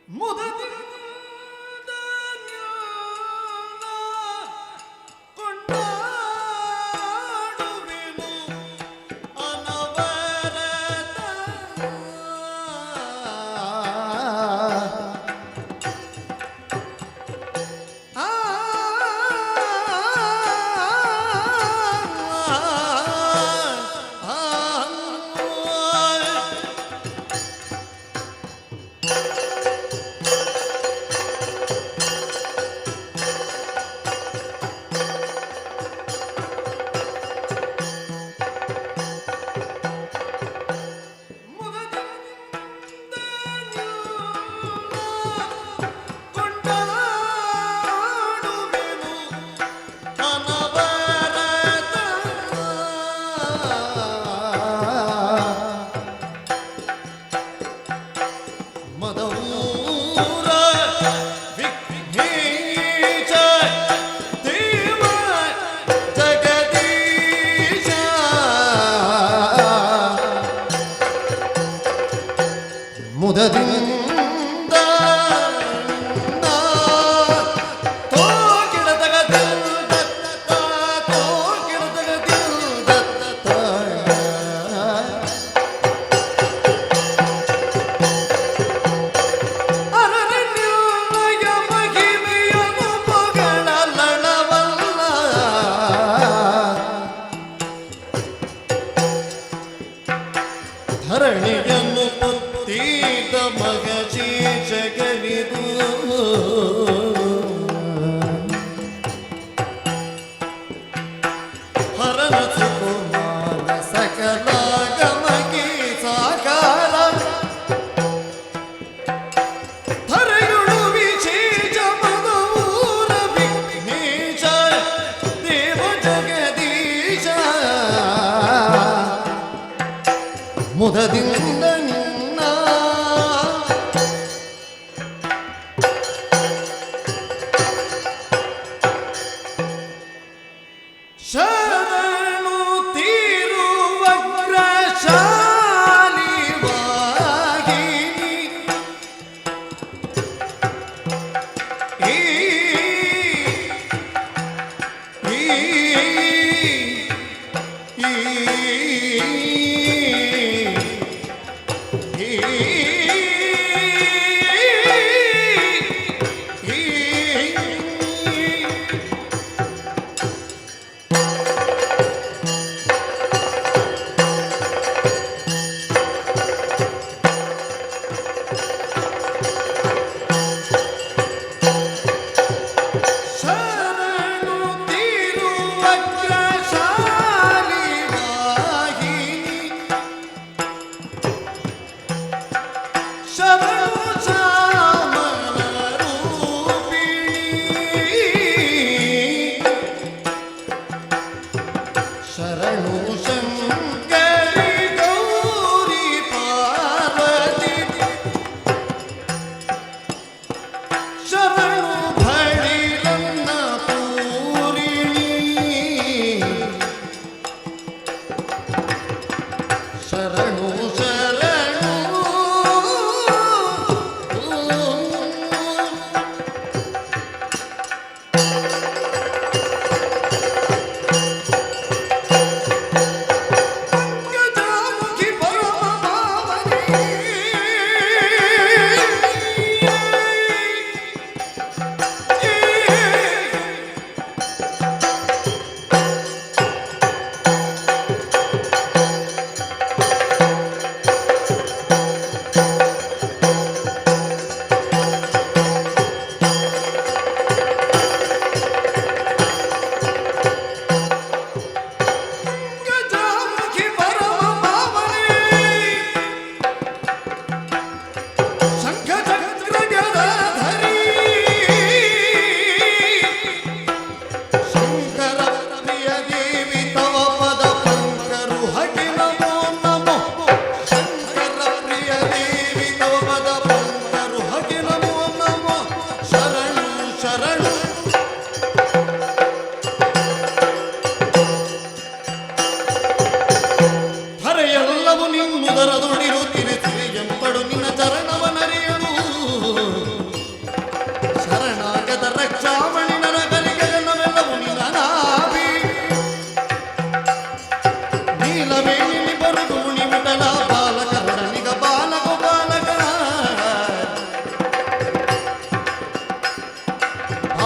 ಮುದದಿಂದ ಕೊಂಡಾಡುವೆನು ಅನವರತ. ಆ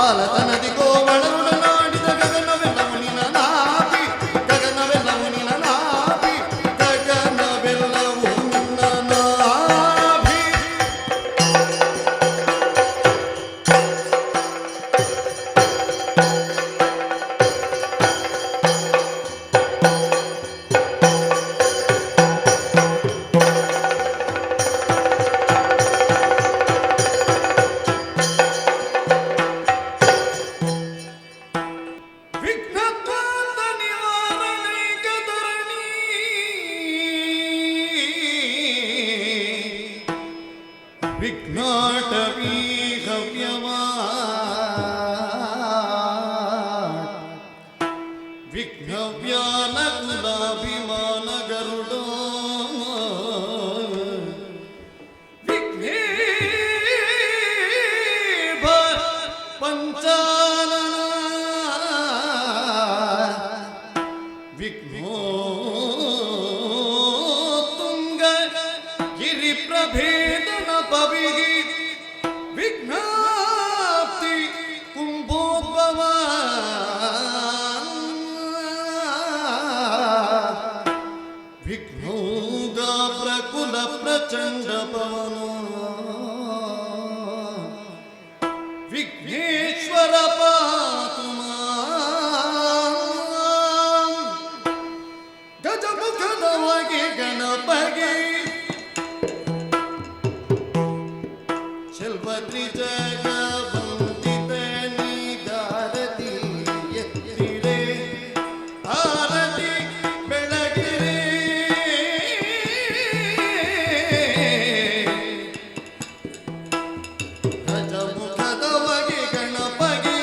ಬಾಲತನದಿ ಗೋವಳರುಡನಾಡಿದ ಗಗನವೆಲ್ಲವು ನಿನ ನಾಭಿ ಗಗನವೆಲ್ಲವು ನಿನ ನಾಭಿ ಗಗನವೆಲ್ಲವು ನಿನ್ನ ನಾಭಿ ವಿಘ್ನತ್ವಾದ ನಿವಾರಣೈಕ ಧರಣಿ ವಿಘ್ನಾಟವೀ ಹವ್ಯವಾ ವಿಘ್ನವ್ಯಾನ ಕುಲಾಭಿಮಾನ ಗರುಡೋ ವಿಘ್ನೇಭ ಪಂಚಾನನ ವಿಘ್ನೋ ತುಂಗ ಗಿರಿ ಪ್ರಭೇದನ ಪವಿಗಿ ವಿಘ್ನಾಪ್ತಿ ಕುಂಭೋದ್ಭವ ವಿಘ್ನೋಗ ಪ್ರಕುಲ ಪ್ರಚಂಡ ಪವನೋ ವಿಘ್ನೇಶ್ವರ ಪಾತು ಮಾಂ ಗಜಮುಖದವಗೆ ಗಣಪಗೆ ಶಲ್ವತ್ರಿ ಜಗವಂತಿತ ನೀಗಾರತಿ ಎತ್ತಿರೆ ಆರತಿ ಬೆಳಗಿರೆ ಗಜಮುಖದವಗೆ ಗಣಪಗೆ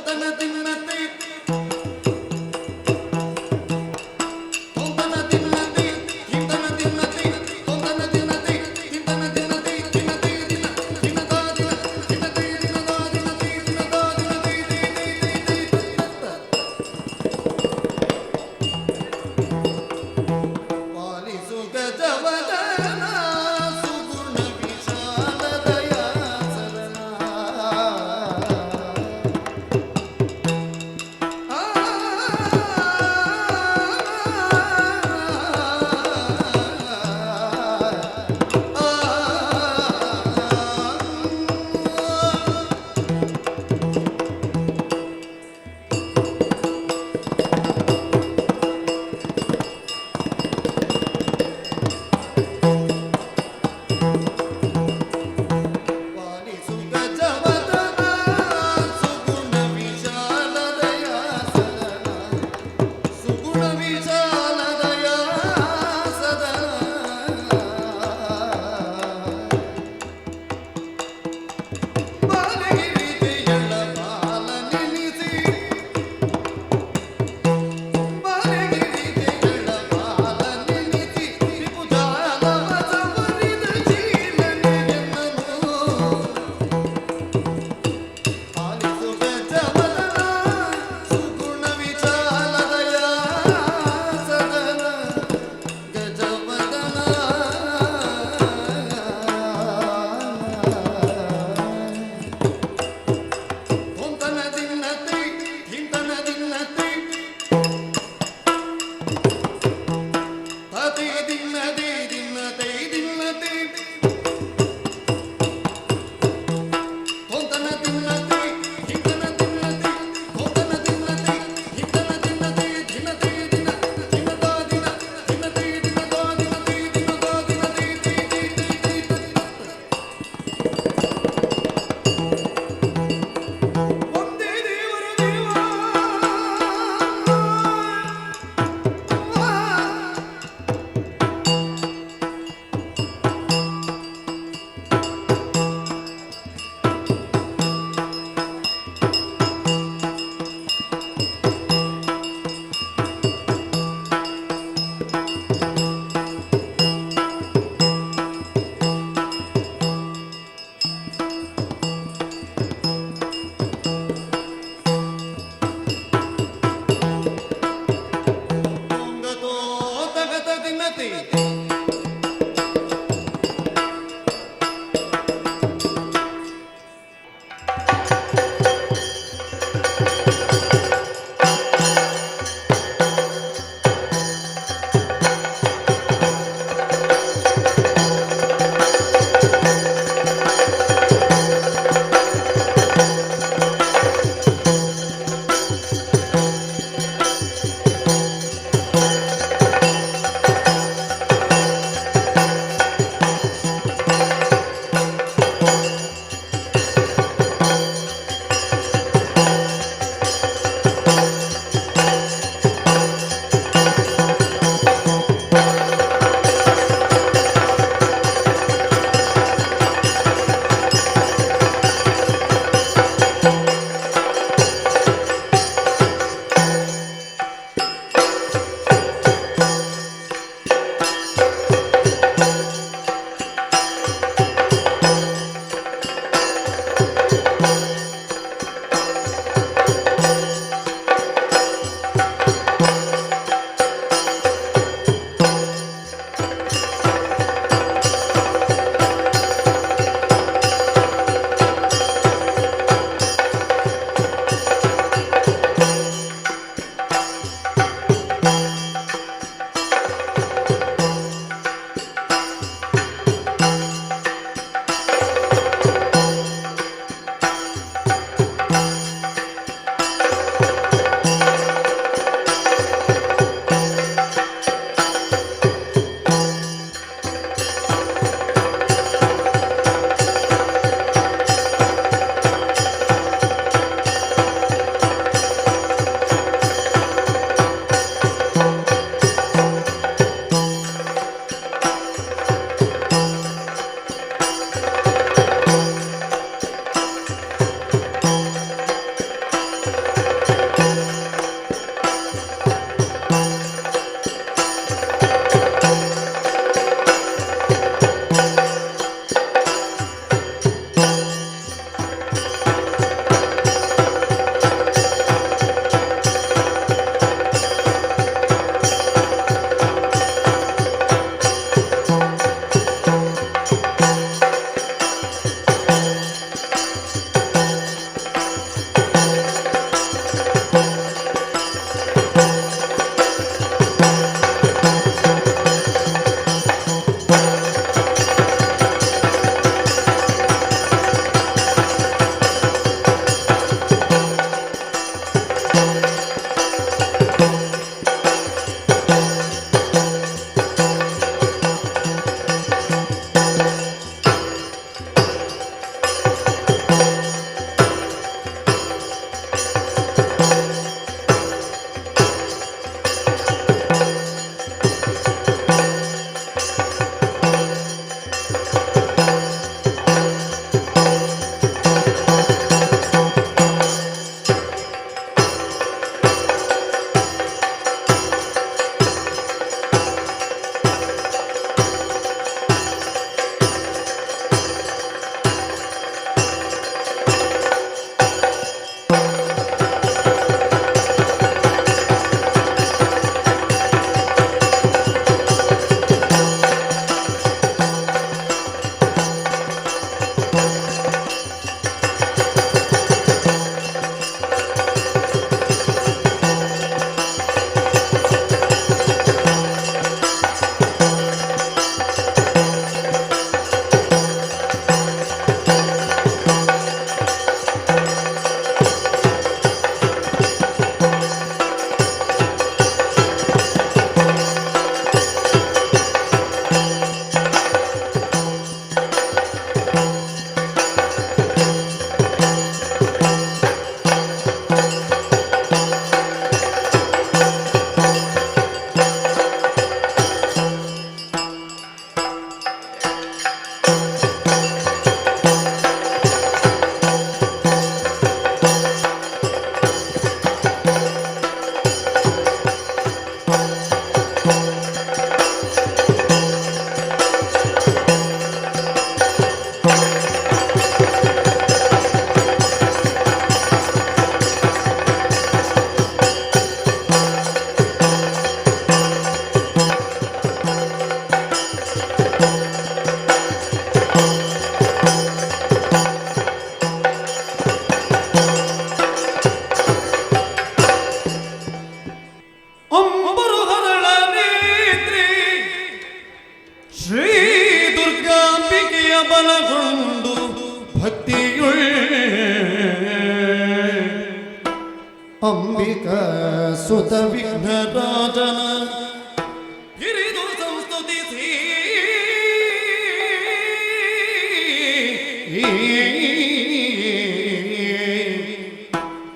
ತೊಂತನ ತಿನ್ನತಿ ತೊಂತನ ತಿನ್ನತಿ ತಿಂತನ ತಿನ್ನತಿ ತೊಂತನ ತಿನ್ನತಿ ತಿಂತನ ತಿನ್ನತಿ ತಿನ್ನತಿ ದಿನ ದಿನದ ದಿನ ದಿನತಿ ದಿನದ ದಿನತಿ ದಿನದ ದಿನತಿ ಪಾಲಿಸು ಗಜವದನ ಸುಗುಣ ವಿಶಾಲ ದಯಾಸರನ ಅಂಬಿಕಾ ಸುತ ವಿಘ್ನರಾಜನ ಹಿರಿದು ಸಂಸ್ತುತಿಸಿ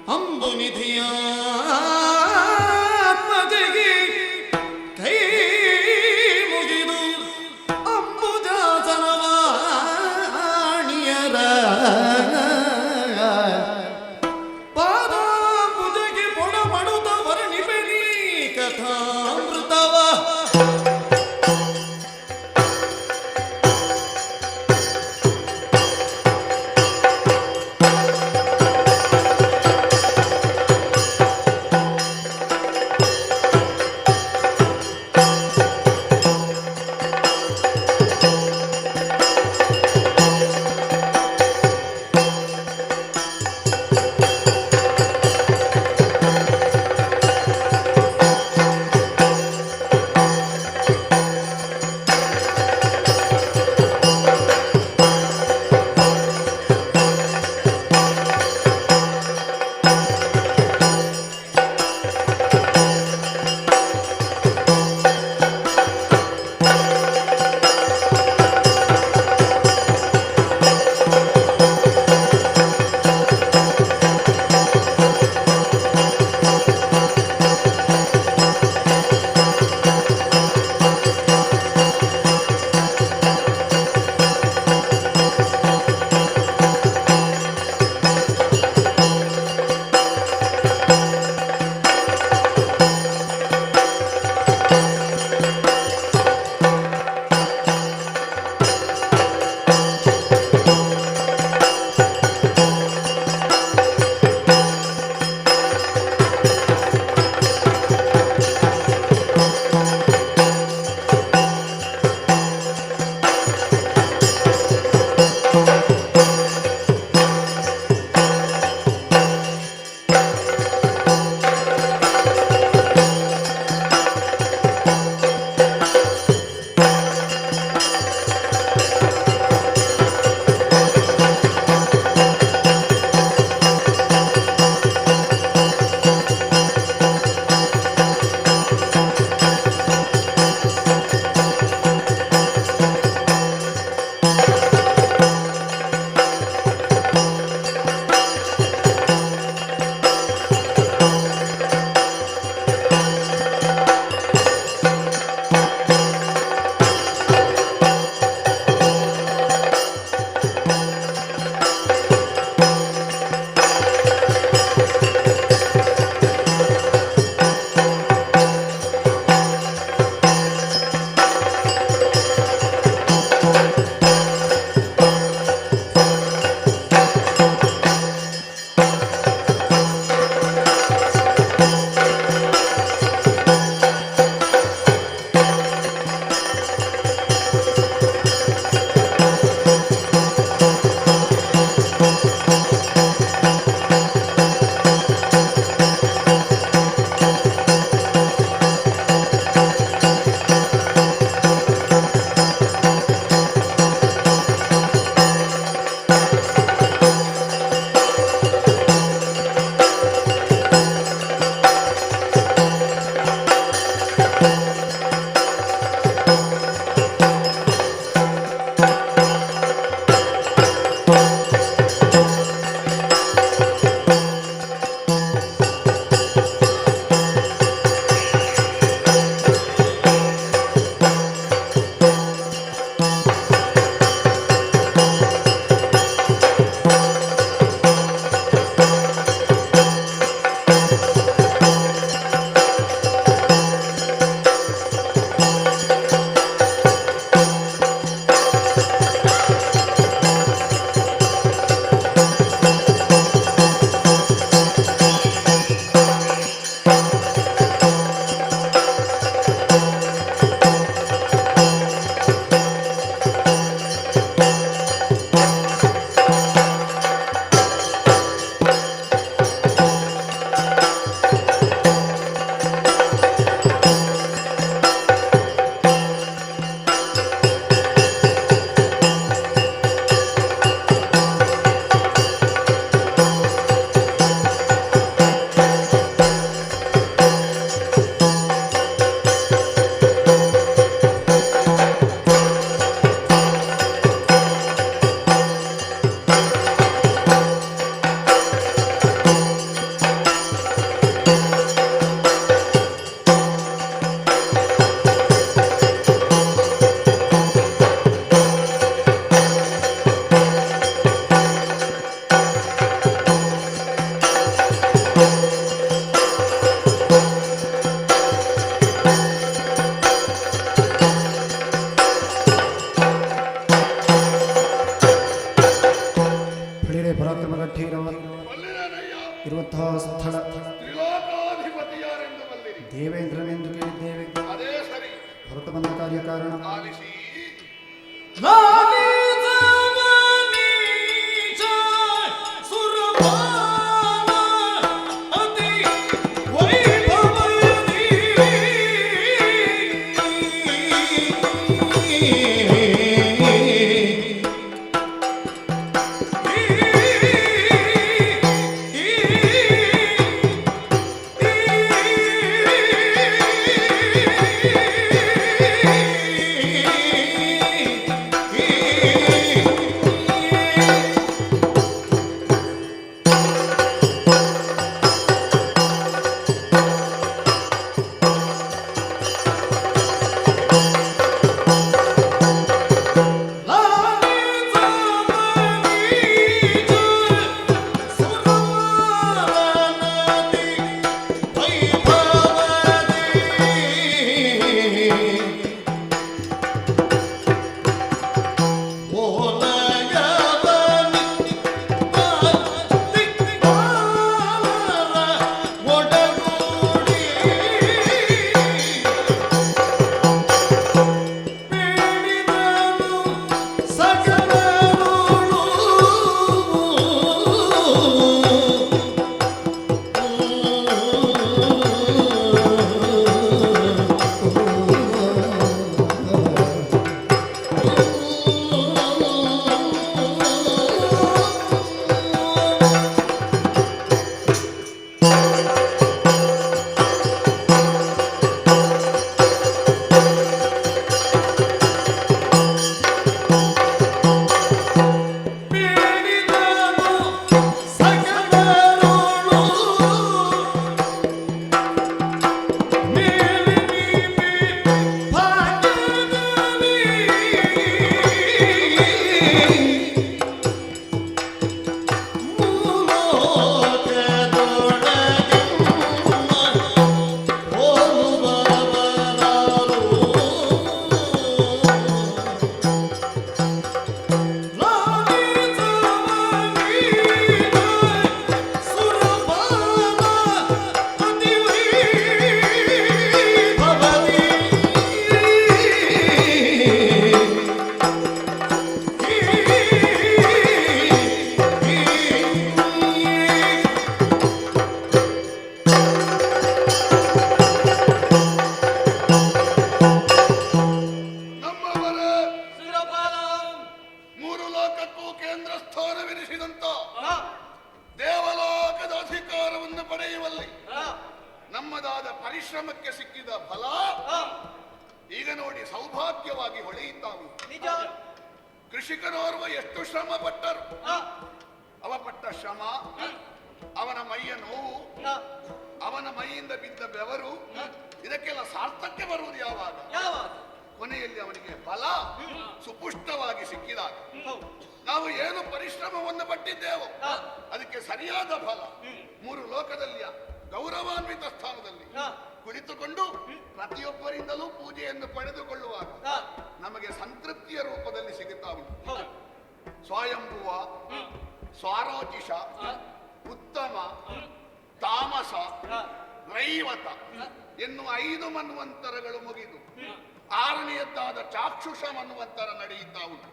ಅಂಬುನಿಧಿಯ ಆತ್ಮಜೆಗೆ ಕೈ ಮುಗಿದು ಅಂಬುಜಾಸನವಾಣಿಯರ ಪಾದಾಂಬುಜೆಗೆ ಪೊಡಮಡುತ್ತ ವರ್ಣಿಪೆನಿ ಕಥಾಮೃತವ ದೇವೇಂದ್ರನೆಂದು ಕೇಳಿದ್ದೇವೆ. ಅದೇ ಸರಿ. ಹೊರತು ಬಂದ ಕಾರ್ಯಕಾರಣ ಆಲಿಸಿ. ನಮ್ಮದಾದ ಪರಿಶ್ರಮಕ್ಕೆ ಸಿಕ್ಕಿದ ಫಲ ಈಗ ನೋಡಿ ಸೌಭಾಗ್ಯವಾಗಿ ಹೊಳೆಯುತ್ತಾವು. ಕೃಷಿಕನೋರ್ವ ಎಷ್ಟು ಶ್ರಮ ಪಟ್ಟರು, ಅವ ಪಟ್ಟ ಶ್ರಮ, ಅವನ ಮೈಯ ನೋವು, ಅವನ ಮೈಯಿಂದ ಬಿದ್ದ ಬೆವರು, ಇದಕ್ಕೆಲ್ಲ ಸಾರ್ಥಕ್ಯ ಬರುವುದು ಯಾವಾಗ? ಕೊನೆಯಲ್ಲಿ ಅವನಿಗೆ ಫಲ ಸುಪುಷ್ಟವಾಗಿ ಸಿಕ್ಕಿದಾಗ ನಾವು ಏನು ಪರಿಶ್ರಮವನ್ನು ಪಟ್ಟಿದ್ದೇವೋ ಅದಕ್ಕೆ ಸರಿಯಾದ ಫಲ 3 ಲೋಕದಲ್ಲಿ ಗೌರವಾನ್ವಿತ ಸ್ಥಾನದಲ್ಲಿ ಕುಳಿತುಕೊಂಡು ಪ್ರತಿಯೊಬ್ಬರಿಂದಲೂ ಪೂಜೆಯನ್ನು ಪಡೆದುಕೊಳ್ಳುವಾಗ ನಮಗೆ ಸಂತೃಪ್ತಿಯ ರೂಪದಲ್ಲಿ ಸಿಗುತ್ತಾ ಉಂಟು. ಸ್ವಯಂಭುವ, ಸ್ವಾರೋಚಿಷ, ಉತ್ತಮ, ತಾಮಸ, ರೈವತ ಎನ್ನುವ 5 ಮನ್ವಂತರಗಳು ಮುಗಿದು 6ನೆಯದ್ದಾದ ಚಾಕ್ಷುಷ ಮನ್ವಂತರ ನಡೆಯುತ್ತಾ ಉಂಟು.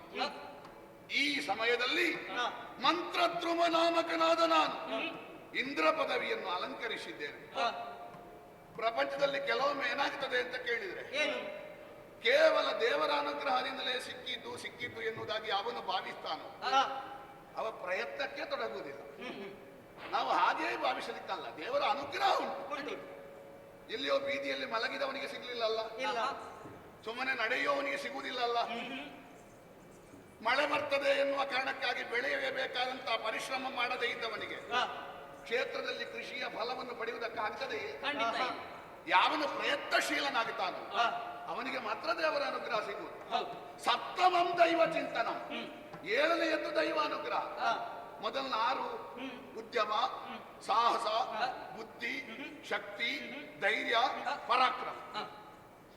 ಈ ಸಮಯದಲ್ಲಿ ಮಂತ್ರದ್ರುಮ ನಾಮಕನಾದ ನಾನು ಇಂದ್ರ ಪದವಿಯನ್ನು ಅಲಂಕರಿಸಿದ್ದೇನೆ. ಪ್ರಪಂಚದಲ್ಲಿ ಕೆಲವೊಮ್ಮೆ ಏನಾಗ್ತದೆ ಅಂತ ಕೇಳಿದ್ರೆ ಕೇವಲ ದೇವರ ಅನುಗ್ರಹದಿಂದಲೇ ಸಿಕ್ಕಿದ್ದು ಎನ್ನುವುದಾಗಿ ಅವನು ಭಾವಿಸ್ತಾನೋ ಅವ ಪ್ರಯತ್ನಕ್ಕೆ ತೊಡಗುವುದಿಲ್ಲ. ನಾವು ಹಾಗೆಯೇ ಭಾವಿಸಲಿಕ್ಕಲ್ಲ, ದೇವರ ಅನುಗ್ರಹ ಉಂಟು. ಎಲ್ಲಿಯೋ ಬೀದಿಯಲ್ಲಿ ಮಲಗಿದವನಿಗೆ ಸಿಗ್ಲಿಲ್ಲಲ್ಲ, ಸುಮ್ಮನೆ ನಡೆಯುವವನಿಗೆ ಸಿಗುವುದಿಲ್ಲಲ್ಲ, ಮಳೆ ಬರ್ತದೆ ಎನ್ನುವ ಕಾರಣಕ್ಕಾಗಿ ಬೆಳೆಯಬೇಕಾದಂತಹ ಪರಿಶ್ರಮ ಮಾಡದೇ ಇದ್ದವನಿಗೆ ಕ್ಷೇತ್ರದಲ್ಲಿ ಕೃಷಿಯ ಫಲವನ್ನು ಪಡೆಯುವುದಕ್ಕಾಗ್ತದೆ. ಯಾವನು ಪ್ರಯತ್ನಶೀಲನಾಗುತ್ತಾನೋ ಅವನಿಗೆ ಮಾತ್ರ ದೇವರ ಅನುಗ್ರಹ ಸಿಗುವುದು. ಸಪ್ತಮಂ ದೈವ ಚಿಂತನಂ, 7ನೆಯದ್ದು ದೈವ ಅನುಗ್ರಹ. ಮೊದಲನ 6 ಉದ್ಯಮ, ಸಾಹಸ, ಬುದ್ಧಿ, ಶಕ್ತಿ, ಧೈರ್ಯ, ಪರಾಕ್ರಮ.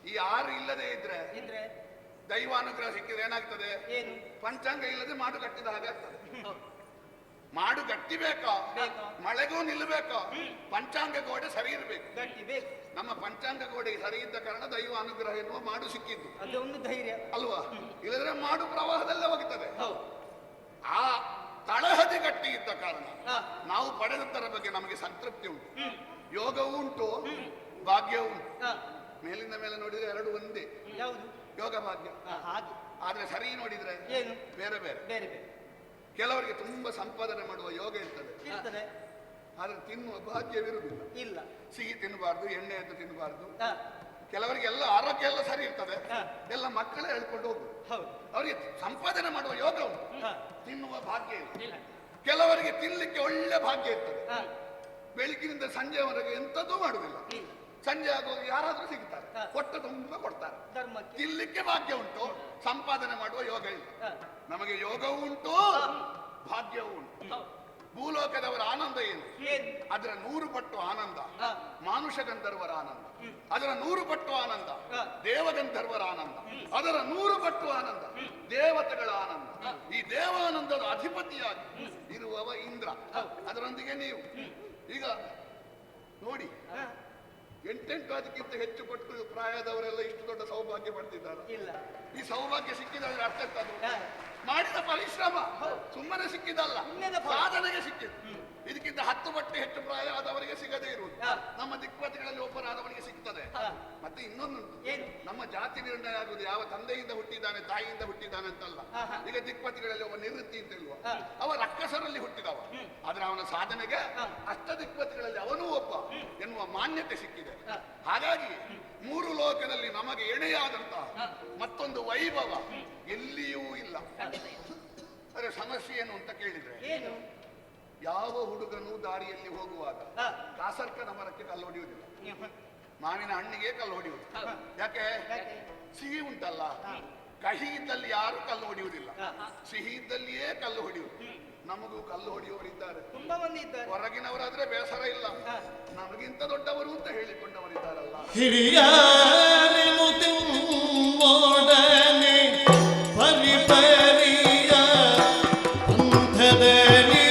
ಈ 6 ಇಲ್ಲದೆ ಇದ್ರೆ ದೈವಾನುಗ್ರಹ ಸಿಕ್ಕಿದ್ರೆ ಏನಾಗ್ತದೆ? ಪಂಚಾಂಗ ಇಲ್ಲದೆ ಮಾಡು ಕಟ್ಟಿದ ಹಾಗೆ ಆಗ್ತದೆ. ಮಾಡು ಗಟ್ಟಿ ಬೇಕಾ, ಬೇಕಾ? ಮಳೆಗೂ ನಿಲ್ಲಬೇಕಾ, ಪಂಚಾಂಗ ಗೋಡೆ ಸರಿ ಇರಬೇಕು. ಗಟ್ಟಿ ಬೇಕು. ನಮ್ಮ ಪಂಚಾಂಗ ಗೋಡೆಗೆ ಸರಿ ಇದ್ದ ಕಾರಣ ದೈವ ಅನುಗ್ರಹ ಎನ್ನುವ ಮಾಡು ಸಿಕ್ಕಿದ್ದು ಅದೊಂದು ಧೈರ್ಯ ಅಲ್ವಾ? ಇಲ್ಲದ್ರೆ ಮಾಡು ಪ್ರವಾಹದಲ್ಲೇ ಹೋಗ್ತದೆ. ಹೌದು. ಆ ತಳಹದಿ ಗಟ್ಟಿ ಇದ್ದ ಕಾರಣ ಹಾ. ನಾವು ಪಡೆದದ್ದರ ಬಗ್ಗೆ ನಮಗೆ ಸಂತೃಪ್ತಿ ಉಂಟು, ಯೋಗವೂ ಉಂಟು, ಭಾಗ್ಯವೂ ಉಂಟು. ಹಾ. ಮೇಲಿಂದ ಮೇಲೆ ನೋಡಿದ್ರೆ ಎರಡು ಒಂದೇ, ಯಾವುದು? ಯೋಗ ಭಾಗ್ಯ. ಹಾಗೆ. ಆದ್ರೆ ಸರಿ ನೋಡಿದ್ರೆ ಏನು? ಬೇರೆ ಬೇರೆ. ಬೇರೆ ಬೇರೆ ಕೆಲವರಿಗೆ ತುಂಬಾ ಸಂಪಾದನೆ ಮಾಡುವ ಯೋಗ ಇರ್ತದೆ, ಇರ್ತದೆ. ಆದ್ರೆ ತಿನ್ನುವ ಭಾಗ್ಯವಿರುವುದಿಲ್ಲ. ಇಲ್ಲ. ಸಿಹಿ ತಿನ್ನಬಾರ್ದು, ಎಣ್ಣೆ ಅಂತ ತಿನ್ನಬಾರ್ದು. ಹಾ. ಕೆಲವರಿಗೆಲ್ಲ ಆರೋಗ್ಯ ಎಲ್ಲ ಸರಿ ಇರ್ತದೆ, ಹಾ. ಎಲ್ಲ ಮಕ್ಕಳೇ ಹೇಳ್ಕೊಂಡು ಹೋಗುದು. ಹೌದು. ಅವರಿಗೆ ಸಂಪಾದನೆ ಮಾಡುವ ಯೋಗ ಉಂಟು, ಹಾ. ತಿನ್ನುವ ಭಾಗ್ಯ ಇಲ್ಲ. ಇಲ್ಲ. ಕೆಲವರಿಗೆ ತಿನ್ಲಿಕ್ಕೆ ಒಳ್ಳೆ ಭಾಗ್ಯ ಇರ್ತದೆ, ಹಾ. ಬೆಳಗಿನಿಂದ ಸಂಜೆವರೆಗೆ ಎಂಥದ್ದೂ ಮಾಡುವುದಿಲ್ಲ. ಇಲ್ಲ. ಸಂಜೆ ಆಗುವಾಗ ಯಾರಾದ್ರೂ ಸಿಗ್ತಾರೆ, ಹಾ. ಕೊಟ್ಟ ತುಂಬ ಕೊಡ್ತಾರೆ. ಧರ್ಮಕ್ಕೆ. ತಿನ್ಲಿಕ್ಕೆ ಭಾಗ್ಯ ಉಂಟು, ಸಂಪಾದನೆ ಮಾಡುವ ಯೋಗ ಇಲ್ಲ. ಹಾ. ನಮಗೆ ಯೋಗವೂ ಉಂಟು, ಭಾಗ್ಯವೂ ಉಂಟು. ಹೌದು. ಭೂಲೋಕದವರ ಆನಂದ ಏನು? ಏನು? ಅದರ 100 ಪಟ್ಟು ಆನಂದ ಹಾ. ಮಾನುಷ ಗಂಧರ್ವರ ಆನಂದ, ಅದರ 100 ಪಟ್ಟು ಆನಂದ ಹಾ. ದೇವಗಂಧರ್ವರ ಆನಂದ, ಅದರ 100 ಪಟ್ಟು ಆನಂದ ದೇವತೆಗಳ ಆನಂದ. ಈ ದೇವಾನಂದದ ಅಧಿಪತಿಯಾಗಿ ಇರುವವ ಇಂದ್ರ, ಅದರೊಂದಿಗೆ ನೀವು ಈಗ ನೋಡಿ, ಹಾ. 8 ಅದಕ್ಕಿಂತ ಹೆಚ್ಚು ಕೊಟ್ಟು ಪ್ರಾಯದವರೆಲ್ಲ ಇಷ್ಟು ದೊಡ್ಡ ಸೌಭಾಗ್ಯ ಪಡ್ತಿದ್ದಾರೆ. ಇಲ್ಲ. ಈ ಸೌಭಾಗ್ಯ ಸಿಕ್ಕಿದ್ರೆ ಅರ್ಥ ಇರ್ತದೆ, ಹಾ. ಮಾಡಿದ ಪರಿಶ್ರಮ ಸುಮ್ಮನೆ ಸಿಕ್ಕಿದಲ್ಲ, ಪುಣ್ಯದ ಫಲ. ಸಾಧನೆಗೆ ಸಿಕ್ಕಿದ್ದು. ಇದಕ್ಕಿಂತ 10 ಪಟ್ಟು ಹೆಚ್ಚು ಪ್ರಾಯ ಆದವರಿಗೆ ಸಿಗದೇ ಇರುವುದು ಹಾ. ನಮ್ಮ ದಿಕ್ಪತಿಗಳಲ್ಲಿ ಒಬ್ಬನಾದವನಿಗೆ ಸಿಗ್ತದೆ. ಹಾ. ಮತ್ತೆ ಇನ್ನೊಂದು, ಏನು? ನಮ್ಮ ಜಾತಿ ನಿರ್ಣಯ ಆಗುವುದು ಯಾವ ತಂದೆಯಿಂದ ಹುಟ್ಟಿದ್ದಾನೆ ತಾಯಿಯಿಂದ ಹುಟ್ಟಿದ್ದಾನೆ ಅಂತಲ್ಲ. ಹಾ, ಹಾ. ಈಗ ದಿಕ್ಪತಿಗಳಲ್ಲಿ ಒಬ್ಬ ನಿವೃತ್ತಿ ಅಂತ ಇಲ್ವಾ, ಹಾ. ಅವ ರಕ್ಕಸರಲ್ಲಿ ಹುಟ್ಟಿದವ, ಆದ್ರೆ ಅವನ ಸಾಧನೆಗೆ ಹಾ. ಅಷ್ಟ ದಿಕ್ಪತಿಗಳಲ್ಲಿ ಅವನೂ ಒಬ್ಬ ಎನ್ನುವ ಮಾನ್ಯತೆ ಸಿಕ್ಕಿದೆ. ಹಾ. ಹಾಗಾಗಿ 3 ಲೋಕದಲ್ಲಿ ನಮಗೆ ಎಣೆಯಾದಂತಹ ಮತ್ತೊಂದು ವೈಭವ ಎಲ್ಲಿಯೂ ಇಲ್ಲ. ಅರೆ ಸಮಸ್ಯೆ ಏನು ಅಂತ ಕೇಳಿದ್ರೆ, ಏನು? ಯಾವ ಹುಡುಗನು ದಾರಿಯಲ್ಲಿ ಹೋಗುವಾಗ ಹಾ. ಕಾಸರ್ಕನ ಮರಕ್ಕೆ ಕಲ್ಲು ಹೊಡೆಯುವುದಿಲ್ಲ, ಹ್ಮ್. ಮಾವಿನ ಹಣ್ಣಿಗೆ ಕಲ್ಲು ಹೊಡೆಯುವುದು. ಹಾ. ಯಾಕೆ? ಯಾಕೆ? ಸಿಹಿ ಉಂಟಲ್ಲ, ಹಾ. ಕಹಿ ಇದ್ದಲ್ಲಿ ಯಾರು ಕಲ್ಲು ಹೊಡೆಯುವುದಿಲ್ಲ, ಹಾ. ಸಿಹಿ ಇದ್ದಲ್ಲಿಯೇ ಕಲ್ಲು ಹೊಡೆಯುವುದು. ನಮಗೂ ಕಲ್ಲು ಹೊಡೆಯುವವರಿದ್ದಾರೆ, ತುಂಬಾ ಮಂದಿ ಇದ್ದಾರೆ. ಹೊರಗಿನವರಾದ್ರೆ ಬೇಸರ ಇಲ್ಲ, ಹಾ. ನಮಗಿಂತ ದೊಡ್ಡವರು ಅಂತ ಹೇಳಿಕೊಂಡವರಿದ್ದಾರಲ್ಲ. ಹಿರಿಯರೆನುತಿ ಮೋಡನೆ ಪರಿಪರಿಯ ಪಂಥದಲ್ಲಿ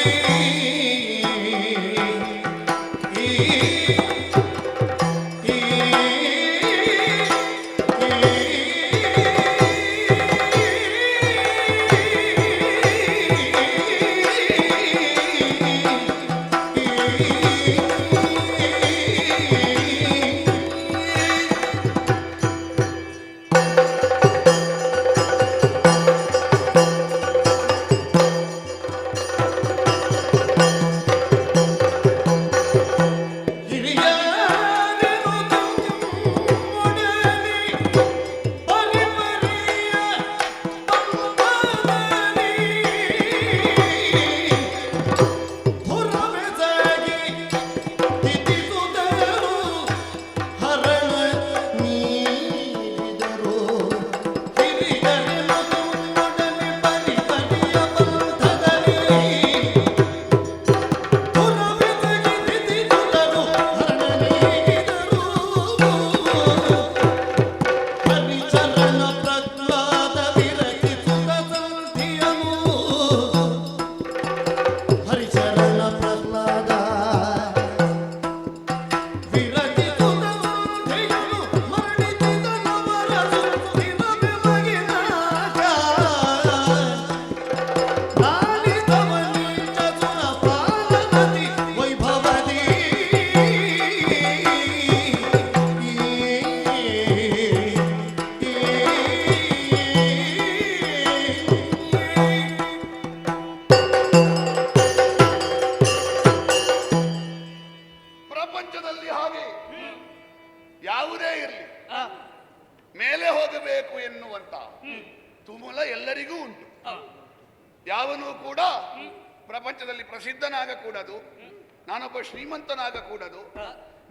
ಪ್ರಪಂಚದಲ್ಲಿ ಹಾಗೆ ಯಾವುದೇ ಇರಲಿ ಹಾ. ಮೇಲೆ ಹೋಗಬೇಕು ಎನ್ನುವಂತ ತುಮುಲ ಎಲ್ಲರಿಗೂ ಉಂಟು. ಯಾವನೂ ಕೂಡ ಪ್ರಪಂಚದಲ್ಲಿ ಪ್ರಸಿದ್ಧನಾಗಕೂಡದು, ನಾನೊಬ್ಬ ಶ್ರೀಮಂತನಾಗಕೂಡದು,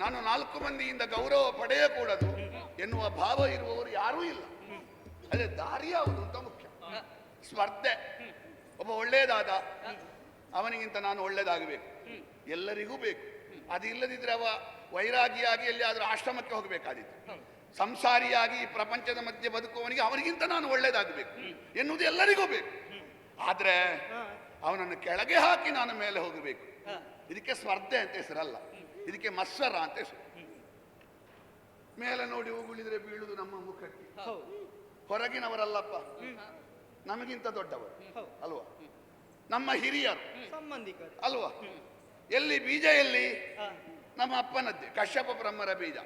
ನಾನು 4 ಮಂದಿಯಿಂದ ಗೌರವ ಪಡೆಯಕೂಡದು ಎನ್ನುವ ಭಾವ ಇರುವವರು ಯಾರೂ ಇಲ್ಲ. ಅದೇ ದಾರಿ ಯಾವುದು ಅಂತ ಮುಖ್ಯ. ಸ್ಪರ್ಧೆ, ಒಬ್ಬ ಒಳ್ಳೆಯದಾದ ಅವನಿಗಿಂತ ನಾನು ಒಳ್ಳೆಯದಾಗಬೇಕು, ಎಲ್ಲರಿಗೂ ಬೇಕು. ಅದು ಇಲ್ಲದಿದ್ರೆ ಅವ ವೈರಾಗಿಯಾಗಿ ಎಲ್ಲಿಯಾದ್ರೂ ಆಶ್ರಮಕ್ಕೆ ಹೋಗಬೇಕಾದಿತ್ತು. ಸಂಸಾರಿಯಾಗಿ ಈ ಪ್ರಪಂಚದ ಮಧ್ಯೆ ಬದುಕುವವನಿಗೆ ಅವನಿಗಿಂತ ನಾನು ಒಳ್ಳೆಯದಾಗಬೇಕು ಎನ್ನುವುದು ಎಲ್ಲರಿಗೂ ಬೇಕು. ಆದ್ರೆ ಅವನನ್ನು ಕೆಳಗೆ ಹಾಕಿ ನಾನು ಮೇಲೆ ಹೋಗಬೇಕು. ಇದಕ್ಕೆ ಸ್ಪರ್ಧೆ ಅಂತ ಹೆಸರಲ್ಲ, ಇದಕ್ಕೆ ಮತ್ಸರ ಅಂತ ಹೆಸರು. ಮೇಲೆ ನೋಡಿ ಉಗುಳಿದ್ರೆ ಬೀಳುದು ನಮ್ಮ ಮುಖಕ್ಕೆ. ಹೊರಗಿನವರಲ್ಲಪ್ಪ, ನಮಗಿಂತ ದೊಡ್ಡವರು ಅಲ್ವಾ, ನಮ್ಮ ಹಿರಿಯರು ಸಂಬಂಧಿಕರು ಅಲ್ವಾ. ಎಲ್ಲಿ ಬೀಜ, ಎಲ್ಲಿ ನಮ್ಮ ಅಪ್ಪನದ್ದೇ ಕಶ್ಯಪ ಬ್ರಹ್ಮರ ಬೀಜ.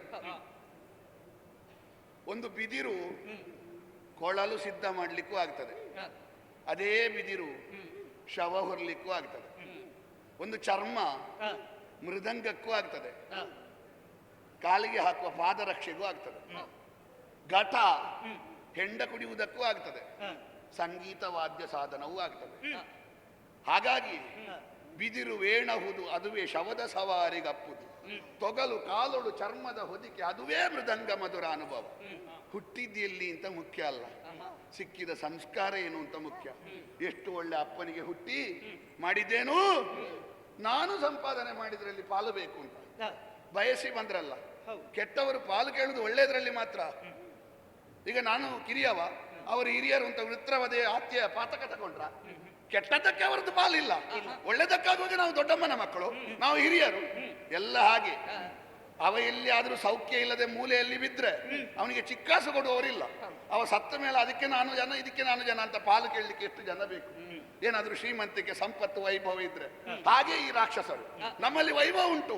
ಒಂದು ಬಿದಿರು ಕೊಳಲು ಸಿದ್ಧ ಮಾಡಲಿಕ್ಕೂ ಆಗ್ತದೆ, ಅದೇ ಬಿದಿರು ಶವ ಹೊರಲಿಕ್ಕೂ ಆಗ್ತದೆ. ಒಂದು ಚರ್ಮ ಮೃದಂಗಕ್ಕೂ ಆಗ್ತದೆ, ಕಾಲಿಗೆ ಹಾಕುವ ಪಾದರಕ್ಷೆಗೂ ಆಗ್ತದೆ. ಘಟ ಹೆಂಡ ಕುಡಿಯುವುದಕ್ಕೂ ಆಗ್ತದೆ, ಸಂಗೀತ ವಾದ್ಯ ಸಾಧನವೂ ಆಗ್ತದೆ. ಹಾಗಾಗಿ ಬಿದಿರು ವೇಣಹುದು ಅದುವೇ ಶವದ ಸವಾರಿಗಪ್ಪುದು, ತೊಗಲು ಕಾಲೊಳು ಚರ್ಮದ ಹೊದಿಕೆ ಅದುವೇ ಮೃದಂಗ ಮಧುರ ಅನುಭವ. ಹುಟ್ಟಿದ್ದೆಲ್ಲಿ ಅಂತ ಮುಖ್ಯ ಅಲ್ಲ, ಸಿಕ್ಕಿದ ಸಂಸ್ಕಾರ ಏನು ಅಂತ ಮುಖ್ಯ. ಎಷ್ಟು ಒಳ್ಳೆ ಅಪ್ಪನಿಗೆ ಹುಟ್ಟಿ ಮಾಡಿದ್ದೇನು, ನಾನು ಸಂಪಾದನೆ ಮಾಡಿದ್ರಲ್ಲಿ ಪಾಲು ಬೇಕು ಅಂತ ಬಯಸಿ ಬಂದ್ರಲ್ಲ. ಕೆಟ್ಟವರು ಪಾಲು ಕೇಳುದು ಒಳ್ಳೆಯದ್ರಲ್ಲಿ ಮಾತ್ರ. ಈಗ ನಾನು ಕಿರಿಯವ, ಅವರು ಹಿರಿಯರು ಅಂತ ವೃತ್ರವದೇ ಆತ್ಯ ಪಾತಕ ತಗೊಂಡ್ರ, ಕೆಟ್ಟದಕ್ಕೆ ಅವರದ್ದು ಪಾಲಿಲ್ಲ, ಒಳ್ಳೆದಕ್ಕಾಗುವಾಗ ನಾವು ದೊಡ್ಡಮ್ಮನ ಮಕ್ಕಳು, ನಾವು ಹಿರಿಯರು ಎಲ್ಲ ಹಾಗೆ. ಅವ ಎಲ್ಲಿ ಆದ್ರೂ ಸೌಖ್ಯ ಇಲ್ಲದೆ ಮೂಲೆಯಲ್ಲಿ ಬಿದ್ರೆ ಅವನಿಗೆ ಚಿಕ್ಕಾಸು ಕೊಡುವವರಿಲ್ಲ. ಅವ ಸತ್ತ ಮೇಲೆ ಅದಕ್ಕೆ ನಾನು ಜನ, ಇದಕ್ಕೆ ನಾನು ಜನ ಅಂತ ಪಾಲು ಕೇಳಲಿಕ್ಕೆ ಎಷ್ಟು ಜನ ಬೇಕು. ಏನಾದ್ರೂ ಶ್ರೀಮಂತಿಕೆ, ಸಂಪತ್ತು, ವೈಭವ ಇದ್ರೆ. ಹಾಗೆ ಈ ರಾಕ್ಷಸರು. ನಮ್ಮಲ್ಲಿ ವೈಭವ ಉಂಟು,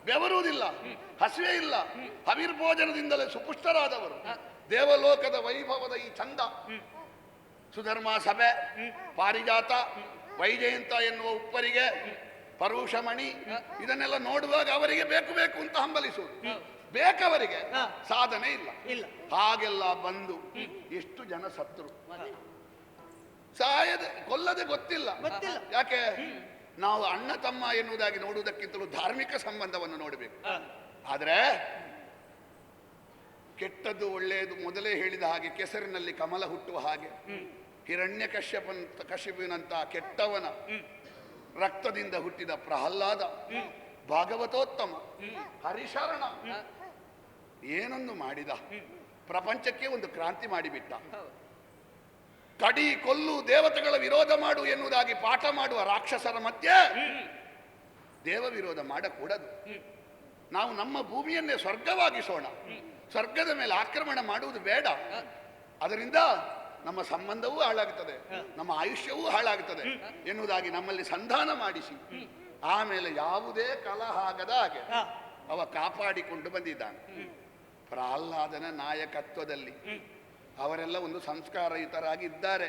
ಬೆವರುವುದಿಲ್ಲ, ಹಸಿವೆ ಇಲ್ಲ, ಹವಿರ್ಭೋಜನದಿಂದಲೇ ಸುಪುಷ್ಟರಾದವರು. ದೇವಲೋಕದ ವೈಭವದ ಈ ಚಂದ, ಸುಧರ್ಮ ಸಭೆ, ಪಾರಿಜಾತ, ವೈಜಯಂತ ಎನ್ನುವ ಉಪ್ಪರಿಗೆ, ಪರುಷಮಣಿ, ಇದನ್ನೆಲ್ಲ ನೋಡುವಾಗ ಅವರಿಗೆ ಬೇಕು ಬೇಕು ಅಂತ ಹಂಬಲಿಸುವುದು. ಬೇಕವರಿಗೆ, ಸಾಧನೆ ಇಲ್ಲ. ಹಾಗೆಲ್ಲ ಬಂದು ಎಷ್ಟು ಜನ ಸತ್ರು, ಸಾಯದೆ ಕೊಲ್ಲದೆ ಗೊತ್ತಿಲ್ಲ. ಯಾಕೆ? ನಾವು ಅಣ್ಣ ತಮ್ಮ ಎನ್ನುವುದಾಗಿ ನೋಡುವುದಕ್ಕಿಂತಲೂ ಧಾರ್ಮಿಕ ಸಂಬಂಧವನ್ನು ನೋಡಬೇಕು. ಆದ್ರೆ ಕೆಟ್ಟದ್ದು ಒಳ್ಳೆಯದು ಮೊದಲೇ ಹೇಳಿದ ಹಾಗೆ ಕೆಸರಿನಲ್ಲಿ ಕಮಲ ಹುಟ್ಟುವ ಹಾಗೆ ಹಿರಣ್ಯ ಕಶ್ಯಪನಂತ ಕೆಟ್ಟವನ ರಕ್ತದಿಂದ ಹುಟ್ಟಿದ ಪ್ರಹ್ಲಾದ, ಭಾಗವತೋತ್ತಮ, ಹರಿಶರಣ ಏನೊಂದು ಮಾಡಿದ. ಪ್ರಪಂಚಕ್ಕೆ ಒಂದು ಕ್ರಾಂತಿ ಮಾಡಿಬಿಟ್ಟ. ಕಡಿ ಕೊಲ್ಲು, ದೇವತೆಗಳ ವಿರೋಧ ಮಾಡು ಎನ್ನುವುದಾಗಿ ಪಾಠ ಮಾಡುವ ರಾಕ್ಷಸರ ಮಧ್ಯೆ ದೇವ ವಿರೋಧ ಮಾಡಕೂಡದು. ನಾವು ನಮ್ಮ ಭೂಮಿಯನ್ನೇ ಸ್ವರ್ಗವಾಗಿಸೋಣ, ಸ್ವರ್ಗದ ಮೇಲೆ ಆಕ್ರಮಣ ಮಾಡುವುದು ಬೇಡ. ಅದರಿಂದ ನಮ್ಮ ಸಂಬಂಧವೂ ಹಾಳಾಗುತ್ತದೆ, ನಮ್ಮ ಆಯುಷ್ಯವೂ ಹಾಳಾಗುತ್ತದೆ ಎನ್ನುವುದಾಗಿ ನಮ್ಮಲ್ಲಿ ಸಂಧಾನ ಮಾಡಿಸಿ ಆಮೇಲೆ ಯಾವುದೇ ಕಲಹ ಆಗದ ಹಾಗೆ ಅವ ಕಾಪಾಡಿಕೊಂಡು ಬಂದಿದ್ದಾನೆ. ಪ್ರಹ್ಲಾದನ ನಾಯಕತ್ವದಲ್ಲಿ ಅವರೆಲ್ಲ ಒಂದು ಸಂಸ್ಕಾರಯುತರಾಗಿ ಇದ್ದಾರೆ.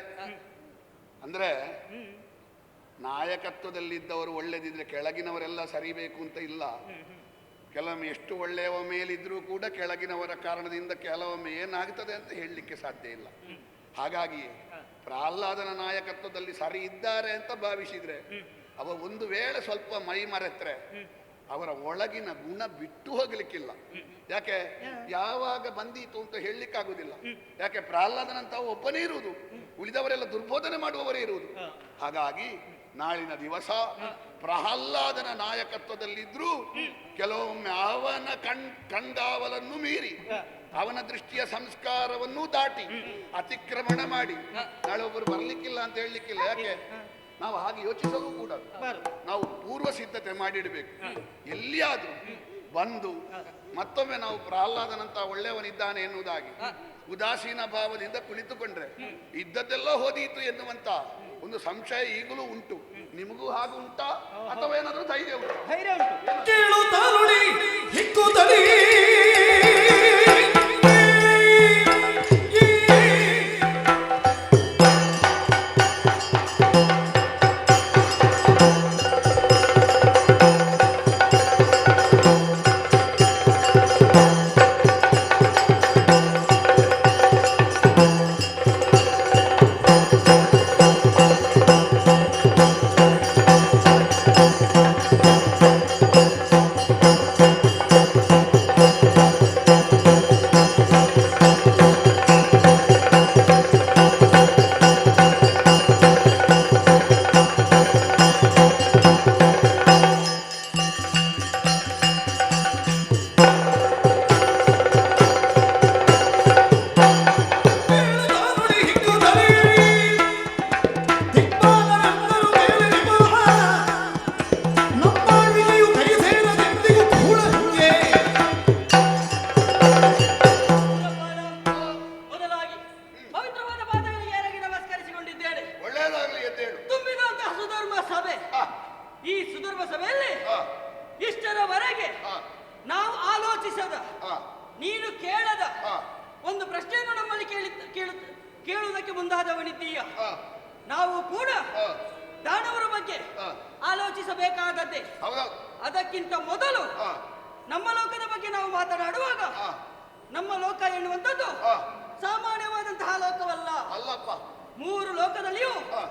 ಅಂದ್ರೆ ನಾಯಕತ್ವದಲ್ಲಿದ್ದವರು ಒಳ್ಳೆದಿದ್ರೆ ಕೆಳಗಿನವರೆಲ್ಲ ಸರಿಬೇಕು ಅಂತ ಇಲ್ಲ. ಕೆಲವೊಮ್ಮೆ ಎಷ್ಟು ಒಳ್ಳೆಯವ ಮೇಲಿದ್ರೂ ಕೂಡ ಕೆಳಗಿನವರ ಕಾರಣದಿಂದ ಕೆಲವೊಮ್ಮೆ ಏನಾಗ್ತದೆ ಅಂತ ಹೇಳಲಿಕ್ಕೆ ಸಾಧ್ಯ ಇಲ್ಲ. ಹಾಗಾಗಿ ಪ್ರಹ್ಲಾದನ ನಾಯಕತ್ವದಲ್ಲಿ ಸರಿ ಇದ್ದಾರೆ ಅಂತ ಭಾವಿಸಿದ್ರೆ ಅವ ಒಂದು ವೇಳೆ ಸ್ವಲ್ಪ ಮೈ ಮರೆತ್ರೆ ಅವರ ಒಳಗಿನ ಗುಣ ಬಿಟ್ಟು ಹೋಗ್ಲಿಕ್ಕಿಲ್ಲ. ಯಾಕೆ? ಯಾವಾಗ ಬಂದೀತು ಅಂತ ಹೇಳಲಿಕ್ಕಾಗುದಿಲ್ಲ. ಯಾಕೆ? ಪ್ರಹ್ಲಾದನಂತ ಒಬ್ಬನೇ ಇರುವುದು, ಉಳಿದವರೆಲ್ಲ ದುರ್ಬೋಧನೆ ಮಾಡುವವರೇ ಇರುವುದು. ಹಾಗಾಗಿ ನಾಳಿನ ದಿವಸ ಪ್ರಹ್ಲಾದನ ನಾಯಕತ್ವದಲ್ಲಿದ್ರೂ ಕೆಲವೊಮ್ಮೆ ಅವನ ಕಂಡಾವಲನ್ನು ಮೀರಿ ಅವನ ದೃಷ್ಟಿಯ ಸಂಸ್ಕಾರವನ್ನು ದಾಟಿ ಅತಿಕ್ರಮಣ ಮಾಡಿ ನಾಳೆ ಒಬ್ಬರು ಬರ್ಲಿಕ್ಕಿಲ್ಲ ಅಂತ ಹೇಳಲಿಕ್ಕಿಲ್ಲ. ಯಾಕೆ? ನಾವು ಹಾಗೆ ಯೋಚಿಸಲು ಕೂಡ ನಾವು ಪೂರ್ವ ಸಿದ್ಧತೆ ಮಾಡಿಡಬೇಕು. ಎಲ್ಲಿಯಾದ್ರೂ ಬಂದು ಮತ್ತೊಮ್ಮೆ ನಾವು ಪ್ರಹ್ಲಾದನಂತ ಒಳ್ಳೆಯವನಿದ್ದಾನೆ ಎನ್ನುವುದಾಗಿ ಉದಾಸೀನ ಭಾವದಿಂದ ಕುಳಿತುಕೊಂಡ್ರೆ ಇದ್ದದ್ದೆಲ್ಲ ಹೋದೀತು ಎನ್ನುವಂತ ಒಂದು ಸಂಶಯ ಈಗಲೂ ಉಂಟು. ನಿಮಗೂ ಹಾಗೂ ಉಂಟಾ ಅಥವಾ ಏನಾದ್ರೂ ಧೈರ್ಯ ಉಂಟು? ಆಲೋಚಿಸದ, ಆ, ನೀನು ಕೇಳದ ಆ, ಒಂದು ಪ್ರಶ್ನೆಯನ್ನು ನಮ್ಮಲ್ಲಿ ಕೇಳುವುದಕ್ಕೆ ಮುಂದಾದವನಿದ್ದೀಯ. ಆ, ನಾವು ಕೂಡ ಆ, ದಾನವರ ಬಗ್ಗೆ ಆ. ಆಲೋಚಿಸಬೇಕಾದದ್ದೇ. ಹೌದೌದು. ಅದಕ್ಕಿಂತ ಮೊದಲು ಆ, ನಮ್ಮ ಲೋಕದ ಬಗ್ಗೆ ನಾವು ಮಾತನಾಡುವಾಗ ಆ, ನಮ್ಮ ಲೋಕ ಎನ್ನುವಂಥದ್ದು ಆ. ಸಾಮಾನ್ಯವಾದಂತಹ ಲೋಕವಲ್ಲ. ಅಲ್ಲಪ್ಪ. 3 ಲೋಕದಲ್ಲಿಯೂ ಆ,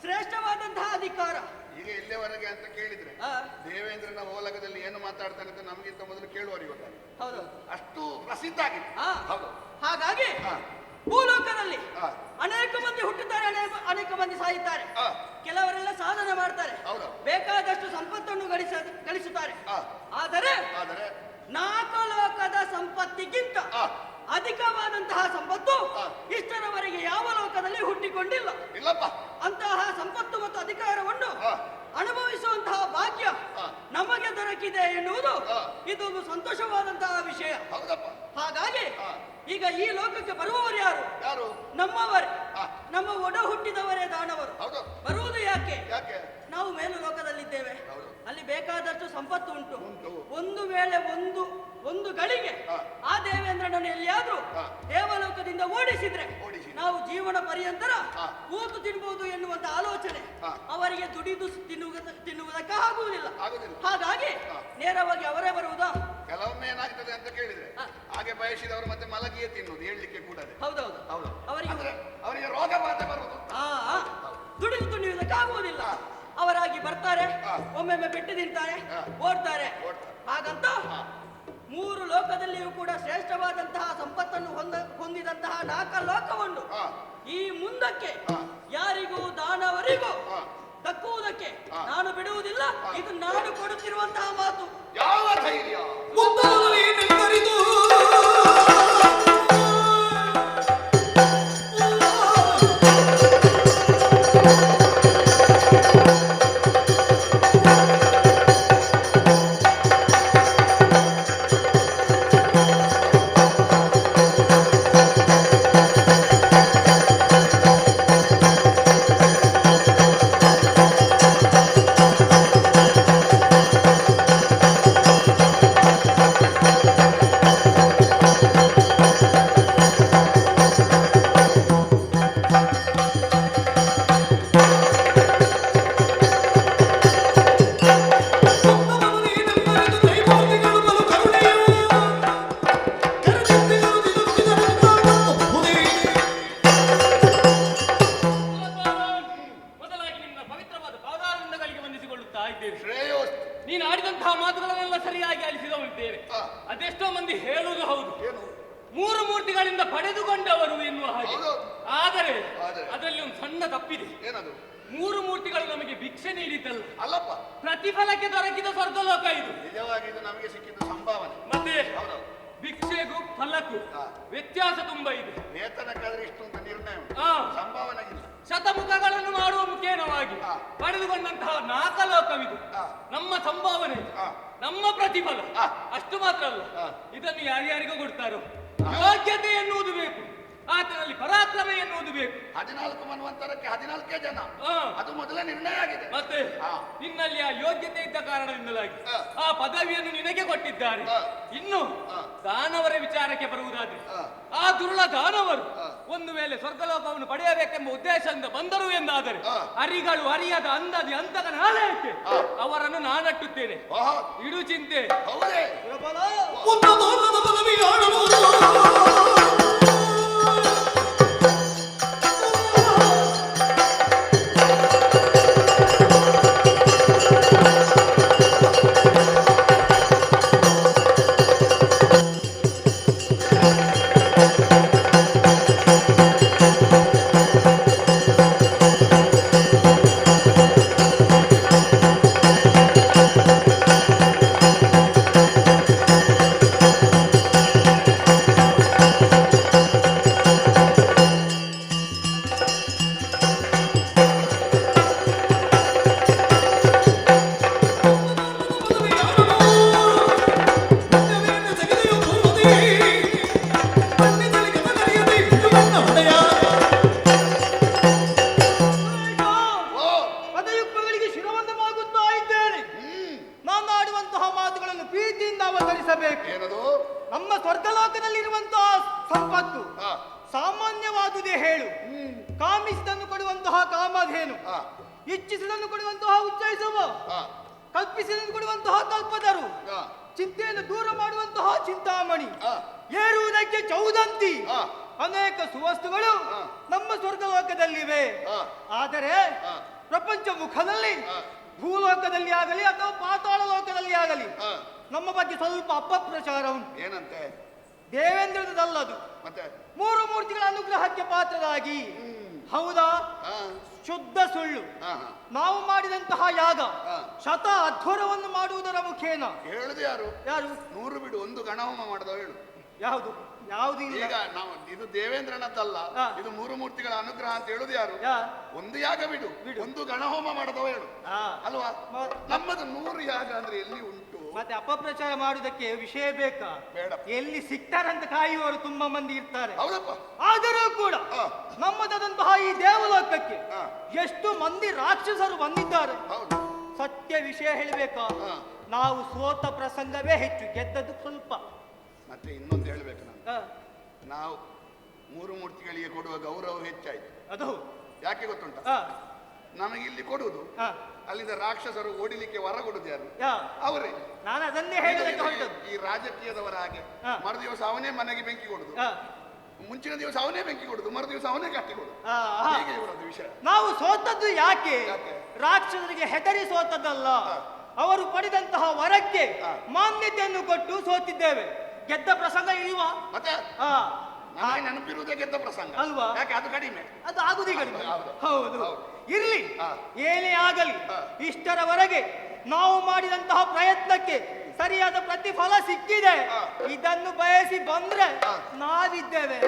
ಶ್ರೇಷ್ಠವಾದಂತಹ ಅಧಿಕಾರ. ಈಗ ಇಲ್ಲಿವರೆಗೆ ಅಂತ ಕೇಳಿದ್ರೆ ಆ, ದೇವೇಂದ್ರನ ಓಲಗದಲ್ಲಿ ಏನು ಮಾತಾಡ್ತಾನೆ ಅಂತ ನಮಗಿಂತ ಮೊದಲು ಕೇಳುವರು ಇವಾಗ. ಹೌದು. ಅಷ್ಟು ಪ್ರಸಿದ್ಧ ಆಗಿದೆ. ಆ, ಹೌದು. ಹಾಗಾಗಿ ಆ, ಭೂಲೋಕದಲ್ಲಿ ಆ, ಅನೇಕ ಮಂದಿ ಹುಟ್ಟುತ್ತಾರೆ, ಅನೇಕ ಮಂದಿ ಸಾಯುತ್ತಾರೆ. ಆ, ಕೆಲವರೆಲ್ಲ ಸಾಧನೆ ಮಾಡ್ತಾರೆ, ಹೌದು. ಬೇಕಾದಷ್ಟು ಸಂಪತ್ತನ್ನು ಗಳಿಸುತ್ತಾರೆ. ಆ, ಆದರೆ ಆದರೆ 4 ಲೋಕದ ಸಂಪತ್ತಿಗಿಂತ ಆ, ಅಧಿಕವಾದಂತಹ ಸಂಪತ್ತು ಆ. ಇಷ್ಟರವರೆಗೆ ಯಾವ ಲೋಕದಲ್ಲಿ ಹುಟ್ಟಿಕೊಂಡಿಲ್ಲ. ಇಲ್ಲಪ್ಪ. ಅಂತಹ ಸಂಪತ್ತು ಮತ್ತು ಅಧಿಕಾರವನ್ನು ಆ, ಅನುಭವಿಸುವಂತಹ ಭಾಗ್ಯ ಆ. ನಮಗೆ ದೊರಕಿದೆ ಎನ್ನುವುದು ಆ. ಇದೊಂದು ಸಂತೋಷವಾದಂತಹ ವಿಷಯ. ಹೌದಪ್ಪ. ಹಾಗಾಗಿ ಆ. ಈಗ ಈ ಲೋಕಕ್ಕೆ ಬರುವವರು ಯಾರು? ಯಾರು? ನಮ್ಮವರೇ, ಆ, ನಮ್ಮ ಒಡ ಹುಟ್ಟಿದವರೇ ದಾನವರು. ಹೌದು. ಬರುವುದು ಯಾಕೆ? ಯಾಕೆ? ನಾವು ಮೇಲು ಲೋಕದಲ್ಲಿದ್ದೇವೆ, ಹೌದು. ಅಲ್ಲಿ ಬೇಕಾದಷ್ಟು ಸಂಪತ್ತು ಉಂಟು. ಉಂಟು. ಒಂದು ವೇಳೆ ಒಂದು ಗಳಿಗೆ ಆ. ಆ ದೇವೇಂದ್ರನನ್ನು ಎಲ್ಲಿಯಾದ್ರೂ ಆ. ದೇವಲೋಕದಿಂದ ಓಡಿಸಿದ್ರೆ ಓಡಿಸಿ. ನಾವು ಜೀವನ ಪರ್ಯಂತರ ಆ. ಕೂತು ತಿನ್ಬಹುದು ಎನ್ನುವಂತ ಆಲೋಚನೆ ಆ. ಅವರಿಗೆ ದುಡಿದು ತಿನ್ನುವುದಕ್ಕೆ ಆಗುವುದಿಲ್ಲ. ಆಗುದಿಲ್ಲ. ಹಾಗಾಗಿ ಆ. ನೇರವಾಗಿ ಅವರೇ ಬರುವುದಾ? ಕೆಲವೊಮ್ಮೆ ಏನಾಗ್ತದೆ ಅಂತ ಕೇಳಿದ್ರೆ ಆ. ಹಾಗೆ ಬಯಸಿದವರು ಮತ್ತೆ ಮಲಗಿಯೇ ತಿನ್ನುವುದು, ಹೇಳಲಿಕ್ಕೆ ಕೂಡದೆ. ಹೌದೌದು. ಹೌದು. ಅವರಿಗೆ ಅಂದ್ರೆ ಅವರಿಗೆ ರೋಗ ಬಾಧೆ ಬರುವುದು. ಆ, ದುಡಿದು ತಿನ್ನುವುದಕ್ಕೆ ಆಗುವುದಿಲ್ಲ. ಅವರಾಗಿ ಬರ್ತಾರೆ, ಆ. ಒಮ್ಮೊಮ್ಮೆ ಬಿಟ್ಟು ತಿಂತಾರೆ, ಆ. ಓಡ್ತಾರೆ. ಓಡ್ತಾರೆ. ಹಾಗಂತ ಆ. 3 ಲೋಕದಲ್ಲಿಯೂ ಕೂಡ ಶ್ರೇಷ್ಠವಾದಂತಹ ಸಂಪತ್ತನ್ನು ಹೊಂದಿದಂತಹ 4 ಲೋಕವನ್ನು ಆ, ಈ ಮುಂದಕ್ಕೆ ಆ. ಯಾರಿಗೂ ದಾನವರಿಗೂ ಆ. ದಕ್ಕುವುದಕ್ಕೆ ಆ. ನಾನು ಬಿಡುವುದಿಲ್ಲ. ಇದು ನಾನು ಕೊಡುತ್ತಿರುವಂತಹ ಮಾತು. ಯಾವ ಧೈರ್ಯ? ಮುತ್ತಲಲ್ಲಿ ನಿಂತರಿದು ಮೊದಲಾಗಿ ನಿನ್ನ ಪವಿತ್ರವಾದ ಪಾದಾರವಿಂದಗಳಿಗೆ ವಂದಿಸಿಕೊಳ್ಳುತ್ತಾ ಇದ್ದೇವೆ. ಶ್ರೇಯೋಸ್ತು. ನೀನು ಆಡಿದಂತಹ ಮಾತುಗಳನ್ನೆಲ್ಲ ಸರಿಯಾಗಿ ಆಲಿಸಿದವರಿದ್ದೇವೆ. ಆ. ಅದೆಷ್ಟೋ ಮಂದಿ ಹೇಳುವುದು ಹೌದು, ಏನು? 3 ಮೂರ್ತಿಗಳಿಂದ ಪಡೆದುಕೊಂಡವರು ಎನ್ನುವ ಹಾಗೆ. ಹೌದು. ಆದರೆ ಆದರೆ ಅದರಲ್ಲಿ ಒಂದು ಸಣ್ಣ ತಪ್ಪಿದೆ. ಏನದು? 3 ಮೂರ್ತಿಗಳು ನಮಗೆ ಭಿಕ್ಷೆ ನೀಡಿದ್ದಲ್ಲ, ಅಲ್ಲಪ್ಪ. ಪ್ರತಿಫಲಕ್ಕೆ ದೊರಕಿದ ಸ್ವರ್ಗಲೋಕ ಇದು. ನಿಜವಾಗಿ ಇದು ನಮಗೆ ಸಿಕ್ಕಿದ್ದು ಸಂಭಾವನೆ. ಮತ್ತೆ ಹೌದು. ಭಿಕ್ಷೆಗೂ ಫಲಕ್ಕೂ ಆ. ವ್ಯತ್ಯಾಸ ತುಂಬಾ ಇದೆ. ವೇತನಕ್ಕಾದ್ರೆ ಇಷ್ಟು ಅಂತ ನಿರ್ಣಯ ಉಂಟು. ಆ. ಸಂಭಾವನೆ ಇಲ್ಲ. ಶತಮುಖಗಳನ್ನು ಮಾಡುವ ಮುಖೇನವಾಗಿ ಆ. ಪಡೆದುಕೊಂಡಂತಹ 4 ಲೋಕವಿದು. ಆ. ನಮ್ಮ ಸಂಭಾವನೆ, ಆ. ನಮ್ಮ ಪ್ರತಿಫಲ. ಆ. ಅಷ್ಟು ಮಾತ್ರ ಅಲ್ಲ, ಆ. ಇದನ್ನು ಯಾರ್ಯಾರಿಗೂ ಕೊಡ್ತಾರೋ ಯೋಗ್ಯತೆ ಎನ್ನುವುದು ಬೇಕು, ಆತನಲ್ಲಿ ಪರಾಕ್ರಮ ಎನ್ನುವುದು ಬೇಕು. 14 ಮನ್ವಂತರಕ್ಕೆ 14 ಜನ. ಆ. ಅದು ಮೊದಲೇ ನಿರ್ಣಯ ಆಗಿದೆ. ಮತ್ತೆ ಆ. ನಿನ್ನಲ್ಲಿ ಆ ಯೋಗ್ಯತೆ ಇದ್ದ ಕಾರಣದಿಂದಲಾಗಿ ಆ. ಆ ಪದವಿಯನ್ನು ನಿನಗೆ ಕೊಟ್ಟಿದ್ದಾರೆ. ಆ. ಇನ್ನು ಆ. ದಾನವರ ವಿಚಾರಕ್ಕೆ ಬರುವುದಾದ್ರೆ ಆ. ಆ ದುರುಳ ದಾನವರು ಆ. ಒಂದು ವೇಳೆ ಸ್ವರ್ಗಲೋಕವನ್ನು ಪಡೆಯಬೇಕೆಂಬ ಉದ್ದೇಶದಿಂದ ಬಂದರು ಎಂದಾದರೆ ಆ. ಅರಿಗಳು ಅರಿಯದ ಅಂದದಿ ಅಂತಕನ ಆಲಯಕ್ಕೆ ಆ. ಅವರನ್ನು ನಾನಟ್ಟುತ್ತೇನೆ. ಓಹೋ, ಇಡು ಚಿಂತೆ. ಹೌದೇ? ಉನ್ನತವಾದ ಪದವಿ ಆಡಬಹುದು. ಸ್ವರ್ಗಲೋಕದಲ್ಲಿರುವಂತಹ ಸಂಪತ್ತು ಆ, ಸಾಮಾನ್ಯವಾದುದೇ ಹೇಳು. ಕಾಮಿಸಿದನ್ನು ಕೊಡುವಂತಹ ಕಾಮಧೇನು, ಆ, ಇಚ್ಛಿಸಿದನ್ನು ಕೊಡುವಂತಹ ಉಚ್ಚೈಸುವ, ಆ, ಕಲ್ಪಿಸಿದನ್ನು ಕೊಡುವಂತಹ ಕಲ್ಪದರು, ಆ, ಚಿಂತೆಯನ್ನು ದೂರ ಮಾಡುವಂತಹ ಚಿಂತಾಮಣಿ, ಆ, ಏರುವುದಕ್ಕೆ ಚೌದಂತಿ, ಆ, ಅನೇಕ ಸುವಸ್ತುಗಳು ಆ. ನಮ್ಮ ಸ್ವರ್ಗಲೋಕದಲ್ಲಿವೆ. ಆ. ಆದರೆ ಆ. ಪ್ರಪಂಚ ಮುಖದಲ್ಲಿ ಆ. ಭೂಲೋಕದಲ್ಲಿ ಆಗಲಿ ಅಥವಾ ಪಾತಾಳ ಲೋಕದಲ್ಲಿ ಆಗಲಿ ಆ. ನಮ್ಮ ಬಗ್ಗೆ ಸ್ವಲ್ಪ ಅಪಪ್ರಚಾರ ಉಂಟು. ಏನಂತೆ ದೇವೇಂದ್ರದಲ್ಲದು, ಮತ್ತೆ ಮೂರು ಮೂರ್ತಿಗಳ ಅನುಗ್ರಹಕ್ಕೆ ಪಾತ್ರರಾಗಿ. ಹೌದಾ? ಆ, ಶುದ್ಧ ಸುಳ್ಳು. ಆ, ಆ. ನಾವು ಮಾಡಿದಂತಹ ಯಾಗ ಆ. ಶತ ಅಧ್ವರವನ್ನು ಮಾಡುವುದರ ಮುಖೇನ. ಹೇಳುದು ಯಾರು? ಯಾರು? 100 ಬಿಡು, ಒಂದು ಗಣಹೋಮ ಮಾಡದವ ಹೇಳು. ಯಾವುದು ಯಾವುದು ಇಲ್ಲ. ಈಗ ನಾವು ಇದು ದೇವೇಂದ್ರನದ್ದಲ್ಲ, ಆ. ಇದು 3 ಮೂರ್ತಿಗಳ ಅನುಗ್ರಹ ಅಂತ ಹೇಳುದು ಯಾರು? ಯಾ? ಒಂದು ಯಾಗ ಬಿಡು, ಒಂದು ಗಣಹೋಮ ಮಾಡದವ ಹೇಳು. ಆ. ಅಲ್ವಾ? ಮ- ನಮ್ಮದು 100 ಯಾಗ ಅಂದ್ರೆ ಎಲ್ಲಿ ಉಂಟು? ಮತ್ತೆ ಅಪಪ್ರಚಾರ ಮಾಡುವುದಕ್ಕೆ ವಿಷಯ ಬೇಕಾ? ಬೇಡ. ಎಲ್ಲಿ ಸಿಗ್ತಾರಂತ ಕಾಯುವವರು ತುಂಬಾ ಮಂದಿ ಇರ್ತಾರೆ. ಹೌದಪ್ಪ. ಆದರೂ ಕೂಡ ಆ. ನಮ್ಮದಾದಂತಹ ಈ ದೇವಲೋಕಕ್ಕೆ ಆ. ಎಷ್ಟು ಮಂದಿ ರಾಕ್ಷಸರು ಬಂದಿದ್ದಾರೆ. ಹೌದು. ಸತ್ಯ ವಿಷಯ ಹೇಳಬೇಕಾ? ಆ. ನಾವು ಸೋತ ಪ್ರಸಂಗವೇ ಹೆಚ್ಚು, ಗೆದ್ದದ್ದು ಸ್ವಲ್ಪ. ಮತ್ತೆ ಇನ್ನೊಂದು ಹೇಳ್ಬೇಕು ನಾನು, ಆ, ನಾವು 3 ಮೂರ್ತಿಗಳಿಗೆ ಕೊಡುವ ಗೌರವ ಹೆಚ್ಚಾಯ್ತು. ಅದು ಯಾಕೆ ಗೊತ್ತುಂಟ? ಆ, ನಮಗೆ ಇಲ್ಲಿ ಕೊಡುವುದು, ಆ, ಅಲ್ಲಿಂದ ರಾಕ್ಷಸರು ಓಡಿಲಿಕ್ಕೆ ಹೊರ ಕೊಡುದು ಯಾರು? ಯಾ. ಅವರೇ. ನಾನು ಅದನ್ನೇ ಹೇಳಲಿಕ್ಕೆ ಹೊರಟದ್ದು. ಈ ರಾಜಕೀಯದವರ ಹಾಗೆ ಆ. ಮರು ದಿವಸ ಅವನೇ ಮನೆಗೆ ಬೆಂಕಿ ಕೊಡುದು, ಆ, ಮುಂಚಿನ ದಿವಸ ಅವನೇ ಬೆಂಕಿ ಕೊಡುದು, ಮರು ದಿವಸ ಅವನೇ ಕಟ್ಟಿ ಕೊಡುದು. ಆ, ಆ. ಹೀಗೆ ಇವರದ್ದು ವಿಷಯ. ನಾವು ಸೋತದ್ದು ಯಾಕೆ? ಯಾಕೆ? ರಾಕ್ಷಸರಿಗೆ ಹೆದರಿ ಸೋತದ್ದಲ್ಲ, ಆ. ಅವರು ಪಡೆದಂತಹ ವರಕ್ಕೆ ಆ. ಮಾನ್ಯತೆಯನ್ನು ಕೊಟ್ಟು ಸೋತಿದ್ದೇವೆ. ಗೆದ್ದ ಪ್ರಸಂಗ ಇಲ್ವಾ? ಮತ್ತೆ ಆ, ನನಗೆ ನೆನಪಿರುವುದೇ ಗೆದ್ದ ಪ್ರಸಂಗ ಅಲ್ವಾ? ಯಾಕೆ? ಅದು ಕಡಿಮೆ. ಅದು ಆಗುದೇ ಕಡಿಮೆ. ಹೌದು. ಹೌದು. ಹೌದು. ಇರ್ಲಿ, ಆ. ಏನೇ ಆಗಲಿ, ಆ. ಇಷ್ಟರವರೆಗೆ ನಾವು ಮಾಡಿದಂತಹ ಪ್ರಯತ್ನಕ್ಕೆ ಸರಿಯಾದ ಪ್ರತಿಫಲ ಸಿಕ್ಕಿದೆ. ಆ. ಇದನ್ನು ಬಯಸಿ ಬಂದ್ರೆ ಆ. ನಾವಿದ್ದೇವೆ.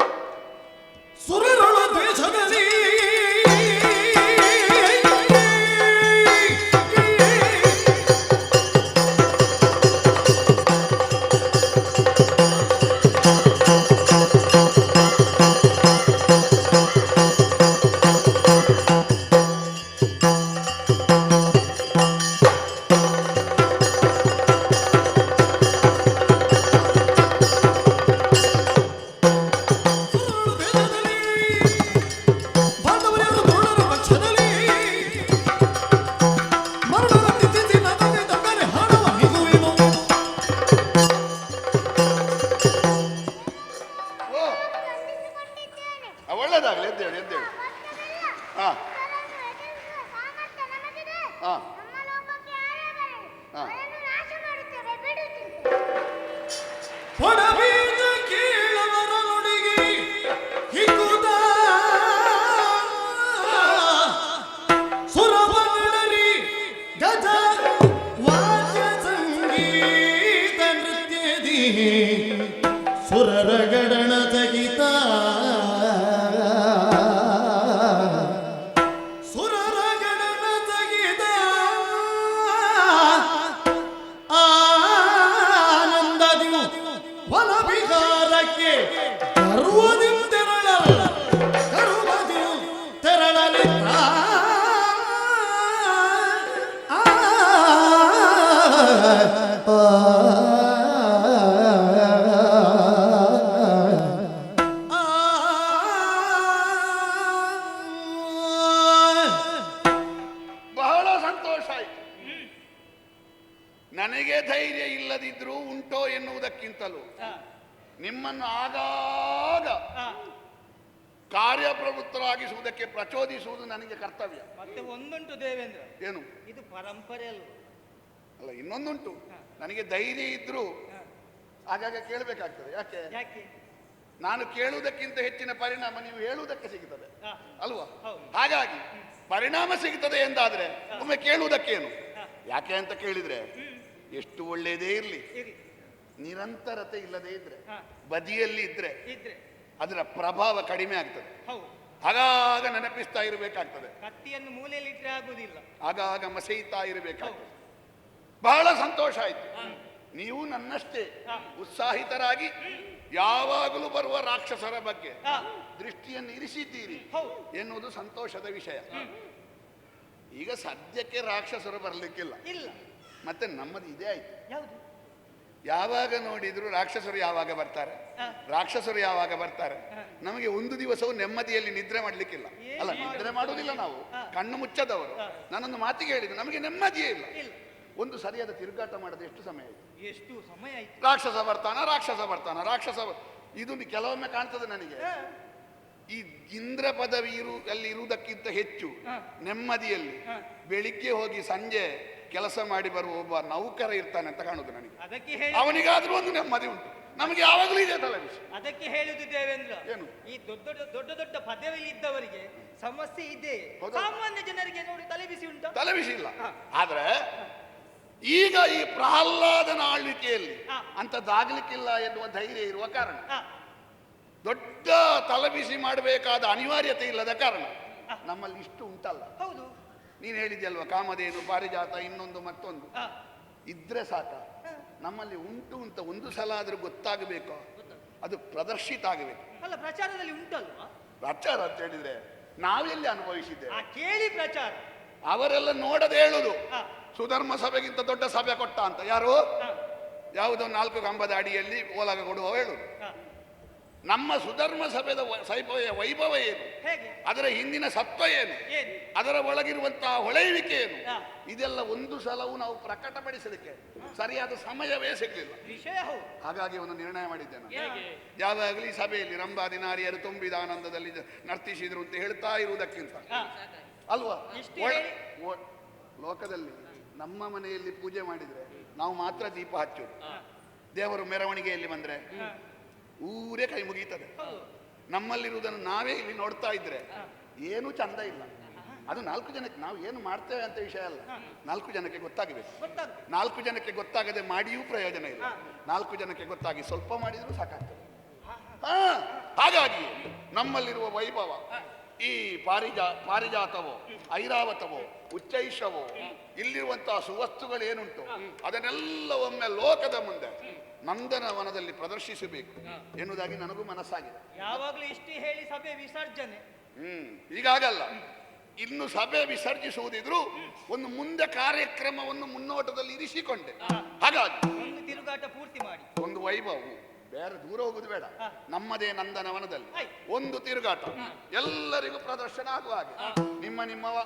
ಸುರರೊಳ ದ್ವೇಷದಲ್ಲಿ ಬಾಂಧವರೆಲ್ಲರೂ ದ್ರೋಣರ ಪಕ್ಷದಲ್ಲಿ ಮರಣದ ತಿಥಿ ನಮಗೆ ತಕ್ಕರೆ ಹಾಡುವ ಮಿಗುವೇನು. ಓ, ಒಳ್ಳೇದಾಗಲಿ. ಎದ್ದೇಳು ಎದ್ದೇಳು. ಹಾ ಹಾ ಹಾ. ಹೊಡಬೀಜ ಕೀಳವರ ನುಡಿಗೆ ಹಿಗ್ಗುತ್ತ ಸುರವನಡಲಿ ಗಜ ವಾದ್ಯ ಸಂಗೀತ ನೃತ್ಯದಿ ಸುರರ ಗಡಣ ತಗಿತ ಸುರರ ಗಡಣ ತಗಿತ ಆನಂದದಿ ಹೊಲ ಬಿಹಾರಕ್ಕೆ ಕರುವದಿ ತೆರಳಲಿಲ್ಲ. ಬಹಳ ಸಂತೋಷ ಆಯ್ತು. ನನಗೆ ಧೈರ್ಯ ಇಲ್ಲದಿದ್ರೂ ಉಂಟೋ ಎನ್ನುವುದಕ್ಕಿಂತಲೂ ಆ, ನಿಮ್ಮನ್ನು ಆಗಾಗ ಆ. ಕಾರ್ಯಪ್ರವೃತ್ತರಾಗಿಸುವುದಕ್ಕೆ ಪ್ರಚೋದಿಸುವುದು ನನಗೆ ಕರ್ತವ್ಯ. ಮತ್ತೆ ಒಂದುಂಟು ದೇವೇಂದ್ರ, ಏನು? ಇದು ಪರಂಪರೆ ಅಲ್ವ? ಅಲ್ಲ, ಇನ್ನೊಂದುಂಟು. ನನಗೆ ಧೈರ್ಯ ಇದ್ರೂ ಆಗಾಗ ಕೇಳಬೇಕಾಗ್ತದೆ. ಯಾಕೆ? ಯಾಕೆ? ನಾನು ಕೇಳುವುದಕ್ಕಿಂತ ಹೆಚ್ಚಿನ ಪರಿಣಾಮ ನೀವು ಹೇಳುವುದಕ್ಕೆ ಸಿಗುತ್ತದೆ ಆ, ಅಲ್ವಾ? ಹೌದು. ಹಾಗಾಗಿ ಪರಿಣಾಮ ಸಿಗುತ್ತದೆ ಎಂದಾದ್ರೆ ಒಮ್ಮೆ ಕೇಳುವುದಕ್ಕೇನು? ಆ. ಯಾಕೆ ಅಂತ ಕೇಳಿದ್ರೆ, ಎಷ್ಟು ಒಳ್ಳೆಯದೇ ಇರಲಿ, ಇರ್ಲಿ. ನಿರಂತರತೆ ಇಲ್ಲದೆ ಇದ್ರೆ, ಆ. ಬದಿಯಲ್ಲಿ ಇದ್ರೆ ಇದ್ರೆ ಅದರ ಪ್ರಭಾವ ಕಡಿಮೆ ಆಗ್ತದೆ. ಹೌದು. ಆಗಾಗ ನೆನಪಿಸ್ತಾ ಇರಬೇಕಾಗ್ತದೆ, ಕತ್ತಿಯನ್ನು ಮೂಲೆಯಲ್ಲಿ ಇಟ್ಟರೆ ಆಗುದಿಲ್ಲ. ಆಗಾಗ ಮಸೆಯುತ್ತಾ ಇರಬೇಕಾಗ್ತದೆ. ಬಹಳ ಸಂತೋಷ ಆಯ್ತು. ನೀವು ನನ್ನಷ್ಟೇ ಉತ್ಸಾಹಿತರಾಗಿ ಯಾವಾಗಲೂ ಬರುವ ರಾಕ್ಷಸರ ಬಗ್ಗೆ ಆ, ದೃಷ್ಟಿಯನ್ನು ಇರಿಸಿದ್ದೀರಿ ಹೌದು. ಎನ್ನುವುದು ಸಂತೋಷದ ವಿಷಯ. ಈಗ ಸದ್ಯಕ್ಕೆ ರಾಕ್ಷಸರು ಬರಲಿಕ್ಕಿಲ್ಲ, ಇಲ್ಲ. ಮತ್ತೆ ನಮ್ಮದು ಇದೇ ಆಯ್ತು. ಯಾವುದು? ಯಾವಾಗ ನೋಡಿದ್ರು ರಾಕ್ಷಸರು ಯಾವಾಗ ಬರ್ತಾರೆ, ರಾಕ್ಷಸರು ಯಾವಾಗ ಬರ್ತಾರೆ. ನಮಗೆ ಒಂದು ದಿವಸವೂ ನೆಮ್ಮದಿಯಲ್ಲಿ ನಿದ್ರೆ ಮಾಡ್ಲಿಕ್ಕಿಲ್ಲ. ಅಲ್ಲ, ನಿದ್ರೆ ಮಾಡುವುದಿಲ್ಲ ನಾವು, ಕಣ್ಣು ಮುಚ್ಚದವರು. ನಾನೊಂದು ಮಾತಿಗೆ ಹೇಳಿದ್ದು, ನಮಗೆ ನೆಮ್ಮದಿಯೇ ಇಲ್ಲ. ಒಂದು ಸರಿಯಾದ ತಿರುಗಾಟ ಮಾಡದೆ ಎಷ್ಟು ಸಮಯ ಆಯ್ತು, ಎಷ್ಟು ಸಮಯ ಆಯ್ತು. ರಾಕ್ಷಸ ಬರ್ತಾನ, ರಾಕ್ಷಸ ಬರ್ತಾನ, ರಾಕ್ಷಸ ಇದು ಕೆಲವೊಮ್ಮೆ ಕಾಣ್ತದೆ ನನಗೆ. ಈ ಇಂದ್ರ ಪದವಿ ಅಲ್ಲಿ ಇರುವುದಕ್ಕಿಂತ ಹೆಚ್ಚು ನೆಮ್ಮದಿಯಲ್ಲಿ ಬೆಳಿಗ್ಗೆ ಹೋಗಿ ಸಂಜೆ ಕೆಲಸ ಮಾಡಿ ಬರುವ ಒಬ್ಬ ನೌಕರ ಇರ್ತಾನೆ ಅಂತ ಕಾಣುದು ನನಗೆ. ಅವನಿಗಾದ್ರೂ ಒಂದು ನೆಮ್ಮದಿ ಉಂಟು, ನಮಗೆ ಯಾವಾಗಲೂ ಇದೆ ತಲೆಬಿಸಿ. ಅದಕ್ಕೆ ಹೇಳುದು ದೇವೇಂದ್ರ, ಏನು ಈ ದೊಡ್ಡ ದೊಡ್ಡ ದೊಡ್ಡ ಪದವಿಯಲ್ಲಿ ಇದ್ದವರಿಗೆ ಸಮಸ್ಯೆ ಇದೆ, ಸಾಮಾನ್ಯ ಜನರಿಗೆ ನೋಡಿ ತಲೆಬಿಸಿ ಉಂಟು. ತಲೆಬಿಸಿ ಇಲ್ಲ. ಆದ್ರೆ ಈಗ ಈ ಪ್ರಹ್ಲಾದನ ಆಳ್ವಿಕೆಯಲ್ಲಿ ಅಂತದ್ದಾಗ್ಲಿಕ್ಕಿಲ್ಲ ಎನ್ನುವ ಧೈರ್ಯ ಇರುವ ಕಾರಣ, ದೊಡ್ಡ ತಲೆಬಿಸಿ ಮಾಡಬೇಕಾದ ಅನಿವಾರ್ಯತೆ ಇಲ್ಲದ ಕಾರಣ ನಮ್ಮಲ್ಲಿ ಇಷ್ಟು ಉಂಟಲ್ಲ. ಹೌದು, ನೀನು ಹೇಳಿದ್ಯಲ್ವ, ಕಾಮಧೇನು, ಪಾರಿಜಾತ, ಇನ್ನೊಂದು ಮತ್ತೊಂದು ಇದ್ರೆ ಸಾಕ. ನಮ್ಮಲ್ಲಿ ಉಂಟು ಅಂತ ಒಂದು ಸಲ ಆದ್ರೂ ಗೊತ್ತಾಗಬೇಕು, ಅದು ಪ್ರದರ್ಶಿತ ಆಗಬೇಕು. ಅಲ್ಲ, ಪ್ರಚಾರದಲ್ಲಿ ಉಂಟಲ್ವಾ? ಪ್ರಚಾರ ಅಂತ ಹೇಳಿದ್ರೆ ನಾವೆಲ್ಲಿ ಅನುಭವಿಸಿದ್ದೇವೆ? ಕೇಳಿ ಪ್ರಚಾರ. ಅವರೆಲ್ಲ ನೋಡದೆ ಹೇಳುದು ಸುಧರ್ಮ ಸಭೆಗಿಂತ ದೊಡ್ಡ ಸಭೆ ಕೊಟ್ಟ ಅಂತ. ಯಾರು? ಯಾವುದೋ 4 ಕಂಬದ ಅಡಿಯಲ್ಲಿ ಓಲಗ ಕೊಡುವ ಹೇಳುದು. ನಮ್ಮ ಸುಧರ್ಮ ಸಭೆದ ವೈಭವ ಏನು, ಅದರ ಹಿಂದಿನ ಸತ್ವ ಏನು, ಅದರ ಒಳಗಿರುವಂತಹ ಹೊಳೆಯುವಿಕೆ ಏನು, ಇದೆಲ್ಲ ಒಂದು ಸಲವೂ ನಾವು ಪ್ರಕಟಪಡಿಸಲಿಕ್ಕೆ ಸರಿಯಾದ ಸಮಯವೇ ಸಿಗಲಿಲ್ಲ. ಹಾಗಾಗಿ ಒಂದು ನಿರ್ಣಯ ಮಾಡಿದ್ದೇನೆ, ಯಾವಾಗಲೂ ಸಭೆಯಲ್ಲಿ ರಂಭಾದಿ ನಾರಿಯರು ತುಂಬಿದ ಆನಂದದಲ್ಲಿ ನರ್ತಿಸಿದ್ರು ಅಂತ ಹೇಳ್ತಾ ಇರುವುದಕ್ಕಿಂತ ಅಲ್ವಾ, ಲೋಕದಲ್ಲಿ ನಮ್ಮ ಮನೆಯಲ್ಲಿ ಪೂಜೆ ಮಾಡಿದ್ರೆ ನಾವು ಮಾತ್ರ ದೀಪ ಹಚ್ಚೋದು, ದೇವರು ಮೆರವಣಿಗೆಯಲ್ಲಿ ಬಂದ್ರೆ ಊರೇ ಕೈ ಮುಗೀತದೆ. ನಮ್ಮಲ್ಲಿರುವುದನ್ನು ನಾವೇ ಇಲ್ಲಿ ನೋಡ್ತಾ ಇದ್ರೆ ಏನು ಚಂದ ಇಲ್ಲ. ಅದು 4 ಜನಕ್ಕೆ ನಾವು ಏನು ಮಾಡ್ತೇವೆ ಅಂತ ವಿಷಯ ಅಲ್ಲ, 4 ಜನಕ್ಕೆ ಗೊತ್ತಾಗಬೇಕು. 4 ಜನಕ್ಕೆ ಗೊತ್ತಾಗದೆ ಮಾಡಿಯೂ ಪ್ರಯೋಜನ ಇಲ್ಲ. 4 ಜನಕ್ಕೆ ಗೊತ್ತಾಗಿ ಸ್ವಲ್ಪ ಮಾಡಿದ್ರೂ ಸಾಕಾಗ್ತದೆ. ಹಾಗಾಗಿ ನಮ್ಮಲ್ಲಿರುವ ವೈಭವ, ಈ ಪಾರಿಜಾತವೋ, ಐರಾವತವೋ, ಉಚ್ಚೈಷವೋ, ಇಲ್ಲಿರುವಂತಹ ಸುವಸ್ತುಗಳೇನುಂಟು ಅದನ್ನೆಲ್ಲ ಒಮ್ಮೆ ಲೋಕದ ಮುಂದೆ ನಂದನವನದಲ್ಲಿ ಪ್ರದರ್ಶಿಸಬೇಕು ಎನ್ನುವುದಾಗಿ ನನಗೂ ಮನಸ್ಸಾಗಿದೆ. ಯಾವಾಗಲೂ ಇಷ್ಟು ಹೇಳಿ ಸಭೆ ವಿಸರ್ಜನೆ. ಈಗಾಗಲ್ಲ, ಇನ್ನು ಸಭೆ ವಿಸರ್ಜಿಸುವುದಿದ್ರು ಒಂದು ಮುಂದೆ ಕಾರ್ಯಕ್ರಮವನ್ನು ಮುನ್ನೋಟದಲ್ಲಿ ಇರಿಸಿಕೊಂಡೆ. ಹಾಗಾಗಿ ಒಂದು ತಿರುಗಾಟ ಪೂರ್ತಿ ಮಾಡಿ, ಒಂದು ವೈಭವ, ಬೇರೆ ದೂರ ಹೋಗುದು ಬೇಡ, ನಮ್ಮದೇ ನಂದನವನದಲ್ಲಿ ಒಂದು ತಿರುಗಾಟ ಎಲ್ಲರಿಗೂ ಪ್ರದರ್ಶನ ಆಗುವ ಹಾಗೆ. ನಿಮ್ಮವ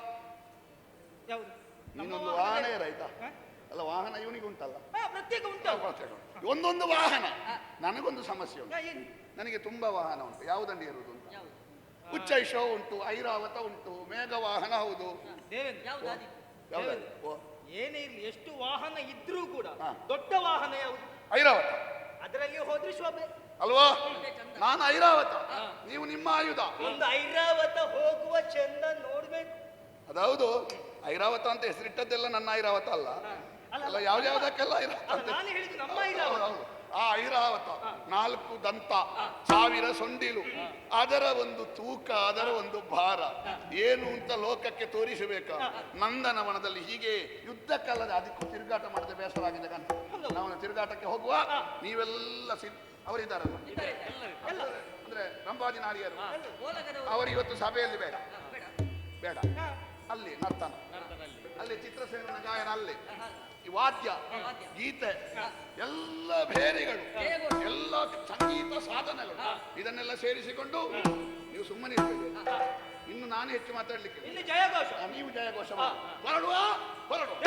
ಇನ್ನೊಂದು ವಾಹನ ಇರಾಯ್ತಾ? ಅಲ್ಲ, ವಾಹನ ಇವನಿಗೆ ಉಂಟಲ್ಲ, ಪ್ರತ್ಯೇಕ ಉಂಟಲ್ಲ, ಒಂದೊಂದು ವಾಹನ. ನನಗೊಂದು ಸಮಸ್ಯೆ ಉಂಟು, ನನಗೆ ತುಂಬಾ ವಾಹನ ಉಂಟು, ಯಾವುದಂಡಿ ಇರುವುದು ಅಂತ. ಉಚ್ಚೈಷ ಉಂಟು, ಐರಾವತ ಉಂಟು, ಮೇಘ ವಾಹನ ಹೌದು. ಏನೇ ಇರ್ಲಿ, ಎಷ್ಟು ವಾಹನ ಇದ್ರೂ ಕೂಡ ದೊಡ್ಡ ವಾಹನ ಯಾವುದು? ಐರಾವತ. ಅದರಲ್ಲಿ ಹೋದ್ರೆ ಶೋಭೆ ಅಲ್ವಾ? ನಾನು ಐರಾವತ, ನೀವು ನಿಮ್ಮ ಆಯುಧ. ಒಂದು ಐರಾವತ ಹೋಗುವ ಚಂದ ನೋಡ್ಬೇಕು. ಅದೌದು, ಐರಾವತ ಅಂತ ಹೆಸರಿಟ್ಟದ್ದೆಲ್ಲ ನನ್ನ ಐರಾವತ ಅಲ್ಲ, ಅಲ್ಲ ಯಾವ್ದಾವ್ದಕ್ಕೆಲ್ಲ ಐರಾವತ. ಆ ಐರಾವತ 4 ದಂತ, 1000 ಸೊಂಡಿಲು, ಅದರ ಒಂದು ತೂಕ, ಅದರ ಒಂದು ಭಾರ ಏನು ಅಂತ ಲೋಕಕ್ಕೆ ತೋರಿಸಬೇಕ. ನಂದನವನದಲ್ಲಿ ಹೀಗೆ ಯುದ್ಧಕ್ಕಲ್ಲದೆ ಅದಕ್ಕೂ ತಿರುಗಾಟ ಮಾಡದೆ ಬೇಸರಾಗಿದೆ ಕಾಣ. ನಾವು ತಿರುಗಾಟಕ್ಕೆ ಹೋಗುವ, ನೀವೆಲ್ಲ ಅವರಿದ್ದಾರಲ್ಲ, ಅಂದ್ರೆ ರಂಭಾದಿ ನಾರಿಯರು, ಅವರು ಇವತ್ತು ಸಭೆಯಲ್ಲಿ ಬೇಡ ಬೇಡ, ಅಲ್ಲಿ ನರ್ತನ, ಅಲ್ಲಿ ಚಿತ್ರಸೇನ ಗಾಯನ, ಅಲ್ಲಿ ಈ ವಾದ್ಯ, ಗೀತೆ, ಎಲ್ಲ ಭೇರಿಗಳು, ಎಲ್ಲ ಸಂಗೀತ ಸಾಧನಗಳು, ಇದನ್ನೆಲ್ಲ ಸೇರಿಸಿಕೊಂಡು ನೀವು ಸುಮ್ಮನೆ ಇರ್ಬೇಕು. ಇನ್ನು ನಾನು ಹೆಚ್ಚು ಮಾತಾಡ್ಲಿಕ್ಕೆ, ನೀವು ಜಯಘೋಷ ಹೊರಡುವ ಹೊರಡುವ.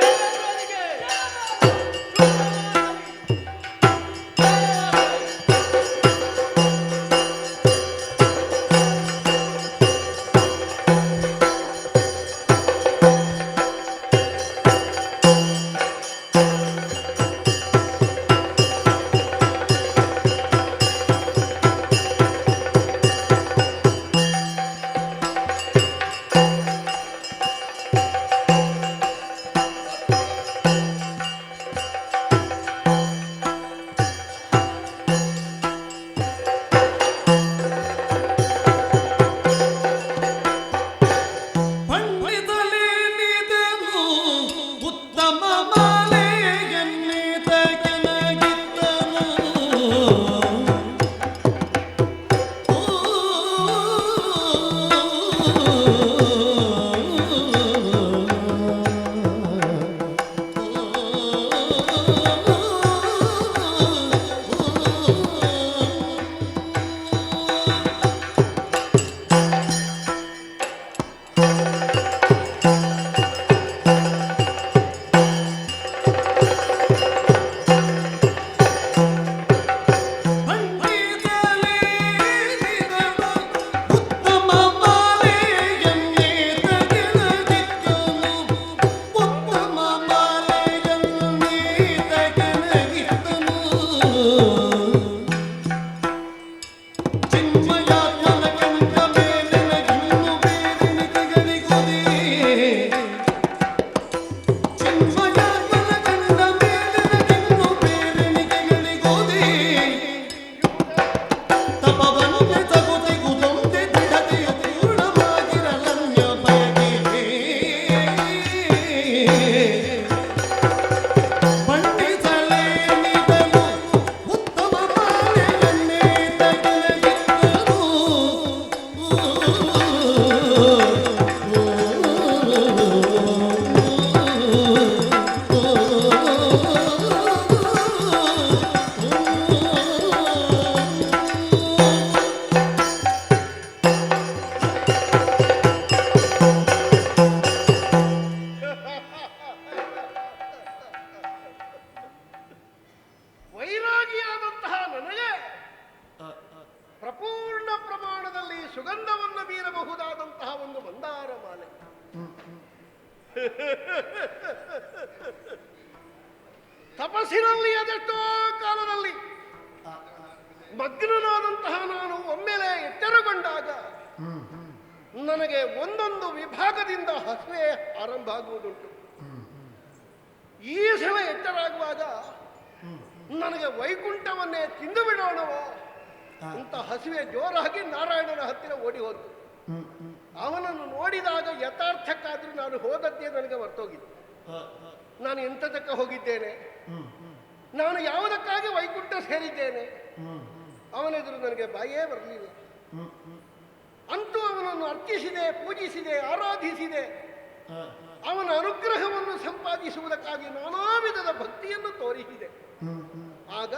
ತಪಸ್ಸಿನಲ್ಲಿ ಅದೆಷ್ಟೋ ಕಾಲದಲ್ಲಿ ಮಗ್ನನಾದಂತಹ ನಾನು ಒಮ್ಮೆಲೆ ಎಚ್ಚರಗೊಂಡಾಗ ನನಗೆ ಒಂದೊಂದು ವಿಭಾಗದಿಂದ ಹಸಿವೆ ಆರಂಭ ಆಗುವುದುಂಟು. ಈ ಸಲ ಎಚ್ಚರಾಗುವಾಗ ನನಗೆ ವೈಕುಂಠವನ್ನೇ ತಿಂದು ಬಿಡೋಣವೋ ಅಂತ ಹಸಿವೆ ಜೋರಾಗಿ ನಾರಾಯಣನ ಹತ್ತಿರ ಓಡಿ ಹೋದ್ದು. ಅವನನ್ನು ನೋಡಿದಾಗ ಯಥಾರ್ಥಕ್ಕಾದ್ರೂ ನಾನು ಹೋದದ್ದೇ ನನಗೆ ಹೊರತೋಗಿದೆ. ನಾನು ಎಂಥದಕ್ಕೆ ಹೋಗಿದ್ದೇನೆ, ನಾನು ಯಾವುದಕ್ಕಾಗಿ ವೈಕುಂಠ ಸೇರಿದ್ದೇನೆ, ಅವನೆದುರು ನನಗೆ ಬಾಯೇ ಬರಲಿಲ್ಲ. ಅಂತೂ ಅವನನ್ನು ಅರ್ಚಿಸಿದೆ, ಪೂಜಿಸಿದೆ, ಆರಾಧಿಸಿದೆ. ಅವನ ಅನುಗ್ರಹವನ್ನು ಸಂಪಾದಿಸುವುದಕ್ಕಾಗಿ ನಾನಾ ವಿಧದ ಭಕ್ತಿಯನ್ನು ತೋರಿಸಿದೆ. ಆಗ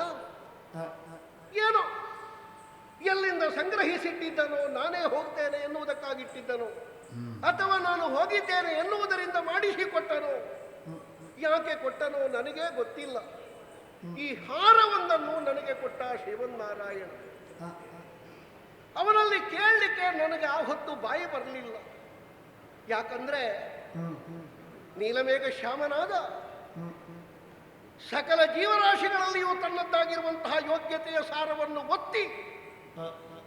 ಏನೋ ಎಲ್ಲಿಂದ ಸಂಗ್ರಹಿಸಿಟ್ಟಿದ್ದನೋ, ನಾನೇ ಹೋಗ್ತೇನೆ ಎನ್ನುವುದಕ್ಕಾಗಿಟ್ಟಿದ್ದನೋ, ಅಥವಾ ನಾನು ಹೋಗಿದ್ದೇನೆ ಎನ್ನುವುದರಿಂದ ಮಾಡಿಸಿಕೊಟ್ಟನೋ, ಯಾಕೆ ಕೊಟ್ಟನೋ ನನಗೇ ಗೊತ್ತಿಲ್ಲ. ಈ ಹಾರವೊಂದನ್ನು ನನಗೆ ಕೊಟ್ಟ ಶ್ರೀಮನ್ನಾರಾಯಣ. ಅವನಲ್ಲಿ ಕೇಳಲಿಕ್ಕೆ ನನಗೆ ಆ ಹೊತ್ತು ಬಾಯಿ ಬರಲಿಲ್ಲ. ಯಾಕಂದ್ರೆ ನೀಲಮೇಘ ಶ್ಯಾಮನಾದ ಸಕಲ ಜೀವರಾಶಿಗಳಲ್ಲಿಯೂ ತನ್ನದ್ದಾಗಿರುವಂತಹ ಯೋಗ್ಯತೆಯ ಸಾರವನ್ನು ಒತ್ತಿ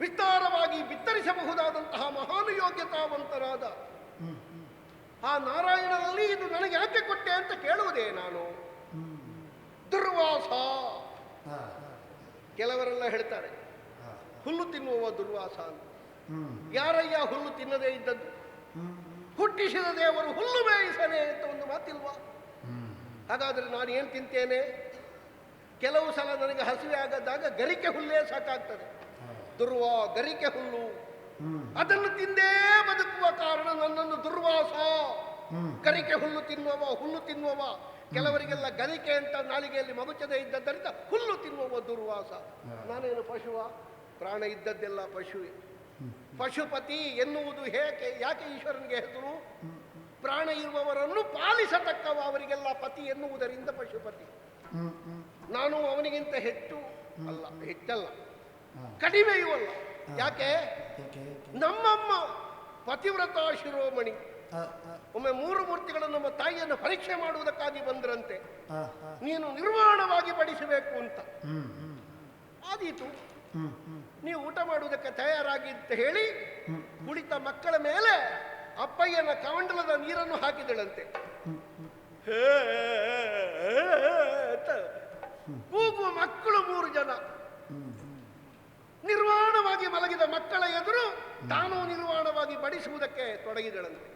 ವಿಸ್ತಾರವಾಗಿ ಬಿತ್ತರಿಸಬಹುದಾದಂತಹ ಮಹಾನುಯೋಗ್ಯತಾವಂತರಾದ ಆ ನಾರಾಯಣನಲ್ಲಿ ಇದು ನನಗೆ ಯಾಕೆ ಕೊಟ್ಟೆ ಅಂತ ಕೇಳುವುದೇ ನಾನು. ದುರ್ವಾಸ, ಕೆಲವರೆಲ್ಲ ಹೇಳ್ತಾರೆ ಹುಲ್ಲು ತಿನ್ನುವ ದುರ್ವಾಸ ಅಂತ. ಯಾರಯ್ಯ ಹುಲ್ಲು ತಿನ್ನದೇ ಇದ್ದದ್ದು? ಹುಟ್ಟಿಸಿದ ದೇವರು ಹುಲ್ಲು ಮೇಯಿಸನೆ ಅಂತ ಒಂದು ಮಾತಿಲ್ವಾ? ಹಾಗಾದ್ರೆ ನಾನು ಏನು ತಿಂತೇನೆ? ಕೆಲವು ಸಲ ನನಗೆ ಹಸಿವೆ ಆಗದಾಗ ಗರಿಕೆ ಹುಲ್ಲೇ ಸಾಕಾಗ್ತದೆ. ಗರಿಕೆ ಹುಲ್ಲು, ಅದನ್ನು ತಿಂದೇ ಬದುಕುವ ಕಾರಣ ನನ್ನನ್ನು ದುರ್ವಾಸ, ಗರಿಕೆ ಹುಲ್ಲು ತಿನ್ನುವವ. ಕೆಲವರಿಗೆಲ್ಲ ಗರಿಕೆ ಅಂತ ನಾಲಿಗೆಯಲ್ಲಿ ಮಗುಚದೆ ಇದ್ದದ್ದರಿಂದ ಹುಲ್ಲು ತಿನ್ನುವ ದುರ್ವಾಸ. ನಾನೇನು ಪಶುವ? ಪ್ರಾಣ ಇದ್ದದ್ದೆಲ್ಲ ಪಶುವೆ. ಪಶುಪತಿ ಎನ್ನುವುದು ಯಾಕೆ ಈಶ್ವರನಿಗೆ ಹೆಸರು? ಪ್ರಾಣ ಇರುವವರನ್ನು ಪಾಲಿಸತಕ್ಕವ, ಅವರಿಗೆಲ್ಲ ಪತಿ ಎನ್ನುವುದರಿಂದ ಪಶುಪತಿ. ನಾನು ಅವನಿಗಿಂತ ಹೆಚ್ಚಲ್ಲ, ಕಡಿಮೆಯೂ ಅಲ್ಲ. ಯಾಕೆ? ನಮ್ಮಮ್ಮ ಪತಿವ್ರತ ಶಿರೋಮಣಿ. ಒಮ್ಮೆ 3 ಮೂರ್ತಿಗಳು ನಮ್ಮ ತಾಯಿಯನ್ನು ಪರೀಕ್ಷೆ ಮಾಡುವುದಕ್ಕಾಗಿ ಬಂದ್ರಂತೆ. ನೀನು ನಿರ್ವಾಣವಾಗಿ ಬಡಿಸಬೇಕು ಅಂತ. ಆದೀತು, ನೀವು ಊಟ ಮಾಡುವುದಕ್ಕೆ ತಯಾರಾಗಿ ಅಂತ ಹೇಳಿ ಕುಳಿತ ಮಕ್ಕಳ ಮೇಲೆ ಅಪ್ಪಯ್ಯನ ಕಮಂಡಲದ ನೀರನ್ನು ಹಾಕಿದಳಂತೆ. ಕೂಗುವ ಮಕ್ಕಳು 3 ಜನ. ನಿರ್ವಾಣವಾಗಿ ಮಲಗಿದ ಮಕ್ಕಳ ಎದುರು ತಾನು ನಿರ್ವಾಣವಾಗಿ ಬಡಿಸುವುದಕ್ಕೆ ತೊಡಗಿದಳಂತೆ.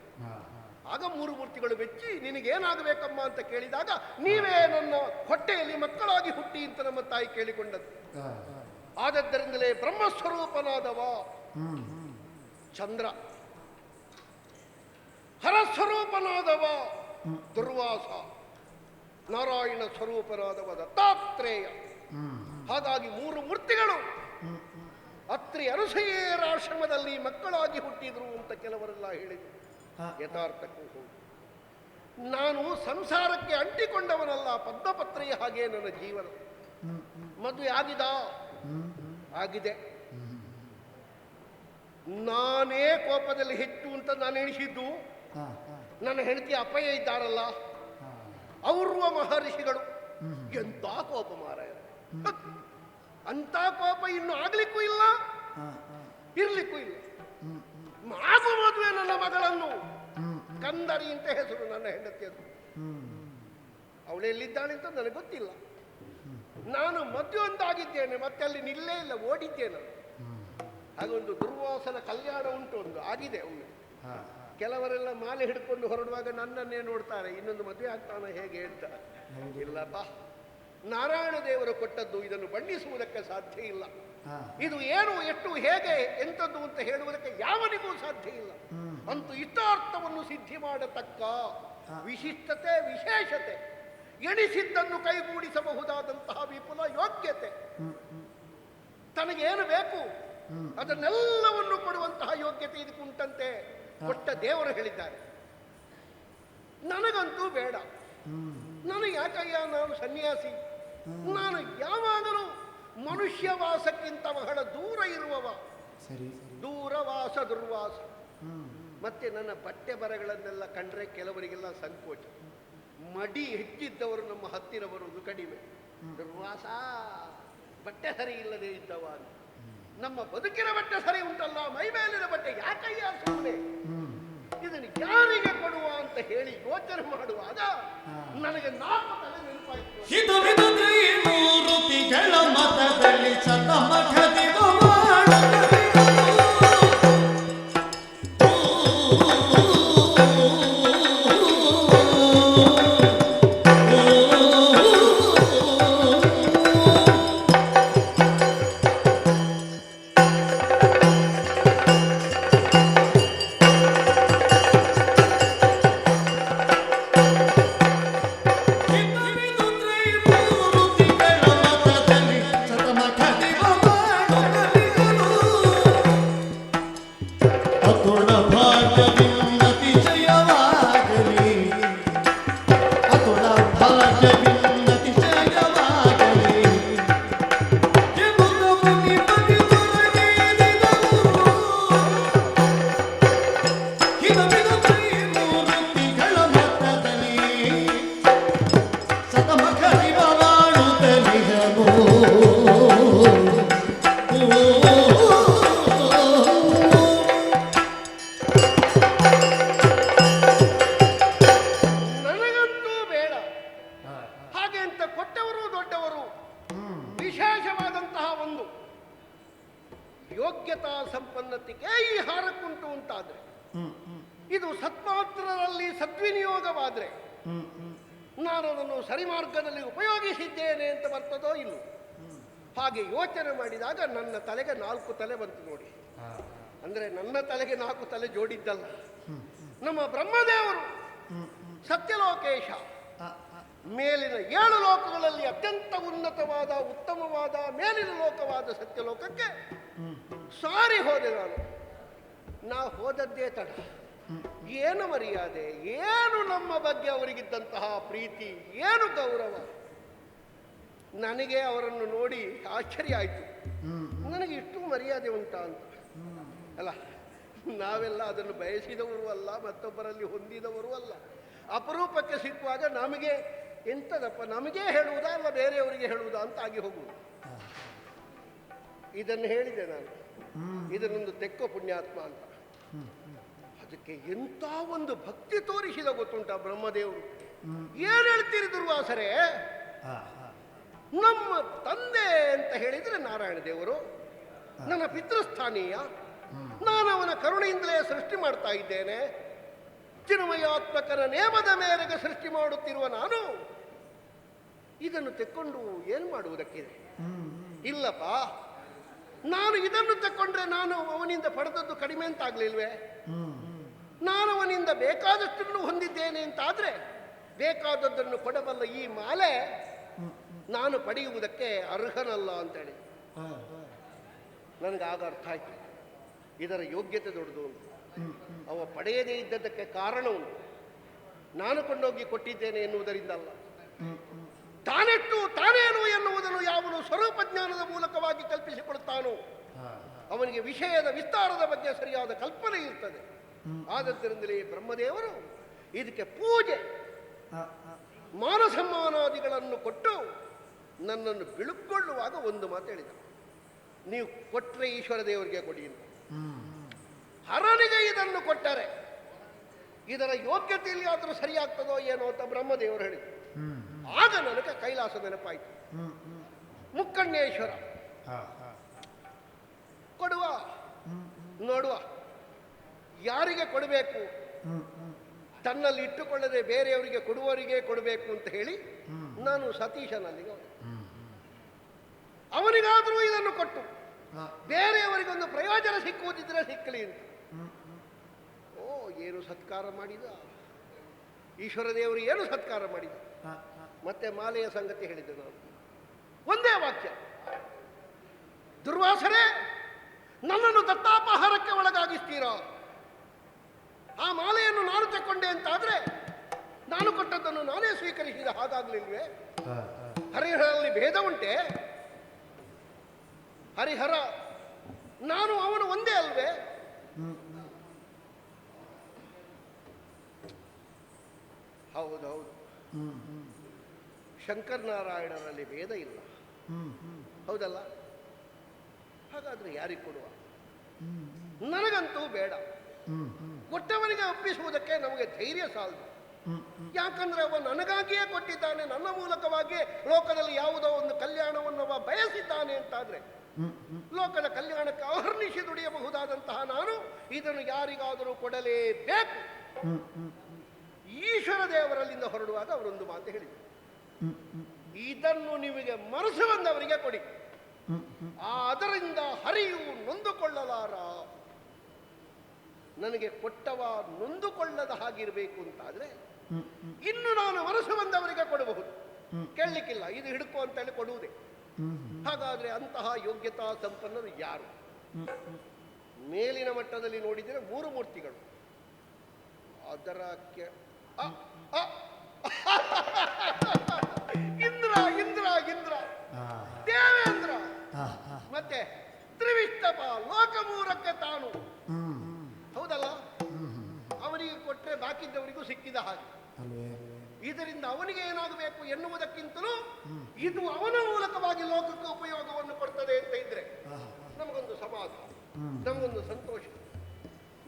ಆಗ 3 ಮೂರ್ತಿಗಳು ಬೆಚ್ಚಿ, ನಿನಗೇನಾಗಬೇಕಮ್ಮ ಅಂತ ಕೇಳಿದಾಗ, ನೀವೇ ನನ್ನ ಹೊಟ್ಟೆಯಲ್ಲಿ ಮಕ್ಕಳಾಗಿ ಹುಟ್ಟಿ ಅಂತ ನಮ್ಮ ತಾಯಿ ಕೇಳಿಕೊಂಡದ್ದು. ಆದದ್ದರಿಂದಲೇ ಬ್ರಹ್ಮಸ್ವರೂಪನಾದವ ಚಂದ್ರ, ಹರಸ್ವರೂಪನಾದವ ದುರ್ವಾಸ, ನಾರಾಯಣ ಸ್ವರೂಪನಾದವ ದತ್ತಾತ್ರೇಯ. ಹಾಗಾಗಿ 3 ಮೂರ್ತಿಗಳು ಅತ್ರಿ ಅನುಸೂಯೆಯರ ಆಶ್ರಮದಲ್ಲಿ ಮಕ್ಕಳಾಗಿ ಹುಟ್ಟಿದ್ರು ಅಂತ ಕೆಲವರೆಲ್ಲ ಹೇಳಿದರು. ಯಥಾರ್ಥಕ್ಕೂ ಹೌದು. ನಾನು ಸಂಸಾರಕ್ಕೆ ಅಂಟಿಕೊಂಡವನಲ್ಲ, ಪದ್ಮಪತ್ರೆಯ ಹಾಗೆ ನನ್ನ ಜೀವನ. ಮದುವೆ ಆಗಿದೆ. ನಾನೇ ಕೋಪದಲ್ಲಿ ಹೆಚ್ಚು ಅಂತ ನಾನು ಎಣಿಸಿದ್ದು. ನನ್ನ ಹೆಂಡತಿ ಅಪ್ಪಯ್ಯ ಇದ್ದಾರಲ್ಲ, ಅವ್ರುವ ಮಹರ್ಷಿಗಳು ಎಂತ ಕೋಪ ಮಾರಾಯ. ಅಂತ ಕೋಪ ಇನ್ನು ಆಗ್ಲಿಕ್ಕೂ ಇಲ್ಲ, ಇರ್ಲಿಕ್ಕೂ ಇಲ್ಲ. ಆಗು ಮದುವೆ ನನ್ನ ಮಗಳನ್ನು, ಕಂದರಿ ಅಂತ ಹೆಸರು ನನ್ನ ಹೆಂಡತಿಯದು. ಅವಳು ಎಲ್ಲಿದ್ದಾಳೆ ಅಂತ ನನಗೆ ಗೊತ್ತಿಲ್ಲ. ನಾನು ಮದುವೆ ಒಂದಾಗಿದ್ದೇನೆ, ಮತ್ತೆ ಅಲ್ಲಿ ನಿಲ್ಲೇ ಇಲ್ಲ, ಓಡಿದ್ದೇನೆ. ಹಾಗೊಂದು ದುರ್ವಾಸನ ಕಲ್ಯಾಣ ಉಂಟು, ಒಂದು ಆಗಿದೆ ಒಮ್ಮೆ. ಕೆಲವರೆಲ್ಲ ಮಾಲೆ ಹಿಡ್ಕೊಂಡು ಹೊರಡುವಾಗ ನನ್ನನ್ನೇ ನೋಡ್ತಾರೆ, ಇನ್ನೊಂದು ಮದುವೆ ಆಗ್ತಾನೆ ಹೇಗೆ ಅಂತ. ಇಲ್ಲಪ್ಪ, ನಾರಾಯಣ ದೇವರು ಕೊಟ್ಟದ್ದು, ಇದನ್ನು ಬಣ್ಣಿಸುವುದಕ್ಕೆ ಸಾಧ್ಯ ಇಲ್ಲ. ಇದು ಏನು, ಎಷ್ಟು, ಹೇಗೆ, ಎಂಥದ್ದು ಅಂತ ಹೇಳುವುದಕ್ಕೆ ಯಾವನಿಗೂ ಸಾಧ್ಯ ಇಲ್ಲ. ಅಂತೂ ಇಷ್ಟಾರ್ಥವನ್ನು ಸಿದ್ಧಿ ಮಾಡತಕ್ಕ ವಿಶಿಷ್ಟತೆ, ವಿಶೇಷತೆ, ಎಣಿಸಿದ್ದನ್ನು ಕೈಗೂಡಿಸಬಹುದಾದಂತಹ ವಿಪುಲ ಯೋಗ್ಯತೆ, ತನಗೇನು ಬೇಕು ಅದನ್ನೆಲ್ಲವನ್ನು ಕೊಡುವಂತಹ ಯೋಗ್ಯತೆ ಇದಕ್ಕುಂಟಂತೆ ಕೊಟ್ಟ ದೇವರು ಹೇಳಿದ್ದಾರೆ. ನನಗಂತೂ ಬೇಡ. ನನಗೆ ಯಾಕಯ್ಯ, ನಾನು ಸನ್ಯಾಸಿ. ನಾನು ಯಾವಾಗಲೂ ಮನುಷ್ಯ ವಾಸಕ್ಕಿಂತ ಬಹಳ ದೂರ ಇರುವವ. ದೂರವಾಸ ದುರ್ವಾಸ. ಮತ್ತೆ ನನ್ನ ಬಟ್ಟೆ ಬರಗಳನ್ನೆಲ್ಲ ಕಂಡ್ರೆ ಕೆಲವರಿಗೆಲ್ಲ ಸಂಕೋಚ. ಮಡಿ ಹೆಚ್ಚಿದ್ದವರು ನಮ್ಮ ಹತ್ತಿರ ಬರುವುದು ಕಡಿಮೆ. ದುರ್ವಾಸ ಬಟ್ಟೆ ಸರಿ ಇಲ್ಲದೆ ಇದ್ದವ ಅಂತ. ನಮ್ಮ ಬದುಕಿನ ಬಟ್ಟೆ ಸರಿ ಉಂಟಲ್ಲ, ಮೈ ಮೇಲಿನ ಬಟ್ಟೆ ಯಾಕಯ್ಯ ಸುಮ್ಮನೆ, ಇದನ್ನು ಯಾರಿಗೆ ಕೊಡುವ ಅಂತ ಹೇಳಿ ಯೋಚನೆ ಮಾಡುವಾಗ ನನಗೆ 4 ತಲೆ ನೆನಪಾಯಿತು. ಮತದಲ್ಲಿ ಯೋಗ್ಯತಾ ಸಂಪನ್ನತೆಗೆ ಈ ಹಾರಕ್ಕುಂಟು ಅಂತಾದ್ರೆ, ಇದು ಸತ್ಮಾತ್ರರಲ್ಲಿ ಸದ್ವಿನಿಯೋಗವಾದ್ರೆ ನಾನು ಅದನ್ನು ಸರಿಮಾರ್ಗದಲ್ಲಿ ಉಪಯೋಗಿಸಿದ್ದೇನೆ ಅಂತ ಬರ್ತದೋ ಇಲ್ಲ. ಹಾಗೆ ಯೋಚನೆ ಮಾಡಿದಾಗ ನನ್ನ ತಲೆಗೆ 4 ತಲೆ ಬಂತು ನೋಡಿ. ಅಂದ್ರೆ ನನ್ನ ತಲೆಗೆ 4 ತಲೆ ಜೋಡಿದ್ದಲ್ಲ. ನಮ್ಮ ಬ್ರಹ್ಮದೇವರು ಸತ್ಯಲೋಕೇಶ ಮೇಲಿನ 7 ಲೋಕಗಳಲ್ಲಿ ಅತ್ಯಂತ ಉನ್ನತವಾದ ಉತ್ತಮವಾದ ಮೇಲಿನ ಲೋಕವಾದ ಸತ್ಯಲೋಕಕ್ಕೆ ಸಾರಿ ಹೋದೆ ನಾನು. ನಾ ಹೋದದ್ದೇ ತಡ. ಏನು ಮರ್ಯಾದೆ, ಏನು ನಮ್ಮ ಬಗ್ಗೆ ಅವರಿಗಿದ್ದಂತಹ ಪ್ರೀತಿ, ಏನು ಗೌರವ. ನನಗೆ ಅವರನ್ನು ನೋಡಿ ಆಶ್ಚರ್ಯ ಆಯಿತು. ನನಗೆ ಇಷ್ಟು ಮರ್ಯಾದೆ ಉಂಟಾ ಅಂತ. ಅಲ್ಲ, ನಾವೆಲ್ಲ ಅದನ್ನು ಬಯಸಿದವರು ಅಲ್ಲ, ಮತ್ತೊಬ್ಬರಲ್ಲಿ ಹೊಂದಿದವರು ಅಲ್ಲ. ಅಪರೂಪಕ್ಕೆ ಸಿಕ್ಕುವಾಗ ನಮಗೆ ಎಂಥದಪ್ಪ, ನಮಗೇ ಹೇಳುವುದಾ ಅಲ್ಲ ಬೇರೆಯವರಿಗೆ ಹೇಳುವುದಾ ಅಂತ ಆಗಿ ಹೋಗುವುದು. ಇದನ್ನು ಹೇಳಿದೆ ನಾನು, ಇದನ್ನೊಂದು ತೆಕ್ಕೋ ಪುಣ್ಯಾತ್ಮ ಅಂತ. ಅದಕ್ಕೆ ಎಂಥ ಒಂದು ಭಕ್ತಿ ತೋರಿಸಿದ ಗೊತ್ತುಂಟ ಬ್ರಹ್ಮದೇವರು. ಏನು ಹೇಳ್ತೀರಿ ದುರ್ವಾಸರೇ, ನಮ್ಮ ತಂದೆ ಅಂತ ಹೇಳಿದರೆ ನಾರಾಯಣ ದೇವರು, ನನ್ನ ಪಿತೃಸ್ಥಾನೀಯ, ನಾನು ಅವನ ಕರುಣೆಯಿಂದಲೇ ಸೃಷ್ಟಿ ಮಾಡ್ತಾ ಇದ್ದೇನೆ. ಚಿನ್ಮಯಾತ್ಮಕನ ನೇಮದ ಮೇರೆಗೆ ಸೃಷ್ಟಿ ಮಾಡುತ್ತಿರುವ ನಾನು ಇದನ್ನು ತೆಕ್ಕೊಂಡು ಏನು ಮಾಡುವುದಕ್ಕಿದೆ? ಇಲ್ಲಪ್ಪ, ನಾನು ಇದನ್ನು ತಕ್ಕೊಂಡ್ರೆ ನಾನು ಅವನಿಂದ ಪಡೆದದ್ದು ಕಡಿಮೆ ಅಂತಾಗ್ಲಿಲ್ವೇ? ನಾನು ಅವನಿಂದ ಬೇಕಾದಷ್ಟನ್ನು ಹೊಂದಿದ್ದೇನೆ ಅಂತಾದ್ರೆ ಬೇಕಾದದ್ದನ್ನು ಕೊಡಬಲ್ಲ ಈ ಮಾಲೆ ನಾನು ಪಡೆಯುವುದಕ್ಕೆ ಅರ್ಹನಲ್ಲ ಅಂತೇಳಿ ನನಗಾಗ ಅರ್ಥ ಆಯ್ತು. ಇದರ ಯೋಗ್ಯತೆ ದೊಡ್ಡದು ಅಂತ. ಅವ ಪಡೆಯದೇ ಇದ್ದದ್ದಕ್ಕೆ ಕಾರಣ ಉಂಟು. ನಾನು ಕೊಂಡೋಗಿ ಕೊಟ್ಟಿದ್ದೇನೆ ಎನ್ನುವುದರಿಂದಲ್ಲ. ತಾನೆಟ್ಟು ತಾನೇನು ಎನ್ನುವುದನ್ನು ಯಾವನು ಸ್ವರೂಪ ಜ್ಞಾನದ ಮೂಲಕವಾಗಿ ಕಲ್ಪಿಸಿಕೊಡುತ್ತಾನೋ ಅವನಿಗೆ ವಿಷಯದ ವಿಸ್ತಾರದ ಬಗ್ಗೆ ಸರಿಯಾದ ಕಲ್ಪನೆ ಇರ್ತದೆ. ಆದದ್ದರಿಂದಲೇ ಬ್ರಹ್ಮದೇವರು ಇದಕ್ಕೆ ಪೂಜೆ ಮಾನಸಮ್ಮಾನಾದಿಗಳನ್ನು ಕೊಟ್ಟು ನನ್ನನ್ನು ಬಿಳುಕೊಳ್ಳುವಾಗ ಒಂದು ಮಾತು ಹೇಳಿದ, ನೀವು ಕೊಟ್ಟರೆ ಈಶ್ವರ ದೇವರಿಗೆ ಕೊಡಿ ಅಂತ. ಹರನಿಗೆ ಇದನ್ನು ಕೊಟ್ಟರೆ ಇದರ ಯೋಗ್ಯತೆಯಲ್ಲಿ ಆದರೂ ಸರಿಯಾಗ್ತದೋ ಏನೋ ಅಂತ ಬ್ರಹ್ಮದೇವರು ಹೇಳಿದರು. ಆಗ ನನಗೆ ಕೈಲಾಸ ನೆನಪಾಯಿತು. ಮುಕ್ಕಣ್ಣೇಶ್ವರ ಕೊಡುವ, ನೋಡುವ ಯಾರಿಗೆ ಕೊಡಬೇಕು, ತನ್ನಲ್ಲಿ ಇಟ್ಟುಕೊಳ್ಳದೆ ಬೇರೆಯವರಿಗೆ ಕೊಡುವವರಿಗೆ ಕೊಡಬೇಕು ಅಂತ ಹೇಳಿ ನಾನು ಸತೀಶನಲ್ಲಿಗೆ ಹೋದೆ. ಅವನಿಗಾದರೂ ಇದನ್ನು ಕೊಟ್ಟು ಬೇರೆಯವರಿಗೊಂದು ಪ್ರಯೋಜನ ಸಿಕ್ಕುವುದಿದ್ರೆ ಸಿಕ್ಕಲಿ ಅಂತ. ಓ, ಏನು ಸತ್ಕಾರ ಮಾಡಿದ ಈಶ್ವರ ದೇವರು, ಏನು ಸತ್ಕಾರ ಮಾಡಿದ. ಮತ್ತೆ ಮಾಲೆಯ ಸಂಗತಿ ಹೇಳಿದೆ ನಾನು. ಒಂದೇ ವಾಕ್ಯ, ದುರ್ವಾಸರೇ ನನ್ನನ್ನು ದತ್ತಾಪಹಾರಕ್ಕೆ ಒಳಗಾಗಿಸ್ತೀರಾ? ಆ ಮಾಲೆಯನ್ನು ನಾನು ತಕ್ಕೊಂಡೆ ಅಂತಾದ್ರೆ ನಾನು ಕೊಟ್ಟದ್ದನ್ನು ನಾನೇ ಸ್ವೀಕರಿಸಿದ ಹಾಗಾಗ್ಲಿಲ್ವೇ? ಹರಿಹರಲ್ಲಿ ಭೇದ ಉಂಟೆ? ಹರಿಹರ ನಾನು ಅವನು ಒಂದೇ ಅಲ್ವೇ? ಹೌದೌದು. ಶಂಕರನಾರಾಯಣರಲ್ಲಿ ವೇದ ಇಲ್ಲ, ಹೌದಲ್ಲ? ಹಾಗಾದ್ರೆ ಯಾರಿಗೆ ಕೊಡುವ? ನನಗಂತೂ ಬೇಡ. ಕೊಟ್ಟವನಿಗೆ ಒಪ್ಪಿಸುವುದಕ್ಕೆ ನಮಗೆ ಧೈರ್ಯ ಸಾಲದು. ಯಾಕಂದ್ರೆ ಅವ ನನಗಾಗಿಯೇ ಕೊಟ್ಟಿದ್ದಾನೆ, ನನ್ನ ಮೂಲಕವಾಗಿಯೇ ಲೋಕದಲ್ಲಿ ಯಾವುದೋ ಒಂದು ಕಲ್ಯಾಣವನ್ನು ಅವ ಬಯಸಿದ್ದಾನೆ ಅಂತಾದ್ರೆ ಲೋಕದ ಕಲ್ಯಾಣಕ್ಕೆ ಅಹರ್ನಿಶಿ ದುಡಿಯಬಹುದಾದಂತಹ ನಾನು ಇದನ್ನು ಯಾರಿಗಾದರೂ ಕೊಡಲೇಬೇಕು. ಈಶ್ವರ ದೇವರಲ್ಲಿಂದ ಹೊರಡುವಾಗ ಅವರೊಂದು ಮಾತು ಹೇಳಿದರು, ಇದನ್ನು ನಿಮಗೆ ಮನಸ್ಸು ಬಂದವರಿಗೆ ಕೊಡಿ, ಅದರಿಂದ ಹರಿಯು ನೊಂದುಕೊಳ್ಳಲಾರ. ನನಗೆ ಕೊಟ್ಟವ ನೊಂದುಕೊಳ್ಳದ ಹಾಗಿರಬೇಕು ಅಂತಾದ್ರೆ ಇನ್ನು ನಾನು ಮನಸ್ಸು ಬಂದವರಿಗೆ ಕೊಡಬಹುದು, ಕೇಳಲಿಕ್ಕಿಲ್ಲ. ಇದು ಹಿಡ್ಕೊ ಅಂತೇಳಿ ಕೊಡುವುದೇ. ಹಾಗಾದ್ರೆ ಅಂತಹ ಯೋಗ್ಯತಾ ಸಂಪನ್ನರು ಯಾರು? ಮೇಲಿನ ಮಟ್ಟದಲ್ಲಿ ನೋಡಿದರೆ 3 ಮೂರ್ತಿಗಳು. ಅದರ ಇಂದ್ರ ಇಂದ್ರ ಇಂದ್ರ ದೇವೇಂದ್ರ, ಮತ್ತೆ ತ್ರಿವಿಷ್ಟಪ, ಲೋಕ 3ಕ್ಕೆ ತಾನು, ಹೌದಲ್ಲ? ಅವನಿಗೆ ಕೊಟ್ಟರೆ ಬಾಕಿದ್ದವರಿಗೂ ಸಿಕ್ಕಿದ ಹಾಗೆ. ಇದರಿಂದ ಅವನಿಗೆ ಏನಾಗಬೇಕು ಎನ್ನುವುದಕ್ಕಿಂತಲೂ ಇದು ಅವನ ಮೂಲಕವಾಗಿ ಲೋಕಕ್ಕೆ ಉಪಯೋಗವನ್ನು ಕೊಡ್ತದೆ ಅಂತ ಇದ್ರೆ ನಮಗೊಂದು ಸಮಾಧಾನ, ನಮಗೊಂದು ಸಂತೋಷ.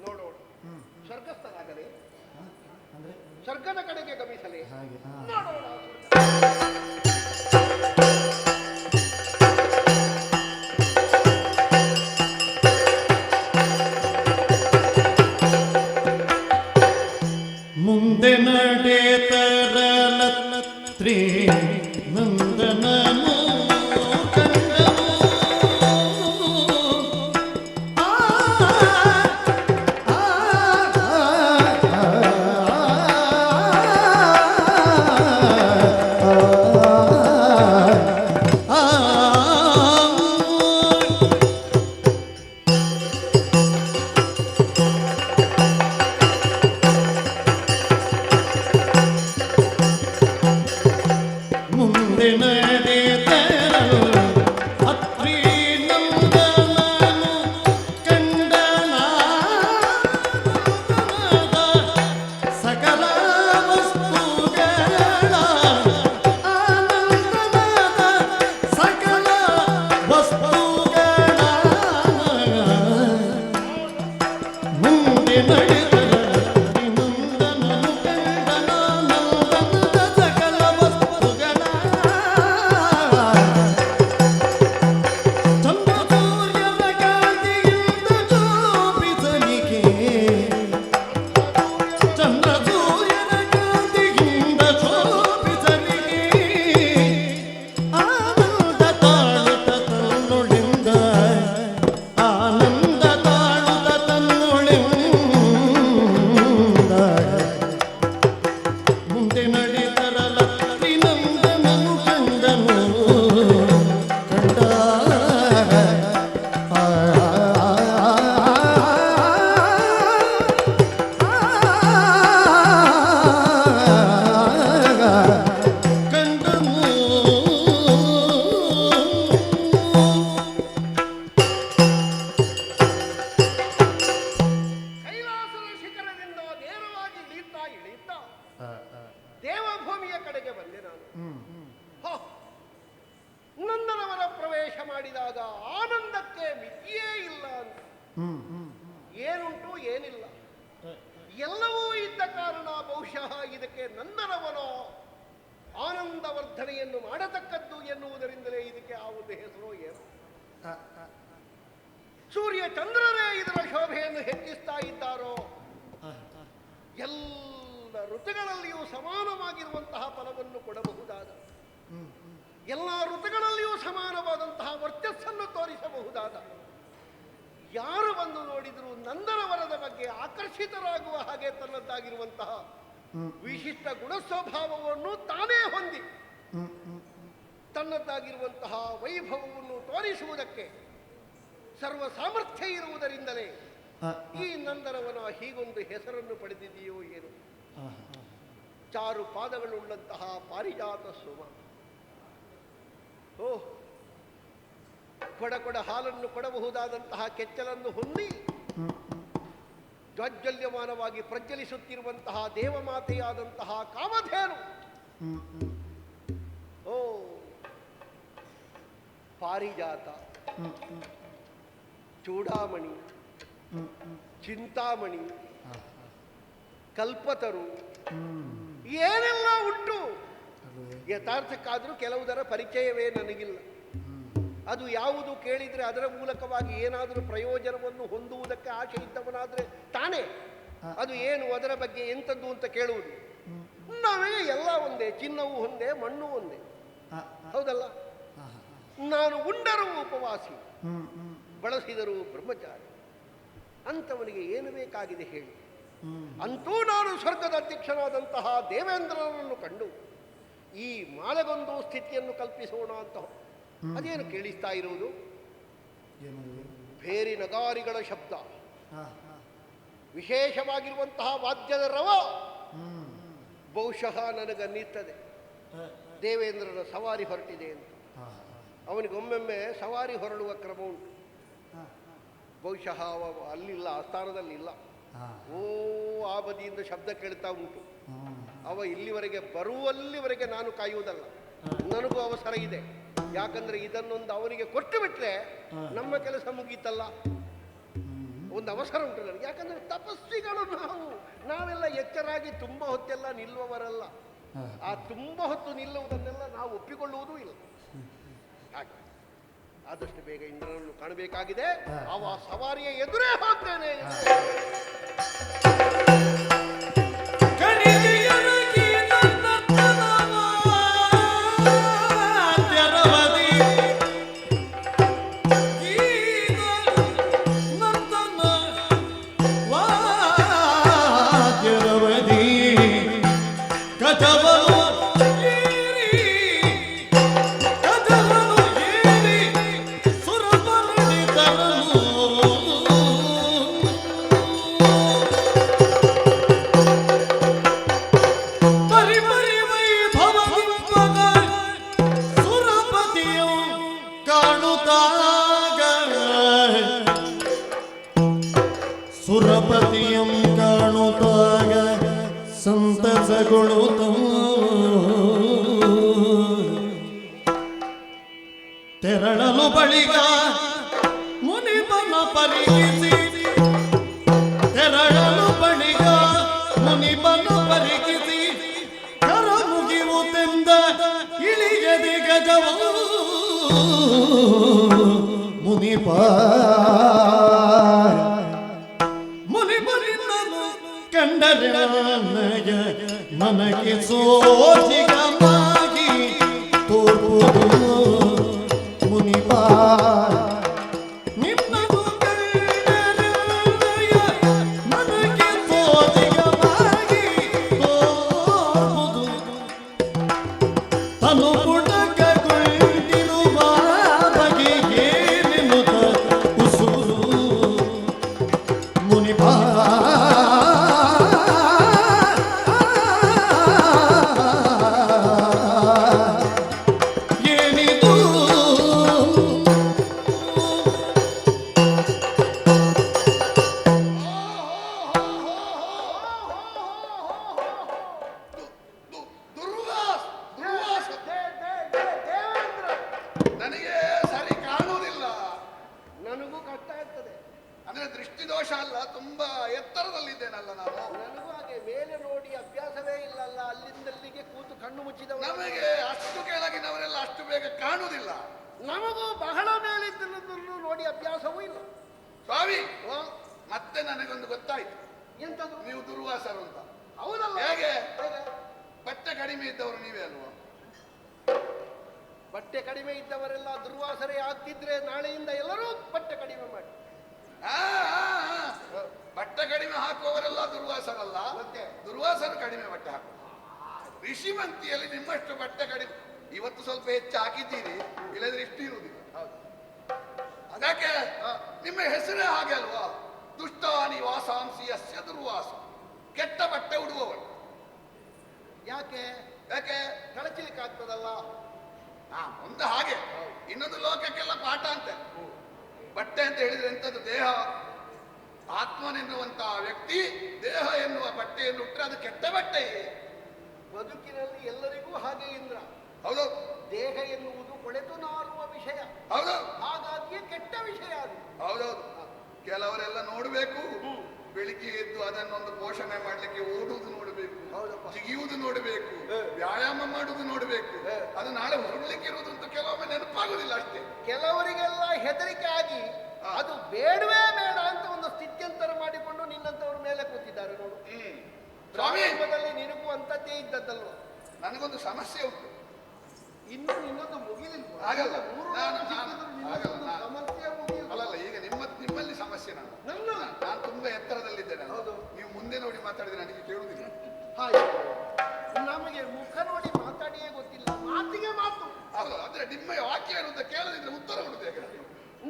ನೋಡೋಣ, ಸ್ವರ್ಗಸ್ಥನಾಗಲೇ, ಸ್ವರ್ಗದ ಕಡೆಗೆ ಗಮಿಸಲೇ, ನೋಡೋಣ. ಮುಂದೆ ನಡೆ ತರಲತ್ರಿ ನಂದನನು ಕಂಡನು. ದೇವಭೂಮಿಯ ಕಡೆಗೆ ಬಂದೆ ನಾನು. ನಂದನವನ ಪ್ರವೇಶ ಮಾಡಿದಾಗ ಆನಂದಕ್ಕೆ ಮಿತಿಯೇ ಇಲ್ಲ ಅಂತ. ಏನುಂಟು ಏನಿಲ್ಲ, ಎಲ್ಲವೂ ಇದ್ದ ಕಾರಣ ಬಹುಶಃ ಇದಕ್ಕೆ ನಂದನವನ ಆನಂದವರ್ಧನೆಯನ್ನು ಮಾಡತಕ್ಕದ್ದು ಎನ್ನುವುದರಿಂದಲೇ ಇದಕ್ಕೆ ಆ ಒಂದು ಹೆಸರು ಏನು. ಸೂರ್ಯ ಚಂದ್ರರೇ ಇದರ ಶೋಭೆಯನ್ನು ಹೆಚ್ಚಿಸ್ತಾ ಇದ್ದಾರೋ, ಎಲ್ಲ ಋತುಗಳಲ್ಲಿಯೂ ಸಮಾನವಾಗಿರುವಂತಹ ಫಲವನ್ನು ಕೊಡಬಹುದಾದ, ಎಲ್ಲ ಋತುಗಳಲ್ಲಿಯೂ ಸಮಾನವಾದಂತಹ ವರ್ಚಸ್ಸನ್ನು ತೋರಿಸಬಹುದಾದ, ಯಾರು ಬಂದು ನೋಡಿದರೂ ನಂದನವನದ ಬಗ್ಗೆ ಆಕರ್ಷಿತರಾಗುವ ಹಾಗೆ ತನ್ನದ್ದಾಗಿರುವಂತಹ ವಿಶಿಷ್ಟ ಗುಣಸ್ವಭಾವವನ್ನು ತಾನೇ ಹೊಂದಿ ತನ್ನದ್ದಾಗಿರುವಂತಹ ವೈಭವವನ್ನು ತೋರಿಸುವುದಕ್ಕೆ ಸರ್ವ ಸಾಮರ್ಥ್ಯ ಇರುವುದರಿಂದಲೇ ಈ ನಂದನವನ ಹೀಗೊಂದು ಹೆಸರನ್ನು ಪಡೆದಿದೆಯೋ ಏನು. ಚಾರು ಪಾದಗಳುಳ್ಳಂತಹ ಪಾರಿಜಾತ ಸೋಮ, ಓ ಕೊಡ ಕೊಡ ಹಾಲನ್ನು ಕೊಡಬಹುದಾದಂತಹ ಕೆಚ್ಚಲನ್ನು ಹೊಂದಿ ಜ್ವಾಜ್ವಲ್ಯಮಾನವಾಗಿ ಪ್ರಜ್ವಲಿಸುತ್ತಿರುವಂತಹ ದೇವಮಾತೆಯಾದಂತಹ ಕಾಮಧೇನು. ಓ ಪಾರಿಜಾತ, ಚೂಡಾಮಣಿ, ಚಿಂತಾಮಣಿ, ಕಲ್ಪತರು ಏನೆಲ್ಲ ಉಂಟು. ಯಥಾರ್ಥಕ್ಕಾದರೂ ಕೆಲವುದರ ಪರಿಚಯವೇ ನನಗಿಲ್ಲ. ಅದು ಯಾವುದು ಕೇಳಿದರೆ ಅದರ ಮೂಲಕವಾಗಿ ಏನಾದರೂ ಪ್ರಯೋಜನವನ್ನು ಹೊಂದುವುದಕ್ಕೆ ಆಶೆ ಇದ್ದವನಾದರೆ ತಾನೇ ಅದು ಏನು ಅದರ ಬಗ್ಗೆ ಎಂಥದ್ದು ಅಂತ ಕೇಳುವುದು. ನಮಗೆ ಎಲ್ಲ ಒಂದೇ, ಚಿನ್ನವೂ ಒಂದೇ, ಮಣ್ಣು ಒಂದೇ, ಹೌದಲ್ಲ. ನಾನು ಉಂಡರೂ ಉಪವಾಸಿ, ಬಳಸಿದರೂ ಬ್ರಹ್ಮಚಾರಿ. ಅಂಥವನಿಗೆ ಏನು ಬೇಕಾಗಿದೆ ಹೇಳಿ? ಅಂತೂ ನಾನು ಸ್ವರ್ಗದ ಅಧ್ಯಕ್ಷನಾದಂತಹ ದೇವೇಂದ್ರನನ್ನು ಕಂಡು ಈ ಮಾಲಗೊಂದು ಸ್ಥಿತಿಯನ್ನು ಕಲ್ಪಿಸೋಣ ಅಂತ ಅದೇನು ಕೇಳಿಸ್ತಾ ಇರುವುದು? ಭೇರಿ ನಗಾರಿಗಳ ಶಬ್ದ, ವಿಶೇಷವಾಗಿರುವಂತಹ ವಾದ್ಯದ ರವ ಬಹುಶಃ ನನಗನ್ನಿರ್ತದೆ ದೇವೇಂದ್ರನ ಸವಾರಿ ಹೊರಟಿದೆ ಅಂತ. ಅವನಿಗೊಮ್ಮೊಮ್ಮೆ ಸವಾರಿ ಹೊರಡುವ ಕ್ರಮ ಉಂಟು. ಬಹುಶಃ ಅವ ಅಲ್ಲಿಲ್ಲ, ಆ ಸ್ಥಾನದಲ್ಲಿಲ್ಲ. ಓ ಆ ಬದಿಯಿಂದ ಶಬ್ದ ಕೇಳ್ತಾ ಉಂಟು. ಅವ ಇಲ್ಲಿವರೆಗೆ ಬರುವಲ್ಲಿವರೆಗೆ ನಾನು ಕಾಯುವುದಲ್ಲ, ನನಗೂ ಅವಸರ ಇದೆ. ಯಾಕಂದ್ರೆ ಇದನ್ನೊಂದು ಅವನಿಗೆ ಕೊಟ್ಟು ಬಿಟ್ರೆ ನಮ್ಮ ಕೆಲಸ ಮುಗೀತಲ್ಲ. ಒಂದು ಅವಸರ ಉಂಟು ನನಗೆ. ಯಾಕಂದ್ರೆ ತಪಸ್ವಿಗಳು ನಾವೆಲ್ಲ ಎಚ್ಚರಾಗಿ ತುಂಬ ಹೊತ್ತೆಲ್ಲ ನಿಲ್ಲುವವರಲ್ಲ. ಆ ತುಂಬ ಹೊತ್ತು ನಿಲ್ಲುವುದನ್ನೆಲ್ಲ ನಾವು ಒಪ್ಪಿಕೊಳ್ಳುವುದೂ ಇಲ್ಲ. ಹಾಗೆ ಆದಷ್ಟು ಬೇಗ ಇಂದ್ರನನ್ನು ಕಾಣಬೇಕಾಗಿದೆ. ಅವ ಸವಾರಿಯ ಎದುರೇ ಹೋಗ್ತೇನೆ. ಸುರಪತಿಯಂ ಕಾಣುತ್ತಾಗ ಸಂತಸಗೊಳ್ಳುತ್ತ ತೆರಳಲು ಬಳಿಗ ಮುನಿಬನ ಪರಿಗಿಸಿ, ತೆರಳಲು ಬಳಿಗ ಮುನಿಬನ ಪರಿಗಿಸಿ ಕರ ಮುಗಿಯುವುದೆಂದ ಇಳಿಯದೆ ಗಜವ ಮುನಿಪ ಕಂಡರೆ ನನಗೆ ಸೋಜಿಗಮಾಗಿ ತೋರ್ಪುದು ಮುನಿಪ. ನಿಮ್ಮದು ಕಂಡರೆ ನನಗೆ ಸೋಜಿಗಮಾಗಿ ತೋರ್ಪುದು ತನು ಪುಟಕಗೊಂಡಿರುವ ಬಗೆಗೆ ನಿನ್ನುತ್ತ ಉಸುರು ಮುನಿಪ. ನನಗೆ ಸರಿ ಕಾಣುವುದಿಲ್ಲ. ನನಗೂ ಕಷ್ಟ ಆಗ್ತದೆ. ಅಂದ್ರೆ ದೃಷ್ಟಿದೋಷ ಅಲ್ಲ, ತುಂಬಾ ಎತ್ತರದಲ್ಲಿದ್ದೇನಲ್ಲ ನಾನು. ನನಗೂ ಹಾಗೆ ಮೇಲೆ ನೋಡಿ ಅಭ್ಯಾಸವೇ ಇಲ್ಲಲ್ಲ. ಅಲ್ಲಿಂದಲ್ಲಿಗೆ ಕೂತು ಕಣ್ಣು ಮುಚ್ಚಿದವ. ನಮಗೆ ಅಷ್ಟು ಕೆಳಗಿನವರೆಲ್ಲ ಅಷ್ಟು ಬೇಗ ಕಾಣುವುದಿಲ್ಲ. ನಮಗೂ ಬಹಳ ಮೇಲಿದ್ದನ್ನು ನೋಡಿ ಅಭ್ಯಾಸವೂ ಇಲ್ಲ. ಸ್ವಾಮಿ, ಮತ್ತೆ ನನಗೊಂದು ಗೊತ್ತಾಯ್ತು. ಎಂತದು? ನೀವು ದುರ್ವಾಸರು ಅಂತ. ಹೌದಲ್ಲ? ಹೇಗೆ? ಬಟ್ಟೆ ಕಡಿಮೆ ಇದ್ದವರು ನೀವೇ ಅಲ್ವಾ? ಬಟ್ಟೆ ಕಡಿಮೆ ಇದ್ದವರೆಲ್ಲ ದುರ್ವಾಸರೇ ಆಗ್ತಿದ್ರೆ ನಾಳೆಯಿಂದ ಎಲ್ಲರೂ ಬಟ್ಟೆ ಕಡಿಮೆ ಮಾಡಿ. ಬಟ್ಟೆ ಕಡಿಮೆ ಹಾಕುವವರೆಲ್ಲ ದುರ್ವಾಸರಲ್ಲ, ಮತ್ತೆ ದುರ್ವಾಸರು ಕಡಿಮೆ ಬಟ್ಟೆ ಹಾಕುವ. ಋಷಿಮಂತಿಯಲ್ಲಿ ನಿಮ್ಮಷ್ಟು ಬಟ್ಟೆ ಕಡಿಮೆ. ಇವತ್ತು ಸ್ವಲ್ಪ ಹೆಚ್ಚು ಹಾಕಿದ್ದೀರಿ, ಇಲ್ಲದ್ರೆ ಇಷ್ಟು ಇರುವುದಿಲ್ಲ. ಅದಕ್ಕೆ ನಿಮ್ಮ ಹೆಸರೇ ಹಾಗೆ ಅಲ್ವಾ? ದುಷ್ಟಾನಿ ವಾಸಾಂಸಿ ಅಸ್ಯ ದುರ್ವಾಸ. ಕೆಟ್ಟ ಬಟ್ಟೆ ಉಡುವವರು. ಯಾಕೆ? ಯಾಕೆ? ಕಳಚಲಿಕ್ಕೆ ಆಗ್ತದಲ್ಲ. ಒಂದು ಹಾಗೆ, ಇನ್ನೊಂದು ಲೋಕಕ್ಕೆಲ್ಲ ಪಾಠ ಅಂತೆ. ಬಟ್ಟೆ ಅಂತ ಹೇಳಿದ್ರೆ ಎಂಥದ್ದು? ದೇಹ. ಆತ್ಮನೆನ್ನುವಂತಹ ವ್ಯಕ್ತಿ ದೇಹ ಎನ್ನುವ ಬಟ್ಟೆಯನ್ನು ಉಟ್ಟರೆ ಅದು ಕೆಟ್ಟ ಬಟ್ಟೆಯೇ. ಬದುಕಿನಲ್ಲಿ ಎಲ್ಲರಿಗೂ ಹಾಗೆ ಇಂದ್ರ. ಹೌದು. ದೇಹ ಎನ್ನುವುದು ಕೊಳೆತು ನಾರುವ ವಿಷಯ. ಹೌದು. ಹಾಗಾಗಿಯೇ ಕೆಟ್ಟ ವಿಷಯ ಅದು. ಹೌದೌದು. ಕೆಲವರೆಲ್ಲ ನೋಡ್ಬೇಕು, ಬೆಳಿಗ್ಗೆ ಎದ್ದು ಅದನ್ನೊಂದು ಪೋಷಣೆ ಮಾಡ್ಲಿಕ್ಕೆ ಓಡುವುದು ನೋಡಬೇಕು, ಜಿಗಿಯುವುದು ನೋಡಬೇಕು, ವ್ಯಾಯಾಮ ಮಾಡುವುದು ನೋಡಬೇಕು. ಅದು ನಾಳೆ ಹೊರಡ್ಲಿಕ್ಕೆ ಇರುವುದು ಅಂತ ಕೆಲವೊಮ್ಮೆ ನೆನಪಾಗುದಿಲ್ಲ ಅಷ್ಟೇ. ಕೆಲವರಿಗೆಲ್ಲ ಹೆದರಿಕೆ ಆಗಿ ಅದು ಬೇಡವೇ ಬೇಡ ಅಂತ ಒಂದು ಸ್ಥಿತ್ಯಂತರ ಮಾಡಿಕೊಂಡು ನಿನ್ನಂತವ್ರ ಮೇಲೆ ಕೂತಿದ್ದಾರೆ ನೋಡು. ಪ್ರಾರಂಭದಲ್ಲಿ ನಿನಗೂ ಅಂತದ್ದೇ ಇದ್ದದ್ದಲ್ವ? ನನಗೊಂದು ಸಮಸ್ಯೆ ಉಂಟು. ಇನ್ನು ನಿನ್ನದು ಮುಗಿಲಿಲ್ವ? ಆಗಲ್ಲ. ಸಮಸ್ಯೆ ಅಲ್ಲಲ್ಲ, ಈಗ ನಿಮ್ಮಲ್ಲಿ ಸಮಸ್ಯೆ. ನಾನು ತುಂಬಾ ಎತ್ತರದಲ್ಲಿದ್ದೇನೆ. ನೀವು ಮುಂದೆ ನೋಡಿ ಮಾತಾಡಿದ್ರೆ ನನಗೆ ಕೇಳುವುದಿಲ್ಲ. ಹಾಗೆ ನಮಗೆ ಮುಖ ನೋಡಿ ಮಾತಾಡಿಯೇ ಗೊತ್ತಿಲ್ಲ, ಮಾತಿಗೆ ಮಾತು. ಹೌದು. ಅಂದ್ರೆ ನಿಮ್ಮ ವಾಕ್ಯ ಏನು ಅಂತ ಕೇಳದಿದ್ರೆ ಉತ್ತರ ಕೊಡುದು ಹೇಗೆ?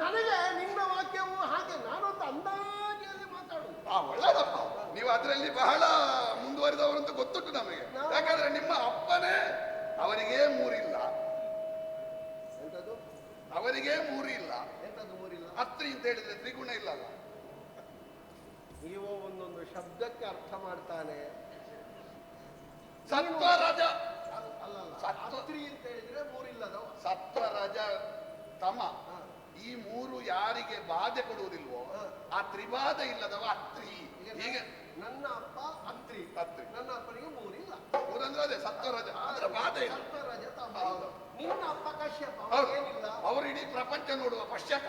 ನನಗೆ ನಿಮ್ಮ ವಾಕ್ಯವು ಹಾಗೆ, ನಾನೊಂದು ಅಂದಾಜಿಯಲ್ಲಿ ಮಾತಾಡುದು. ಒಳ್ಳೆದಪ್ಪ. ನೀವು ಅದರಲ್ಲಿ ಬಹಳ ಮುಂದುವರಿದವರು ಅಂತ ಗೊತ್ತುಂಟು ನಮಗೆ. ಯಾಕಂದ್ರೆ ನಿಮ್ಮ ಅಪ್ಪನೇ ಅವರಿಗೆ ಮೂರಿಲ್ಲ. ಎಂತದ್ದು? ಅವರಿಗೆ ಮೂರಿಲ್ಲ. ಎಂತದ್ದು ಮೂರಿಲ್ಲ? ಅತ್ರಿ ಅಂತ ಹೇಳಿದ್ರೆ ತ್ರಿಗುಣ ಇಲ್ಲ ಅಲ್ಲ. ನೀವು ಒಂದೊಂದು ಶಬ್ದಕ್ಕೆ ಅರ್ಥ ಮಾಡ್ತಾನೆ. ಸತ್ವ ರಜ ಅಲ್ಲ, ಸತ್ವ ಅತ್ರಿ ಅಂತ ಹೇಳಿದ್ರೆ ಮೂರಿಲ್ಲದವ. ಸತ್ವ ರಜ ತಮ, ಈ ಮೂರು ಯಾರಿಗೆ ಬಾಧೆ ಕೊಡುವುದಿಲ್ವೋ ಆ ತ್ರಿಬಾಧ ಇಲ್ಲದವ ಅತ್ರಿ. ಹೀಗೆ ನನ್ನ ಅಪ್ಪ ಅತ್ರಿ, ನನ್ನ ಅಪ್ಪನಿಗೆ ಮೂರಿಲ್ಲ. ಮೂರಂದ್ರೆ ಅದೇ ಸತ್ವರಜ, ಅದರ ಬಾಧೆ ಇಲ್ಲ. ಸತ್ವರಜ ತಮ. ನಿನ್ನ ಅಪ್ಪ ಕಶ್ಯಪ, ಏನಿಲ್ಲ. ಅವರು ಇಡೀ ಪ್ರಪಂಚ ನೋಡುವ ಪಶ್ಯಕ.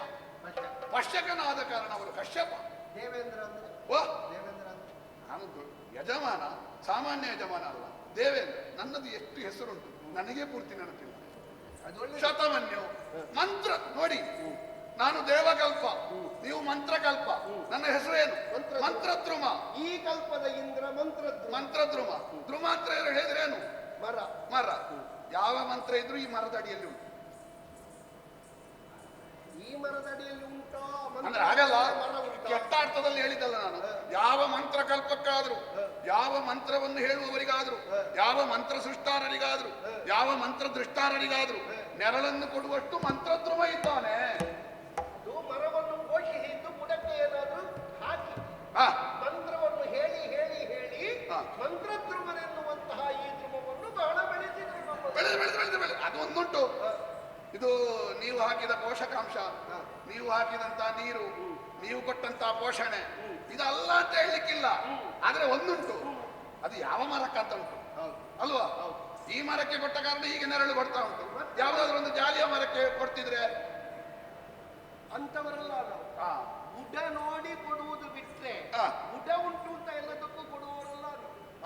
ಪಶ್ಯಕನಾದ ಕಾರಣ ಅವರು ಕಶ್ಯಪ. ದೇವೇಂದ್ರ ಅಂದ್ರೆ? ಓ, ದೇವೇಂದ್ರ ಅಂದ್ರೆ ನಾನು ಯಜಮಾನ, ಸಾಮಾನ್ಯ ಯಜಮಾನ ಅಲ್ಲ, ದೇವೇಂದ್ರ. ನನ್ನದು ಎಷ್ಟು ಹೆಸರುಂಟು ನನಗೆ ಪೂರ್ತಿ ನೆನಪಿಲ್ಲ. ಶತಮನ್ಯು ಮಂತ್ರ ನೋಡಿ, ನಾನು ದೇವಕಲ್ಪ, ನೀವು ಮಂತ್ರಕಲ್ಪ. ನನ್ನ ಹೆಸರೇನು? ಮಂತ್ರದ್ರುಮ. ಈ ಕಲ್ಪದ ಇಂದ್ರ ಮಂತ್ರದ್ರುಮ. ದ್ರುಮ ಅಂತ ಹೇಳಿದ್ರೇನು? ಮರ. ಮರ. ಯಾವ ಮಂತ್ರ ಇದ್ರು ಈ ಮರದ ಅಡಿಯಲ್ಲಿ ಉಂಟು. ಈ ಮರದ ಅಡಿಯಲ್ಲಿ ಉಂಟೋ? ಅಂದ್ರೆ ಆಗಲ್ಲ, ಕೆಟ್ಟ ಅರ್ಥದಲ್ಲಿ ಹೇಳಿದ್ದಲ್ಲ ನಾನು. ಯಾವ ಮಂತ್ರ ಕಲ್ಪಕ್ಕಾದ್ರೂ, ಯಾವ ಮಂತ್ರವನ್ನು ಹೇಳುವವರಿಗಾದ್ರೂ, ಯಾವ ಮಂತ್ರ ಸೃಷ್ಟಾರರಿಗಾದ್ರೂ, ಯಾವ ಮಂತ್ರ ದೃಷ್ಟಾರರಿಗಾದ್ರೂ ನೆರಳನ್ನು ಕೊಡುವಷ್ಟು ಮಂತ್ರದ್ರುಮ ಇದ್ದಾನೆ. ಮರವನ್ನು ಪೋಷಿಸಿದ್ದು ಬುಡಕ್ಕೆ ಏನಾದ್ರೂ ಹಾಕಿ ಮಂತ್ರವನ್ನು ಹೇಳಿ ಹೇಳಿ ಹೇಳಿ ಮಂತ್ರದ್ರುಮನೆನ್ನುವಂತಹ ಈ ದ್ರುಮವನ್ನು ಬಹಳ ಬೆಳೆಸಿದ್ರು. ಅದು ಒಂದುಂಟು. ಇದು ನೀವು ಹಾಕಿದ ಪೋಷಕಾಂಶ, ನೀವು ಹಾಕಿದಂತ ನೀರು, ನೀವು ಕೊಟ್ಟಂತ ಪೋಷಣೆ, ಇದಲ್ಲ ಅಂತ ಹೇಳಲಿಕ್ಕಿಲ್ಲ. ಆದ್ರೆ ಒಂದುಂಟು, ಅದು ಯಾವ ಮರಕ್ಕಂತ ಉಂಟು ಅಲ್ವಾ? ಈ ಮರಕ್ಕೆ ಕೊಟ್ಟ ಕಾರಣ ಈಗ ನೆರಳು ಕೊಡ್ತಾ ಉಂಟು. ಯಾವ್ದಾದ್ರು ಒಂದು ಜಾಲಿಯ ಮರಕ್ಕೆ ಕೊಡ್ತಿದ್ರೆ ಅಂತವರಲ್ಲ ಗುಡ್ಡ ನೋಡಿ ಕೊಡುವುದು ಬಿಟ್ರೆ, ಗುಡ್ಡ ಉಂಟು ಅಂತ ಎಲ್ಲದಕ್ಕೂ ಕೊಡುವವರಲ್ಲ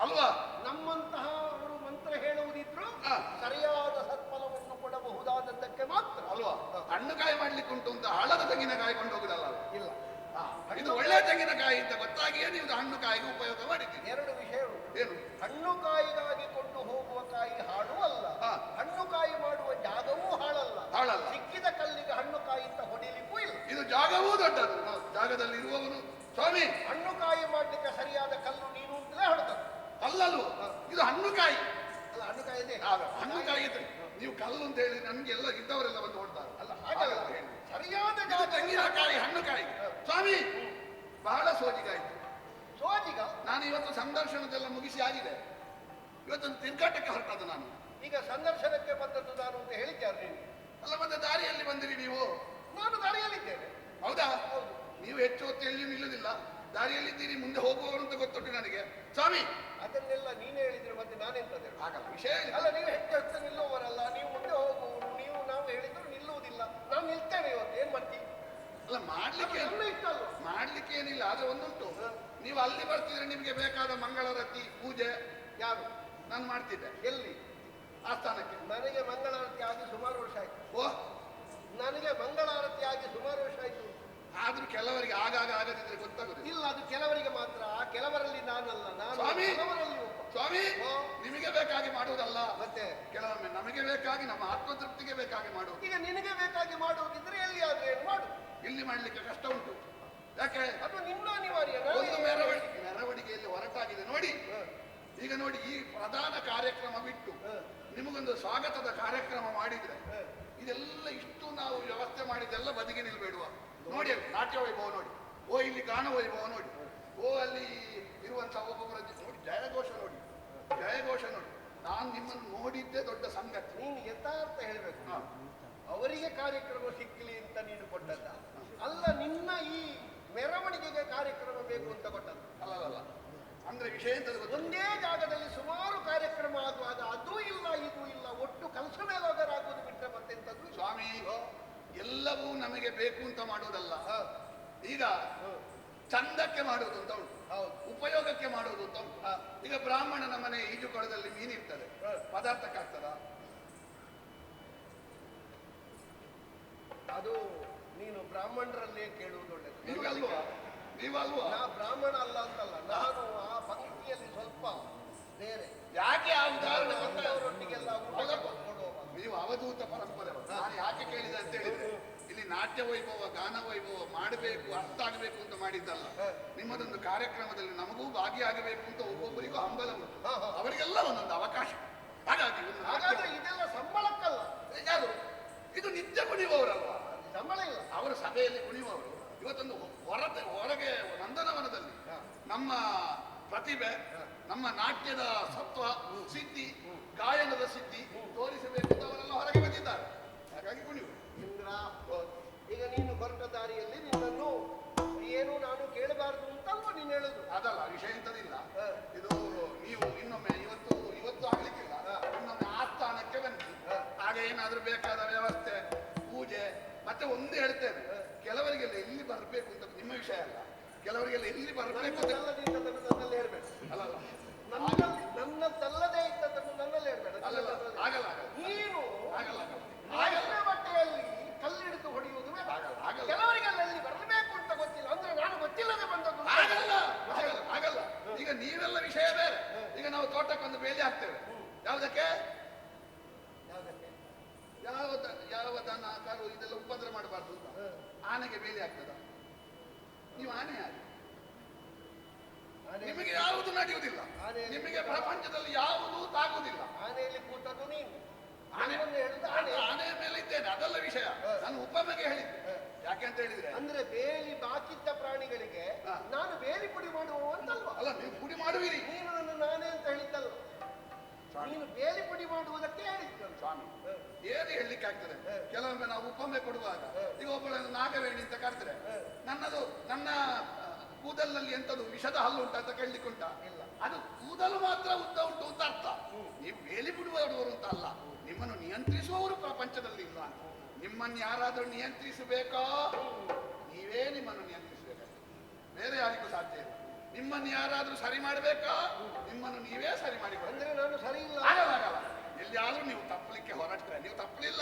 ಅಲ್ವಾ? ನಮ್ಮಂತಹ ಅವರು ಮಂತ್ರ ಹೇಳುವುದಿದ್ರು ಸರಿಯಾದ ಸತ್ಫಲವನ್ನು ಕೊಡಬಹುದಾದದ್ದಕ್ಕೆ ಮಾತ್ರ ಅಲ್ವಾ? ಹಣ್ಣುಕಾಯಿ ಮಾಡ್ಲಿಕ್ಕೆ ಉಂಟು ಅಂತ ಹಳದ ತೆಂಗಿನಕಾಯಿ ಕೊಂಡು ಹೋಗುದಲ್ಲ. ಇಲ್ಲ, ಇದು ಒಳ್ಳೆ ತೆಂಗಿನಕಾಯಿ ಅಂತ ಗೊತ್ತಾಗಿಯೇ ನೀವು ಹಣ್ಣು ಕಾಯಿಗೆ ಉಪಯೋಗ ಮಾಡಿದ್ದೀರಿ. ಎರಡು ವಿಷಯ ಏನು? ಹಣ್ಣು ಕಾಯಿಗಾಗಿ ಕೊಂಡು ಹೋಗುವ ಕಾಯಿ ಹಾಳು ಅಲ್ಲ, ಹಣ್ಣು ಕಾಯಿ ಮಾಡುವ ಜಾಗವೂ ಹಾಳಲ್ಲ. ಸಿಕ್ಕಿದ ಕಲ್ಲಿಗೆ ಹಣ್ಣು ಕಾಯಿ ಅಂತ ಹೊಡಿಲಿಕ್ಕೂ ಇಲ್ಲ. ಇದು ಜಾಗವೂ ದೊಡ್ಡದು. ಜಾಗದಲ್ಲಿ ಇರುವವನು ಸ್ವಾಮಿ, ಹಣ್ಣು ಕಾಯಿ ಮಾಡ್ಲಿಕ್ಕೆ ಸರಿಯಾದ ಕಲ್ಲು ನೀನು ಅಂತಲೇ ಹೊಡೆದದ್ದು ಅಲ್ಲಲ್ವ? ಇದು ಹಣ್ಣು ಕಾಯಿ ಅಲ್ಲ, ಹಣ್ಣು ಕಾಯಿ ಇದೆ. ಹಣ್ಣು ಕಾಯಿ ಇದೆ. ನೀವು ಕಲ್ಲು ಅಂತ ಹೇಳಿ ನನ್ಗೆ ಎಲ್ಲ ಇದ್ದವರೆಲ್ಲ ಬಂದು ಹೊಡ್ತಾರೆ. ಅಲ್ಲ, ಹಾಗಲ್ಲ, ಸರಿಯಾದ ತೆಂಗಿನಕಾಯಿ ಹಣ್ಣು ಕಾಯಿ. ಸ್ವಾಮಿ, ಬಹಳ ಸೋಜಿಗಾಯ್ತು. ಸೋಜಿಗ? ನಾನು ಇವತ್ತು ಸಂದರ್ಶನದೆಲ್ಲ ಮುಗಿಸಿ ಆಗಿದೆ. ಇವತ್ತೊಂದು ತಿರ್ಗಾಟಕ್ಕೆ ಹೊರಟದ್ದು ನಾನು. ಈಗ ಸಂದರ್ಶನಕ್ಕೆ ಬಂದದ್ದು ನಾನು ಅಂತ ಹೇಳಿದ್ದಾರೆ ನೀವು. ಅಲ್ಲ, ಮತ್ತೆ ದಾರಿಯಲ್ಲಿ ಬಂದಿರಿ ನೀವು? ನಾನು ದಾರಿಯಲ್ಲಿದ್ದೇನೆ. ಹೌದಾ? ನೀವು ಹೆಚ್ಚು ಹೊತ್ತು ಎಲ್ಲಿಯೂ ನಿಲ್ಲುವುದಿಲ್ಲ, ದಾರಿಯಲ್ಲಿದ್ದೀರಿ. ಮುಂದೆ ಹೋಗುವವರು ಅಂತ ಗೊತ್ತುಂಟು ನನಗೆ. ಸ್ವಾಮಿ, ಅದನ್ನೆಲ್ಲ ನೀನೇ ಹೇಳಿದ್ರೆ ಮತ್ತೆ ನಾನೆಂತದೆ? ಆಗಲ್ಲ, ವಿಷಯ ಅಲ್ಲ, ನೀವು ಹೆಚ್ಚು ಹೆಚ್ಚು ನಿಲ್ಲುವವರಲ್ಲ, ನೀವು ಮುಂದೆ ಹೋಗುವವರು. ನೀವು ನಾವು ಹೇಳಿದ್ರು ನಿಲ್ಲುವುದಿಲ್ಲ. ನಾನು ನಿಲ್ತೇನೆ ಇವತ್ತು. ಏನ್ ಮಾಡ್ತೀವಿ? ಅಲ್ಲ, ಮಾಡ್ಲಿಕ್ಕೆ ಇಷ್ಟ ಅಲ್ವ? ಮಾಡ್ಲಿಕ್ಕೆ ಏನಿಲ್ಲ. ಆದ್ರೆ ಒಂದುಂಟು, ನೀವು ಅಲ್ಲಿ ಬರ್ತಿದ್ರೆ ನಿಮ್ಗೆ ಬೇಕಾದ ಮಂಗಳಾರತಿ ಪೂಜೆ ಯಾರು? ನಾನು ಮಾಡ್ತಿದ್ದೆ. ಎಲ್ಲಿ? ಆಸ್ಥಾನಕ್ಕೆ. ನನಗೆ ಮಂಗಳಾರತಿ ಆಗಿ ಸುಮಾರು ವರ್ಷ ಆಯ್ತು. ಓ, ನನಗೆ ಮಂಗಳಾರತಿ ಆಗಿ ಸುಮಾರು ವರ್ಷ ಆಯ್ತು. ಆದ್ರೂ ಕೆಲವರಿಗೆ ಆಗಾಗ ಆಗದಿದ್ರೆ ಗೊತ್ತಾಗುದಿಲ್ಲ. ಇಲ್ಲ, ಅದು ಕೆಲವರಿಗೆ ಮಾತ್ರ. ಆ ಕೆಲವರಲ್ಲಿ ನಾನಲ್ಲ, ನಾನು ಸ್ವಾಮಿ, ಕೆಲವರಲ್ಲಿ ಒಬ್ಬ. ಸ್ವಾಮಿ, ನಿಮಗೆ ಬೇಕಾಗಿ ಮಾಡುವುದಲ್ಲ, ಮತ್ತೆ ಕೆಲವೊಮ್ಮೆ ನಮಗೆ ಬೇಕಾಗಿ, ನಮ್ಮ ಆತ್ಮತೃಪ್ತಿಗೆ ಬೇಕಾಗಿ ಮಾಡುವುದು. ಈಗ ನಿನಗೆ ಬೇಕಾಗಿ ಮಾಡುವುದಿದ್ರೆ ಎಲ್ಲಿ ಆದ್ರೆ ಏನು ಮಾಡು. ಇಲ್ಲಿ ಮಾಡ್ಲಿಕ್ಕೆ ಕಷ್ಟ ಉಂಟು. ಯಾಕೆ? ಅದು ನಿನ್ನ ಅನಿವಾರ್ಯ. ಒಂದು ಮೆರವಣಿಗೆಯಲ್ಲಿ ಹೊರಟಾಗಿದೆ ನೋಡಿ. ಈಗ ನೋಡಿ, ಈ ಪ್ರಧಾನ ಕಾರ್ಯಕ್ರಮ ಬಿಟ್ಟು ನಿಮಗೊಂದು ಸ್ವಾಗತದ ಕಾರ್ಯಕ್ರಮ ಮಾಡಿದ್ರೆ ಇದೆಲ್ಲ ಇಷ್ಟು ನಾವು ವ್ಯವಸ್ಥೆ ಮಾಡಿದೆಲ್ಲ ಬದಿಗೆ ನಿಲ್ಬೇಡುವ. ನೋಡಿ, ನಾಟ್ಯ ವೈಭವ ನೋಡಿ. ಓ ಇಲ್ಲಿ ಗಾನವೈಭವ ನೋಡಿ, ಓ ಅಲ್ಲಿ ಇರುವಂತ ಒಬ್ಬೊಬ್ಬರ ನೋಡಿ ಜಯಘೋಷ ನೋಡಿ, ಜಯಘೋಷ ನೋಡಿ. ನಾನು ನಿಮ್ಮನ್ನು ನೋಡಿದ್ದೇ ದೊಡ್ಡ ಸಂಗತಿ. ನೀನು ಯಥಾರ್ಥ ಹೇಳ್ಬೇಕು. ಅವರಿಗೆ ಕಾರ್ಯಕ್ರಮ ಸಿಕ್ಕಲಿ ಅಂತ ನೀನು ಕೊಟ್ಟದ್ದ ಅಲ್ಲ, ನಿನ್ನ ಈ ಮೆರವಣಿಗೆಗೆ ಕಾರ್ಯಕ್ರಮ ಬೇಕು ಅಂತ ಕೊಟ್ಟದ್ದು. ಅಲ್ಲ ಅಂದ್ರೆ ವಿಷಯ ಎಂತ ಗೊತ್ತಾ? ಒಂದೇ ಜಾಗದಲ್ಲಿ ಸುಮಾರು ಕಾರ್ಯಕ್ರಮ ಆಗುವಾಗ ಅದೂ ಇಲ್ಲ ಇದು ಇಲ್ಲ, ಒಟ್ಟು ಕೆಲಸ ಮೇಲೋಗರಾಗುವುದು ಬಿಟ್ಟರೆ ಮತ್ತೆಂತದ್ದು? ಸ್ವಾಮಿ, ಎಲ್ಲವೂ ನಮಗೆ ಬೇಕು ಅಂತ ಮಾಡುವುದಲ್ಲ. ಈಗ ಚಂದಕ್ಕೆ ಮಾಡುವುದು ಅಂತ ಉಂಟು, ಉಪಯೋಗಕ್ಕೆ ಮಾಡುವುದು ಅಂತ ಉಂಟು. ಈಗ ಬ್ರಾಹ್ಮಣನ ಮನೆ ಈಜುಕೊಳದಲ್ಲಿ ಮೀನಿರ್ತದೆ, ಪದಾರ್ಥಕ್ಕಾಗ್ತದ? ಅದು ನೀನು ಬ್ರಾಹ್ಮಣರಲ್ಲೇ ಕೇಳುವುದು ಒಳ್ಳೆಯದು. ನೀವಲ್ವಾ? ನಾ ಬ್ರಾಹ್ಮಣ ಅಲ್ಲ ಅಂತಲ್ಲ, ನಾನು ಆ ಪಂಕ್ತಿಯಲ್ಲಿ ಸ್ವಲ್ಪ ಬೇರೆ. ಯಾಕೆ ಆ ಉದಾಹರಣೆ ಬಂದವರೊಟ್ಟಿಗೆಲ್ಲ ಊಟ ಕೊಡುವ ನೀವು ಅವಧೂತ ಪರಂಪರೆ. ನಾನು ಯಾಕೆ ಕೇಳಿದೆ ಅಂತ ಹೇಳಿದ್ರೆ, ಇಲ್ಲಿ ನಾಟ್ಯ ವೈಭವ, ಗಾನ ವೈಭವ ಮಾಡಬೇಕು, ಅರ್ಥ ಆಗಬೇಕು ಅಂತ ಮಾಡಿದ್ದಲ್ಲ. ನಿಮ್ಮದೊಂದು ಕಾರ್ಯಕ್ರಮದಲ್ಲಿ ನಮಗೂ ಭಾಗಿಯಾಗಬೇಕು ಅಂತ ಒಬ್ಬೊಬ್ಬರಿಗೂ ಹಂಬಲ ಉಂಟು, ಅವರಿಗೆಲ್ಲ ಒಂದೊಂದು ಅವಕಾಶ. ಹಾಗಾದ್ರೆ ಇದೆಲ್ಲ ಸಂಬಳಕ್ಕಲ್ಲ. ಯಾರು ಇದು ನಿತ್ಯ ಕುಣಿಯುವವರಲ್ವಾ? ಸಂಬಳ ಇಲ್ಲ. ಅವರು ಸಭೆಯಲ್ಲಿ ಕುಣಿಯುವವರು. ಇವತ್ತೊಂದು ಹೊರಗೆ ನಂದನವನದಲ್ಲಿ ನಮ್ಮ ಪ್ರತಿಭೆ, ನಮ್ಮ ನಾಟ್ಯದ ಸತ್ವ ಸಿದ್ಧಿ, ಗಾಯನದ ಸಿದ್ಧಿ ತೋರಿಸಬೇಕು ಅಂತ ಅವರೆಲ್ಲ ಹೊರಗೆ ಬಂದಿದ್ದಾರೆ. ಹಾಗಾಗಿ ಕುಣಿಯುವರು. ಇಂದ್ರ, ಈಗ ನೀನು ಹೊರಟ ದಾರಿಯಲ್ಲಿ ನಿನ್ನನ್ನು ಏನು ನಾನು ಕೇಳಬಾರದು ಅಂತಲ್ವ ನೀನು ಹೇಳುದು? ಅದಲ್ಲ, ವಿಷಯ ಎಂತದಿಲ್ಲ. ಇದು ನೀವು ಇನ್ನೊಮ್ಮೆ ಇವತ್ತು ಆಗ್ಲಿಕ್ಕಿಲ್ಲ, ಇನ್ನೊಮ್ಮೆ ಆಸ್ಥಾನಕ್ಕೆ ಬನ್ನಿ. ಆಗ ಏನಾದ್ರೂ ಬೇಕಾದ ವ್ಯವಸ್ಥೆ, ಪೂಜೆ. ಮತ್ತೆ ಒಂದು ಹೇಳ್ತೇನೆ, ಕೆಲವರಿಗೆಲ್ಲ ಎಲ್ಲಿ ಬರಬೇಕು ಅಂತ ನಿಮ್ಮ ವಿಷಯ ಅಲ್ಲ, ಕೆಲವರಿಗೆಲ್ಲ ಎಲ್ಲಿ ಬರಬೇಕು ಅಂತ ನನ್ನಲ್ಲಿ ಹೇಳ್ಬೇಡ. ಅಲ್ಲಲ್ಲ, ನನ್ನದಲ್ಲದೆ ಇದ್ದದನ್ನು ನನ್ನಲ್ಲಿ ಹೇಳ್ಬೇಡ. ಅಲ್ಲಲ್ಲ, ಆಗಲ್ಲ, ನೀನು ಆಗಲ್ಲ, ಆಗಲ್ಲ ಬಟ್ಟೆಯಲ್ಲಿ ಕಲ್ಲಿಡಿದು ಹೊಡೆಯುವುದು ಆಗಲ್ಲ. ಕೆಲವರಿಗೆಲ್ಲ ಎಲ್ಲಿ ಬರಬೇಕು ಅಂತ ಗೊತ್ತಿಲ್ಲ, ಅಂದ್ರೆ ನಾನು ಗೊತ್ತಿಲ್ಲದೆ ಬಂದದ್ದು. ಆಗಲ್ಲ, ಆಗಲ್ಲ, ಆಗಲ್ಲ. ಈಗ ನೀವೆಲ್ಲ ವಿಷಯ ಬೇರೆ. ಈಗ ನಾವು ತೋಟಕ್ಕೊಂದು ಬೇಲಿ ಹಾಕ್ತೇವೆ. ಯಾವುದಕ್ಕೆ? ಯಾವ ದನ ಕರು ಇದೆಲ್ಲ ಉಪದ್ರ ಮಾಡಬಾರ್ದು ಅಂತ ಆನೆಗೆ ಬೇಲಿ ಆಗ್ತದ? ನೀವು ಆನೆ ಯಾರು? ನಿಮಗೆ ಯಾವುದು ನಡೆಯುವುದಿಲ್ಲ, ನಿಮಗೆ ಪ್ರಪಂಚದಲ್ಲಿ ಯಾವುದೂ ತಾಗುವುದಿಲ್ಲ. ಆನೆಯಲ್ಲಿ ಕೂತದ್ದು ನೀನು. ಆನೆಯ ಮೇಲೆ ಇದ್ದೇನೆ, ಅದೆಲ್ಲ ವಿಷಯ. ನಾನು ಉಪಮೆಗೆ ಹೇಳಿದ್ದೆ. ಯಾಕೆ ಅಂತ ಹೇಳಿದ್ರೆ, ಅಂದ್ರೆ ಬೇಲಿ ಬಾಕಿದ್ದ ಪ್ರಾಣಿಗಳಿಗೆ ನಾನು ಬೇಲಿ ಪುಡಿ ಮಾಡುವ ಅಂತಲ್ವಾ? ಅಲ್ಲ, ನೀವು ಪುಡಿ ಮಾಡುವಿರಿ. ನೀನು ನನ್ನ ನಾನೇ ಅಂತ ಹೇಳಿದ್ದಲ್ವ? ನೀನು ಬೇಲಿ ಪುಡಿ ಮಾಡುವುದಕ್ಕೆ ಹೇಳಿದ್ದು ಸ್ವಾಮಿ. ಏನು ಹೇಳಲಿಕ್ಕೆ ಆಗ್ತದೆ? ಕೆಲವೊಮ್ಮೆ ನಾವು ಉಪಮೆ ಕೊಡುವಾಗ ಈಗ ಒಬ್ಬಳನ್ನು ನಾಗವೇಣಿ ಅಂತ ಕರೆದ್ರೆ, ನನ್ನ ಕೂದಲಿನಲ್ಲಿ ಎಂತದು ವಿಷದ ಹಲ್ಲು ಉಂಟ ಅಂತ ಕೇಳಲಿಕ್ಕೆ ಉಂಟ? ಇಲ್ಲ. ಅದು ಕೂದಲು ಮಾತ್ರ ಉದ್ದ ಉಂಟು ಅಂತ ಅರ್ಥ. ನೀವು ಬೇಲಿ ಬಿಡುವವರು ಅಂತ ಅಲ್ಲ, ನಿಮ್ಮನ್ನು ನಿಯಂತ್ರಿಸುವವರು ಪ್ರಪಂಚದಲ್ಲಿ ಇಲ್ಲ. ನಿಮ್ಮನ್ನು ಯಾರಾದರೂ ನಿಯಂತ್ರಿಸಬೇಕೋ ನೀವೇ ನಿಮ್ಮನ್ನು ನಿಯಂತ್ರಿಸಬೇಕಾಗ್ತದೆ, ಬೇರೆ ಯಾರಿಗೂ ಸಾಧ್ಯ ಇಲ್ಲ. ನಿಮ್ಮನ್ನು ಯಾರಾದ್ರೂ ಸರಿ ಮಾಡಬೇಕಾ, ನಿಮ್ಮನ್ನು ನೀವೇ ಸರಿ ಮಾಡಿಕೊಳ್ಳಿ. ಅಂದ್ರೆ ನಾನು ಸರಿ ಇಲ್ಲ. ಆಗಲ್ಲ. ಎಲ್ಲಿಯಾದ್ರೂ ನೀವು ತಪ್ಪಲಿಕ್ಕೆ ಹೊರಟ್ರೆ, ನೀವು ತಪ್ಪಲಿಲ್ಲ,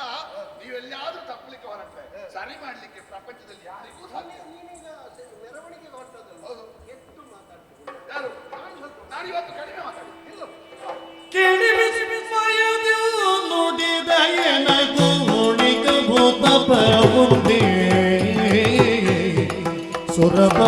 ನೀವು ಎಲ್ಲಿಯಾದ್ರೂ ತಪ್ಪಲಿಕ್ಕೆ ಹೊರಟ್ರೆ ಸರಿ ಮಾಡ್ಲಿಕ್ಕೆ ಪ್ರಪಂಚದಲ್ಲಿ ಯಾರಿಗೂ ಸಾಧ್ಯ. ನೀನೀಗ ಮೆರವಣಿಗೆ ಹೊರಟದಲ್ಲ, ಹೌದು. ಎಷ್ಟು ಮಾತಾಡ್ತೀನಿ? ಯಾರು? ನಾನು ಇವತ್ತು ಕಡಿಮೆ ಮಾತಾಡಿ ಇಲ್ಲ. ನುಡಿದ ಎನಗುಣಿಕ ಭೂತಪ ಮುಂದೆ ಸುರಬ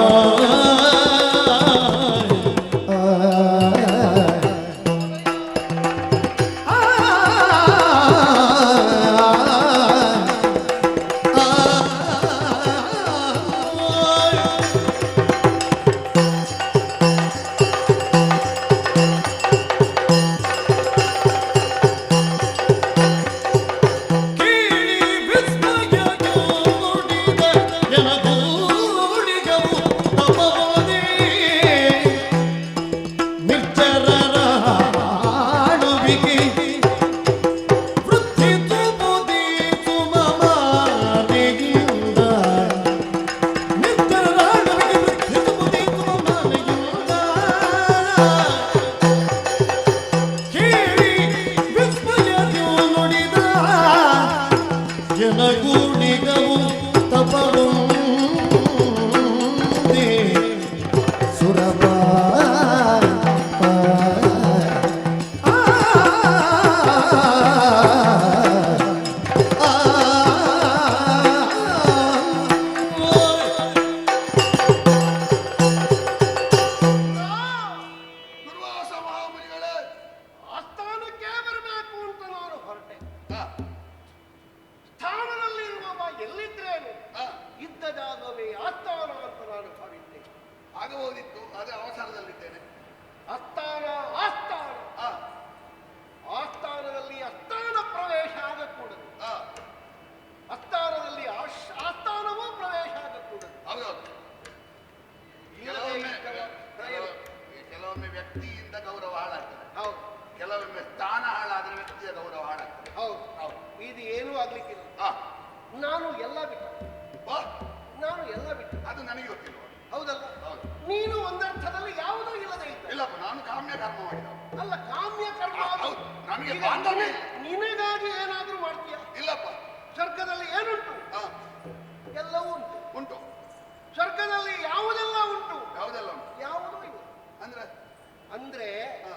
ಸ್ಥಾನದಲ್ಲಿರುವವ ಎಲ್ಲಿದ್ರೇನು ಇದ್ದ ಜಾಗವೇ ಆಸ್ಥಾನ ಅಂತ ನಾನು ಭಾವಿದ್ದೇನೆ. ಆಗಬಹುದಿತ್ತು, ಆದರೆ ಅವಸರದಲ್ಲಿದ್ದೇನೆ. ಆಸ್ಥಾನ ಆಸ್ಥಾನ ಆ, ಆಸ್ಥಾನದಲ್ಲಿ ಅಸ್ಥಾನ ಪ್ರವೇಶ ಆಗಕೂಡದು. ಆ, ಅಸ್ಥಾನದಲ್ಲಿ ಆಸ್ಥಾನವೂ ಪ್ರವೇಶ ಆಗಕೂಡದು. ಹೌದೌದು. ಕೆಲವೊಮ್ಮೆ ವ್ಯಕ್ತಿಯಿಂದ ಗೌರವ ಹಾಳಾಗ್ತದೆ, ಹೌದು ಕೆಲವೊಮ್ಮೆ ಸ್ಥಾನ ಹಾಳಾದ್ರೆ ವ್ಯಕ್ತಿಯ ಗೌರವ ಹಾಳಾಗ್ತದೆ. ಹೌದು ಹೌದು. ಇದು ಏನೂ ಆಗ್ಲಿಕ್ಕಿಲ್ಲ. ಆ, ನಾನು ಎಲ್ಲ ಬಿಟ್ಟ, ಬಾ, ನಾನು ಎಲ್ಲ ಬಿಟ್ಟ. ಅದು ನನಗೆ ಗೊತ್ತಿಲ್ವ? ಹೌದಲ್ಲ? ಹೌದು. ನೀನು ಒಂದರ್ಥದಲ್ಲಿ ಯಾವುದೂ ಇಲ್ಲದೆ ಇದ್ದ. ಇಲ್ಲಪ್ಪ, ನಾನು ಕಾಮ್ಯ ಕರ್ಮ ಮಾಡಿದವ. ಅಲ್ಲ, ಕಾಮ್ಯ ಕರ್ಮ ಅದು. ಹೌದು, ನಮಗೆ ಈಗ ಬಾಂಧವ್ಯ ನಿನಗಾಗಿ ಏನಾದ್ರೂ ಮಾಡ್ತೀಯ? ಇಲ್ಲಪ್ಪ. ಸ್ವರ್ಗದಲ್ಲಿ ಏನುಂಟು? ಆ, ಎಲ್ಲವೂ ಉಂಟು. ಉಂಟು. ಸ್ವರ್ಗದಲ್ಲಿ ಯಾವುದೆಲ್ಲ ಉಂಟು? ಯಾವುದೆಲ್ಲ ಉಂಟು ಯಾವುದೂ ಇಲ್ಲ. ಅಂದ್ರೆ? ಅಂದ್ರೆ ಆ,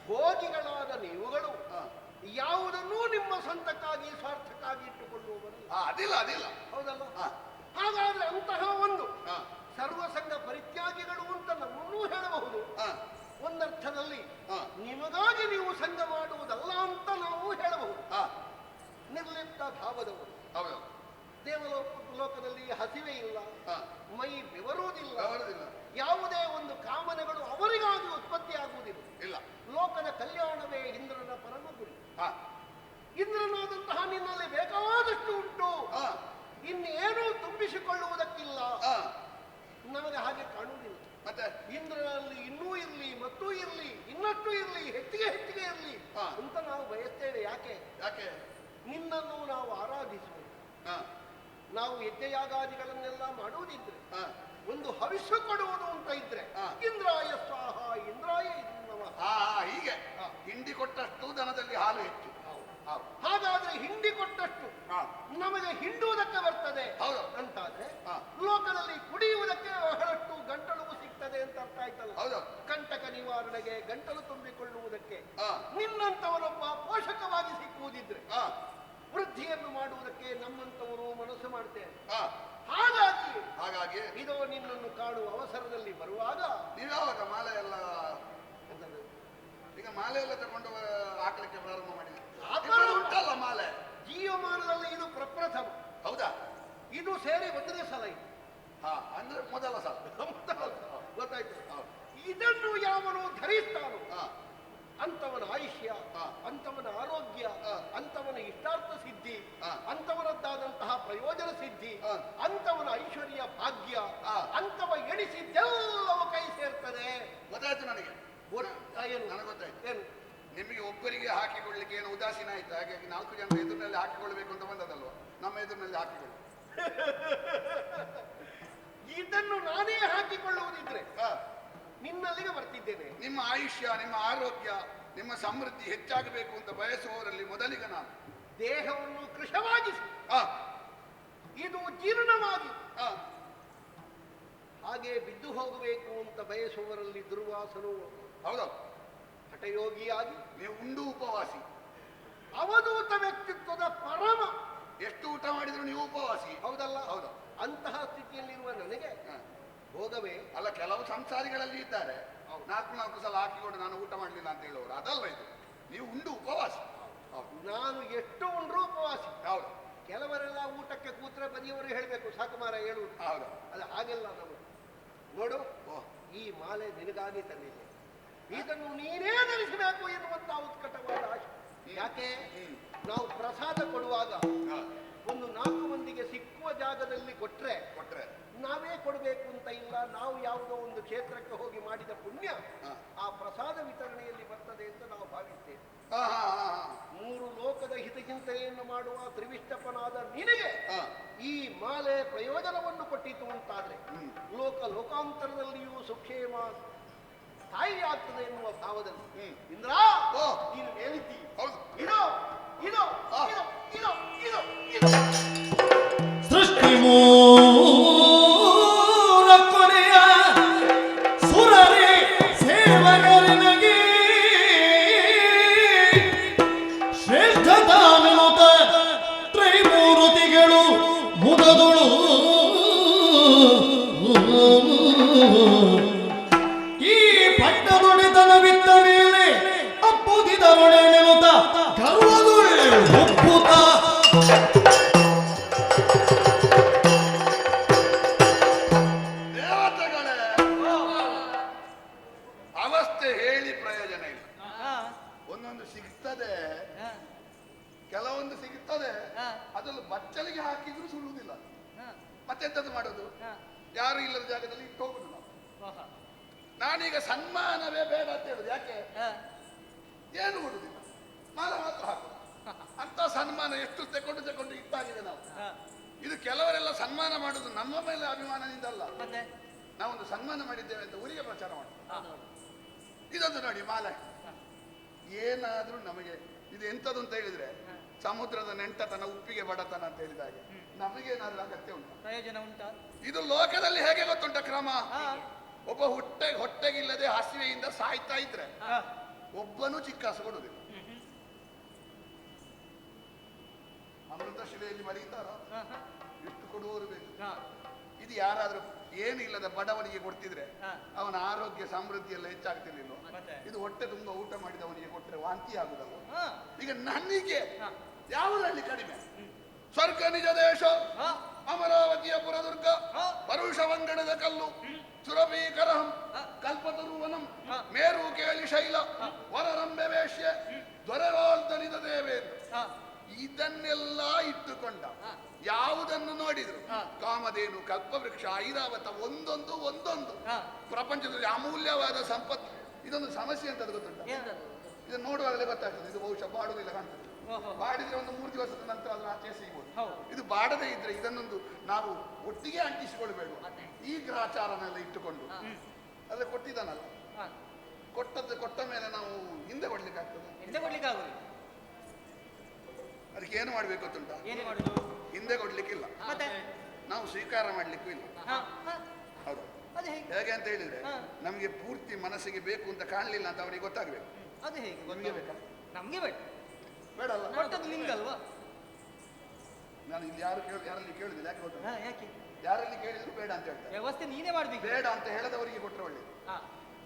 ಭೋಗಿಗಳಾದ ನೀವುಗಳು ಆ, ಯಾವುದನ್ನೂ ನಿಮ್ಮ ಸ್ವಂತಕ್ಕಾಗಿ ಸ್ವಾರ್ಥಕ್ಕಾಗಿ ಇಟ್ಟುಕೊಳ್ಳುವವರಲ್ಲ. ಆ, ಅದಿಲ್ಲ ಅದಿಲ್ಲ. ಹೌದಲ್ಲ? ಆ, ಹಾಗಾದ್ರೆ ಅಂತಹ ಒಂದು ಆ, ಸರ್ವಸಂಗ ಪರಿತ್ಯಾಗಿಗಳು ಅಂತ ನಮ್ಮನ್ನೂ ಹೇಳಬಹುದು. ಆ, ಒಂದರ್ಥದಲ್ಲಿ ಆ, ನಿಮಗಾಗಿ ನೀವು ಸಂಘ ಮಾಡುವುದಲ್ಲ ಅಂತ ನಾವು ಹೇಳಬಹುದು. ಆ, ನಿರ್ಲಿಪ್ತ ಭಾವದವರು, ಹೌದು. ದೇವಲೋಕದಲ್ಲಿ ಹಸಿವೆ ಇಲ್ಲ, ಆ, ಮೈ ಬೆವರುವುದಿಲ್ಲ, ಬರುವುದಿಲ್ಲ. ಯಾವುದೇ ಒಂದು ಕಾಮನೆಗಳು ಅವರಿಗಾಗಿ ಉತ್ಪತ್ತಿ ಆಗುವುದಿಲ್ಲ. ಇಲ್ಲ. ಲೋಕದ ಕಲ್ಯಾಣವೇ ಇಂದ್ರನ ಪರಮ ಗುರಿ. ಆ, ಇಂದ್ರನಾದಂತಹ ನಿನ್ನಲ್ಲಿ ಬೇಕಾದಷ್ಟು ಉಂಟು, ಆ, ಇನ್ನೇನೂ ತುಂಬಿಸಿಕೊಳ್ಳುವುದಕ್ಕಿಲ್ಲ. ಆ, ನಮಗೆ ಹಾಗೆ ಕಾಣುವುದಿಲ್ಲ. ಮತ್ತೆ ಇಂದ್ರನಲ್ಲಿ ಇನ್ನೂ ಇರಲಿ, ಮತ್ತೂ ಇರಲಿ, ಇನ್ನಷ್ಟು ಇರಲಿ, ಹೆಚ್ಚಿಗೆ ಹೆಚ್ಚಿಗೆ ಇರಲಿ ಹಾ. ಅಂತ ನಾವು ಬಯಸ್ತೇವೆ. ಯಾಕೆ? ಯಾಕೆ? ನಿನ್ನನ್ನು ನಾವು ಆರಾಧಿಸುವುದು, ಆ, ನಾವು ಯಜ್ಞಯಾಗಾದಿಗಳನ್ನೆಲ್ಲ ಮಾಡುವುದಿದ್ರೆ, ಆ, ಒಂದು ಹವಿಷ್ಯ ಕೊಡುವುದು ಅಂತ ಇದ್ರೆ, ಹಾ. ಇಂದ್ರಾಯ ಸ್ವಾಹ, ಇಂದ್ರಾಯ ನಮಃ. ಆ, ಆ, ಹೀಗೆ ಹಿಂಡಿ ಕೊಟ್ಟಷ್ಟು ದನದಲ್ಲಿ ಹಾಲು ಹೆಚ್ಚು. ಹೌದು. ಹಾಗಾದ್ರೆ ಹಿಂಡಿ ಕೊಟ್ಟಷ್ಟು ಆ, ನಮಗೆ ಹಿಂಡುವುದಕ್ಕೆ ಬರ್ತದೆ ಹೌದು. ಅಂತಾದ್ರೆ ಹಾ. ಲೋಕದಲ್ಲಿ ಕುಡಿಯುವುದಕ್ಕೆ ಬಹಳಷ್ಟು ಗಂಟಲು ಸಿಗ್ತದೆ ಅಂತ ಅರ್ಥ ಆಯ್ತಲ್ಲ. ಹೌದು. ಕಂಟಕ ನಿವಾರಣೆಗೆ, ಗಂಟಲು ತುಂಬಿಕೊಳ್ಳುವುದಕ್ಕೆ ಆ, ನಿನ್ನಂತವನೊಬ್ಬ ಪೋಷಕವಾಗಿ ಸಿಕ್ಕುವುದಿದ್ರೆ, ಆ, ವೃದ್ಧಿಯನ್ನು ಮಾಡುವುದಕ್ಕೆ ನಮ್ಮಂತವರು ಮನಸ್ಸು ಮಾಡ್ತೇವೆ. ಆ, ಹಾಗಾಗಿ ಹಾಗಾಗಿ ಇದೋ ನಿನ್ನನ್ನು ಕಾಣುವ ಅವಸರದಲ್ಲಿ ಬರುವಾಗ ನೀವ್ಯಾವಾಗ ಮಾಲೆ ಎಲ್ಲ ಎಂತದು? ಈಗ ಮಾಲೆ ಎಲ್ಲ ತಗೊಂಡು ಹಾಕ್ಲಿಕ್ಕೆ ಪ್ರಾರಂಭ ಮಾಡಿದೆ. ಆ ಥರ ಉಂಟಲ್ಲ ಮಾಲೆ, ಜೀವಮಾನದಲ್ಲಿ ಇದು ಪ್ರಪ್ರಥಮ. ಹೌದಾ? ಇದು ಸೇರಿ ಒಂದನೇ ಸಲ ಇದು. ಹಾ, ಅಂದ್ರೆ ಮೊದಲ ಸಲ. ಗೊತ್ತಾಯ್ತು? ಹೌದು. ಇದನ್ನು ಯಾವನು ಧರಿಸ್ತಾನೋ ಹಾ, ಅಂತವನ ಆಯುಷ್ಯ, ಹಾ. ಅಂತವನ ಆರೋಗ್ಯ, ಹಾ. ಅಂತವನ ಇಷ್ಟಾರ್ಥ ಸಿದ್ಧಿ, ಹಾ. ಅಂತವನದ್ದಾದಂತಹ ಪ್ರಯೋಜನ ಸಿದ್ಧಿ, ಹಾ. ಅಂತವನ ಐಶ್ವರ್ಯ ಭಾಗ್ಯ, ಹಾ. ಅಂತವ ಎಣಿಸಿದ್ದೆಲ್ಲವೂ ಕೈ ಸೇರ್ತದೆ. ಗೊತ್ತಾಯ್ತು ನನಗೆ. ಏನು? ನನಗೆ ಗೊತ್ತಾಯ್ತು. ಏನು? ನಿಮಗೆ ಒಬ್ಬರಿಗೆ ಹಾಕಿಕೊಳ್ಳಿಕ್ಕೆ ಏನು ಉದಾಸೀನ ಆಯ್ತು, ಹಾಗಾಗಿ 4 ಜನ ಎದುರಿನಲ್ಲಿ ಹಾಕಿಕೊಳ್ಬೇಕು ಅಂತ ಬಂದದಲ್ವ, ನಮ್ಮ ಎದುರಿನಲ್ಲಿ ಹಾಕಿಕೊಳ್ಳಿ. ಇದನ್ನು ನಾನೇ ಹಾಕಿಕೊಳ್ಳುವುದಿದ್ರೆ ಹಾ, ನಿನ್ನಲ್ಲಿಗೆ ಬರ್ತಿದ್ದೇನೆ. ನಿಮ್ಮ ಆಯುಷ್ಯ, ನಿಮ್ಮ ಆರೋಗ್ಯ, ನಿಮ್ಮ ಸಮೃದ್ಧಿ ಹೆಚ್ಚಾಗಬೇಕು ಅಂತ ಬಯಸುವವರಲ್ಲಿ ಮೊದಲಿಗೆ ನಾನು. ದೇಹವನ್ನು ಕೃಶವಾಗಿಸಿ, ಆ, ಇದು ಜೀರ್ಣವಾಗಿ, ಆ, ಹಾಗೆ ಬಿದ್ದು ಹೋಗಬೇಕು ಅಂತ ಬಯಸುವವರಲ್ಲಿ ದುರ್ವಾಸನು ಹೌದು. ಹಠಯೋಗಿಯಾಗಿ, ನೀವು ಉಂಡು ಉಪವಾಸಿ. ಅವಧೂತ ವ್ಯಕ್ತಿತ್ವದ ಪರಮ. ಎಷ್ಟು ಊಟ ಮಾಡಿದ್ರು ನೀವು ಉಪವಾಸಿ. ಹೌದಲ್ಲ? ಹೌದು. ಅಂತಹ ಸ್ಥಿತಿಯಲ್ಲಿರುವ ನನಗೆ ಹಾ. ಭೋಗವೇ. ಅಲ್ಲ, ಕೆಲವು ಸಂಸಾರಿಗಳಲ್ಲಿ ಇದ್ದಾರೆ 4 ಸಲ ಹಾಕಿಕೊಂಡು ನಾನು ಊಟ ಮಾಡಲಿಲ್ಲ ಅಂತ ಹೇಳುವವರು. ಅದಲ್ವ ಇದು? ನೀವು ಉಂಡು ಉಪವಾಸಿ. ಹೌದು. ನಾನು ಎಷ್ಟು ಉಂಡ್ರೂ ಉಪವಾಸಿ. ಹೌದು. ಕೆಲವರೆಲ್ಲ ಊಟಕ್ಕೆ ಕೂತ್ರೆ ಬದಿಯವರು ಹೇಳಬೇಕು, ಸಾಕು ಮಾರ ಹೇಳು. ಹೌದು. ಅದು ಹಾಗೆಲ್ಲ ನಾವು ನೋಡು. ಓ, ಈ ಮಾಲೆ ನಿನಗಾಗಿ ತಂದಿದೆ, ಇದನ್ನು ನೀನೇ ಧರಿಸಬೇಕು ಎನ್ನುವಂತಹ ಉತ್ಕಟವಾದ ಆಶೆ. ಯಾಕೆ? ನಾವು ಪ್ರಸಾದ ಕೊಡುವಾಗ ಹಾ, ಒಂದು 4 ಮಂದಿಗೆ ಸಿಕ್ಕುವ ಜಾಗದಲ್ಲಿ ಕೊಟ್ರೆ ಕೊಟ್ರೆ ನಾವೇ ಕೊಡಬೇಕು ಅಂತ ಇಲ್ಲ. ನಾವು ಯಾವುದೋ ಒಂದು ಕ್ಷೇತ್ರಕ್ಕೆ ಹೋಗಿ ಮಾಡಿದ ಪುಣ್ಯ ಹಾ. ಆ ಪ್ರಸಾದ ವಿತರಣೆಯಲ್ಲಿ ಬರ್ತದೆ ಅಂತ ನಾವು ಭಾವಿಸ್ತೇವೆ. ಹಾ, ಹಾ, ಹಾ, ಹಾ. 3 ಲೋಕದ ಹಿತಚಿಂತನೆಯನ್ನು ಮಾಡುವ ತ್ರಿವಿಷ್ಟಪನಾದ ನಿನಗೆ ಹಾ. ಈ ಮಾಲೆ ಪ್ರಯೋಜನವನ್ನು ಕೊಟ್ಟಿತು ಅಂತಾದ್ರೆ ಲೋಕಾಂತರದಲ್ಲಿಯೂ ಸುಕ್ಷೇಮ ತಾಯಿ ಆಗ್ತದೆ ಎನ್ನುವ ಭಾವದಲ್ಲಿ ಇಂದ್ರ ಓ. ನೀನು ಹೇಳಿದ್ದೀ. ಹೌದು. ಇದೋ ಇದೋ ಆ. ಇದೋ ಇದೋ ಇದೋ ಇದೋ ಸೃಷ್ಟಿ ಮೂಲ ಕೊನೆಯ ಸುರರೇ ಸೇವಕರಿನಗೆ ಶ್ರೇಷ್ಠತಾಮೆನುತ ತ್ರೈಮೂರ್ತಿಗಳು ಮುದದುಳು ಈ ಪಟ್ಟದೊಡೆತನವಿದ್ದ ಮೇಲೆ ಅಪ್ಪುದಿದರೊಡೆ ನೆನುತ ಗರ್ವದುಳ್ ಒಪ್ಪುತ ದೇವತಾ ಯಾರು ಇಲ್ಲದ ಜಾಗದಲ್ಲಿ ಇಟ್ಟು ಹೋಗುದು ನಾವು. ಆಹಾ. ನಾನೀಗ ಸನ್ಮಾನವೇ ಬೇಡ ಅಂತ ಹೇಳುದು. ಯಾಕೆ? ಆ, ಏನು ಕೊಡುದಿಲ್ಲ, ಮಾಲೆ ಮಾತ್ರ ಹಾಕುದು. ಅಂತ ಸನ್ಮಾನ ಎಷ್ಟು ತಕೊಂಡು ಇಟ್ಟಾಗಿದೆ ನಾವು. ಆ, ಇದು ಕೆಲವರೆಲ್ಲ ಸನ್ಮಾನ ಮಾಡುದು ನಮ್ಮ ಮೇಲೆ ಅಭಿಮಾನದಿಂದ ಅಲ್ಲ, ಮತ್ತೆ ನಾವೊಂದು ಸನ್ಮಾನ ಮಾಡಿದ್ದೇವೆ ಅಂತ ಊರಿಗೆ ಪ್ರಚಾರ ಮಾಡುದು. ಆ, ಇದೊಂದು ನೋಡಿ ಮಾಲೆ. ಏನಾದ್ರೂ ನಮಗೆ ಇದು ಎಂತದ್ದು ಅಂತ ಹೇಳಿದ್ರೆ ಸಮುದ್ರದ ನೆಂಟತನ ಉಪ್ಪಿಗೆ ಬಡತನ ಅಂತ ಹೇಳಿದ ಹಾಗೆ ನಮಗೇನಾದ್ರೂ ಅಗತ್ಯ ಉಂಟು? ಪ್ರಯೋಜನ ಉಂಟಾ? ಇದು ಲೋಕದಲ್ಲಿ ಹೇಗೆ ಗೊತ್ತುಂಟ ಕ್ರಮ? ಆ, ಒಬ್ಬ ಹೊಟ್ಟೆಗಿಲ್ಲದೆ ಹಸಿವೆಯಿಂದ ಸಾಯ್ತಾ ಇದ್ರೆ ಆ, ಒಬ್ಬನು ಚಿಕ್ಕಾಸು ಕೊಡುದಿಲ್ಲ. ಅಮೃತ ಶಿಲೆಯಲ್ಲಿ ಬರೀತಾರ ಆಹಾ. ಎಷ್ಟು ಕೊಡುವವರು ಬೇಕು. ಆ, ಇದು ಯಾರಾದ್ರೂ ಏನಿಲ್ಲದ ಬಡವನಿಗೆ ಕೊಡ್ತಿದ್ರೆ ಆ, ಅವನ ಆರೋಗ್ಯ ಸಮೃದ್ಧಿ ಎಲ್ಲ ಹೆಚ್ಚಾಗ್ತಿರ್ಲಿಲ್ಲ. ಮತ್ತೆ ಇದು ಹೊಟ್ಟೆ ತುಂಬ ಊಟ ಮಾಡಿದವನಿಗೆ ಕೊಟ್ಟರೆ ವಾಂತಿ ಆಗುದಲ್ಲ. ಆ, ಈಗ ನನಗೆ ಆ, ಯಾವುದರಲ್ಲಿ ಕಡಿಮೆ? ಸ್ವರ್ಗ ನಿಜ ದೇಶ, ಆ, ಅಮರಾವತಿಯ ಪುರದುರ್ಗ, ಆ, ಪರುಷವಂಗಣದ ಕಲ್ಲು, ಸುರಭೀಕರಹಂ, ಕಲ್ಪತರುವನಂ, ಮೇರು ಕೇಳಿ ಶೈಲ, ವರರಂಬೆ ವೇಶ್ಯ, ದೊರೆವಾಲ್ತನಿದ ದೇವೇಂದ್ರ. ಆ, ಇದನ್ನೆಲ್ಲ ಇಟ್ಟುಕೊಂಡ ಯಾವುದನ್ನು ನೋಡಿದ್ರು ಕಾಮಧೇನು, ಕಲ್ಪವೃಕ್ಷ, ಐರಾವತ, ಒಂದೊಂದು ಆ, ಪ್ರಪಂಚದಲ್ಲಿ ಅಮೂಲ್ಯವಾದ ಸಂಪತ್ತು. ಇದೊಂದು ಸಮಸ್ಯೆ ಅಂತ ಗೊತ್ತುಂಟ? ಏನದು? ಇದನ್ನು ನೋಡುವಾಗಲೇ ಗೊತ್ತಾಗ್ತದೆ ಇದು ಬಹುಶಃ ಬಾಡುವುದಿಲ್ಲ ಕಾಣ್ತದೆ. ಓಹೋ. ಬಾಡಿದ್ರೆ ಒಂದು 3 ದಿವಸದ ನಂತರ ಅದನ್ನು ಆಚೆ ಸಿಗ್ಬೋದು. ಹೌದು. ಇದು ಬಾಡದೇ ಇದ್ರೆ ಇದನ್ನೊಂದು ನಾವು ಒಟ್ಟಿಗೆ ಅಂಟಿಸಿಕೊಳ್ಬೇಡ. ಈ ಗ್ರಹಚಾರನೆಲ್ಲ ಇಟ್ಟುಕೊಂಡು ಅದೇ ಕೊಟ್ಟಿದ್ದಾನಲ್ಲ, ಆ, ಕೊಟ್ಟ ಮೇಲೆ ನಾವು ಹಿಂದೆ ಕೊಡ್ಲಿಕ್ಕೆ ಆಗ್ತದೆ? ಎಂತ ಕೊಡ್ಲಿಕ್ಕೆ ಆಗುದಿಲ್ಲ. ಅದಕ್ಕೆ ಏನು ಮಾಡ್ಬೇಕು ಗೊತ್ತುಂಟ? ಏನೇ ಮಾಡುದು? ಹಿಂದೆ ಕೊಡ್ಲಿಕ್ಕಿಲ್ಲ, ಮತ್ತೆ ನಾವು ಸ್ವೀಕಾರ ಮಾಡ್ಲಿಕ್ಕೂ ಇಲ್ಲ. ಆ, ಆ, ಹೌದು. ಅದು ಹೇಗೆ? ಹೇಗೆ ಅಂತ ಹೇಳಿದ್ರೆ ಹಾ. ನಮಗೆ ಪೂರ್ತಿ ಮನಸ್ಸಿಗೆ ಬೇಕು ಅಂತ ಕಾಣಲಿಲ್ಲ ಅಂತ ಅವನಿಗೆ ಗೊತ್ತಾಗ್ಬೇಕು. ಅದು ಹೇಗೆ? ನಿಮಗೆ ಬೇಕಾ? ನಮ್ಗೆ ಬೇಡ. ಬೇಡ ಅಲ್ಲ. ಕೊಟ್ಟದ್ದು ನಿಮ್ಗಲ್ವಾ? ನಾನು ಇಲ್ಲಿ ಯಾರಲ್ಲಿ ಕೇಳುದಿಲ್ಲ. ಯಾಕೆ ಗೊತ್ತಾ? ಹಾ, ಯಾಕೆ? ಯಾರಲ್ಲಿ ಕೇಳಿದ್ರು ಬೇಡ ಅಂತ ಹೇಳ್ತಾರೆ. ವ್ಯವಸ್ಥೆ ನೀನೇ ಮಾಡ್ಬೇಕು. ಬೇಡ ಅಂತ ಹೇಳದವರಿಗೆ ಕೊಟ್ಟರೆ ಒಳ್ಳೆ. ಆ,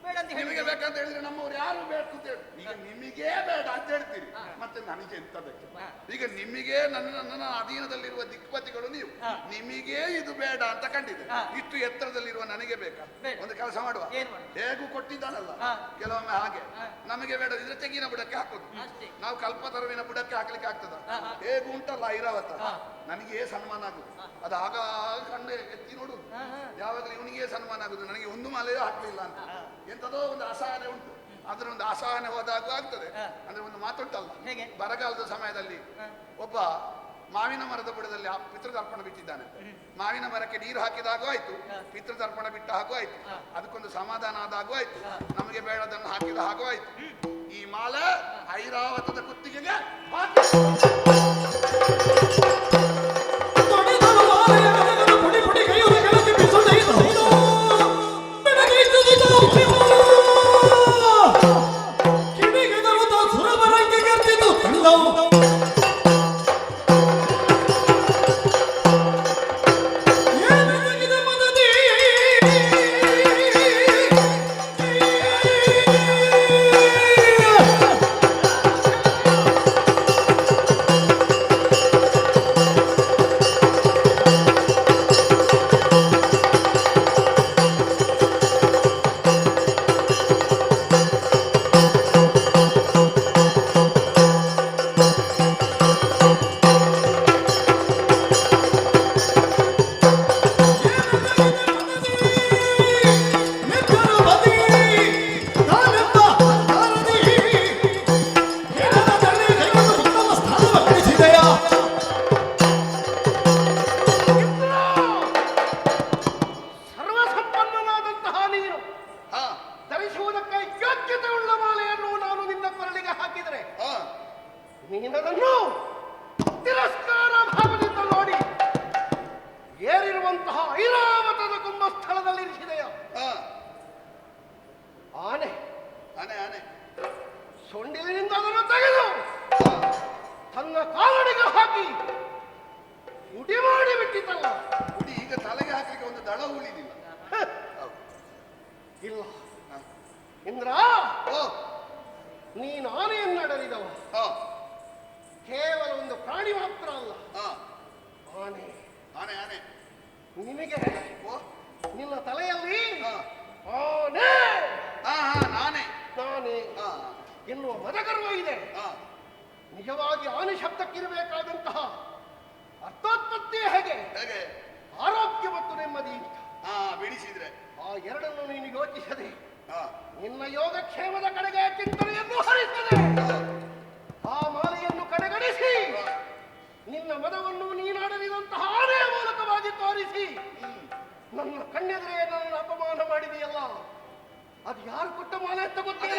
ಬೇಡ ಅಂತ ನಿಮಗೆ ಹೇಳಿ. ಬೇಕಂತ ಹೇಳಿದ್ರೆ ನಮ್ಮವ್ರು ಯಾರು ಬೇಕು ಅಂತ ಹೇಳಿ. ಈಗ ನಿಮಗೇ ಬೇಡ ಅಂತ ಹೇಳ್ತೀರಿ, ಮತ್ತೆ ನನಗೆ ಎಂತದಕ್ಕೆ? ಈಗ ನಿಮಗೆ ನನ್ನ ಅಧೀನದಲ್ಲಿರುವ ದಿಕ್ಪತಿಗಳು ನೀವು, ನಿಮಗೆ ಇದು ಬೇಡ ಅಂತ ಕಂಡಿದೆ. ಇಷ್ಟು ಎತ್ತರದಲ್ಲಿರುವ ನನಗೆ ಬೇಕಾ? ಬೇಡ. ಒಂದು ಕೆಲಸ ಮಾಡುವ, ಏನ್ ಮಾಡುವ? ಹೇಗೂ ಕೊಟ್ಟಿದ್ದಾನಲ್ಲ ಹಾ. ಕೆಲವೊಮ್ಮೆ ಹಾಗೆ ನಮಗೆ ಬೇಡ ಇದ್ರೆ ತೆಂಗಿನ ಬುಡಕ್ಕೆ ಹಾಕೋದು. ಅಷ್ಟೇ. ನಾವು ಕಲ್ಪತರುವಿನ ಬುಡಕ್ಕೆ ಹಾಕ್ಲಿಕ್ಕೆ ಆಗ್ತದ? ಹಾ, ಹಾ. ಹೇಗೂ ಉಂಟಲ್ಲ ಐರಾವತ, ನನಗೆ ಸನ್ಮಾನ ಆಗುದು. ಅದು ಆಗ ಕಣ್ಣು ಎತ್ತಿ ನೋಡುದು, ಹಾ, ಹಾ. ಯಾವಾಗಲೂ ಇವನಿಗೆ ಸನ್ಮಾನ ಆಗುದು, ನನಗೆ ಒಂದು ಮಾಲೆಯೂ ಹಾಕ್ಲಿಲ್ಲ ಅಂತ. ಎಂತದೋ ಒಂದು ಅಸಹನೆ ಉಂಟು. ಅದ್ರ ಒಂದು ಅಸಹನೆ ಹೋದಾಗೂ ಆಗ್ತದೆ. ಅಂದ್ರೆ ಒಂದು ಮಾತುಂಟಲ್ಲ, ಹೇಗೆ? ಬರಗಾಲದ ಸಮಯದಲ್ಲಿ ಒಬ್ಬ ಮಾವಿನ ಮರದ ಬುಡದಲ್ಲಿ ಪಿತೃತರ್ಪಣ ಬಿಟ್ಟಿದ್ದಾನೆ. ಮಾವಿನ ಮರಕ್ಕೆ ನೀರು ಹಾಕಿದಾಗೂ ಆಯ್ತು, ಪಿತೃತರ್ಪಣ ಬಿಟ್ಟ ಹಾಗೂ ಆಯ್ತು, ಅದಕ್ಕೊಂದು ಸಮಾಧಾನ ಆದಾಗೂ ಆಯ್ತು, ನಮಗೆ ಬೇಡದನ್ನು ಹಾಕಿದ ಹಾಗೂ ಆಯ್ತು. ಈ ಮಾಲೆ ಐರಾವತದ ಕುತ್ತಿಗೆಗೆ ಹಾಕಿ ನೀನದನ್ನು ತಿರಸ್ಕಾರ ಭಾವದಿಂದ ನೋಡಿ ಏರಿರುವಂತಹ ಐರಾವತದ ಕುಂಭಸ್ಥಳದಲ್ಲಿ ಇರಿಸಿದೆಯ ಆನೆ ಆನೆ ಆನೆ ಸೊಂಡಿಲಿನಿಂದ ಅದನ್ನು ತೆಗೆದು ತನ್ನ ಕಾಲಡಿಗೆ ಹಾಕಿ ಉಡಿ ಮಾಡಿ ಬಿಟ್ಟಿದ್ದಲ್ಲ. ಉಡಿ ಈಗ ತಲೆಗೆ ಹಾಕಲಿಕ್ಕೆ ಒಂದು ದಳ ಉಳಿದಿಲ್ಲ. ಇಲ್ಲ ಇಂದ್ರ, ಓ ನೀನು ಆನೆಯನ್ನಡರಿದವ. ಹಾ ಕೇವಲ ಒಂದು ಪ್ರಾಣಿ ಮಾತ್ರ ಅಲ್ಲ, ಹಾ ಆನೆ. ಆನೆ ಆನೆ ನಿನಗೆ ಓ ನಿನ್ನ ತಲೆಯಲ್ಲಿ ಹಾ ಆನೆ ಹಾ ಹಾ ನಾನೇ ನಾನೇ ಹಾ ಎನ್ನುವ ಮದಗರ್ವ ಇದೆ. ಹಾ ನಿಜವಾಗಿ ಆನೆ ಶಬ್ದಕ್ಕಿರಬೇಕಾದಂತಹ ಅರ್ಥೋತ್ಪತ್ತಿ ಹೇಗೆ? ಹೇಗೆ? ಆರೋಗ್ಯ ಮತ್ತು ನೆಮ್ಮದಿ. ಹಾ ಎಣಿಸಿದ್ರೆ ಆ ಎರಡನ್ನು ನೀನು ಯೋಚಿಸದೆ ಹಾ ನಿನ್ನ ಯೋಗಕ್ಷೇಮದ ಕಡೆಗೆ ಚಿಂತನೆಯನ್ನು ಹರಿಸದೆ ಆ ಮಾಲೆಯನ್ನು ಕಡೆಗಣಿಸಿ ನಿನ್ನ ಮದವನ್ನು ನೀನಾಡಲಿದಂತಹ ಆನೆಯ ಮೂಲಕವಾಗಿ ತೋರಿಸಿ ನನ್ನ ಕಣ್ಣೆದುರೇ ನನ್ನ ಅಪಮಾನ ಮಾಡಿದೆಯಲ್ಲ, ಅದು ಯಾರು ಕೊಟ್ಟ ಮಾಲೆ ಅಂತ ಗೊತ್ತಿಲ್ಲ.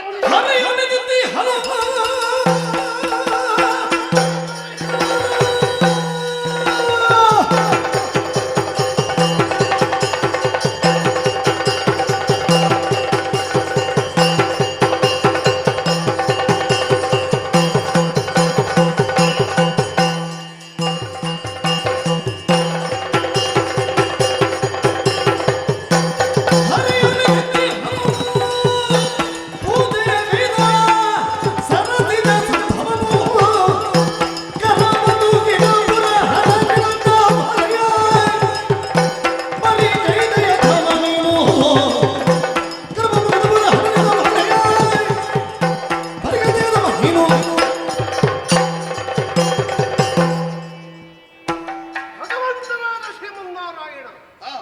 ಭಗವಂತನಾದ ಶ್ರೀಮನ್ನಾರಾಯಣ ಹಾ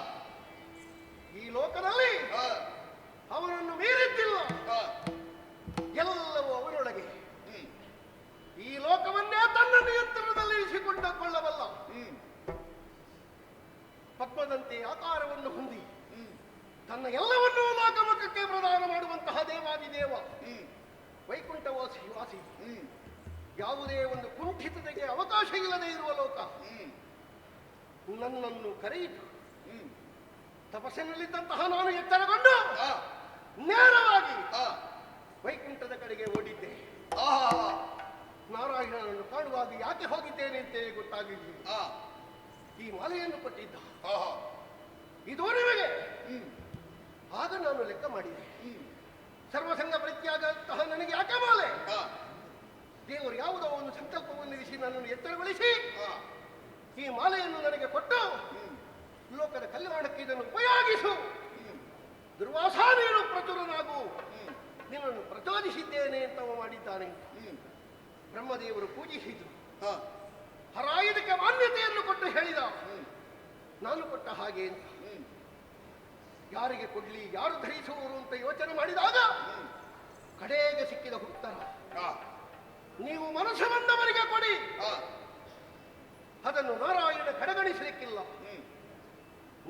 ಈ ಲೋಕದಲ್ಲಿ ಹಾ ಅವನನ್ನು ಮೀರಿದ್ದಿಲ್ಲ. ಹಾ ಎಲ್ಲವೂ ಅವನೊಳಗೆ. ಈ ಲೋಕವನ್ನೇ ತನ್ನ ನಿಯಂತ್ರಣದಲ್ಲಿ ಇರಿಸಿಕೊಂಡಕೊಳ್ಳಬಲ್ಲ. ಪದ್ಮದಂತೆ ಆಕಾರವನ್ನು ಹೊಂದಿ ತನ್ನ ಎಲ್ಲವನ್ನೂ ಲೋಕಮುಖಕ್ಕೆ ಪ್ರದಾನ ಮಾಡುವಂತಹ ದೇವಾದಿದೇವ, ವೈಕುಂಠವಾಸಿ ವಾಸಿ, ಯಾವುದೇ ಒಂದು ಕುಂಠಿತತೆಗೆ ಅವಕಾಶ ಇಲ್ಲದೆ ಇರುವ ಲೋಕ ನನ್ನನ್ನು ಕರೆಯಿತು. ತಪಸ್ಸಿನಲ್ಲಿದ್ದಂತಹ ನಾನು ಎಚ್ಚರಗೊಂಡು ಹಾ ನೇರವಾಗಿ ಹಾ ವೈಕುಂಠದ ಕಡೆಗೆ ಓಡಿದ್ದೆ. ಆಹಾ ನಾರಾಯಣನನ್ನು ಕಾಣುವಾಗ ಯಾಕೆ ಹೋಗಿದ್ದೇನೆ ಅಂತೇಳಿ ಗೊತ್ತಾಗಲಿಲ್ಲ. ಹಾ ಈ ಮಾಲೆಯನ್ನು ಕೊಟ್ಟಿದ್ದ, ಆಹಾ ಇದು ನಿಮಗೆ. ಆಗ ನಾನು ಲೆಕ್ಕ ಮಾಡಿದೆ, ಸರ್ವಸಂಗ ಪ್ರತ್ಯಾಗಂತಹ ನನಗೆ ಯಾಕೆ ಮಾಲೆ? ಹಾ ದೇವರು ಯಾವುದೋ ಒಂದು ಸಂಕಲ್ಪವನ್ನು ಇರಿಸಿ ನನ್ನನ್ನು ಎತ್ತರಗೊಳಿಸಿ ಹಾ ಈ ಮಾಲೆಯನ್ನು ನನಗೆ ಕೊಟ್ಟು ಲೋಕದ ಕಲ್ಯಾಣಕ್ಕೆ ಇದನ್ನು ಉಪಯೋಗಿಸು, ದುರ್ವಾಸ ನೀನು ಪ್ರಚುರನಾಗು, ನಿನ್ನನ್ನು ಪ್ರಚೋದಿಸಿದ್ದೇನೆ ಅಂತ ಅವ ಮಾಡಿದ್ದಾನೆ. ಬ್ರಹ್ಮದೇವರು ಪೂಜಿಸಿದ್ರು. ಹಾ ಹರ ಇದಕ್ಕೆ ಮಾನ್ಯತೆಯನ್ನು ಕೊಟ್ಟು ಹೇಳಿದ, ನಾನು ಕೊಟ್ಟ ಹಾಗೆ ಅಂತ. ಯಾರಿಗೆ ಕೊಡ್ಲಿ, ಯಾರು ಧರಿಸುವರು ಅಂತ ಯೋಚನೆ ಮಾಡಿದಾಗ ಕಡೆಗೆ ಸಿಕ್ಕಿದ ಉತ್ತರ, ಹಾ ನೀವು ಮನಸ್ಸು ಬಂದವರಿಗೆ ಕೊಡಿ, ಹಾ ಅದನ್ನು ನಾರಾಯಣ ಕಡೆಗಣಿಸಲಿಕ್ಕಿಲ್ಲ.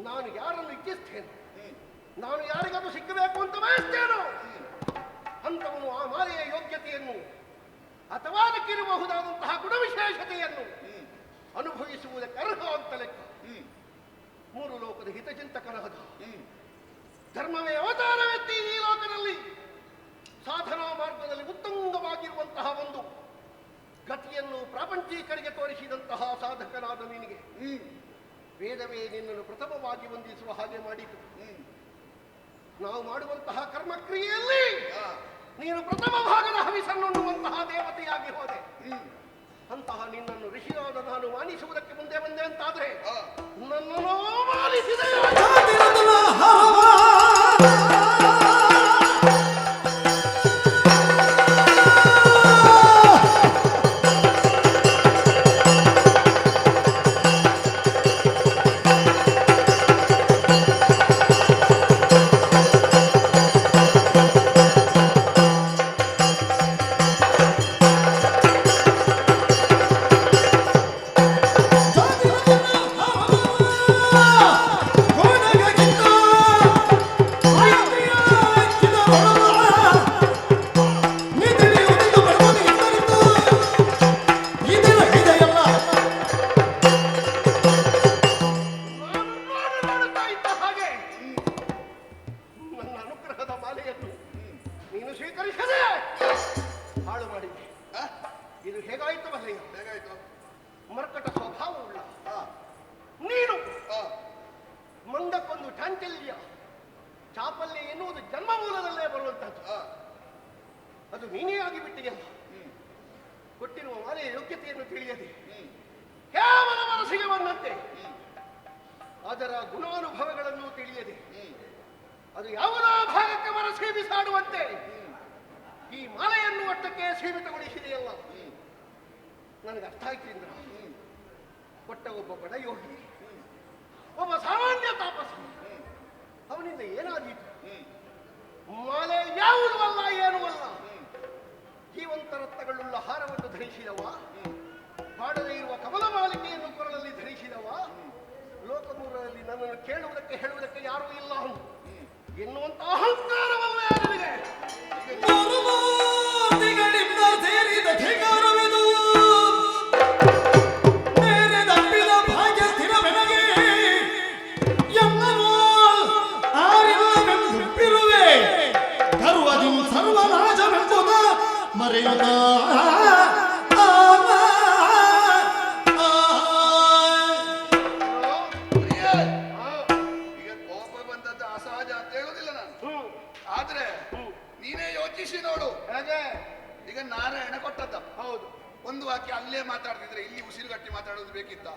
ನಾನು ಯಾರನ್ನು ಇಚ್ಛಿಸ್ತೇನೆ, ನಾನು ಯಾರಿಗದು ಸಿಕ್ಕಬೇಕು ಅಂತ ಬಯಸ್ತೇನೋ ಅಂತವನು ಆ ಮಾಲೆಯ ಯೋಗ್ಯತೆಯನ್ನು ಅಥವಾ ಅದಕ್ಕಿರಬಹುದಾದಂತಹ ಗುಣವಿಶೇಷತೆಯನ್ನು ಅನುಭವಿಸುವುದಕ್ಕೆ ಅರ್ಹ ಅಂತ ಲೆಕ್ಕ. ಮೂರು ಲೋಕದ ಹಿತಚಿಂತಕರಾದ ಧರ್ಮವೇ ಅವತಾರವೆತ್ತಿ ಈ ಲೋಕದಲ್ಲಿ ಸಾಧನಾ ಮಾರ್ಗದಲ್ಲಿ ಉತ್ತುಂಗವಾಗಿರುವಂತಹ ಒಂದು ಗತಿಯನ್ನು ಪ್ರಾಪಂಚಿಕರಿಗೆ ತೋರಿಸಿದಂತಹ ಸಾಧಕನಾದ ನಿನಗೆ ವೇದವೇ ನಿನ್ನನ್ನು ಪ್ರಥಮವಾಗಿ ವಂದಿಸುವ ಹಾಗೆ ಮಾಡಿತು. ನಾವು ಮಾಡುವಂತಹ ಕರ್ಮಕ್ರಿಯೆಯಲ್ಲಿ ನೀನು ಪ್ರಥಮ ಭಾಗದ ಹವಿಸನ್ನುಣ್ಣುವಂತಹ ದೇವತೆಯಾಗಿ ಹೋದೆ. ಅಂತಹ ನಿನ್ನನ್ನು ಋಷಿಯಾದ ನಾನು ಮಾನಿಸುವುದಕ್ಕೆ ಮುಂದೆ ಬಂದೆ ಅಂತಾದ್ರೆ ನನ್ನನ್ನು ಮಾನಿಸಿದೆ. ಅದು ನೀನೇ ಆಗಿಬಿಟ್ಟಿಯಲ್ಲ. ಕೊಟ್ಟಿರುವ ಮಾಲೆಯ ಯೋಗ್ಯತೆಯನ್ನು ತಿಳಿಯದೆ ಕೇವಲ ಮನಸ್ಸಿಗೆ ಬಂದಂತೆ ಅದರ ಗುಣಾನುಭವಗಳನ್ನು ತಿಳಿಯದೆ ಅದು ಯಾವುದೋ ಭಾಗಕ್ಕೆ ಮನಸ್ಸಿಗೆ ಬಿಸಾಡುವಂತೆ ಈ ಮಾಲೆಯನ್ನು ಒಟ್ಟಕ್ಕೆ ಸೀಮಿತಗೊಳಿಸಿದೆಯಲ್ಲ. ನನಗೆ ಅರ್ಥ ಆಯ್ತು ಇಂದ್ರ. ಕೊಟ್ಟ ಒಬ್ಬ ಬಡ ಯೋಗಿ, ಒಬ್ಬ ಸಾಮಾನ್ಯ ತಾಪಸಿ, ಪಟ್ಟಗಳುಳ್ಳ ಹಾರವನ್ನು ಧರಿಸಿದವ, ಬಾಡದೇ ಇರುವ ಕಮಲಮಾಲಿಕೆಯನ್ನು ಕೊರಳಲ್ಲಿ ಧರಿಸಿದವ, ಲೋಕಮೂರರಲ್ಲಿ ನನ್ನನ್ನು ಕೇಳುವುದಕ್ಕೆ ಹೇಳುವುದಕ್ಕೆ ಯಾರೂ ಇಲ್ಲ ಎನ್ನುವಂತ ಅಹಂಕಾರವಲ್ಲವೇ ನನಗೆ? ಮೂರ್ತಿಗಳಿಂದ ಸೇರಿದ ಧಿಕಾರವಿದು, ಬೇರೆ ತಪ್ಪಿದ ಭಾಗ್ಯ ಸ್ಥಿರವೆನಗೆ ಎಲ್ಲವೂ ಆರಿಲ್ಲವೆಂದಿರುವೆ. ಗರ್ವದಿ ಸರ್ವನಾಶವೆಂಬುದ ಮರೆಯುತ್ತ ಈಗ ಕೋಪ ಬಂದದ್ದು ಅಸಹಜ ಅಂತ ಹೇಳುದಿಲ್ಲ ನಾನು, ಆದ್ರೆ ನೀನೇ ಯೋಚಿಸಿ ನೋಡು. ಹೇಗೆ? ಈಗ ನಾರಾಯಣ ಕೊಟ್ಟದ್ದ, ಹೌದು, ಒಂದು ವಾಕ್ಯ ಅಲ್ಲೇ ಮಾತಾಡ್ತಿದ್ರೆ ಇಲ್ಲಿ ಉಸಿರುಗಟ್ಟಿ ಮಾತಾಡೋದು ಬೇಕಿತ್ತ?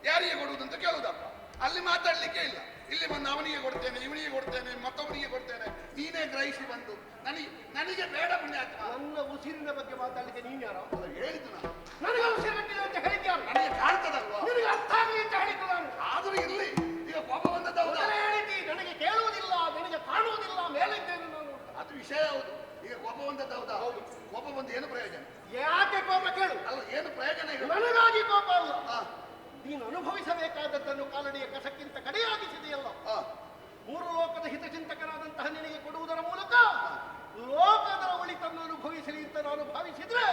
ಯಾರಿಗೆ ಕೊಡುವುದು ಅಂತ ಕೇಳುದಪ್ಪ. ಅಲ್ಲಿ ಮಾತಾಡ್ಲಿಕ್ಕೆ ಇಲ್ಲ, ಇಲ್ಲಿ ಬಂದು ಅವನಿಗೆ ಕೊಡ್ತೇನೆ, ಇವನಿಗೆ ಕೊಡ್ತೇನೆ, ಮತ್ತೊಬ್ಬನಿಗೆ ಕೊಡ್ತೇನೆ, ನೀನೇ ಗ್ರಹಿಸಿ ಬಂದು ನನಗೆ ಬೇಡ ಪುಣ್ಯಾತ್ಮ. ನನ್ನ ಉಸಿರಿನ ಬಗ್ಗೆ ಮಾತಾಡಲಿಕ್ಕೆ ನೀನ್ ಯಾರೋ? ಹೇಳಿದ್ದು ನಾನು, ನನಗೆ ಉಸಿರಿನ ಅಂತ ಹೇಳಿದ್ಯಾರು? ನನಗೆ ಕಾಣ್ತದಲ್ವಾ? ನಿನಗೆ ಅರ್ಥ ಆಗಲಿ ಅಂತ ಹೇಳಿದ್ದು ನಾನು. ಆದ್ರೂ ಇರ್ಲಿ, ಈಗ ಕೋಪ ಬಂದದ್ದು ಹೌದಾ? ಮೊದಲೇ ಹೇಳಿದ್ದಿ, ನನಗೆ ಕೇಳುವುದಿಲ್ಲ, ನನಗೆ ಕಾಣುವುದಿಲ್ಲ, ಮೇಲಿದ್ದೇನೆ ನಾನು. ಅದು ವಿಷಯ ಹೌದು. ಈಗ ಕೋಪ ಬಂದದ್ದು ಹೌದಾ? ಹೌದು. ಕೋಪ ಬಂದು ಏನು ಪ್ರಯೋಜನ? ಯಾಕೆ ಕೋಪ ಕೇಳು? ಅಲ್ಲ, ಏನು ಪ್ರಯೋಜನ ಈಗ? ನನಗಾಗಿ ಕೋಪ ಅಲ್ಲ, ಆ, ನೀನು ಅನುಭವಿಸಬೇಕಾದದ್ದನ್ನು ಕಾಲಡಿಯ ಕಸಕ್ಕಿಂತ ಕಡೆಯಾಗಿಸಿದೆಯಲ್ಲ. ಆ, ಮೂರು ಲೋಕದ ಹಿತಚಿಂತಕನಾದಂತಹ ನಿನಗೆ ಕೊಡುವುದರ ಮೂಲಕ ಲೋಕದ ಒಳಿತನ್ನು ಅನುಭವಿಸಲಿ ಅಂತ ನಾನು ಭಾವಿಸಿದ್ರೆ,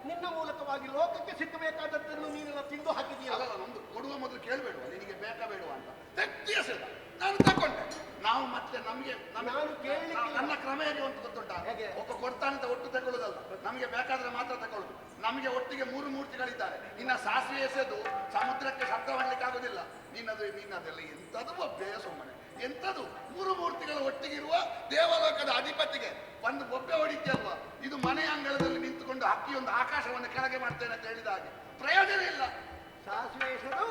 ನಿನ್ನ ಮೂಲಕವಾಗಿ ಲೋಕಕ್ಕೆ ಸಿಕ್ಕಬೇಕಾದದ್ದನ್ನು ನೀನೆಲ್ಲ ತಿಂದು ಹಾಕಿದೆಯಲ್ಲ. ಅಲ್ಲ, ನಮ್ದು ಕೊಡುವ ಮೊದಲು ಕೇಳಬೇಡುವ ನಿನಗೆ ಬೇಕಾ ಬೇಡುವ ಅಂತ. ವ್ಯಕ್ತಿಯಸದ ನಾನು ತಕೊಂಡೆ. ನಾವು ಮತ್ತೆ ನಮಗೆ ನಾನು ಕೇಳಲಿಕ್ಕೆ ನನ್ನ ಕ್ರಮ ಹೇಗೆ ಅಂತ ಗೊತ್ತುಂಟ? ಹೇಗೆ? ಒಬ್ಬ ಕೊಡ್ತಾನಂತ ಒಟ್ಟು ತಗೊಳ್ಳೋದಲ್ಲ, ನಮಗೆ ಬೇಕಾದ್ರೆ ಮಾತ್ರ ತಗೊಳ್ಳುದು. ನಮಗೆ ಒಟ್ಟಿಗೆ 3 ಮೂರ್ತಿಗಳಿದ್ದಾರೆ. ನಿನ್ನ ಸಾಸಿವೆ ಎಸೆದು ಸಮುದ್ರಕ್ಕೆ ಶಬ್ದ ಮಾಡಲಿಕ್ಕೆ ಆಗುದಿಲ್ಲ. ನೀನದೆಲ್ಲ ಎಂಥದು ಬೊಬ್ಬೆ ಸುಮ್ಮನೆ, ಎಂಥದು 3 ಮೂರ್ತಿಗಳ ಒಟ್ಟಿಗಿರುವ ದೇವಲೋಕದ ಅಧಿಪತಿಗೆ ಒಂದು ಬೊಬ್ಬೆ ಹೊಡಿತೀಯಲ್ವಾ? ಇದು ಮನೆ ಅಂಗಳದಲ್ಲಿ ನಿಂತುಕೊಂಡು ಹಕ್ಕಿಯೊಂದು ಆಕಾಶವನ್ನು ಕೆಳಗೆ ಮಾಡ್ತೇನೆ ಅಂತ ಹೇಳಿದ ಹಾಗೆ ಪ್ರಯೋಜನ ಇಲ್ಲ. ಸಾಸಿವೆ ಎಸೆದು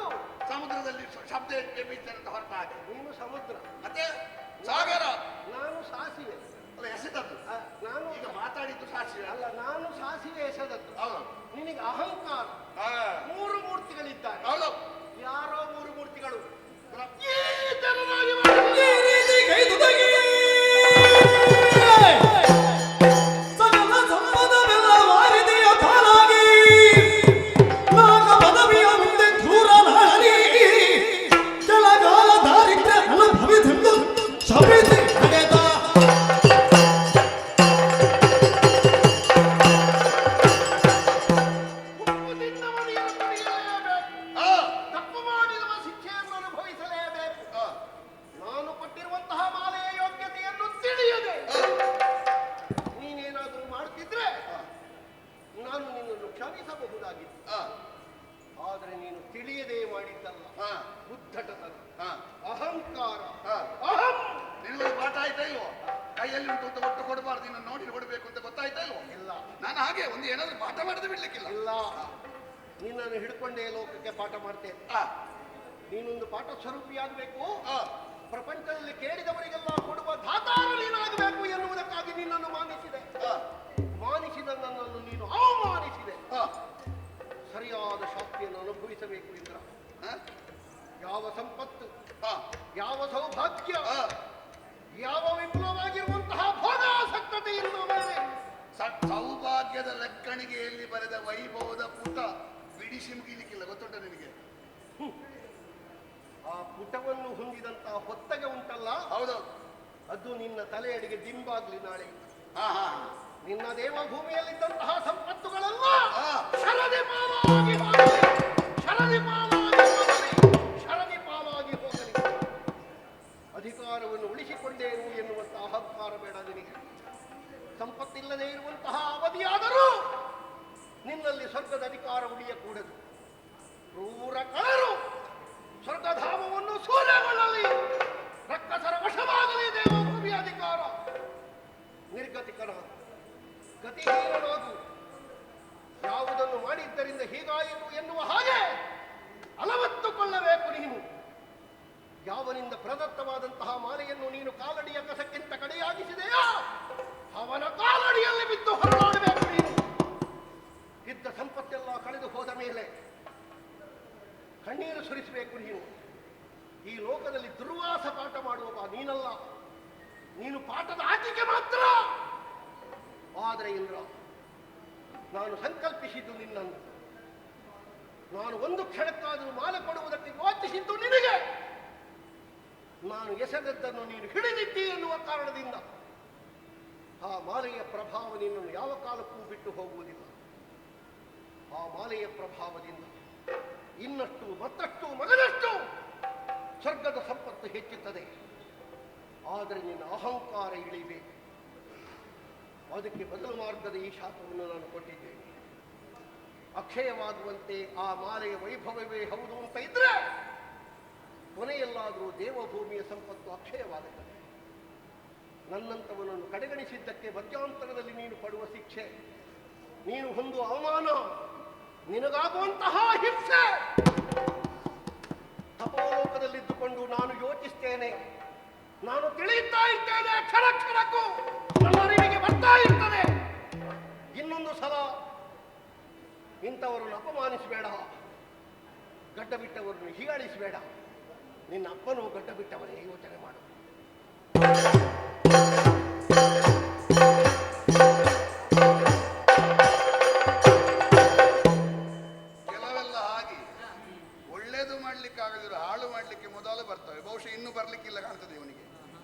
ಸಮುದ್ರದಲ್ಲಿ ಶಬ್ದ ಬೀಳ್ತೇನೆ ಅಂತ ಹೊರಟ ಹಾಗೆ. ನೀನು ಸಮುದ್ರ, ಮತ್ತೆ ಸಾಗರ, ನಾನು ಸಾಸಿವೆ. ಅಲ್ಲ ಎಸೆದದ್ದು. ನಾನು ಈಗ ಮಾತಾಡಿದ್ದು ಸಾಸಿವೆ ಅಲ್ಲ, ನಾನು ಸಾಸಿವೆ ಎಸೆದದ್ದು. ಹೌದು. ನಿನಗೆ ಅಹಂಕಾರ. ಆ, 3 ಮೂರ್ತಿಗಳಿದ್ದಾರೆ. ಹೌದು. ಯಾರೋ 3 ಮೂರ್ತಿಗಳು ಈ ರೀತಿ ಕೈದುದಗಿ ಸಕಲ ಸಂಪದವೆಲ್ಲ ವಾರಿದೆಯ ಪಾಲಾಗಿ ನಾಗ ಪದವಿಯ ಮುಂದೆ ಕ್ರೂರ ನಾಳಲಿ ಕೆಲಗಾಲ ದಾರಿದ್ರ್ಯ ಅನುಭವಿಸೆಂದು ಶಪಿಸಿ ನಡೆದ. ಆ, ತಪ್ಪು ಮಾಡಿರುವ ಶಿಕ್ಷೆಯನ್ನು ಅನುಭವಿಸಲೇಬೇಕು. ಆ, ನಾನು ಕೊಟ್ಟಿರುವಂತಹ ಮಾಲೆಯ ಯೋಗ್ಯತೆಯನ್ನು ತಿಳಿಯದೆ ನೀನೇನಾದರೂ ಮಾಡ್ತಿದ್ರೆ ನಾನು ನಿನ್ನನ್ನು ಕ್ಷಮಿಸಬಹುದಾಗಿತ್ತು. ಆ, ಆದರೆ ನೀನು ತಿಳಿಯದೆ ಮಾಡಿದ್ದಲ್ಲ, ಆ, ಉದ್ದಟತನ, ಆ, ಅಹಂಕಾರ, ಆ. ಅಹಂ. ನಿನಗೊಂದು ಪಾಠ ಆಯ್ತಾ ಇಲ್ವೋ? ಕೈಯಲ್ಲಿ ಉಂಟು ಅಂತ ಒಟ್ಟು ಕೊಡಬಾರ್ದು, ಇನ್ನು ನೋಡಿ ಕೊಡಬೇಕು ಅಂತ ಗೊತ್ತಾಯ್ತಾ ಇಲ್ವೋ? ಇಲ್ಲ ನಾನು ಹಾಗೆ ಒಂದು ಏನಾದ್ರು ಪಾಠ ಮಾಡದೆ ಬಿಡ್ಲಿಕ್ಕಿಲ್ಲ. ಇಲ್ಲ, ನಿನ್ನನ್ನು ಹಿಡ್ಕೊಂಡೇ ಲೋಕಕ್ಕೆ ಪಾಠ ಮಾಡ್ತೇನೆ. ಆ, ನೀನೊಂದು ಪಾಠ ಸ್ವರೂಪಿಯಾಗಬೇಕು. ಆ, ಪ್ರಪಂಚದಲ್ಲಿ ಕೇಳಿದವರಿಗೆಲ್ಲ ಕೊಡುವ ದಾತಾರ ನೀನಾಗಬೇಕು ಎನ್ನುವುದಕ್ಕಾಗಿ ನಿನ್ನನ್ನು ಮಾನಿಸಿದೆ. ಆ, ಮಾನಿಸಿದ ನನ್ನನ್ನು ನೀನು ಅವಮಾನಿಸಿದೆ. ಆ, ಸರಿಯಾದ ಶಾಸ್ತಿಯನ್ನು ಅನುಭವಿಸಬೇಕು ಇಂದ್ರ. ಆ, ಯಾವ ಸಂಪತ್ತು, ಆ, ಯಾವ ಸೌಭಾಗ್ಯ, ಆ. ಯಾವ ವಿಪುಲವಾಗಿರುವಂತಹ ಭೋಗಾಸಕ್ತತೆ ಇರುವ ಮೇಲೆ ಸೌಭಾಗ್ಯದ ಲೆಕ್ಕಣಿಗೆಯಲ್ಲಿ ಬರೆದ ವೈಭವದ ಪುಟ ಬಿಡಿಸಿ ಮುಗಿಲಿಕ್ಕಿಲ್ಲ, ಗೊತ್ತುಂಟ ನಿನಗೆ? ಆ ಪುಟವನ್ನು ಹೊಂದಿದಂತಹ ಹೊತ್ತಗೆ ಉಂಟಲ್ಲ, ಹೌದೌದು. ಅದು ನಿನ್ನ ತಲೆಯಡಿಗೆ ದಿಂಬಾಗ್ಲಿ ನಾಳೆ. ಹಾ ಹಾ ನಿನ್ನ ದೇವಭೂಮಿಯಲ್ಲಿದ್ದಂತಹ ಸಂಪತ್ತುಗಳೆಲ್ಲ ಹಾ. ಶರದಿ ಪಾಲಾಗಿ ಹೋಗಲಿ, ಶರದಿ ಪಾಲಾಗಿ ಹೋಗಲಿ, ಶರದಿ ಪಾಲಾಗಿ ಹೋಗಲಿ. ಅಧಿಕಾರವನ್ನು ಉಳಿಸಿಕೊಂಡೇನು ಎನ್ನುವಂತಹ ಅಹಂಕಾರ ಬೇಡ ನಿನಗೆ. ಸಂಪತ್ತಿಲ್ಲದೆ ಇರುವಂತಹ ಅವಧಿಯಾದರೂ ನಿನ್ನಲ್ಲಿ ಸ್ವರ್ಗದ ಅಧಿಕಾರ ಉಳಿಯಕೂಡದು. ಕ್ರೂರ ಕಳರು ಸ್ವರ್ಗಧಾಮವನ್ನು ಸೂರ್ಯಗೊಳ್ಳಲಿ, ರಕ್ಕಸರ ವಶವಾಗಲಿ ದೇವಭೂಮಿಯ ಅಧಿಕಾರ. ನಿರ್ಗತಿಕನಾದ ಗತಿಹೀನನಾಗು. ಯಾವುದನ್ನು ಮಾಡಿದ್ದರಿಂದ ಹೀಗಾಯಿತು ಎನ್ನುವ ಹಾಗೆ ಅಲವತ್ತುಕೊಳ್ಳಬೇಕು ನೀನು. ಯಾವನಿಂದ ಪ್ರದತ್ತವಾದಂತಹ ಮಾಲೆಯನ್ನು ನೀನು ಕಾಲಡಿಯ ಕಸಕ್ಕಿಂತ ಕಡೆಯಾಗಿಸಿದೆಯೋ ಅವನ ಕಾಲಡಿಯಲ್ಲಿ ಬಿದ್ದು ಹೊರಡಾಡಬೇಕು ನೀನು. ಇದ್ದ ಸಂಪತ್ತೆಲ್ಲ ಕಳೆದು ಹೋದ ಮೇಲೆ ಕಣ್ಣೀರು ಸುರಿಸಬೇಕು ನೀನು. ಈ ಲೋಕದಲ್ಲಿ ದುರ್ವಾಸ ಪಾಠ ಮಾಡುವವ ನೀನಲ್ಲ, ನೀನು ಪಾಠದ ಆಟಿಕೆ ಮಾತ್ರ. ಆದರೆ ಇಂದ್ರ, ನಾನು ಸಂಕಲ್ಪಿಸಿದ್ದು ನಿನ್ನನ್ನು. ನಾನು ಒಂದು ಕ್ಷಣಕ್ಕಾದರೂ ಮಾಲೆ ಕೊಡುವುದಕ್ಕೆ ಯೋಚಿಸಿದ್ದು ನಿನಗೆ. ನಾನು ಎಸೆದದ್ದನ್ನು ನೀನು ಹಿಡಿದಿದ್ದಿ ಎನ್ನುವ ಕಾರಣದಿಂದ ಆ ಮಾಲೆಯ ಪ್ರಭಾವ ನಿನ್ನನ್ನು ಯಾವ ಕಾಲಕ್ಕೂ ಬಿಟ್ಟು ಹೋಗುವುದಿಲ್ಲ. ಆ ಮಾಲೆಯ ಪ್ರಭಾವದಿಂದ ಇನ್ನಷ್ಟು ಮತ್ತಷ್ಟು ಮಗನಷ್ಟು ಸ್ವರ್ಗದ ಸಂಪತ್ತು ಹೆಚ್ಚುತ್ತದೆ. ಆದರೆ ನಿನ್ನ ಅಹಂಕಾರ ಇಳಿಬೇಕು. ಅದಕ್ಕೆ ಬದಲು ಮಾರ್ಗದ ಈ ಶಾಪವನ್ನು ನಾನು ಕೊಟ್ಟಿದ್ದೇನೆ. ಅಕ್ಷಯವಾಗುವಂತೆ ಆ ಮಾಲೆಯ ವೈಭವವೇ ಹೌದು ಅಂತ ಇದ್ರೆ ಕೊನೆಯಲ್ಲಾದರೂ ದೇವಭೂಮಿಯ ಸಂಪತ್ತು ಅಕ್ಷಯವಾಗುತ್ತದೆ. ನನ್ನಂಥವನನ್ನು ಕಡೆಗಣಿಸಿದ್ದಕ್ಕೆ ಮಧ್ಯಂತರದಲ್ಲಿ ನೀನು ಪಡುವ ಶಿಕ್ಷೆ, ನೀನು ಹೊಂದುವ ಅವಮಾನ, ನಿನಗಾಗುವಂತಹ ಹಿಂಸೆ. ತಪೋಲೋಕದಲ್ಲಿದ್ದುಕೊಂಡು ನಾನು ಯೋಚಿಸ್ತೇನೆ, ನಾನು ತಿಳಿಯುತ್ತಾ ಇರ್ತೇನೆ. ಕ್ಷಣ ಕ್ಷಣಕ್ಕೂ ನನ್ನ ಅರಿವಿಗೆ ಬರ್ತಾ ಇರ್ತದೆ. ಇನ್ನೊಂದು ಸಲ ಇಂಥವರನ್ನು ಅಪಮಾನಿಸಬೇಡ, ಗಡ್ಡ ಬಿಟ್ಟವರನ್ನು ಹೀಯಾಳಿಸಬೇಡ. ನಿನ್ನ ಅಪ್ಪನೂ ಗಡ್ಡ ಬಿಟ್ಟವರೇ, ಯೋಚನೆ ಮಾಡು. ಕೆಲವೆಲ್ಲ ಹಾಗೆ ಒಳ್ಳೇದು ಮಾಡ್ಲಿಕ್ಕಾಗದಿರೋ ಹಾಳು ಮಾಡ್ಲಿಕ್ಕೆ ಮೊದಲು ಬರ್ತವೆ. ಬಹುಶಃ ಇನ್ನೂ ಬರ್ಲಿಕ್ಕಿಲ್ಲ ಕಾಣ್ತದೆ ಇವನಿಗೆ.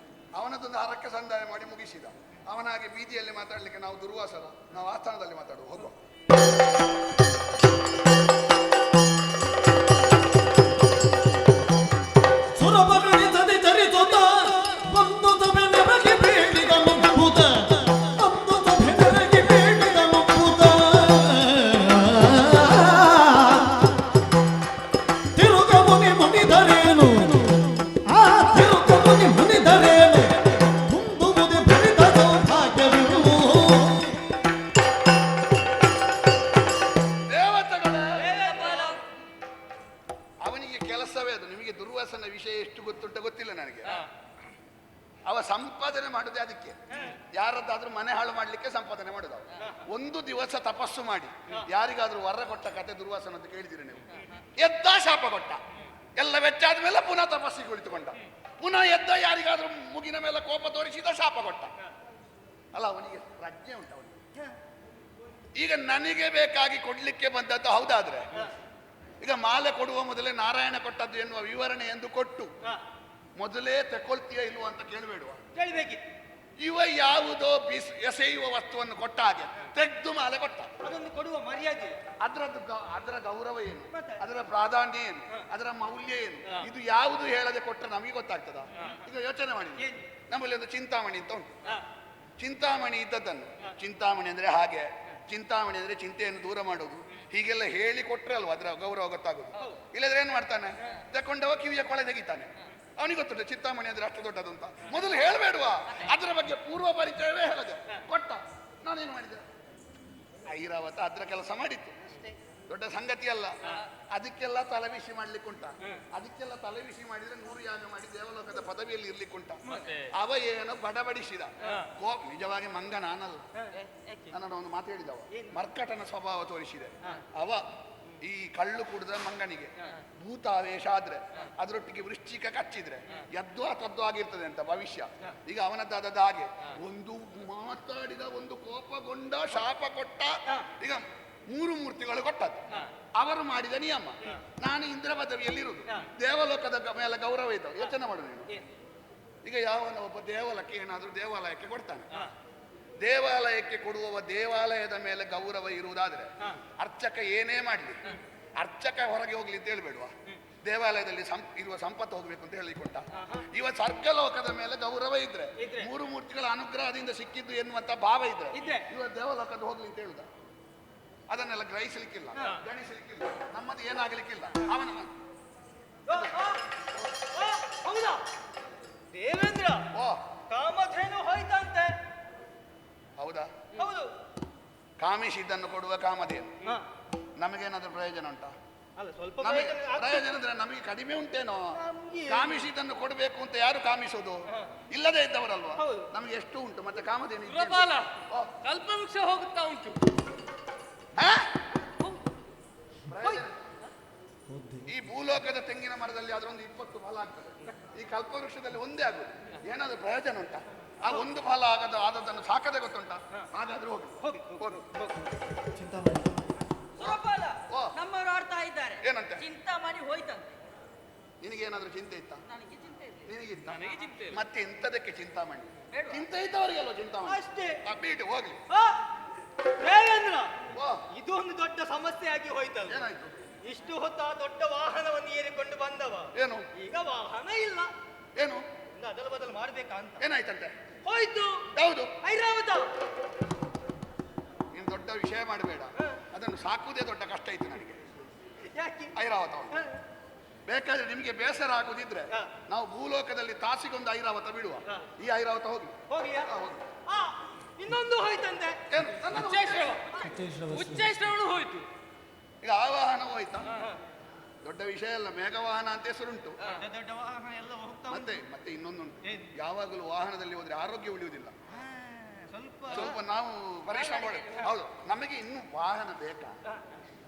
ಅವನದೊಂದು ಹರಕ್ಕೆ ಸಂದಾಯ ಮಾಡಿ ಮುಗಿಸಿದ. ಅವನಾಗೆ ಬೀದಿಯಲ್ಲಿ ಮಾತಾಡ್ಲಿಕ್ಕೆ ನಾವು ದುರ್ವಾಸರ, ನಾವು ಆಸ್ಥಾನದಲ್ಲಿ ಮಾತಾಡುವ. ಹೋಗುವ. ಸಂಪಾದನೆ ಮಾಡುದೇ ಅದಕ್ಕೆ. ಯಾರದ್ದಾದ್ರೂ ಮನೆ ಹಾಳು ಮಾಡ್ಲಿಕ್ಕೆ ಸಂಪಾದನೆ ಮಾಡುದು. ಒಂದು ದಿವಸ ತಪಸ್ಸು ಮಾಡಿ ಯಾರಿಗಾದ್ರೂ ವರ ಕೊಟ್ಟ ಕತೆ ದುರ್ವಾಸನ ಅಂತ ಕೇಳಿದಿರಿ ನೀವು? ಎದ್ದ ಶಾಪ ಕೊಟ್ಟ, ಎಲ್ಲ ವೆಚ್ಚ ಆದ್ಮೇಲೆ ಪುನಃ ತಪಸ್ಸಿಗೆ ಕುಳಿತುಕೊಂಡ, ಪುನಃ ಎದ್ದ ಯಾರಿಗಾದ್ರೂ ಮುಗಿನ ಮೇಲೆ ಕೋಪ ತೋರಿಸಿದ ಶಾಪ ಕೊಟ್ಟ. ಅಲ್ಲ, ಅವನಿಗೆ ಪ್ರಜ್ಞೆ ಉಂಟು ಅವನಿಗೆ. ಈಗ ನನಗೆ ಬೇಕಾಗಿ ಕೊಡ್ಲಿಕ್ಕೆ ಬಂದದ್ದು ಹೌದಾದ್ರೆ, ಈಗ ಮಾಲೆ ಕೊಡುವ ಮೊದಲೇ ನಾರಾಯಣ ಕೊಟ್ಟದ್ದು ಎನ್ನುವ ವಿವರಣೆ ಎಂದು ಕೊಟ್ಟು ಮೊದಲೇ ತಕೊಳ್ತೀಯ ಇಲ್ವ ಅಂತ ಕೇಳಬೇಡುವ? ಕೇಳಬೇಕಿತ್ತು. ಇವ ಯಾವುದೋ ಎಸೆಯುವ ವಸ್ತುವನ್ನು ಕೊಟ್ಟ ಹಾಗೆ ತೆಗೆದು ಮಾಲೆ ಕೊಟ್ಟ. ಅದನ್ನು ಕೊಡುವ ಮರ್ಯಾದೆ, ಅದರ ಗೌರವ ಏನು, ಅದರ ಪ್ರಾಧಾನ್ಯ ಏನು, ಅದರ ಮೌಲ್ಯ ಏನು, ಇದು ಯಾವುದು ಹೇಳದೆ ಕೊಟ್ಟರೆ ನಮಗೆ ಗೊತ್ತಾಗ್ತದ? ಈಗ ಯೋಚನೆ ಮಾಡಿ. ನಮ್ಮಲ್ಲಿ ಒಂದು ಚಿಂತಾಮಣಿ ಅಂತ ಉಂಟು. ಚಿಂತಾಮಣಿ ಇದ್ದದ್ದನ್ನು, ಚಿಂತಾಮಣಿ ಅಂದ್ರೆ ಹಾಗೆ, ಚಿಂತಾಮಣಿ ಅಂದ್ರೆ ಚಿಂತೆಯನ್ನು ದೂರ ಮಾಡೋದು, ಹೀಗೆಲ್ಲ ಹೇಳಿ ಕೊಟ್ರೆ ಅಲ್ವಾ ಅದರ ಗೌರವ ಗೊತ್ತಾಗೋದು. ಇಲ್ಲದ್ರೆ ಏನ್ ಮಾಡ್ತಾನೆ, ತಕೊಂಡವ ಕಿವಿಯ ಕೊಳೆ ತೆಗಿತಾನೆ. ಅವನಿಗೆ ಗೊತ್ತುಂಟು ಚಿಂತಾಮಣಿ ಅಂದ್ರೆ ಅಷ್ಟು ದೊಡ್ಡದು ಅಂತ. ಮೊದಲು ಹೇಳಬೇಡುವ? ಅದರ ಬಗ್ಗೆ ಪೂರ್ವ ಪರಿಚಯವೇ ಹೇಳದೆ ಕೊಟ್ಟ. ನಾನೇನು ಮಾಡಿದೆ? ಐರಾವತ ಅದರ ಕೆಲಸ ಮಾಡಿತ್ತು, ದೊಡ್ಡ ಸಂಗತಿ ಅಲ್ಲ. ಅದಕ್ಕೆಲ್ಲ ತಲೆಬಿಸಿ ಮಾಡ್ಲಿಕ್ಕುಂಟ. ಅದಕ್ಕೆಲ್ಲ ತಲೆಬಿಸಿ ಮಾಡಿದ್ರೆ 100 ಯಾಗ ಮಾಡಿ ದೇವಲೋಕದ ಪದವಿಯಲ್ಲಿ ಇರ್ಲಿಕ್ಕುಂಟ. ಅವ ಏನೋ ಬಡಬಡಿಸಿದ. ನಿಜವಾಗಿ ಮಂಗ ನಾನಲ್ಲ, ನನ್ನನ್ನು ಒಂದು ಮಾತು ಹೇಳಿದವ. ಮರ್ಕಟನ ಸ್ವಭಾವ ತೋರಿಸಿದೆ ಅವ. ಈ ಕಳ್ಳು ಕುಡಿದ ಮಂಗನಿಗೆ ಭೂತಾವೇಶ ಆದ್ರೆ, ಅದರೊಟ್ಟಿಗೆ ವೃಶ್ಚಿಕ ಕಚ್ಚಿದ್ರೆ ಎದ್ದು ತದ್ದು ಆಗಿರ್ತದೆ ಅಂತ ಭವಿಷ್ಯ. ಈಗ ಅವನದ್ದಾದ ಹಾಗೆ ಒಂದು ಮಾತಾಡಿದ, ಒಂದು ಕೋಪಗೊಂಡ, ಶಾಪ ಕೊಟ್ಟ. ಈಗ 3 ಮೂರ್ತಿಗಳು ಕೊಟ್ಟದ್ದು ಅವರು ಮಾಡಿದ ನಿಯಮ. ನಾನು ಇಂದ್ರ ಪದವಿಯಲ್ಲಿರುವುದು, ದೇವಲೋಕದ ಮೇಲೆ ಗೌರವ ಇದ್ದವು. ಯೋಚನೆ ಮಾಡು ನೀನು. ಈಗ ಯಾವನ ಒಬ್ಬ ದೇವಲಕ್ಕೆ ಏನಾದ್ರೂ ದೇವಾಲಯಕ್ಕೆ ಕೊಡ್ತಾನೆ, ದೇವಾಲಯಕ್ಕೆ ಕೊಡುವವ ದೇವಾಲಯದ ಮೇಲೆ ಗೌರವ ಇರುವುದಾದ್ರೆ ಅರ್ಚಕ ಏನೇ ಮಾಡಲಿ, ಅರ್ಚಕ ಹೊರಗೆ ಹೋಗ್ಲಿ ಅಂತ ಹೇಳ್ಬೇಡುವ? ದೇವಾಲಯದಲ್ಲಿ ಇರುವ ಸಂಪತ್ತು ಹೋಗ್ಬೇಕು ಅಂತ ಹೇಳಿಕೊಟ್ಟ. ಇವ ಸ್ವರ್ಗಲೋಕದ ಮೇಲೆ ಗೌರವ ಇದ್ರೆ, 3 ಮೂರ್ತಿಗಳ ಅನುಗ್ರಹದಿಂದ ಸಿಕ್ಕಿದ್ದು ಎನ್ನುವಂತ ಭಾವ ಇದ್ರೆ ಇವ ದೇವಲೋಕದ ಹೋಗ್ಲಿ ಅಂತ ಹೇಳುದ? ಅದನ್ನೆಲ್ಲ ಗ್ರಹಿಸಲಿಕ್ಕಿಲ್ಲ, ಗಣಿಸಲಿಕ್ಕಿಲ್ಲ, ನಮ್ಮದು ಏನಾಗಲಿಕ್ಕಿಲ್ಲ. ಅವನ ಹೌದಾ ದೇವೇಂದ್ರ? ಕಾಮಧೇನು ಹೋಯ್ತಂತೆ. ಹೌದಾ? ಹೌದು. ಕಾಮಿಸಿದ್ದನ್ನು ಕೊಡುವ ಕಾಮಧೇನು ನಮಗೇನಾದ್ರೂ ಪ್ರಯೋಜನ ಉಂಟಾ? ಅಲ್ಲ, ಸ್ವಲ್ಪ ಪ್ರಯೋಜನ ಅಂದ್ರೆ ನಮಗೆ ಕಡಿಮೆ ಉಂಟೇನೋ? ಕಾಮಿಸಿದ್ದನ್ನು ಕೊಡಬೇಕು ಅಂತ ಯಾರು ಕಾಮಿಸೋದು? ಇಲ್ಲದೆ ಇದ್ದವರಲ್ವಾ? ನಮಗೆ ಎಷ್ಟು ಉಂಟು, ಮತ್ತೆ ಕಾಮಧೇನು ಕಲ್ಪವೃಕ್ಷ ಹೋಗುತ್ತಾ ಉಂಟು. ಈ ಭೂಲೋಕದ ತೆಂಗಿನ ಮರದಲ್ಲಿ ಆದ್ರೆ ಒಂದು 20 ಫಲ ಆಗ್ತದೆ. ಈ ಕಲ್ಪವೃಕ್ಷದಲ್ಲಿ ಒಂದೇ ಆಗುದು. ಏನಾದ್ರೂ ಪ್ರಯೋಜನ ಉಂಟಾ? ಆ ಒಂದು ಫಲ ಆದದನ್ನು ಸಾಕದೆ ಗೊತ್ತುಂಟ. ಹಾಗಾದ್ರೂ ಹೋಗಿ ಹೋಗಿ ಹೋಗಿ. ಸುರಪಾಲ ಓ. ನಮ್ಮವರು ಆಡ್ತಾ ಇದ್ದಾರೆ. ಏನಂತೆ? ಚಿಂತಾಮಣಿ ಹೋಯ್ತಂತೆ. ನಿನಗೇನಾದ್ರೂ ಚಿಂತೆ ಇತ್ತ? ನನಗೆ ಚಿಂತೆ ಇದೆ. ನಿನಗಿತ್ತ? ನನಗೆ ಚಿಂತೆ ಇಲ್ಲ. ಮತ್ತೆ ಎಂತದಕ್ಕೆ ಚಿಂತಾಮಣಿ? ಬೇಡ್ವಾ? ಚಿಂತೆ ಇದ್ದವರಿಗೆಲ್ಲ ಚಿಂತಾಮಣಿ. ಅಷ್ಟೇ. ಬೀಟು ಹೋಗ್ಲಿ. ಆ, ದೇವೇಂದ್ರ, ಓ ಇದು ಒಂದು ದೊಡ್ಡ ಸಮಸ್ಯೆ ಆಗಿ ಹೋಯ್ತಲ್ಲ. ಏನಾಯ್ತು? ಇಷ್ಟು ಹೊತ್ತು ಆ ದೊಡ್ಡ ವಾಹನವನ್ನು ಏರಿಕೊಂಡು ಬಂದವ, ಏನು ಈಗ ವಾಹನ ಇಲ್ಲ. ಏನು ಒಂದು ಅದಲು ಬದಲು ಮಾಡ್ಬೇಕಾ ಅಂತ. ಏನಾಯ್ತಂತೆ? ಹೋಯ್ತು. ಯಾವುದು? ಐರಾವತ. ನೀನು ದೊಡ್ಡ ವಿಷಯ ಮಾಡಬೇಡ. ಅದನ್ನು ಸಾಕುವುದೇ ದೊಡ್ಡ ಕಷ್ಟ ಇತ್ತು ನನಗೆ. ಯಾಕೆ? ಐರಾವತ ಬೇಕಾದ್ರೆ ನಿಮಗೆ ಬೇಸರ ಆಗುದಿದ್ರೆ ಹಾ. ನಾವು ಭೂಲೋಕದಲ್ಲಿ ತಾಸಿಗೊಂದು ಐರಾವತ ಬಿಡುವ. ಹಾ. ಈ ಐರಾವತ ಹೋಗಿ. ಹೋಗ್ಲಿಯಾ? ಹಾ, ಹೋಗಿ. ಆ, ಇನ್ನೊಂದು ಹೋಯ್ತಂತೆ. ಏನು? ನನ್ನದು ಉಚ್ಚೈಶ್ರವಣ ಹೋಯ್ತು. ಈಗ ಆ ವಾಹನ ಹೋಯ್ತಾ? ದೊಡ್ಡ ವಿಷಯ ಅಲ್ಲ, ಮೇಘವಾಹನ ಅಂತ ಹೆಸರುಂಟು. ದೊಡ್ಡ ದೊಡ್ಡ ವಾಹನ ಎಲ್ಲ ಹೋಗ್ತಾ ಉಂಟು. ಮತ್ತೆ ಇನ್ನೊಂದುಂಟು. ಏನು? ಯಾವಾಗಲೂ ವಾಹನದಲ್ಲಿ ಹೋದ್ರೆ ಆರೋಗ್ಯ ಉಳಿಯುವುದಿಲ್ಲ. ಸ್ವಲ್ಪ ಸ್ವಲ್ಪ ನಾವು ಪರಿಶ್ರಮ ಮಾಡಿ. ಹೌದು, ನಮಗೆ ಇನ್ನು ವಾಹನ ಬೇಕಾ?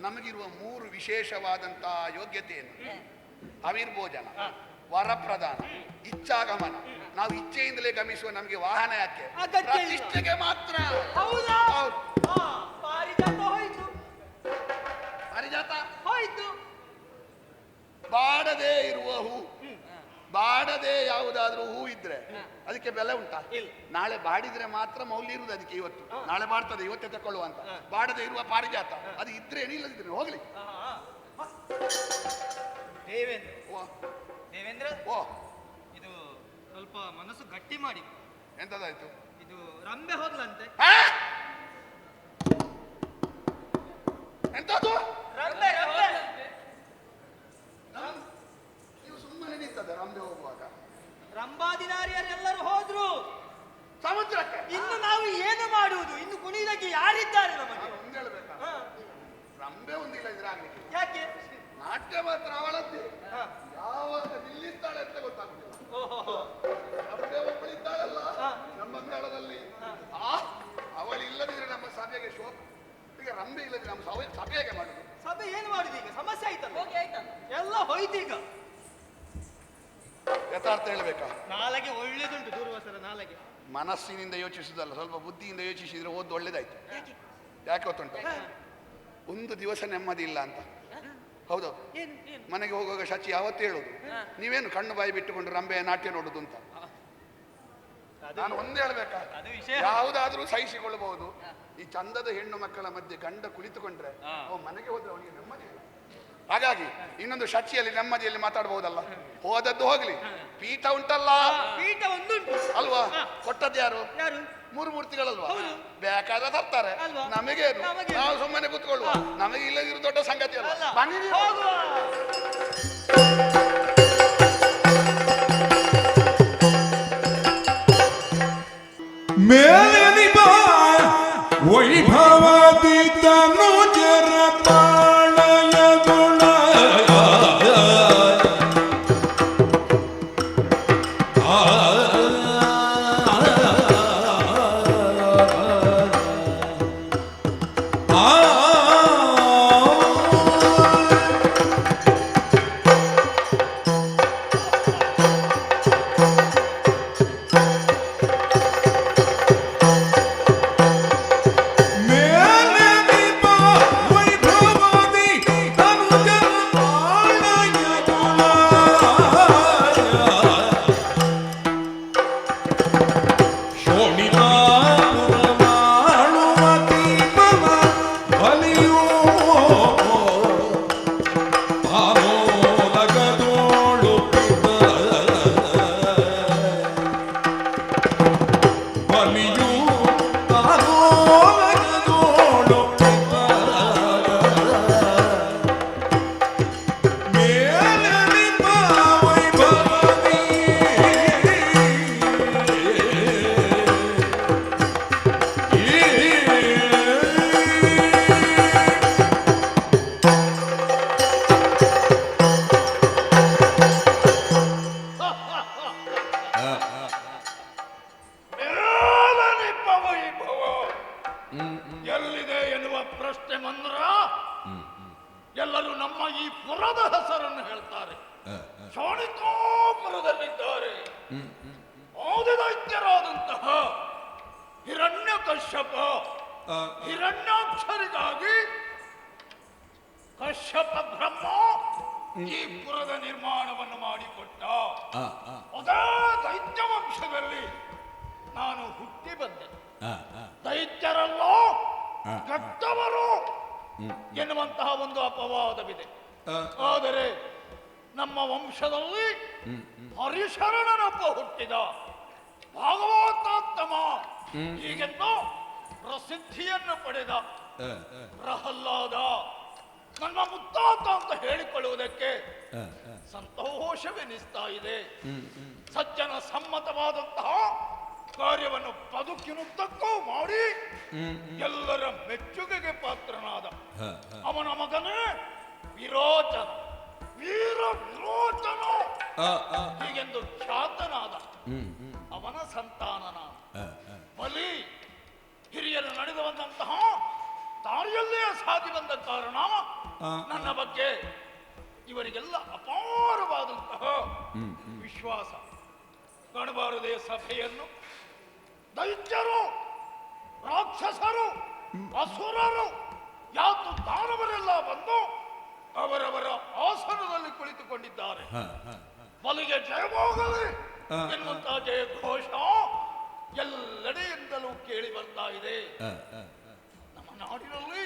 ನಮಗಿರುವ 3 ವಿಶೇಷವಾದಂತಹ ಯೋಗ್ಯತೆಯನ್ನು: ಅವಿರ್ಭೋಜನ, ವರಪ್ರದಾನ, ಇಚ್ಛಾಗಮನ. ನಾವು ಇಚ್ಛೆಯಿಂದಲೇ ಗಮಿಸುವ ನಮಗೆ ವಾಹನ ಯಾಕೆ? ಅಗತ್ಯ ಇಲ್ಲ. ಪ್ರತಿಷ್ಠೆಗೆ ಮಾತ್ರ. ಹೌದಾ? ಹೌದು. ಆ, ಪಾರಿಜಾತ ಹೋಯ್ತು. ಪಾರಿಜಾತ ಹೋಯ್ತು. ಬಾಡದೇ ಇರುವ ಹೂ, ಬಾಡದೆ ಯಾವುದಾದ್ರೂ ಹೂ ಇದ್ರೆ ಅದಕ್ಕೆ ಬೆಲೆ ಉಂಟಾ? ಇಲ್ಲ. ನಾಳೆ ಬಾಡಿದ್ರೆ ಮಾತ್ರ ಮೌಲ್ಯ ಇರುವುದು ಅದಕ್ಕೆ. ಇವತ್ತು ನಾಳೆ ಬಾಡ್ತದೆ, ಇವತ್ತೇ ತಕೊಳ್ಳುವ ಅಂತ. ಬಾಡದೆ ಇರುವ ಪಾರಿಜಾತ ಅದು ಇದ್ರೆ ಇಲ್ಲದಿದ್ರೆ ಹೋಗ್ಲಿ. ದೇವೇಂದ್ರ, ಓ ದೇವೇಂದ್ರ, ಓ ಇದು ಸ್ವಲ್ಪ ಮನಸ್ಸು ಗಟ್ಟಿ ಮಾಡಿ. ಎಂತದಾಯ್ತು? ಇದು ರಂಬೆ ಹೋಗ್ಲಂತೆ. ಆ? ಎಂತದು? ರಂಬೆ ರಂಬೆ. ನೀವು ಸುಮ್ಮನೆ ನಿಂತದ ರಂಬೆ ಹೋಗುವಾಗ? ರಂಭಾದಿನಾರಿಯರೆಲ್ಲರೂ ಹೋದ್ರು. ಸಮುದ್ರಕ್ಕೆ. ಇನ್ನು ನಾವು ಏನು ಮಾಡುವುದು? ಇನ್ನು ಕುಣಿದಕ್ಕೆ ಯಾರಿದ್ದಾರೆ ನಮಗೆ? ನಾನು ಒಂದು ಹೇಳ್ಬೇಕಾ? ಹಾ. ರಂಬೆ ಒಂದಿಲ್ಲ ಇದ್ರೆ ಆಗ್ಲಿಕ್ಕೆ. ಯಾಕೆ? ನಾಟ್ಯ ಮಾತ್ರ ಅವಳದ್ದೇ. ಹಾ. ಯಾವಾಗ ನಿಲ್ಲಿದ್ದಾಳೆ ಅಂತ ಗೊತ್ತಾಗುದಿಲ್ಲ. ಓಹೋ. ರಂಬೆ ಒಬ್ಬಳಿದ್ದಾಳಲ್ಲ ಹಾ. ನಮ್ಮ ಮೇಳದಲ್ಲಿ. ಅವಳಿಲ್ಲದಿದ್ರೆ ನಮ್ಮ ಸಭೆಗೆ ಶೋಭ. ಈಗ ರಂಬೆ ಇಲ್ಲದಿದ್ರೆ ನಮ್ಮ ಸಭೆ ಹೇಗೆ ಮಾಡುದು? ಸಭೆ ಏನು ಮಾಡುದು? ಈಗ ಸಮಸ್ಯೆ ಆಯ್ತಲ್ಲ. ಹೋಗಿ ಆಯ್ತಲ್ಲ. ಎಲ್ಲ ಹೋಯ್ತೀಗ. ಯಥಾರ್ಥ ಹೇಳ್ಬೇಕಾ? ನಾಳೆಗೆ ಒಳ್ಳೇದುಂಟು ದೂರ್ವಾಸರ ನಾಳೆಗೆ. ಮನಸ್ಸಿನಿಂದ ಯೋಚಿಸುದಲ್ಲ, ಸ್ವಲ್ಪ ಬುದ್ಧಿಯಿಂದ ಯೋಚಿಸಿದ್ರೆ ಓದ್ ಒಳ್ಳೇದಾಯ್ತು. ಯಾಕೆ ಗೊತ್ತುಂಟು? ಒಂದು ದಿವಸ ನೆಮ್ಮದಿ ಇಲ್ಲ ಅಂತ. ಹೌದು, ಮನೆಗೆ ಹೋಗುವಾಗ ಶಚಿ ಯಾವತ್ತೂ ಹೇಳುದು, ನೀವೇನು ಕಣ್ಣು ಬಾಯಿ ಬಿಟ್ಟುಕೊಂಡು ರಂಬೆಯ ನಾಟ್ಯ ನೋಡುದು ಅಂತ. ನಾನು ಒಂದೇ ಹೇಳ್ಬೇಕಾ? ಅದು ವಿಷಯ. ಯಾವುದಾದ್ರೂ ಸಹಿಸಿಕೊಳ್ಳಬಹುದು. ಈ ಚಂದದ ಹೆಣ್ಣು ಮಕ್ಕಳ ಮಧ್ಯೆ ಗಂಡ ಕುಳಿತುಕೊಂಡ್ರೆ ಅವ ಮನೆಗೆ ಹೋದ್ರೆ ಅವನಿಗೆ ನೆಮ್ಮದಿ ಇಲ್ಲ. ಹಾಗಾಗಿ ಇನ್ನೊಂದು ಶಚಿಯಲ್ಲಿ ನೆಮ್ಮದಿಯಲ್ಲಿ ಮಾತಾಡಬಹುದಲ್ಲ. ಹೋದದ್ದು ಹೋಗ್ಲಿ, ಪೀಠ ಉಂಟಲ್ಲ. ಪೀಠ ಒಂದುಂಟು ಅಲ್ವಾ? ಕೊಟ್ಟದ್ದು ಯಾರು? ಯಾರು? 3 ಮೂರ್ತಿಗಳಲ್ವಾ? ಹೌದು. ಬೇಕಾದ್ರೆ ತರ್ತಾರೆ. ಅಲ್ವಾ? ನಮಗೇನು? ನಮಗೇನು? ನಾವು ಸುಮ್ಮನೆ ಕೂತ್ಕೊಳ್ಳುವ. ನಮಗೆ ಇಲ್ಲದಿರೋ ದೊಡ್ಡ ಸಂಗತಿ ಅಲ್ಲ. ಅಲ್ಲ. ಬನ್ನಿ ನೀವು. ಹೋಗುವ. ಮೇಲಿನಿ ಬಾ ವೈಭವದಿದ್ದನು ಜರ ತಾಳಯ ಗುಣ ಎಲ್ಲಿದೆ ಎನ್ನುವ ಪ್ರಶ್ನೆ ಬಂದ್ರ ಎಲ್ಲರೂ ನಮ್ಮ ಈ ಪುರದ ಹೆಸರನ್ನು ಹೇಳ್ತಾರೆ. ಶೋಣಿಕಾಪುರದಲ್ಲಿದ್ದಾರೆ ಆದಿದೈತ್ಯರಾದಂತಹ ಕಶ್ಯಪ ಹಿರಣ್ಯಾಕ್ಷರಿಗಾಗಿ ಕಶ್ಯಪ ಬ್ರಹ್ಮ ಈ ಪುರದ ನಿರ್ಮಾಣವನ್ನು ಮಾಡಿಕೊಟ್ಟ. ಅದೇ ದೈತ್ಯ ವಂಶದಲ್ಲಿ ನಾನು ಹುಟ್ಟಿ ಬಂದೆ. ದೈತ್ಯರಲ್ಲೋ ಕೆಟ್ಟವರು ಎನ್ನುವಂತಹ ಒಂದು ಅಪವಾದವಿದೆ. ಆದರೆ ನಮ್ಮ ವಂಶದಲ್ಲಿ ಹರಿಶರಣನೊಬ್ಬ ಹುಟ್ಟಿದ, ಭಾಗವತಾತ್ತಮ ಹೀಗೆಂದು ಪ್ರಸಿದ್ಧಿಯನ್ನು ಪಡೆದ ಪ್ರಹ್ಲಾದ ನನ್ನ ಮುತ್ತಾತ ಅಂತ ಹೇಳಿಕೊಳ್ಳುವುದಕ್ಕೆ ಸಂತೋಷವೆನಿಸ್ತಾ ಇದೆ. ಸಜ್ಜನ ಸಮ್ಮತವಾದಂತಹ ಕಾರ್ಯವನ್ನು ಬದುಕಿನುದ್ದಕ್ಕೂ ಮಾಡಿ ಎಲ್ಲರ ಮೆಚ್ಚುಗೆಗೆ ಪಾತ್ರನಾದ ಅವನ ಮಗನೇ ವಿರೋಚನ, ವೀರ ವಿರೋಚನ ಹೀಗೆಂದು ಖ್ಯಾತನಾದ ಅವನ ಸಂತಾನನ ಬಲಿ ಹಿರಿಯರು ನಡೆದು ಬಂದಂತಹ ದಾರಿಯಲ್ಲೇ ಸಾಗಿ ಬಂದ ಕಾರಣ ನನ್ನ ಬಗ್ಗೆ ಇವರಿಗೆಲ್ಲ ಅಪಾರವಾದಂತಹ ವಿಶ್ವಾಸ. ಕಾಣಬಾರದೆ ಸಭೆಯನ್ನು ದೈತ್ಯರು, ರಾಕ್ಷಸರು, ಅಸುರರು, ಯಾತು ದಾನವರೆಲ್ಲ ಬಂದು ಅವರವರ ಆಸನದಲ್ಲಿ ಕುಳಿತುಕೊಂಡಿದ್ದಾರೆ. ಬಲಿಗೆ ಜಯವಾಗಲಿ ಎನ್ನುವಂತಹ ಜಯ ಘೋಷ ಎಲ್ಲೆಡೆಯಿಂದಲೂ ಕೇಳಿ ಬರ್ತಾ ಇದೆ. ನಮ್ಮ ನಾಡಿನಲ್ಲಿ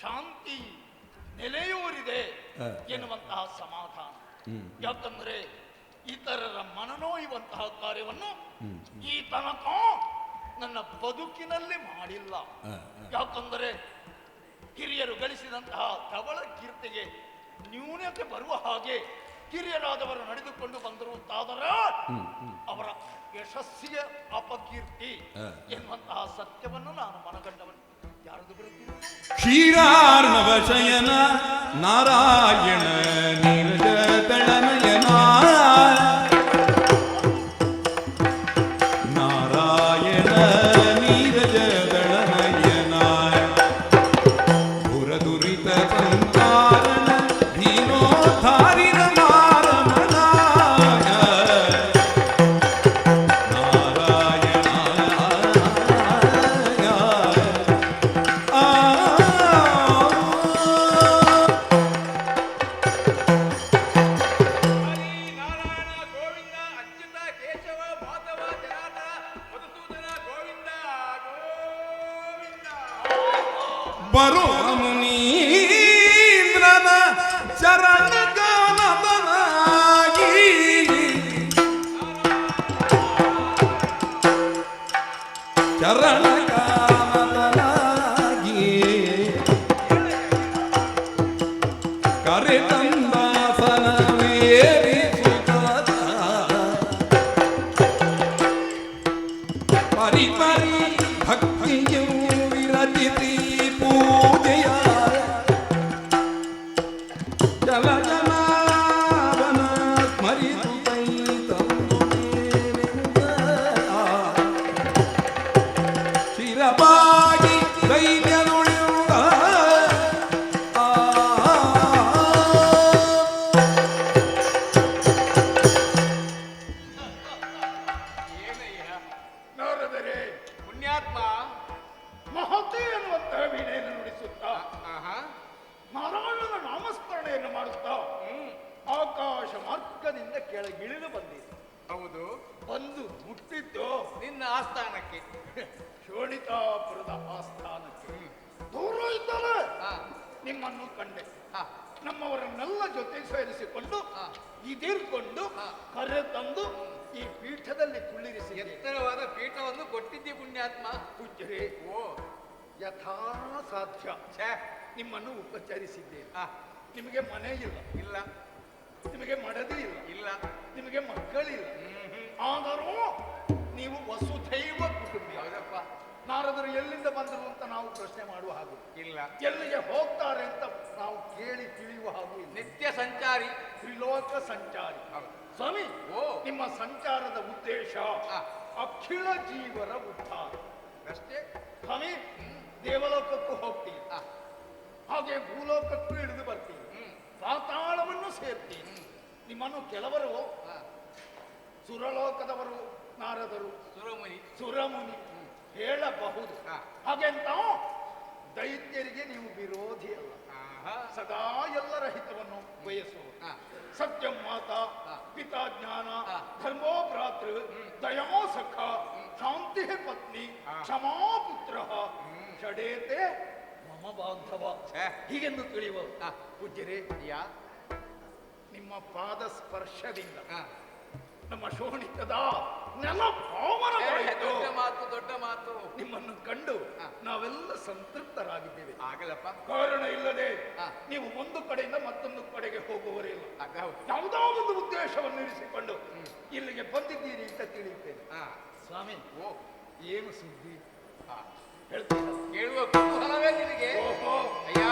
ಶಾಂತಿ ನೆಲೆಯೂರಿದೆ ಎನ್ನುವಂತಹ ಸಮಾಧಾನ. ಯಾಕಂದ್ರೆ ಇತರರ ಮನನೋಯುವಂತಹ ಕಾರ್ಯವನ್ನು ಈ ತನಕ ನನ್ನ ಬದುಕಿನಲ್ಲಿ ಮಾಡಿಲ್ಲ. ಯಾಕಂದರೆ ಹಿರಿಯರು ಗಳಿಸಿದಂತಹ ಧವಳ ಕೀರ್ತಿಗೆ ನ್ಯೂನತೆ ಬರುವ ಹಾಗೆ ಹಿರಿಯರಾದವರು ನಡೆದುಕೊಂಡು ಬಂದಿರುವಂತಾದರೆ ಅವರ ಯಶಸ್ಸಿಯ ಅಪಕೀರ್ತಿ ಎನ್ನುವಂತಹ ಸತ್ಯವನ್ನು ನಾನು ಮನಗಂಡವನು. ಯಾರದು ಬರುತ್ತೀನಿ? ಕ್ಷೀರಾರ್ಣವ ಶಯನ ನಾರಾಯಣ ನೀರಜ ತಳನಯನ ನಾರಾಯಣ ನೀರಜ ದಳನಯನ ಪುರದುರಿತ ಸಂಕಾರಣ ಭೀನೋದ್ಧಾರಿನ ಮಾರಮಣ ನಾರಾಯಣ ಬರು ಮುನೀಂದ್ರನ ಶರಣ ಗಾನದನಾಗಿ ಶರಣ ಗಾನದನಾಗಿ ಕರೆತಂದಾಸನವೇರಿಸುತ್ತ ಪರಿ ಪರಿ ಭಕ್ತಿಯು ವಿರಚಿತಿ ಪೂಜೆಯ ಜಲ ಜನಾವನ ಸ್ಮರಿತು ಶಿರಬಾಗಿ ದೈನ್ಯನುಳಿಯುವ ನಾರದರೆ ಪುಣ್ಯಾತ್ಮ ಮಹತಿ ಎನ್ನುವಂತಹ ವೀಣೆಯನ್ನು ನುಡಿಸುತ್ತಾ ನಾರಾಯಣನ ನಾಮಸ್ಮರಣೆಯನ್ನು ಮಾಡುತ್ತಾ ಆಕಾಶ ಮಾರ್ಗದಿಂದ ಕೆಳಗಿಳಿದು ಬಂದಿದೆ. ಹೌದು, ಬಂದು ಮುಟ್ಟಿದ್ದು ನಿನ್ನ ಆಸ್ಥಾನಕ್ಕೆ, ಶೋಣಿತಾಪುರದ ಆಸ್ಥಾನಕ್ಕೆ. ದೂರ ಇದ್ದರೆ ನಿಮ್ಮನ್ನು ಕಂಡೆ. ನಮ್ಮವರನ್ನೆಲ್ಲ ಜೊತೆ ಸೇರಿಸಿಕೊಂಡು ಇದಿರ್ಕೊಂಡು ಕರೆ ತಂದು ಈ ಪೀಠದಲ್ಲಿ ಕುಳ್ಳಿರಿಸಿ ಎತ್ತರವಾದ ಪೀಠವನ್ನು ಕೊಟ್ಟಿದ್ದಿ ಪುಣ್ಯಾತ್ಮ. ಪೂಜ್ಯರೇ, ಓ ಯಥಾ ಸಾಧ್ಯ ಛೇ, ನಿಮ್ಮನ್ನು ಉಪಚರಿಸಿದ್ದೇನೆ. ಆ, ನಿಮಗೆ ಮನೆ ಇಲ್ಲ, ಇಲ್ಲ ನಿಮಗೆ ಮಡದಿ ಇಲ್ಲ, ಇಲ್ಲ, ನಿಮಗೆ ಮಕ್ಕಳಿಲ್ಲ. ಆದರೂ ನೀವು ವಸುಧೈವ ಕುಟುಂಬಿ. ಹೌದಪ್ಪ, ನಾರದರು ಎಲ್ಲಿಂದ ಬಂದರು ಅಂತ ನಾವು ಪ್ರಶ್ನೆ ಮಾಡುವ ಹಾಗೂ ಇಲ್ಲ. ಎಲ್ಲಿಗೆ ಹೋಗ್ತಾರೆ ಅಂತ ನಾವು ಕೇಳಿ ತಿಳಿಯುವ ಹಾಗೂ ಇಲ್ಲ. ನಿತ್ಯ ಸಂಚಾರಿ. ತ್ರಿಲೋಕ ಸಂಚಾರಿ. ಸ್ವಾಮಿ, ಓ. ನಿಮ್ಮ ಸಂಚಾರದ ಉದ್ದೇಶ ಆ. ಅಖಿಳ ಜೀವರ ಉದ್ಧಾರ ಅಷ್ಟೇ. ಸ್ವಾಮಿ, ದೇವಲೋಕಕ್ಕೂ ಹೋಗ್ತೀವಿ, ಆ, ಹಾಗೆ ಭೂಲೋಕಕ್ಕೂ ಇಳಿದು ಬರ್ತೀವಿ, ಪಾತಾಳವನ್ನು ಸೇರ್ತೀವಿ. ನಿಮ್ಮನ್ನು ಕೆಲವರು ಸುರಲೋಕದವರು ನಾರದರು, ಸುರಮುನಿ, ಸುರಮುನಿ, ಹೇಳಬಹುದು. ಹಾಗೆಂತ ದೈತ್ಯರಿಗೆ ನೀವು ವಿರೋಧಿ ಅಲ್ಲ, ಸದಾ ಎಲ್ಲರ ಹಿತವನ್ನು ಬಯಸುವ. ಸತ್ಯಂ ಮಾತಾ ಪಿತಾ ಜ್ಞಾನ ಧರ್ಮೋ ಭ್ರಾತೃ ದಯೋ ಸಖ ಶಾಂತಿ ಪತ್ನಿ ಕ್ಷಮಾ ಪುತ್ರ ಷಡೇತೆ ಮಮ ಬಾಂಧವ ಹೀಗೆಂದು ತಿಳಿಯುವ ಪೂಜ್ಯರೇ. ನಿಮ್ಮ ಪಾದ ಸ್ಪರ್ಶದಿಂದ ನಮ್ಮ ಶೋಣಿತದ ನೆಲ ಪಾವನವಾಯಿತು. ದೊಡ್ಡ ಮಾತು. ನಿಮ್ಮನ್ನು ಕಂಡು ನಾವೆಲ್ಲ ಸಂತೃಪ್ತರಾಗಿದ್ದೇವೆ. ಆಗಲಪ್ಪ. ಕಾರಣ ಇಲ್ಲದೆ ನೀವು ಒಂದು ಕಡೆಯಿಂದ ಮತ್ತೊಂದು ಕಡೆಗೆ ಹೋಗುವವರಿಲ್ಲ. ಯಾವುದೋ ಒಂದು ಉದ್ದೇಶವನ್ನು ಇರಿಸಿಕೊಂಡು ಇಲ್ಲಿಗೆ ಬಂದಿದ್ದೀರಿ ಅಂತ ತಿಳಿಯುತ್ತೇನೆ. ಸ್ವಾಮಿ, ಏನು ಸುದ್ದಿ ಹೇಳ್ತೀರಾ? ಕೇಳುವ ಕುತೂಹಲವೇ ನಿನಗೆ? ಅಯ್ಯ,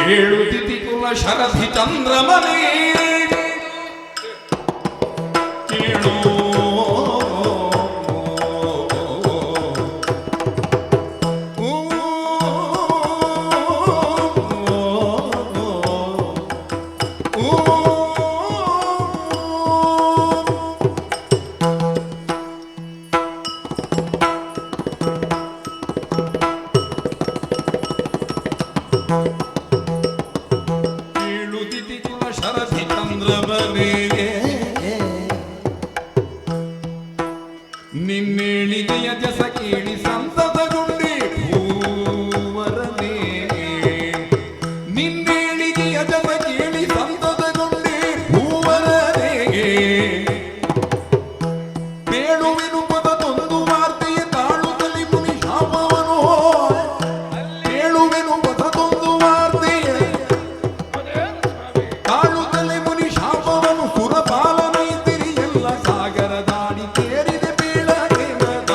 ಕೇಳುತ್ತಿತಿ ಕುಲ ಶರಧಿ ಚಂದ್ರಮನೇ ಕೇಳು ಕೇಳುತ್ತಿತಿ ಕುಲ ಶರಧಿ ಚಂದ್ರಮನೇ ನಿನ್ನೇಳಿಗೆಯ ಜಸ ಕೇಳಿ ಸಂತಸಗೊಂಡೆ ಭೂವರನೇ. ನಿನ್ನೇಳಿಗೆಯ ಜಸ ಕೇಳಿ ಸಂತಸಗೊಂಡೆ ಭೂವರನೇ. ಬೇಳುವೆನು ಪದದೊಂದು ವಾರ್ತೆಯ ತಾಳುತ್ತಲಿ ಮುನಿ ಶಾಪವನು. ಬೇಳುವೆನು ಪದದೊಂದು ವಾರ್ತೆಯ ತಾಳುತ್ತಲೆ ಮುನಿ ಶಾಪವನು. ಸುರಪಾಲನೈತಿರಿ ಎಲ್ಲ ಸಾಗರ ದಾಡಿ ಕೇರಿದೆ ಬೀಳಗೆನದ.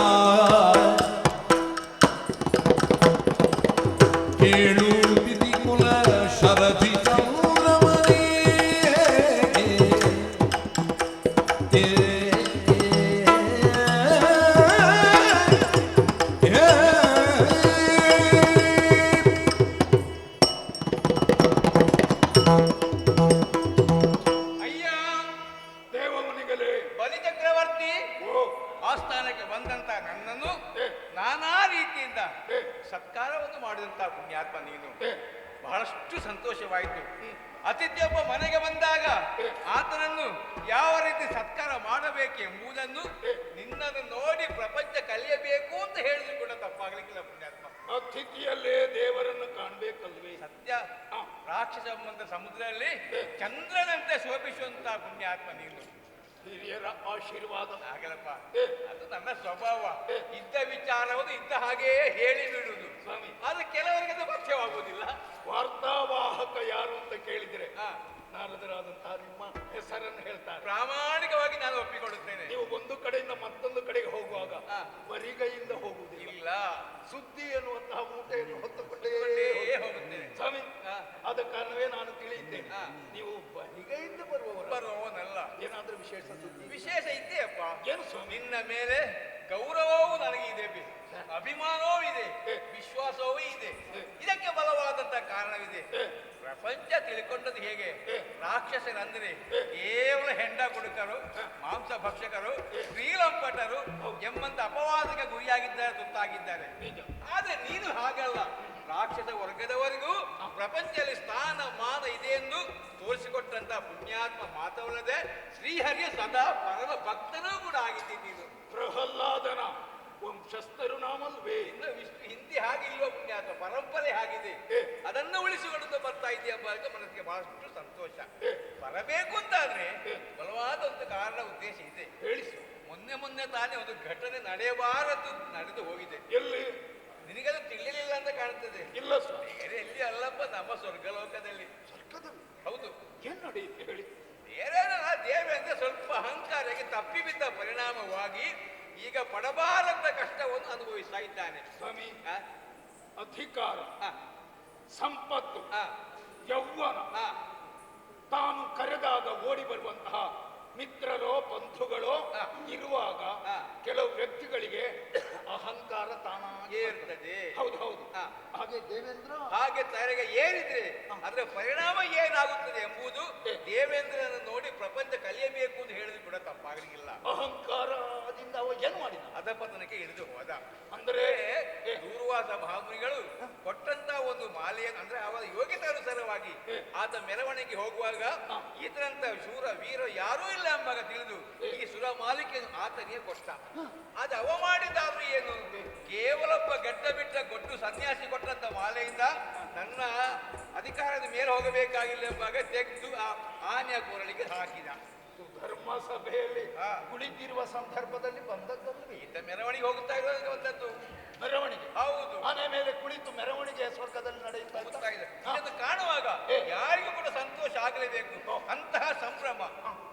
ಕೇಳುತ್ತಿದಿ ಕುಲ ಶರಧಿ ಚಂದ್ರಮನೇ ಅಯ್ಯ, ದೇವಮನಿಗಲೇ, ಬಲಿಚಕ್ರವರ್ತಿ ಓ ಆಸ್ಥಾನಕ್ಕೆ ಬಂದಂತ ನನ್ನನ್ನು ನಾನಾ ರೀತಿಯಿಂದ ಸತ್ಕಾರವನ್ನು ಮಾಡಿದಂತ ಪುಣ್ಯಾತ್ಮ ನೀನು. ಬಹಳಷ್ಟು ಸಂತೋಷವಾಯಿತು. ಅತಿಥಿಯೊಬ್ಬ ಮನೆಗೆ ಬಂದಾಗ ಆತನನ್ನು ಯಾವ ರೀತಿ ಸತ್ಕಾರ ಮಾಡಬೇಕು ಎಂಬುದನ್ನು ನಿನ್ನನ್ನು ನೋಡಿ ಪ್ರಪಂಚ ಕಲಿಯಬೇಕು ಅಂತ ಹೇಳಿದ್ರು ಕೂಡ ತಪ್ಪಾಗಲಿಕ್ಕಿಲ್ಲ ಪುಣ್ಯಾತ್ಮ. ಅತಿಥಿಯಲ್ಲೇ ದೇವರನ್ನು ಕಾಣಬೇಕಲ್ವೇ? ಸತ್ಯ. ರಾಕ್ಷಸ ಸಂಬಂಧ ಸಮುದ್ರದಲ್ಲಿ ಚಂದ್ರನಂತೆ ಶೋಭಿಸುವಂತ ಪುಣ್ಯಾತ್ಮ ನೀನು. ಹಿರಿಯರ ಆಶೀರ್ವಾದ ಆಗಲಪ್ಪ, ಅದು ನನ್ನ ಸ್ವಭಾವ. ಇದ್ದ ವಿಚಾರವನ್ನು ಇದ್ದ ಹಾಗೆಯೇ ಹೇಳಿ ಬಿಡುವುದು ಸ್ವಾಮಿ. ಆದ್ರೆ ಕೆಲವರಿಗೆ ಅದು ಪಥ್ಯವಾಗುವುದಿಲ್ಲ. ವಾರ್ತಾವಾಹಕ ಯಾರು ಅಂತ ಕೇಳಿದ್ರೆ ನಾರದರಾದಂತಹ ನಿಮ್ಮ ಹೆಸರನ್ನು ಹೇಳ್ತಾರೆ. ಪ್ರಾಮಾಣಿಕವಾಗಿ ನಾನು ಒಪ್ಪಿಕೊಳ್ಳುತ್ತೇನೆ. ನೀವು ಒಂದು ಕಡೆಯಿಂದ ಮತ್ತೊಂದು ಕಡೆಗೆ ಹೋಗುವಾಗ ಬರಿಗೈಯಿಂದ ಹೋಗುವುದಿಲ್ಲ. ಇಲ್ಲ, ಸುದ್ದಿ ಎನ್ನುವಂತಹ ಮೂಟೆಯನ್ನು ಹೊತ್ತುಕೊಂಡೇ ಹೋಗುತ್ತೇನೆ ಸ್ವಾಮಿ. ಆದ ಕಾರಣವೇ ನಾನು ತಿಳಿಯುತ್ತೇನೆ ನೀವು ಬರಿಗೈಯಿಂದ ಬರುವವನಲ್ಲ. ಏನಾದ್ರೂ ವಿಶೇಷ ಸುದ್ದಿ? ವಿಶೇಷ ಇದೆಯಪ್ಪ. ಏನು ಸ್ವಾಮಿ? ನಿನ್ನ ಮೇಲೆ ಗೌರವವೂ ನನಗೆ ಇದೆ, ಅಭಿಮಾನವೂ ಇದೆ, ವಿಶ್ವಾಸವೂ ಇದೆ. ಇದಕ್ಕೆ ಬಲವಾದಂತ ಕಾರಣವಿದೆ. ಪ್ರಪಂಚ ತಿಳ್ಕೊಂಡದ್ದು ಹೇಗೆ? ರಾಕ್ಷಸರಂದ್ರೆ ಕೇವಲ ಹೆಂಡ ಕುಡುಕರು, ಮಾಂಸ ಭಕ್ಷಕರು, ಶ್ರೀಲಂಪಟರು ಎಂಬಂತ ಅಪವಾದಕ್ಕೆ ಗುರಿಯಾಗಿದ್ದಾರೆ, ತುತ್ತಾಗಿದ್ದಾರೆ. ಆದ್ರೆ ನೀನು ಹಾಗಲ್ಲ. ರಾಕ್ಷಸ ವರ್ಗದವರಿಗೂ ಪ್ರಪಂಚದಲ್ಲಿ ಸ್ಥಾನ ಮಾನ ಇದೆ ಎಂದು ತೋರಿಸಿಕೊಟ್ಟಂತ ಪುಣ್ಯಾತ್ಮ ಮಾತವಲ್ಲದೆ ಶ್ರೀಹರಿಯ ಸದಾ ಪರಮ ಭಕ್ತನೂ ಕೂಡ ಆಗಿದ್ದೀನಿ ನೀನು. ಪ್ರಹ್ಲಾದನ ವಂಶಸ್ಥರು ನಾಮಲ್ವೇ? ಇನ್ನು ವಿಷ್ಣು ಹಿಂದಿ ಹಾಗಿಲ್ವ ಪುಣ್ಯಾತ್ಮ? ಪರಂಪರೆ ಆಗಿದೆ. ಅದನ್ನು ಉಳಿಸಿಕೊಂಡು ಬರ್ತಾ ಇದೆಯ ಮನಸ್ಸಿಗೆ ಬಹಳಷ್ಟು ಸಂತೋಷ. ಬರಬೇಕು ಅಂತಾದ್ರೆ ಬಲವಾದ ಒಂದು ಕಾರಣ ಉದ್ದೇಶ ಇದೆ. ಹೇಳಿಸು. ಮೊನ್ನೆ ತಾನೇ ಒಂದು ಘಟನೆ ನಡೆಯಬಾರದು ನಡೆದು ಹೋಗಿದೆ. ಎಲ್ಲಿ? ನಿನಗದು ತಿಳಿಯಲಿಲ್ಲ ಅಂತ ಕಾಣ್ತದೆ. ಇಲ್ಲ ಸ್ವಾಮಿ. ಬೇರೆ ಎಲ್ಲಿ ಅಲ್ಲಪ್ಪ, ನಮ್ಮ ಸ್ವರ್ಗಲೋಕದಲ್ಲಿ. ಸ್ವರ್ಗದಲ್ಲಿ ಹೌದು. ಏನ್ ನಡೆಯುತ್ತೆ ಹೇಳಿ? ಬೇರೇನಲ್ಲ, ದೇವೇಂದ್ರ ಸ್ವಲ್ಪ ಅಹಂಕಾರಕ್ಕೆ ತಪ್ಪಿ ಬಿದ್ದ ಪರಿಣಾಮವಾಗಿ ಈಗ ಪಡಬಾರದ ಕಷ್ಟವನ್ನು ಅನುಭವಿಸ್ತಾ ಇದ್ದಾನೆ ಸ್ವಾಮಿ. ಆ? ಅಧಿಕಾರ, ಆ, ಸಂಪತ್ತು, ಆ, ಯೌವನ, ಆ. ತಾನು ಕರೆದಾಗ ಓಡಿ ಬರುವಂತಹ ಮಿತ್ರರೋ ಬಂಧುಗಳೋ ಇರುವಾಗ ಕೆಲವು ವ್ಯಕ್ತಿಗಳಿಗೆ ಅಹಂಕಾರ ತಾನಾಗಿ ಏರ್ತದೆ. ಹೌದು ಹೌದು. ಆ. ಹಾಗೆ ದೇವೇಂದ್ರ ಹಾಗೆ ತಲೆಗೆ ಏರಿದ್ರೆ ಅದರ ಪರಿಣಾಮ ಏನಾಗುತ್ತದೆ ಎಂಬುದು ದೇವೇಂದ್ರನನ್ನು ನೋಡಿ ಪ್ರಪಂಚ ಕಲಿಯಬೇಕು ಅಂತ ಹೇಳಿದ್ರು ಕೂಡ ತಪ್ಪಾಗಲಿಕ್ಕಿಲ್ಲ. ಅಹಂಕಾರ ಆದಿ ಅಲ್ಲಿಂದ ಅವ ಏನು ಮಾಡಿದ? ಅಧಪತನಕ್ಕೆ ಇಳಿದು ಹೋದ. ಅಂದರೆ ದೂರ್ವಾಸ ಮಹಾಮುನಿಗಳು ಕೊಟ್ಟಂತ ಒಂದು ಮಾಲೆಯನ್ನು, ಅಂದ್ರೆ ಅವರ ಯೋಗ್ಯತೆ ಅನುಸಾರವಾಗಿ ಆತ ಮೆರವಣಿಗೆ ಹೋಗುವಾಗ ಈತನಂತ ಶೂರ ವೀರ ಯಾರೂ ಇಲ್ಲ ಎಂಬಾಗ ತಿಳಿದು ಈ ಸುರ ಮಾಲಿಕೆಯನ್ನು ಆತನಿಗೆ ಕೊಟ್ಟ. ಅದು ಅವ ಮಾಡಿದಾದ್ರೂ ಏನು, ಕೇವಲ ಗಡ್ಡ ಬಿಟ್ಟ ಗೊಡ್ಡು ಸನ್ಯಾಸಿ ಕೊಟ್ಟಂತ ಮಾಲೆಯಿಂದ ನನ್ನ ಅಧಿಕಾರದ ಮೇಲೆ ಹೋಗಬೇಕಾಗಿಲ್ಲ ಎಂಬಾಗ ತೆಗೆದು ಆ ಆನೆಯ ಕೊರಳಿಗೆ ಹಾಕಿದ. ಧರ್ಮ ಸಭೆಯಲ್ಲಿ ಕುಳಿತಿರುವ ಸಂದರ್ಭದಲ್ಲಿ ಬಂದದ್ದಲ್ವೇ? ಈತ ಮೆರವಣಿಗೆ ಹೋಗುತ್ತಾ ಇರೋದಕ್ಕೆ ಬಂದದ್ದು. ಮೆರವಣಿಗೆ? ಹೌದು. ಆನೆ ಮೇಲೆ ಕುಳಿತು ಮೆರವಣಿಗೆ ಸ್ವರ್ಗದಲ್ಲಿ ನಡೆಯುತ್ತಾ ಇದೆ. ಇದನ್ನು ಕಾಣುವಾಗ ಯಾರಿಗೂ ಕೂಡ ಸಂತೋಷ ಆಗಲೇಬೇಕು, ಅಂತಹ ಸಂಭ್ರಮ.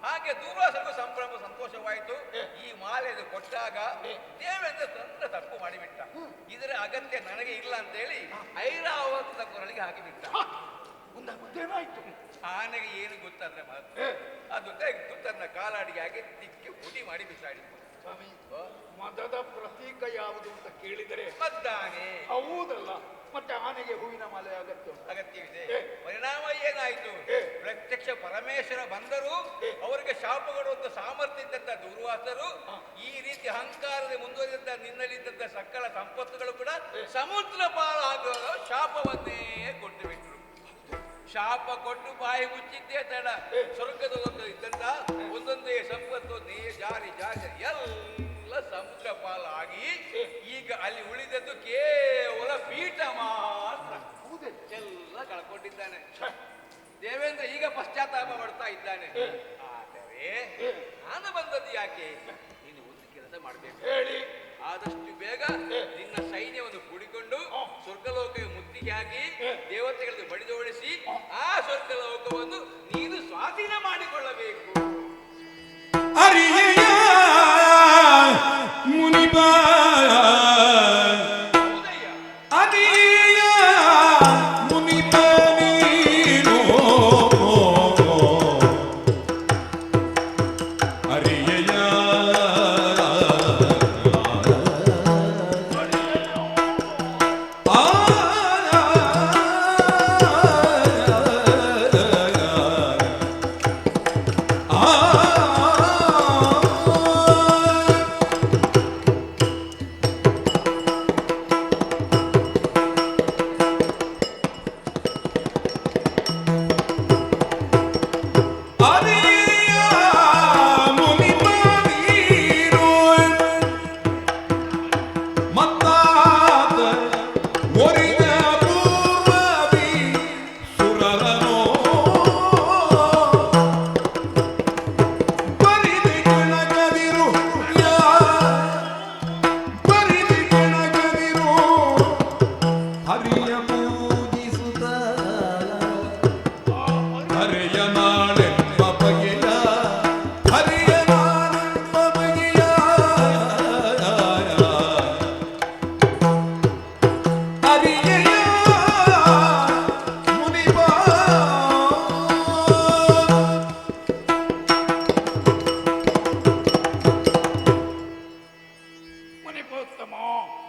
ಹಾಗೆ ದೂರ್ವಾಸರಿಗೂ ಸಂಭ್ರಮ ಸಂತೋಷವಾಯಿತು. ಈ ಮಾಲೆಯನ್ನು ಕೊಟ್ಟಾಗ ದೇವೇಂದ್ರ ತಂತ್ರ ತಪ್ಪು ಮಾಡಿಬಿಟ್ಟ. ಇದರ ಅಗತ್ಯ ನನಗೆ ಇಲ್ಲ ಅಂತ ಹೇಳಿ ಐರಾವತದ ಕೊರಳಿಗೆ ಹಾಕಿಬಿಟ್ಟ. ಏನಾಯ್ತು? ಆನೆಗೆ ಏನು ಗೊತ್ತಾದ್ರೆ ಮಾತ್ರ ಅದು ತೆಗೆದು ತನ್ನ ಕಾಲಾಡಿಗೆ ಹಾಕಿ ದಿಕ್ಕಿ ಪುಡಿ ಮಾಡಿ ಬಿಸಾಡಿತು. ಸ್ವಾಮಿ, ಮದದ ಪ್ರತೀಕ ಯಾವುದು ಅಂತ ಕೇಳಿದರೆ ಮದ್ದಾನೆ. ಹೌದಲ್ಲ, ಮತ್ತೆ ಆನೆಗೆ ಹೂವಿನ ಮಾಲೆ ಅಗತ್ಯವಿದೆ. ಪರಿಣಾಮ ಏನಾಯ್ತು? ಪ್ರತ್ಯಕ್ಷ ಪರಮೇಶ್ವರ ಬಂದರೂ ಅವರಿಗೆ ಶಾಪ ಕೊಡುವಂತ ಸಾಮರ್ಥ್ಯ ಇದ್ದಂತ ದೂರ್ವಾಸರು ಈ ರೀತಿ ಅಹಂಕಾರದ ಮುಂದುವರಿದಂತ ನಿನ್ನಲ್ಲಿದ್ದಂತ ಸಕಲ ಸಂಪತ್ತುಗಳು ಕೂಡ ಸಮುದ್ರ ಪಾಲಾಗುವ ಶಾಪವನ್ನೇ ಕೊಟ್ಟು ಬಿಟ್ರು. ಶಾಪ ಕೊಟ್ಟು ಬಾಯಿ ಮುಚ್ಚಿದ್ದೇ ತಡ. ಸ್ವರ್ಗದ ಇದ್ದಂತ ಒಂದೊಂದೇ ಸಂಪತ್ತು ಜಾರಿ ಜಾರಿ ಎಲ್ಲ ಸಮುದ್ರ ಪಾಲಾಗಿ ಈಗ ಅಲ್ಲಿ ಉಳಿದದ್ದು ಕೇವಲ ಪೀಠ ಮಾತ್ರ. ಎಲ್ಲ ಕಳ್ಕೊಂಡಿದ್ದಾನೆ ದೇವೇಂದ್ರ. ಈಗ ಪಶ್ಚಾತ್ತಾಪ ಪಡ್ತಾ ಇದ್ದಾನೆ. ಆದರೆ ನಾನು ಬಂದದ್ದು ಯಾಕೆ? ನೀನು ಒಂದು ಕೆಲಸ ಮಾಡಬೇಕು. ಹೇಳಿ. ಆದಷ್ಟು ಬೇಗ ನಿನ್ನ ಸೈನ್ಯವನ್ನು ಕೂಡಿಕೊಂಡು ಸ್ವರ್ಗಲೋಕಕ್ಕೆ ಮುತ್ತಿಗೆ ಹಾಕಿ ದೇವತೆಗಳನ್ನು ಬಡಿದೋಡಿಸಿ ಆ ಸ್ವರ್ಗಲೋಕವನ್ನು ನೀನು ಸ್ವಾಧೀನ ಮಾಡಿಕೊಳ್ಳಬೇಕು. ಅರಿಯ ಮುನಿಬ ಅರಿಯ ಮುನಿಬ ನೀನು ಅರಿಯ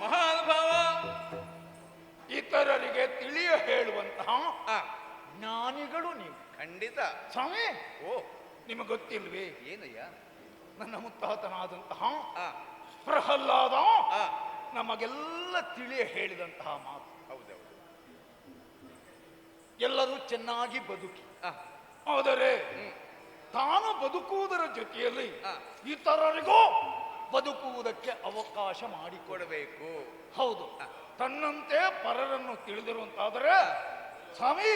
ಮಹಾನುಭಾವ, ಇತರರಿಗೆ ತಿಳಿಯ ಹೇಳುವಂತಹ ಜ್ಞಾನಿಗಳು ನೀವು. ಖಂಡಿತ. ಸ್ವಾಮಿ, ಓ ನಿಮಗೆ ಗೊತ್ತಿಲ್ವೇ? ಏನಯ್ಯ? ನನ್ನ ಮುತ್ತಾತನಾದಂತಹ ಆ ಪ್ರಹ್ಲಾದ ಆ ನಮಗೆಲ್ಲ ತಿಳಿಯ ಹೇಳಿದಂತಹ ಮಾತು. ಹೌದೌದು. ಎಲ್ಲರೂ ಚೆನ್ನಾಗಿ ಬದುಕಿ, ಆ ಆದರೆ ತಾನು ಬದುಕುವುದರ ಜೊತೆಯಲ್ಲಿ ಆ. ಇತರರಿಗೂ ಬದುಕುವುದಕ್ಕೆ ಅವಕಾಶ ಮಾಡಿಕೊಡಬೇಕು. ಕೊಡಬೇಕು. ಹೌದು. ತನ್ನಂತೆ ಪರರನ್ನು ತಿಳಿದಿರುವಂತಾದರೆ ಸ್ವಾಮಿ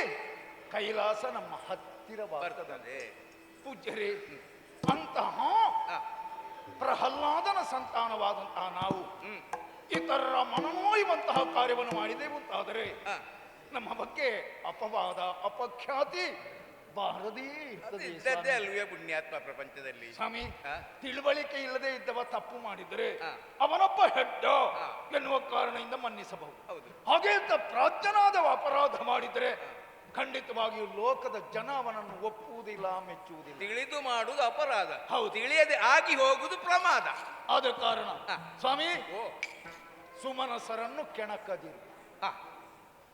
ಕೈಲಾಸ ನಮ್ಮ ಹತ್ತಿರ ಬರ್ತದೆ. ಪೂಜ್ಯರೇ, ಅಂತಹ ಆ ಪ್ರಹ್ಲಾದನ ಸಂತಾನವಾದಂತಹ ನಾವು ಇತರರ ಮನನೋಯುವಂತಹ ಕಾರ್ಯವನ್ನು ಮಾಡಿದೆವು ಅಂತಾದರೆ ಆ ನಮ್ಮ ಬಗ್ಗೆ ಅಪವಾದ ಅಪಖ್ಯಾತಿ ಬಾರದೇ ಅದು ಇರ್ತದೆ. ಇದ್ದದ್ದೇ ಅಲ್ವೇ ಪುಣ್ಯಾತ್ಮ ಪ್ರಪಂಚದಲ್ಲಿ. ಸ್ವಾಮಿ, ಆ? ತಿಳುವಳಿಕೆ ಇಲ್ಲದೆ ಇದ್ದವ ತಪ್ಪು ಮಾಡಿದರೆ ಆ. ಅವನೊಬ್ಬ ಹೆಡ್ಡ ಆ. ಎನ್ನುವ ಕಾರಣದಿಂದ ಮನ್ನಿಸಬಹುದು. ಹೌದು. ಹಾಗೆ ಅಂತ ಪ್ರಾಜ್ಞನಾದ ಅಪರಾಧ ಮಾಡಿದರೆ ಖಂಡಿತವಾಗಿಯೂ ಲೋಕದ ಜನ ಅವನನ್ನು ಒಪ್ಪುವುದಿಲ್ಲ, ಮೆಚ್ಚುವುದಿಲ್ಲ. ತಿಳಿದು ಮಾಡುವುದು ಅಪರಾಧ. ಹೌದು. ತಿಳಿಯದೆ ಆಗಿ ಹೋಗುವುದು ಪ್ರಮಾದ. ಆದ ಕಾರಣ ಆ. ಸ್ವಾಮಿ, ಓ ಸುಮನಸರನ್ನು ಕೆಣಕದಿರು. ಆ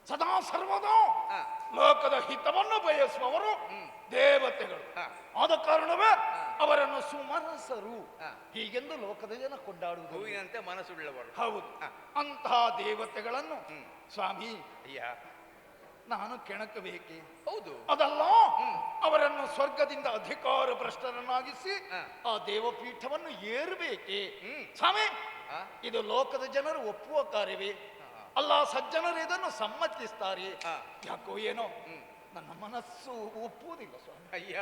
ಸದಾ ಸರ್ವದಾ ಆ ಲೋಕದ ಹಿತವನ್ನು ಬಯಸುವವರು ದೇವತೆಗಳು. ಆ. ಆದ ಕಾರಣವೇ ಅವರನ್ನು ಸುಮನಸರು ಹೀಗೆಂದು ಲೋಕದ ಜನ ಕೊಂಡಾಡುವುದು. ಹೂವಿನಂತೆ ಮನಸ್ಸುಳ್ಳವರು. ಹೌದು. ಅಂತಹ ದೇವತೆಗಳನ್ನು ಸ್ವಾಮಿ ಅಯ್ಯ ನಾನು ಕೆಣಕಬೇಕೆ? ಹೌದು. ಅದಲ್ಲ, ಅವರನ್ನು ಸ್ವರ್ಗದಿಂದ ಅಧಿಕಾರ ಭ್ರಷ್ಟರನ್ನಾಗಿಸಿ ಆ ದೇವಪೀಠವನ್ನು ಏರಬೇಕೆ? ಸ್ವಾಮಿ, ಇದು ಲೋಕದ ಜನರು ಒಪ್ಪುವ ಕಾರ್ಯವೇ? ಅಲ್ಲ, ಸಜ್ಜನರು ಇದನ್ನು ಸಮ್ಮತಿಸ್ತಾರೆ. ಯಾಕೋ ಏನೋ ನನ್ನ ಮನಸ್ಸು ಒಪ್ಪುವುದಿಲ್ಲ ಸ್ವಾಮಿ. ಅಯ್ಯ,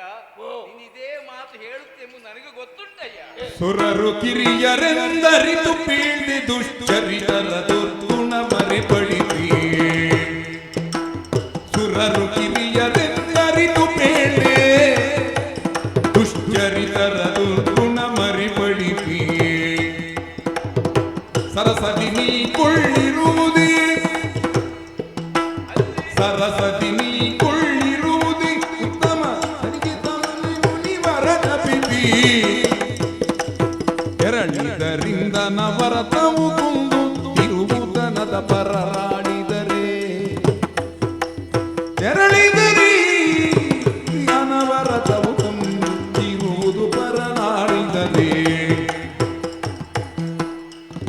ನೀನಿದೇ ಮಾತು ಹೇಳುತ್ತೆಂಬುದು ನನಗೆ ಗೊತ್ತುಂಟಯ್ಯ. ಸುರರು ಕಿರಿಯರೆಂದರಿತು ಪೀಳ್ದಿ ದುಶ್ಚರಿತರ ದುರ್ಗುಣ ಮರೆಪಡಿಸಿ. ಸುರರು ಕಿರಿಯರೆಂದರಿತು ಪೀಳ್ದೆ ದುಶ್ಚರಿತರ ದುರ್ಗುಣ ಮರಿಪಡಿಸಿ. ಸರಸದಿ ನೀ ಕೊಳ್ಳಿರುವುದೇ, ಸರಸದಿ ನೀ ಕೊಳ್ಳಿರುವುದೇ ಉತ್ತಮ ಮುನಿವರನ ಬಿಡಿ. ಎರಳಿದರಿಂದ ನವರತವು ಕುಂದು ತಿರುವುದನದ ಪರರಾಡಿದರೆ. ತೆರಳಿದರಿ ಅನವರತವು ಕುಂದು ತಿರುವುದು ಪರನಾಡಿದರೆ.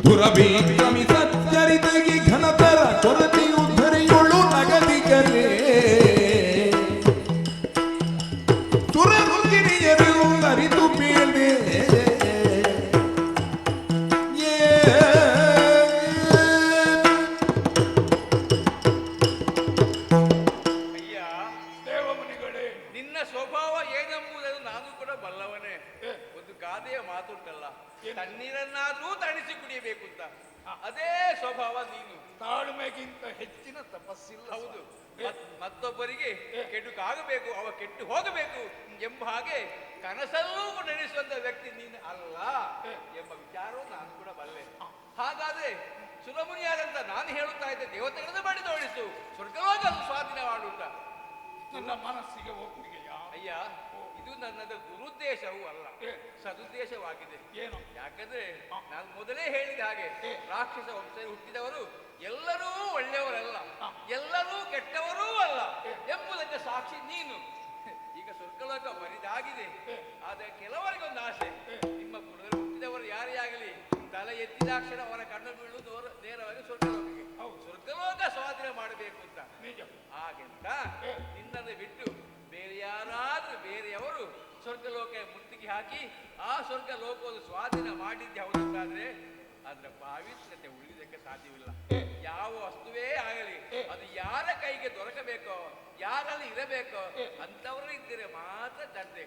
ದುರಭಿಕ್ರಮಿ ಸಚ್ಚರಿತೆಗೆ ಘನತರ ಕೊರತೆಯು ಧರೆಯೊಳು ನಗದಿಗಲೇ. ಸುರರು ಕಿರಿಯರು ಅರಿತು ಬೀಳ್ದೆ ಅಯ್ಯ, ದೇವಮುನಿಗಳೇ, ನಿನ್ನ ಸ್ವಭಾವ ಏನೆಂಬುದನ್ನು ನಾನು ಕೂಡ ಬಲ್ಲವನೇ. ಒಂದು ಗಾದೆಯ ಮಾತುಂಟಲ್ಲ, ತಣ್ಣೀರನ್ನಾದ್ರೂ ತಣಿಸಿ ಕುಡಿಯಬೇಕು ಅಂತ. ಅದೇ ಸ್ವಭಾವ ನೀನು. ತಾಳ್ಮೆಗಿಂತ ಹೆಚ್ಚಿನ ತಪಸ್ಸಿಲ್ಲ. ಹೌದು. ಮತ್ತೊಬ್ಬರಿಗೆ ಕೆಡುಕಾಗಬೇಕು, ಅವ ಕೆಟ್ಟು ಹೋಗಬೇಕು ಎಂಬ ಹಾಗೆ ಕನಸಲ್ಲೂ ನಡೆಸುವಂತ ವ್ಯಕ್ತಿ ನೀನು ಅಲ್ಲ ಎಂಬ ವಿಚಾರವನ್ನು ನಾನು ಕೂಡ ಬಲ್ಲೆ. ಹಾಗಾದ್ರೆ ಸುಲಭುನಿಯಾದಂತ ನಾನು ಹೇಳುತ್ತಾ ಇದ್ದೆ, ದೇವತೆಗಳನ್ನು ಮಾಡಿ ತೋರಿಸು, ಸ್ವರ್ಗಲೋಕ ಸ್ವಾಧೀನ ಮಾಡುತ್ತ. ನನ್ನ ಮನಸ್ಸಿಗೆ ಒಪ್ಪಿಗೆಯ? ಅಯ್ಯ, ಇದು ನನ್ನದ ದುರುದ್ದೇಶವೂ ಅಲ್ಲ, ಸದುದ್ದೇಶವಾಗಿದೆ. ಏನು? ಯಾಕಂದ್ರೆ ನಾನು ಮೊದಲೇ ಹೇಳಿದ ಹಾಗೆ ರಾಕ್ಷಸ ವಂಶದಲ್ಲಿ ಹುಟ್ಟಿದವರು ಎಲ್ಲರೂ ಒಳ್ಳೆಯವರಲ್ಲ, ಎಲ್ಲರೂ ಕೆಟ್ಟವರೂ ಅಲ್ಲ ಎಂಬುದಕ್ಕೆ ಸಾಕ್ಷಿ ನೀನು. ಈಗ ಸ್ವರ್ಗಲೋಕ ಬರಿದಾಗಿದೆ, ಆದರೆ ಕೆಲವರಿಗೊಂದು ಆಸೆ, ನಿಮ್ಮ ಕುಲದಲ್ಲಿ ಹುಟ್ಟಿದವರು ಯಾರೇ ಆಗಲಿ ತಲೆ ಎತ್ತಿದಾಕ್ಷಣ ಅವರ ಕಣ್ಣು ಬೀಳುವುದು ನೇರವಾಗಿ ಸ್ವರ್ಗಲೋಕಕ್ಕೆ. ಸ್ವರ್ಗಲೋಕ ಸ್ವಾಧೀನ ಮಾಡಬೇಕು ಅಂತ. ಹಾಗೆಂತ ನಿನ್ನನ್ನು ಬಿಟ್ಟು ಬೇರೆಯವರು ಸ್ವರ್ಗಲೋಕ ಮುತ್ತಿಗೆ ಹಾಕಿ ಆ ಸ್ವರ್ಗ ಲೋಕವನ್ನು ಸ್ವಾಧೀನ ಮಾಡಿದ್ದೆ ಹೌದಂತಾದ್ರೆ ಅದರ ಪಾವಿತ್ರ್ಯತೆ ಉಳಿದಕ್ಕೆ ಸಾಧ್ಯವಿಲ್ಲ. ಯಾವ ವಸ್ತುವೇ ಆಗಲಿ ಅದು ಯಾರ ಕೈಗೆ ದೊರಕಬೇಕೋ, ಯಾರಲ್ಲಿ ಇರಬೇಕೋ ಅಂತವರು ಇದ್ದರೆ ಮಾತ್ರ ಚಂದೆ.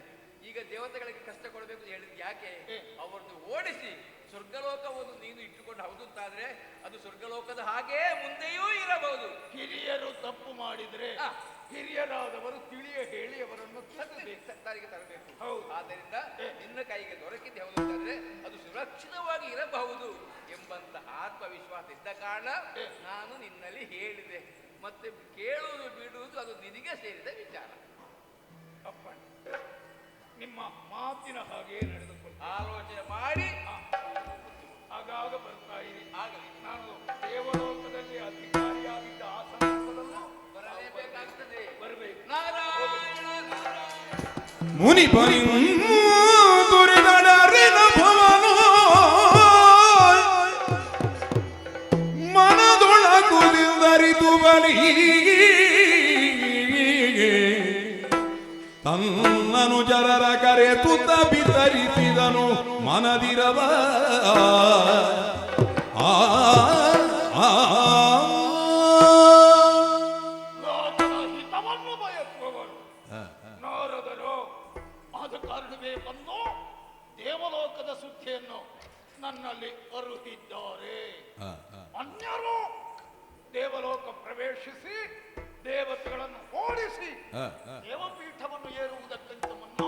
ಈಗ ದೇವತೆಗಳಿಗೆ ಕಷ್ಟ ಕೊಡಬೇಕು ಅಂತ ಹೇಳಿದ್ ಯಾಕೆ? ಅವರನ್ನು ಓಡಿಸಿ ಸ್ವರ್ಗಲೋಕವನ್ನು ನೀನು ಇಟ್ಟುಕೊಂಡು ಹೌದು ಅಂತಾದ್ರೆ ಅದು ಸ್ವರ್ಗಲೋಕದ ಹಾಗೇ ಮುಂದೆಯೂ ಇರಬಹುದು. ಹಿರಿಯರು ತಪ್ಪು ಮಾಡಿದ್ರೆ ಹಿರಿಯರಾದವರು ತಿಳಿಯ ಹೇಳಿ ಅವರನ್ನು ಸತ್ತಾರಿಗೆ ತರಬೇಕು. ಹೌದು. ಆದ್ದರಿಂದ ನಿನ್ನ ಕೈಗೆ ದೊರಕಿದೆ ಹೌದು ಅಂತಂದ್ರೆ ಅದು ಸುರಕ್ಷಿತವಾಗಿ ಇರಬಹುದು ಎಂಬಂತ ಆತ್ಮವಿಶ್ವಾಸ ಇದ್ದ ಕಾರಣ ನಾನು ನಿನ್ನಲ್ಲಿ ಹೇಳಿದೆ. ಮತ್ತೆ ಕೇಳುವುದು ಬಿಡುವುದು ಅದು ನಿನಗೆ ಸೇರಿದ ವಿಚಾರ. ಅಪ್ಪ, ನಿಮ್ಮ ಮಾತಿನ ಹಾಗೆ ನಡೆದುಕೊಳ್ಳಿ. ಆಲೋಚನೆ ಮಾಡಿ ಆಗಾಗ ಬರ್ತಾ ಇರಿ. ಆಗಲಿ. ನಾನು ದೇವಲೋಕದಲ್ಲಿ ಅಧಿಕಾರಿಯಾಗಿದ್ದ ಆ ಸಂದರ್ಭದಲ್ಲೂ ಬರಲೇಬೇಕಾಗ್ತದೆ. ಬರಬೇಕು. ನಾರಾಯಣ ನಾರಾಯಣ. ಮುನಿ ಪರಿ ದುರಿದಡರಿನ ಭವನೋ ಮನದೊಳಗುದಿದರಿದು ಬಲಿ ತನ್ನನು ಜನರ ಕರೆತುತ್ತ ಬಿತ್ತರಿಸಿದನು ಮನದಿರವ. ಲೋಕದ ಹಿತವನ್ನು ಬಯಸುವವರು ನಾರದರು. ಆದ ಕಾರಣವೇ ಬಂದು ದೇವಲೋಕದ ಸುದ್ದಿಯನ್ನು ನನ್ನಲ್ಲಿ ಅರುಹಿದ್ದಾರೆ. ಅನ್ಯರು ದೇವಲೋಕ ಪ್ರವೇಶಿಸಿ ದೇವತೆಗಳನ್ನು ಓಡಿಸಿ ದೇವಪೀಠವನ್ನು ಏರುವುದಕ್ಕಿಂತ ಮುನ್ನ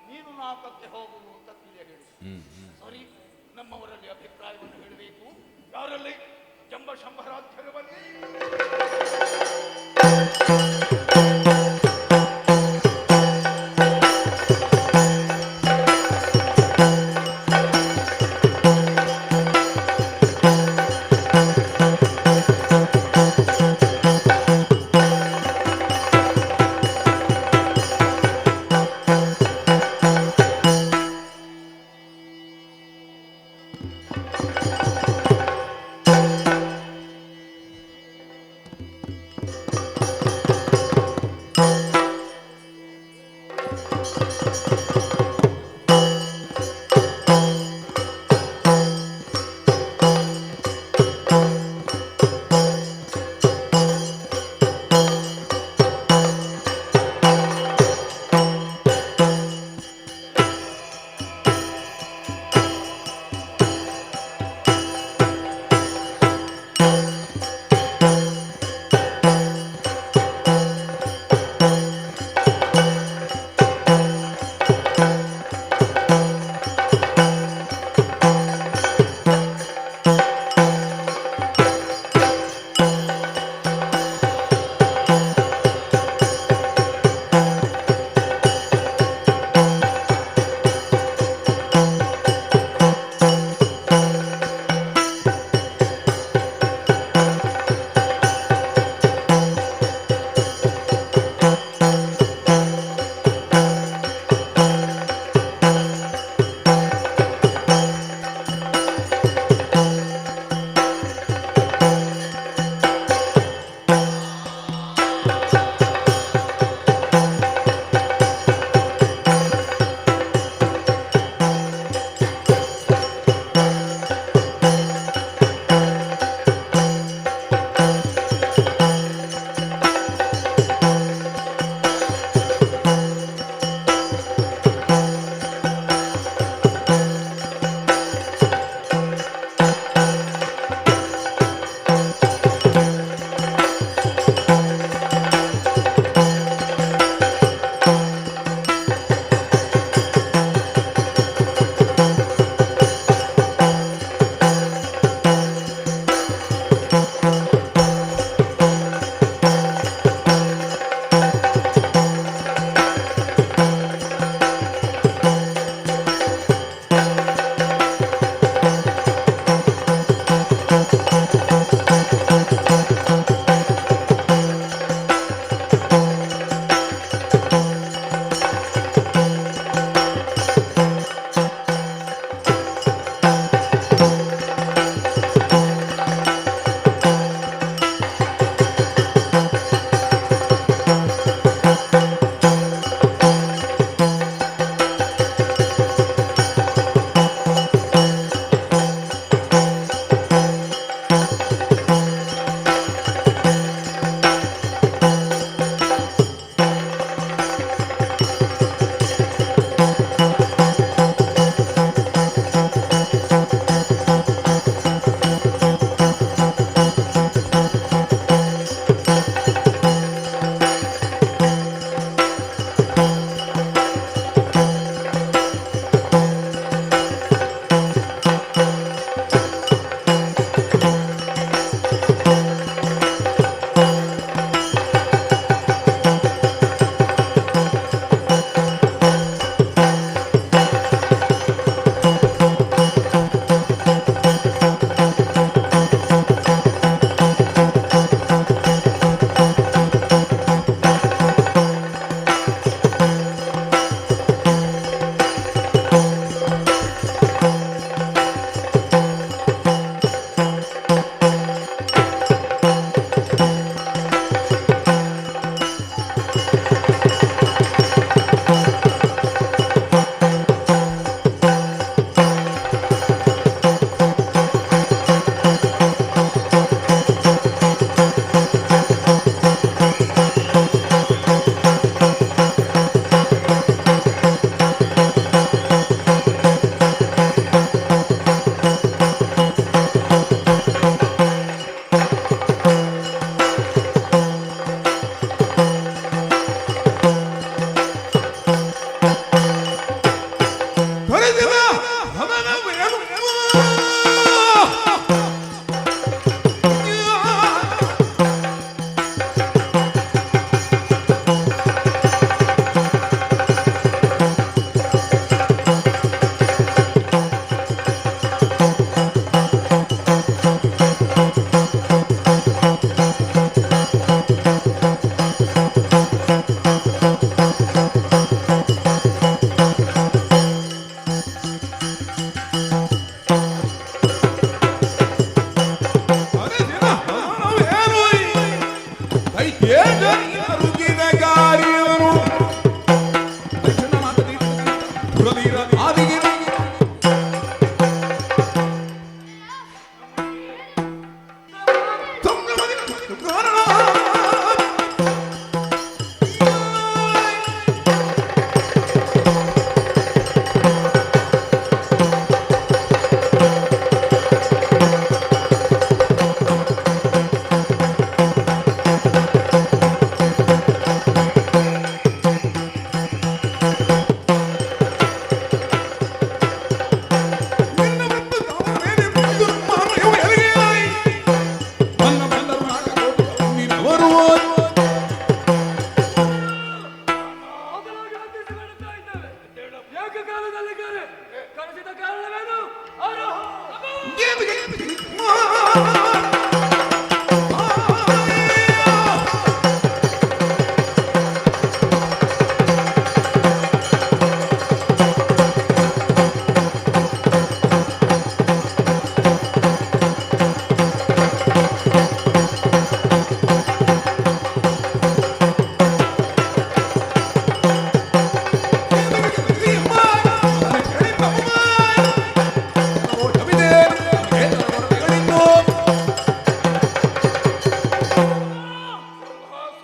ನೀನು ನಾಲ್ಕಕ್ಕೆ ಹೋಗುವುದು ಅಂತ ತಿಳಿಯ ಹೇಳಿ. ಸರಿ, ನಮ್ಮವರಲ್ಲಿ ಅಭಿಪ್ರಾಯವನ್ನು ಹೇಳಬೇಕು. ಯಾರಲ್ಲಿ? ಜಂಬ ಶಂಭರಾಧ್ಯರು ಬನ್ನಿ.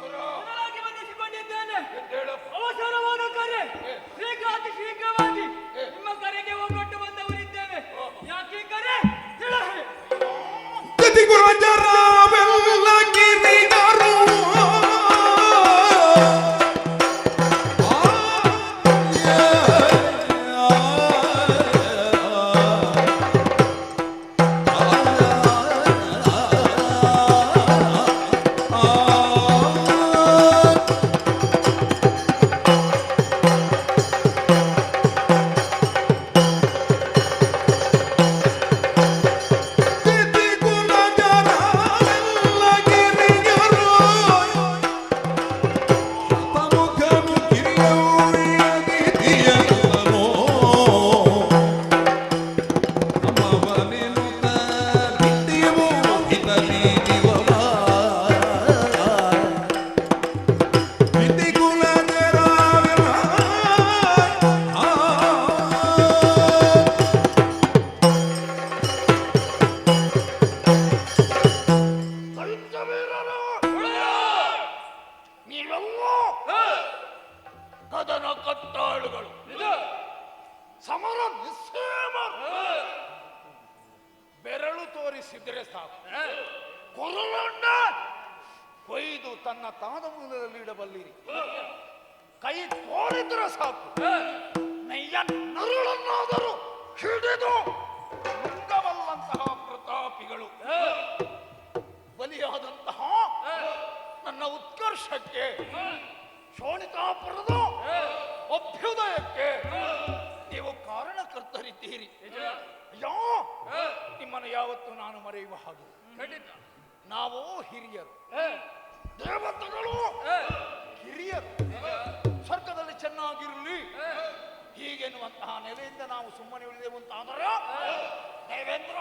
ಪುನರಾಗಿ ಬಂಧಿಸಿಕೊಂಡಿದ್ದೇನೆ. ಅವಸರವಾದ ಕರೆ. ಅತಿ ಶೀಘ್ರವಾಗಿ ನಿಮ್ಮ ಕರೆಗೆ ಒಗ್ಗಟ್ಟು ಬಂದವರಿದ್ದೇವೆ. ಯಾಕೆ ಕರೆ ಹೇಳು. ನೀವೆಲ್ಲೋ ಕದನ ಕಟ್ಟಾಳುಗಳು, ಸಮರ ನಿಸ್ಸೇಮರು. ಬೆರಳು ತೋರಿಸಿದ್ರೆ ಸಾಕು, ಕೊರಳೊಂಡ ಕೊಯ್ದು ತನ್ನ ತಾದ ಮೂಲದಲ್ಲಿ ಇಡಬಲ್ಲಿರಿ. ಕೈ ತೋರಿದ್ರೆ ಸಾಕು, ನೈಯ ನರುಳನ್ನಾದರೂ ಹಿಡಿದು ನುಂಗಬಲ್ಲಂತಹ ಪ್ರತಾಪಿಗಳು. ಬಲಿಯಾದಂತಹ ನನ್ನ ಉತ್ಕರ್ಷಕ್ಕೆ, ಶೋಣಿತಾಪುರದ ಅಭ್ಯುದಯಕ್ಕೆ ನೀವು ಕಾರಣಕರ್ತರಿದ್ದೀರಿ. ಅಯ್ಯೋ, ನಿಮ್ಮನ್ನು ಯಾವತ್ತು ನಾನು ಮರೆಯುವ ಹಾಗೆ. ನಾವು ಹಿರಿಯರು, ದೇವತೆಗಳು ಹಿರಿಯರು, ಸ್ವರ್ಗದಲ್ಲಿ ಚೆನ್ನಾಗಿರಲಿ ಹೀಗೆನ್ನುವಂತಹ ನೆಲೆಯಿಂದ ನಾವು ಸುಮ್ಮನೆ ಉಳಿದೆವು ಅಂತಾದರೆ ದೇವೇಂದ್ರ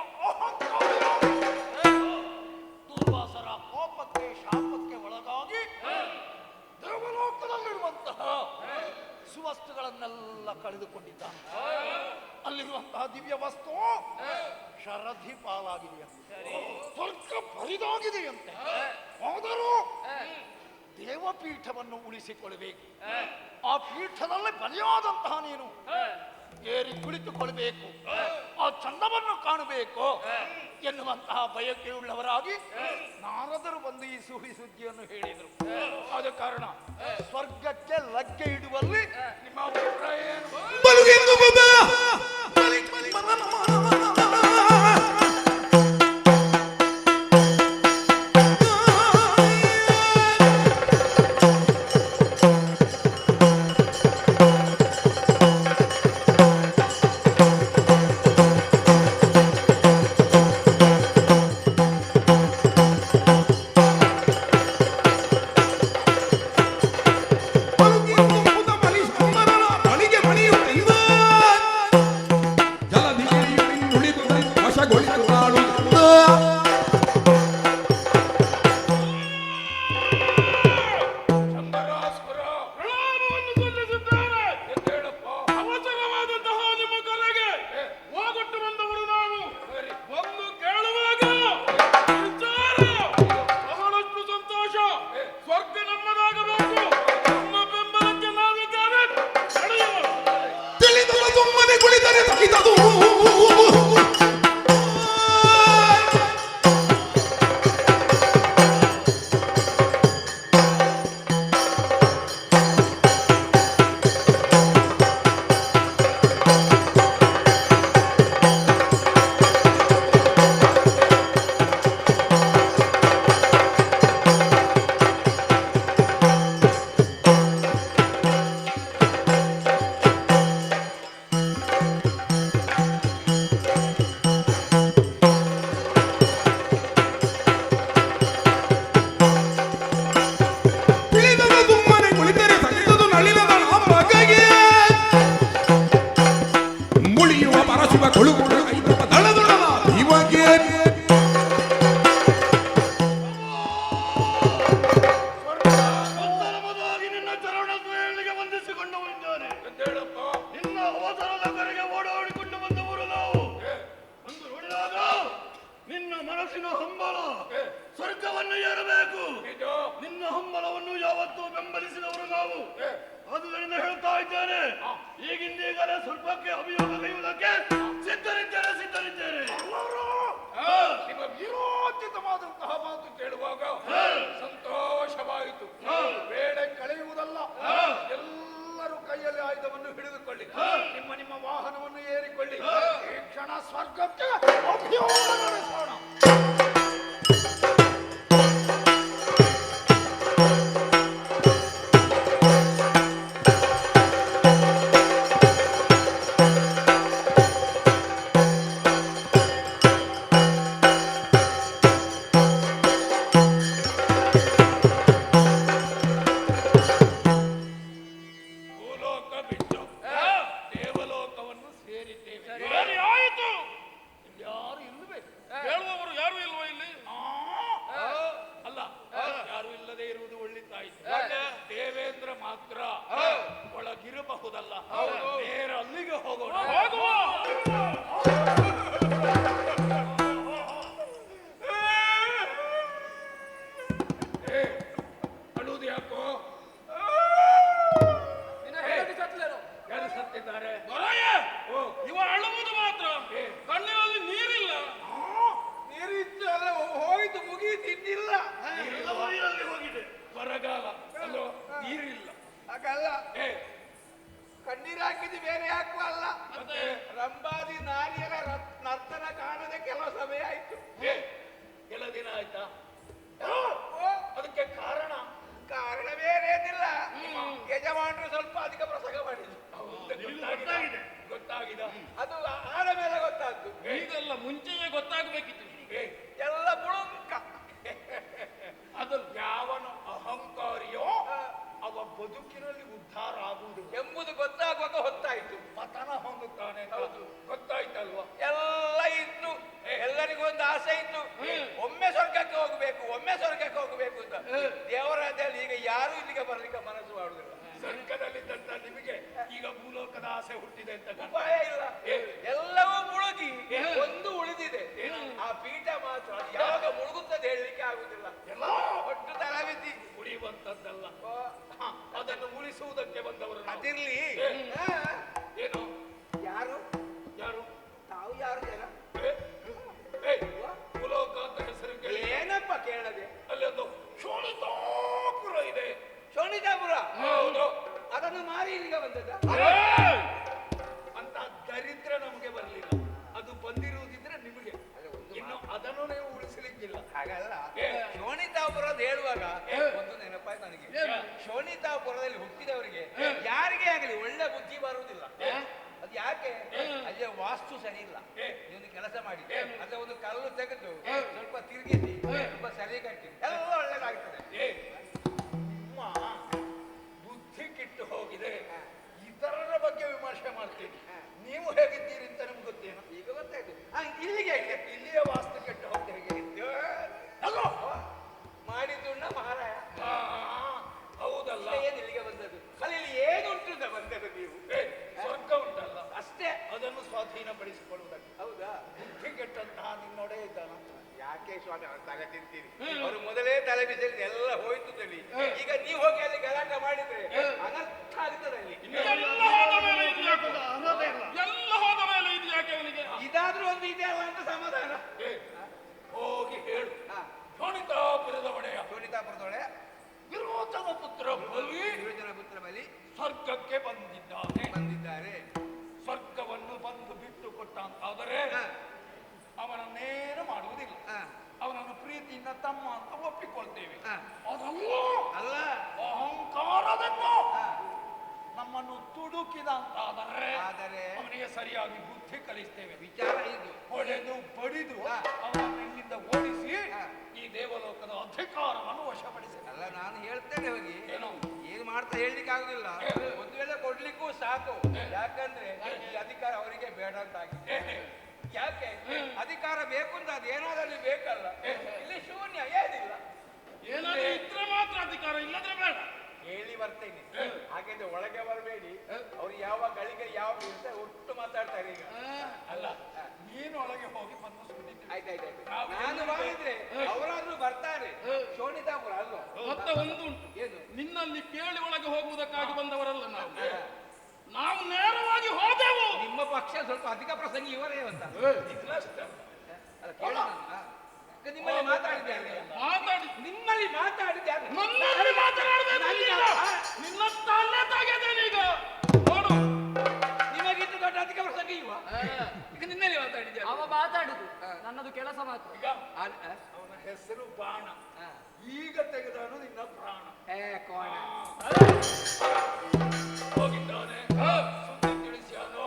ದುರ್ವಾಸರ ಕೋಪಕ್ಕೆ ಶಾಪಕ್ಕೆ ಒಳಗಾಗಿ ದೇವಲೋಕದಲ್ಲಿರುವಂತಹ ಸುವಸ್ತುಗಳನ್ನೆಲ್ಲ ಕಳೆದುಕೊಂಡಿದ್ದಾನೆ. ಅಲ್ಲಿರುವಂತಹ ದಿವ್ಯ ವಸ್ತು ಶರಧಿ ಪಾಲಾಗಿದೆಯಂತೆ, ಸ್ವರ್ಗ ಪರಿದಾಗಿದೆಯಂತೆ. ಆದರೂ ದೇವಪೀಠವನ್ನು ಉಳಿಸಿಕೊಳ್ಳಬೇಕು. ಆ ಪೀಠದಲ್ಲಿ ಬಲಿಯಾದಂತಹ ನೀನು ಏರಿ ಕುಳಿತುಕೊಳ್ಬೇಕು, ಆ ಚಂದವನ್ನು ಕಾಣಬೇಕು ಎನ್ನುವಂತಹ ಬಯಕೆಯುಳ್ಳವರಾಗಿ ನಾರದರು ಬಂದು ಈ ಸುದ್ದಿಯನ್ನು ಹೇಳಿದರು. ಆದ ಕಾರಣ ಸ್ವರ್ಗಕ್ಕೆ ಲಗ್ಗೆ ಇಡುವಲ್ಲಿ ನಿಮ್ಮ ಅಭಿಪ್ರಾಯ ಏನು? ಮನಸ್ಸಿನ ಹಂಬಲ ಸ್ವರ್ಗವನ್ನು ಏರಬೇಕು. ನಿನ್ನ ಹಂಬಲವನ್ನು ಯಾವತ್ತೂ ಬೆಂಬಲಿಸಿದವರು ನಾವು. ಆದುದರಿಂದ ಹೇಳ್ತಾ ಇದ್ದೇನೆ, ಈಗಿಂದೀಗಲೇ ಸ್ವಲ್ಪಕ್ಕೆ ಅಭಿಯೋಗ ಕೈಯುವುದಕ್ಕೆ ಸಿದ್ಧರಿದ್ದೇನೆ. ನಿಮ್ಮ ವೀರೋಚಿತವಾದಂತಹ ಮಾತು ಕೇಳುವಾಗ ಸಂತೋಷವಾಯಿತು. ವೇಳೆ ಕಳೆಯುವುದಲ್ಲ, ಎಲ್ಲರೂ ಕೈಯಲ್ಲಿ ಆಯುಧವನ್ನು ಹಿಡಿದುಕೊಳ್ಳಿ, ನಿಮ್ಮ ವಾಹನವನ್ನು ಏರಿಕೊಳ್ಳಿ. ಈ ಕ್ಷಣ ಸ್ವರ್ಗಕ್ಕೆ ಅಭಿಯೋಗ ನಡೆಸೋಣ. ಒಳಗೆ ಹೋಗಿ ಬಂದು ಸುಮ್ಮನೆ ಆಯ್ತಾಯ್ತು ನಾನು ಒಂದು ನಿನ್ನಲ್ಲಿ ಕೇಳಿ ಒಳಗೆ ಹೋಗುವುದಕ್ಕಾಗಿ ಬಂದವರಲ್ಲ ನಾವು. ನಾವು ನೇರವಾಗಿ ಹೋದೆವು. ನಿಮ್ಮ ಪಕ್ಷ ಸ್ವಲ್ಪ ಅಧಿಕ ಪ್ರಸಂಗಿ ಇವರೇ ಅಂತ ನಿಮ್ಮಲ್ಲಿ ಮಾತಾಡಿದ್ದಾರೆ. ನಿಮ್ಮಲ್ಲಿ ಮಾತಾಡಿದ್ದಾರೆ. ನನ್ನಲ್ಲಿ ಮಾತನಾಡಬೇಕು. ನಿನ್ನ ತಲೆ ತೆಗೆದೇನೀಗ ನೋಡು. ನಿಮಗಿಂತ ದೊಡ್ಡ ಅಧಿಕ ಪ್ರಸಂಗಿ ಇವ ಈಗ ನಿನ್ನಲ್ಲಿ ಮಾತಾಡಿದ್ದಾರೆ. ಅವ ಮಾತಾಡುದು ನನ್ನದು ಕೆಲಸ ಮಾತ್ರ. ಈಗ ಅವನ ಹೆಸರು ಬಾಣ. ಈಗ ತೆಗೆದವನು ನಿನ್ನ ಪ್ರಾಣ. ಕೋಣ ಹೋಗಿದ್ದಾನೆ. ಸುದ್ದಿ ತಿಳಿಸ್ಯಾನೋ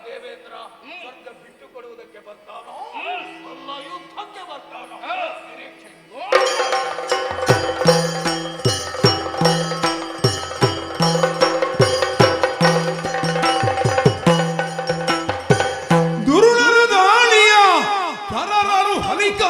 ದೇವೇಂದ್ರ ಸ್ವರ್ಗ ಬಿಟ್ಟು ಕೊಡುವುದಕ್ಕೆ ಬರ್ತಾನೋ ಅಲ್ಲ ಯುದ್ಧಕ್ಕೆ ಬರ್ತಾನೋ ನಿರೀಕ್ಷೆ. ದುರುಳರು ದಾಳಿಯ ಕರರರು ಹಲಿಕ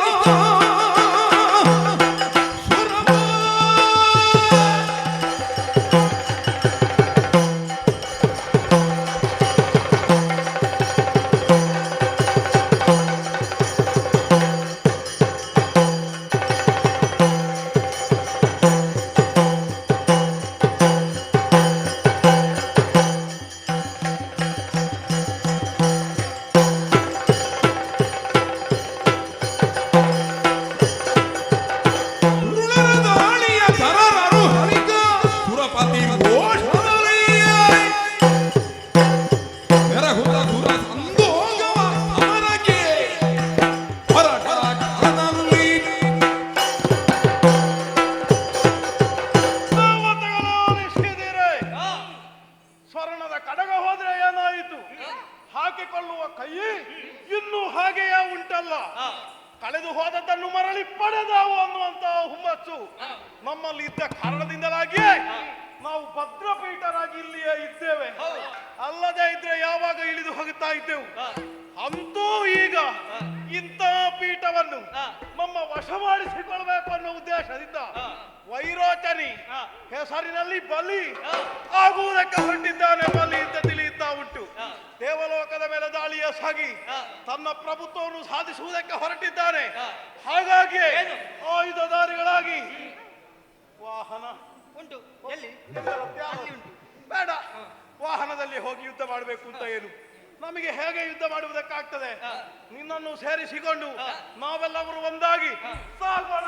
ಸ್ವರ್ಣದ ಕಡಗ ಹೋದ್ರೆ ಏನಾಯಿತು? ಹಾಕಿಕೊಳ್ಳುವ ಕೈ ಇನ್ನೂ ಹಾಗೆಯೇ ಉಂಟಲ್ಲ. ಕಳೆದು ಹೋದದ್ದನ್ನು ಮರಳಿ ಪಡೆದವು ಅನ್ನುವಂತಹ ಹುಮ್ಮಸ್ಸು ನಮ್ಮಲ್ಲಿ ಇದ್ದ ಕಾರಣದಿಂದಲಾಗಿ ನಾವು ಭದ್ರಪೀಠರಾಗಿ ಇಲ್ಲಿಯೇ ಇದ್ದೇವೆ. ಅಲ್ಲದೆ ಇದ್ರೆ ಯಾವಾಗ ಇಳಿದು ಹೋಗುತ್ತಾ ಇದ್ದೆವು. ಅಂತೂ ಈಗ ಇಂತಹ ಪೀಠವನ್ನು ನಮ್ಮ ವಶ ಮಾಡಿಸಿಕೊಳ್ಬೇಕು ಅನ್ನೋ ಉದ್ದೇಶದಿಂದ ವೈರೋಚನಿ ಹೆಸರಿನಲ್ಲಿ ಬಲಿ ಆಗುವುದಕ್ಕೆ ಹೊರಟಿದ್ದಾನೆ. ಬಲಿ ಅಂತ ತಿಳಿಯುತ್ತಾ ಉಂಟು. ದೇವಲೋಕದ ಮೇಲೆ ದಾಳಿಯ ಸಾಗಿ ತನ್ನ ಪ್ರಭುತ್ವವನ್ನು ಸಾಧಿಸುವುದಕ್ಕೆ ಹೊರಟಿದ್ದಾನೆ. ಹಾಗಾಗಿ ಆಯುಧಧಾರಿಗಳಾಗಿ ವಾಹನ ಉಂಟು. ಎಲ್ಲಿ? ಬೇಡ, ವಾಹನದಲ್ಲಿ ಹೋಗಿ ಯುದ್ಧ ಮಾಡಬೇಕು ಅಂತ ಏನು? ನಮಗೆ ಹೇಗೆ ಯುದ್ಧ ಮಾಡುವುದಕ್ಕಾಗ್ತದೆ? ನಿನ್ನನ್ನು ಸೇರಿಸಿಕೊಂಡು ನಾವೆಲ್ಲವರು ಒಂದಾಗಿ ಸಾಗೋಣ.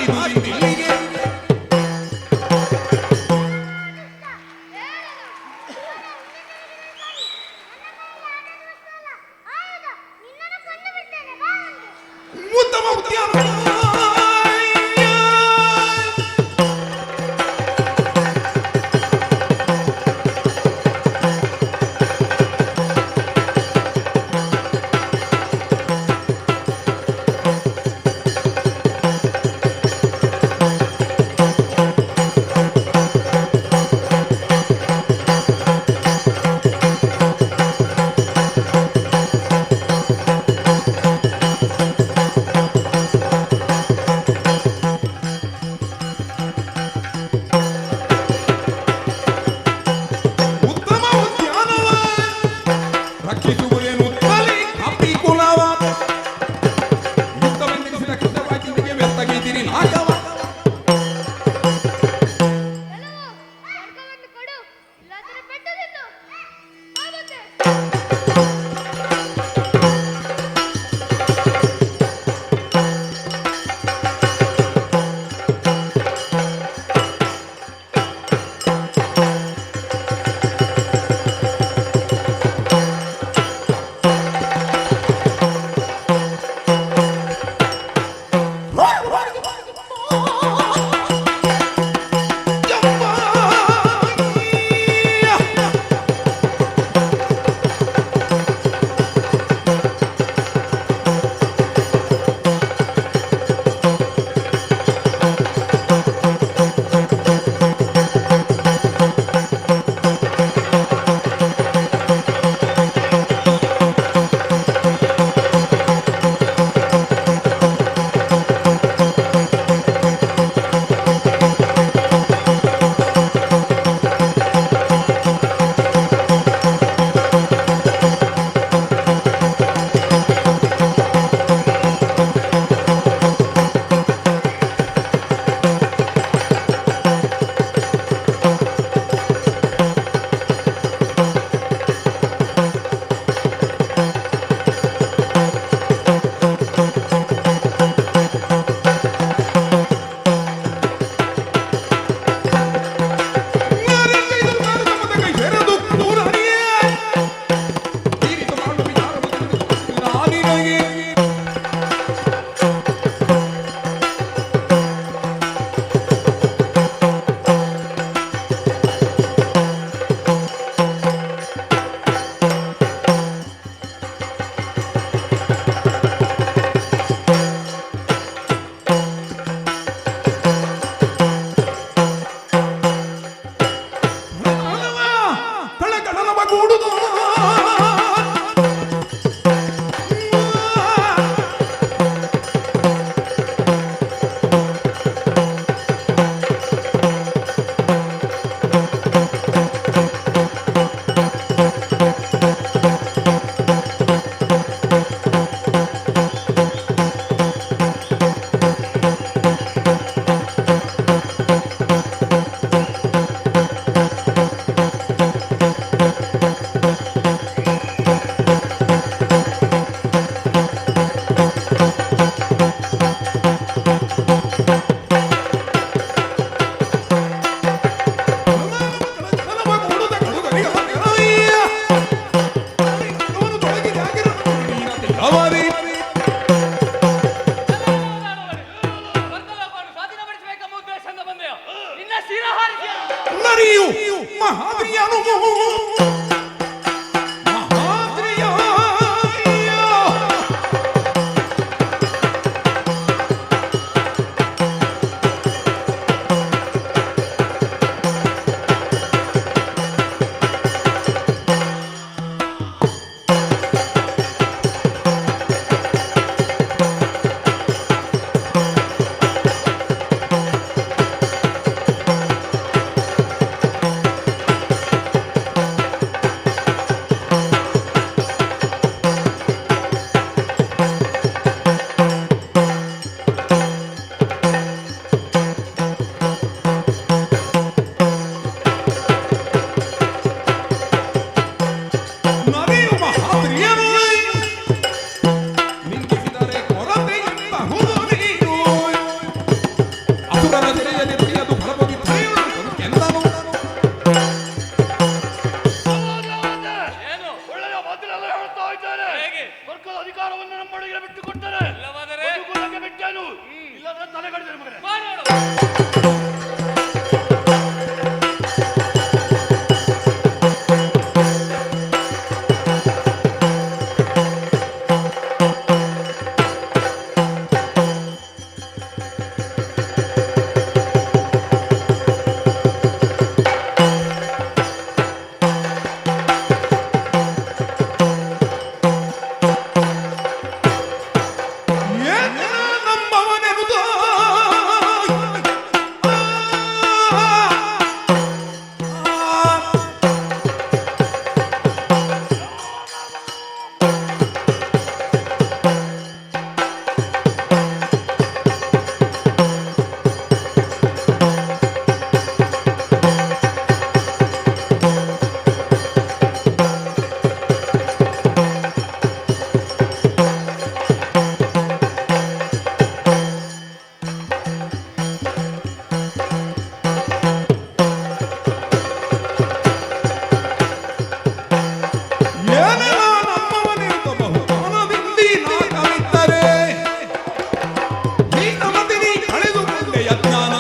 ಹಾರಿದಿಲ್ಲಿಗೆ ಉತ್ತಮ ಉದ್ಯಾನ ಉತ್ತಮ ಉದ್ಯಾನವ ರಕ್ಷಿಸುವುದೇನು ತಲೆ ಕಪ್ಪಿ ಕುಲವ ಯುದ್ಧವೆಂದೆನಿಸಿದ ಕೃತವಾಗಿಂದಿಗೆ ವ್ಯರ್ಥಗೈದಿರಿ ನಾಗವ ಕೊಡು ಇಲ್ಲಾಂದ್ರೆ ಪೆಟ್ಟದಿನ್ನು ಆಗುತ್ತೆ ಗಡಿದರೆ ಮಗನೇ. ಬಾ ನೋಡು. ಏನ ನಮ್ಮವನೆನುದೋ ಏನ ನಮ್ಮವನೆನುದೋ ಬಹುಮಾನದಿಂದಿ ನಾಕವಿದ್ದರೆ ಈ ನಮದಿನಿ ಕಳೆದುಕೊಂಡೆ ಅಜ್ಞಾನ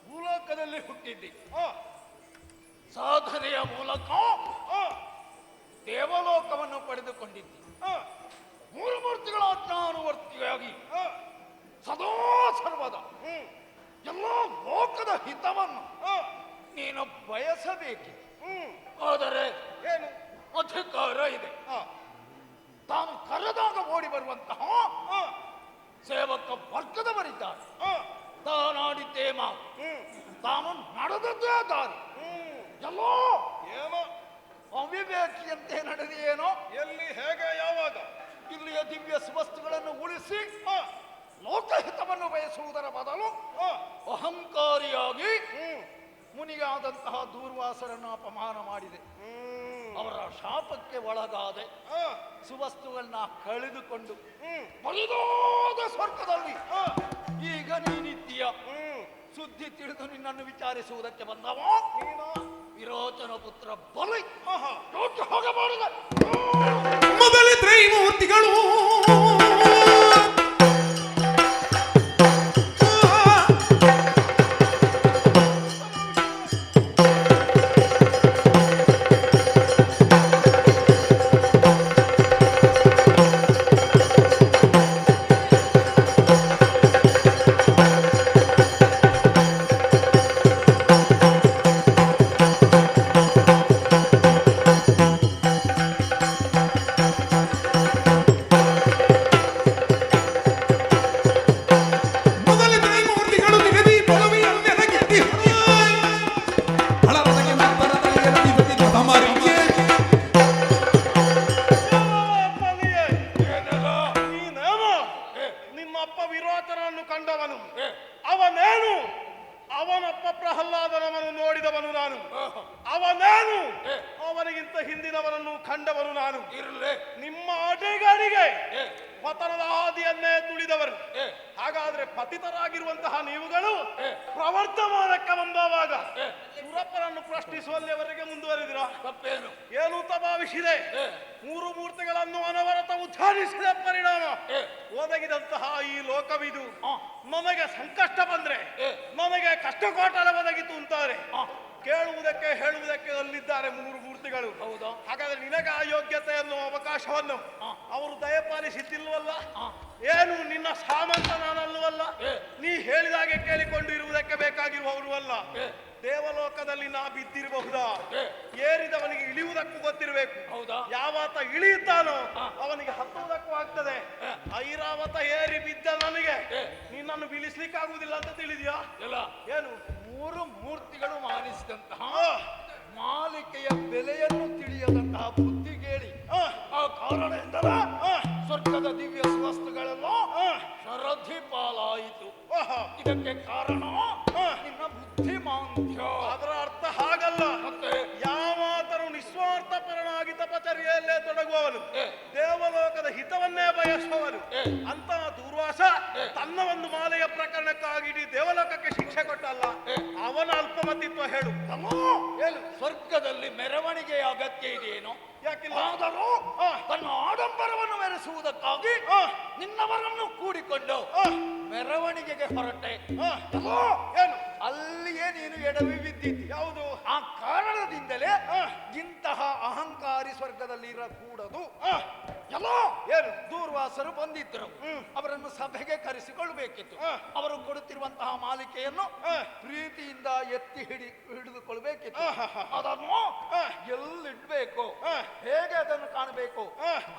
ಭೂಲೋಕದಲ್ಲಿ ಹುಟ್ಟಿದ್ದಿ, ಸಾಧನೆಯ ಮೂಲಕ ದೇವಲೋಕವನ್ನು ಪಡೆದುಕೊಂಡಿದ್ದಿ, ಮೂರು ಮೂರ್ತಿಗಳ ಅಜ್ಞಾನುವರ್ತಿಯಾಗಿ ಸದಾ ಸರ್ವದ ಎಲ್ಲ ಲೋಕದ ಹಿತವನ್ನು ನೀನು ಬಯಸಬೇಕೆ. ಆದರೆ ಏನು ಅಧಿಕಾರ ಇದೆ, ತಾನು ಕರೆದಾಗ ಓಡಿ ಬರುವಂತಹ ಸೇವಕ ವರ್ಗದವರಿದ್ದಾರೆ. ತಾನಾಡಿದ್ದೇ ಮಾತು, ತಾನು ನಡೆದದ್ದೇ ದಾರಿ, ಎಲ್ಲೋ ಏನೋ ಅವಿವೇಕಿಯಂತೆ ನಡೆದಿಯೇನೋ. ಎಲ್ಲಿ, ಹೇಗೆ, ಯಾವಾಗ? ಇಲ್ಲಿಯ ದಿವ್ಯ ಸುವಸ್ತುಗಳನ್ನು ಉಳಿಸಿ ಲೋಕಹಿತವನ್ನು ಬಯಸುವುದರ ಬದಲು ಅಹಂಕಾರಿಯಾಗಿ ಮುನಿಯಾದಂತಹ ದೂರ್ವಾಸರನ್ನು ಅಪಮಾನ ಮಾಡಿದೆ. ಅವರ ಶಾಪಕ್ಕೆ ಒಳಗಾದೆ, ಸುವಸ್ತುಗಳನ್ನ ಕಳೆದುಕೊಂಡು ಬಲಿದಾದ ಸ್ವರ್ಗದಲ್ಲಿ ಈಗ ನೀನಿದ್ದೀಯ. ಸುದ್ದಿ ತಿಳಿದು ನಿನ್ನನ್ನು ವಿಚಾರಿಸುವುದಕ್ಕೆ ಬಂದವ ವಿರೋಚನ ಪುತ್ರ ಬಲಿ. ಹೋಗಬಾರದು. ಮೊದಲೇ ತ್ರೈಮೂರ್ತಿಗಳು ಮೊದಲೇ ತ್ರೈಮೂರ್ತಿಗಳು ನಿಗದಿ ಪದವಿಯನ್ನೆರಗಿದ್ದಿ ಹಳರದಗೆ ಮತ್ತರದಲ್ಲಿ ಎರಗಿದ್ದಿ ತಮರಿಗೆ ನೀನೇನು ನಿಮ್ಮಪ್ಪ ವಿರೋಚನನ್ನು ಕಂಡವನು, ಅವನೇನು ಅವನಪ್ಪ ಪ್ರಹ್ಲಾದನವನ್ನು ನೋಡಿದವನು ನಾನು, ಅವನೇನು ಅವನಿಗಿಂತ ಹಿಂದಿನವನನ್ನು ಕಂಡವನು ನಾನು. ನಿಮ್ಮ ಆಟಗಾಡಿಗೆ ಪತನದ ಹಾದಿಯನ್ನೇ ತುಳಿದವರು. ಹಾಗಾದ್ರೆ ಪತಿತರಾಗಿರುವಂತಹ ನೀವುಗಳು ಪ್ರವರ್ತಮಾನಕ್ಕೆ ಬಂದವಾಗ ಸುರಪ್ಪನನ್ನು ಪ್ರಶ್ನಿಸುವಲ್ಲಿವರೆಗೆ ಮುಂದುವರಿದಿರ ತಪ್ಪೇನು? ಏನು ತಭಾವಿಸಿದೆ? ಮೂರು ಮೂರ್ತಿಗಳನ್ನು ಅನವರತ ಉದ್ಧಾರಿಸಿದ ಪರಿಣಾಮ ಒದಗಿದಂತಹ ಈ ಲೋಕವಿದು. ನನಗೆ ಸಂಕಷ್ಟ ಬಂದ್ರೆ ನನಗೆ ಕಷ್ಟಕೋಟಲ ಒದಗಿತು ಅಂತಾರೆ. ಕೇಳುವುದಕ್ಕೆ ಹೇಳುವುದಕ್ಕೆ ಅಲ್ಲಿದ್ದಾರೆ ಮೂರು ಮೂರ್ತಿಗಳು. ಹೌದಾ? ಹಾಗಾದ್ರೆ ನಿನಗೆ ಆ ಯೋಗ್ಯತೆಯನ್ನು ಅವಕಾಶವನ್ನು ಅವರು ದಯಪಾಲಿಸಿದ್ದಿಲ್ವಲ್ಲ? ಏನು ನಿನ್ನ ಸಾಮಂತ ನಾನಲ್ಲವಲ್ಲ? ನೀ ಹೇಳಿದಾಗೆ ಕೇಳಿಕೊಂಡು ಇರುವುದಕ್ಕೆ ಬೇಕಾಗಿರುವವರು ಅಲ್ಲ. ದೇವಲೋಕದಲ್ಲಿ ನಾ ಬಿದ್ದಿರಬಹುದಾ? ಏರಿದವನಿಗೆ ಇಳಿಯುವುದಕ್ಕೂ ಗೊತ್ತಿರಬೇಕು. ಹೌದಾ? ಯಾವತ್ತ ಇಳಿಯುತ್ತಾನೋ ಅವನಿಗೆ ಹತ್ತುವುದಕ್ಕೂ ಆಗ್ತದೆ. ಐರಾವತ ಏರಿ ಬಿದ್ದ ನನಗೆ ನಿನ್ನನ್ನು ಬೀಳಿಸ್ಲಿಕ್ಕಾಗುವುದಿಲ್ಲ ಅಂತ ತಿಳಿದ್ಯಾ? ಏನು ಮೂರು ಮೂರ್ತಿಗಳು ಮಾನಿಸಿದಂತಹ ಮಾಲಿಕೆಯ ಬೆಲೆಯನ್ನು ತಿಳಿಯದಂತಹ ಬುದ್ಧಿಗೇಳಿ ಆ ಕಾರಣದಿಂದಲ ಸ್ವರ್ಗದ ದಿವ್ಯ ಸುವಸ್ತುಗಳೆಲ್ಲ ಶರಧಿ ಪಾಲಾಯಿತು. ಇದಕ್ಕೆ ಕಾರಣ ನಿನ್ನ ಬುದ್ಧಿಮಾಂದ್ಯ. ಅದರ ಅರ್ಥ ಹಾಗಲ್ಲ. ಮತ್ತೆ ಯಾವಾತನು ನಿಸ್ವಾರ್ಥ ಪರನಾಗಿ ತಪಚರ್ಯೆಯಲ್ಲೇ ತೊಡಗುವವನು, ದೇವಲೋಕದ ಹಿತವನ್ನೇ ಬಯಸುವವನು, ಅಂತಹ ದೂರ್ವಾಸ ತನ್ನ ಒಂದು ಮಾಲೆಯ ಪ್ರಕರಣಕ್ಕಾಗಿ ಇಡೀ ದೇವಲೋಕಕ್ಕೆ ಶಿಕ್ಷೆ ಕೊಟ್ಟಲ್ಲ, ಅವನ ಅಲ್ಪಮತಿತ್ವ ಹೇಳು. ಏನು ಸ್ವರ್ಗದಲ್ಲಿ ಮೆರವಣಿಗೆಯ ಅಗತ್ಯ ಇದೆಯೇನೋ? ಯಾಕಿಲ್ಲ? ಆದರೂ ತನ್ನ ಆಡಂಬರವನ್ನು ಮೆರೆಸುವುದಕ್ಕಾಗಿ ನಿನ್ನವರನ್ನು ಕೂಡಿಕೊಂಡು ಮೆರವಣಿಗೆಗೆ ಹೊರಟೆ. ಏನು? ಅಲ್ಲಿಯೇ ನೀನು ಎಡವಿ ಬಿದ್ದಿದ್ದಿ. ಯಾವುದು? ಆ ಕಾರಣದಿಂದಲೇ ಇಂತಹ ಅಹಂಕಾರಿ ಸ್ವರ್ಗದಲ್ಲಿ ಇರಕೂಡದು. ಎಲ್ಲೋ ಏನು? ದೂರ್ವಾಸರು ಬಂದಿದ್ರು, ಅವರನ್ನು ಸಭೆಗೆ ಕರೆಸಿಕೊಳ್ಬೇಕಿತ್ತು. ಅವರು ಕೊಡುತ್ತಿರುವಂತಹ ಮಾಲಿಕೆಯನ್ನು ಪ್ರೀತಿಯಿಂದ ಎತ್ತಿ ಹಿಡಿದುಕೊಳ್ಬೇಕಿತ್ತು. ಅದನ್ನು ಎಲ್ಲಿಡ್ಬೇಕು, ಹೇಗೆ ಅದನ್ನು ಕಾಣಬೇಕು,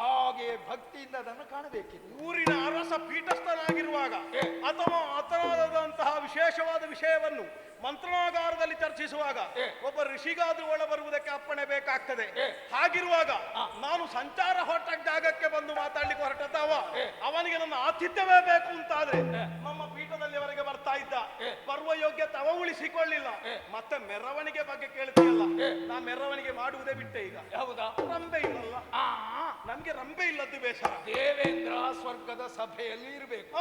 ಹಾಗೆ ಭಕ್ತಿಯಿಂದ ಅದನ್ನು ಕಾಣಬೇಕಿತ್ತು. ಊರಿನ ಅರಸ ಪೀಠಸ್ಥನಾಗಿರುವಾಗ ಅಥವಾ ಆತನಾದಂತಹ ವಿಶೇಷವಾದ ವಿಷಯವನ್ನು ಮಂತ್ರಣಾಗಾರದಲ್ಲಿ ಚರ್ಚಿಸುವಾಗ ಒಬ್ಬ ಋಷಿಗಾದ್ರೂ ಒಳ ಬರುವುದಕ್ಕೆ ಅಪ್ಪಣೆ ಬೇಕಾಗ್ತದೆ. ಹಾಗಿರುವಾಗ ನಾನು ಸಂಚಾರ ಹೊರಟ ಜಾಗಕ್ಕೆ ಬಂದು ಮಾತಾಡ್ಲಿಕ್ಕೆ ಹೊರಟದವ, ಅವನಿಗೆ ನನ್ನ ಆತಿಥ್ಯವೇ ಬೇಕು ಅಂತಾದ್ರೆ ನಮ್ಮ ಪೀಠದಲ್ಲಿ ಅವರಿಗೆ ಬರ್ತಾ ಇದ್ದ. ಬರುವ ಯೋಗ್ಯತೆ ಅವ ಉಳಿಸಿಕೊಳ್ಳಿಲ್ಲ. ಮತ್ತೆ ಮೆರವಣಿಗೆ ಬಗ್ಗೆ ಕೇಳ್ತೀಯಲ್ಲ, ನಾ ಮೆರವಣಿಗೆ ಮಾಡುವುದೇ ಬಿಟ್ಟೆ ಈಗ. ಹೌದಾ? ರಂಬೆ ಇಲ್ಲಲ್ಲ, ನಮ್ಗೆ ರಂಬೆ ಇಲ್ಲದ್ದು ಬೇಸರ. ದೇವೇಂದ್ರ ಸ್ವರ್ಗದ ಸಭೆಯಲ್ಲಿ ಇರಬೇಕು,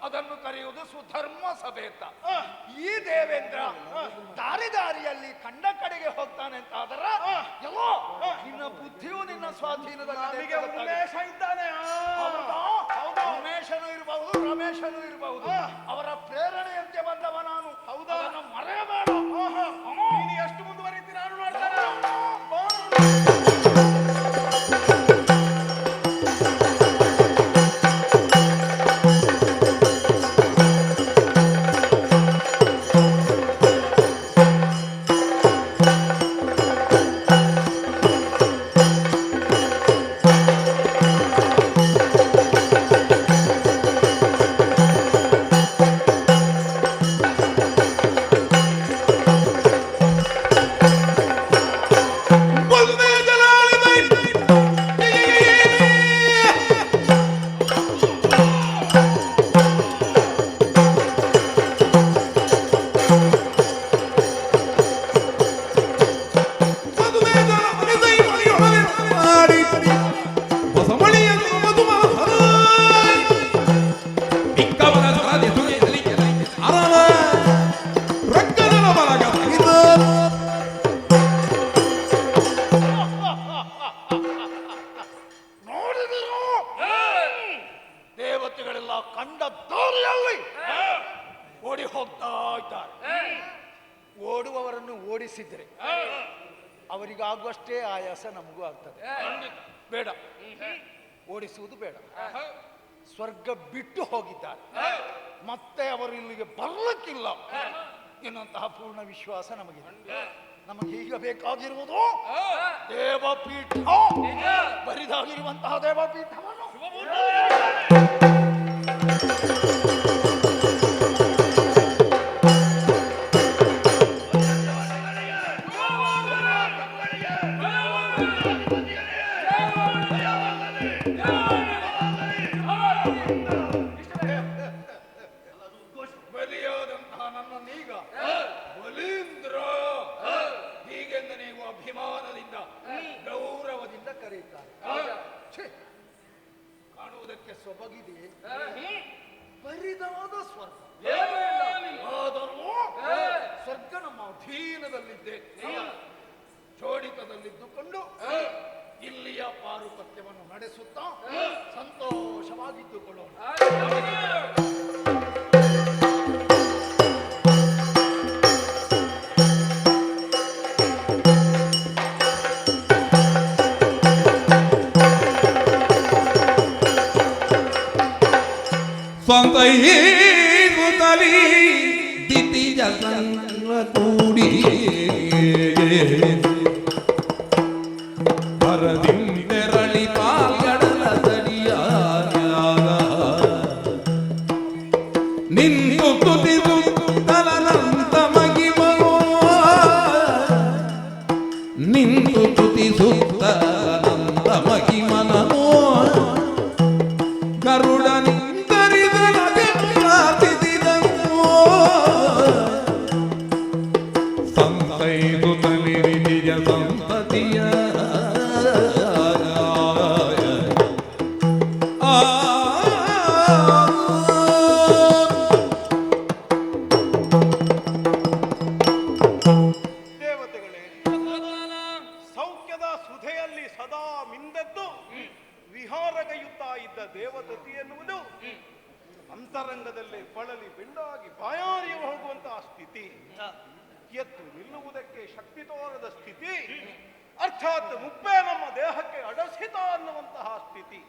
ಅದನ್ನು ಕರೆಯುವುದು ಸುಧರ್ಮ ಸಭೆ ಅಂತ. ಈ ದೇವೇಂದ್ರ ದಾರಿಯಲ್ಲಿ ಕಂಡ ಕಡೆಗೆ ಹೋಗ್ತಾನೆ ಅಂತ ಆದರ ಎಲ್ಲೋ ನಿನ್ನ ಬುದ್ಧಿಯು ನಿನ್ನ ಸ್ವಾಧೀನದಲ್ಲಿ ಉಮೇಶ ಇದ್ದಾನೆ. ಉಮೇಶನು ಇರಬಹುದು, ರಮೇಶನು ಇರಬಹುದು, ಅವರ ಪ್ರೇರಣೆಯಂತೆ ಬಂದವ ನಾನು. ಹೌದಾ? ಮರೆಯಬೇಡ. ನೀನು ಎಷ್ಟು ಮುಂದುವರಿತೀರ ನಾನು ನೋಡ್ತೇನೆ. ದೇವತೆಗಳೆಲ್ಲ ಕಂಡ ದಾರಿಯಲ್ಲಿ ಓಡಿ ಹೋಗ್ತಾ ಇದ್ದಾರೆ. ಓಡುವವರನ್ನು ಓಡಿಸಿದ್ರೆ ಅವರಿಗಾಗುವಷ್ಟೇ ಆಯಾಸ ನಮಗೂ ಆಗ್ತದೆ. ಬೇಡ, ಓಡಿಸುವುದು ಬೇಡ. ಸ್ವರ್ಗ ಬಿಟ್ಟು ಹೋಗಿದ್ದಾರೆ, ಮತ್ತೆ ಅವರು ಇಲ್ಲಿಗೆ ಬರ್ಲಿಕ್ಕಿಲ್ಲ ಎನ್ನುವಂತಹ ಪೂರ್ಣ ವಿಶ್ವಾಸ ನಮಗಿದೆ. ನಮಗೆ ಈಗ ಬೇಕಾಗಿರುವುದು ದೇವಪೀಠ, ಬರಿದಾಗಿರುವಂತಹ ದೇವಪೀಠವನ್ನು ಬಲಿಯಾದಂತಹ ನನ್ನನ್ನೀಗ ಬಲೀಂದ್ರ ಹೀಗೆಂದು ನೀವು ಅಭಿಮಾನದಿಂದ ಗೌರವದಿಂದ ಕರೆಯುತ್ತಾರೆ. ಕಾಣುವುದಕ್ಕೆ ಸೊಬಗಿದೆ, ಬರಿದಾದ ಸ್ವರ್ಗ. ಆದರೂ ಸ್ವರ್ಗ ನಮ್ಮ ಅಧೀನದಲ್ಲಿದ್ದೆ, ಜೋಡಿತದಲ್ಲಿದ್ದುಕೊಂಡು ಇಲ್ಲಿಯ ಪಾರುಪತ್ಯವನ್ನು ನಡೆಸುತ್ತಾ ಸಂತೋಷವಾಗಿದ್ದುಕೊಳ್ಳೋಣ. ಸ್ವಂತಲಿ ದಿತಿಜ ಕೂಡಿ ಹರದಿಂದೆರಳಿ ಪಾಲ್ಗಡಲ ತಡಿಯಾಗ ನಿಂದು ತುದಿದು ತಲನಂತ ಮಗಿಮೋ, ನಿಂದು ತುತಿಸುತ್ತನಂತ ಮಗಿಮನೋ ಗರುಡ ಸಂತೈದು ತಲಿರಿ ನಿಜ ಸಂತತಿಯ ದೇವತೆಗಳೇ, ಸದಾ ಮಿಂದದ್ದು ವಿಹಾರಗೈಯುತ್ತಾ ಇದ್ದ ದೇವದತ್ತಿ ಎನ್ನುವುದು ಅಂತರಂಗದಲ್ಲೇ ಬಳಲಿ ಬೆಂಡಾಗಿ ಬಾಯಾರಿ ಹೋಗುವಂತಹ ಸ್ಥಿತಿ, ಎತ್ತು ನಿಲ್ಲುವುದಕ್ಕೆ ಶಕ್ತಿ ತೋರದ ಸ್ಥಿತಿ, ಅರ್ಥಾತ್ ಮುಪ್ಪೆ ನಮ್ಮ ದೇಹಕ್ಕೆ ಅಡಸಿತ ಅನ್ನುವಂತಹ ಸ್ಥಿತಿ.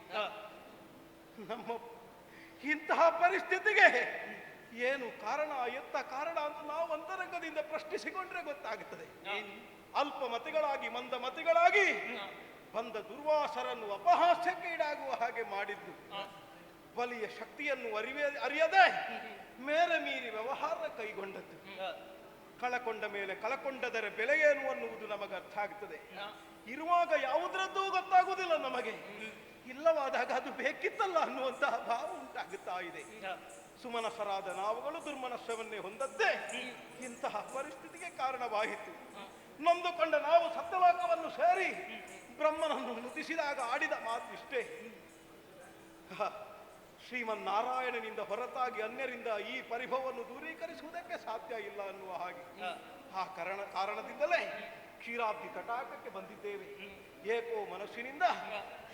ನಮ್ಮ ಇಂತಹ ಪರಿಸ್ಥಿತಿಗೆ ಏನು ಕಾರಣ, ಎತ್ತ ಕಾರಣ ಅಂತ ನಾವು ಅಂತರಂಗದಿಂದ ಪ್ರಶ್ನಿಸಿಕೊಂಡ್ರೆ ಗೊತ್ತಾಗುತ್ತದೆ. ಅಲ್ಪಮತಿಗಳಾಗಿ ಮಂದಮತಿಗಳಾಗಿ ಬಂದ ದುರ್ವಾಸರನ್ನು ಅಪಹಾಸ್ಯಕ್ಕೆ ಈಡಾಗುವ ಹಾಗೆ ಮಾಡಿದ್ದು, ಬಲಿಯ ಶಕ್ತಿಯನ್ನು ಅರಿಯದೆ ಮೇರೆ ಮೀರಿ ವ್ಯವಹಾರ ಕೈಗೊಂಡದ್ದು. ಕಳಕೊಂಡ ಮೇಲೆ ಕಳಕೊಂಡದರ ಬೆಲೆ ಏನು ಅನ್ನುವುದು ನಮಗೆ ಅರ್ಥ ಆಗ್ತದೆ. ಇರುವಾಗ ಯಾವುದರದ್ದೂ ಗೊತ್ತಾಗುವುದಿಲ್ಲ ನಮಗೆ, ಇಲ್ಲವಾದಾಗ ಅದು ಬೇಕಿತ್ತಲ್ಲ ಅನ್ನುವಂತಹ ಭಾವ ಉಂಟಾಗುತ್ತಾ ಇದೆ. ಸುಮನಸರಾದ ನಾವುಗಳು ದುರ್ಮನಸ್ಸವನ್ನೇ ಹೊಂದದ್ದೇ ಇಂತಹ ಪರಿಸ್ಥಿತಿಗೆ ಕಾರಣವಾಯಿತು. ನೊಂದುಕೊಂಡ ನಾವು ಸತ್ಯಲೋಕವನ್ನು ಸೇರಿ ಬ್ರಹ್ಮನನ್ನು ನುತಿಸಿದಾಗ ಆಡಿದ ಮಾತು ಇಷ್ಟೇ: ಶ್ರೀಮನ್ನಾರಾಯಣನಿಂದ ಹೊರತಾಗಿ ಅನ್ಯರಿಂದ ಈ ಪರಿಭವವನ್ನು ದೂರೀಕರಿಸುವುದಕ್ಕೆ ಸಾಧ್ಯ ಇಲ್ಲ ಅನ್ನುವ ಹಾಗೆ. ಆ ಕಾರಣದಿಂದಲೇ ಕ್ಷೀರಾಬ್ಧಿ ತಟಾಕಕ್ಕೆ ಬಂದಿದ್ದೇವೆ. ಏಕೋ ಮನಸ್ಸಿನಿಂದ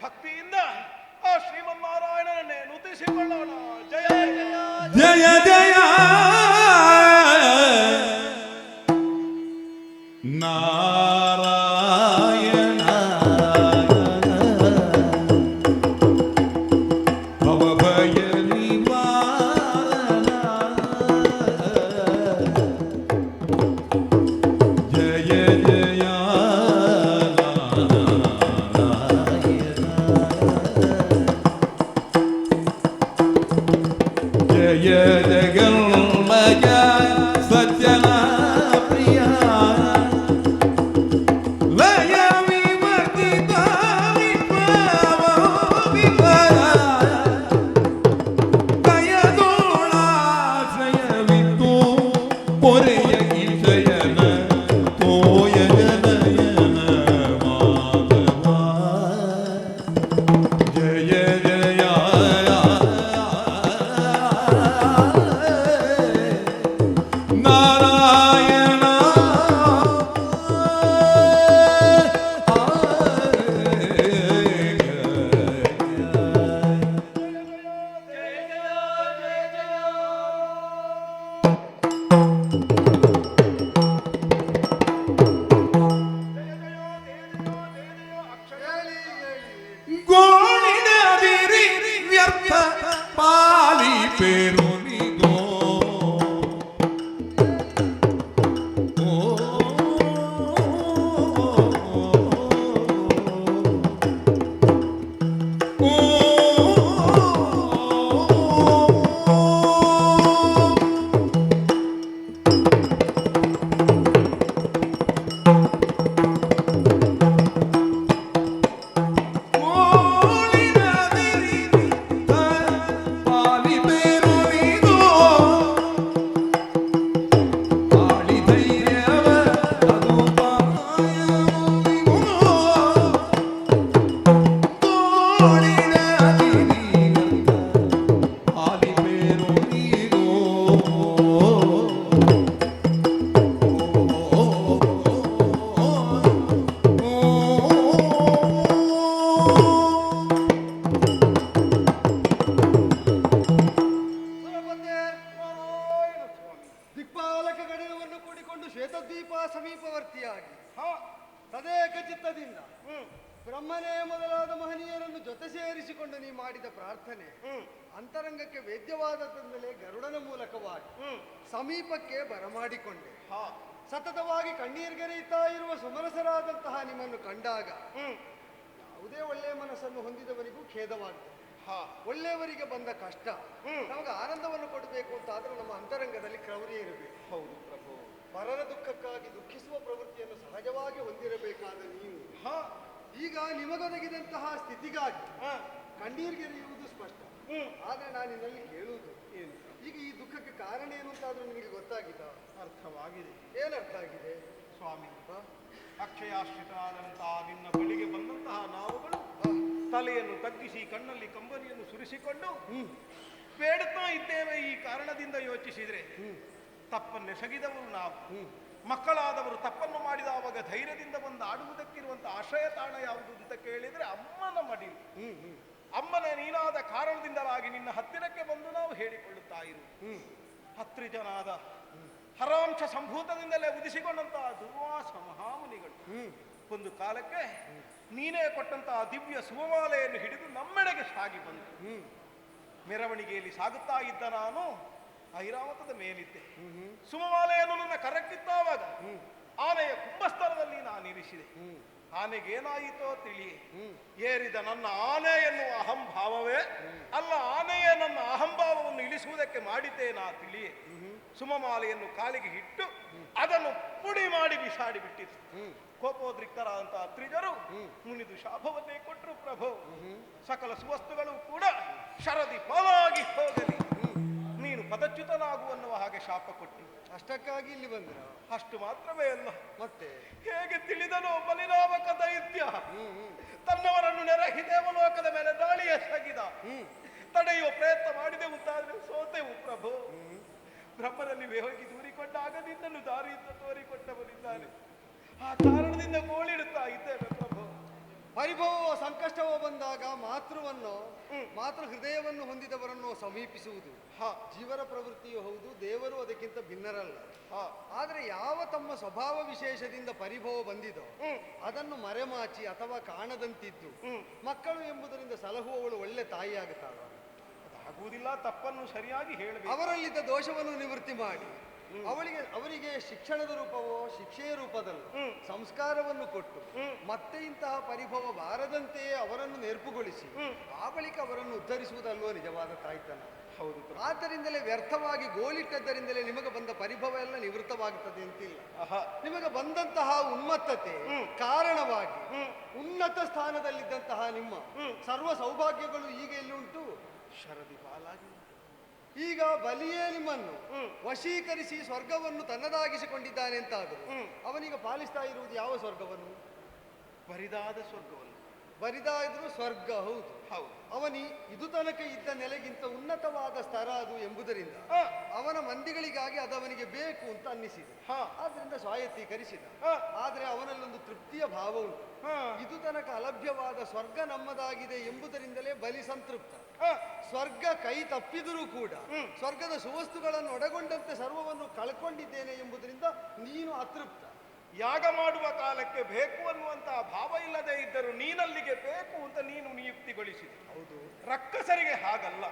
ಭಕ್ತಿಯಿಂದ ಆ ಶ್ರೀಮನ್ನಾರಾಯಣನನ್ನೇ ನುತಿಸಿಕೊಳ್ಳೋಣ. ಜಯ ಜಯ ಜಯ ನಾರಾಯಣ ಭವಭಯ ನಿವಾರಣ. ಜಯ ಜಯ ಜಯ ಜಗನ್ಮಯ ಸಜ್ಜನ ಪ್ರಿಯ ಲಯ ವಿವರ್ತಿತ ವಿಭವ ಕಯದೋಳಾಶ್ರಯವಿತ್ತು ಪೊರೆಯ ಕಿಶಯನ ತೋಯ ಜನಯನ ಮಾಧವ. ಜಯ ಜಯ ನಾರಾಯಣ. ಗೋಣಿನ ಬಿರಿ ವ್ಯರ್ಥ ಪಾಲಿ ಪೇರುನಿಗೋ. ಪಾಲಿ ಪೇರುನಿಗೋ ಆಳಿ ಧೈರ್ಯವ ಅದು ಪಾಯವಿಗೋ. ಗೋಣಿನ ಬಿರಿ ಪಾಲಿ ಪೇರುನಿಗೋ. ದಿಕ್ಪಾಲಕ ಗಣವನ್ನು ಕೂಡಿಕೊಂಡು ಶ್ವೇತದ್ವೀಪ ಸಮೀಪವರ್ತಿಯಾಗಿ ತದೇಕ ಚಿತ್ತದಿಂದ ಬ್ರಹ್ಮನೇ ಮೊದಲಾದ ಮಹನೀಯರನ್ನು ಜೊತೆ ಸೇರಿಸಿಕೊಂಡು ನೀ ಮಾಡಿದ ಪ್ರಾರ್ಥನೆ ಅಂತರಂಗಕ್ಕೆ ವೇದ್ಯವಾದದಿಂದಲೇ ಗರುಡನ ಮೂಲಕವಾಗಿ ಸಮೀಪಕ್ಕೆ ಬರಮಾಡಿಕೊಂಡೆ. ಸತತವಾಗಿ ಕಣ್ಣೀರ್ಗರೆಯುತ್ತಾ ಇರುವ ಸುಮನಸರಾದಂತಹ ನಿಮ್ಮನ್ನು ಕಂಡಾಗ ಯಾವುದೇ ಒಳ್ಳೆಯ ಮನಸ್ಸನ್ನು ಹೊಂದಿದವನಿಗೂ ಖೇದವಾಗ್ತದೆ. ಒಳ್ಳೆಯವರಿಗೆ ಬಂದ ಕಷ್ಟ ನಮಗೆ ಆನಂದವನ್ನು ಕೊಡಬೇಕು ಅಂತ ಆದ್ರೆ ನಮ್ಮ ಅಂತರಂಗದಲ್ಲಿ ಕ್ರೌರ್ಯ ಇರಬೇಕು. ಹೌದು ಪ್ರಭು, ಪರರ ದುಃಖಕ್ಕಾಗಿ ದುಃಖಿಸುವ ಪ್ರವೃತ್ತಿಯನ್ನು ಸಹಜವಾಗಿ ಹೊಂದಿರಬೇಕಾದ ನೀವು ಈಗ ನಿಮಗೊದಗಿದಂತಹ ಸ್ಥಿತಿಗಾಗಿ ಕಣ್ಣೀರ್ಗೆರೆಯುವುದು ಸ್ಪಷ್ಟ. ಆದ್ರೆ ನಾನು ನಿನ್ನಲ್ಲಿ ಕೇಳುವುದು ಏನು, ಈಗ ಈ ದುಃಖಕ್ಕೆ ಕಾರಣ ಏನು ಅಂತಾದ್ರೂ ನಿಮಗೆ ಗೊತ್ತಾಗಿದ್ದ? ಅರ್ಥವಾಗಿದೆ. ಏನರ್ಥ ಆಗಿದೆ ಸ್ವಾಮಿ? ಅಕ್ಷಯಾಶ್ರಿತಾದಂತಹ ನಿನ್ನ ಬಳಿಗೆ ಬಂದಂತಹ ನಾವುಗಳು ತಲೆಯನ್ನು ತಗ್ಗಿಸಿ ಕಣ್ಣಲ್ಲಿ ಕಂಬನಿಯನ್ನು ಸುರಿಸಿಕೊಂಡು ಬೇಡುತ್ತಾ ಇದ್ದೇವೆ. ಈ ಕಾರಣದಿಂದ ಯೋಚಿಸಿದ್ರೆ ತಪ್ಪನ್ನೆಸಗಿದವರು ನಾವು. ಮಕ್ಕಳಾದವರು ತಪ್ಪನ್ನು ಮಾಡಿದವಾಗ ಧೈರ್ಯದಿಂದ ಬಂದು ಆಡುವುದಕ್ಕಿರುವಂತ ಆಶ್ರಯ ತಾಣ ಯಾವುದು ಅಂತ ಕೇಳಿದ್ರೆ ಅಮ್ಮನ ಮಡಿ. ಅಮ್ಮನ ನೀನಾದ ಕಾರಣದಿಂದಲಾಗಿ ನಿನ್ನ ಹತ್ತಿರಕ್ಕೆ ಬಂದು ನಾವು ಹೇಳಿಕೊಳ್ಳುತ್ತಾ ಇರು. ಹತ್ರಿಜನಾದ ಹರಾಂಶ ಸಂಭೂತದಿಂದಲೇ ಉದಿಸಿಕೊಂಡಂತಹ ದುರ್ವಾಸ ಮಹಾಮುನಿಗಳು ಒಂದು ಕಾಲಕ್ಕೆ ನೀನೇ ಕೊಟ್ಟಂತಹ ದಿವ್ಯ ಸುವಮಾಲೆಯನ್ನು ಹಿಡಿದು ನಮ್ಮೆಡೆಗೆ ಸಾಗಿ ಬಂದು ಮೆರವಣಿಗೆಯಲ್ಲಿ ಸಾಗುತ್ತಾ ಇದ್ದ ನಾನು ಐರಾವತದ ಮೇಲಿದ್ದೆ. ಸುಮಮಾಲೆಯನ್ನು ನನ್ನ ಕರಕ್ಕಿತ್ತಾವಾಗ ಆನೆಯ ಕುಂಭಸ್ಥಳದಲ್ಲಿ ನಾನಿರಿಸಿದೆ. ಆನೆಗೇನಾಯಿತೋ ತಿಳಿಯೇ ಏರಿದ ನನ್ನ ಆನೆ ಎನ್ನುವ ಅಹಂಭಾವವೇ ಅಲ್ಲ, ಆನೆಯೇ ನನ್ನ ಅಹಂಭಾವವನ್ನು ಇಳಿಸುವುದಕ್ಕೆ ಮಾಡಿದ್ದೇ ನಾ ತಿಳಿಯೇ ಸುಮಮಾಲೆಯನ್ನು ಕಾಲಿಗೆ ಇಟ್ಟು ಅದನ್ನು ಪುಡಿ ಮಾಡಿ ಬಿಸಾಡಿ ಬಿಟ್ಟಿತು. ಕೋಪೋದ್ರಿಕ್ತರಾದಂತಹ ತ್ರಿಜರು ಮುನಿದು ಶಾಪವನ್ನೇ ಕೊಟ್ಟರು. ಪ್ರಭು, ಸಕಲ ಸುವಸ್ತುಗಳು ಕೂಡ ಶರದಿ ಪಾಲಾಗಿ ಹೋಗಲಿ, ನೀನು ಪದಚ್ಯುತನಾಗುವನ್ನುವ ಹಾಗೆ ಶಾಪ ಕೊಟ್ಟು ಅಷ್ಟಕ್ಕಾಗಿ ಇಲ್ಲಿ ಬಂದ್ರ? ಅಷ್ಟು ಮಾತ್ರವೇ ಅಲ್ಲ, ಮತ್ತೆ ಹೇಗೆ ತಿಳಿದನೋ ಬಲಿನಾಮಕ ದೈತ್ಯ ತನ್ನವರನ್ನು ನೆರಹಿ ದೇವಲೋಕದ ಮೇಲೆ ದಾಳಿ ಎಸಗಿದ. ತಡೆಯುವ ಪ್ರಯತ್ನ ಮಾಡಿದೆವು, ಸೋತೆವು. ಪ್ರಭು, ಬ್ರಹ್ಮನಲ್ಲಿ ಹೋಗಿ ದೂರಿಕೊಂಡಾಗ ನಿನ್ನನ್ನು ದಾರಿಯಿಂದ ತೋರಿಕೊಟ್ಟವನಿದ್ದಾನೆ. ಆ ಕಾರಣದಿಂದ ಗೋಳಿಡುತ್ತಾ ಇದ್ದೇವೆ. ಪ್ರಭು, ಪರಿಭವವೋ ಸಂಕಷ್ಟವೋ ಬಂದಾಗ ಮಾತೃ ಹೃದಯವನ್ನು ಹೊಂದಿದವರನ್ನು ಸಮೀಪಿಸುವುದು ಜೀವರ ಪ್ರವೃತ್ತಿಯೂ ಹೌದು, ದೇವರು ಅದಕ್ಕಿಂತ ಭಿನ್ನರಲ್ಲ. ಆದರೆ ಯಾವ ತಮ್ಮ ಸ್ವಭಾವ ವಿಶೇಷದಿಂದ ಪರಿಭವ ಬಂದಿದೋ ಅದನ್ನು ಮರೆಮಾಚಿ ಅಥವಾ ಕಾಣದಂತಿದ್ದು ಮಕ್ಕಳು ಎಂಬುದರಿಂದ ಸಲಹುವವಳು ಒಳ್ಳೆ ತಾಯಿಯಾಗುತ್ತಾಳ. ಅದಾಗುವುದಿಲ್ಲ, ತಪ್ಪನ್ನು ಸರಿಯಾಗಿ ಹೇಳಬೇಕು. ಅವರಲ್ಲಿದ್ದ ದೋಷವನ್ನು ನಿವೃತ್ತಿ ಮಾಡಿ ಅವರಿಗೆ ಶಿಕ್ಷಣದ ರೂಪವೋ ಶಿಕ್ಷೆಯ ರೂಪದಲ್ಲೋ ಸಂಸ್ಕಾರವನ್ನು ಕೊಟ್ಟು ಮತ್ತೆ ಇಂತಹ ಪರಿಭವ ಬಾರದಂತೆಯೇ ಅವರನ್ನು ನೆರಪುಗೊಳಿಸಿ ಆ ಬಳಿಕ ಅವರನ್ನು ಉದ್ಧರಿಸುವುದಲ್ವೋ ನಿಜವಾದ ತಾಯ್ತನ. ಹೌದು. ಆದ್ದರಿಂದಲೇ ವ್ಯರ್ಥವಾಗಿ ಗೋಳಿಟ್ಟದ್ದರಿಂದಲೇ ನಿಮಗೆ ಬಂದ ಪರಿಭವ ಎಲ್ಲ ನಿವೃತ್ತವಾಗುತ್ತದೆ ಅಂತಿಲ್ಲ. ನಿಮಗೆ ಬಂದಂತಹ ಉನ್ಮತ್ತತೆ ಕಾರಣವಾಗಿ ಉನ್ನತ ಸ್ಥಾನದಲ್ಲಿದ್ದಂತಹ ನಿಮ್ಮ ಸರ್ವ ಸೌಭಾಗ್ಯಗಳು ಈಗ ಎಲ್ಲಿಯುಂಟು? ಶರದಿ ಪಾಲಾಗಿ ಈಗ ಬಲಿಯೇ ನಿಮ್ಮನ್ನು ವಶೀಕರಿಸಿ ಸ್ವರ್ಗವನ್ನು ತನ್ನದಾಗಿಸಿಕೊಂಡಿದ್ದಾನೆ ಅಂತಾದರೂ ಅವನೀಗ ಪಾಲಿಸ್ತಾ ಇರುವುದು ಯಾವ ಸ್ವರ್ಗವನ್ನು? ಬರಿದಾದ ಸ್ವರ್ಗವನ್ನು. ಬರಿದಾದ್ರೂ ಸ್ವರ್ಗ ಹೌದು. ಅವನಿ ಇದು ತನಕ ಇದ್ದ ನೆಲೆಗಿಂತ ಉನ್ನತವಾದ ಸ್ಥಳ ಅದು ಎಂಬುದರಿಂದ ಅವನ ಮಂದಿಗಳಿಗಾಗಿ ಅದು ಅವನಿಗೆ ಬೇಕು ಅಂತ ಅನ್ನಿಸಿದೆ. ಆದ್ರಿಂದ ಸ್ವಾಯತ್ತೀಕರಿಸಿದ. ಆದ್ರೆ ಅವನಲ್ಲೊಂದು ತೃಪ್ತಿಯ ಭಾವ ಉಂಟು. ಇದು ತನಕ ಅಲಭ್ಯವಾದ ಸ್ವರ್ಗ ನಮ್ಮದಾಗಿದೆ ಎಂಬುದರಿಂದಲೇ ಬಲಿ ಸಂತೃಪ್ತ. ಸ್ವರ್ಗ ಕೈ ತಪ್ಪಿದರೂ ಕೂಡ ಸ್ವರ್ಗದ ಸುವಸ್ತುಗಳನ್ನು ಒಳಗೊಂಡಂತೆ ಸರ್ವವನ್ನು ಕಳ್ಕೊಂಡಿದ್ದೇನೆ ಎಂಬುದರಿಂದ ನೀನು ಅತೃಪ್ತ. ಯಾಗ ಮಾಡುವ ಕಾಲಕ್ಕೆ ಬೇಕು ಅನ್ನುವಂತಹ ಭಾವ ಇಲ್ಲದೆ ಇದ್ದರೂ ನೀನಲ್ಲಿಗೆ ಬೇಕು ಅಂತ ನೀನು ನಿಯುಕ್ತಿಗೊಳಿಸಿದೆ. ಹೌದು. ರಕ್ಕಸರಿಗೆ ಹಾಗಲ್ಲ.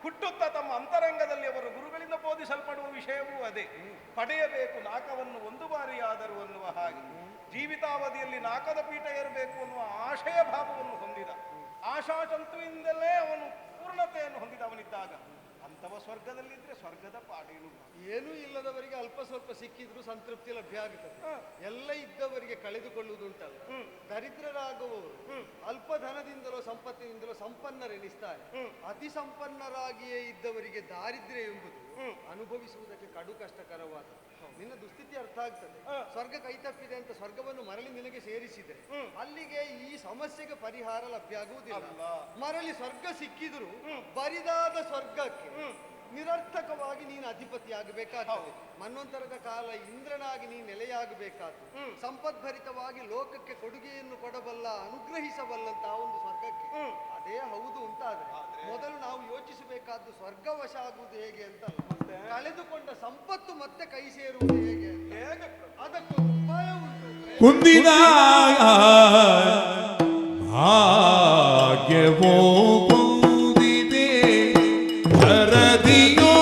ಹುಟ್ಟುತ್ತಾ ತಮ್ಮ ಅಂತರಂಗದಲ್ಲಿ ಅವರು ಗುರುಗಳಿಂದ ಬೋಧಿಸಲ್ಪಡುವ ವಿಷಯವೂ ಅದೇ. ಪಡೆಯಬೇಕು ನಾಕವನ್ನು ಒಂದು ಬಾರಿಯಾದರೂ ಅನ್ನುವ ಹಾಗೆ ಜೀವಿತಾವಧಿಯಲ್ಲಿ ನಾಕದ ಪೀಠ ಏರಬೇಕು ಅನ್ನುವ ಆಶಯ ಭಾವವನ್ನು ಹೊಂದಿದ. ಆಶಾಚಂತುವಿಂದಲೇ ಅವನು ಪೂರ್ಣತೆಯನ್ನು ಹೊಂದಿದವನಿದ್ದಾಗ ಅಂಥವ ಸ್ವರ್ಗದಲ್ಲಿದ್ರೆ ಸ್ವರ್ಗದ ಪಾಡೇನು? ಏನೂ ಇಲ್ಲದವರಿಗೆ ಅಲ್ಪ ಸ್ವಲ್ಪ ಸಿಕ್ಕಿದ್ರು ಸಂತೃಪ್ತಿ ಲಭ್ಯ ಆಗುತ್ತದೆ. ಎಲ್ಲ ಇದ್ದವರಿಗೆ ಕಳೆದುಕೊಳ್ಳುವುದುಂಟಲ್ಲ. ದರಿದ್ರರಾಗುವವರು ಅಲ್ಪ ಧನದಿಂದಲೋ ಸಂಪತ್ತಿನಿಂದಲೋ ಸಂಪನ್ನರೆನಿಸ್ತಾರೆ. ಅತಿ ಸಂಪನ್ನರಾಗಿಯೇ ಇದ್ದವರಿಗೆ ದಾರಿದ್ರ್ಯ ಎಂಬುದು ಅನುಭವಿಸುವುದಕ್ಕೆ ಕಡು ಕಷ್ಟಕರವಾದ. ನಿನ್ನ ದುಸ್ಥಿತಿ ಅರ್ಥ ಆಗ್ತದೆ. ಸ್ವರ್ಗ ಕೈತಪ್ಪಿದೆ ಅಂತ ಸ್ವರ್ಗವನ್ನು ಮರಳಿ ನಿನಗೆ ಸೇರಿಸಿದರೆ ಅಲ್ಲಿಗೆ ಈ ಸಮಸ್ಯೆಗೆ ಪರಿಹಾರ ಲಭ್ಯ ಆಗುವುದಿಲ್ಲ. ಮರಳಿ ಸ್ವರ್ಗ ಸಿಕ್ಕಿದ್ರು ಬರಿದಾದ ಸ್ವರ್ಗಕ್ಕೆ ನಿರರ್ಥಕವಾಗಿ ನೀನು ಅಧಿಪತಿ ಆಗಬೇಕಾಗ್ತದೆ. ಮನ್ವಂತರದ ಕಾಲ ಇಂದ್ರನಾಗಿ ನೀನು ನೆಲೆಯಾಗಬೇಕಾದ್ದು. ಸಂಪದ್ಭರಿತವಾಗಿ ಲೋಕಕ್ಕೆ ಕೊಡುಗೆಯನ್ನು ಕೊಡಬಲ್ಲ, ಅನುಗ್ರಹಿಸಬಲ್ಲಂತಹ ಒಂದು ಸ್ವರ್ಗಕ್ಕೆ ಅದೇ ಹೌದು ಅಂತಾದ್ರೆ ಮೊದಲು ನಾವು ಯೋಚಿಸಬೇಕಾದ್ದು ಸ್ವರ್ಗವಶ ಆಗುವುದು ಹೇಗೆ ಅಂತಲ್ಲ, ಕಳೆದುಕೊಂಡ ಸಂಪತ್ತು ಮತ್ತೆ ಕೈ ಸೇರುವುದು ಹೇಗೆ ಅದಕ್ಕೊಂದು ಉಪಾಯ ಉಂಟು. ಕುಂದಿದ ಭಾಗ್ಯವೋ ಕುಂದಿದೆ ಹರದಿಯೋ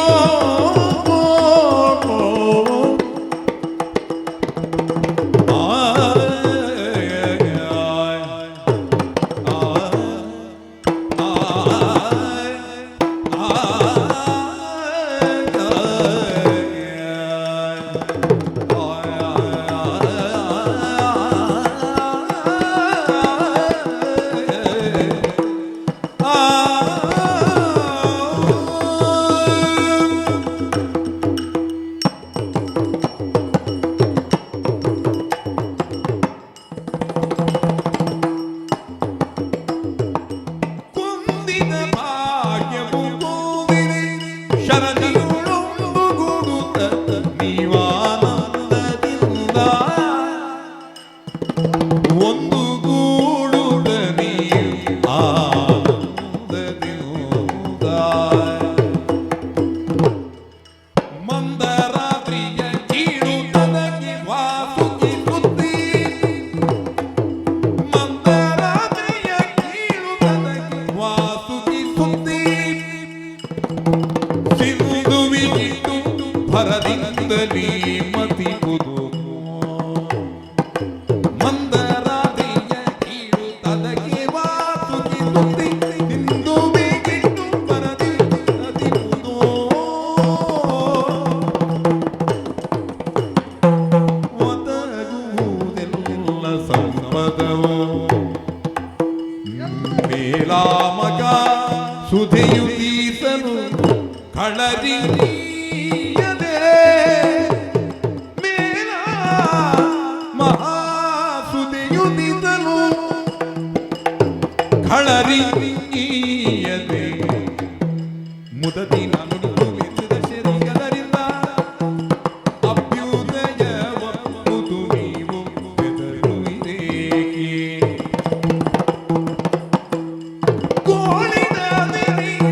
ಒಂದು ಗೂಡುಗನಿ ಆನಂದದಿಂದ ಮಂದರಾತ್ರಿಯ ಕೀಳು ತನಗೆ ವಾಸುಕಿ ಸುದ್ದಿ ಮಂದರಾತ್ರಿಯ ಕೀಳು ತನಗೆ ವಾಸುಕಿ ಸುದ್ದಿ ಸಿಂಧುವಿಗಿಟ್ಟು ಭರದಿಂದಲೀ ಮತಿಪುದು ಮಂದರಾತ್ರಿಯ ಕೀಳು ತನಗೆ ವಾಸುಕಿ ಸುದ್ದಿ ಸಿಂಧುವಿಗಿಟ್ಟು ಭರದಿಂದಲಿಪುದು ಒದಗುವುದೆಲ್ಲ ಸಂಪದವು ಮೇಲಾಮಗ ಸುಧಿಯುತೀಸಲು ಕಳರಿಯದೆ ಮೇಲ ಮಹಾಸುಧಿಯುತೀಸಲು ಕಳರಿಯದೆ ಮುದತಿ ನಾನು ನುಡಿದ ಶರೀರದಿಂದ ಅಭ್ಯುದಯವನ್ನು ನೀವು ಬೆದರುವಿರೇಕೆ ಗೋಳಿನ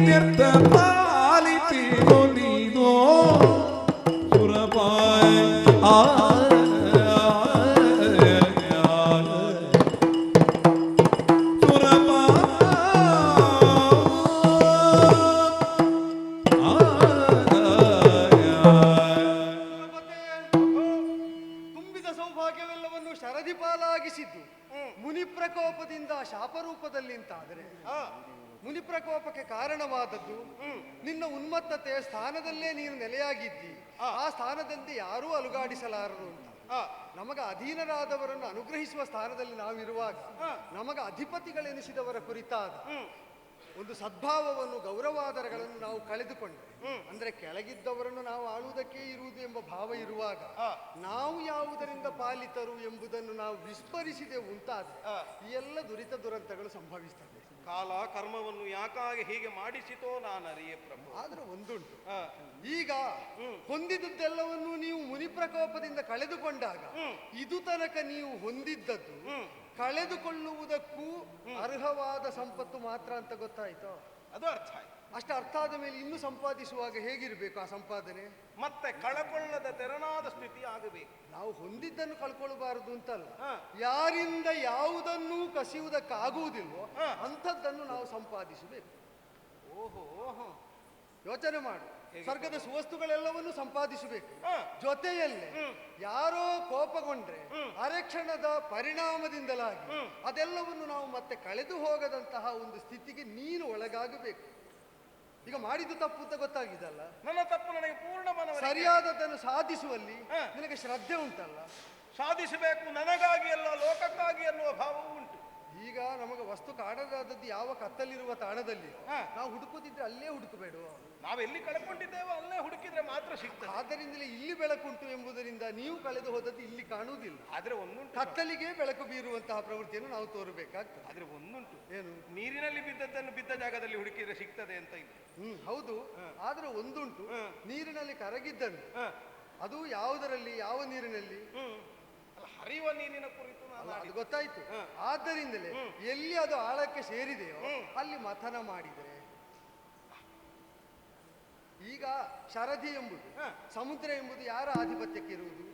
ವ್ಯರ್ಥ ಪಾಲಿಸಿರೋ ನೀನೋ ಸುರಪಾಯ ತುಂಬಿದ ಸೌಭಾಗ್ಯವೆಲ್ಲವನ್ನು ಶರದಿ ಪಾಲಾಗಿಸಿದ್ದು ಮುನಿ ಪ್ರಕೋಪದಿಂದ ಶಾಪರೂಪದಲ್ಲಿಂತಾದರೆ ಮುನಿ ಪ್ರಕೋಪಕ್ಕೆ ಕಾರಣವಾದದ್ದು ನಿನ್ನ ಉನ್ಮತ್ತತೆ ಸ್ಥಾನದಲ್ಲೇ ನೀನು ನೆಲೆಯಾಗಿದ್ದಿ ಆ ಸ್ಥಾನದಂತೆ ಯಾರೂ ಅಲುಗಾಡಿಸಲಾರರು ಅಂತ ನಮಗ ಅಧೀನರಾದವರನ್ನು ಅನುಗ್ರಹಿಸುವ ಸ್ಥಾನದಲ್ಲಿ ನಾವಿರುವಾಗ ನಮಗ ಅಧಿಪತಿಗಳೆನಿಸಿದವರ ಕುರಿತಾದ ಒಂದು ಸದ್ಭಾವವನ್ನು ಗೌರವಾದರಗಳನ್ನು ನಾವು ಕಳೆದುಕೊಂಡ್ರೆ ಅಂದ್ರೆ ಕೆಳಗಿದ್ದವರನ್ನು ನಾವು ಆಳುವುದಕ್ಕೆ ಇರುವುದು ಎಂಬ ಭಾವ ಇರುವಾಗ ನಾವು ಯಾವುದರಿಂದ ಪಾಲಿತರು ಎಂಬುದನ್ನು ನಾವು ವಿಸ್ಮರಿಸಿದೆ ಉಂಟಾದ್ರೆ ಈ ಎಲ್ಲ ದುರಿತ ದುರಂತಗಳು ಸಂಭವಿಸ್ತದೆ. ಕಾಲ ಕರ್ಮವನ್ನು ಯಾಕಾಗಿ ಹೀಗೆ ಮಾಡಿಸಿತೋ ನಾನು ಅರಿಯೇ ಪ್ರಭು. ಆದ್ರೆ ಒಂದುಂಟು, ಈಗ ಹೊಂದಿದ್ದೆಲ್ಲವನ್ನು ನೀವು ಮುನಿ ಪ್ರಕೋಪದಿಂದ ಕಳೆದುಕೊಂಡಾಗ ಇದು ತನಕ ನೀವು ಹೊಂದಿದ್ದದ್ದು ಕಳೆದುಕೊಳ್ಳುವುದಕ್ಕೂ ಅರ್ಹವಾದ ಸಂಪತ್ತು ಮಾತ್ರ ಅಂತ ಗೊತ್ತಾಯ್ತೋ? ಅದು ಅರ್ಥ ಆಯ್ತು. ಅಷ್ಟು ಅರ್ಥ ಆದ ಮೇಲೆ ಇನ್ನೂ ಸಂಪಾದಿಸುವಾಗ ಹೇಗಿರ್ಬೇಕು ಆ ಸಂಪಾದನೆ? ಮತ್ತೆ ಕಳಕೊಳ್ಳದ ತೆರನಾದ ಸ್ಥಿತಿ ಆಗಬೇಕು. ನಾವು ಹೊಂದಿದ್ದನ್ನು ಕಳ್ಕೊಳ್ಬಾರದು ಅಂತಲ್ಲ, ಯಾರಿಂದ ಯಾವುದನ್ನೂ ಕಸಿಯುವುದಕ್ಕಾಗುವುದಿಲ್ವೋ ಅಂಥದ್ದನ್ನು ನಾವು ಸಂಪಾದಿಸಬೇಕು. ಓಹೋ, ಯೋಚನೆ ಮಾಡು, ಸ್ವರ್ಗದ ಸುವಸ್ತುಗಳೆಲ್ಲವನ್ನು ಸಂಪಾದಿಸಬೇಕು. ಜೊತೆಯಲ್ಲೇ ಯಾರೋ ಕೋಪಗೊಂಡ್ರೆ ಅರೆಕ್ಷಣದ ಪರಿಣಾಮದಿಂದಲಾಗಿ ಅದೆಲ್ಲವನ್ನು ನಾವು ಮತ್ತೆ ಕಳೆದು ಹೋಗದಂತಹ ಒಂದು ಸ್ಥಿತಿಗೆ ನೀನು ಒಳಗಾಗಬೇಕು. ಈಗ ಮಾಡಿದ್ದು ತಪ್ಪು ಅಂತ ಗೊತ್ತಾಗಿದಲ್ಲ, ನನ್ನ ತಪ್ಪು ನನಗೆ ಪೂರ್ಣ ಮನವರಿಕೆ. ಸರಿಯಾದದನ್ನು ಸಾಧಿಸುವಲ್ಲಿ ನಿನಗೆ ಶ್ರದ್ಧೆ ಉಂಟಲ್ಲ. ಸಾಧಿಸಬೇಕು ನನಗಾಗಿ ಅಲ್ಲ ಲೋಕಕ್ಕಾಗಿ ಅನ್ನುವ ಭಾವವೂ ಉಂಟು. ಈಗ ನಮಗೆ ವಸ್ತು ಕಾಣದಾದದ್ದು ಯಾವ ಕತ್ತಲಿರುವ ತಾಣದಲ್ಲಿ ನಾವು ಹುಡುಕುತ್ತಿದ್ರೆ ಅಲ್ಲೇ ಹುಡುಕಬೇಡುವ. ನಾವೆಲ್ಲಿ ಕಳ್ಕೊಂಡಿದ್ದೇವೋ ಅಲ್ಲೇ ಹುಡುಕಿದ್ರೆ ಮಾತ್ರ ಸಿಗ್ತದೆ. ಆದ್ದರಿಂದಲೇ ಇಲ್ಲಿ ಬೆಳಕುಂಟು ಎಂಬುದರಿಂದ ನೀವು ಕಳೆದು ಹೋದದ್ದು ಇಲ್ಲಿ ಕಾಣುವುದಿಲ್ಲ. ಆದ್ರೆ ಒಂದುಂಟು, ಕತ್ತಲಿಗೆ ಬೆಳಕು ಬೀರುವಂತಹ ಪ್ರವೃತ್ತಿಯನ್ನು ನಾವು ತೋರಬೇಕಾಗ್ತದೆ. ಆದ್ರೆ ಒಂದುಂಟು, ಏನು? ನೀರಿನಲ್ಲಿ ಬಿದ್ದದ್ದನ್ನು ಬಿದ್ದ ಜಾಗದಲ್ಲಿ ಹುಡುಕಿದ್ರೆ ಸಿಗ್ತದೆ ಅಂತ ಇಲ್ಲ. ಹೌದು. ಆದ್ರೆ ಒಂದುಂಟು, ನೀರಿನಲ್ಲಿ ಕರಗಿದ್ದನ್ನು ಅದು ಯಾವುದರಲ್ಲಿ, ಯಾವ ನೀರಿನಲ್ಲಿ? ಹರಿಯುವ ನೀರಿನ ಕುರಿತು ಅದು ಗೊತ್ತಾಯ್ತು. ಆದ್ದರಿಂದಲೇ ಎಲ್ಲಿ ಅದು ಆಳಕ್ಕೆ ಸೇರಿದೆಯೋ ಅಲ್ಲಿ ಮಥನ ಮಾಡಿದರೆ, ಈಗ ಶರಧಿ ಎಂಬುದು ಸಮುದ್ರ ಎಂಬುದು ಯಾರ ಆಧಿಪತ್ಯಕ್ಕೆ ಇರುವುದು?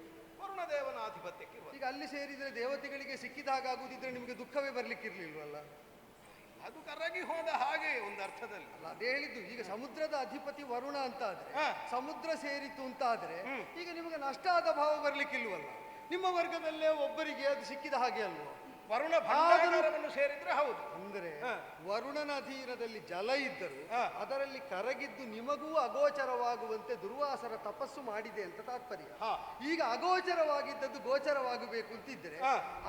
ವರುಣದೇವನ ಆಧಿಪತ್ಯಕ್ಕೆ. ಈಗ ಅಲ್ಲಿ ಸೇರಿದರೆ ದೇವತೆಗಳಿಗೆ ಸಿಕ್ಕಿದ ಹಾಗಾಗುದಿದ್ರೆ ನಿಮಗೆ ದುಃಖವೇ ಬರ್ಲಿಕ್ಕಿರ್ಲಿಲ್ವಲ್ಲ? ಅದು ಕರಗಿ ಹೋದ ಹಾಗೆ ಒಂದು ಅರ್ಥದಲ್ಲಿ. ಅಲ್ಲ, ಅದೇ ಹೇಳಿದ್ದು. ಈಗ ಸಮುದ್ರದ ಅಧಿಪತಿ ವರುಣ ಅಂತ ಆದ್ರೆ, ಸಮುದ್ರ ಸೇರಿತು ಅಂತ ಆದ್ರೆ ಈಗ ನಿಮಗೆ ನಷ್ಟ ಆದ ಭಾವ ಬರ್ಲಿಕ್ಕಿಲ್ವಲ್ಲ? ನಿಮ್ಮ ವರ್ಗದಲ್ಲೇ ಒಬ್ಬರಿಗೆ ಅದು ಸಿಕ್ಕಿದ ಹಾಗೆ ಅಲ್ವೋ? ವರುಣ ಭಾಗವನ್ನು ಸೇರಿದ್ರೆ ಹೌದು. ಅಂದರೆ ವರುಣನ ಅಧೀನದಲ್ಲಿ ಜಲ ಇದ್ದರು ಅದರಲ್ಲಿ ಕರಗಿದ್ದು ನಿಮಗೂ ಅಗೋಚರವಾಗುವಂತೆ ದುರ್ವಾಸರ ತಪಸ್ಸು ಮಾಡಿದೆ ಅಂತ ತಾತ್ಪರ್ಯ. ಈಗ ಅಗೋಚರವಾಗಿದ್ದದ್ದು ಗೋಚರವಾಗಬೇಕು ಅಂತಿದ್ರೆ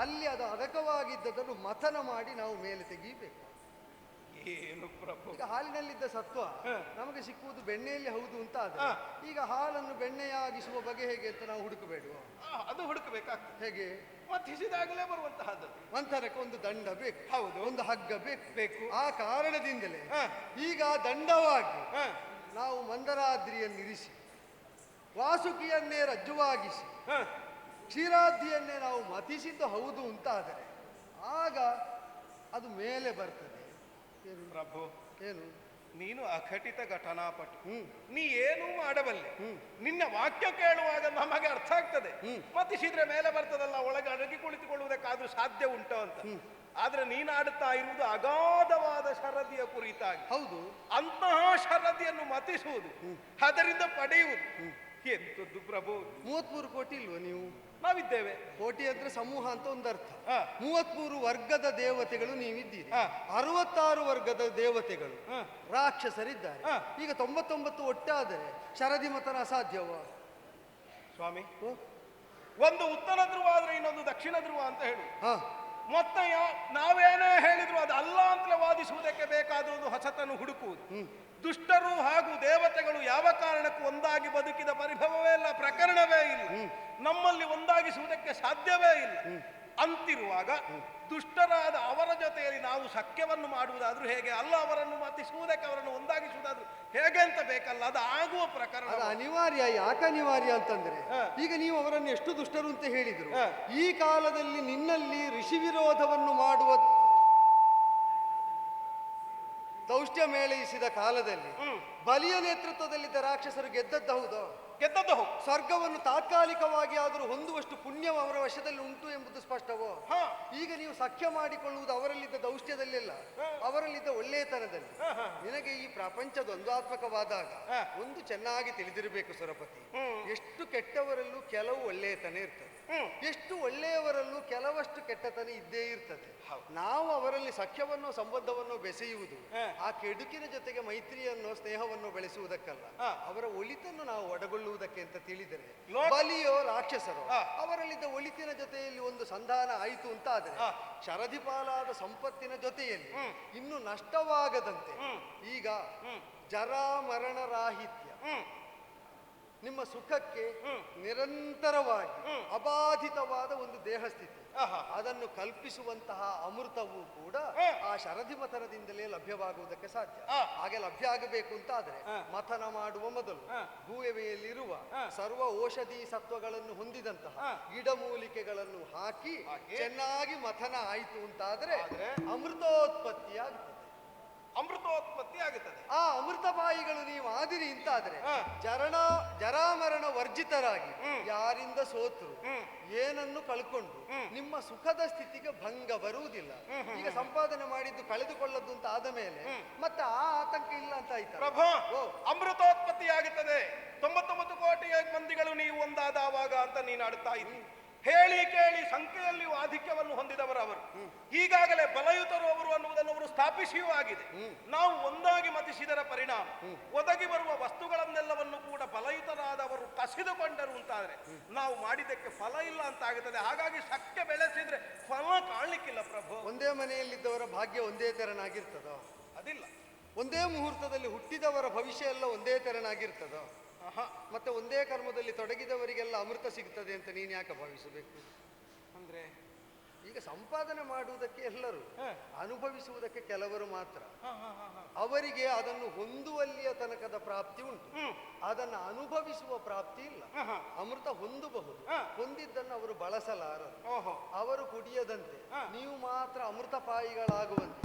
ಅಲ್ಲಿ ಅದು ಅಡಕವಾಗಿದ್ದದನ್ನು ಮಥನ ಮಾಡಿ ನಾವು ಮೇಲೆ ತೆಗೀಬೇಕು. ಏನು ಪ್ರಭು, ಈಗ ಹಾಲಿನಲ್ಲಿದ್ದ ಸತ್ವ ನಮಗೆ ಸಿಕ್ಕುವುದು ಬೆಣ್ಣೆಯಲ್ಲಿ ಹೌದು ಅಂತ ಆದ್ರೆ ಈಗ ಹಾಲನ್ನು ಬೆಣ್ಣೆಯಾಗಿಸುವ ಬಗೆ ಹೇಗೆ ಅಂತ ನಾವು ಹುಡುಕಬೇಡುವ? ಅದು ಹುಡುಕಬೇಕಾಗ್ತದೆ. ಹೇಗೆ? ಮಥಿಸಿದಾಗಲೇ ಬರುವಂತಹದ್ದು. ಮಂಥನಕ್ಕೆ ಒಂದು ದಂಡ ಬೇಕು, ಹೌದು, ಒಂದು ಹಗ್ಗ ಬೇಕು. ಆ ಕಾರಣದಿಂದಲೇ ಈಗ ದಂಡವಾಗಿ ನಾವು ಮಂದರಾದ್ರಿಯನ್ನಿರಿಸಿ ವಾಸುಕಿಯನ್ನೇ ರಜ್ಜುವಾಗಿಸಿ ಕ್ಷೀರಾದ್ರಿಯನ್ನೇ ನಾವು ಮಥಿಸಿದ್ದು ಹೌದು ಅಂತ ಆದರೆ ಆಗ ಅದು ಮೇಲೆ ಬರ್ತದೆ. ಏನು ಪ್ರಭು, ಏನು ನೀನು ಅಘಟಿತ ಘಟನಾಪಟು, ನೀ ಏನೂ ಮಾಡಬಲ್ಲೆ. ನಿನ್ನ ವಾಕ್ಯ ಕೇಳುವಾಗ ನಮಗೆ ಅರ್ಥ ಆಗ್ತದೆ, ಮತಿಸಿದ್ರೆ ಮೇಲೆ ಬರ್ತದಲ್ಲ, ಒಳಗೆ ಅಡಗಿ ಕುಳಿತುಕೊಳ್ಳುವುದಕ್ಕಾದ್ರೂ ಸಾಧ್ಯ ಉಂಟು ಅಂತ. ಆದ್ರೆ ನೀನಾಡುತ್ತಾ ಇರುವುದು ಅಗಾಧವಾದ ಶರದಿಯ ಕುರಿತಾಗಿ. ಹೌದು, ಅಂತಹ ಶರದಿಯನ್ನು ಮತಿಸುವುದು, ಅದರಿಂದ ಪಡೆಯುವುದು ಎಂತದ್ದು ಪ್ರಭು. 33 ಕೋಟಿ ಇಲ್ವ ನೀವು? ನಾವಿದ್ದೇವೆ. ಕೋಟಿ ಅಂದ್ರೆ ಸಮೂಹ ಅಂತ ಒಂದು ಅರ್ಥ. 33 ವರ್ಗದ ದೇವತೆಗಳು ನೀವಿದ್ದೀರಿ. 66 ವರ್ಗದ ದೇವತೆಗಳು ರಾಕ್ಷಸರಿದ್ದಾರೆ. ಈಗ 99 ಒಟ್ಟಾದರೆ ಶರದಿ ಮತನ ಅಸಾಧ್ಯವ ಸ್ವಾಮಿ? ಒಂದು ಉತ್ತರ ಧ್ರುವ ಆದ್ರೆ ಇನ್ನೊಂದು ದಕ್ಷಿಣ ಧ್ರುವ ಅಂತ ಹೇಳು. ಮತ್ತೆ ನಾವೇನೇ ಹೇಳಿದ್ರು ಅದು ಅಲ್ಲ ಅಂತಲೇ ವಾದಿಸುವುದಕ್ಕೆ ಬೇಕಾದ ಒಂದು ಹೊಸತನ್ನು ಹುಡುಕುವುದು. ದುಷ್ಟರು ಹಾಗೂ ದೇವತೆಗಳು ಯಾವ ಕಾರಣಕ್ಕೂ ಒಂದಾಗಿ ಬದುಕಿದ ಪರಿಭವವೇ ಇಲ್ಲ, ಪ್ರಕರಣವೇ ಇಲ್ಲ. ನಮ್ಮಲ್ಲಿ ಒಂದಾಗಿಸುವುದಕ್ಕೆ ಸಾಧ್ಯವೇ ಇಲ್ಲ. ಅಂತಿರುವಾಗ ದುಷ್ಟರಾದ ಅವರ ಜೊತೆಯಲ್ಲಿ ನಾವು ಸಖ್ಯವನ್ನು ಮಾಡುವುದಾದ್ರೂ ಹೇಗೆ, ಅಲ್ಲ ಅವರನ್ನು ಮತಿಸುವುದಕ್ಕೆ, ಅವರನ್ನು ಒಂದಾಗಿಸುವುದಾದ್ರೂ ಹೇಗೆ ಅಂತ ಬೇಕಲ್ಲ. ಅದು ಆಗುವ ಪ್ರಕರಣ. ಅದು ಅನಿವಾರ್ಯ. ಯಾಕೆ ಅನಿವಾರ್ಯ ಅಂತಂದ್ರೆ, ಈಗ ನೀವು ಅವರನ್ನು ಎಷ್ಟು ದುಷ್ಟರು ಅಂತ ಹೇಳಿದ್ರು, ಈ ಕಾಲದಲ್ಲಿ ನಿನ್ನಲ್ಲಿ ಋಷಿ ವಿರೋಧವನ್ನು ಮಾಡುವ ದೌಷ್ಟ್ಯ ಮೇಳೈಸಿದ ಕಾಲದಲ್ಲಿ ಬಲಿಯ ನೇತೃತ್ವದಲ್ಲಿದ್ದ ರಾಕ್ಷಸರು ಗೆದ್ದದ್ದು ಹೌದು? ಗೆದ್ದದ್ದು ಹೌದು. ಸ್ವರ್ಗವನ್ನು ತಾತ್ಕಾಲಿಕವಾಗಿ ಆದರೂ ಹೊಂದುವಷ್ಟು ಪುಣ್ಯ ಅವರ ವಶದಲ್ಲಿ ಉಂಟು ಎಂಬುದು ಸ್ಪಷ್ಟವೋ? ಈಗ ನೀವು ಸಖ್ಯ ಮಾಡಿಕೊಳ್ಳುವುದು ಅವರಲ್ಲಿದ್ದ ದೌಷ್ಟ್ಯದಲ್ಲೆಲ್ಲ, ಅವರಲ್ಲಿದ್ದ ಒಳ್ಳೆಯತನದಲ್ಲಿ. ನಿನಗೆ ಈ ಪ್ರಪಂಚ ದ್ವಂದ್ವಾತ್ಮಕವಾದಾಗ ಒಂದು ಚೆನ್ನಾಗಿ ತಿಳಿದಿರಬೇಕು ಸುರಪತಿ, ಎಷ್ಟು ಕೆಟ್ಟವರಲ್ಲೂ ಕೆಲವು ಒಳ್ಳೆಯತನ ಇರ್ತದೆ, ಎಷ್ಟು ಒಳ್ಳೆಯವರಲ್ಲೂ ಕೆಲವಷ್ಟು ಕೆಟ್ಟತನ ಇದ್ದೇ ಇರ್ತದೆ. ನಾವು ಅವರಲ್ಲಿ ಸಖ್ಯವನ್ನು ಸಂಬಂಧವನ್ನು ಬೆಸೆಯುವುದು ಆ ಕೆಡುಕಿನ ಜೊತೆಗೆ ಮೈತ್ರಿಯನ್ನು ಸ್ನೇಹವನ್ನು ಬೆಳೆಸುವುದಕ್ಕಲ್ಲ, ಅವರ ಒಳಿತನ್ನು ನಾವು ಒಡಗೊಳ್ಳುವುದಕ್ಕೆ ಅಂತ ತಿಳಿದರೆ. ಬಲಿಯೋ ರಾಕ್ಷಸರು ಅವರಲ್ಲಿದ್ದ ಒಳಿತಿನ ಜೊತೆಯಲ್ಲಿ ಒಂದು ಸಂಧಾನ ಆಯಿತು ಅಂತ ಆದ್ರೆ, ಶರಧಿಪಾಲಾದ ಸಂಪತ್ತಿನ ಜೊತೆಯಲ್ಲಿ ಇನ್ನು ನಷ್ಟವಾಗದಂತೆ ಈಗ ಜರಾ ಮರಣ ರಾಹಿತ್ಯ, ನಿಮ್ಮ ಸುಖಕ್ಕೆ ನಿರಂತರವಾಗಿ ಅಬಾಧಿತವಾದ ಒಂದು ದೇಹ ಸ್ಥಿತಿ, ಅದನ್ನು ಕಲ್ಪಿಸುವಂತಹ ಅಮೃತವೂ ಕೂಡ ಆ ಶರಧಿ ಮಥನದಿಂದಲೇ ಲಭ್ಯವಾಗುವುದಕ್ಕೆ ಸಾಧ್ಯ. ಹಾಗೆ ಲಭ್ಯ ಆಗಬೇಕು ಅಂತ ಆದ್ರೆ ಮಥನ ಮಾಡುವ ಮೊದಲು ಭೂಮಿಯಲ್ಲಿರುವ ಸರ್ವ ಔಷಧಿ ಸತ್ವಗಳನ್ನು ಹೊಂದಿದಂತಹ ಗಿಡಮೂಲಿಕೆಗಳನ್ನು ಹಾಕಿ ಚೆನ್ನಾಗಿ ಮಥನ ಆಯಿತು ಅಂತಾದ್ರೆ ಅಮೃತೋತ್ಪತ್ತಿ ಆಗುತ್ತದೆ. ಅಮೃತೋತ್ಪತ್ತಿ ಆಗುತ್ತದೆ. ಆ ಅಮೃತ ಬಾಯಿಗಳು ನೀವು ಆದಿರಿ ಅಂತಾದ್ರೆ ಜರಾಮರಣ ವರ್ಜಿತರಾಗಿ ಯಾರಿಂದ ಸೋತರು ಏನನ್ನು ಕಳ್ಕೊಂಡು ನಿಮ್ಮ ಸುಖದ ಸ್ಥಿತಿಗೆ ಭಂಗ ಬರುವುದಿಲ್ಲ. ಈಗ ಸಂಪಾದನೆ ಮಾಡಿದ್ದು ಕಳೆದುಕೊಳ್ಳದ್ದು ಅಂತ ಆದ ಮೇಲೆ ಮತ್ತೆ ಆ ಆತಂಕ ಇಲ್ಲ ಅಂತ ಆಯ್ತು. ಪ್ರಭು, ಅಮೃತೋತ್ಪತ್ತಿ ಆಗುತ್ತದೆ. 99 ಕೋಟಿ ಮಂದಿಗಳು ನೀವು ಒಂದಾದವಾಗ ಅಂತ ನೀನು ಆಡ್ತಾ ಇದ್ದಿ. ಹೇಳಿ ಕೇಳಿ ಸಂಖ್ಯೆಯಲ್ಲಿ ಆಧಿಕ್ಯವನ್ನು ಹೊಂದಿದವರು ಅವರು. ಈಗಾಗಲೇ ಬಲಯುತರು ಅವರು ಅನ್ನುವುದನ್ನು ಅವರು ಸ್ಥಾಪಿಸಿಯೂ ಆಗಿದೆ. ನಾವು ಒಂದಾಗಿ ಮತಿಸಿದರ ಪರಿಣಾಮ ಒದಗಿ ಬರುವ ವಸ್ತುಗಳನ್ನೆಲ್ಲವನ್ನು ಕೂಡ ಬಲಯುತರಾದವರು ಕಸಿದುಕೊಂಡರು ಅಂತಾದ್ರೆ ನಾವು ಮಾಡಿದ್ದಕ್ಕೆ ಫಲ ಇಲ್ಲ ಅಂತ ಆಗುತ್ತದೆ. ಹಾಗಾಗಿ ಸಖ್ಯ ಬೆಳೆಸಿದ್ರೆ ಫಲ ಕಾಣಲಿಕ್ಕಿಲ್ಲ ಪ್ರಭು. ಒಂದೇ ಮನೆಯಲ್ಲಿದ್ದವರ ಭಾಗ್ಯ ಒಂದೇ ತೆರನಾಗಿರ್ತದೋ? ಅದಿಲ್ಲ. ಒಂದೇ ಮುಹೂರ್ತದಲ್ಲಿ ಹುಟ್ಟಿದವರ ಭವಿಷ್ಯ ಎಲ್ಲ ಒಂದೇ ತೆರನಾಗಿರ್ತದೋ? ಮತ್ತೆ ಒಂದೇ ಕರ್ಮದಲ್ಲಿ ತೊಡಗಿದವರಿಗೆಲ್ಲ ಅಮೃತ ಸಿಗ್ತದೆ ಅಂತ ನೀನು ಯಾಕೆ ಭಾವಿಸಬೇಕು? ಅಂದ್ರೆ ಈಗ ಸಂಪಾದನೆ ಮಾಡುವುದಕ್ಕೆ ಎಲ್ಲರೂ, ಅನುಭವಿಸುವುದಕ್ಕೆ ಕೆಲವರು ಮಾತ್ರ. ಅವರಿಗೆ ಅದನ್ನು ಹೊಂದುವಲ್ಲಿಯ ತನಕದ ಪ್ರಾಪ್ತಿ ಉಂಟು, ಅದನ್ನು ಅನುಭವಿಸುವ ಪ್ರಾಪ್ತಿ ಇಲ್ಲ. ಅಮೃತ ಹೊಂದಬಹುದು, ಹೊಂದಿದ್ದನ್ನು ಅವರು ಬಳಸಲಾರರು. ಅವರು ಕುಡಿಯದಂತೆ ನೀವು ಮಾತ್ರ ಅಮೃತಪಾಯಿಗಳಾಗುವಂತೆ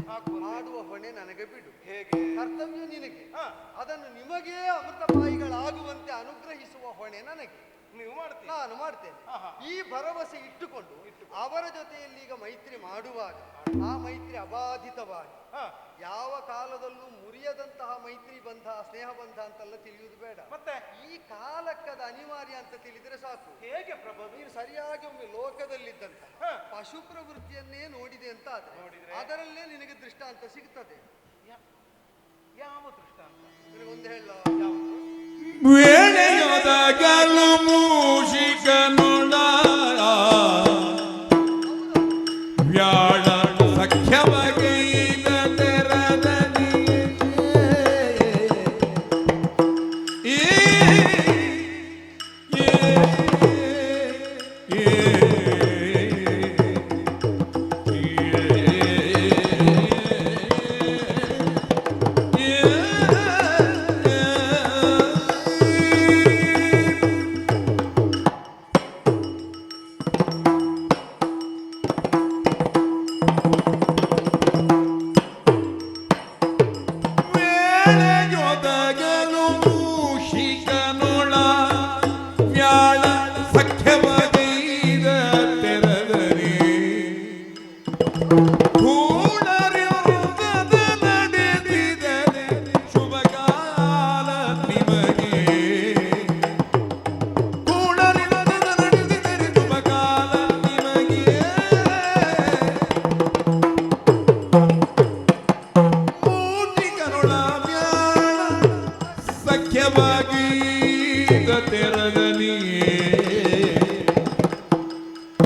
ಮಾಡುವ ಹೊಣೆ ನನಗೆ ಬಿಡು. ಹೇಗೆ? ಕರ್ತವ್ಯ ನಿನಗೆ, ಅದನ್ನು ನಿಮಗೇ ಅಮೃತಪಾಯಿಗಳಾಗುವಂತೆ ಅನುಗ್ರಹಿಸುವ ಹೊಣೆ ನನಗೆ. ನೀವು ಮಾಡ್ತೀರಿ, ನಾನು ಮಾಡ್ತೇನೆ. ಈ ಭರವಸೆ ಇಟ್ಟುಕೊಂಡು ಅವರ ಜೊತೆಯಲ್ಲಿ ಈಗ ಮೈತ್ರಿ ಮಾಡುವಾಗ ಆ ಮೈತ್ರಿ ಅಬಾಧಿತವಾಗಿ ಯಾವ ಕಾಲದಲ್ಲೂ ಮುರಿಯದಂತಹ ಮೈತ್ರಿ ಬಂಧ, ಸ್ನೇಹ ಬಂಧ ಅಂತೆಲ್ಲ ತಿಳಿಯುವುದು ಬೇಡ. ಮತ್ತೆ ಈ ಕಾಲಕ್ಕದ ಅನಿವಾರ್ಯ ಅಂತ ತಿಳಿದ್ರೆ ಸಾಕು. ಹೇಗೆ ಪ್ರಭು? ನೀನು ಸರಿಯಾಗಿ ಒಮ್ಮೆ ಲೋಕದಲ್ಲಿದ್ದಂತಹ ಪಶು ಪ್ರವೃತ್ತಿಯನ್ನೇ ನೋಡಿದೆ ಅಂತ ಆದ್ರೆ ಅದರಲ್ಲೇ ನಿನಗೆ ದೃಷ್ಟಾಂತ ಸಿಗ್ತದೆ. ಯಾವ ದೃಷ್ಟಾಂತ? ನಿನಗೊಂದು ಹೇಳ, ವೇಳೆಯೊದಗಲು ಮೂಷಿಕನೊಡ ವ್ಯಾಳ ಸಖ್ಯವಗೈದ ತೆರದಲ್ಲಿ ಕೂಡರಿಲ್ಲದ ನಡೆದಿದರೆ ಶುಭಕಾಲ ನಿಮಗೆ. ಕೂಡರಿಲ್ಲದ ನಡೆದಿದರೆ ಶುಭಕಾಲ ನಿಮಗೆ. ಮೂರ್ತಿಕರುಳ ಮ್ಯಾಳ ಸಖ್ಯವಾಗಿ ತೆರದನಿಯೇ.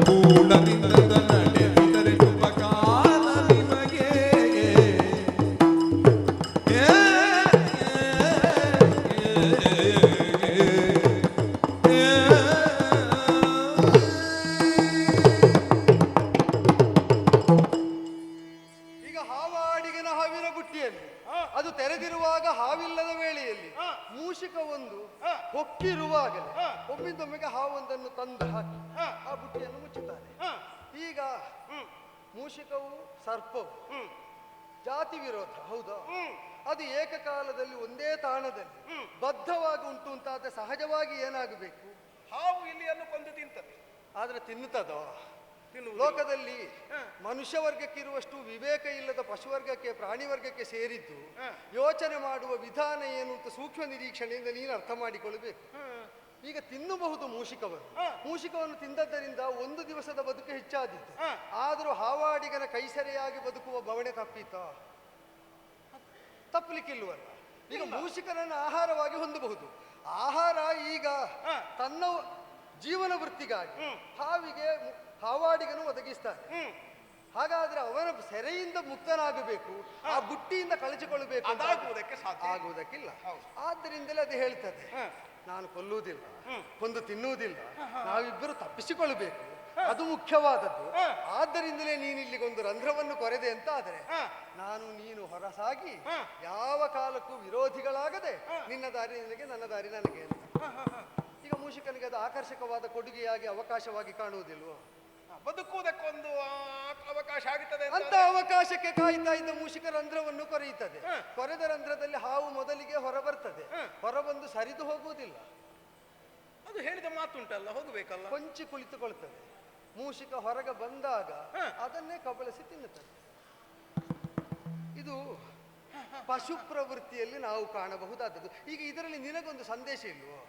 ಕೂಡರಿಲ್ಲದ ನಡೆದಿದರೆ ಶುಭಕಾಲ ನಿಮಗೆ. ಈಗ ಹಾವಾಡಿಗನ ಹಾವಿನ ಬುಟ್ಟಿಯಲ್ಲಿ ಅದು ತೆರೆದಿರುವಾಗ ಹಾವಿಲ್ಲದ ವೇಳೆಯಲ್ಲಿ ಮೂಷಿಕ ಒಂದು ಹೊಕ್ಕಿರುವಾಗಲೇ ಒಮ್ಮಿಂದೊಮ್ಮೆಗೆ ಹಾವೊಂದನ್ನು ತಂದು ಹಾಕಿ ಆ ಬುಟ್ಟಿಯನ್ನು ಮುಚ್ಚುತ್ತಾನೆ. ಈಗ ಮೂಷಿಕವು ಸರ್ಪವು ಜಾತಿ ವಿರೋಧ ಹೌದಾ? ಅದು ಏಕಕಾಲದಲ್ಲಿ ಒಂದೇ ತಾಣದಲ್ಲಿ ಬದ್ಧವಾಗಿ ಉಂಟು ಅಂತಾದ್ರೆ ಸಹಜವಾಗಿ ಏನಾಗಬೇಕು? ಹಾವು ಇಲಿಯನ್ನು ಕೊಂದು ತಿಂತದೆ. ಆದ್ರೆ ತಿನ್ನುತ್ತದೋ? ಲೋಕದಲ್ಲಿ ಮನುಷ್ಯ ವರ್ಗಕ್ಕಿರುವಷ್ಟು ವಿವೇಕ ಇಲ್ಲದ ಪಶುವರ್ಗಕ್ಕೆ ಪ್ರಾಣಿ ವರ್ಗಕ್ಕೆ ಸೇರಿದ್ದು ಯೋಚನೆ ಮಾಡುವ ವಿಧಾನ ಏನು ಅಂತ ಸೂಕ್ಷ್ಮ ನಿರೀಕ್ಷಣೆಯಿಂದ ನೀನು ಅರ್ಥ ಮಾಡಿಕೊಳ್ಳಬೇಕು. ಈಗ ತಿನ್ನಬಹುದು ಮೂಷಿಕವನ್ನು ತಿಂದದ್ದರಿಂದ ಒಂದು ದಿವಸದ ಬದುಕು ಹೆಚ್ಚಾದಿತ್ತು. ಆದರೂ ಹಾವಾಡಿಗನ ಕೈಸರೆಯಾಗಿ ಬದುಕುವ ಬವಣೆ ತಪ್ಪಲಿಕ್ಕಿಲ್ವಲ್ಲ. ಈಗ ಮೂಷಿಕನನ್ನು ಆಹಾರವಾಗಿ ಹೊಂದಬಹುದು. ಆಹಾರ ಈಗ ತನ್ನ ಜೀವನ ವೃತ್ತಿಗಾಗಿ ಹಾವಾಡಿಗನು ಒದಗಿಸ್ತಾನೆ. ಹಾಗಾದ್ರೆ ಅವನ ಸೆರೆಯಿಂದ ಮುಕ್ತನಾಗಬೇಕು, ಆ ಬುಟ್ಟಿಯಿಂದ ಕಳಚಿಕೊಳ್ಳಬೇಕು, ಆಗುವುದಕ್ಕಿಲ್ಲ. ಆದ್ದರಿಂದಲೇ ಅದು ಹೇಳ್ತದೆ, ನಾನು ಕೊಲ್ಲುವುದಿಲ್ಲ, ಕೊಂದು ತಿನ್ನುವುದಿಲ್ಲ, ನಾವಿಬ್ಬರು ತಪ್ಪಿಸಿಕೊಳ್ಳಬೇಕು, ಅದು ಮುಖ್ಯವಾದದ್ದು. ಆದ್ದರಿಂದಲೇ ನೀನು ಇಲ್ಲಿಗೊಂದು ರಂಧ್ರವನ್ನು ಕೊರೆದೆ ಅಂತ ಆದರೆ ನಾನು ನೀನು ಹೊರಸಾಗಿ ಯಾವ ಕಾಲಕ್ಕೂ ವಿರೋಧಿಗಳಾಗದೆ ನಿನ್ನ ದಾರಿ ನಿನಗೆ, ನನ್ನ ದಾರಿ ನನಗೆ ಅಂತ. ಈಗ ಮೂಷಿಕನಿಗೆ ಅದು ಆಕರ್ಷಕವಾದ ಕೊಡುಗೆಯಾಗಿ ಅವಕಾಶವಾಗಿ ಕಾಣುವುದಿಲ್ವೋ? ಬದುಕುವುದಕ್ಕೊಂದು ಅವಕಾಶ ಆಗುತ್ತದೆ ಅಂತ ಅವಕಾಶಕ್ಕೆ ಕಾಯ್ತಾ ಇದ್ದ ಮೂಷಿಕ ರಂಧ್ರವನ್ನು ಕೊರೆಯುತ್ತದೆ. ಕೊರೆದ ರಂಧ್ರದಲ್ಲಿ ಹಾವು ಮೊದಲಿಗೆ ಹೊರಬರ್ತದೆ, ಹೊರಬಂದು ಸರಿದು ಹೋಗುವುದಿಲ್ಲ. ಅದು ಹೇಳಿದ ಮಾತುಂಟಲ್ಲ, ಹೋಗಬೇಕಲ್ಲ. ಕೊಂಚಿ ಕುಳಿತುಕೊಳ್ತದೆ. ಮೂಷಿಕ ಹೊರಗೆ ಬಂದಾಗ ಅದನ್ನೇ ಕಬಳಿಸಿ ತಿನ್ನುತ್ತದೆ. ಇದು ಪಶು ಪ್ರವೃತ್ತಿಯಲ್ಲಿ ನಾವು ಕಾಣಬಹುದಾದದ್ದು. ಈಗ ಇದರಲ್ಲಿ ನಿನಗೊಂದು ಸಂದೇಶ ಇಲ್ವೋ?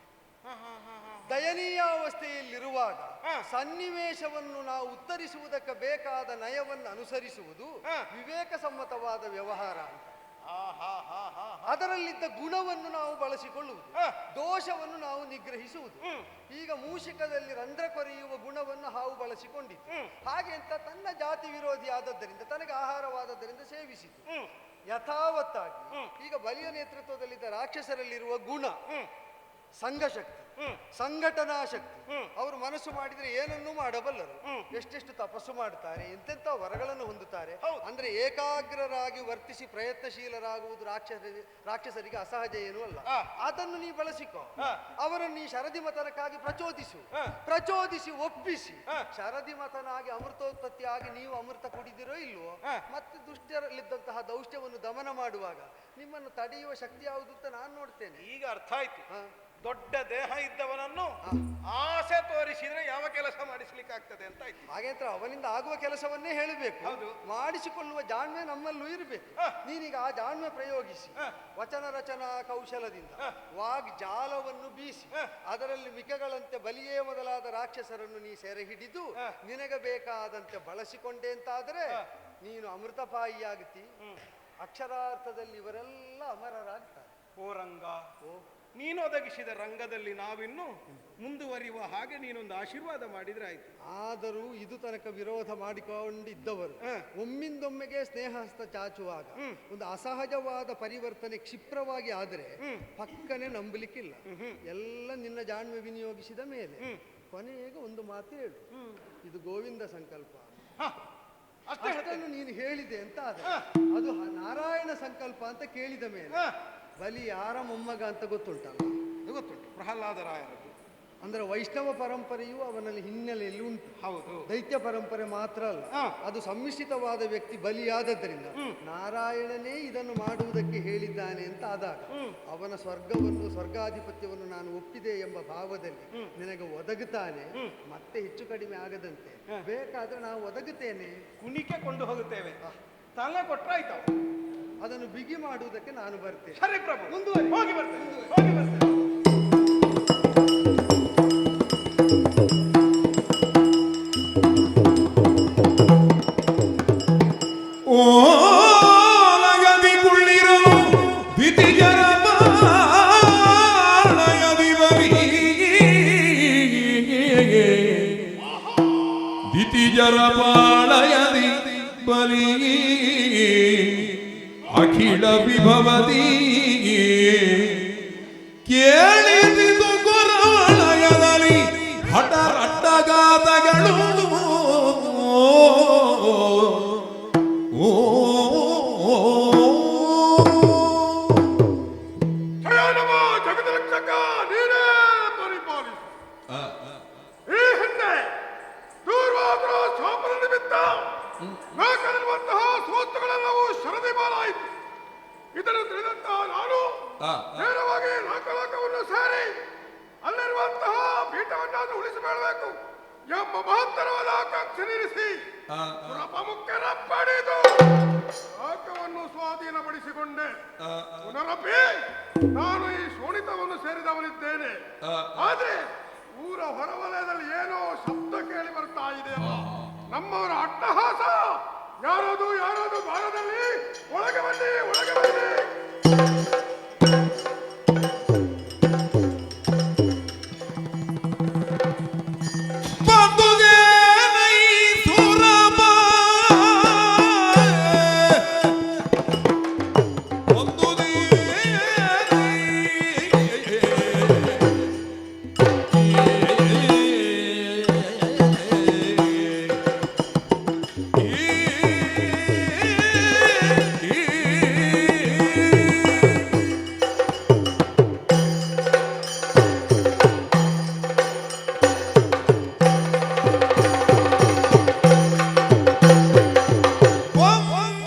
ದಯನೀಯ ಅವಸ್ಥೆಯಲ್ಲಿರುವಾಗ ಸನ್ನಿವೇಶವನ್ನು ನಾವು ಉತ್ತರಿಸುವುದಕ್ಕೆ ಬೇಕಾದ ನಯವನ್ನು ಅನುಸರಿಸುವುದು ವಿವೇಕ ಸಮ್ಮತವಾದ ವ್ಯವಹಾರ ಅಂತ. ಅದರಲ್ಲಿದ್ದ ಗುಣವನ್ನು ನಾವು ಬಳಸಿಕೊಳ್ಳುವುದು, ದೋಷವನ್ನು ನಾವು ನಿಗ್ರಹಿಸುವುದು. ಈಗ ಮೂಷಿಕದಲ್ಲಿ ರಂಧ್ರ ಕೊರೆಯುವ ಗುಣವನ್ನು ಹಾವು ಬಳಸಿಕೊಂಡಿತ್ತು. ಹಾಗೆ ಅಂತ ತನ್ನ ಜಾತಿ ವಿರೋಧಿ ಆದದ್ದರಿಂದ, ತನಗೆ ಆಹಾರವಾದದ್ದರಿಂದ ಸೇವಿಸಿತು ಯಥಾವತ್ತಾಗಿ. ಈಗ ಬಲಿಯ ನೇತೃತ್ವದಲ್ಲಿದ್ದ ರಾಕ್ಷಸರಲ್ಲಿರುವ ಗುಣ ಸಂಘಶಕ್ತಿ, ಸಂಘಟನಾ ಶಕ್ತಿ. ಅವರು ಮನಸ್ಸು ಮಾಡಿದ್ರೆ ಏನನ್ನೂ ಮಾಡಬಲ್ಲರು. ಎಷ್ಟೆಷ್ಟು ತಪಸ್ಸು ಮಾಡುತ್ತಾರೆ, ಎಂತೆಂಥ ವರಗಳನ್ನು ಹೊಂದುತ್ತಾರೆ. ಅಂದ್ರೆ ಏಕಾಗ್ರರಾಗಿ ವರ್ತಿಸಿ ಪ್ರಯತ್ನಶೀಲರಾಗುವುದು ರಾಕ್ಷಸರಿಗೆ ಅಸಹಜ ಏನೂ ಅಲ್ಲ. ಅದನ್ನು ನೀ ಬಳಸಿಕೊ. ಅವರನ್ನು ನೀ ಶರದಿಮತನಕ್ಕಾಗಿ ಪ್ರಚೋದಿಸಿ ಒಪ್ಪಿಸಿ, ಶರದಿಮತನಾಗಿ ಅಮೃತೋತ್ಪತ್ತಿ ಆಗಿ ನೀವು ಅಮೃತ ಕುಡಿದಿರೋ ಇಲ್ವೋ, ಮತ್ತೆ ದುಷ್ಟರಲ್ಲಿದ್ದಂತಹ ದೌಷ್ಟ್ಯವನ್ನು ದಮನ ಮಾಡುವಾಗ ನಿಮ್ಮನ್ನು ತಡೆಯುವ ಶಕ್ತಿ ಯಾವುದು ಅಂತ ನಾನು ನೋಡ್ತೇನೆ. ಈಗ ಅರ್ಥ ಆಯ್ತು. ದೊಡ್ಡ ದೇಹ ಇದ್ದವನನ್ನು ಆಸೆ ತೋರಿಸಿದ್ರೆ ಯಾವ ಕೆಲಸ ಮಾಡಿಸ್ಲಿಕ್ಕೆ ಆಗ್ತದೆ ಅಂತ ಆಯ್ತು. ಹಾಗೆಂತ ಅವನಿಂದ ಆಗುವ ಕೆಲಸವನ್ನೇ ಹೇಳಬೇಕು, ಮಾಡಿಸಿಕೊಳ್ಳುವ ಜಾಣ್ಮೆ ನಮ್ಮಲ್ಲೂ ಇರಬೇಕು. ನೀನೀಗ ಆ ಜಾಣ್ಮೆ ಪ್ರಯೋಗಿಸಿ ವಚನ ರಚನಾ ಕೌಶಲದಿಂದ ವಾಗ್ಜಾಲವನ್ನು ಬೀಸಿ ಅದರಲ್ಲಿ ಮಿಕಗಳಂತೆ ಬಲಿಯೇ ಮೊದಲಾದ ರಾಕ್ಷಸರನ್ನು ನೀ ಸೆರೆ ಹಿಡಿದು ನಿನಗೆ ಬೇಕಾದಂತೆ ಬಳಸಿಕೊಂಡೆ ಅಂತಾದರೆ ನೀನು ಅಮೃತಪಾಯಿಯಾಗುತ್ತಿ. ಅಕ್ಷರಾರ್ಥದಲ್ಲಿ ಇವರೆಲ್ಲ ಅಮರರಾಗ್ತಾರೆ. ಓ ರಂಗ, ನೀನು ಒದಗಿಸಿದ ರಂಗದಲ್ಲಿ ನಾವಿನ್ನು ಮುಂದುವರಿಯುವ ಹಾಗೆ ನೀನೊಂದು ಆಶೀರ್ವಾದ ಮಾಡಿದ್ರೆ ಆಯ್ತು. ಆದರೂ ಇದು ತನಕ ವಿರೋಧ ಮಾಡಿಕೊಂಡಿದ್ದವರು ಒಮ್ಮಿಂದೊಮ್ಮೆಗೆ ಸ್ನೇಹಸ್ತ ಚಾಚುವಾಗ ಒಂದು ಅಸಹಜವಾದ ಪರಿವರ್ತನೆ ಕ್ಷಿಪ್ರವಾಗಿ ಆದರೆ ಪಕ್ಕನೆ ನಂಬಲಿಕ್ಕಿಲ್ಲ. ಎಲ್ಲ ನಿನ್ನ ಜಾಣ್ಮೆ ವಿನಿಯೋಗಿಸಿದ ಮೇಲೆ ಕೊನೆಗೆ ಒಂದು ಮಾತು ಹೇಳು, ಇದು ಗೋವಿಂದ ಸಂಕಲ್ಪ. ಅಷ್ಟನ್ನು ನೀನು ಹೇಳಿದೆ ಅಂತ ಆದರೆ ಅದು ನಾರಾಯಣ ಸಂಕಲ್ಪ ಅಂತ ಕೇಳಿದ ಮೇಲೆ ಬಲಿ ಯಾರ ಮೊಮ್ಮಗ ಅಂತ ಗೊತ್ತುಂಟಲ್ಲ? ಗೊತ್ತುಂಟು, ಪ್ರಹ್ಲಾದರಾಯರದ್ದು. ಅಂದ್ರೆ ವೈಷ್ಣವ ಪರಂಪರೆಯು ಅವನಲ್ಲಿ ಹಿನ್ನೆಲೆಯಲ್ಲಿ ಉಂಟು. ಹೌದು. ದೈತ್ಯ ಪರಂಪರೆ ಮಾತ್ರ ಅಲ್ಲ, ಅದು ಸಮ್ಮಿಶ್ರಿತವಾದ ವ್ಯಕ್ತಿ ಬಲಿಯಾದದ್ದರಿಂದ ನಾರಾಯಣನೇ ಇದನ್ನು ಮಾಡುವುದಕ್ಕೆ ಹೇಳಿದ್ದಾನೆ ಅಂತ ಆದಾಗ ಅವನ ಸ್ವರ್ಗಾಧಿಪತ್ಯವನ್ನು ನಾನು ಒಪ್ಪಿದೆ ಎಂಬ ಭಾವದಲ್ಲಿ ನಿನಗೆ ಒದಗುತ್ತಾನೆ. ಮತ್ತೆ ಹೆಚ್ಚು ಕಡಿಮೆ ಆಗದಂತೆ ಬೇಕಾದ್ರೆ ನಾವು ಒದಗುತ್ತೇನೆ, ಕುಣಿಕೆ ಕೊಂಡು ಹೋಗುತ್ತೇವೆ. ತಲೆ ಕೊಟ್ರಾಯ್ತು, ಅದನ್ನು ಬಿಗಿ ಮಾಡುವುದಕ್ಕೆ ನಾನು ಬರ್ತೇನೆ. ಸರಿ ಪ್ರಭು, ಮುಂದುವರಿ. ಹೋಗಿ ಬರ್ತೇನೆ, ಹೋಗಿ ಬರ್ತೇನೆ. ಓಲಗದಿ ಕುಳ್ಳಿರಲು ದ್ವಿತಿಜರ ಬಾಳಯದಿ ಬರಿ ದ್ವಿತಿಜರ ಬಾಳಯದಿ ಬರಿ ಅಖಿಲ ವಿಭವದಿ ಕೇಳಿದಿದು ಗೊರವಳಯದಲ್ಲಿ ಹಠರಟ್ಟಗಾತಗಳು ಜಗದರಕ್ಷಕ ನೀನೇ ಪರಿಪಾಲಿಸು. ಈ ಹಿಂದೆ ದೂರ್ವಾದರ ಶಾಪದ ನಿಮಿತ್ತ ಬೇಕಾಗಿರುವಂತಹ ಸ್ವತ್ತುಗಳೆಲ್ಲವೂ ಶರದಿ ಬಾಲಾಯಿತು. ಇದನ್ನು ತಿಳಿದಂತಹ ನಾನು ನೇರವಾಗಿ ಲೋಕಲೋಕವನ್ನು ಸೇರಿ ಅಲ್ಲಿರುವಂತಹ ಪೀಠವನ್ನಾದರೂ ಉಳಿಸಿಕೊಳ್ಳಬೇಕು ಎಂಬ ಮಹತ್ತರವಾದ ಆಕಾಂಕ್ಷೆ ನಿಲ್ಲಿಸಿ ಮುಖ್ಯರ ಪಡೆದು ಲೋಕವನ್ನು ಸ್ವಾಧೀನಪಡಿಸಿಕೊಂಡೆ. ಪುನರಪಿ ನಾನು ಈ ಶೋಣಿತವನ್ನು ಸೇರಿದವನಿದ್ದೇನೆ. ಆದ್ರೆ ಊರ ಹೊರವಲಯದಲ್ಲಿ ಏನೋ ಶಬ್ದ ಕೇಳಿ ಬರ್ತಾ ಇದೆಯಲ್ಲ, ನಮ್ಮವರ ಅಟ್ಟಹಾಸ. ಯಾರದು ಭಾರದಲ್ಲಿ ಒಳಗೆ ಬನ್ನಿ, ಒಳಗೆ ಬನ್ನಿ.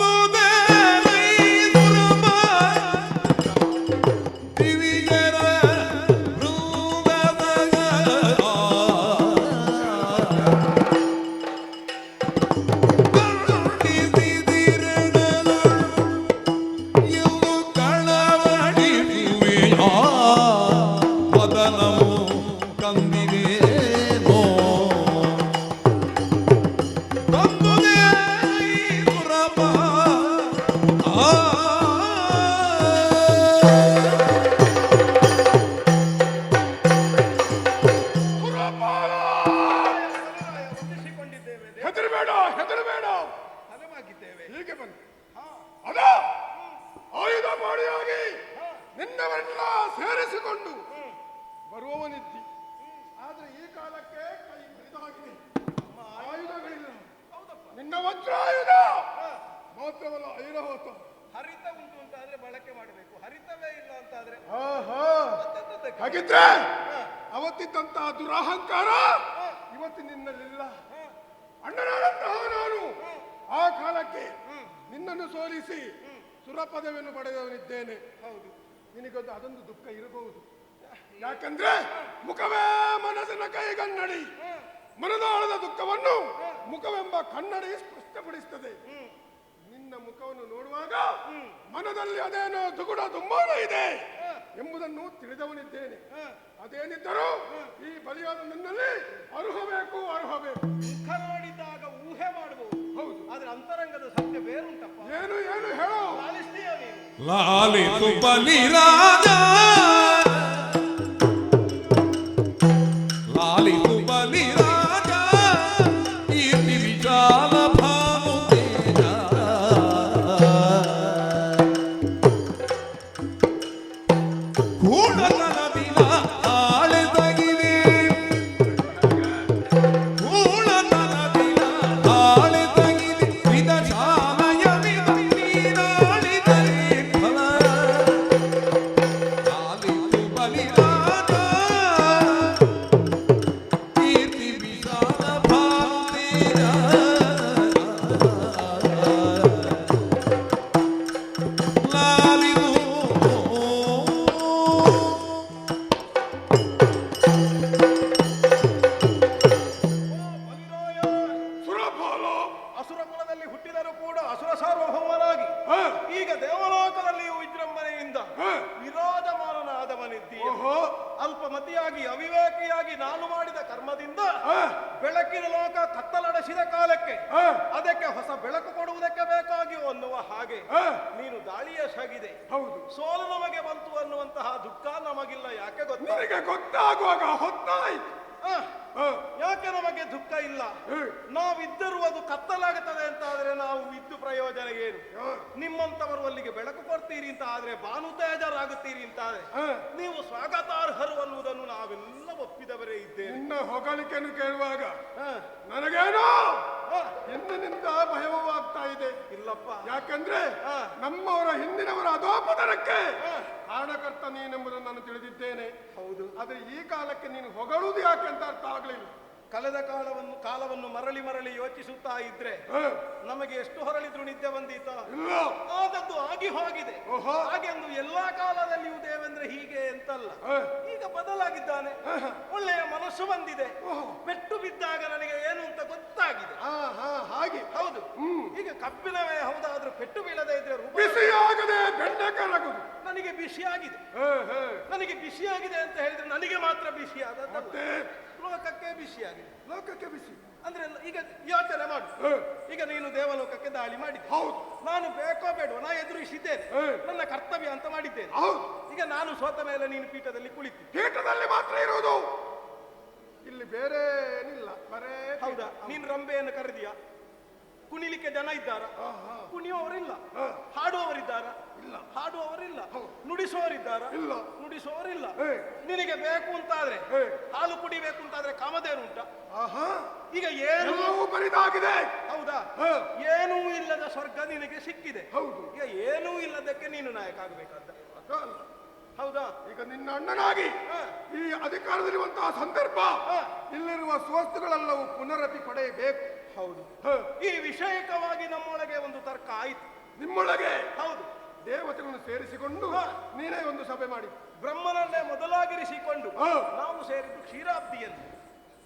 ಹೆದರಬೇಡ, ಹಲವಾಗಿದ್ದೇವೆ. ಹೀಗೆ ಬಂದು ಅದ ಆಯುಧ ಮಾಡಿಯಾಗಿ ನಿನ್ನವರೆಲ್ಲ ಸೇರಿಸಿಕೊಂಡು ಬರುವವನಿದ್ದಿ. ಆದ್ರೆ ಈ ಕಾಲಕ್ಕೆ ಕೈ ಹಿಡಿದಾಗಿದೆ, ಆಯುಧಗಳಿಲ್ಲ. ನಿನ್ನ ವಜ್ರಾಯುಧ ಮಾತ್ರವಲ್ಲ, ಐರಾವತ ಹರಿತ ಉಂಟು ಅಂತ ಆದ್ರೆ ಬಳಕೆ ಮಾಡಬೇಕು, ಹರಿತವೇ ಇಲ್ಲ ಅಂತ ಆದ್ರೆ ಹಾಗಿದ್ರೆ ಅವತ್ತಿದ್ದಂತಹ ದುರಹಂಕಾರ ಇವತ್ತು ನಿನ್ನಲ್ಲಿಲ್ಲ. ಅಣ್ಣನಾದಂತಹ ನಾನು ಆ ಕಾಲಕ್ಕೆ ನಿನ್ನನ್ನು ಸೋಲಿಸಿ ಸುರ ಪದವಿಯನ್ನು ಪಡೆದವನಿದ್ದೇನೆ. ಹೌದು, ನಿನಗೊಂದು ಅದೊಂದು ದುಃಖ ಇರಬಹುದು. ಯಾಕಂದ್ರೆ ಮುಖವೇ ಮನಸ್ಸಿನ ಕೈಗನ್ನಡಿ. ಮನದಾಳದ ದುಃಖವನ್ನು ಮುಖವೆಂಬ ಕನ್ನಡಿ ಸ್ಪಷ್ಟಪಡಿಸುತ್ತದೆ. ನಿನ್ನ ಮುಖವನ್ನು ನೋಡುವಾಗ ಮನದಲ್ಲಿ ಅದೇನೋ ದುಗುಡ ದುಮ್ಮಾನ ಇದೆ ಎಂಬುದನ್ನು ತಿಳಿದವನಿದ್ದೇನೆ. ಅದೇನಿದ್ದರೂ ಈ ಬಲಿಯಾದ ನನ್ನಲ್ಲಿ ಅರ್ಹಬೇಕು. ಮುಖ ನೋಡಿದಾಗ ಊಹೆ ಮಾಡಬಹುದು, ಹೌದು, ಆದ್ರೆ ಅಂತರಂಗದ ಸತ್ಯ ಬೇರುಂಟಪ್ಪ. ಏನು ಹೇಳೋ? ಲಾಲಿಸ್ತೀಯ ನೀನು? ಲಾಲಿಸು ಬಲಿರಾಜ, ಲಾಲಿಸು ಬಲಿರಾಜ, ಈ ವಿಶಾಲ ಭಾನು ತೇಜ. ಕೂಡಲನದಿನ ಆಳೆ ತಗಿದೆ, ಕೂಡಲನದಿನ ಆಳೆ ತಗಿದೆ, ವಿದಶಾಲಯ ವಿದ ನೀರಾಳಿದರೆ ಫಲ. ಲಾಲಿಸು ಅಸುರ ಸಾರ್ವಭೌಮನಾಗಿ ಈಗ ದೇವಲೋಕದಲ್ಲಿಯೂ ವಿಜೃಂಭಣೆಯಿಂದ ವಿರಾಜಮಾನನಾದವನಿದ್ದೀಯ. ಅಲ್ಪಮತಿಯಾಗಿ ಅವಿವೇಕಿಯಾಗಿ ನಾನು ಮಾಡಿದ ಕರ್ಮದಿಂದ ಬೆಳಕಿನ ಲೋಕ ಕತ್ತಲಡಸಿದ ಕಾಲಕ್ಕೆ ಅದಕ್ಕೆ ಹೊಸ ಬೆಳಕು ಕೊಡುವುದಕ್ಕೆ ಬೇಕಾಗಿ ಅನ್ನುವ ಹಾಗೆ ನೀನು ದಾಳಿಯ ಸಗಿದೆ. ಹೌದು, ಸೋಲು ನಮಗೆ ಬಂತು ಅನ್ನುವಂತಹ ದುಃಖ ನಮಗಿಲ್ಲ. ಯಾಕೆ ಗೊತ್ತಾಗುವಾಗ ಹೊತ್ತಾಯ್ತು. ಯಾಕೆ ನಮಗೆ ದುಃಖ ಇಲ್ಲ? ನಾವಿದ್ದರೂ ಅದು ಕತ್ತಲಾಗುತ್ತದೆ ಅಂತ ಆದ್ರೆ ನಾವು ಇದ್ದು ಪ್ರಯೋಜನ ಏನು? ನಿಮ್ಮಂತವರು ಅಲ್ಲಿಗೆ ಬೆಳಕು ಕೊಡ್ತೀರಿ ಅಂತ ಆದ್ರೆ ಭಾನುತೇಜರಾಗುತ್ತೀರಿ ಅಂತ ಆದ್ರೆ ನೀವು ಸ್ವಾಗತಾರ್ಹರು ಅನ್ನುವುದನ್ನು ನಾವೆಲ್ಲ ಒಪ್ಪಿದವರೇ ಇದ್ದೇವೆ. ನಿನ್ನ ಹೊಗಳಿಕೆಯನ್ನು ಕೇಳುವಾಗ ನನಗೇನೋ ಎಂದಿನಿಂದ ಭಯವಾಗ್ತಾ ಇದೆ. ಇಲ್ಲಪ್ಪ, ಯಾಕಂದ್ರೆ ನಮ್ಮವರ ಹಿಂದಿನವರ ಅಧೋಪತನಕ್ಕೆ ಕಾರಣಕರ್ತ ನೀನೆಂಬುದನ್ನು ನಾನು ತಿಳಿದಿದ್ದೇನೆ. ಹೌದು, ಆದ್ರೆ ಈ ಕಾಲಕ್ಕೆ ನೀನು ಹೊಗಳುವುದು ಯಾಕೆ ಅಂತ ಅರ್ಥ ಆಗ್ಲಿಲ್ಲ. ಕಳೆದ ಕಾಲವನ್ನು ಮರಳಿ ಮರಳಿ ಯೋಚಿಸುತ್ತಾ ಇದ್ರೆ ನಮಗೆ ಎಷ್ಟು ಹೊರಳಿದ್ರು ನಿದ್ದೆ ಬಂದೀತ? ಆದದ್ದು ಆಗಿ ಹೋಗಿದೆ. ಹಾಗೆಂದು ಎಲ್ಲಾ ಕಾಲದಲ್ಲಿಯೂ ದೇವೇಂದ್ರ ಹೀಗೆ ಅಂತಲ್ಲ, ಈಗ ಬದಲಾಗಿದ್ದಾನೆ. ಒಳ್ಳೆಯ ಮನಸ್ಸು ಬಂದಿದೆ. ಪೆಟ್ಟು ಬಿದ್ದಾಗ ನನಗೆ ಏನು ಅಂತ ಗೊತ್ತಾಗಿದೆ. ಹಾಗೆ ಹೌದು, ಈಗ ಕಬ್ಬಿಣವೇ ಹೌದಾದ್ರೂ ಪೆಟ್ಟು ಬೀಳದೆ ಇದ್ರೆ ಬಿಸಿಯಾಗದೆ ಬೆಣ್ಣೆಕಾರಾಗುದು. ನನಗೆ ಬಿಸಿಯಾಗಿದೆ. ನನಗೆ ಬಿಸಿಯಾಗಿದೆ ಅಂತ ಹೇಳಿದ್ರೆ ನನಗೆ ಮಾತ್ರ ಬಿಸಿಯಾದದ್ದು, ಲೋಕಕ್ಕೆ ಬಿಸಿಯಾಗಿದೆ. ಲೋಕಕ್ಕೆ ಬಿಸಿ ಅಂದ್ರೆ ಈಗ ಯೋಚನೆ ಮಾಡು. ಈಗ ನೀನು ದೇವಲೋಕಕ್ಕೆ ದಾಳಿ ಮಾಡಿದ್ದೆ. ಹೌದು, ನಾನು ಬೇಕೋ ಬೇಡೋ ನಾ ಎದುರಿಸಿದ್ದೇನೆ, ನನ್ನ ಕರ್ತವ್ಯ ಅಂತ ಮಾಡಿದ್ದೇನೆ. ಈಗ ನಾನು ಸೋತ ಮೇಲೆ ನೀನು ಪೀಠದಲ್ಲಿ ಕುಳಿತು. ಪೀಠದಲ್ಲಿ ಮಾತ್ರ ಇರುವುದು, ಇಲ್ಲಿ ಬೇರೆ ಏನಿಲ್ಲ. ಬರೇ ಹೌದಾ? ನೀನು ರಂಬೆಯನ್ನು ಕರೆದಿಯಾ? ಕುಣಿಲಿಕ್ಕೆ ಜನ ಇದ್ದಾರ? ಕುಣಿಯುವವರಿಲ್ಲ. ಹಾಡುವವರಿದ್ದಾರ? ಇಲ್ಲ. ಹಾಡುವವರಿಲ್ಲ. ನುಡಿಸುವವರಿದ್ದಾರ? ಇಲ್ಲ. ನುಡಿಸುವವರಿಲ್ಲ. ನಿನಗೆ ಬೇಕು ಅಂತಾದ್ರೆ, ಹಾಲು ಕುಡಿಬೇಕು ಅಂತಾದ್ರೆ ಕಾಮಧೇನು ಉಂಟ? ಈಗ ಏನು ಬರಿದಾಗಿದೆ. ಹೌದಾ? ಏನೂ ಇಲ್ಲದ ಸ್ವರ್ಗ ನಿನಗೆ ಸಿಕ್ಕಿದೆ. ಹೌದು. ಈಗ ಏನೂ ಇಲ್ಲದಕ್ಕೆ ನೀನು ನಾಯಕ ಆಗಬೇಕಾದ. ಹೌದಾ? ಈಗ ನಿನ್ನ ಅಣ್ಣನಾಗಿ ಈ ಅಧಿಕಾರದಲ್ಲಿರುವಂತಹ ಸಂದರ್ಭ ಇಲ್ಲಿರುವ ಸ್ವಸ್ತುಗಳೆಲ್ಲವೂ ಪುನರಪಿ ಪಡೆಯಬೇಕು. ಹೌದು. ಈ ವಿಷಯಕವಾಗಿ ನಮ್ಮೊಳಗೆ ಒಂದು ತರ್ಕ ಆಯಿತು. ನಿಮ್ಮೊಳಗೆ? ಹೌದು. ದೇವತೆಗಳನ್ನು ಸೇರಿಸಿಕೊಂಡು ನೀನೇ ಒಂದು ಸಭೆ ಮಾಡಿ ಬ್ರಹ್ಮನನ್ನೇ ಮೊದಲಾಗಿರಿಸಿಕೊಂಡು ನಾವು ಸೇರಿದ್ದು ಕ್ಷೀರಾಬ್ದಿಯನ್ನು.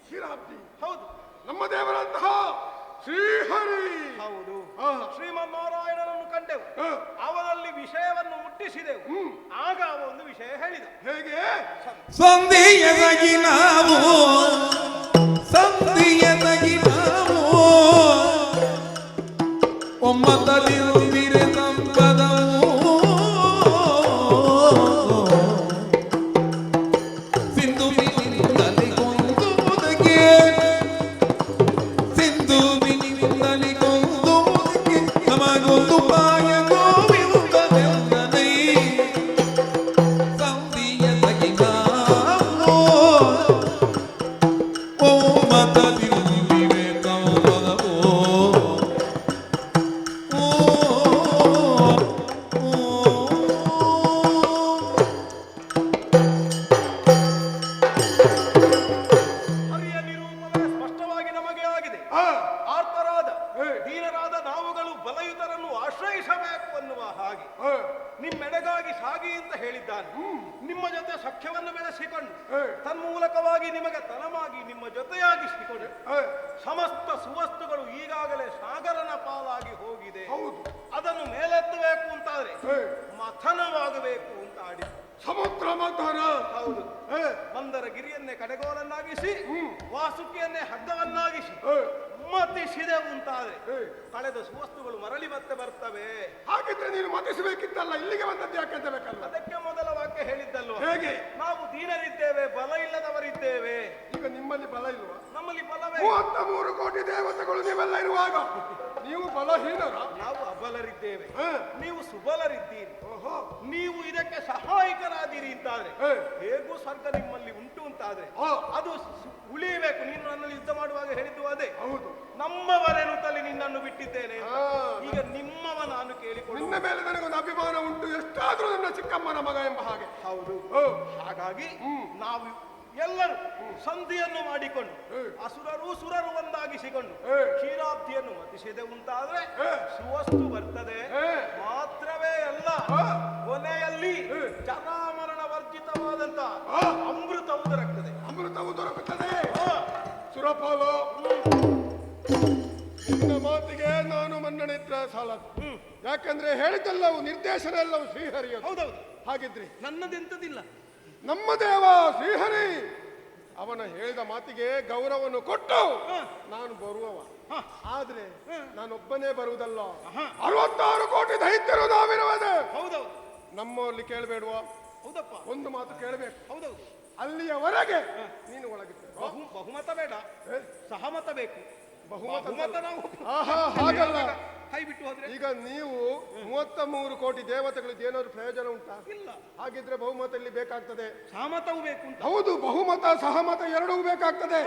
ಕ್ಷೀರಾಬ್ದಿ? ಹೌದು. ನಮ್ಮ ದೇವರಂತಹ ಶ್ರೀಹರಿ. ಹೌದು. ಶ್ರೀಮನ್ನಾರಾಯಣನನ್ನು ಕಂಡೆವು, ಅವನಲ್ಲಿ ವಿಷಯವನ್ನು ಮುಟ್ಟಿಸಿದೆವು. ಆಗ ಅವ ಒಂದು ವಿಷಯ ಹೇಳಿದ. ಹೇಗೆ? ಸಂಧಿಯದಗಿ ನಾವು ಸಂಧಿಯದಗಿ ನಾವು ಒಮ್ಮತಲಿರುವಿರೆ ಸಂಪದವು ಸಿಂಧು ಬಿನಿಂದಲಿ ಕೊಂದುವುದಕ್ಕೆ ಸಿಂಧು ಬಿನಿಂದಲಿ ಕೊಂದುವುದಕ್ಕೆ ನಮಗೊಂದು ಪಾಯ ಗೋವಿಂದನೆಂದನೈ ಸಂಧಿಯದಗಿ ನಾವು ಒಮ್ಮತಲಿರುವಿರೆ ಸಂಪದವು ಹರಿಯ ನಿರೂಪಣೆ ಸ್ಪಷ್ಟವಾಗಿ ನಮಗೆ ಆಗಿದೆ. ಆರ್ತರಾದ ದೀನರಾದ ನಾವುಗಳು ಬಲಯುತರನ್ನು ಆಶ್ರಯಿಸಬೇಕು ಅನ್ನುವ ಹಾಗೆ ನಿಮ್ಮೆಡೆಗಾಗಿ ಸಾಗಿ ಅಂತ ಹೇಳಿದ್ದಾನೆ. ನಿಮ್ಮ ಜೊತೆ ಸಖ್ಯವನ್ನು ಬೆಳೆಸಿಕೊಂಡು ತನ್ಮೂಲಕವಾಗಿ ನಿಮಗೆ ತನಮಾಗಿ ನಿಮ್ಮ ಜೊತೆಯಾಗಿಸಿಕೊಂಡು ಸಮಸ್ತ ಸುವಸ್ತುಗಳು ಈಗಾಗಲೇ ಸಾಗರನ ಪಾಲಾಗಿ ಹೋಗಿದೆ. ಅದನ್ನು ಮೇಲೆತ್ತಬೇಕು ಅಂತಾದ್ರೆ ಮಥನವಾಗಬೇಕು ಅಂತ ಆಡಿ ಸಮುದ್ರ ಮಥನ. ಹೌದು. ಮಂದರ ಗಿರಿಯನ್ನೇ ಕಡೆಗೋಲನ್ನಾಗಿಸಿ ವಾಸುಕಿಯನ್ನೇ ಹಗ್ಗವನ್ನಾಗಿಸಿ ಮತಿಸಿದೆವು ಅಂತಾದ್ರೆ ಕಳೆದ ಸುವಸ್ತುಗಳು ಮರಳಿ ಮತ್ತೆ ಬರ್ತವೆ. ಹಾಗಿದ್ರೆ ನೀನು ಮತಿಸಬೇಕಿತ್ತಲ್ಲ, ಇಲ್ಲಿಗೆ ಬಂದದ್ದು ಯಾಕೆ ಅಂತ ಬೇಕಲ್ಲ? ಅದಕ್ಕೆ ಮೊದಲ ವಾಕ್ಯ ಹೇಳಿದ್ದಲ್ವ? ಹೇಗೆ? ನಾವು ದೀನರಿದ್ದೇವೆ, ಬಲ ಇಲ್ಲದವರಿದ್ದೇವೆ. ಈಗ ನಿಮ್ಮಲ್ಲಿ ಬಲ ಇಲ್ವಾ? ನಮ್ಮಲ್ಲಿ ಬಲವೇ. 33 ಕೋಟಿ ದೇವತೆಗಳು ನೀವೆಲ್ಲ ಇರುವಾಗ ನೀವು ಬಲಹೀನರ? ನಾವು ಅಬಲರಿದ್ದೇವೆ, ನೀವು ಸುಬಲರಿದ್ದೀರಿ. ನೀವು ಇದಕ್ಕೆ ಸಹಾಯಕರಾದಿರಿ ಅಂತಾದ್ರೆ ಹೇಗೂ ಸ್ವರ್ಗ ನಿಮ್ಮಲ್ಲಿ ಉಂಟು ಅಂತಾದ್ರೆ ಅದು ಉಳಿಯಬೇಕು. ನೀನು ನನ್ನಲ್ಲಿ ಯುದ್ಧ ಮಾಡುವಾಗ ಹೇಳಿದ್ದು ಅದೇ. ಹೌದು. ನಮ್ಮವರೆನುತ್ತಲೇ ನಿನ್ನನ್ನು ಬಿಟ್ಟಿದ್ದೇನೆ, ಈಗ ನಿಮ್ಮವ ನಾನು ಕೇಳಿಕೊಂಡು. ನಿನ್ನ ಮೇಲೆ ನನಗೊಂದು ಅಭಿಮಾನ ಉಂಟು, ಎಷ್ಟಾದ್ರೂ ನನ್ನ ಚಿಕ್ಕಮ್ಮನ ಮಗ ಎಂಬ ಹಾಗೆ. ಹೌದು. ಹಾಗಾಗಿ ನಾವು ಎಲ್ಲರೂ ಸಂಧಿಯನ್ನು ಮಾಡಿಕೊಂಡು ಅಸುರರು ಸುರರು ಒಂದಾಗಿಸಿಕೊಂಡು ಕ್ಷೀರಾಬ್ದಿಯನ್ನು ಮತಿಸಿದೆ ಉಂಟಾದ್ರೆ ಸುವಸ್ತು ಬರ್ತದೆ. ಮಾತ್ರವೇ ಅಲ್ಲ, ಕೊನೆಯಲ್ಲಿ ಜರಾಮರಣ ವರ್ಜಿತವಾದಂತ ಅಮೃತವು ದೊರಕುತ್ತದೆ. ಅಮೃತವು ದೊರಕುತ್ತದೆ. ಸುರಪಾಲ, ನಿನ್ನ ಮಾತಿಗೆ ನಾನು ಮನ್ನಣಿದ್ರೆ ಸಾಲದು. ಯಾಕಂದ್ರೆ ಹೇಳಿದ್ದೆಲ್ಲವೂ ನಿರ್ದೇಶನ ಎಲ್ಲವೂ ಶ್ರೀಹರಿಯ. ಹೌದೌದು. ಹಾಗಿದ್ರಿ ನನ್ನದೆಂತದಿಲ್ಲ. ನಮ್ಮ ದೇವ ಶ್ರೀಹರಿ ಅವನ ಹೇಳಿದ ಮಾತಿಗೆ ಗೌರವವನ್ನು ಕೊಟ್ಟು ನಾನು ಬರುವವ. ಆದ್ರೆ ನಾನೊಬ್ಬನೇ ಬರುವುದಲ್ಲ, 66 ಕೋಟಿ ದೈತ್ಯರು ನಾವಿರುವುದೇ. ಹೌದೌದು. ನಮ್ಮಲ್ಲಿ ಕೇಳಬೇಡುವ. ಹೌದಪ್ಪ. ಒಂದು ಮಾತು ಕೇಳಬೇಕು. ಹೌದೌದು. ಅಲ್ಲಿಯವರೆಗೆ ನೀನು ಒಳಗಿದ್ದೆ. ಬಹುಮತ ಬೇಡ, ಸಹಮತ ಬೇಕು. ಬಹುಮತ ನಾವು ಹಾಗಲ್ಲ. ಕೈ ಬಿಟ್ಟು ಹೋದ್ರೆ ಈಗ ನೀವು 33 ಕೋಟಿ ದೇವತೆಗಳಿಗೆ ಏನಾದ್ರು ಪ್ರಯೋಜನ ಉಂಟಾ? ಇಲ್ಲ. ಹಾಗಿದ್ರೆ ಬಹುಮತ ಇಲ್ಲಿ ಬೇಕಾಗ್ತದೆ. ಸಹಮತವೂ ಬೇಕು ಅಂತ. ಹೌದು, ಬಹುಮತ ಸಹಮತ ಎರಡೂ ಬೇಕಾಗ್ತದೆ.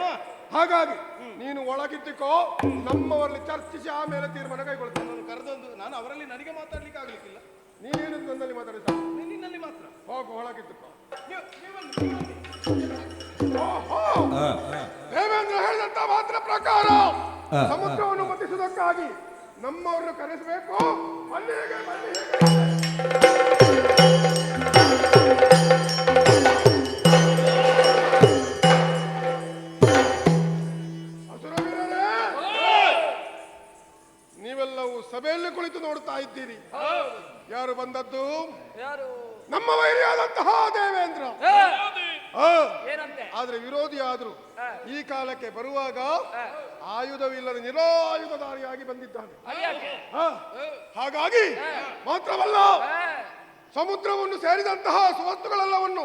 ಹಾಗಾಗಿ ನೀನು ಒಳಗಿದ್ದಕ್ಕೋ ನಮ್ಮವರಲ್ಲಿ ಚರ್ಚಿಸಿ ಆಮೇಲೆ ತೀರ್ಮಾನ ಕೈಗೊಳ್ತೇನೆ. ನಾನು ಕರೆದೊಂದು ನಾನು ಅವರಲ್ಲಿ ನನಗೆ ಮಾತಾಡ್ಲಿಕ್ಕೆ ಆಗ್ಲಿಕ್ಕಿಲ್ಲ. ನೀನು ನನ್ನಲ್ಲಿ ಮಾತಾಡಿದ ನಿನ್ನಲ್ಲಿ ಮಾತ್ರ. ಹೋಗು ಒಳಗಿದ್ದಕ್ಕೋ. ನೀವಲ್ಲಿ ದೇವೇಂದ್ರ ಹೇಳಿದಂತ ಮಾತ್ರ ಪ್ರಕಾರ ಸಮುದ್ರವನ್ನು ಮತಿಸುವುದಕ್ಕಾಗಿ ನಮ್ಮವರನ್ನು ಕರೆಸಬೇಕು. ಮಲ್ಲಿಗೆ ನೀವೆಲ್ಲವೂ ಸಭೆಯಲ್ಲಿ ಕುಳಿತು ನೋಡ್ತಾ ಇದ್ದೀರಿ. ಯಾರು ಬಂದದ್ದು? ಯಾರು? ನಮ್ಮ ವೈರಿಯಾದಂತಹ ದೇವೇಂದ್ರ. ಏನಂತೆ? ಆದ್ರೆ ವಿರೋಧಿ ಆದ್ರು ಈ ಕಾಲಕ್ಕೆ ಬರುವಾಗ ಆಯುಧವಿಲ್ಲದ ನಿರಾಯುಧಧಾರಿಯಾಗಿ ಬಂದಿದ್ದಾನೆ. ಹಾಗಾಗಿ ಮಾತ್ರವಲ್ಲ, ಸಮುದ್ರವನ್ನು ಸೇರಿದಂತಹ ಸುವಸ್ತುಗಳೆಲ್ಲವನ್ನು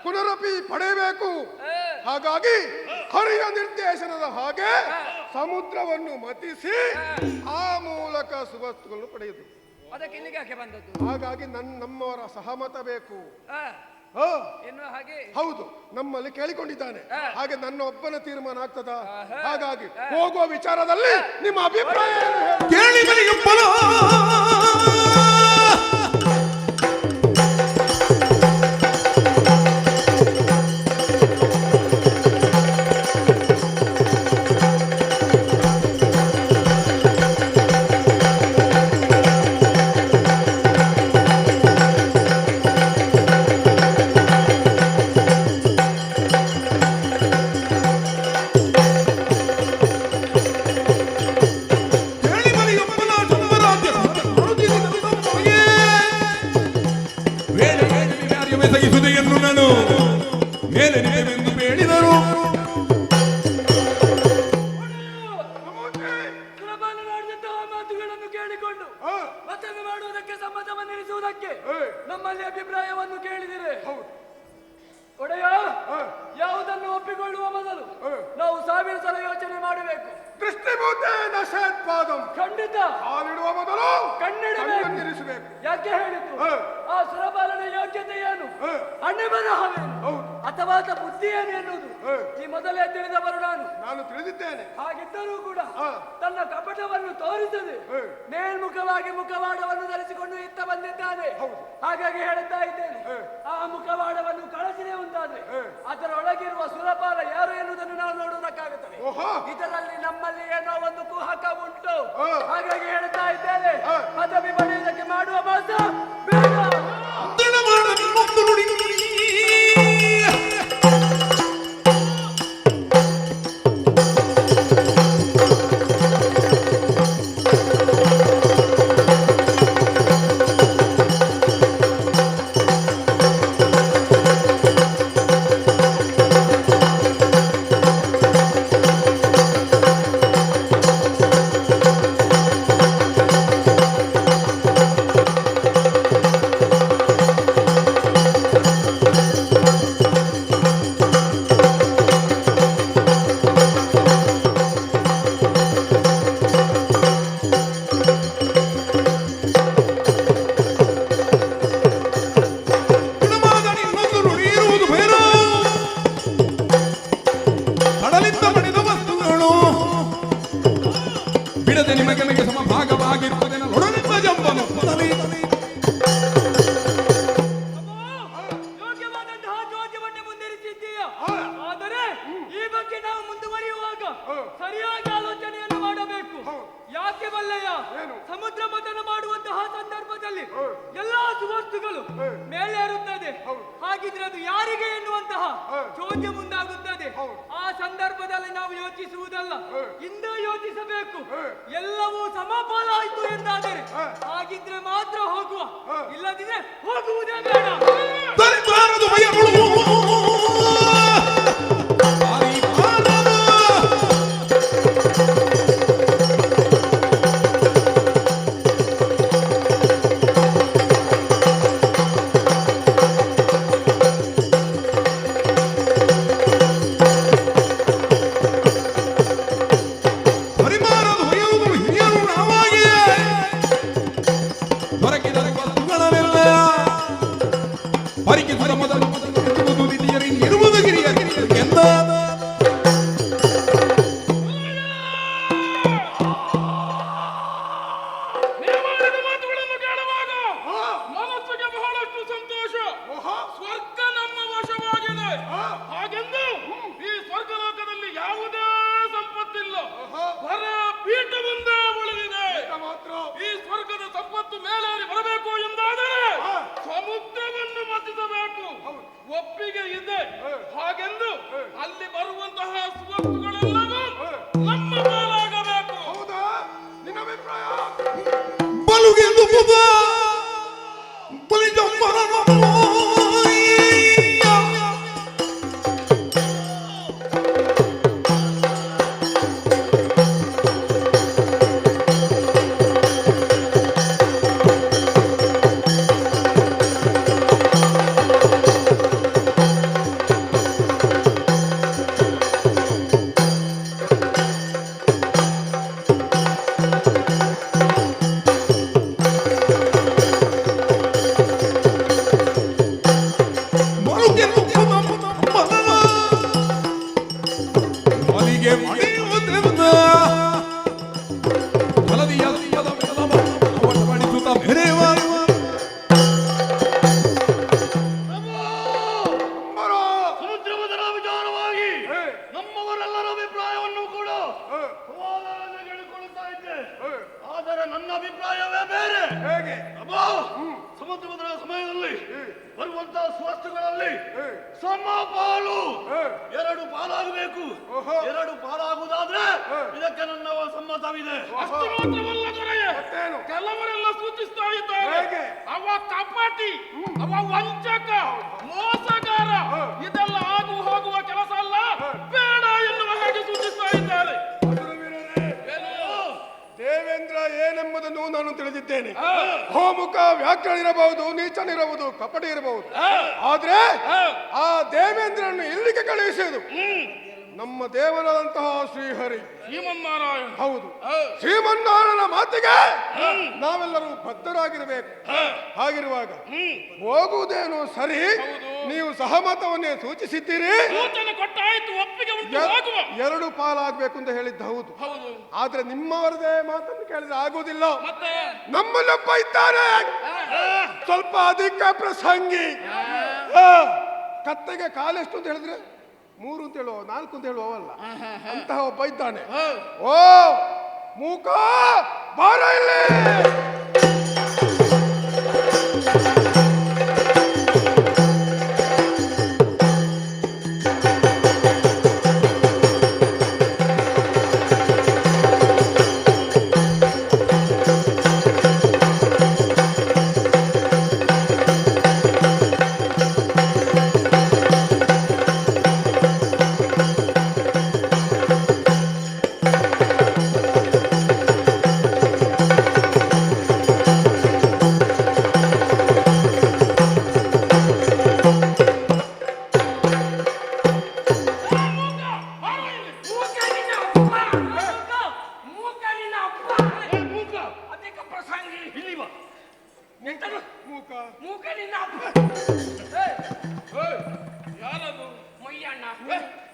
ಪುನರಪಿ ಪಡೆಯಬೇಕು. ಹಾಗಾಗಿ ಹರಿಯ ನಿರ್ದೇಶನದ ಹಾಗೆ ಸಮುದ್ರವನ್ನು ಮತಿಸಿ ಆ ಮೂಲಕ ಸುವಸ್ತುಗಳನ್ನು ಪಡೆಯುವುದು. ಅದಕ್ಕೆ ಇಲ್ಲಿಗೆ ಯಾಕೆ ಬಂದದ್ದು? ಹಾಗಾಗಿ ನಮ್ಮವರ ಸಹಮತ ಬೇಕು. ಎನ್ನುವ ಹಾಗೆ ಹೌದು, ನಮ್ಮಲ್ಲಿ ಕೇಳಿಕೊಂಡಿದ್ದಾನೆ. ಹಾಗೆ ನನ್ನ ಒಬ್ಬನ ತೀರ್ಮಾನ ಆಗ್ತದ? ಹಾಗಾಗಿ ಹೋಗುವ ವಿಚಾರದಲ್ಲಿ ನಿಮ್ಮ ಅಭಿಪ್ರಾಯ ಏನು ಹೇಳಿ? ಕೇಳಿ ಬಲಿಯಪ್ಪನ ಸಹಿಸುವುದೆಯನ್ನು ನಾನು ಮೇಲೆ ನಿಜವೆಂದು ಬೇಡಿದರು. ಮಾತುಗಳನ್ನು ಕೇಳಿಕೊಂಡು ವಚನ ಮಾಡುವುದಕ್ಕೆ ಸಮ್ಮತವನ್ನು ನಿಲ್ಲಿಸುವುದಕ್ಕೆ ನಮ್ಮಲ್ಲಿ ಅಭಿಪ್ರಾಯವನ್ನು ಕೇಳಿದಿರೆ ಒಡೆಯ, ಯಾವುದನ್ನು ಒಪ್ಪಿಕೊಳ್ಳುವ ಮೊದಲು ನಾವು 1000 ಸಲ ಯೋಚನೆ ಮಾಡಬೇಕು. ಖಂಡಿತ ಹಾಲಿಡುವ ಮೊದಲು ಕಣ್ಣಿಡಬೇಕು. ಯಾಕೆ ಹೇಳಿದ್ದು? ಆ ಸುರಪಾಲನ ಯೋಗ್ಯತೆ ಏನು, ಹಣ್ಣೆ ಬರಹವೇನು, ಅಥವಾ ಬುದ್ಧಿ ಏನು ಎನ್ನುವುದು ಈ ಮೊದಲೇ ತಿಳಿದವರು ನಾನು ತಿಳಿದಿದ್ದೇನೆ. ಹಾಗಿದ್ದರೂ ಕೂಡ ತನ್ನ ಕಪಟವನ್ನು ತೋರಿಸದೆ ಮೇಲ್ಮುಖವಾಗಿ ಮುಖವಾಡವನ್ನು ಧರಿಸಿಕೊಂಡು ಇತ್ತ ಬಂದಿದ್ದಾನೆ. ಹಾಗಾಗಿ ಹೇಳುತ್ತಾ ಇದ್ದೇನೆ, ಆ ಮುಖವಾಡವನ್ನು ಕಳಚಿದೆ ಉಂಟಾದ್ರೆ ಅದರೊಳಗಿರುವ ಸುರಪಾಲ ಯಾರು ಎನ್ನುವುದನ್ನು ನಾವು ನೋಡುವುದಕ್ಕಾಗುತ್ತದೆ. ಇದರಲ್ಲಿ ನಮ್ಮಲ್ಲಿ ಏನೋ ಒಂದು ಕುಹಕ ಉಂಟು. ಹಾಗಾಗಿ ಹೇಳ್ತಾ ಇದ್ದೇನೆ, ಪದವಿ ಪಡೆಯುವುದಕ್ಕೆ ಮಾಡುವ ಮೋಸ ಬೇಡ. ಸರಿಯಾಗಿ ಆಲೋಚನೆಯನ್ನು ಮಾಡಬೇಕು. ಯಾಕೆ ಬಲ್ಲಯ್ಯ, ಸಮುದ್ರ ಮಥನ ಮಾಡುವಂತಹ ಸಂದರ್ಭದಲ್ಲಿ ಎಲ್ಲಾ ಸುವಸ್ತುಗಳು ಮೇಲೇರುತ್ತದೆ. ಹಾಗಿದ್ರೆ ಅದು ಯಾರಿಗೆ ಎನ್ನುವಂತಹ ಚೋದ್ಯ ಮುಂದಾಗುತ್ತದೆ. ಆ ಸಂದರ್ಭದಲ್ಲಿ ನಾವು ನಾವು ಯೋಚಿಸುವುದಲ್ಲ, ಇಂದ ಯೋಚಿಸಬೇಕು. ಎಲ್ಲವೂ ಸಮಪಾಲಾಯಿತು ಎಂದಾದರೆ ಹಾಗಿದ್ರೆ ಮಾತ್ರ ಹೋಗುವ, ಇಲ್ಲದಿದ್ರೆ ಹೋಗುವುದೇ ಬೇಡ. ದರಿದ್ರರದು ಭಯಗಳು ಒಪ್ಪಿಗೆ ಇದೆ. ಹಾಗೆಂದು ಅಲ್ಲಿ ಬರುವಂತಹ ಸ್ವತ್ತುಗಳೆಲ್ಲವೂ ನಮ್ಮ ಪಾಲಾಗಬೇಕು. ಹೌದಾ? ನಿನ್ನ ಅಭಿಪ್ರಾಯ? ಬಲುಗೆಂದು ಪುದ ಬಲಿಜಂಬರನು ಅಷ್ಟು ಮಾತ್ರವಲ್ಲ ದೊರೆಯೇ, ಕೆಲವರೆಲ್ಲ ಸೂಚಿಸ್ತಾ ಇದ್ದಾರೆ ಅವ ಕಪಟಿ, ಅವ ವಂಚಕ, ಮೋಸಗಾರ, ಇದೆಲ್ಲ ಆಗು ಹೋಗುವ ಕೆಲಸ ಅಲ್ಲ, ಬೇಡ ಎನ್ನುವ ಹಾಗೆ ಸೂಚಿಸ್ತಾ ಇದ್ದಾರೆ. ದೇವೇಂದ್ರ ಏನೆಂಬುದನ್ನು ನಾನು ತಿಳಿದಿದ್ದೇನೆ. ಹೋಮುಖ ವ್ಯಾಖ್ಯಾನ ಇರಬಹುದು, ನೀಚನಿರಬಹುದು, ಕಪಟಿ ಇರಬಹುದು. ಆದ್ರೆ ಆ ದೇವೇಂದ್ರನ್ನು ಇಲ್ಲಿಗೆ ಕಳುಹಿಸುವುದು ನಮ್ಮ ದೇವರಾದಂತಹ ಶ್ರೀಹರಿ ಶ್ರೀಮನ್ನಾರಾಯಣ. ಹೌದು, ಶ್ರೀಮನ್ನಾರಾಯಣ ಮಾತಿಗೆ ನಾವೆಲ್ಲರೂ ಬದ್ಧರಾಗಿರಬೇಕು. ಹಾಗಿರುವಾಗ ಹೋಗುವುದೇನೋ ಸರಿ, ನೀವು ಸಹಮತವನ್ನೇ ಸೂಚಿಸಿದ್ದೀರಿ. ಎರಡು ಪಾಲಾಗಬೇಕು ಅಂತ ಹೇಳಿದ್ದ ಹೌದು. ಆದ್ರೆ ನಿಮ್ಮವರದೇ ಮಾತನ್ನು ಕೇಳಿದ್ರೆ ಆಗುವುದಿಲ್ಲ. ನಮ್ಮಲ್ಲೊಬ್ಬ ಇದ್ದಾರೆ ಸ್ವಲ್ಪ ಅಧಿಕ ಪ್ರಸಂಗಿ. ಕತ್ತೆಗೆ ಕಾಲೆಷ್ಟು ಅಂತ ಹೇಳಿದ್ರೆ 3 ಅಂತ ಹೇಳುವ 4 ಅಂತ ಹೇಳುವಲ್ಲ, ಅಂತಹ ಒಬ್ಬ ಇದ್ದಾನೆ. ಓ ಮೂಕ ಬಾರ ಇಲ್ಲಿ.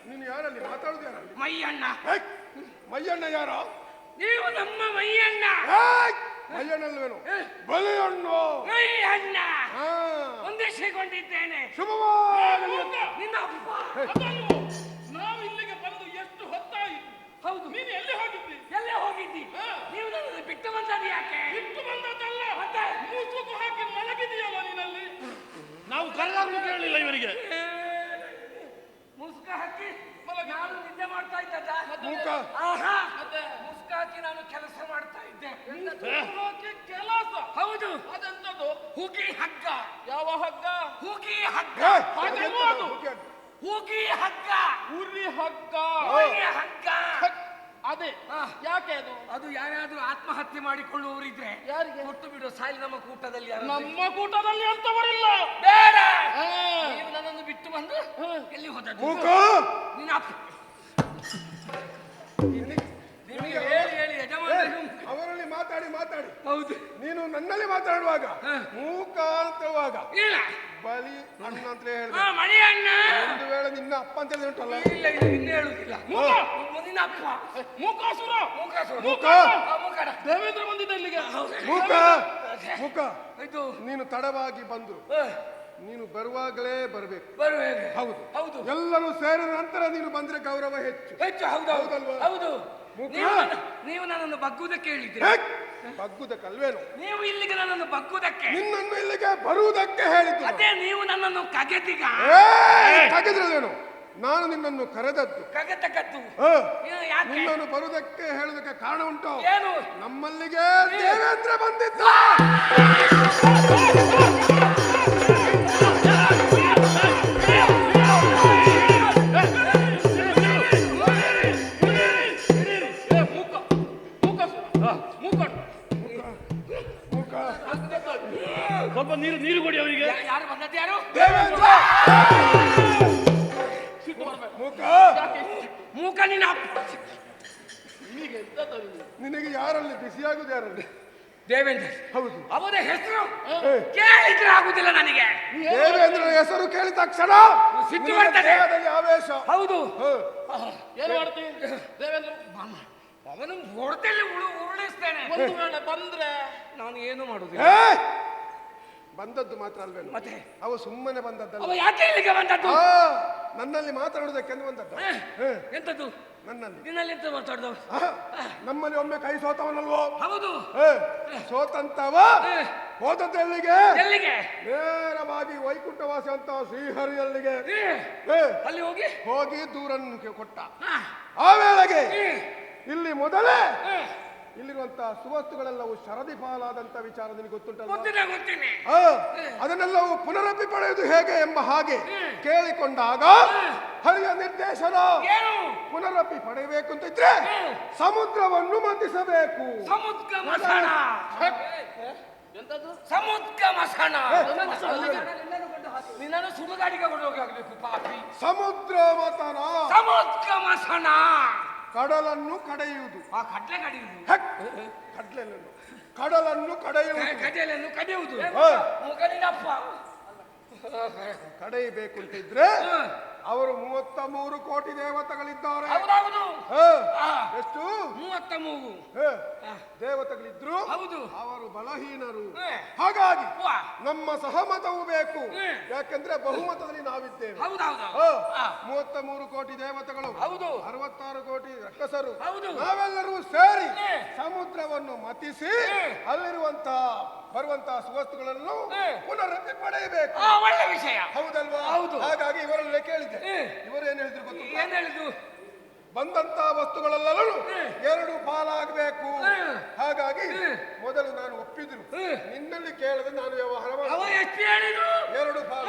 ನೀನು ಯಾರಲ್ಲಿ ಮಾತಾಡುದು? ಯಾರಲ್ಲಿ ಮೈಯಣ್ಣ? ಮೈಯಣ್ಣ ಯಾರೋ? ನೀವು ನಮ್ಮ ಮೈಯಣ್ಣ. ಮೈಯಣ್ಣಲ್ವೇನು? ಬಲಿಯಣ್ಣು. ಮೈಯಣ್ಣ ಹೊಂದಿಸಿಕೊಂಡಿದ್ದೇನೆ. ಶುಭವಾಗಲಿ. ನಿನ್ನ ಅಪ್ಪ ನಾವು ಇಲ್ಲಿಗೆ ಬಂದು ಎಷ್ಟು ಹೊತ್ತಾಯಿತು? ಹೌದು, ನೀನು ಎಲ್ಲಿ ಹೋಗಿದ್ದಿ? ಎಲ್ಲೇ ಹೋಗಿದ್ದಿ? ನೀವು ನನ್ನನ್ನು ಬಿಟ್ಟು ಬಂದದ್ದು ಯಾಕೆ? ಬಿಟ್ಟು ಬಂದದ್ದಲ್ಲ, ಮತ್ತೆ ಮೂಸುಕು ಹಾಕಿ ಮಲಗಿದೆಯಲ್ಲ ನೀನಲ್ಲಿ. ನಾವು ಕರೆದಾಗಲೂ ಕೇಳಲಿಲ್ಲ ಇವರಿಗೆ. ಮುಸುಕ ಹಾಕಿ ನಾನು ನಿದ್ದೆ ಮಾಡ್ತಾ ಇದ್ದದ್ದ. ಮುಖ ಆಹಾ ಮುಸ್ಕಾಕಿ ನಾನು ಕೆಲಸ ಮಾಡ್ತಾ ಇದ್ದೆ. ಕೆಲಸ ಹೌದು. ಅದೆಂತದ್ದು? ಹುಗಿ ಹಗ್ಗ. ಯಾವ ಹಗ್ಗ? ಹುಗಿ ಹಗ್ಗ. ಹಾಗೆಲ್ವಾ ಅದು? ಹುಗಿ ಹಗ್ಗ. ಉರಿ ಹಗ್ಗ. ಹುಗಿ ಹಗ್ಗ. ಅದೇ ಯಾಕೆ ಅದು? ಅದು ಯಾರಾದ್ರೂ ಆತ್ಮಹತ್ಯೆ ಮಾಡಿಕೊಳ್ಳುವವರಿದ್ರೆ ಯಾರಿಗೆ ಕೊಟ್ಟು ಬಿಡು, ಸಾಯಿ ನಮ್ಮ ಕೂಟದಲ್ಲಿ ನಮ್ಮ ಕೂಟದಲ್ಲಿ ಅಂತವರಿಲ್ಲ. ಬೇಡ, ನೀವು ನನ್ನನ್ನು ಬಿಟ್ಟು ಬಂದು ಎಲ್ಲಿ ಹೋದದ್ದು? ನಿನ್ನ ಅಪ್ಪ ನಿಮಗೆ ಹೇಳಿ ಹೇಳಿ ಯಜಮಾನರು ಅವರಲ್ಲಿ ಮಾತಾಡಿ ಹೌದು. ನೀನು ನನ್ನಲ್ಲಿ ಮಾತಾಡುವಾಗ ಮೂಕ ಅಂತವಾಗ ಇಲ್ಲ ಬಲಿ ಅಣ್ಣ ಅಂತ ಹೇಳಿ ಮಣಿ ಅಣ್ಣ ಒಂದು ವೇಳೆ ನಿನ್ನ ಅಪ್ಪ ಅಂತ ಉಂಟಲ್ಲ. ಇಲ್ಲ ಇಲ್ಲ ಇನ್ನು ಹೇಳುದಿಲ್ಲ. ನಿನ್ನ ಅಪ್ಪ ಮೂಕಾಸುರ. ಮೂಕ ದೇವೇಂದ್ರ ಬಂದಿದ್ದ ಇಲ್ಲಿಗೆ. ಮೂಕ ಇದು ನೀನು ತಡವಾಗಿ ಬಂದ್ರು, ನೀನು ಬರುವಾಗಲೇ ಬರಬೇಕು. ಹೌದು ಹೌದು. ಎಲ್ಲರೂ ಸೇರಿದ ನಂತರ ನೀನು ಬಂದ್ರೆ ಗೌರವ ಹೆಚ್ಚು. ಹೌದಲ್ವಾ? ಹೌದು. ನೀವು ನನ್ನನ್ನು ಬಗ್ಗುವುದಕ್ಕೆ ಹೇಳಿದ್ರಿ. ಬಗ್ಗುದಕ್ಕಲ್ವೇನು? ನೀವು ಇಲ್ಲಿಗೆ ನನ್ನನ್ನು ಬಗ್ಗುವುದಕ್ಕೆ, ನಿನ್ನನ್ನು ಇಲ್ಲಿಗೆ ಬರುವುದಕ್ಕೆ ಹೇಳಿದ್ದು. ಅದೇ ನೀವು ನನ್ನನ್ನು ಕಗೆದಿಗ. ಕಗೆದ್ರಲ್ವೇನು? ನಾನು ನಿನ್ನನ್ನು ಕರೆದದ್ದು. ಕಗೆತಕ್ಕದ್ದು ನಿನ್ನನ್ನು ಬರುವುದಕ್ಕೆ ಹೇಳುವುದಕ್ಕೆ ಕಾರಣ ಉಂಟು. ಏನು? ನಮ್ಮಲ್ಲಿಗೆ ದೇವೇಂದ್ರ ಬಂದಿದ್ದ. ಸ್ವಲ್ಪ ನೀರು ಕೊಡಿ ಅವರಿಗೆ. ಯಾರು ಬಂದದ್ದು? ಯಾರು? ದೇವೇಂದ್ರ. ಮೂಕ ನಿನ್ನ ನಿನಗೆ ಯಾರಲ್ಲಿ ಬಿಸಿಯಾಗುದು ಯಾರಲ್ಲಿ? ದೇವೇಂದ್ರ. ಹೌದು. ಅವನ ಹೆಸರು ಕೇಳಿದ್ರೆ ಆಗುದಿಲ್ಲ ನನಗೆ. ದೇವೇಂದ್ರನ ಹೆಸರು ಕೇಳಿದ ತಕ್ಷಣ ಸಿಟ್ಟು ಬರ್ತದೆ. ದೇಹದಲ್ಲಿ ಆವೇಶ. ಹೌದು. ಏನು ಮಾಡ್ತೀವಿ? ದೇವೇಂದ್ರ ಅವನು ಹೊಡೆದಲ್ಲಿ ಉರುಳಿಸ್ತೇನೆ. ಒಂದು ವೇಳೆ ಬಂದ್ರೆ ನಾನು ಏನು ಮಾಡುದಿಲ್ಲ. ಬಂದದ್ದು ಮಾತ್ರ ಅಲ್ವೇನು? ಮತ್ತೆ ಅವ ಸುಮ್ಮನೆ ಬಂದದ್ದಲ್ಲ. ಅವ ಯಾಕೆ ಇಲ್ಲಿಗೆ ಬಂದದ್ದು? ನನ್ನಲ್ಲಿ ಮಾತಾಡುವುದಕ್ಕೆ ಬಂದದ್ದು. ಎಂತದ್ದು? ನನ್ನಲ್ಲಿ. ನಿನ್ನಲ್ಲಿ ಎಂತ ಮಾತಾಡ್ದ? ನಮ್ಮಲ್ಲಿ ಒಮ್ಮೆ ಕೈ ಸೋತವನಲ್ವೋ? ಹೌದು. ಸೋತಂತವ ಹೋದದ್ದು ಎಲ್ಲಿಗೆ? ಎಲ್ಲಿಗೆ? ನೇರವಾಗಿ ವೈಕುಂಠವಾಸಿ ಅಂತ ಶ್ರೀಹರಿಯಲ್ಲಿಗೆ ಅಲ್ಲಿ ಹೋಗಿ ದೂರನ್ನು ಕೊಟ್ಟ. ಆ ವೇಳೆಗೆ ಇಲ್ಲಿ ಮೊದಲೇ ಇಲ್ಲಿರುವಂತಹ ಸುವಸ್ತುಗಳೆಲ್ಲವೂ ಶರದಿ ಪಾಲಾದಂತ ವಿಚಾರ ನಿನಗೆ ಗೊತ್ತುಂಟಲ್ಲ? ಅದನ್ನೆಲ್ಲವೂ ಪುನರಪಿ ಪಡೆಯುವುದು ಹೇಗೆ ಎಂಬ ಹಾಗೆ ಕೇಳಿಕೊಂಡಾಗ ಹರಿಯ ನಿರ್ದೇಶನ ಪುನರಪಿ ಪಡೆಯಬೇಕು ಅಂತ ಇದ್ರೆ ಸಮುದ್ರವನ್ನು ಮತಿಸಬೇಕು. ನಿನ್ನನ್ನು ಸುಡುಗಾಡಿಗೆ ಕೊಂಡೋಗಿ ಆಗಬೇಕು ಪಾಪಿ. ಸಮುದ್ರ ಮತನ. ಕಡಲನ್ನು ಕಡೆಯುವುದು. ಕಡ್ಲೆ ಕಡಿಯುವುದು. ಕಡಲನ್ನು ಕಡೆಯುವುದು. ಕಡಲನ್ನು ಕಡಿಯುವುದು. ಕಡೆಯಬೇಕು ಅಂತ ಇದ್ರೆ ಅವರು 33 ಕೋಟಿ ದೇವತೆಗಳಿದ್ದಾರೆ. ಎಷ್ಟು? 33 ದೇವತೆಗಳಿದ್ರು. ಹೌದು. ಅವರು ಬಲಹೀನರು. ಹಾಗಾಗಿ ನಮ್ಮ ಸಹಮತವು ಬೇಕು. ಯಾಕಂದ್ರೆ ಬಹುಮತದಲ್ಲಿ ನಾವಿದ್ದೇವೆ. 33 ಕೋಟಿ ದೇವತೆಗಳು, 66 ಕೋಟಿ ರಕ್ಕಸರು, ನಾವೆಲ್ಲರೂ ಸೇರಿ ಸಮುದ್ರವನ್ನು ಮತಿಸಿ ಅಲ್ಲಿರುವಂತಹ ಬರುವಂತಹ ಸುವಸ್ತುಗಳನ್ನು ಪುನರಪಿ ಪಡೆಯಬೇಕು. ಒಳ್ಳೆ ವಿಷಯ. ಹೌದಲ್ವಾ? ಹಾಗಾಗಿ ಇವರಲ್ಲೇ ಕೇಳಿದೆ. ಇವರು ಏನ್ ಹೇಳಿದ್ರು ಗೊತ್ತು? ಏನ್ ಹೇಳಿದ್ರು? ಬಂದಂತ ವಸ್ತುಗಳೆಲ್ಲರೂ 2 ಪಾಲಾಗಬೇಕು. ಹಾಗಾಗಿ ಮೊದಲು ನಾನು ಒಪ್ಪಿದ್ರು. ನಿನ್ನಲ್ಲಿ ಕೇಳದೆ ನಾನು ವ್ಯವಹಾರ ಮಾಡಿ 2 ಪಾಲು.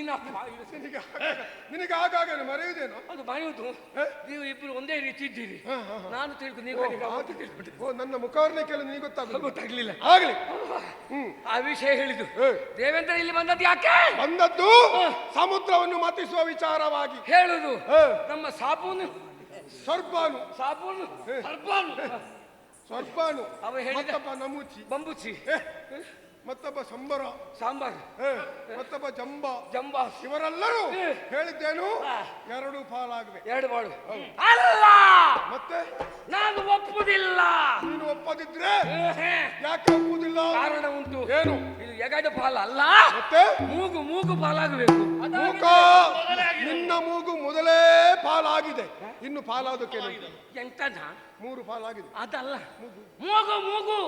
ನೀನು ನಿನಗೆ ಆಗಾಗ ಮರೆಯುವುದೇನು? ಅದು ಮರೆಯುವುದು. ನೀವು ಇಬ್ಬರು ಒಂದೇ ರೀತಿ ಇದ್ದೀರಿ. ನಾನು ತಿಳ್ಕೊಂಡು ನೀವು ಓ, ನನ್ನ ಮುಖವನ್ನೇ ಕೇಳಿ ನಿನಗೆ ಗೊತ್ತಾಗ್ಲಿಲ್ಲ. ಆಗ್ಲಿ. ಆ ವಿಷಯ ಹೇಳಿದ್ದು. ದೇವೇಂದ್ರ ಇಲ್ಲಿ ಬಂದದ್ದು ಯಾಕೆ? ಬಂದದ್ದು ಸಮುದ್ರವನ್ನು ಮತಿಸುವ ವಿಚಾರವಾಗಿ ಹೇಳುದು. ನಮ್ಮ ಸಾಬೂನು ಸ್ವರ್ಪಾನು ಸ್ವರ್ಪಾನು ಅವ ಹೇಳಿದ ನಮೂಚಿ ಬಂಬುಚಿ ಮತ್ತೊಬ್ಬ ಸಾಂಬಾರ್ ಮತ್ತೊಬ್ಬ ಜಂಬ ಇವರೆಲ್ಲರೂ ಹೇಳಿದ್ದೇನು ಎರಡು ಪಾಲಾಗಬೇಕು. ಎರಡು ಪಾಲು ಅಲ್ಲ. ಮತ್ತೆ ನಾನು ಒಪ್ಪುದಿಲ್ಲ. ನೀನು ಒಪ್ಪದಿದ್ರೆ ಯಾಕೆ ಒಪ್ಪುದಿಲ್ಲ? ಕಾರಣ ಉಂಟು. ಏನು? ಇದು ಎಗಡು ಪಾಲ ಅಲ್ಲ, ಮತ್ತೆ ಮೂಗು ಪಾಲಾಗಬೇಕು. ನಿನ್ನ ಮೂಗು ಮೊದಲೇ ಪಾಲಾಗಿದೆ, ಇನ್ನು ಪಾಲಾದಕ್ಕೆ ಎಂತದ 3 ಪಾಲಾಗಿದೆ. ಅದಲ್ಲ, ಮೂಗು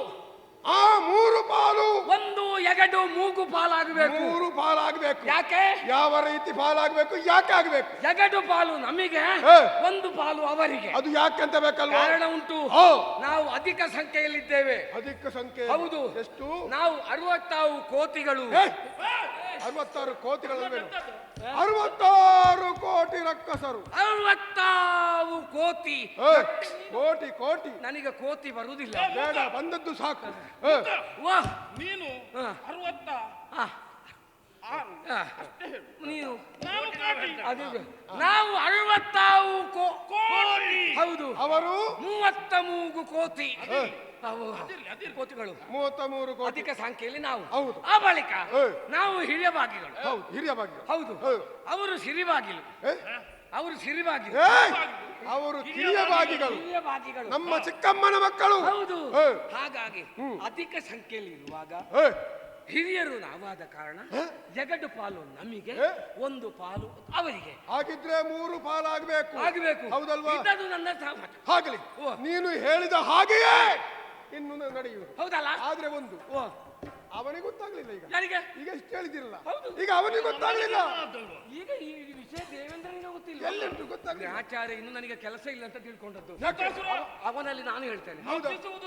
ಆ 3 ಪಾಲು ಒಂದು ಎಗಡು ಮೂಗು ಪಾಲಾಗಬೇಕು. 3 ಪಾಲಾಗಬೇಕು. ಯಾಕೆ? ಯಾವ ರೀತಿ ಪಾಲಾಗಬೇಕು? ಯಾಕೆ ಆಗಬೇಕು? ಎಗಡು ಪಾಲು ನಮಗೆ, ಒಂದು ಪಾಲು ಅವರಿಗೆ. ಅದು ಯಾಕೆಂತ ಬೇಕಲ್ವಾ? ಕಾರಣ ಉಂಟು. ನಾವು ಅಧಿಕ ಸಂಖ್ಯೆಯಲ್ಲಿದ್ದೇವೆ. ಅಧಿಕ ಸಂಖ್ಯೆ? ಹೌದು. ಎಷ್ಟು? ನಾವು 66 ಕೋತಿಗಳು. 66 ಕೋತಿಗಳಲ್ವೇನು? 66 ಕೋಟಿ ರಕ್ಕಸರು. 66 ಕೋತಿ. ಕೋಟಿ ನನಗೆ ಕೋತಿ ಬರುವುದಿಲ್ಲ. ಬೇಡ, ಬಂದದ್ದು ಸಾಕು. ನೀನು 66 ನೀನು ನಾವು 66 ಕೋಟಿ. ಹೌದು. ಅವರು 33 ಕೋತಿ. ಕೋತಿಗಳು 33 ಕೋಟಿ. ಅಧಿಕ ಸಂಖ್ಯೆಯಲ್ಲಿ ನಾವು. ಹೌದು. ಆ ಬಳಿಕ ನಾವು ಹಿರಿಯ ಭಾಗಿಗಳು. ಹೌದು, ಹಿರಿಯ ಭಾಗಿಗಳು. ಹೌದು. ಅವರು ಸಿರಿಬಾಗಿಲು. ಅವರು ಕಿರಿಯ ಭಾಗಿಗಳು. ನಮ್ಮ ಚಿಕ್ಕಮ್ಮನ ಮಕ್ಕಳು. ಹೌದು. ಹಾಗಾಗಿ ಅಧಿಕ ಸಂಖ್ಯೆಯಲ್ಲಿ ಇರುವಾಗ ಹಿರಿಯರು ನಾವಾದ ಕಾರಣ ಜಗಡು ಪಾಲು ನಮಗೆ, ಒಂದು ಪಾಲು ಅವರಿಗೆ. ಹಾಗಿದ್ರೆ 3 ಪಾಲಾಗಬೇಕು. ಹೌದಲ್ವಾ? ಇದು ನನ್ನ ಸಾಮರ್ಥ್ಯ. ಹಾಗಲಿ, ನೀನು ಹೇಳಿದ ಹಾಗೆಯೇ ಇನ್ನು ನಡೆಯುವುದು. ಹೌದಲ್ಲ? ಆದ್ರೆ ಒಂದು ಅವನಿಗೆ ಗೊತ್ತಾಗ್ಲಿಲ್ಲ. ಈಗ ಇಷ್ಟು ಹೇಳಿದಿರಲ್ಲ, ಹೌದು. ಈಗ ಅವನಿಗೆ ಗೊತ್ತಾಗ್ಲಿಲ್ಲ. ಈಗ ಈ ವಿಷಯ ದೇವೇಂದ್ರನಿಗೆ ಗೊತ್ತಿಲ್ಲ. ಎಲ್ಲೆಂಟು ಗೊತ್ತಾಗ್ಲಿಲ್ಲ. ಆಚಾರ್ಯ ಇನ್ನು ನನಗೆ ಕೆಲಸ ಇಲ್ಲ ಅಂತ ತಿಳ್ಕೊಂಡದ್ದು. ಅವನಲ್ಲಿ ನಾನು ಹೇಳ್ತೇನೆ.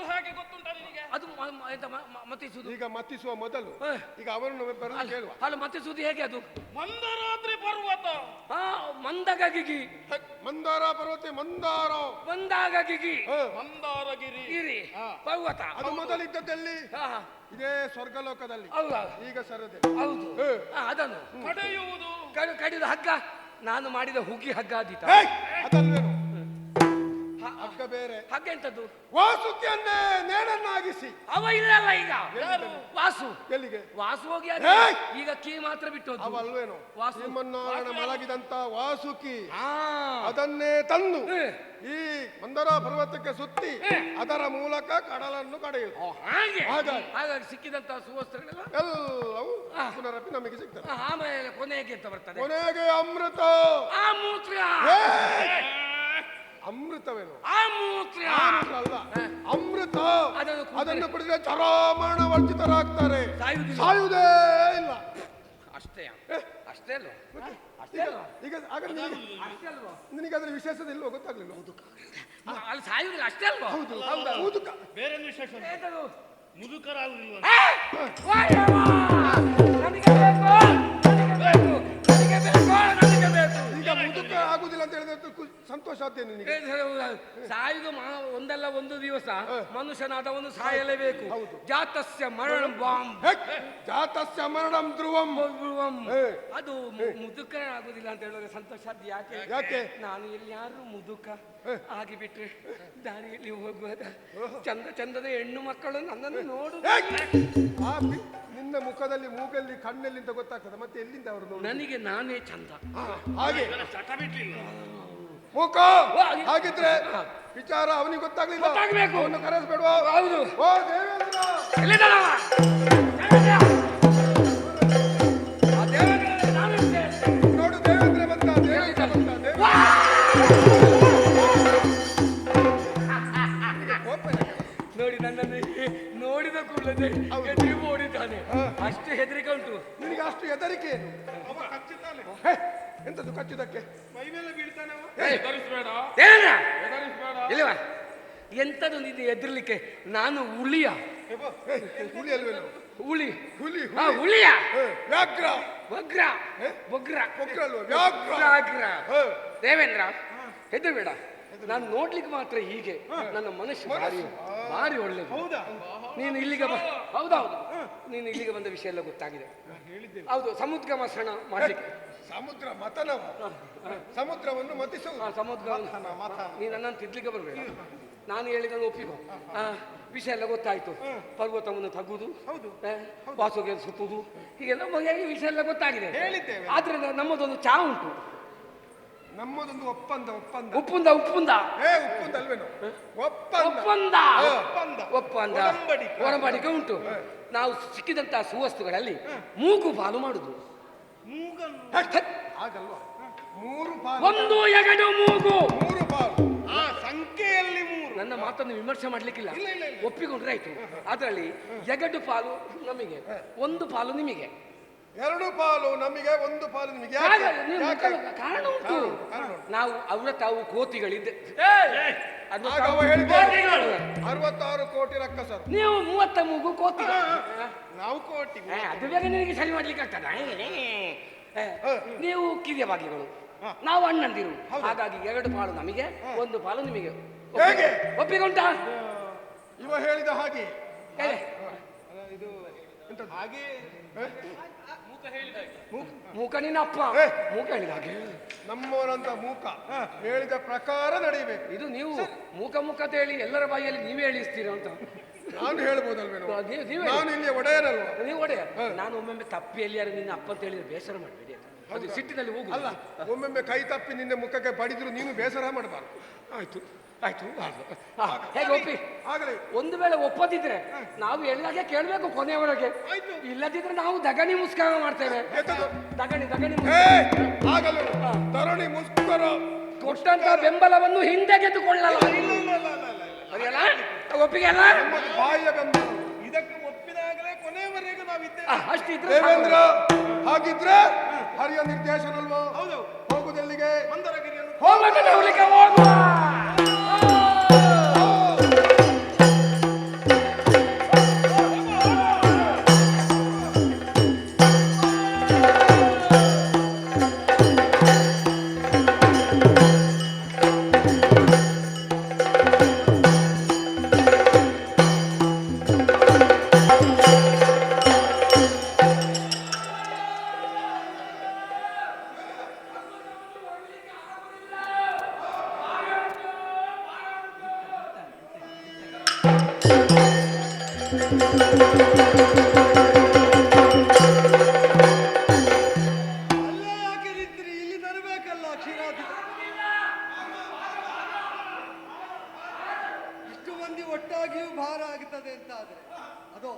ಹೇಗೆ ಗೊತ್ತುಂಟ ನಿನಗೆ? ಅದು ಮತಿಸುವುದು. ಈಗ ಮತಿಸುವ ಮೊದಲು ಈಗ ಅವರನ್ನು ಬರಲು ಕೇಳುವ. ಅಲ್ಲ, ಮತಿಸುವುದು ಹೇಗೆ? ಅದು ಮಂದರಾತ್ರಿ ಪರ್ವತ. ಮಂದಗಿಗಿ. ಮಂದಾರ ಪರ್ವತ. ಮಂದಾಗಿಗಿ. ಮಂದಾರಗಿರಿ ಪರ್ವತ. ಅದು ಮೊದಲಿದ್ದದಲ್ಲಿ ಇದೇ ಸ್ವರ್ಗಲೋಕದಲ್ಲಿ. ಈಗ ಸರದೆ. ಹೌದು. ಅದನ್ನು ಕಡೆಯುವುದು. ಕಡಿದ ಹಗ್ಗ ನಾನು ಮಾಡಿದ ಹುಗ್ಗಿ ಹಗ್ಗ ಆದೀತ. ಅದಲ್ವೇನು? ಹಗ್ಗ ಬೇರೆ. ಹಗ್ಗ ಎಂತದ್ದು? ವಾಸುಕಿಯನ್ನೇ ನೇಣನ್ನಾಗಿಸಿ. ಅವ ಇಲ್ಲಲ್ಲ ಈಗ. ವಾಸು ಎಲ್ಲಿಗೆ? ವಾಸು ಹೋಗಿ ಈಗ ಕೀ ಮಾತ್ರ ಬಿಟ್ಟು ಅವಲ್ವೇನು? ವಾಸು ಶ್ರೀಮನ್ನಾರಾಯಣ ಮಲಗಿದಂತ ವಾಸುಕಿ ಅದನ್ನೇ ತಂದು ಈ ಮಂದರ ಪರ್ವತಕ್ಕೆ ಸುತ್ತಿ ಅದರ ಮೂಲಕ ಕಡಲನ್ನು ಕಡೆಯುವುದು. ಹಾಗಾಗಿ ಸಿಕ್ಕಿದಂತಹ ಸುವಸ್ತ್ರಗಳೆಲ್ಲ ಎಲ್ಲವೂ ಪುನರಪಿ ನಮಗೆ ಸಿಗ್ತದೆ. ಆಮೇಲೆ ಕೊನೆಗೆ ಅಂತ ಬರ್ತದೆ. ಕೊನೆಗೆ ಅಮೃತ. ಅಮೃತವೇನು? ಅಲ್ಲ, ಅಮೃತ. ಅದನ್ನು ಕುಡಿದ್ರೆ ಚರಾಮರಣ ವರ್ಜಿತರಾಗ್ತಾರೆ, ಸಾಯುವುದೇ ಇಲ್ಲ. ಅಷ್ಟೇ ಅಲ್ಲ. ಈಗ ನಿನಗೆ ಅದರ ವಿಶೇಷತೆ ಇಲ್ವೋ? ಗೊತ್ತಾಗ್ಲಿಲ್ಲ. ಅಲ್ಲಿ ಸಾಯುವುದಿಲ್ಲ ಅಷ್ಟೇ ಅಲ್ವಾ? ಮುದುಕ. ಬೇರೆ ವಿಶೇಷ ಮುದುಕರಾಗುದಿಲ್ಲ. ಈಗ ಮುದುಕ ಆಗುದಿಲ್ಲ ಅಂತ ಹೇಳಿದ್ರೆ ಸಂತೋಷ ಆದ್ದೇನೆ ನಿನಗೆ. ಸಾಯುದು ಒಂದಲ್ಲ ಒಂದು ದಿವಸ ಮನುಷ್ಯನಾದವನು ಸಾಯಲೇಬೇಕು. ಜಾತಸ್ಯ ಮರಣಂ ಜಾತಸ್ಯ ಮರಣಂ ಧ್ರುವಂ. ಅದು ಮುದುಕ ಆಗುದಿಲ್ಲ ಅಂತ ಹೇಳಿದ್ರೆ ಸಂತೋಷ ಆದ್ ಯಾಕೆ? ನಾನು ಇಲ್ಲಿ ಯಾರು ಮುದುಕ ಆಗಿಬಿಟ್ರೆ ದಾರಿಯಲ್ಲಿ ಹೋಗುವಾಗ ಚಂದದ ಹೆಣ್ಣು ಮಕ್ಕಳು ನನ್ನನ್ನು ನೋಡು. ನಿನ್ನ ಮುಖದಲ್ಲಿ, ಮೂಗಲ್ಲಿ, ಕಣ್ಣಲ್ಲಿ ಅಂತ ಗೊತ್ತಾಗ್ತದೆ. ಮತ್ತೆ ಎಲ್ಲಿಂದ ಅವರು ನೋಡಿ? ನನಗೆ ನಾನೇ ಚಂದ. ಹಾಗೆ ಮುಖ. ಹಾಗಿದ್ರೆ ವಿಚಾರ ಅವನಿಗೆ ಗೊತ್ತಾಗ್ಲಿಲ್ಲ. ಅವನು ಕರೆಸಬೇಡುವ. ಹೌದು. ಓ ದೇವೇಂದ್ರ, ನೋಡು ದೇವೇಂದ್ರ ಬಂದ. ನೋಡಿ ನನ್ನನ್ನು ನೋಡಿದ ಕೂಡಲೇ ಹೆದರಿ ಓಡಿದ್ದಾನೆ. ಅಷ್ಟು ಹೆದರಿಕೆ ಉಂಟು ನಿನಗೆ. ಅಷ್ಟು ಹೆದರಿಕೆ ಏನು? ಎಂತದ್ದು ಕಚ್ಚುದಕ್ಕೆ? ಮೈ ಮೇಲೆ ಬೀಳ್ತಾನೆ. ಇಲ್ವಾ? ಎಂತದು ನಿನ್ನ ಎದುರ್ಲಿಕ್ಕೆ? ನಾನು ಹುಲಿಯ? ಹುಲಿ ಅಲ್ವೇನು? ಹುಲಿ ಹುಲಿ ಆ, ಹುಲಿಯ ವ್ಯಾಘ್ರ ವಗ್ರ ವಗ್ರ ವಗ್ರ ಅಲ್ವಾ? ವ್ಯಾಘ್ರ. ವ್ಯಾಘ್ರ. ಹ. ದೇವೇಂದ್ರ ಹೆದರ್ಬೇಡ, ನಾನು ನೋಡ್ಲಿಕ್ಕೆ ಮಾತ್ರ ಹೀಗೆ, ನನ್ನ ಮನಸ್ಸು ಭಾರಿ ಭಾರಿ ಒಳ್ಳೆದು. ಹೌದಾ? ನೀನು ಇಲ್ಲಿಗೆ ಹೌದೌದು, ನೀನು ಇಲ್ಲಿಗೆ ಬಂದ ವಿಷಯ ಎಲ್ಲ ಗೊತ್ತಾಗಿದೆ. ಹೌದು, ಸಮುದ್ರ ಮಸಣ ಮಾಡ್ಲಿಕ್ಕೆ ಸಮುದ್ರ ಮತನವ, ಸಮುದ್ರವನ್ನು ಮತಿಸುವುದು. ಸಮುದ್ರ ನೀನು ನನ್ನನ್ನು ತಿದ್ಲಿಕ್ಕೆ ಬರಬೇಡ, ನಾನು ಹೇಳಿದನ್ನು ಒಪ್ಪಿಕೊ. ವಿಷಯ ಎಲ್ಲ ಗೊತ್ತಾಯ್ತು. ಪರ್ವತವನ್ನು ತಗ್ಗುದು, ವಾಸುಗೆ ಸುತ್ತುವುದು, ಹೀಗೆಲ್ಲ ಬಗೆಯಾಗಿ ವಿಷಯ ಎಲ್ಲ ಗೊತ್ತಾಗಿದೆ. ಆದ್ರೆ ನಮ್ಮದೊಂದು ಚಾ ಉಂಟು. ನಮ್ಮದೊಂದು ಒಪ್ಪಂದ ಒಪ್ಪಂದ ಉಪ್ಪುಂದ ಉಪ್ಪುಂದ ಒಪ್ಪಂದ ಅಲ್ವೇನೋ? ಒಪ್ಪಂದ ಒಪ್ಪಂದ ಒಡಂಬಡಿಕೆ ಉಂಟು. ನಾವು ಸಿಕ್ಕಿದಂತಹ ಸುವಸ್ತುಗಳಲ್ಲಿ ಮೂಗು ಪಾಲು ಮಾಡುದು. ಆಗಲ್ವಾ? 3 ಪಾಲು, ಒಂದು ಎಗಡು ಮೂಗು, 3 ಪಾಲು. ಆ ಸಂಖ್ಯೆಯಲ್ಲಿ 3. ನನ್ನ ಮಾತನ್ನು ವಿಮರ್ಶೆ ಮಾಡ್ಲಿಕ್ಕಿಲ್ಲ, ಒಪ್ಪಿಕೊಂಡ್ರೆ ಆಯ್ತು. ಅದರಲ್ಲಿ ಎಗಡು ಪಾಲು ನಮಗೆ, ಒಂದು ಪಾಲು ನಿಮಗೆ. 2 ಪಾಲು ನಮಗೆ, 1 ಪಾಲು ನಿಮಗೆ. ಕಾರಣ ಉಂಟು. ನಾವು ಅವರ ತಾವು ಕೋತಿಗಳಿದ್ದೆ. ಆಗ ಅವ ಹೇಳಿದ 66 ಕೋಟಿ ರಕ್ಕಸರು, ನೀವು 30 ಮೂಗು ಕೋತಿ. ನಾವು ಕೋಟಿ. ಅದು ಬೇಗ ನಿನಗೆ ಸರಿ ಮಾಡ್ಲಿಕ್ಕೆ ಆಗ್ತದ? ನೀವು ಕಿರಿಯ ಭಾಗ್ಯಗಳು, ನಾವು ಅಣ್ಣಂದಿರು. ಹಾಗಾಗಿ 2 ಪಾಲು ನಮಗೆ, 1 ಪಾಲು ನಿಮಗೆ. ಹೇಗೆ? ಒಪ್ಪಿಕೊಂಡ? ಇವ ಹೇಳಿದ ಹಾಗೆ. ಹಾಗೆ ಮೂಕ ನಿನ್ನ ಅಪ್ಪ ಮೂಕ ಹೇಳಿದ ಹಾಗೆ. ನಮ್ಮವರಂತ ಮೂಕ ಹೇಳಿದ ಪ್ರಕಾರ ನಡೆಯಬೇಕು. ಇದು ನೀವು ಮೂಕ ಮೂಕ ಅಂತ ಹೇಳಿ ಎಲ್ಲರ ಬಾಯಿಯಲ್ಲಿ ನೀವೇ ಹೇಳಿಸ್ತೀರ ಅಂತ ನಾನು ಹೇಳ್ಬೋದಲ್ವೇನೋ? ನೀವೇ ನಾನು ಇಲ್ಲಿ ಒಡೆಯನಲ್ವಾ? ನೀವು ಒಡೆಯ. ನಾನು ಒಮ್ಮೊಮ್ಮೆ ತಪ್ಪಿ ಎಲ್ಲಿಯಾರು ನಿನ್ನ ಅಪ್ಪ ಅಂತ ಹೇಳಿದ್ರೆ ಬೇಸರ ಮಾಡಬೇಡಿ, ಅದು ಸಿಟ್ಟಿನಲ್ಲಿ ಹೋಗು. ಅಲ್ಲ, ಒಮ್ಮೊಮ್ಮೆ ಕೈ ತಪ್ಪಿ ನಿನ್ನೆ ಮುಖಕ್ಕೆ ಬಡಿದ್ರು ನೀನು ಬೇಸರ ಮಾಡಬಾರ್ದು. ಆಯ್ತು ಆಯ್ತು. ಹೇಗೆ ಒಪ್ಪಿ? ಆಗಲೇ ಒಂದು ವೇಳೆ ಒಪ್ಪದಿದ್ರೆ ನಾವು ಎಲ್ಲಾಗೆ ಕೇಳಬೇಕು ಕೊನೆಯವರೆಗೆ. ಇಲ್ಲದಿದ್ರೆ ನಾವು ದಗಣಿ ಮುಸ್ಕಾರ ಮಾಡ್ತೇವೆ. ದಗಣಿ ದಗಣಿ ಆಗಲ್ಲ, ತರಣಿ ಮುಸ್ಕರ ಕೊಟ್ಟಂತ ಬೆಂಬಲವನ್ನು ಹಿಂದೆ ಗೆದ್ದುಕೊಳ್ಳಲ್ಲ. ಒಪ್ಪಿಗೆ ಅಲ್ಲ, ಬಾಯಿಯ ಬೆಂಬಲ. ಇದಕ್ಕೆ ಒಪ್ಪಿದಾಗಲೇ ಕೊನೆಯವರೆಗೂ ನಾವಿದ್ದೇವೆ. ಅಷ್ಟಿದ್ರೆ ದೇವೇಂದ್ರ, ಹಾಗಿದ್ರೆ ಹರಿಯ ನಿರ್ದೇಶನಲ್ವೋ? ಹೌದು. ಹೋಗುದೆಲ್ಲಿಗೆ? ಮಂದರಗಿರಿಯನ್ನು ಹೋಗ್ಲಿಕ್ಕೆ ಹೋಗುವ. ಅಲ್ಲೇ ಯಾಕೆ ನಿಂತ್ರಿ? ಇಲ್ಲಿ ತರಬೇಕಲ್ಲ ಕ್ಷೀರಾಧಿಪತಿ. ಇಷ್ಟು ಮಂದಿ ಒಟ್ಟಾಗಿಯೂ ಭಾರ ಆಗ್ತದೆ ಅಂತ ಆದ್ರೆ ಅದು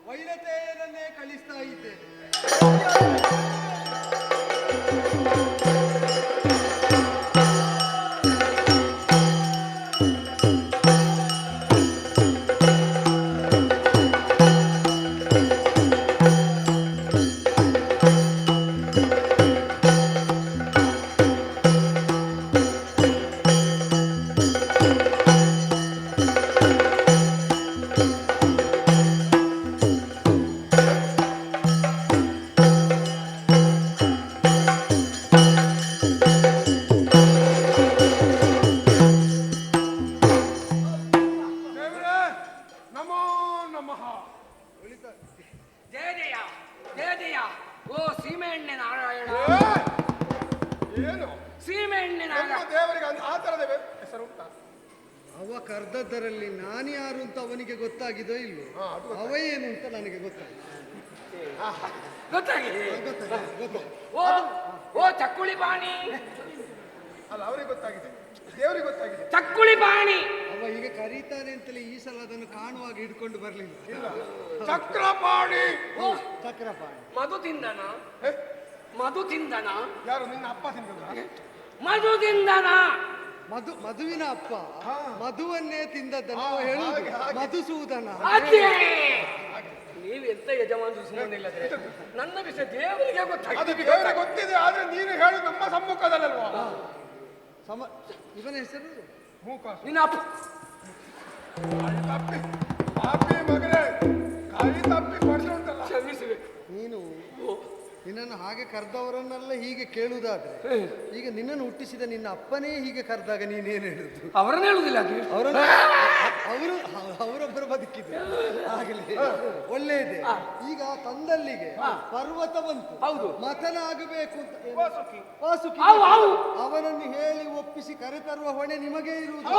ವೈನತೆಯನ್ನೇ ಕಳಿಸ್ತಾ ಇದ್ದೇನೆ. ಅವ ಕರ್ದದ್ದರಲ್ಲಿ ನಾನ್ಯಾರು ಅಂತ ಅವನಿಗೆ ಗೊತ್ತಾಗಿದೋ ಇಲ್ಲೋ, ಅವ ಏನು ಅಂತ ನನಗೆ ಗೊತ್ತಾಗಿದೆ. ಓ ಚಕ್ಕುಳಿ ಪಾಣಿ ಅಲ್ಲ, ಅವರಿಗೆ ಗೊತ್ತಾಗಿದೆ, ದೇವರಿಗೆ ಗೊತ್ತಾಗಿದೆ. ಚಕ್ಕುಳಿ ಪಾಣಿ ಅವ ಈಗ ಕರೀತಾನೆ ಅಂತಲೇ ಈ ಸಲ ಅದನ್ನು ಕಾಣುವಾಗ ಹಿಡ್ಕೊಂಡು ಬರ್ಲಿಲ್ಲ. ಚಕ್ರಪಾಣಿ. ಚಕ್ರಪಾಣಿ ಮಧು ತಿಂದನ? ಮಧು ತಿಂದನ? ಯಾರು? ನಿನ್ನ ಅಪ್ಪ ತಿಂದ? ಮಧು ತಿಂದನ? ಮಧುವಿನ ಅಪ್ಪ ಮಧುವನ್ನೇ ತಿಂದದ್ದನ್ನು ಹೇಳುವುದು ಮಧುಸೂದನ. ನೀವೆಂತ ಯಜಮಾನರು ಸುಮ್ಮನಿಲ್ಲದೆ ನನ್ನ ವಿಷಯ ದೇವರಿಗೆ ಗೊತ್ತಿದೆ, ಆದ್ರೆ ನೀನು ಹೇಳು ನಮ್ಮ ಸಮ್ಮುಖದಲ್ಲಲ್ವಾ? ಇವನ ಹೆಸರು ಮೂಕ. ನಿನ್ನ ಅಪ್ಪ ತಪ್ಪಿ ಮಗನೇ, ಕೈ ತಪ್ಪಿ ಪಡಿಸುಂಟಲ್ಲ. ನೀನು ನಿನ್ನನ್ನು ಹಾಗೆ ಕರೆದವರನ್ನೆಲ್ಲ ಹೀಗೆ ಕೇಳುವುದಾದ್ರೆ ಈಗ ನಿನ್ನನ್ನು ಹುಟ್ಟಿಸಿದ ನಿನ್ನ ಅಪ್ಪನೇ ಹೀಗೆ ಕರೆದಾಗ ನೀನೇನು ಹೇಳುದು? ಅವರನ್ನ ಹೇಳುದಿಲ್ಲ ಅವರು ಅವರೊಬ್ಬರು ಬದುಕಿದ್ರು ಆಗಲಿ ಒಳ್ಳೆಯದೇ. ಈಗ ತಂದಲ್ಲಿಗೆ ಪರ್ವತ ಬಂತು, ಹೌದು, ಮತನ ಆಗಬೇಕು ಅಂತ ವಾಸುಕಿ ಅವನನ್ನು ಹೇಳಿ ಒಪ್ಪಿಸಿ ಕರೆತರುವ ಹೊಣೆ ನಿಮಗೆ ಇರುವುದು.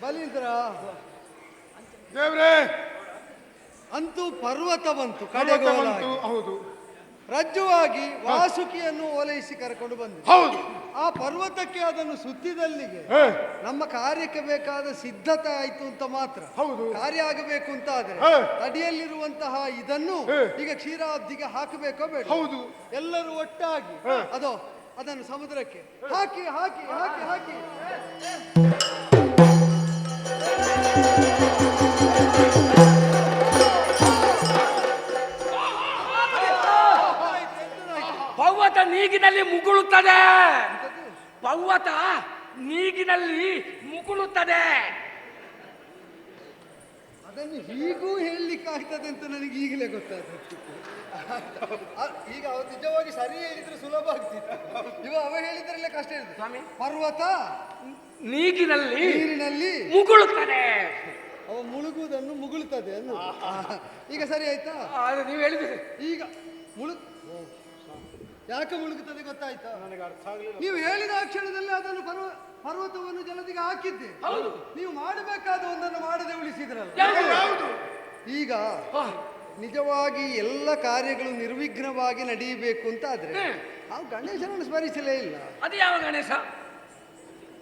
ಬಲೀಂದ್ರ ದೇವ್ರೆ, ಅಂತೂ ಪರ್ವತ ಬಂತು ಕಡೆಗೋಲಾಗಿ. ಹೌದು, ರಜ್ಜುವಾಗಿ ವಾಸುಕಿಯನ್ನು ಓಲೈಸಿ ಕರ್ಕೊಂಡು ಬಂದ. ಹೌದು. ಆ ಪರ್ವತಕ್ಕೆ ಅದನ್ನು ಸುತ್ತಿದಲ್ಲಿಗೆ ನಮ್ಮ ಕಾರ್ಯಕ್ಕೆ ಬೇಕಾದ ಸಿದ್ಧತೆ ಆಯ್ತು ಅಂತ ಮಾತ್ರ. ಹೌದು, ಕಾರ್ಯ ಆಗಬೇಕು ಅಂತ ಆದ್ರೆ ತಡಿಯಲ್ಲಿರುವಂತಹ ಇದನ್ನು ಈಗ ಕ್ಷೀರಾಬ್ದಿಗೆ ಹಾಕಬೇಕೋ ಬೇಡ? ಹೌದು. ಎಲ್ಲರೂ ಒಟ್ಟಾಗಿ ಅದನ್ನು ಸಮುದ್ರಕ್ಕೆ ಹಾಕಿ ಹಾಕಿ ಹಾಕಿ ಹಾಕಿ ಪರ್ವತ ನೀಗಿನಲ್ಲಿ ಮುಗುಳುತ್ತದೆ. ಪರ್ವತ ನೀಗಿನಲ್ಲಿ ಮುಗುಳುತ್ತದೆ. ಅದನ್ನು ಹೀಗೂ ಹೇಳಲಿಕ್ಕೆ ಆಗ್ತದೆ ಅಂತ ನನಗೆ ಈಗಲೇ ಗೊತ್ತಾಗ್ತದೆ. ಈಗ ಅವ ನಿಜವಾಗಿ ಸರಿ ಹೇಳಿದ್ರೆ ಸುಲಭ ಆಗ್ತಿತ್ತು. ಅವ ಹೇಳಿದ್ರಲ್ಲೇ ಕಷ್ಟ ಇರ್ತದೆ. ಪರ್ವತ ನೀರಿನಲ್ಲಿ ಮುಗುಳುತ್ತದೆ. ಅವ ಮುಳುಗುವುದನ್ನು ಮುಗುಳುತ್ತದೆ ಅನ್ನು. ಈಗ ಸರಿ ಆಯ್ತಾ? ನೀವು ಹೇಳಿದ್ರಿ. ಈಗ ಯಾಕೆ ಮುಳುಗುತ್ತದೆ ಗೊತ್ತಾಯ್ತಾ? ನನಗೆ ಅರ್ಥ ಆಗಲಿಲ್ಲ. ನೀವು ಹೇಳಿದ ಆ ಕ್ಷಣದಲ್ಲಿ ಅದನ್ನು ಪರ್ವತವನ್ನು ಜಲದಿಗೆ ಹಾಕಿದ್ದೆ. ನೀವು ಮಾಡಬೇಕಾದ ಒಂದನ್ನು ಮಾಡದೆ ಉಳಿಸಿದ್ರಲ್ಲ. ಈಗ ನಿಜವಾಗಿ ಎಲ್ಲ ಕಾರ್ಯಗಳು ನಿರ್ವಿಘ್ನವಾಗಿ ನಡೆಯಬೇಕು ಅಂತ ಆದ್ರೆ ನಾವು ಗಣೇಶನನ್ನು ಸ್ಮರಿಸಲೇ ಇಲ್ಲ. ಅದು ಯಾವ ಗಣೇಶ?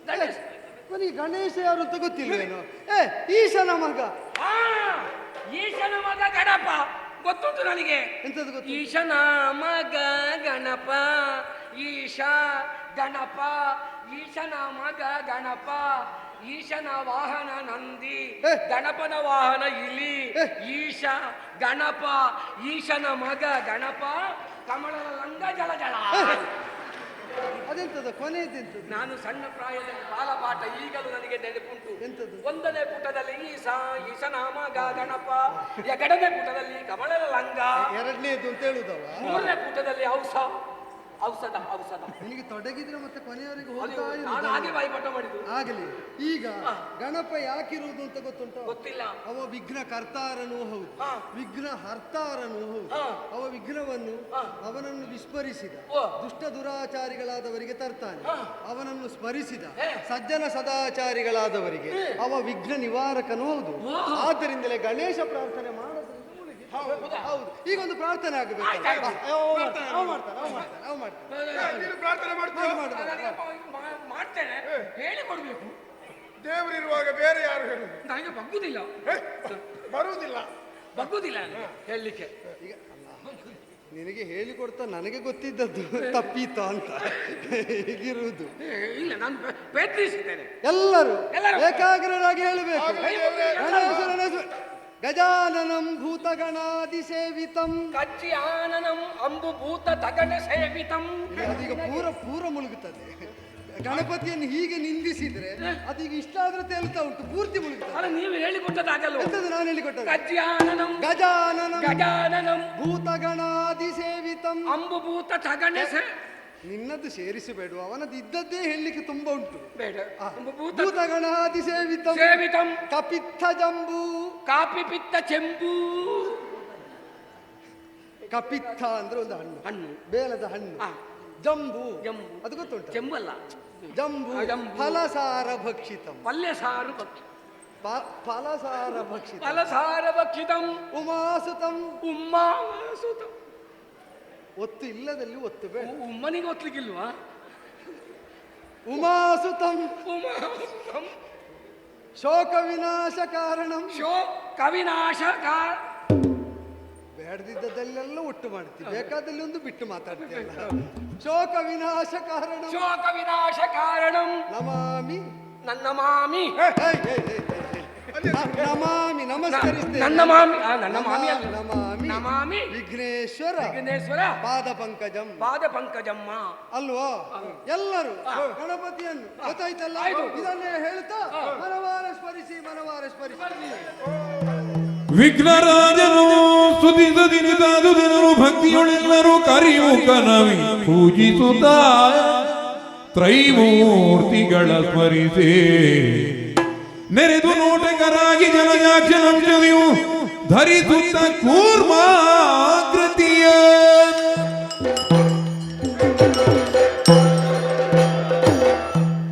ನನಗೆ ಗಣೇಶ ಯಾರು ಅಂತ ಗೊತ್ತಿಲ್ವೇನು? ಈಶನ ಮಗ. ಈಶನ ಮಗ ಗಣಪ ಗೊತ್ತುಂಟು ನನಗೆ. ಎಂತದ್ದು ಗೊತ್ತು? ಈಶನ ಮಗ ಗಣಪ, ಈಶ ಗಣಪ, ಈಶನ ಮಗ ಗಣಪ, ಈಶನ ವಾಹನ ನಂದಿ, ಗಣಪನ ವಾಹನ ಇಲಿ. ಈಶ ಗಣಪ, ಈಶನ ಮಗ ಗಣಪ, ಕಮಲದ ಲಂಗ ಜಲ ಜಲ. ಅದೆಂತದ ಕೊನೆಯದೆಂತದ್ದು? ನಾನು ಸಣ್ಣ ಪ್ರಾಯದಲ್ಲಿ ಬಾಲಪಾಠ ಈಗಲೂ ನನಗೆ ನೆನಪುಂಟು. ಎಂತದ್ದು? 1ನೇ ಪುಟದಲ್ಲಿ ಈಶನ ಮಗ ಗಣಪ, 2ನೇ ಪುಟದಲ್ಲಿ ಕಮಲದ ಲಂಗ, 2ನೇದು ಅಂತ ಹೇಳುದವ. 3ನೇ ಪುಟದಲ್ಲಿ ಔಷ ಔಷಧ ಔಷಧ. ನಿನಗೆ ತೊಡಗಿದ್ರೆ ಮತ್ತೆ ಕೊನೆಯವರೆಗೆ ಅದು ಹೋಗ್ತಾ ನಾನು ಹಾಗೆ ಇರುವುದು. ಬಾಯಿಪಾಠ ಮಾಡಿದ್ದು. ಆಗಲಿ. ಈಗ ಗಣಪ ಯಾಕಿರುವುದು ಅಂತ ಗೊತ್ತುಂಟು? ಗೊತ್ತಿಲ್ಲ. ಅವ ವಿಘ್ನ ಕರ್ತಾರನೂ ಹೌದು, ಹಾ. ವಿಘ್ನ ಹರ್ತಾರನೂ ಹೌದು. ಹಾ. ಅವ ವಿಘ್ನವನ್ನು ಅವನನ್ನು ವಿಸ್ಮರಿಸಿದ ಓ. ದುಷ್ಟ ದುರಾಚಾರಿಗಳಾದವರಿಗೆ ತರ್ತಾನೆ. ಹಾ. ಅವನನ್ನು ಸ್ಮರಿಸಿದ ಹೇ. ಸಜ್ಜನ ಸದಾಚಾರಿಗಳಾದವರಿಗೆ ಅವ ವಿಘ್ನ ನಿವಾರಕನೂ ಹೌದು. ಓ. ಆದ್ದರಿಂದ ಗಣೇಶ ಪ್ರಾರ್ಥನೆ ಮಾಡೋದ್ರಿಂದ ಮುಳುಗಿ. ಹೌದು. ಈಗ ಒಂದು ಪ್ರಾರ್ಥನೆ ಆಗಬೇಕು. ನೀನು ಪ್ರಾರ್ಥನೆ ಮಾಡ್ತೀಯ? ಮಾಡ್ತೇನೆ, ಹೇಳಿ ಕೊಡ್ಬೇಕು. ದೇವರಿರುವಾಗ ಬೇರೆ ಯಾರು ಹೇಳುದು? ನನಗೆ ಬಗ್ಗುದಿಲ್ಲ, ಬರುವುದಿಲ್ಲ. ಬಗ್ಗುದಿಲ್ಲ ಹೇಳಲಿಕ್ಕೆ. ಈಗ ನಿನಗೆ ಹೇಳಿಕೊಡ್ತಾ ನನಗೆ ಗೊತ್ತಿದ್ದದ್ದು ತಪ್ಪೀತ ಅಂತ ಹೀಗಿರುವುದು. ಇಲ್ಲ, ನಾನು ಪ್ರಯತ್ನಿಸುತ್ತೇನೆ. ಎಲ್ಲರೂ ಎಲ್ಲರೂ ಏಕಾಗ್ರರಾಗಿ ಹೇಳಬೇಕು. ಆಗಲಿ ದೇವರೇ. ಗಣೇಶನ ಹೆಸರು. ಗಜಾನನಂ ಭೂತಗಣಾದಿ ಸೇವಿತಂ. ಕಚ್ಚಿ ಆನನಂ ಅಂಬು ಭೂತ ತಗಣ ಸೇವಿತಂ. ಅದೀಗ ಪೂರ ಮುಳುಗುತ್ತದೆ. ಗಣಪತಿಯನ್ನು ಹೀಗೆ ನಿಂದಿಸಿದ್ರೆ ಅದೀಗ ಇಷ್ಟ ಆದ್ರೆ ತೇಲ್ತಾ ಉಂಟು, ಪೂರ್ತಿ ಮುಳುಗುತ್ತದೆ. ಅಲ್ಲ, ನೀವು ಹೇಳಿಕೊಟ್ಟದಾಗಲ್ಲ. ಎಂತದ್ದು ನಾನು ಹೇಳಿಕೊಟ್ಟದ್ದು? ಕಚ್ಚಿ ಆನನಂ ಗಜಾನನಂ ಗಜಾನನಂ ಭೂತಗಣಾದಿ ಸೇವಿತಂ. ಅಂಬು ಭೂತ ತಗಣ ನಿನ್ನದ್ದು ಸೇರಿಸಬೇಡ, ಅವನದ್ದು ಇದ್ದದ್ದೇ ಹೇಳಲಿಕ್ಕೆ ತುಂಬಾ ಉಂಟು. ಬೇಡ. ಅಂಬು ಭೂತ ಭೂತಗಣಾದಿ ಸೇವಿತಂ ಸೇವಿತಂ ಕಪಿತ್ಥ ಜಂಬೂ. ಕಾಪಿ ಪಿತ್ತ ಚೆಂಬು. ಕಪಿತ್ಥ ಅಂದ್ರೆ ಒಂದು ಹಣ್ಣು, ಹಣ್ಣು, ಬೇಲದ ಹಣ್ಣು. ಆ. ಜಂಬು ಜಂಬು ಅದು ಗೊತ್ತುಂಟು. ಚೆಂಬಲ್ಲ, ಜಂಬು ಜಂಬು. ಫಲಸಾರ ಭಕ್ಷಿತಂ. ಪಲ್ಯ ಸಾರು ಭಕ್ಷ ಫಲಸಾರ ಭಕ್ಷಿತಂ. ಫಲಸಾರ ಭಕ್ಷಿತಂ ಉಮಾಸುತಂ. ಉಮ್ಮಾ ಸುತಂ. ಒತ್ತು ಇಲ್ಲದಲ್ಲಿ ಒತ್ತು ಬೇಡ. ಉಮ್ಮನಿಗೆ ಒತ್ಲಿಕ್ಕಿಲ್ವಾ? ಉಮಾಸುತಂ ಉಮಾ ಸುತಂ. ಶೋಕ ವಿನಾಶ ಕಾರಣಂ. ಶೋ ಕವಿನಾಶ ಬೇಡದಿದ್ದದಲ್ಲೆಲ್ಲ ಒಟ್ಟು ಮಾಡ್ತೀವಿ, ಬೇಕಾದಲ್ಲಿ ಒಂದು ಬಿಟ್ಟು ಮಾತಾಡ್ತೀಯಲ್ಲ. ಶೋಕ ವಿನಾಶ ಕಾರಣಂ. ಶೋಕ ವಿನಾಶ ಕಾರಣಂ ನಮಾಮಿ. ನನ್ನ ಮಾಮಿ. ನಮಾಮಿ ನಮಸ್ಕರಿಸ್ತೇನೆ. ನನ್ನ ಮಾಮಿ. ನನ್ನ ಮಾಮಿ ಅಲ್ಲ. ನಮಾಮಿ ನಮಾಮಿ ವಿಘ್ನೇಶ್ವರ ವಿಘ್ನೇಶ್ವರ ಪಾದ ಪಂಕಜಂ. ಪಾದ ಪಂಕಜಮ್ಮ ಅಲ್ವಾ? ಎಲ್ಲರೂ ಗಣಪತಿಯನ್ನು ಗೊತ್ತಾಯ್ತಲ್ಲ, ಇದನ್ನೇ ಹೇಳ್ತಾ ಮನವಾರ ಸ್ಮರಿಸಿ, ಮನವಾರ ಸ್ಮರಿಸಿ. ವಿಘ್ನರಾಜನು ಸ್ತುತಿಸದಿನಿತಾದುದೆನರು ಭಕ್ತಿಯೊಳೆಲ್ಲರೂ ಕರಿಮುಖನವಿ ಪೂಜಿಸುತ್ತ ತ್ರೈಮೂರ್ತಿಗಳ ಸ್ಮರಿಸೇ ನೆರೆದು ನೋಟಕರಾಗಿ ಜಲಜಾಕ್ಷನಂಶದಿಯು ಧರಿಸುತ್ತ ಕೂರ್ಮಾಕೃತಿಯ.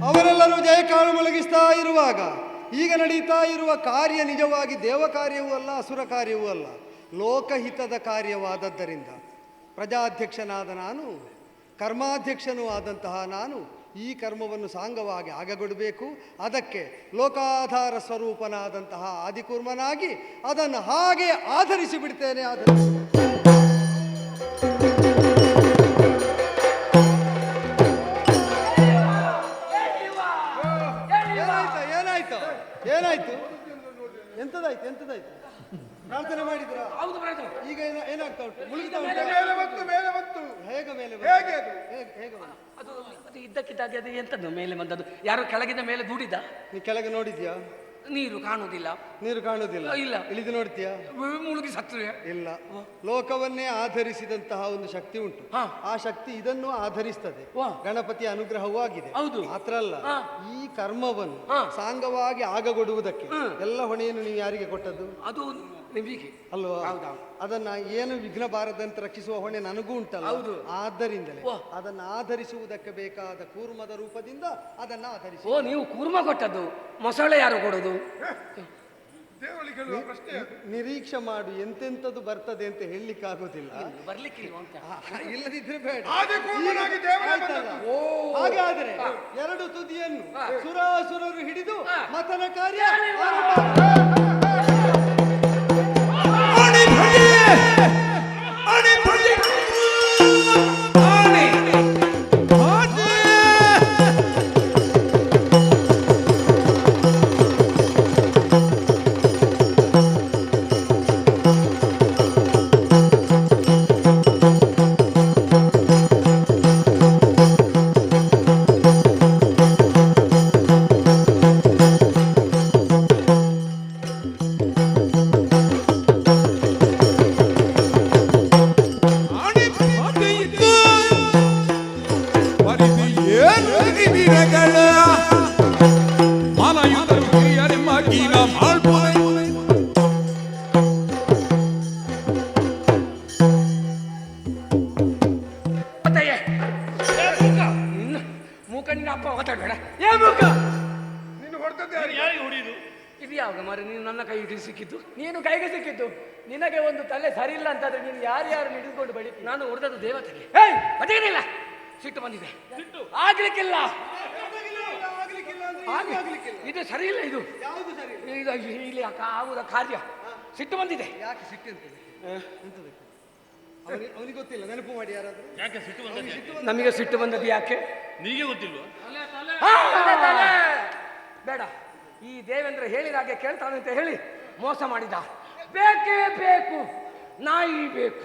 ಅವರೆಲ್ಲರೂ ಜಯಕಾಳು ಮೊಳಗಿಸ್ತಾ ಇರುವಾಗ ಈಗ ನಡೀತಾ ಇರುವ ಕಾರ್ಯ ನಿಜವಾಗಿ ದೇವ ಕಾರ್ಯವೂ ಅಲ್ಲ, ಅಸುರ ಕಾರ್ಯವೂ ಅಲ್ಲ, ಲೋಕಹಿತದ ಕಾರ್ಯವಾದದ್ದರಿಂದ ಪ್ರಜಾಧ್ಯಕ್ಷನಾದ ನಾನು, ಕರ್ಮಾಧ್ಯಕ್ಷನೂ ಆದಂತಹ ನಾನು ಈ ಕರ್ಮವನ್ನು ಸಾಂಗವಾಗಿ ಆಗಗೊಡಬೇಕು. ಅದಕ್ಕೆ ಲೋಕಾಧಾರ ಸ್ವರೂಪನಾದಂತಹ ಆದಿಕೂರ್ಮನಾಗಿ ಅದನ್ನು ಹಾಗೆ ಆಧರಿಸಿ ಬಿಡ್ತೇನೆ. ಏನಾಯ್ತು? ಏನಾಯ್ತು? ಎಂತದಾಯ್ತು? ಪ್ರಾರ್ಥನೆ ಮಾಡಿದ್ರ? ಹೌದು ಬ್ರದರ್. ಈಗ ಏನಾಗ್ತಾ ಉಂಟು? ಮುಳುಗ್ತಾ ಉಂಟು? ಮೇಲೆ ಬಂತು. ಹೇಗೆ ಮೇಲೆ ಹೇಗೆ ಅದು? ಹೇಗೆ ಬಂತು? ಅದು ಇದ್ದಕ್ಕಿದ್ದಾಗೆ ಅದು ಎಂತದ್ದು ಮೇಲೆ ಬಂದದ್ದು? ಯಾರೋ ಕೆಳಗಿದ ಮೇಲೆ ದೂಡಿದ? ನೀ ಕೆಳಗೆ ನೋಡಿದ್ಯಾ? ನೀರು ಕಾಣುವುದಿಲ್ಲ. ನೀರು ಕಾಣುವುದಿಲ್ಲ? ಇಲ್ಲ. ಇಳಿದು ನೋಡ್ತೀಯಾ? ಮುಳುಗಿ ಸತ್ರೆ ಇಲ್ಲ. ಲೋಕವನ್ನೇ ಆಧರಿಸಿದಂತಹ ಒಂದು ಶಕ್ತಿ ಉಂಟು. ಆ ಶಕ್ತಿ ಇದನ್ನು ಆಧರಿಸ್ತದೆ. ಗಣಪತಿಯ ಅನುಗ್ರಹವೂ ಆಗಿದೆ. ಹೌದು. ಮಾತ್ರ ಅಲ್ಲ, ಈ ಕರ್ಮವನ್ನು ಸಾಂಗವಾಗಿ ಆಗಗೊಡುವುದಕ್ಕೆ ಎಲ್ಲ ಹೊಣೆಯನ್ನು ನೀವು ಯಾರಿಗೆ ಕೊಟ್ಟದ್ದು? ಅದು ನಿಮಗೆ ಅಲ್ವಾ? ಅದನ್ನ ಏನು ವಿಘ್ನ ಬಾರದಂತೆ ರಕ್ಷಿಸುವ ಹೊಣೆ ನನಗೂ ಉಂಟಲ್ಲ. ಆದ್ದರಿಂದಲೇ ಅದನ್ನು ಆಧರಿಸುವುದಕ್ಕೆ ಬೇಕಾದ ಕೂರ್ಮದ ರೂಪದಿಂದ ಅದನ್ನ ಆಧರಿಸಿ. ಓ, ನೀವು ಕೂರ್ಮ ಕೊಟ್ಟದ್ದು, ಮೊಸಳೆ ಯಾರು ಕೊಡೋದು? ನಿರೀಕ್ಷೆ ಮಾಡು, ಎಂತೆಂಥದ್ದು ಬರ್ತದೆ ಅಂತ ಹೇಳಲಿಕ್ಕಾಗೋದಿಲ್ಲ. ಬರ್ಲಿಕ್ಕಿಲ್ವ ಅಂತ? ಇಲ್ಲದಿದ್ರೆ ಬೇಡ. ಆಯ್ತಲ್ಲ? ಹಾಗಾದ್ರೆ ಎರಡು ತುದಿಯನ್ನು ಸುರಾಸುರರು ಹಿಡಿದು ಮತನ ಕಾರ್ಯ ನೀನು ಕೈಗೆ ಸಿಕ್ಕಿದ್ದು. ನಿನಗೆ ಒಂದು ತಲೆ ಸರಿ ಇಲ್ಲ ಅಂತಾದ್ರೆ ನೀನು ಯಾರ್ಯಾರು ಹಿಡಿದುಕೊಂಡು ಬಳಿ. ನಾನು ಹೊಡೆದದ್ದು ದೇವತೆಗೆ. ಏಯ್ ಅದೇನಿಲ್ಲ, ಸಿಟ್ಟು ಬಂದಿದೆ. ಆಗ್ಲಿಕ್ಕಿಲ್ಲ, ಇದು ಸರಿ ಇಲ್ಲ. ಇದು ಇಲ್ಲಿ ಆಗುವ ಕಾರ್ಯ ಸಿಟ್ಟು ಬಂದಿದೆ. ಯಾಕೆ ಸಿಟ್ಟು ಅವನಿಗೆ ಗೊತ್ತಿಲ್ಲ, ನೆನಪು ಮಾಡಿ ಯಾರಾದ್ರೂ. ಯಾಕೆ ಸಿಟ್ಟು ಬಂದದ್ದು? ನಮಗೆ ಸಿಟ್ಟು ಬಂದದ್ದು ಯಾಕೆ ನೀಗೆ ಗೊತ್ತಿಲ್ವಾ? ಬೇಡ, ಈ ದೇವೇಂದ್ರ ಹೇಳಿದ ಹಾಗೆ ಕೇಳ್ತಾನೆ ಅಂತ ಹೇಳಿ ಮೋಸ ಮಾಡಿದ. ಬೇಕೇ ಬೇಕು, ನಾಯಿ ಬೇಕು,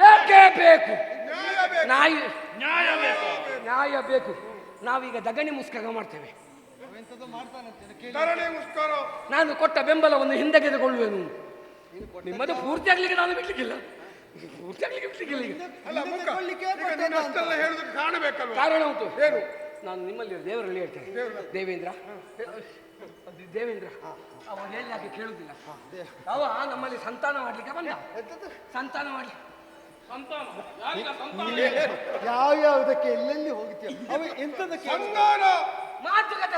ಬೇಕೇ ಬೇಕು, ನಾಯಿ ನ್ಯಾಯ ಬೇಕು. ನಾವೀಗ ದಗಣಿ ಮುಸ್ಕರ ಮಾಡ್ತೇವೆ. ನಾನು ಕೊಟ್ಟ ಬೆಂಬಲವನ್ನು ಹಿಂದೆಗೆದುಕೊಳ್ಳುವೆನು. ನಿಮ್ಮದು ಪೂರ್ತಿ ಆಗ್ಲಿಕ್ಕೆ ನಾನು ಬಿಡ್ಲಿಕ್ಕಿಲ್ಲ, ಪೂರ್ತಿ ಆಗ್ಲಿಕ್ಕೆ ಬಿಡ್ಲಿಕ್ಕಿಲ್ಲ. ಕಾರಣ ಉಂಟು. ಏನು? ನಾನು ನಿಮ್ಮಲ್ಲಿ ದೇವರಲ್ಲಿ ಹೇಳ್ತೇನೆ. ದೇವೇಂದ್ರ ಅವ ಹೇಳಿದಾಗೆ ಕೇಳುವುದಿಲ್ಲ. ಅವ ನಮ್ಮಲ್ಲಿ ಸಂತಾನ ಮಾಡ್ಲಿಕ್ಕೆ ಬಂದ. ಸಂತಾನ ಮಾಡ್ಲಿ ಯಾವ್ಯಾವುದಕ್ಕೆ ಎಲ್ಲೆಲ್ಲಿ ಹೋಗ್ತೀಯ ಅವ ಎಂತದಕ್ಕೆ ಮಾತುಕತೆ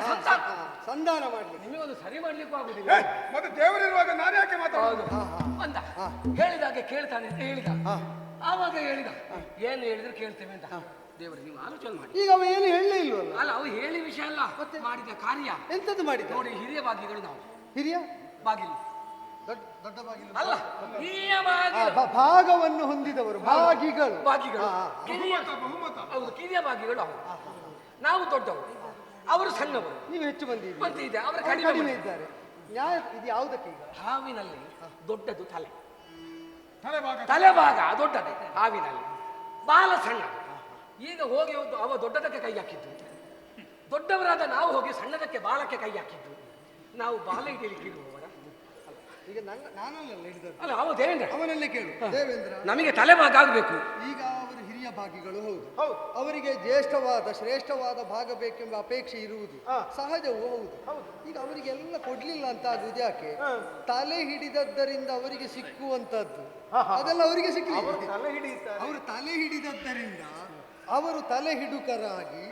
ಸಂಧಾನ ಮಾಡ್ಲಿ. ನಿಮಗೊಂದು ಸರಿ ಮಾಡ್ಲಿಕ್ಕೂ ಆಗುದಿಲ್ಲ. ಮತ್ತೆ ದೇವರಿರುವಾಗ ನಾನು ಯಾಕೆ ಮಾತಾಡೋದು? ಬಂದ ಹೇಳಿದಾಗೆ ಕೇಳ್ತಾನೆ ಅಂತ ಹೇಳಿದ. ಆವಾಗ ಹೇಳಿದ ಏನು ಹೇಳಿದ್ರೆ ಕೇಳ್ತೇವೆ ಅಂತ. ದೇವರು ನೀವು ಆಲೋಚನೆ ಮಾಡಿ. ಈಗ ಅವ ಏನು ಹೇಳಲೇ ಇಲ್ವಲ್ಲ. ಅಲ್ಲ, ಅವು ಹೇಳಿ ವಿಷಯ ಅಲ್ಲ, ಮತ್ತೆ ಮಾಡಿದ ಕಾರ್ಯ ಎಂತದ್ದು ಮಾಡಿದ ನೋಡಿ. ಹಿರಿಯ ಭಾಗಿಗಳು ನಾವು. ಹಿರಿಯ ಬಾಗಿಲು ದೊಡ್ಡ ಬಾಗಿಲು ಅಲ್ಲ, ಹಿರಿಯ ಬಾಗಿಲು ಭಾಗವನ್ನು ಹೊಂದಿದವರು ಭಾಗಿಗಳು. ಬಾಗಿಗಳು ಹೌದು, ಕಿರಿಯ ಭಾಗಿಗಳು ಅವರು. ನಾವು ದೊಡ್ಡವರು, ಅವರು ಸಣ್ಣವರು. ನೀವು ಹೆಚ್ಚು ಬಂದಿದೆ, ಅವರ ಕಡಿಮೆ ಇದ್ದಾರೆ. ನ್ಯಾಯ ಇದು ಯಾವುದಕ್ಕೆ? ಈಗ ಹಾವಿನಲ್ಲಿ ದೊಡ್ಡದು ತಲೆಭಾಗ ದೊಡ್ಡದೆ, ಹಾವಿನಲ್ಲಿ ಬಾಲ ಸಣ್ಣ. ಈಗ ಹೋಗಿ ಅವ ದೊಡ್ಡದಕ್ಕೆ ಕೈ ಹಾಕಿದ್ದು, ದೊಡ್ಡವರಾದ ನಾವು ಹೋಗಿ ಸಣ್ಣದಕ್ಕೆ ಬಾಲಕ್ಕೆ ಕೈ ಹಾಕಿದ್ದು. ನಾವು ಬಾಲ ಹಿಡಿಯಲಿಕ್ಕೆ ಇರುವವರ. ಈಗ ನಾನಲ್ಲ ಹಿಡಿದದ್ದು. ಅಲ್ಲ, ಅವ ದೇವೇಂದ್ರ. ಅವನಲ್ಲೇ ಕೇಳು. ದೇವೇಂದ್ರ ನಮಗೆ ತಲೆಭಾಗ ಆಗಬೇಕು. ಈಗ ಅವರು ಹಿರಿಯ ಭಾಗಿಗಳು. ಹೌದು, ಅವರಿಗೆ ಶ್ರೇಷ್ಠವಾದ ಭಾಗ ಬೇಕೆಂಬ ಅಪೇಕ್ಷೆ ಇರುವುದು ಸಹಜವೂ ಹೌದು. ಈಗ ಅವರಿಗೆಲ್ಲ ಕೊಡ್ಲಿಲ್ಲ ಅಂತ ಆಗುವುದು ಯಾಕೆ? ತಲೆ ಹಿಡಿದದ್ದರಿಂದ ಅವರಿಗೆ ಸಿಕ್ಕುವಂತದ್ದು ಅದೆಲ್ಲ ಅವರಿಗೆ ಸಿಕ್ಕಲಿ. ಅವರು ತಲೆ ಹಿಡಿದದ್ದರಿಂದ ಅವರು ತಲೆ ಹಿಡುಕರಾಗಿ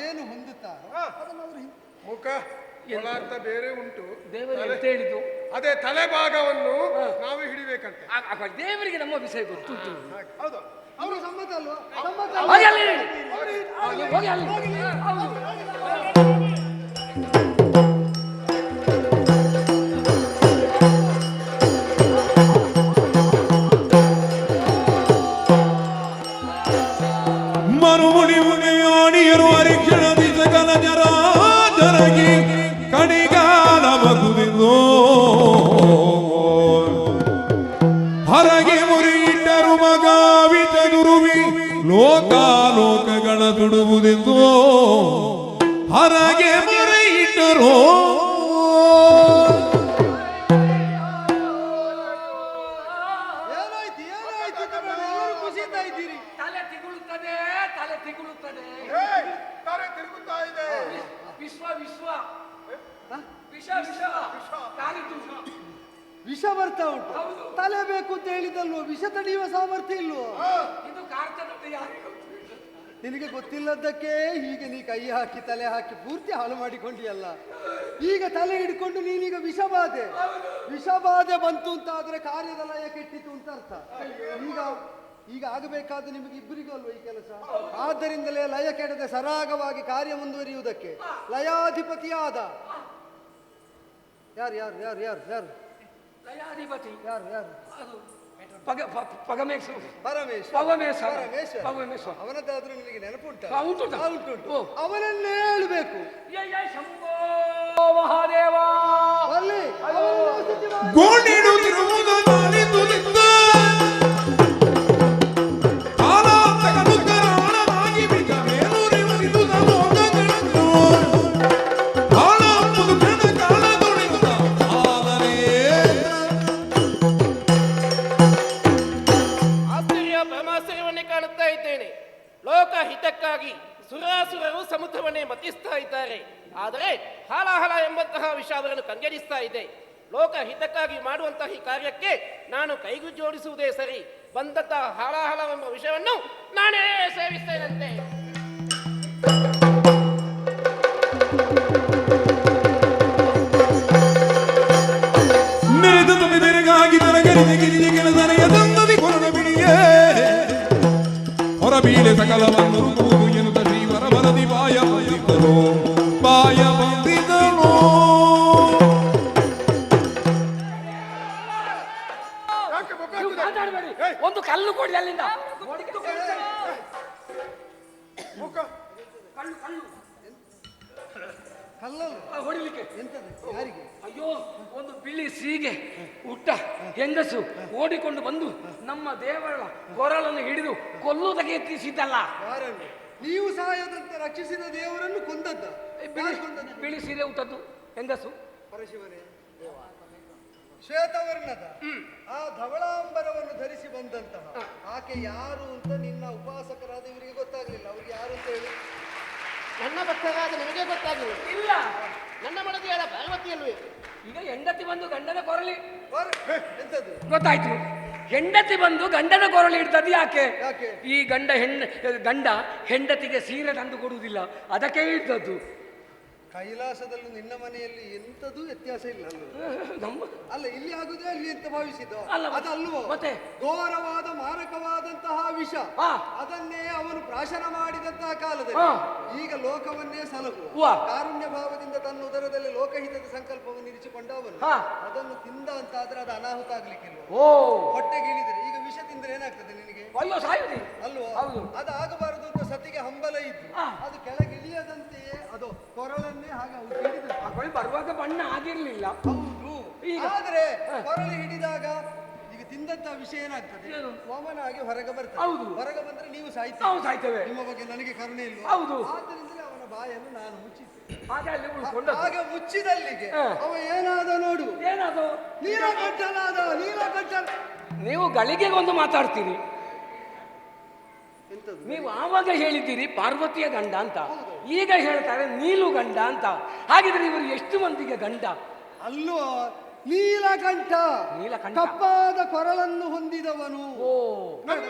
ಏನು ಹೊಂದುತ್ತಾರೋ ಅದನ್ನು ಅವರು ಮುಖ ಅಂತ ಬೇರೆ ಉಂಟು. ದೇವರು ಎಂತ ಹೇಳಿದ್ದು? ಅದೇ ತಲೆಭಾಗವನ್ನು ನಾವೇ ಹಿಡಿಬೇಕಂತೆ. ದೇವರಿಗೆ ನಮ್ಮ ವಿಷಯ ಗೊತ್ತುಂಟು. ಹೌದು, ಅವರು ಸಮ್ಮತ ಅಲ್ವಾ? ಸಮ್ಮತ ಮರುಮುಡಿ ಮುನಿಯಾಣಿಯರು ಅರಿಕ್ಷಣದಿ ಸಕಲ ಜರಾಗಿ ಕಡಿಗಾಲ ಬಗುದಿದ್ದು ಹೊರಗೆ ಮುರಿಯಿಟ್ಟರು ಮಗಾವಿ ಚದುರುವಿ ಲೋಕಾಲೋಕಗಳ ತುಡುವುದೆಂದು ಹೊರಗೆ ಮುರಿಯಿಟ್ಟರು. ತಲೆ ತಿಗುಳುತ್ತದೆ, ತಲೆ ತಿಗುಳುತ್ತದೆ. ತಾರೆ ತಿರುಗುತ್ತಾ ಇದೆ. ವಿಶ್ವ ವಿಷ ಬರ್ತಾ ಉಂಟು. ತಲೆ ಬೇಕು ಅಂತ ಹೇಳಿದಲ್ವೋ? ವಿಷ ತಡೆಯುವ ಸಾಮರ್ಥ್ಯ ಇಲ್ವೋ? ಇದು ಕಾರ್ಯದಂತೆ ಯಾರಿಗೂ ನಿನಗೆ ಗೊತ್ತಿಲ್ಲದಕ್ಕೆ ಹೀಗೆ ನೀ ಕೈ ಹಾಕಿ ತಲೆ ಹಾಕಿ ಪೂರ್ತಿ ಹಾಳು ಮಾಡಿಕೊಂಡಿಯಲ್ಲ. ಈಗ ತಲೆ ಹಿಡ್ಕೊಂಡು ನೀನೀಗ ವಿಷಬಾಧೆ ಬಂತು ಅಂತ ಆದ್ರೆ ಕಾರ್ಯದ ಲಯ ಕೆಟ್ಟಿತು ಅಂತ ಅರ್ಥ. ಈಗ ಆಗಬೇಕಾದ ನಿಮಗೆ ಇಬ್ಬರಿಗೂ ಅಲ್ವ ಈ ಕೆಲಸ? ಆದ್ದರಿಂದಲೇ ಲಯ ಕೆಡದೆ ಸರಾಗವಾಗಿ ಕಾರ್ಯ ಮುಂದುವರಿಯುವುದಕ್ಕೆ ಲಯಾಧಿಪತಿಯಾದ ಯಾರು ಯಾರು ಯಾರು ಯಾರು ಯಾರು ಲಯಾಧಿಪತಿ ಯಾರು ಯಾರು ಪರಮೇಶ್ವರ. ಅವನದ್ದಾದ್ರೂ ನಿನಗೆ ನೆನಪುಂಟ? ಉಂಟು. ಅವನನ್ನೇ ಹೇಳಬೇಕು. ಮಹಾದೇವ ಗೋಣಿಡುತ್ತಿರುವುದು ನಾನಿದ್ದುದಿದ್ದ ಕಾಲಾಂತಕ ದುಃಖರಾಳನಾಗಿ ಬಿಗ ಮೇಲೂರಿವರಿದು ನಮೋದಗಳನ್ನು ಕಾಲಾಂಬುದು ಕ್ಷಣ ಕಾಲದೊಳಿದ ಆದರೇ ಆಶ್ಚರ್ಯ ಬ್ರಹ್ಮಾಶ್ಚರ್ಯವನ್ನೇ ಕಾಣುತ್ತಾ ಇದ್ದೇನೆ. ಲೋಕ ಹಿತಕ್ಕಾಗಿ ಸುರಾಸುರರು ಸಮುದ್ರವನ್ನೇ ಮತಿಸ್ತಾ ಇದ್ದಾರೆ. ಆದರೆ ಹಾಲಾಹಲ ಎಂಬಂತಹ ವಿಷ ಅವರನ್ನು ಕಂಗೆಡಿಸ್ತಾ ಇದೆ. ಲೋಕ ಹಿತಕ್ಕಾಗಿ ಮಾಡುವಂತಹ ಈ ಕಾರ್ಯಕ್ಕೆ ನಾನು ಕೈಗೂ ಜೋಡಿಸುವುದೇ ಸರಿ. ಬಂದಂತಹ ಹಾಲಾಹಲ ಎಂಬ ವಿಷಯವನ್ನು ನಾನೇ ಸೇವಿಸ್ತೇನಂತೆ. ನೆರೆದು ತುಂಬಿದರೆ ಮೆರಿದೆ ಗಿರಿದೆ ಕೆಲಸನೆಯ ತಂದದಿ ಕೊರಡ ಬಿಡಿಯೇ ಹೊರಬೀಳೆ ಸಕಲವನ್ನು ರುಕುವುದು ಎನ್ನುತ್ತ ಶ್ರೀವರ ಬರದಿ ಬಾಯ ಬಂದಿದ್ದನು ಬಾಯ ಬಂದಿದ್ದನು. ನೀವು ಮಾತಾಡಬೇಡಿ, ಒಂದು ಕಲ್ಲು ಕೊಡಿ ಅಲ್ಲಿಂದ. ಕಲ್ಲಲ್ಲ ಹೊಡಿಲಿಕ್ಕೆ ಎಂತದು ಯಾರಿಗೆ? ಅಯ್ಯೋ, ಒಂದು ಬಿಳಿ ಸೀಗೆ ಹುಟ್ಟ ಹೆಂಗಸು ಓಡಿಕೊಂಡು ಬಂದು ನಮ್ಮ ದೇವರ ಕೊರಳನ್ನು ಹಿಡಿದು ಕೊಲ್ಲುವುದಕ್ಕೆ ಯತ್ನಿಸಿದ್ದಲ್ಲ. ಯಾರನ್ನು? ನೀವು ಸಹಾಯದಂತೆ ರಕ್ಷಿಸಿದ ದೇವರನ್ನು ಕೊಂದದ್ದ? ಬಿಳಿ ಸೀರೆ ಹುಟ್ಟದ್ದು ಹೆಂಗಸು ಪರಶಿವನೇ, ಶ್ವೇತವರ್ಣದ ಆ ಧವಳಾಂಬರವನ್ನು ಧರಿಸಿ ಬಂದಂತಹ ಆಕೆ ಯಾರು ಅಂತ ನಿನ್ನ ಉಪಾಸಕರಾದ ಇವರಿಗೆ ಗೊತ್ತಾಗ್ಲಿಲ್ಲ. ಅವ್ರಿಗೆ ಯಾರು ಅಂತ ಹೇಳಿ? ನನ್ನ ಭಕ್ತರಾದ ನಿಮಗೆ ಗೊತ್ತಾಗಿಲ್ಲ. ಇಲ್ಲ, ನನ್ನ ಮಡದಿಯಾದ ಪಾರ್ವತಿ ಅಲ್ವೇ? ಈಗ ಹೆಂಡತಿ ಬಂದು ಗಂಡನ ಕೊರಳಿ ಎಂತದ್ದು ಗೊತ್ತಾಯ್ತು. ಹೆಂಡತಿ ಬಂದು ಗಂಡನ ಕೊರಳಿ ಇಡ್ತದ್ದು ಯಾಕೆ? ಯಾಕೆ? ಈ ಗಂಡ ಹೆಂಡತಿಗೆ ಸೀರೆ ತಂದು ಕೊಡುವುದಿಲ್ಲ, ಅದಕ್ಕೆ ಇಡ್ತದ್ದು. ಕೈಲಾಸದಲ್ಲೂ ನಿನ್ನ ಮನೆಯಲ್ಲಿ ಎಂತದೂ ವ್ಯತ್ಯಾಸ ಇಲ್ಲ ನಮ್ಮ ಅಲ್ಲ, ಇಲ್ಲಿ ಆಗುದೇ ಅಲ್ಲಿ ಅಂತ ಭಾವಿಸಿದ್ದು ಅಲ್ಲ, ಅದಲ್ವೋ? ಮತ್ತೆ? ಘೋರವಾದ ಮಾರಕವಾದಂತಹ ವಿಷ, ಹಾ. ಅದನ್ನೇ ಅವನು ಪ್ರಾಶನ ಮಾಡಿದಂತಹ ಕಾಲದಲ್ಲಿ ಹಾ. ಈಗ ಲೋಕವನ್ನೇ ಸಲಹುವ ವಾ. ಕಾರುಣ್ಯ ಭಾವದಿಂದ ತನ್ನ ಉದರದಲ್ಲಿ ಲೋಕಹಿತದ ಸಂಕಲ್ಪವನ್ನು ಇರಿಸಿಕೊಂಡ ಅವನು ಹಾ. ಅದನ್ನು ತಿಂದ ಅಂತಾದ್ರೆ ಅದು ಅನಾಹುತ ಆಗ್ಲಿಕ್ಕಿಲ್ಲ. ಓ, ಹೊಟ್ಟೆಗಿಳಿದರೆ ಈಗ ವಿಷ ತಿಂದ್ರೆ ಏನಾಗ್ತದೆ ನಿನಗೆ? ಅಯ್ಯೋ ಸಾಯುದಿ. ಅಲ್ವೋ? ಹೌದು. ಅದು ಆಗಬಾರದು ಅಂತ ಸತಿಗೆ ಹಂಬಲ ಇದ್ದು ಹಾ. ಅದು ಕೆಳಗಿಳಿಯದಂತೆಯೇ ಅದು ಕೊರಳನ್ನೇ ಹಾಗೆ ಅವ್ರು ಹಿಡಿದು ಮಗಳು ಬರುವಾಗ ಬಣ್ಣ ಆಗಿರ್ಲಿಲ್ಲ. ಹೌದು. ಈಗ? ಆದ್ರೆ ಕೊರಳು ಹಿಡಿದಾಗ ಈಗ ತಿಂದಂತ ವಿಷಯ ಏನಾಗ್ತದೆ? ಏನು? ವಾಮನ ಆಗಿ ಹೊರಗೆ ಬರ್ತದೆ. ಹೌದು. ಹೊರಗೆ ಬಂದ್ರೆ ನೀವು ನಾವು ಸಾಯ್ತೇವೆ. ನಿಮ್ಮ ಬಗ್ಗೆ ನನಗೆ ಕರುಣೆ ಇಲ್ಲ. ಹೌದು. ಆದ್ದರಿಂದಲೇ ಅವನ ಬಾಯನ್ನು ನಾನು ಮುಚ್ಚಿದ್ದೆ. ಹಾಗೆ ಅಲ್ಲಿ ಉಳ್ಕೊಂಡ ಹಾಗೆ ಮುಚ್ಚಿದಲ್ಲಿಗೆ ಹಾ. ಅವ ಏನಾದ ನೋಡು. ಏನದು? ನೀಲಕಂಠನಾದ. ನೀಲಕಂಠನ ನೀವು ಗಳಿಗೆಗೆ ಒಂದು ಮಾತಾಡ್ತೀರಿ. ಎಂತದು? ನೀವು ಆವಾಗ ಹೇಳಿದ್ದೀರಿ ಪಾರ್ವತಿಯ ಗಂಡ ಅಂತ, ಈಗ ಹೇಳ್ತಾರೆ ನೀಲು ಗಂಡ ಅಂತ. ಹಾಗಿದ್ರೆ ಇವರು ಎಷ್ಟು ಮಂದಿಗೆ ಗಂಡ? ಅಲ್ಲೋ, ನೀಲಕಂಠ. ನೀಲಕಂಠ. ಕಪ್ಪಾದ ಕೊರಳನ್ನು ಹೊಂದಿದವನು. ಓ,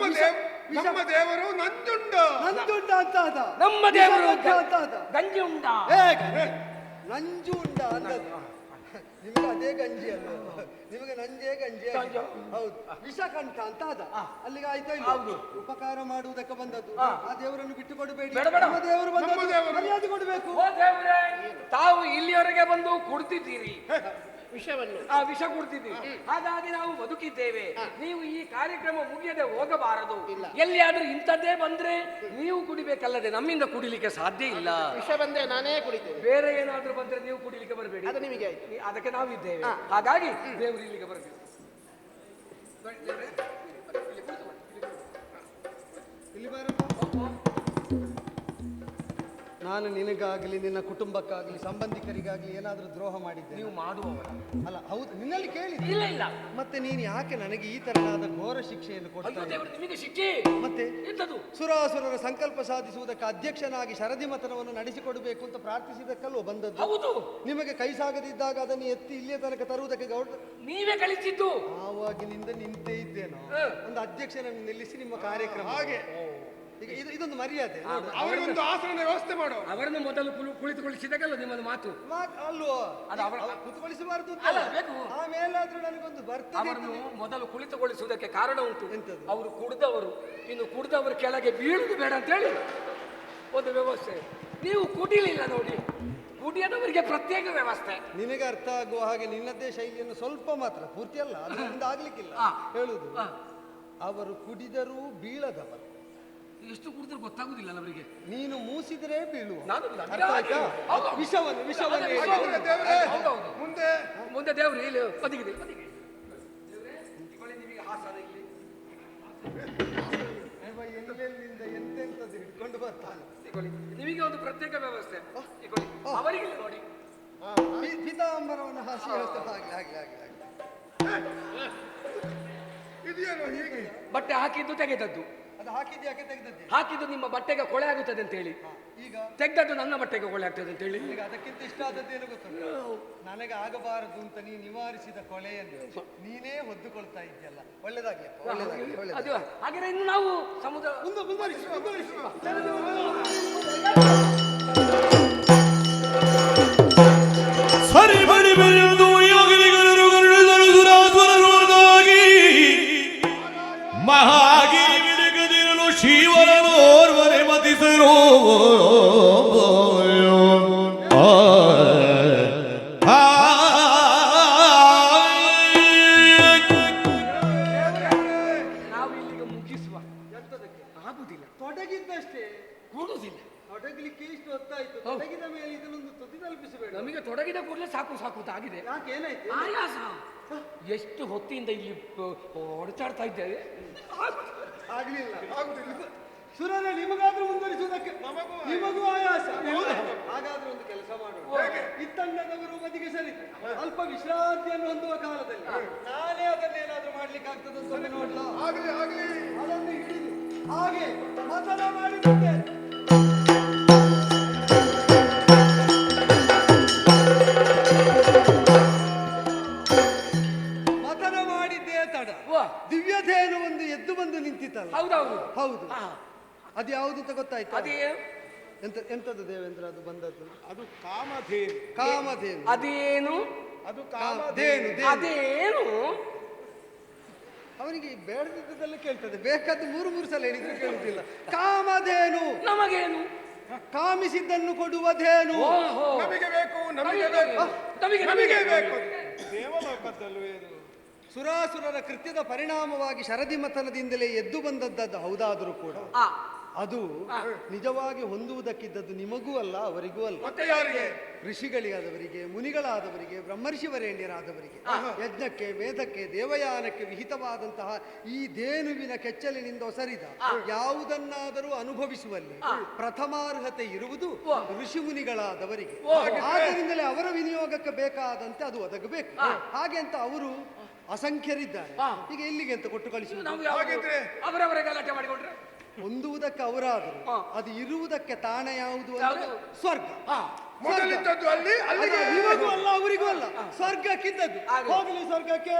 ನಮ್ಮ ದೇವರು ನಂಜುಂಡ. ನಂಜುಂಡ ಅಂತ ಅದ. ನಮ್ಮ ದೇವರು ವಿಷಕಂಠ ಅಂತ ಅದ. ಗಂಜಿ ಉಂಡ. ನಂಜು ಉಂಡ ಅಂತದ್ದು. ನಿಮಗೆ ಅದೇ ಗಂಜಿ ಅಲ್ಲ, ನಿಮಗೆ ನಂಜೇ ಗಂಜಿ ಆಗಿದೆ. ಹೌದು. ವಿಷಕಂಠ ಅಂತ ಅದ. ಅಲ್ಲಿಗೆ ಆಯ್ತಾ ಇಲ್ಲ? ಉಪಕಾರ ಮಾಡುವುದಕ್ಕೆ ಬಂದದ್ದು. ಆ ದೇವರನ್ನು ಬಿಟ್ಟು ಕೊಡಬೇಡಿ. ಬೇಡ, ಬೇಡ. ನಮ್ಮ ದೇವರು ಬಂದದ್ದು, ಮರ್ಯಾದೆ ಕೊಡಬೇಕು. ಓ ದೇವ್ರೇ, ತಾವು ಇಲ್ಲಿಯವರೆಗೆ ಬಂದು ಕುಡ್ತಿದ್ದೀರಿ, ವಿಷವನ್ನು ಆ ವಿಷ ಕುಡ್ತಿದ್ದೀರಿ. ಹಾಗಾಗಿ ನಾವು ಬದುಕಿದ್ದೇವೆ. ನೀವು ಈ ಕಾರ್ಯಕ್ರಮ ಮುಗಿಯದೆ ಹೋಗಬಾರದು. ಎಲ್ಲಿಯಾದ್ರೂ ಇಂಥದ್ದೇ ಬಂದ್ರೆ ನೀವು ಕುಡಿಬೇಕಲ್ಲದೆ ನಮ್ಮಿಂದ ಕುಡಿಲಿಕ್ಕೆ ಸಾಧ್ಯ ಇಲ್ಲ. ವಿಷ ಬಂದ್ರೆ ನಾನೇ ಕುಡಿತೇನೆ. ಬೇರೆ ಏನಾದ್ರೂ ಬಂದ್ರೆ ನೀವು ಕುಡಿಲಿಕ್ಕೆ ಬರಬೇಡಿ. ಅದು ನಿಮಗೆ ಆಯ್ತು. ಅದಕ್ಕೆ ನಾವಿದ್ದೇವೆ. ಹಾಗಾಗಿ ದೇವರು ಇಲ್ಲಿಗೆ ಬರಬೇಕು. ಇಲ್ಲಿ ಬರಪ್ಪ. ನಾನು ನಿನಗಾಗಲಿ ನಿನ್ನ ಕುಟುಂಬಕ್ಕಾಗಲಿ ಸಂಬಂಧಿಕರಿಗಾಗಲಿ ಏನಾದ್ರೂ ದ್ರೋಹ ಮಾಡಿದ್ದೆ? ನೀವು ಮಾಡುವವರ ಅಲ್ಲ, ಹೌದು, ನಿನ್ನಲ್ಲಿ ಕೇಳಿ. ಇಲ್ಲ ಇಲ್ಲ. ಮತ್ತೆ ನೀನು ಯಾಕೆ ನನಗೆ ಈ ತರನಾದ ಘೋರ ಶಿಕ್ಷೆಯನ್ನು ಕೊಡ್ತಾ ಅಯ್ಯೋ ಇದ್ದೀಯ? ದೇವರು, ನಿಮಗೆ ಶಿಕ್ಷೆ ಮತ್ತೆ ಎಂತದು? ಸುರಾಸುರರ ಸಂಕಲ್ಪ ಸಾಧಿಸುವುದಕ್ಕೆ ಅಧ್ಯಕ್ಷನಾಗಿ ಶರದಿ ಮತನವನ್ನು ನಡೆಸಿಕೊಡಬೇಕು ಅಂತ ಪ್ರಾರ್ಥಿಸಿದಕ್ಕಲ್ವ ಬಂದದ್ದು? ಹೌದು. ನಿಮಗೆ ಕೈ ಸಾಗದಿದ್ದಾಗ ಅದನ್ನು ಎತ್ತಿ ಇಲ್ಲಿಯ ತನಕ ತರುವುದಕ್ಕೆ ನೀವೇ ಕಳಿಸಿದ್ದು. ಆವಾಗಿನಿಂದ ನಿಂತೇ ಇದ್ದೇನೋ. ಒಂದು ಅಧ್ಯಕ್ಷನನ್ನು ನಿಲ್ಲಿಸಿ ನಿಮ್ಮ ಕಾರ್ಯಕ್ರಮ ಹಾಗೆ. ಈಗ ಇದೊಂದು ಮರ್ಯಾದೆ. ಅವರಿಗೊಂದು ಆಸನದ ವ್ಯವಸ್ಥೆ ಮಾಡು. ಅವರನ್ನು ಮೊದಲು ಕುಳಿತುಗೊಳಿಸಿದಾಗಲ್ಲ ನಿಮ್ಮದು ಮಾತು ಅಲ್ವೋ? ಅದು ಅವರ ಕುತುಗೊಳಿಸಬಾರದು ಅಂತ ಅಲ್ಲ, ಬೇಕು. ಆಮೇಲಾದ್ರೂ ನನಗೊಂದು ಬರ್ತದೆ. ಅವರನ್ನು ಮೊದಲು ಕುಳಿತುಗೊಳಿಸುವುದಕ್ಕೆ ಕಾರಣ ಉಂಟು. ಎಂತದು? ಅವರು ಕುಡಿದವರು, ಇನ್ನು ಕುಡಿದವರು ಕೆಳಗೆ ಬೀಳುದು ಬೇಡ ಅಂತ ಹೇಳಿ ಒಂದು ವ್ಯವಸ್ಥೆ. ನೀವು ಕುಡಿಲಿಲ್ಲ ನೋಡಿ, ಕುಡಿಯದವರಿಗೆ ಪ್ರತ್ಯೇಕ ವ್ಯವಸ್ಥೆ. ನಿನಗೆ ಅರ್ಥ ಆಗುವ ಹಾಗೆ ನಿನ್ನದೇ ಶೈಲಿಯನ್ನು ಸ್ವಲ್ಪ ಮಾತ್ರ, ಪೂರ್ತಿ ಅಲ್ಲ, ಅದರಿಂದ ಆಗ್ಲಿಕ್ಕಿಲ್ಲ ಹೇಳುದು. ಅವರು ಕುಡಿದರೂ ಬೀಳದವರು. ಎಷ್ಟು ಕುಡಿದ್ರು ಗೊತ್ತಾಗುದಿಲ್ಲ ಅವರಿಗೆ. ನೀನು ಮೂಸಿದ್ರೆ ಬೀಳುವ. ನಾನು ಅರ್ಥ ಆಯ್ತಾ? ವಿಷವನ್ನು ಮುಂದೆ ಮುಂದೆ ದೇವರು ಇಲ್ಲಿ ಬದಿಗಿದೆ, ಬದಿಗೆ ನಿಮಗೆ ಹಾಸನ ಇಲ್ಲಿ ಎಲ್ಲೆಲ್ಲಿಂದ ಎಂತೆಂತದ್ದು ಹಿಡ್ಕೊಂಡು ಬರ್ತಾನೆ. ನಿಮಗೆ ಒಂದು ಪ್ರತ್ಯೇಕ ವ್ಯವಸ್ಥೆ. ಅವರಿಗೆ ನೋಡಿ, ಪೀತಾಂಬರವನ್ನು ಹಾಸಿ ಹೇಳ್ತಾರೆ. ಆಗ್ಲಿ ಆಗ್ಲಿ ಆಗ್ಲಿ ಆಗ್ಲಿ. ಇದೇನೋ ಹೀಗೆ ಬಟ್ಟೆ ಹಾಕಿದ್ದು ತೆಗೆದದ್ದು. ಅದು ಹಾಕಿದ್ದು ಯಾಕೆ ತೆಗೆದದ್ದೆ? ಹಾಕಿದ್ದು ನಿಮ್ಮ ಬಟ್ಟೆಗೆ ಕೊಳೆ ಆಗುತ್ತದೆ ಅಂತ ಹೇಳಿ, ಈಗ ತೆಗೆದದ್ದು ನನ್ನ ಬಟ್ಟೆಗೆ ಕೊಳೆ ಆಗ್ತದೆ ಅಂತ ಹೇಳಿ. ಈಗ ಅದಕ್ಕಿಂತ ಇಷ್ಟ ಆದದ್ದೇನು ಗೊತ್ತುಂಟು? ನನಗೆ ಆಗಬಾರದು ಅಂತ ನೀನು ನಿವಾರಿಸಿದ ಕೊಳೆಯನ್ನು ನೀನೇ ಹೊದ್ದುಕೊಳ್ತಾ ಇದ್ದೀಯಲ್ಲ. ಒಳ್ಳೇದಾಗ್ಲಿ, ಒಳ್ಳೇದಾಗ್ಲಿ. ಅದು ಹಾಗೆ ಇನ್ನು ನಾವು ಸಮುದ್ರ ಸರಿ ಬಡಿ ಬೆಳೆದು ಯೋಗಿನಿಗರು ಗರುಡರು ಸುರಾಸುರರು ಹೊರದಾಗಿ ತೊಡಗಿದ್ದಷ್ಟೇ. ಕೂಡುವುದಿಲ್ಲ. ತೊಡಗಲಿಕ್ಕೆ ಇಷ್ಟು ಹೊತ್ತಾಯ್ತು. ತೊಡಗಿದ ಮೇಲೆ ಇದನ್ನೊಂದು ತುದಿ ತಲುಪಿಸಬೇಡ. ನಮಗೆ ತೊಡಗಿದ ಕೂಡಲೇ ಸಾಕು ಸಾಕು ಅಂತ ಆಗಿದೆ. ಯಾಕೆ ಏನಾಯ್ತು? ಆಯಾಸ. ಎಷ್ಟು ಹೊತ್ತಿಂದ ಇಲ್ಲಿ ಹೊಡೆಚಾಡ್ತಾ ಇದ್ದೇವೆ. ಆಗ್ಲಿಲ್ಲ. ಸುರನ ನಿಮಗಾದ್ರೂ ಮುಂದುವರಿಸುವುದಕ್ಕೆ ನಿಮಗೂ ಆಯಾಸ. ಹಾಗಾದ್ರೆ ಒಂದು ಕೆಲಸ ಮಾಡೋಣ. ಇತ್ತಂಡದವರು ಬದಿಗೆ ಸರಿತು ಅಲ್ಪ ವಿಶ್ರಾಂತಿಯನ್ನು ಹೊಂದುವ ಕಾಲದಲ್ಲಿ ನಾನೇ ಅದನ್ನೇನಾದ್ರೂ ಮಾಡ್ಲಿಕ್ಕೆ ಆಗ್ತದಂತ ನೋಡ್ಲಾ? ಅದನ್ನು ಹಿಡಿದು ಹಾಗೆ ಮತನ ಮಾಡಿಬಿಟ್ಟೆ. ಮತನ ಮಾಡಿದ್ದೇ ತಡ. ದಿವ್ಯಧೇನು ಒಂದು ಎದ್ದು ಬಂದು ನಿಂತಿತ್ತಲ್ಲ. ಹೌದೌದು. ಹೌದು. ಅದು ಯಾವುದು ಅಂತ ಗೊತ್ತಾಯ್ತು? ಅದೇ ಎಂತದ್ದು ದೇವೇಂದ್ರ ಅದು ಬಂದದ್ದು? ಅದು ಕಾಮಧೇನು. ಕಾಮಧೇನು. ಅದೇನು? ಅದು ಕಾಮಧೇನು. ಅದೇನು? ಅವನಿಗೆ ಬೇಡದಿದ್ದದೆಲ್ಲ ಕೇಳ್ತದೆ. ಬೇಕಾದ್ದು ಮೂರು ಸಲ ಹೇಳಿದ್ರು ಕೇಳುತ್ತಿಲ್ಲ. ಕಾಮಧೇನು. ನಮಗೇನು? ಕಾಮಿಸಿದ್ದನ್ನು ಕೊಡುವುದೇನು? ನಮಗೆ ಬೇಕು, ನಮಗೆ ಬೇಕು, ನಮಗೆ ಬೇಕು. ದೇವಲೋಕದಲ್ಲೂ ಏನು ಸುರಾಸುರರ ಕೃತ್ಯದ ಪರಿಣಾಮವಾಗಿ ಶರದಿ ಮಥನದಿಂದಲೇ ಎದ್ದು ಬಂದದ್ದು ಹೌದಾದರೂ ಕೂಡ ಅದು ನಿಜವಾಗಿ ಹೊಂದುವುದಕ್ಕಿದ್ದದ್ದು ನಿಮಗೂ ಅಲ್ಲ, ಅವರಿಗೂ ಅಲ್ಲ. ಮತ್ತೆ ಯಾರಿಗೆ? ಋಷಿಗಳಿಗಾದವರಿಗೆ, ಮುನಿಗಳಾದವರಿಗೆ, ಬ್ರಹ್ಮರ್ಷಿವರೇಣ್ಯರಾದವರಿಗೆ, ಯಜ್ಞಕ್ಕೆ, ವೇದಕ್ಕೆ, ದೇವಯಾನಕ್ಕೆ ವಿಹಿತವಾದಂತಹ ಈ ಧೇನುವಿನ ಕೆಚ್ಚಲಿನಿಂದ ಒಸರಿದ ಯಾವುದನ್ನಾದರೂ ಅನುಭವಿಸುವಲ್ಲಿ ಪ್ರಥಮಾರ್ಹತೆ ಇರುವುದು ಋಷಿ ಮುನಿಗಳಾದವರಿಗೆ. ಆದ್ದರಿಂದಲೇ ಅವರ ವಿನಿಯೋಗಕ್ಕೆ ಬೇಕಾದಂತೆ ಅದು ಒದಗಬೇಕು. ಹಾಗೆ ಅಂತ ಅವರು ಅಸಂಖ್ಯರಿದ್ದಾರೆ. ಈಗ ಎಲ್ಲಿಗೆ ಅಂತ ಕೊಟ್ಟು ಕಳಿಸುವುದು? ಅವರವರ ಗಲಾಟೆ ಮಾಡಿಕೊಂಡ್ರೆ ಹೊಂದುವುದಕ್ಕೆ ಅವರಾದರು, ಅದು ಇರುವುದಕ್ಕೆ ತಾಣ ಯಾವುದು ಅಂದ್ರೆ ಸ್ವರ್ಗ. ಮೊದಲಿದ್ದದ್ದು ಅಲ್ಲಿ ನಿಮಗೂ ಅಲ್ಲ, ಅವರಿಗೂ ಅಲ್ಲ, ಸ್ವರ್ಗಕ್ಕಿದ್ದದ್ದು. ಹೋಗಲಿ ಸ್ವರ್ಗಕ್ಕೆ.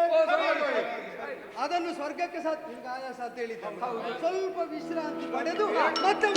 ಅದನ್ನು ಸ್ವರ್ಗಕ್ಕೆ ನಿಮ್ಗೆ ಆಯಾಸ ಅಂತ ಹೇಳಿದ್ದಾರೆ. ಸ್ವಲ್ಪ ವಿಶ್ರಾಂತಿ ಪಡೆದು ಮತ್ತೆ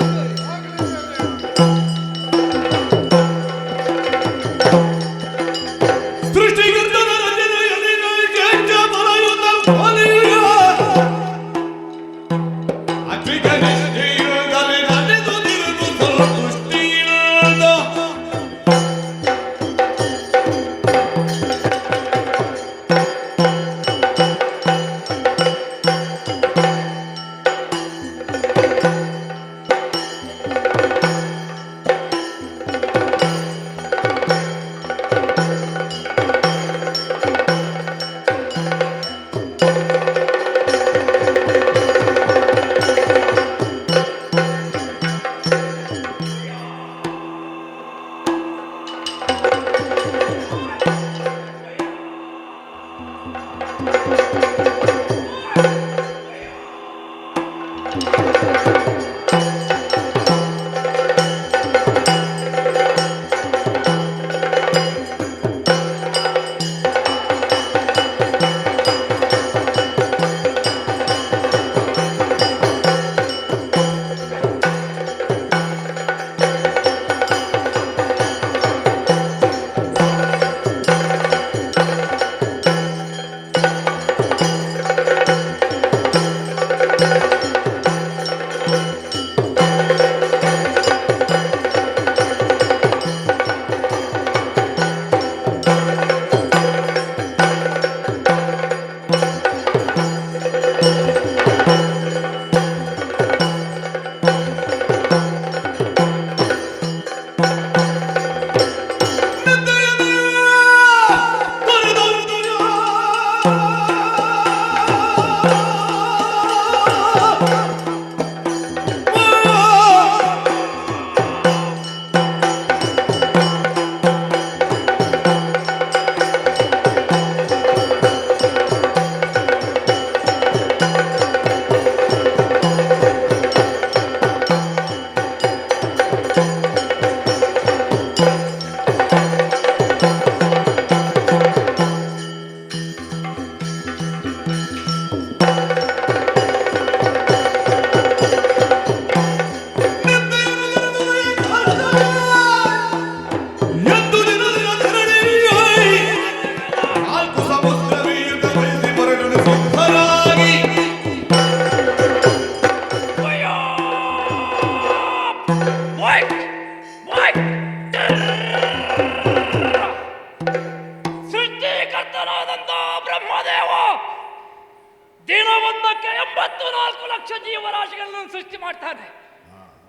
ದಿನವೊಂದಕ್ಕೆ 84 ಲಕ್ಷ ಜೀವರಾಶಿಗಳನ್ನು ಸೃಷ್ಟಿ ಮಾಡ್ತಾನೆ.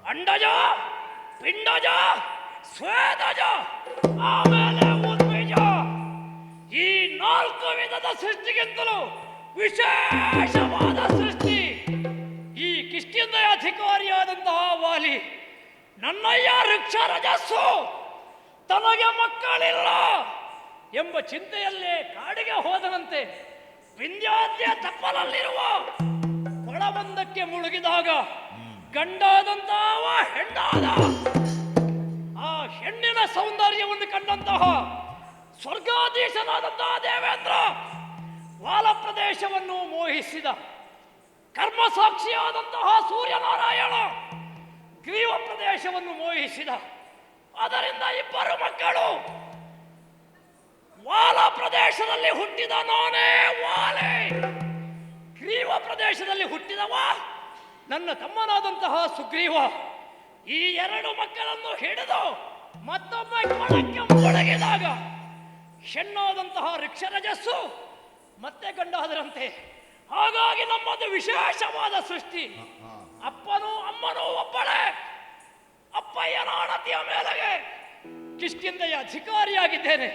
ಅಂಡಜ, ಪಿಂಡಜ, ಸ್ವೇದಜ, ಆಮೇಲೆ ಉದ್ಬೀಜ. ಈ 4 ವಿಧದ ಸೃಷ್ಟಿಗಿಂತಲೂ ವಿಶೇಷವಾದ ಸೃಷ್ಟಿ ಈ ಕಿಷ್ಕಿಂದೆಯ ಅಧಿಕಾರಿಯಾದಂತಹ ವಾಲಿ ನನ್ನಯ್ಯ ವೃಕ್ಷರಜಸ್ಸು ತನಗೆ ಮಕ್ಕಳಿಲ್ಲ ಎಂಬ ಚಿಂತೆಯಲ್ಲೇ ಕಾಡಿಗೆ ಹೋದನಂತೆ. ವಿಂಧ್ಯಾದ್ಯ ತಪ್ಪಲಲ್ಲಿರುವ ಕೊಳಬಂದಕ್ಕೆ ಮುಳುಗಿದಾಗ ಗಂಡಾದಂತಹ ಹೆಣ್ಣಾದ. ಆ ಹೆಣ್ಣಿನ ಸೌಂದರ್ಯವನ್ನು ಕಂಡಂತಹ ಸ್ವರ್ಗಾಧೀಶನಾದಂತಹ ದೇವೇಂದ್ರ ವಾಲ ಪ್ರದೇಶವನ್ನು ಮೋಹಿಸಿದ. ಕರ್ಮ ಸಾಕ್ಷಿಯಾದಂತಹ ಸೂರ್ಯನಾರಾಯಣ ಗ್ರೀವ ಪ್ರದೇಶವನ್ನು ಮೋಹಿಸಿದ. ಅದರಿಂದ 2 ಮಕ್ಕಳು. ವಾಲ ಪ್ರದೇಶದಲ್ಲಿ ಹುಟ್ಟಿದ ನಾನೇ ವಾಲೆ, ಗ್ರೀವ ಪ್ರದೇಶದಲ್ಲಿ ಹುಟ್ಟಿದವ ನನ್ನ ತಮ್ಮನಾದಂತಹ ಸುಗ್ರೀವ. ಈ 2 ಮಕ್ಕಳನ್ನು ಹಿಡಿದು ಮತ್ತೊಮ್ಮೆ ಕೊಳಕ್ಕೆ ಮುಳುಗಿದಾಗ ಹೆಣ್ಣಾದಂತಹ ವೃಕ್ಷರಜಸ್ಸು ಮತ್ತೆ ಗಂಡಾದರಂತೆ. ಹಾಗಾಗಿ ನಮ್ಮದು ವಿಶೇಷವಾದ ಸೃಷ್ಟಿ. ಅಪ್ಪನೂ ಅಮ್ಮನೂ ಒಬ್ಬಳೇ. ಅಪ್ಪಯ್ಯನ ಅಣತಿಯ ಮೇಲೆಗೆ ಕಿಷ್ಕಿಂದೆಯ ಅಧಿಕಾರಿಯಾಗಿದ್ದೇನೆ.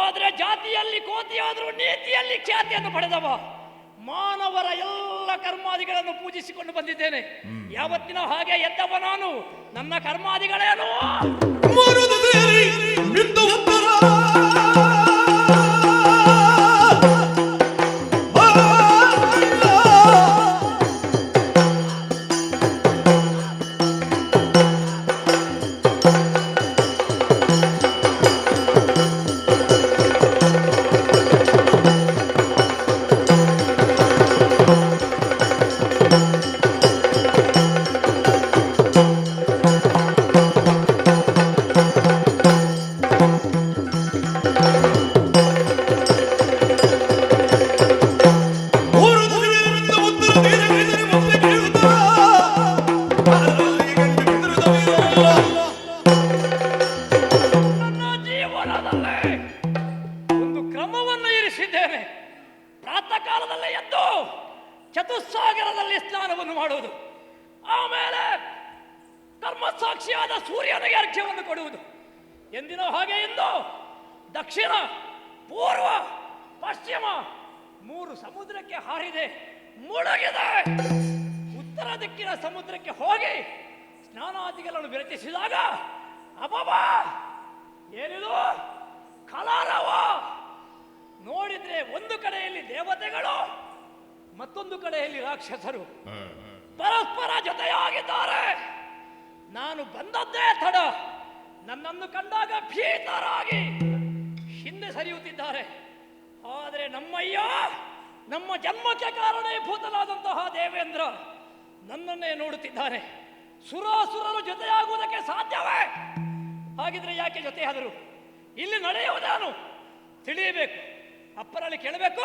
ಆದರೆ ಜಾತಿಯಲ್ಲಿ ಕೋತಿಯಾದರೂ ನೀತಿಯಲ್ಲಿ ಖ್ಯಾತಿಯನ್ನು ಪಡೆದವ. ಮಾನವರ ಎಲ್ಲ ಕರ್ಮಾದಿಗಳನ್ನು ಪೂಜಿಸಿಕೊಂಡು ಬಂದಿದ್ದೇನೆ. ಯಾವತ್ತಿನ ಹಾಗೆ ಎದ್ದವ ನಾನು. ನನ್ನ ಕರ್ಮಾದಿಗಳೇನು ಚತುಸ್ಸಾಗರದಲ್ಲಿ ಸ್ನಾನವನ್ನು ಮಾಡುವುದು, ಆಮೇಲೆ ಕರ್ಮಸಾಕ್ಷಿಯಾದ ಸೂರ್ಯನಿಗೆ ಅರ್ಘ್ಯವನ್ನು ಕೊಡುವುದು. ಎಂದಿನ ಹಾಗೆ ಇಂದು ದಕ್ಷಿಣ, ಪೂರ್ವ, ಪಶ್ಚಿಮ 3 ಸಮುದ್ರಕ್ಕೆ ಹಾರಿದೆ, ಮುಳುಗಿದೆ. ಉತ್ತರ ದಿಕ್ಕಿನ ಸಮುದ್ರಕ್ಕೆ ಹೋಗಿ ಸ್ನಾನಾದಿಗಳನ್ನು ವಿರಚಿಸಿದಾಗ ಅಬ್ಬಬ್ಬಾ ಏನಿದು ಕಲಾರವ. ನೋಡಿದ್ರೆ ಒಂದು ಕಡೆಯಲ್ಲಿ ದೇವತೆಗಳು, ಮತ್ತೊಂದು ಕಡೆಯಲ್ಲಿ ರಾಕ್ಷಸರು ಪರಸ್ಪರ ಜೊತೆಯಾಗಿದ್ದಾರೆ. ನಾನು ಬಂದದ್ದೇ ತಡ. ನನ್ನನ್ನು ಕಂಡಾಗ ಭೀತರಾಗಿ ಹಿಂದೆ ಸರಿಯುತ್ತಿದ್ದಾರೆ. ಆದರೆ ನಮ್ಮಯ್ಯ, ನಮ್ಮ ಜನ್ಮಕ್ಕೆ ಕಾರಣೀಭೂತನಾದಂತಹ ದೇವೇಂದ್ರ ನನ್ನನ್ನೇ ನೋಡುತ್ತಿದ್ದಾನೆ. ಸುರಾಸುರರು ಜೊತೆಯಾಗುವುದಕ್ಕೆ ಸಾಧ್ಯವೇ? ಹಾಗಿದ್ರೆ ಯಾಕೆ ಜೊತೆಯಾದರು? ಇಲ್ಲಿ ನಡೆಯುವುದೇನು ತಿಳಿಯಬೇಕು. ಅಪ್ಪರಲ್ಲಿ ಕೇಳಬೇಕು.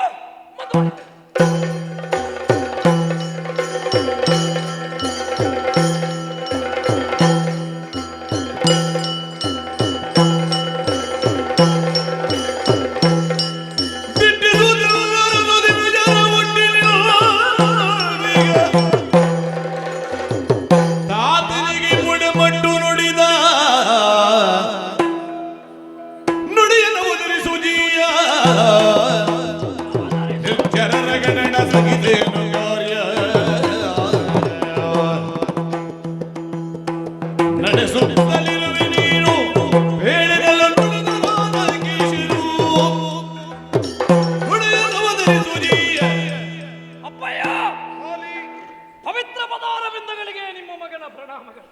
ಪವಿತ್ರ ಪದಾರವಿಂದಗಳಿಗೆ ನಿಮ್ಮ ಮಗನ ಪ್ರಣಾಮಗಳು.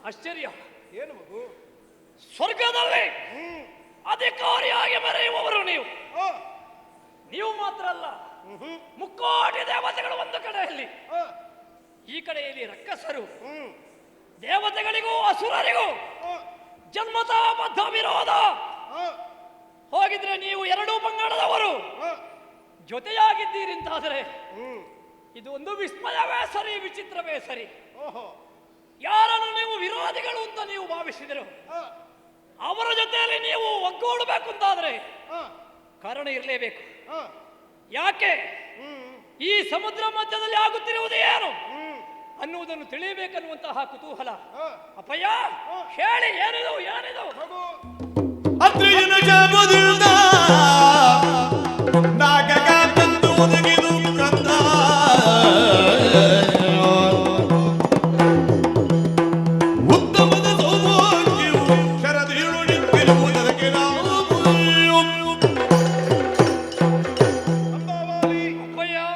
ಆಶ್ಚರ್ಯ ಏನು ಮಗು? ಸ್ವರ್ಗದಲ್ಲಿ ಅಧಿಕಾರಿಯಾಗಿ ಮೆರೆಯುವವರು ನೀವು. ನೀವು ಮಾತ್ರ ಅಲ್ಲ, 3 ಕೋಟಿ ದೇವತೆಗಳು ಒಂದು ಕಡೆಯಲ್ಲಿ, ಈ ಕಡೆಯಲ್ಲಿ ರಕ್ಕಸರು. ದೇವತೆಗಳಿಗೂ ಅಸುರರಿಗೂ ಜನ್ಮತಃ ಬದ್ಧ ವಿರೋಧ. ಹೋಗಿದ್ರೆ ನೀವು 2 ಪಂಗಡದವರು ಜೊತೆಯಾಗಿದ್ದೀರಿ ಅಂತಾದರೆ ಇದು ಒಂದು ವಿಸ್ಮಯವೇ ಸರಿ, ವಿಚಿತ್ರವೇ ಸರಿ. ಯಾರನ್ನು ನೀವು ವಿರೋಧಿಗಳು ಅಂತ ನೀವು ಭಾವಿಸಿದರು, ಅವರ ಜೊತೆಯಲ್ಲಿ ನೀವು ಒಗ್ಗೂಡಬೇಕು ಅಂತಾದ್ರೆ ಕಾರಣ ಇರಲೇಬೇಕು. ಯಾಕೆ ಈ ಸಮುದ್ರ ಮಧ್ಯದಲ್ಲಿ ಆಗುತ್ತಿರುವುದು ಏನು? ಅನ್ನುವುದನ್ನು ತಿಳಿಯಬೇಕನ್ನುವಂತಹ ಕುತೂಹಲ. ಅಪ್ಪಯ್ಯ ಹೇಳಿ, ಏನಿದು ಏನಿದು? ಅತ್ರಿಯನ ಶಾಪದಿಂದ ನಾಗಗ ತಂದು ಒದಗಿದು ಕಂದ ಉತ್ತಮದ ಸೌಭಾಗ್ಯವು ಶರದಿರುಳು ನಿಂತಿರುವುದಕ್ಕೆ ನಾವು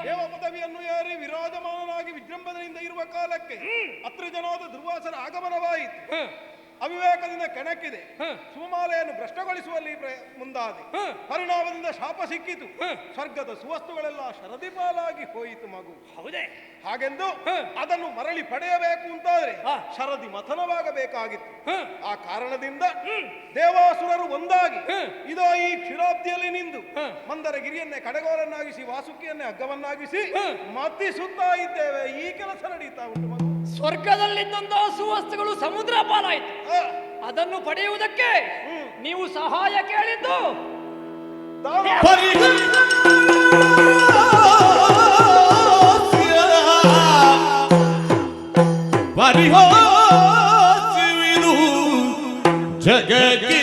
ದೇವ ಪದವಿಯನ್ನು ಏರಿ ವಿರಾಜಮಾನನಾಗಿ ವಿಜೃಂಭಣೆಯಿಂದ ಇರುವ ಕಾಲಕ್ಕೆ ಅತ್ರ ಜನಾದ ದುರ್ವಾಸನ ಆಗಮನವಾಯಿತು. ಅವಿವೇಕದಿಂದ ಕೆಣಕಿದೆ, ಸುಮಾಲೆಯನ್ನು ಭ್ರಷ್ಟಗೊಳಿಸುವಲ್ಲಿ ಮುಂದಾದೆ. ಪರಿಣಾಮದಿಂದ ಶಾಪ ಸಿಕ್ಕಿತು. ಸ್ವರ್ಗದ ಸುವಸ್ತುಗಳೆಲ್ಲ ಶರದಿ ಪಾಲಾಗಿ ಹೋಯಿತು ಮಗು. ಹೌದೇ? ಹಾಗೆಂದು ಅದನ್ನು ಮರಳಿ ಪಡೆಯಬೇಕು ಅಂತಾದ್ರೆ ಶರದಿ ಮಥನವಾಗಬೇಕಾಗಿತ್ತು. ಆ ಕಾರಣದಿಂದ ದೇವಾಸುರರು ಒಂದಾಗಿ ಇದೋ ಈ ಕ್ಷೀರಾಬ್ದಿಯಲ್ಲಿ ನಿಂದು ಮಂದರಗಿರಿಯನ್ನೇ ಕಡೆಗೋರನ್ನಾಗಿಸಿ ವಾಸುಕಿಯನ್ನೇ ಹಗ್ಗವನ್ನಾಗಿಸಿ ಮತ್ತಿಸುತ್ತಾ ಇದ್ದೇವೆ. ಈ ಕೆಲಸ ನಡೀತಾ ಉಂಟು ಮಗು. ಸ್ವರ್ಗದಲ್ಲಿದ್ದಂತಹ ಸುವಸ್ತುಗಳು ಸಮುದ್ರ ಪಾಲಾಯಿತು. ಅದನ್ನು ಪಡೆಯುವುದಕ್ಕೆ ನೀವು ಸಹಾಯ ಕೇಳಿದ್ದು ಪರಿಹಾಸ್ಯವಿದು ಜಗಕ್ಕೆ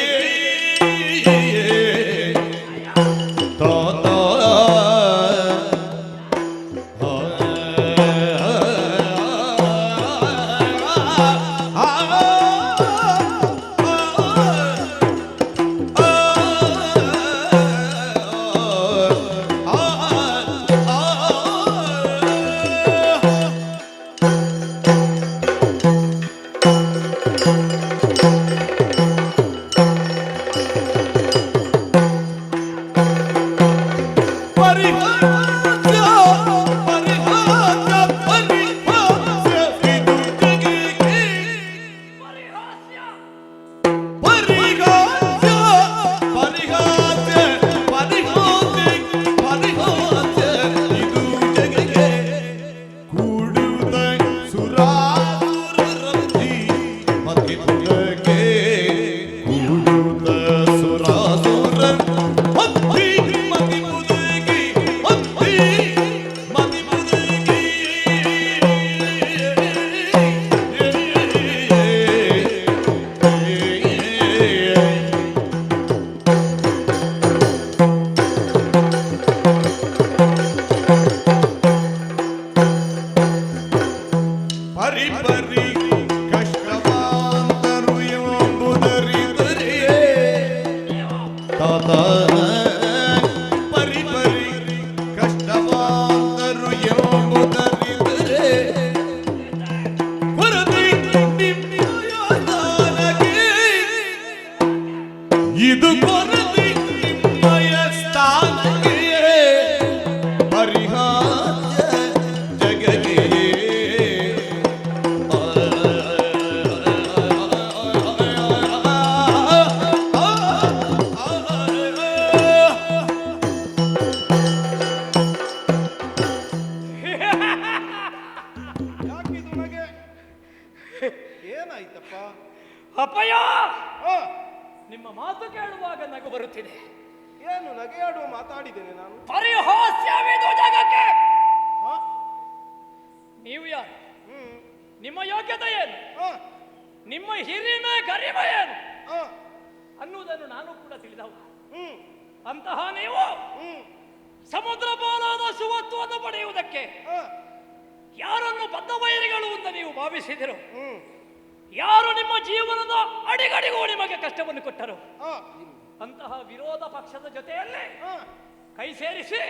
ಅಪ್ಪಯ್ಯ, ನಿಮ್ಮ ಮಾತು ಕೇಳುವಾಗ ನಗು ಬರುತ್ತಿದೆ. ಏನು ನಗೆಯಾಡುವ ಮಾತಾಡಿದ್ದೇನೆ ನಾನು? ಪರಿಹಾಸ್ಯವಿದು ಜಗಕ್ಕೆ. ನೀವು ಯಾರು? ನಿಮ್ಮ ಯೋಗ್ಯತೆ ಏನು? ನಿಮ್ಮ ಹಿರಿಮೆ ಗರಿಮೆ ಏನು ಅನ್ನುವುದನ್ನು ನಾನು ಕೂಡ ತಿಳಿದವ. ಅಂತಹ ನೀವು ಸಮುದ್ರ ಪಾಲಾದ ಸುವಸ್ತುವನ್ನು ಪಡೆಯುವುದಕ್ಕೆ ಯಾರನ್ನು ಬದ್ಧ ವೈರಿಗಳು ಅಂತ ನೀವು ಭಾವಿಸಿದಿರೋ, ಯಾರು ನಿಮ್ಮ ಜೀವನದ ಅಡಿಗಡಿಗೂ ನಿಮಗೆ ಕಷ್ಟವನ್ನು ಕೊಟ್ಟರು, ಅಂತಹ ವಿರೋಧ ಪಕ್ಷದ ಜೊತೆಯಲ್ಲಿ ಕೈ ಸೇರಿಸಿ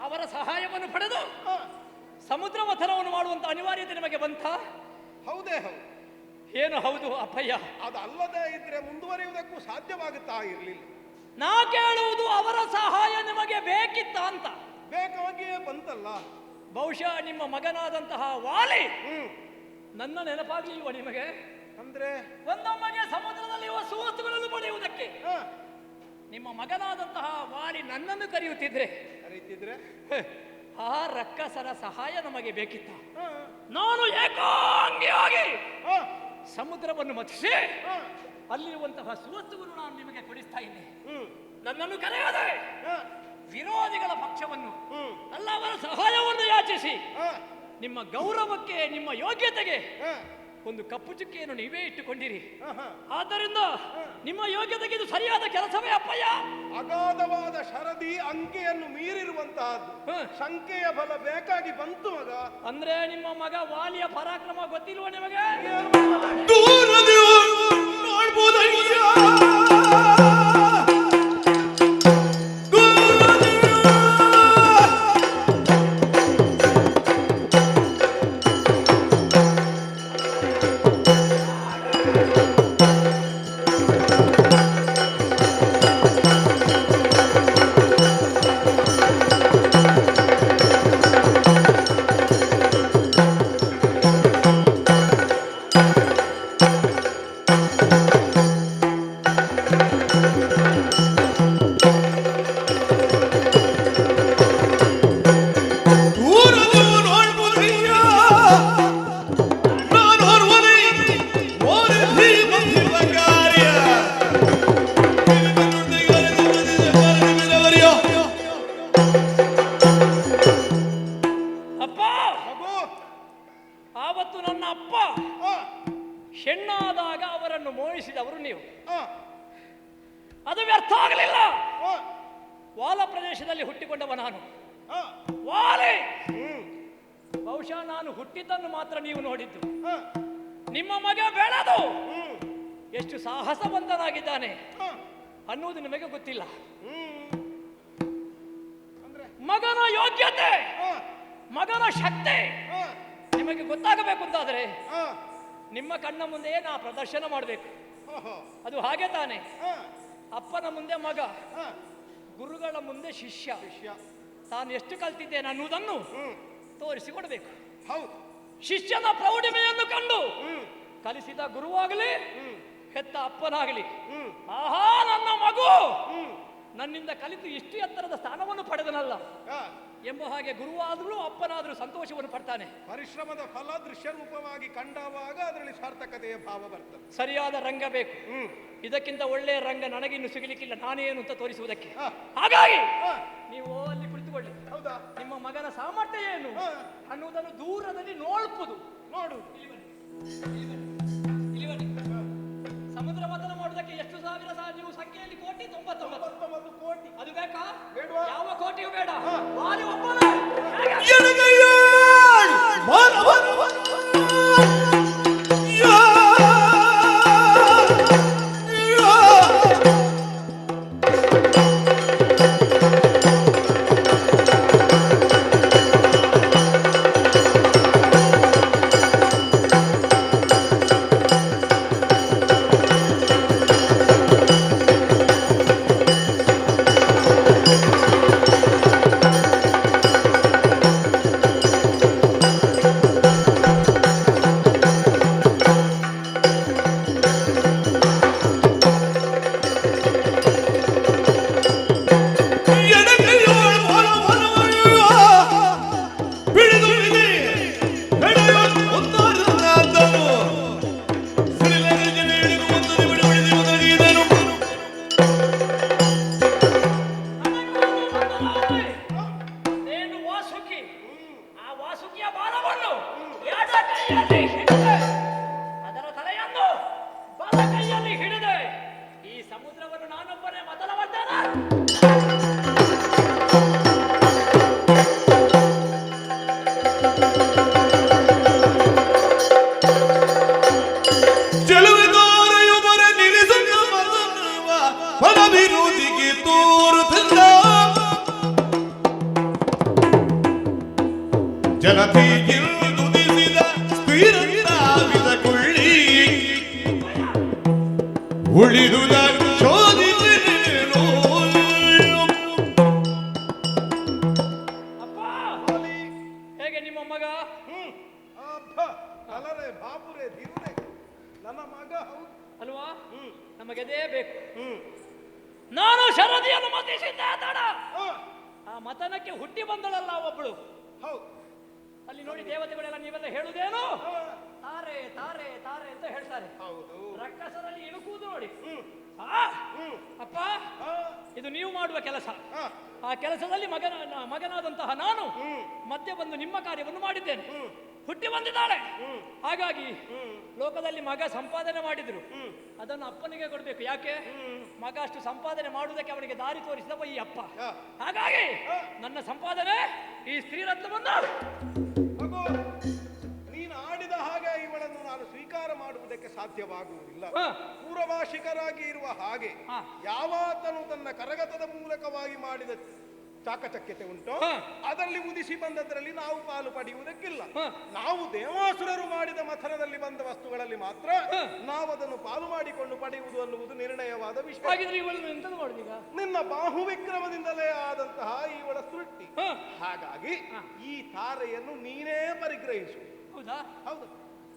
ಅವರ ಸಹಾಯವನ್ನು ಪಡೆದು ಸಮುದ್ರ ಮಥನವನ್ನು ಮಾಡುವಂತ ಅನಿವಾರ್ಯತೆ ನಿಮಗೆ ಬಂತ? ಹೌದೇ ಹೌದು. ಏನು ಹೌದು ಅಪ್ಪಯ್ಯ? ಅದಲ್ಲದೆ ಇದ್ರೆ ಮುಂದುವರಿಯುವುದಕ್ಕೂ ಸಾಧ್ಯವಾಗುತ್ತಾ ಇರಲಿಲ್ಲ. ನಾ ಕೇಳುವುದು ಅವರ ಸಹಾಯ ನಿಮಗೆ ಬೇಕಿತ್ತ ಅಂತ. ಬೇಕಾಗಿಯೇ ಬಂತಲ್ಲ. ಬಹುಶಃ ನಿಮ್ಮ ಮಗನಾದಂತಹ ವಾಲಿ ನನ್ನ ನೆನಪಾಗಲಿಲ್ವ ನಿಮಗೆ? ಅಂದ್ರೆ ಒಂದೊಮ್ಮೆಗೆ ಸಮುದ್ರದಲ್ಲಿ ಇರುವ ಸುವಸ್ತುಗಳನ್ನು ಪಡೆಯುವುದಕ್ಕೆ ನಿಮ್ಮ ಮಗನಾದಂತಹ ವಾಲಿ ನನ್ನನ್ನು ಕರೆಯುತ್ತಿದ್ರೆ ಆ ರಕ್ಕಸರ ಸಹಾಯ ನಮಗೆ ಬೇಕಿತ್ತ. ನಾನು ಏಕಾಂಗಿಯಾಗಿ ಸಮುದ್ರವನ್ನು ಮಥಿಸಿ ಅಲ್ಲಿರುವಂತಹ ಸುವಸ್ತುಗಳನ್ನು ನಾನು ನಿಮಗೆ ಕೊಡಿಸ್ತಾ ಇದ್ದೆ. ನನ್ನನ್ನು ಕರೆಯದೆ ವಿರೋಧಿಗಳ ಪಕ್ಷವನ್ನು ಅಲ್ಲ ಅವರ ಸಹಾಯವನ್ನು ಯಾಚಿಸಿ ನಿಮ್ಮ ಗೌರವಕ್ಕೆ ನಿಮ್ಮ ಯೋಗ್ಯತೆಗೆ ಒಂದು ಕಪ್ಪು ಚುಕ್ಕಿಯನ್ನು ನೀವೇ ಇಟ್ಟುಕೊಂಡಿರಿ. ಆದ್ದರಿಂದ ನಿಮ್ಮ ಯೋಗ್ಯತೆಗೆ ಇದು ಸರಿಯಾದ ಕೆಲಸವೇ ಅಪ್ಪಯ್ಯ? ಅಗಾಧವಾದ ಶರದಿ ಅಂಕೆಯನ್ನು ಮೀರಿರುವಂತಹದ್ದು. ಸಂಖ್ಯೆಯ ಬಲ ಬೇಕಾಗಿ ಬಂತು ಮಗ. ಅಂದ್ರೆ ನಿಮ್ಮ ಮಗ ವಾಲಿಯ ಪರಾಕ್ರಮ ಗೊತ್ತಿಲ್ವ ನಿಮಗೆ? ಹೆಣ್ಣಾದಾಗ ಅವರನ್ನು ಮೋಹಿಸಿದವರು ನೀವು. ಅದು ವ್ಯರ್ಥ ಆಗಲಿಲ್ಲ. ವಾಲ ಪ್ರದೇಶದಲ್ಲಿ ಹುಟ್ಟಿಕೊಂಡವ ನಾನು ವಾಲೆ. ಬಹುಶಃ ನಾನು ಹುಟ್ಟಿದ್ದನ್ನು ಮಾತ್ರ ನೀವು ನೋಡಿದ್ದು. ನಿಮ್ಮ ಮಗ ಬೆಳೆದು ಎಷ್ಟು ಸಾಹಸವಂತನಾಗಿದ್ದಾನೆ ಅನ್ನುವುದು ನಿಮಗೆ ಗೊತ್ತಿಲ್ಲ. ಮಗನ ಯೋಗ್ಯತೆ, ಮಗನ ಶಕ್ತಿ ನಿಮಗೆ ಗೊತ್ತಾಗಬೇಕು ಅಂತಾದ್ರೆ ನಿಮ್ಮ ಕಣ್ಣ ಮುಂದೆ ನಾ ಪ್ರದರ್ಶನ ಮಾಡಬೇಕು. ಅದು ಹಾಗೆ ತಾನೆ. ಅಪ್ಪನ ಮುಂದೆ ಮಗ, ಗುರುಗಳ ಮುಂದೆ ಶಿಷ್ಯ. ತಾನು ಎಷ್ಟು ಕಲ್ತಿದ್ದೇನೆ ಅನ್ನುವುದನ್ನು ತೋರಿಸಿಕೊಡಬೇಕು. ಹೌದು. ಶಿಷ್ಯನ ಪ್ರೌಢಿಮೆಯನ್ನು ಕಂಡು ಕಲಿಸಿದ ಗುರುವಾಗಲಿ ಹೆತ್ತ ಅಪ್ಪನಾಗಲಿ, ಆಹಾ ನನ್ನ ಮಗು ನನ್ನಿಂದ ಕಲಿತು ಇಷ್ಟು ಎತ್ತರದ ಸ್ಥಾನವನ್ನು ಪಡೆದನಲ್ಲ ಎಂಬ ಹಾಗೆ ಗುರುವಾದರೂ ಅಪ್ಪನಾದರೂ ಸಂತೋಷವನ್ನು ಪಡ್ತಾನೆ. ಪರಿಶ್ರಮದ ಫಲ ದೃಶ್ಯ ರೂಪವಾಗಿ ಕಂಡಾಗ ಅದರಲ್ಲಿ ಸಾರ್ಥಕತೆಯ ಭಾವ ಬರ್ತದೆ. ಸರಿಯಾದ ರಂಗ ಬೇಕು. ಇದಕ್ಕಿಂತ ಒಳ್ಳೆಯ ರಂಗ ನನಗಿನ್ನು ಸಿಗಲಿಕ್ಕಿಲ್ಲ, ನಾನೇನು ಅಂತ ತೋರಿಸುವುದಕ್ಕೆ. ಹಾಗಾಗಿ ನೀವು ಅಲ್ಲಿ ಕುಳಿತುಕೊಳ್ಳಿ. ಹೌದಾ? ನಿಮ್ಮ ಮಗನ ಸಾಮರ್ಥ್ಯ ಏನು ಅನ್ನುವುದನ್ನು ದೂರದಲ್ಲಿ ನೋಡ್ಬೋದು. ನೋಡು. ಸಮುದ್ರ ಮಥನ ಮಾಡುವುದಕ್ಕೆ ಎಷ್ಟು ಸಾವಿರ ನೀವು ಸಂಖ್ಯೆಯಲ್ಲಿ ಕೋಟಿ 99 ಕೋಟಿ. ಅದು ಬೇಕಾ? ಬೇಡವಾ? ಯಾವ ಕೋಟಿಯೂ ಬೇಡ. ವಾಲಿ ಒಬ್ಬನೇ. ಅದರ ತಲೆಯನ್ನು ಬಲ ಕೈಯಲ್ಲಿ ಹಿಡಿದೆ ಈ ಸಮುದ್ರವನ್ನು ನಾನೊಬ್ಬನೇ ಮೊದಲ ಚೆಲುವೆದೋರೆಯುವರೆ ನಿಲ್ಲಿಸುತ್ತ ಫಲವಿರುವುದಿಗೆ ತೋರುತ್ತಿಲ್ಲ ಜನತೆಗಿರುದುದಿಸಿದ ಸ್ಥಿರವಿದ ಕೊಳ್ಳಿ ಉಳಿದುದ ಶೋಧಿಸಿದೇನು. ಹೇಗೆ ನಿಮ್ಮ ಮಗ? ಅಲರೆ ಬಾಪುರೆ ದಿವ್ರೆ ನನ್ನ ಮಗ. ಹೌದು ಅಲ್ವಾ? ನಮಗದೇ ಬೇಕು. ನಾನು ಶರದಿಯನ್ನು ಮತಿಸಿದ್ದೆ ತಡ. ಆ ಮತನಕ್ಕೆ ಹುಟ್ಟಿ ಬಂದಳಲ್ಲ ಒಬ್ಬಳು, ಹೌದು ಅಲ್ಲಿ ನೋಡಿ ದೇವತೆಗಳೆಲ್ಲ ನೀವೆಲ್ಲ ಹೇಳುವುದೇನು ತಾರೆ ತಾರೆ ತಾರೆ ಅಂತ ಹೇಳ್ತಾರೆ. ಹೌದು. ರಕ್ಕಸರಲ್ಲಿ ಇಣುಕುವುದು ನೋಡಿ. ಅಪ್ಪ, ಇದು ನೀವು ಮಾಡುವ ಕೆಲಸ. ಆ ಕೆಲಸದಲ್ಲಿ ಮಗನಾದಂತಹ ನಾನು ಮಧ್ಯೆ ಬಂದು ನಿಮ್ಮ ಕಾರ್ಯವನ್ನು ಮಾಡಿದ್ದೇನೆ. ಹುಟ್ಟಿ ಬಂದಿದ್ದಾಳೆ. ಹಾಗಾಗಿ ಲೋಕದಲ್ಲಿ ಮಗ ಸಂಪಾದನೆ ಮಾಡಿದ್ರು, ಅದನ್ನು ಅಪ್ಪನಿಗೆ ಕೊಡ್ಬೇಕು. ಯಾಕೆ? ಮಗ ಅಷ್ಟು ಸಂಪಾದನೆ ಮಾಡುವುದಕ್ಕೆ ಅವನಿಗೆ ದಾರಿ ತೋರಿಸಿದವ ಈ ಅಪ್ಪ. ಹಾಗಾಗಿ ನನ್ನ ಸಂಪಾದನೆ ಈ ಸ್ತ್ರೀರತ್ನವನ್ನು ನೀನು ಆಡಿದ ಹಾಗೆ ಇವಳನ್ನು ನಾನು ಸ್ವೀಕಾರ ಮಾಡುವುದಕ್ಕೆ ಸಾಧ್ಯವಾಗುವುದಿಲ್ಲ. ಪೂರ್ವಭಾಷಿಕರಾಗಿ ಇರುವ ಹಾಗೆ ಯಾವಾತನು ತನ್ನ ಕರಗತದ ಮೂಲಕವಾಗಿ ಮಾಡಿದ ಚಾಕಚಕ್ಯತೆ ಉಂಟು, ಅದರಲ್ಲಿ ಉದಿಸಿ ಬಂದದ್ರಲ್ಲಿ ನಾವು ಪಾಲು ಪಡೆಯುವುದಕ್ಕಿಲ್ಲ. ನಾವು ದೇವಾಸುರರು ಮಾಡಿದ ಮಥನದಲ್ಲಿ ಬಂದ ವಸ್ತುಗಳಲ್ಲಿ ಮಾತ್ರ ನಾವು ಅದನ್ನು ಪಾಲು ಮಾಡಿಕೊಂಡು ಪಡೆಯುವುದು ಅನ್ನುವುದು ನಿರ್ಣಯವಾದ ವಿಷಯ. ನಿನ್ನ ಬಾಹುವಿಕ್ರಮದಿಂದಲೇ ಆದಂತಹ ಇವಳ ಸೃಷ್ಟಿ. ಹಾಗಾಗಿ ಈ ತಾರೆಯನ್ನು ನೀನೇ ಪರಿಗ್ರಹಿಸು. ಹೌದಾ? ಹೌದು.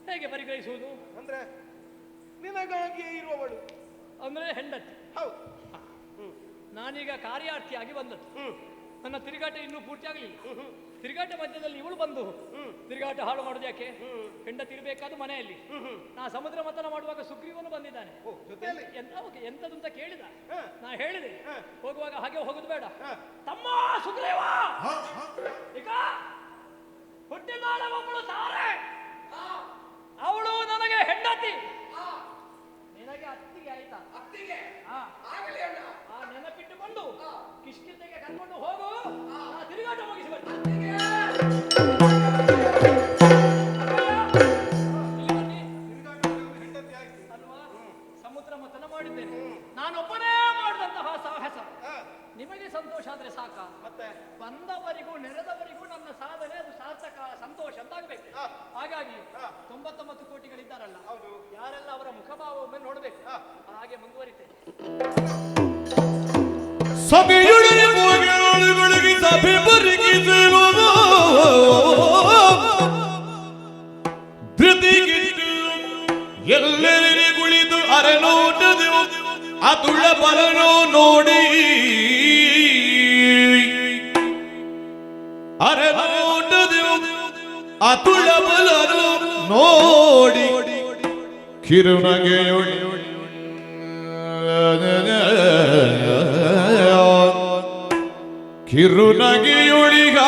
ಹೇಗೆ ಪರಿಗ್ರಹಿಸುವುದು? ಅಂದ್ರೆ ನಿನಗಾಗಿಯೇ ಇರುವವಳು ಅಂದ್ರೆ ಹೆಂಡತಿ. ಹೌದು. ನಾನೀಗ ಕಾರ್ಯಾರ್ಥಿಯಾಗಿ ಬಂದದ್ದು. ನನ್ನ ತಿರುಗಾಟ ಇನ್ನೂ ಪೂರ್ತಿ ಆಗಲಿಲ್ಲ. ತಿರುಗಾಟ ಮಧ್ಯದಲ್ಲಿ ಇವಳು ಬಂದು ತಿರುಗಾಟ ಹಾಳು ಮಾಡುದು ಯಾಕೆ? ಹೆಂಡತಿ ಇರಬೇಕಾದ ಮನೆಯಲ್ಲಿ. ನಾ ಸಮುದ್ರ ಮಥನ ಮಾಡುವಾಗ ಸುಗ್ರೀವನು ಬಂದಿದ್ದಾನೆ. ಎಂತದ್ದು ಅಂತ ಕೇಳಿದ. ನಾ ಹೇಳಿದೆ ಹೋಗುವಾಗ ಹಾಗೆ ಹೋಗುದು ಬೇಡ ತಮ್ಮ ಸುಗ್ರೀವ, ಈಗ ಹುಟ್ಟಿದಾಳೆ ಒಬ್ಬಳು ತಾರೆ, ಅವಳು ನನಗೆ ಹೆಂಡತಿ, ನಿನಗೆ ಅತ್ತಿಗೆ. ಆಯ್ತಾ? ಅತ್ತಿಗೆ ಆ ನೆನಪಿಟ್ಟುಕೊಂಡು ಕಿಷ್ಕಿಂದೆಗೆ ಕರ್ಕೊಂಡು ಹೋಗು, ತಿರುಗಾಟ ಮುಗಿಸಿ ಅಲ್ವಾ? ಸಮುದ್ರ ಮಥನ ಮಾಡಿದ್ದೇನೆ. ನಾನೊಬ್ಬನೇ ಮಾಡಿದಂತಹ ಸಾಹಸ ನಿಮಗೆ ಸಂತೋಷ ಆದ್ರೆ ಸಾಕ? ಮತ್ತೆ ಬಂದವರಿಗೂ ನೆರೆದವರಿಗೂ ನನ್ನ ಸಾಧನೆ ಅದು ಸಾರ್ಥಕ, ಸಂತೋಷ ಅಂತ ಆಗ್ಬೇಕು. ಹಾಗಾಗಿ 99 ಕೋಟಿಗಳಿದ್ದಾರಲ್ಲ, ಯಾರೆಲ್ಲ ಅವರ ಮುಖಭಾವ ಒಮ್ಮೆ ನೋಡ್ಬೇಕು. ಹಾಗೆ ಮುಂದುವರಿತೇನೆ. ಸಭೆಯೊಳಗೆ ಹೋಗಿ ಸಭೆ ಬರಿಗಿಸಲು ಧೃತಿಗಿಟ್ಟು ಎಲ್ಲರಿಗುಳಿದು ಅರನೋಟದೆವು ಅತುಳ ಬಲನೋ ನೋಡಿ, ಅರನೋಟದೆವು ಅತುಳ ಬಲನೋ ನೋಡಿ ಕಿರುನಗೆಯೊಳಿ ಕಿರುನಗೆಯೊಳಿಗ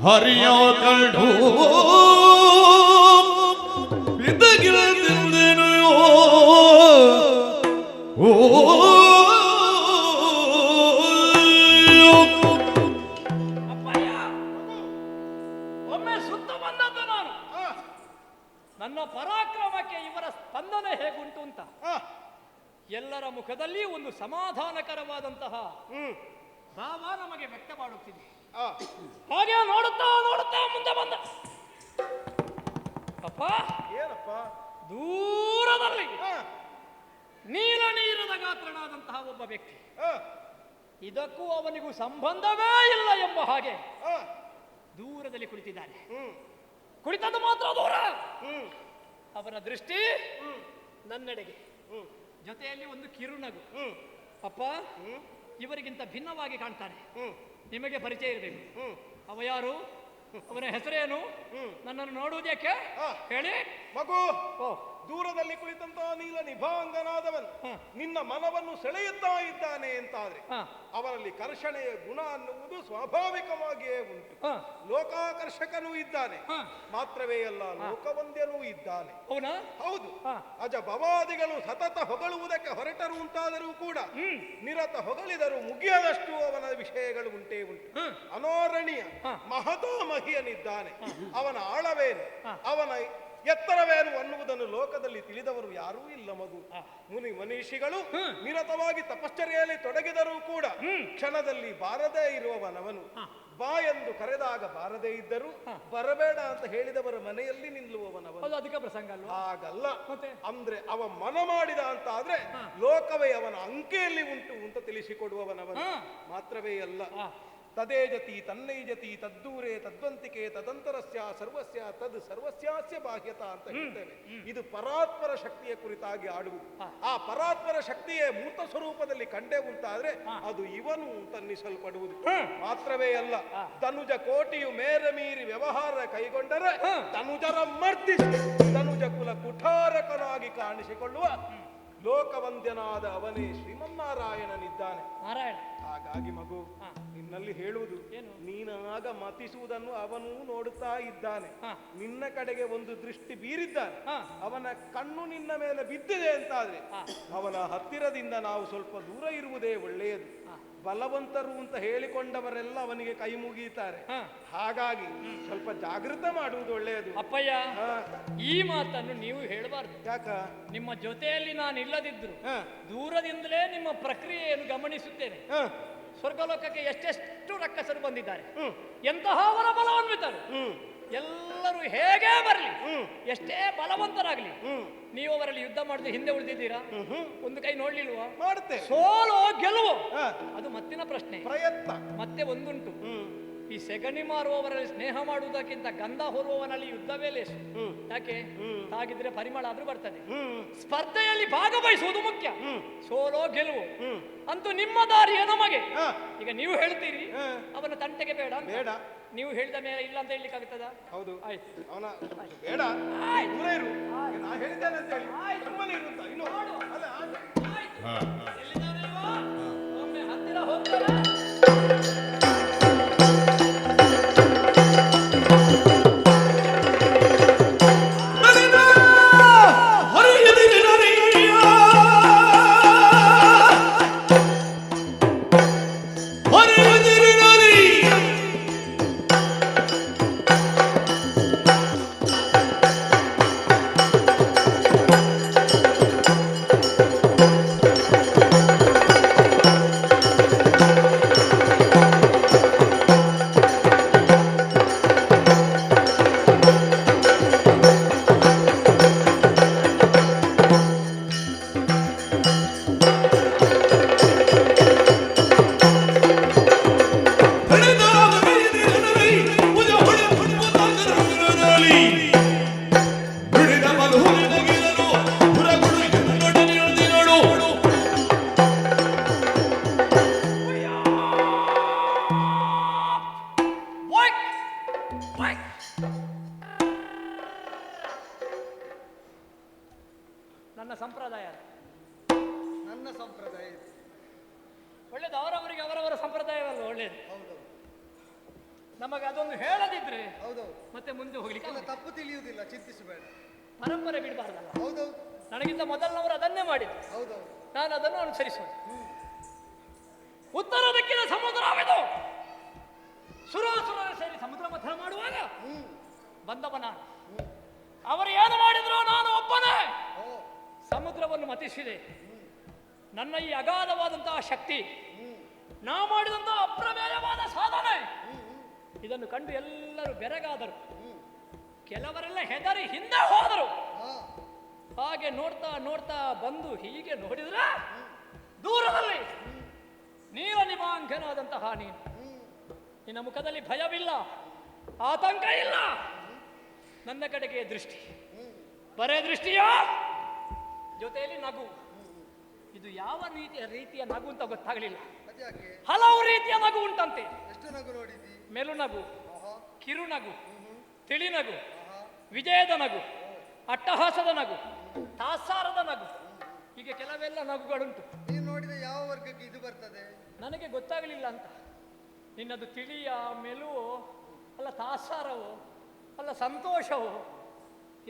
ಹರಿಯೋ ಕಂಡು ಬಿದ್ದಗಿರದಿಂದೆನು ಅಪ್ಪಯ್ಯ, ಒಮ್ಮೆ ಸುತ್ತ ಬಂದದ್ದು ನಾನು. ನನ್ನ ಪರಾಕ್ರಮಕ್ಕೆ ಇವರ ಸ್ಪಂದನ ಹೇಗುಂಟು ಅಂತ ಎಲ್ಲರ ಮುಖದಲ್ಲಿ ಒಂದು ಸಮಾಧಾನಕರವಾದಂತಹ ಭಾವ ನಮಗೆ ವ್ಯಕ್ತ ಮಾಡುತ್ತಿದೆ. ಹಾಗೆ ನೋಡುತ್ತಾ ನೋಡುತ್ತಾ ಮುಂದೆ ಬಂದ ಅಪ್ಪ. ಏನಪ್ಪ? ದೂರದಲ್ಲಿ ನೀಲ ನೀರದ ಗಾತ್ರನಾದಂತಹ ಒಬ್ಬ ವ್ಯಕ್ತಿ, ಇದಕ್ಕೂ ಅವನಿಗೂ ಸಂಬಂಧವೇ ಇಲ್ಲ ಎಂಬ ಹಾಗೆ ದೂರದಲ್ಲಿ ಕುಳಿತಿದ್ದಾನೆ. ಕುಳಿತದ್ದು ಮಾತ್ರ ದೂರ. ಅವನ ದೃಷ್ಟಿ ನನ್ನೆಡೆಗೆ, ಜೊತೆಯಲ್ಲಿ ಒಂದು ಕಿರುನಗು. ಅಪ್ಪ, ಇವರಿಗಿಂತ ಭಿನ್ನವಾಗಿ ಕಾಣ್ತಾನೆ. ನಿಮಗೆ ಪರಿಚಯ ಇರಬೇಕು. ಅವ ಯಾರು? ಅವನ ಹೆಸರೇನು? ನನ್ನನ್ನು ನೋಡುವುದಕ್ಕೆ ಹೇಳಿ. ಮಗು, ದೂರದಲ್ಲಿ ಕುಳಿತಂತಹ ನೀಲ ನಿಭಾಂಗನಾದವನು ನಿನ್ನ ಮನವನ್ನು ಸೆಳೆಯುತ್ತಾ ಇದ್ದಾನೆ ಅಂತಾದ್ರೆ ಅವನಲ್ಲಿ ಕರ್ಷಣೆಯ ಗುಣ ಅನ್ನುವುದು ಸ್ವಾಭಾವಿಕವಾಗಿಯೇ ಉಂಟು. ಲೋಕಾಕರ್ಷಕನೂ ಇದ್ದಾನೆ, ಮಾತ್ರವೇ ಅಲ್ಲ ಲೋಕವಂದ್ಯನೂ ಇದ್ದಾನೆ. ಹೌದು. ಅಜ ಭವಾದಿಗಳು ಸತತ ಹೊಗಳುವುದಕ್ಕೆ ಹೊರಟರು ಅಂತಾದರೂ ಕೂಡ ನಿರತ ಹೊಗಳಿದರೂ ಮುಗಿಯದಷ್ಟು ಅವನ ವಿಷಯಗಳು ಉಂಟೇ ಉಂಟು. ಅನಾರಣೀಯ ಮಹತಾಮಹಿಯನಿದ್ದಾನೆ. ಅವನ ಆಳವೇನು, ಅವನ ಎತ್ತರವೇನು ಅನ್ನುವುದನ್ನು ಲೋಕದಲ್ಲಿ ತಿಳಿದವರು ಯಾರೂ ಇಲ್ಲ ಮಗು. ಮುನಿ ಮನೀಷಿಗಳು ನಿರತವಾಗಿ ತಪಶ್ಚರ್ಯೆಯಲ್ಲಿ ತೊಡಗಿದರೂ ಕೂಡ ಕ್ಷಣದಲ್ಲಿ ಬಾರದೇ ಇರುವವನವನು. ಬಾ ಎಂದು ಕರೆದಾಗ ಬಾರದೇ ಇದ್ದರು, ಬರಬೇಡ ಅಂತ ಹೇಳಿದವರ ಮನೆಯಲ್ಲಿ ನಿಲ್ಲುವವನವನು. ಅಧಿಕ ಪ್ರಸಂಗ ಹಾಗಲ್ಲ. ಅಂದ್ರೆ ಅವ ಮನ ಮಾಡಿದ ಅಂತ ಆದ್ರೆ ಲೋಕವೇ ಅವನ ಅಂಕೆಯಲ್ಲಿ ಉಂಟು ಅಂತ ತಿಳಿಸಿಕೊಡುವವನವನು. ಮಾತ್ರವೇ ಅಲ್ಲ, ತದೇಜತಿ ತನ್ನೈಜತಿ ತದ್ದೂರೇ ತದ್ವಂತಿಕೆ ತದಂತರಸ್ಯ ಸರ್ವಸ್ಯ ತದ್ ಸರ್ವಸ್ಯಾಸ್ಯ ಬಾಹ್ಯತ ಅಂತ ಹೇಳ್ತೇವೆ. ಇದು ಪರಾತ್ಪರ ಶಕ್ತಿಯ ಕುರಿತಾಗಿ ಆಡುವುದು. ಆ ಪರಾತ್ಪರ ಶಕ್ತಿಯೇ ಮೂರ್ತ ಸ್ವರೂಪದಲ್ಲಿ ಕಂಡೇ ಉಂಟಾದ್ರೆ ಅದು ಇವನು ತನ್ನಿಸಲ್ಪಡುವುದು. ಮಾತ್ರವೇ ಅಲ್ಲ, ತನುಜ ಕೋಟಿಯು ಮೇರೆ ಮೀರಿ ವ್ಯವಹಾರ ಕೈಗೊಂಡರೆ ತನುಜರ ಮರ್ದಿಸಿ ತನುಜ ಕುಲ ಕುಠಾರಕನಾಗಿ ಕಾಣಿಸಿಕೊಳ್ಳುವ ಲೋಕವಂದ್ಯನಾದ ಅವನೇ ಶ್ರೀಮನ್ನಾರಾಯಣನಿದ್ದಾನೆ. ಹಾಗಾಗಿ ಮಗು, ನಿನ್ನಲ್ಲಿ ಹೇಳುವುದು, ನೀನಾಗ ಮತಿಸುವುದನ್ನು ಅವನೂ ನೋಡುತ್ತಾ ಇದ್ದಾನೆ. ನಿನ್ನ ಕಡೆಗೆ ಒಂದು ದೃಷ್ಟಿ ಬೀರಿದ್ದಾನೆ. ಅವನ ಕಣ್ಣು ನಿನ್ನ ಮೇಲೆ ಬಿದ್ದಿದೆ ಅಂತಾದ್ರೆ ಅವನ ಹತ್ತಿರದಿಂದ ನಾವು ಸ್ವಲ್ಪ ದೂರ ಇರುವುದೇ ಒಳ್ಳೆಯದು. ಬಲವಂತರು ಅಂತ ಹೇಳಿಕೊಂಡವರೆಲ್ಲ ಅವನಿಗೆ ಕೈ ಮುಗಿಯುತ್ತಾರೆ. ಹಾಗಾಗಿ ಸ್ವಲ್ಪ ಜಾಗೃತ ಮಾಡುವುದು ಒಳ್ಳೆಯದು. ಅಪ್ಪಯ್ಯ, ಈ ಮಾತನ್ನು ನೀವು ಹೇಳಬಾರ್ದು. ಯಾಕ? ನಿಮ್ಮ ಜೊತೆಯಲ್ಲಿ ನಾನು ಇಲ್ಲದಿದ್ರು ದೂರದಿಂದಲೇ ನಿಮ್ಮ ಪ್ರಕ್ರಿಯೆಯನ್ನು ಗಮನಿಸುತ್ತೇನೆ. ಸ್ವರ್ಗಲೋಕಕ್ಕೆ ಎಷ್ಟೆಷ್ಟು ರಕ್ಕಸರು ಬಂದಿದ್ದಾರೆ, ಎಂತಹ ಬಲವಂತರು. ಎಲ್ಲರೂ ಹೇಗೆ ಬರಲಿ, ಎಷ್ಟೇ ಬಲವಂತರಾಗಲಿ, ನೀವು ಅವರಲ್ಲಿ ಯುದ್ಧ ಮಾಡಿದ್ರೆ ಹಿಂದೆ ಉಳಿದಿದ್ದೀರಾ? ಒಂದು ಕೈ ನೋಡ್ಲಿಲ್ವಾ? ಮಾಡುತ್ತೆ. ಸೋಲು ಗೆಲುವು ಅದು ಮತ್ತಿನ ಪ್ರಶ್ನೆ. ಪ್ರಯತ್ನ ಮತ್ತೆ ಒಂದುಂಟು, ಈ ಸೆಗಣಿ ಮಾರುವವರಲ್ಲಿ ಸ್ನೇಹ ಮಾಡುವುದಕ್ಕಿಂತ ಗಂಧ ಹೊರುವವನಲ್ಲಿ ಯುದ್ಧವೇ ಲೇಸು. ಯಾಕೆ? ಹಾಗಿದ್ರೆ ಪರಿಮಳ ಆದ್ರೂ ಬರ್ತದೆ. ಸ್ಪರ್ಧೆಯಲ್ಲಿ ಭಾಗವಹಿಸುವುದು ಮುಖ್ಯ, ಸೋಲೋ ಗೆಲುವು ಅಂತೂ ನಿಮ್ಮ ದಾರಿಯ ನಮಗೆ. ಈಗ ನೀವು ಹೇಳ್ತೀರಿ ಅವನ ತಂಟೆಗೆ ಬೇಡ ಬೇಡ, ನೀವು ಹೇಳಿದ ಮೇಲೆ ಇಲ್ಲ ಅಂತ ಹೇಳಲಿಕ್ಕಾಗ್ತದ? ಹೌದು, ಆಯ್ತು, ಅವನ ಬೇಡ, ದೂರ ಇರು, ನಾ ಹೇಳಿದ್ದೇನೆ ಅಂತ ಹೇಳಿ ನಮ್ಮಲ್ಲಿ ಇರು ಅಂತ. ಇನ್ನು ಅಲ್ಲ, ಒಮ್ಮೆ ಹತ್ತಿರ ಹೋಗ್ತಾರ. ನನ್ನ ಸಂಪ್ರದಾಯ, ನನ್ನ ಸಂಪ್ರದಾಯ ಒಳ್ಳೇದು. ಅವರವರಿಗೆ ಅವರವರ ಸಂಪ್ರದಾಯವಲ್ಲ ಒಳ್ಳೇದು. ಹೌದು, ನಮಗೆ ಅದೊಂದು ಹೇಳದಿದ್ರೆ ಹೌದು, ಮತ್ತೆ ಮುಂದೆ ಹೋಗ್ಲಿಕ್ಕೆ ತಪ್ಪು ತಿಳಿಯುವುದಿಲ್ಲ, ಚಿಂತಿಸಬೇಡ. ಪರಂಪರೆ ಬಿಡಬಾರ್ದಲ್ಲ. ಹೌದೌದು, ನನಗಿಂತ ಮೊದಲನವರು ಅದನ್ನೇ ಮಾಡಿದ್ರು, ಹೌದೌದು, ನಾನು ಅದನ್ನು ಅನುಸರಿಸುವುದು. ಉತ್ತರ ದಿಕ್ಕಿನ ಸಮುದ್ರವಿದು, ಸುರಾಸುರರು ಸೇರಿ ಸಮುದ್ರ ಮಥನ ಮಾಡುವಾಗ ಬಂದವ ನಾನು. ಅವರು ಏನು ಮಾಡಿದ್ರು ನಾನು ಒಬ್ಬನೇ ಸಮುದ್ರವನ್ನು ಮತಿಸಿದೆ. ನನ್ನ ಈ ಅಗಾಧವಾದಂತಹ ಶಕ್ತಿ, ನಾ ಮಾಡಿದಂತಹ ಅಪ್ರಮೇಯವಾದ ಸಾಧನೆ, ಇದನ್ನು ಕಂಡು ಎಲ್ಲರೂ ಬೆರಗಾದರು. ಕೆಲವರೆಲ್ಲ ಹೆದರಿ ಹಿಂದೆ ಹೋದರು. ಹಾಗೆ ನೋಡ್ತಾ ನೋಡ್ತಾ ಬಂದು ಹೀಗೆ ನೋಡಿದ್ರೆ ದೂರದಲ್ಲಿ ನೀಲ ನಿಭಾಂಗನಾದಂತಹ ನೀನು, ನಿನ್ನ ಮುಖದಲ್ಲಿ ಭಯವಿಲ್ಲ, ಆತಂಕ ಇಲ್ಲ, ನನ್ನ ಕಡೆಗೆ ದೃಷ್ಟಿ, ಬರೇ ದೃಷ್ಟಿಯ ಜೊತೆಯಲ್ಲಿ ನಗು. ಇದು ಯಾವ ರೀತಿಯ ನಗು ಅಂತ ಗೊತ್ತಾಗಲಿಲ್ಲ. ಹಲವು ರೀತಿಯ ನಗು ಉಂಟಂತೆ. ಎಷ್ಟು ನಗು ನೋಡಿದ್ದಿ? ಮೆಲು ನಗು, ಕಿರು ನಗು, ತಿಳಿ ನಗು, ವಿಜಯದ ನಗು, ಅಟ್ಟಹಾಸದ ನಗು, ತಾತ್ಸಾರದ ನಗು, ಹೀಗೆ ಕೆಲವೆಲ್ಲ ನಗುಗಳುಂಟು. ನೀನು ನೋಡಿದ ಯಾವ ವರ್ಗಕ್ಕೆ ಇದು ಬರ್ತದೆ? ನನಗೆ ಗೊತ್ತಾಗಲಿಲ್ಲ ಅಂತ. ನಿನ್ನದು ತಿಳಿಯ, ಮೆಲುವೋ, ಅಲ್ಲ ತಾತ್ಸಾರವೋ, ಅಲ್ಲ ಸಂತೋಷವೋ.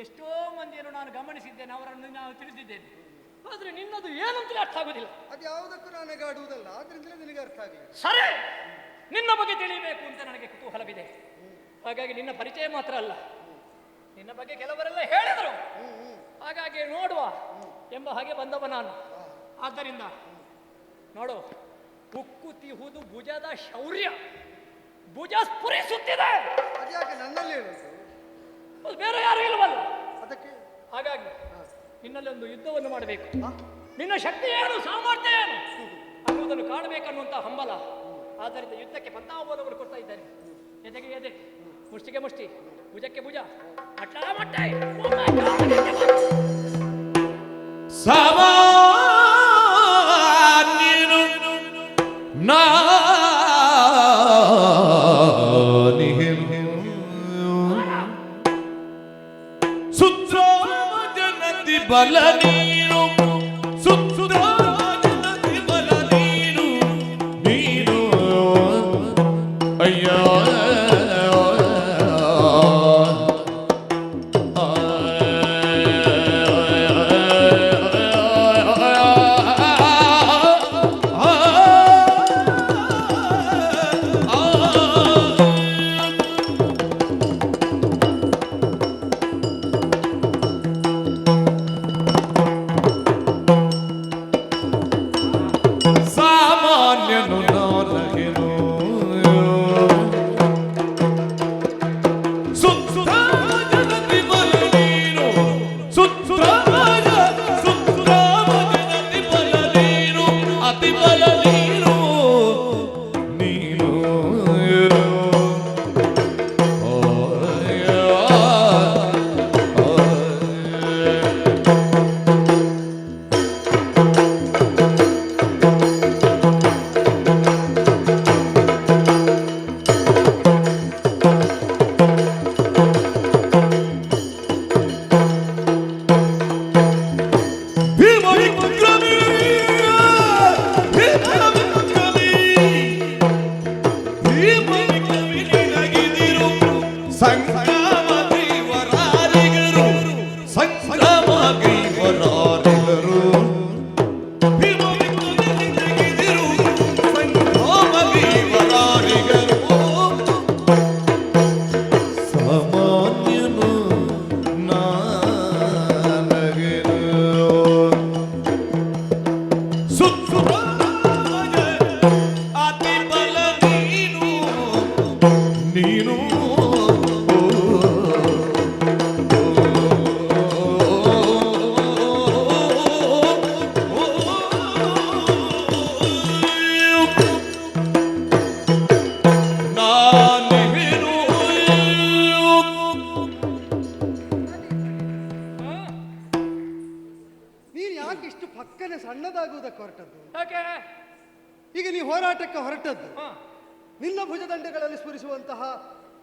ಎಷ್ಟೋ ಮಂದಿಯನ್ನು ನಾನು ಗಮನಿಸಿದ್ದೇನೆ, ಅವರನ್ನು ನಾನು ತಿಳಿದಿದ್ದೇನೆ. ಆದ್ರೆ ನಿನ್ನದು ಏನಂತಲೇ ಅರ್ಥ ಆಗುದಿಲ್ಲ. ಅದು ಯಾವುದಕ್ಕೂ ನನಗೆ ಆಡುವುದಲ್ಲ, ಆದ್ರಿಂದಲೇ ನಿನಗೆ ಅರ್ಥ ಆಗಲಿ. ಸರಿ, ನಿನ್ನ ಬಗ್ಗೆ ತಿಳಿಬೇಕು ಅಂತ ನನಗೆ ಕುತೂಹಲವಿದೆ. ಹಾಗಾಗಿ ನಿನ್ನ ಪರಿಚಯ ಮಾತ್ರ ಅಲ್ಲ, ನಿನ್ನ ಬಗ್ಗೆ ಕೆಲವರೆಲ್ಲ ಹೇಳಿದರು. ಹಾಗಾಗಿ ನೋಡುವ ಎಂಬ ಹಾಗೆ ಬಂದವ ನಾನು. ಆದ್ದರಿಂದ ನೋಡು, ಉಕ್ಕುತಿಹುದು ಭುಜದ ಶೌರ್ಯ, ಭುಜ ಸ್ಫುರಿಸುತ್ತಿದೆ. ಅದ್ಯಾಕೆ ನನ್ನಲ್ಲಿ ಹೇಳುವುದು? ಬೇರೆ ಯಾರು ಇಲ್ವಲ್ಲ. ಅದಕ್ಕೆ ಹಾಗಾಗಿ ನಿನ್ನಲ್ಲಿ ಒಂದು ಯುದ್ಧವನ್ನು ಮಾಡಬೇಕು. ನಿನ್ನ ಶಕ್ತಿ ಏನು, ಸಾಮರ್ಥ್ಯ ಏನು ಅನ್ನುವುದನ್ನು ಕಾಣಬೇಕನ್ನುವಂತ ಹಂಬಲ ಆದ್ದರಿಂದ ಯುದ್ಧಕ್ಕೆ ಪದ್ಮಾವಲೋಕಗಳು ಕೊಡ್ತಾ ಇದ್ದಾರೆ. ಎದೆಗೆ ಎದೆ, ಮುಷ್ಟಿಗೆ ಮುಷ್ಟಿ, ಭುಜಕ್ಕೆ ಭುಜ, ಮಟ್ಟ ಮಟ್ಟೆ. ಸಾಮಾನ್ಯನು ಸುತ್ರಾಮಜನತಿ ಬಲ ನೀನು, ಸುತ್ರಾಮಜನತಿ ಬಲ ನೀನು, ನೀನು ಅಯ್ಯೋ ಸಾಮಾನ್ಯನು ನಾನಗೆನು ಸುತ್ರಾಮಜನತಿ ಬಲ ನೀನು, ಸುತ್ರಾಮಜನತಿ ಬಲ ನೀನು, ಅತಿ ಬಲ ನೀನು, ನೀನು ಭೀಮವಿಕ್ರಮಿ, ಭೀಮವಿಕ್ರಮಿ, ಭೀಮವಿಕ್ರಮಿ ನಿನಗಿದಿರು ಸಂಗ್ರಾಮ ಗ್ರೀವರಾರಿಗರು, ಸಂಗ್ರಾಮ ಗ್ರೀವರಾರಿಗರು, ಭೀಮವಿಕ್ರಮಿ ನಿನಗಿದಿರು ಸಂಗ್ರಾಮ ಗ್ರೀವರಾರಿಗರು. ಸಾಮಾನ್ಯನು ನಾನಗೆನು ಸುತ್ರಾಮಜ ಅತಿ ಬಲ ನೀನು, ನೀನು ನಾನಿರು ನೀನು ಯಾಕೆ ಇಷ್ಟು ಪಕ್ಕನೆ ಸಣ್ಣದಾಗುವುದಕ್ಕೆ ಹೊರಟದ್ದು? ಯಾಕೆ? ಈಗ ನೀ ಹೋರಾಟಕ್ಕೆ ಹೊರಟದ್ದು ನಿನ್ನ ಭುಜದಂಡಗಳಲ್ಲಿ ಸ್ಫುರಿಸುವಂತಹ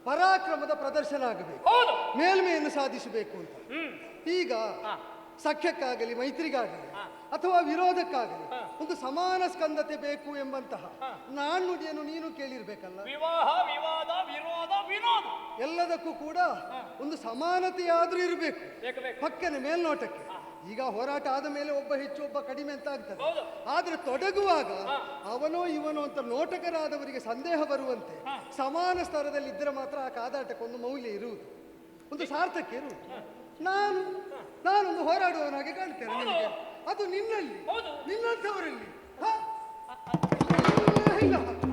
ಪರಾಕ್ರಮದ ಪ್ರದರ್ಶನ ಆಗಬೇಕು, ಹೌದು. ಮೇಲ್ಮೆಯನ್ನು ಸಾಧಿಸಬೇಕು ಅಂತ. ಈಗ ಸಖ್ಯಕ್ಕಾಗಲಿ ಮೈತ್ರಿಗಾಗಲಿ ಅಥವಾ ವಿರೋಧಕ್ಕಾಗಲಿ ಒಂದು ಸಮಾನ ಸ್ಕಂದತೆ ಬೇಕು ಎಂಬಂತಹ ನಾಣ್ಣುಡಿಯನ್ನು ನೀನು ಕೇಳಿರ್ಬೇಕಲ್ಲ. ವಿವಾಹ, ವಿವಾದ, ವಿರೋಧ, ವಿನೋದ ಎಲ್ಲದಕ್ಕೂ ಕೂಡ ಒಂದು ಸಮಾನತೆಯಾದ್ರೂ ಇರಬೇಕು ಬೇಕು ಬೇಕು. ಪಕ್ಕನೆ ಮೇಲ್ನೋಟಕ್ಕೆ. ಈಗ ಹೋರಾಟ ಆದ ಮೇಲೆ ಒಬ್ಬ ಹೆಚ್ಚು ಒಬ್ಬ ಕಡಿಮೆ ಅಂತ ಆಗ್ತದೆ. ಹೌದು. ಆದ್ರೆ ತೊಡಗುವಾಗ ಅವನೋ ಇವನೋ ಅಂತ ನೋಟಕರಾದವರಿಗೆ ಸಂದೇಹ ಬರುವಂತೆ ಸಮಾನ ಸ್ತರದಲ್ಲಿ ಇದ್ದರೆ ಮಾತ್ರ ಆ ಕಾದಾಟಕ್ಕೊಂದು ಮೌಲ್ಯ ಇರುವುದು, ಒಂದು ಸಾರ್ಥಕ್ಯ ಇರುವುದು. ನಾನೊಂದು ಹೋರಾಡುವವನಾಗಿ ಕಾಣ್ತೇನೆ ನಿನಗೆ, ಅದು ನಿನ್ನಲ್ಲಿ, ಹೌದು. ನಿನ್ನಂಥವರಲ್ಲಿ.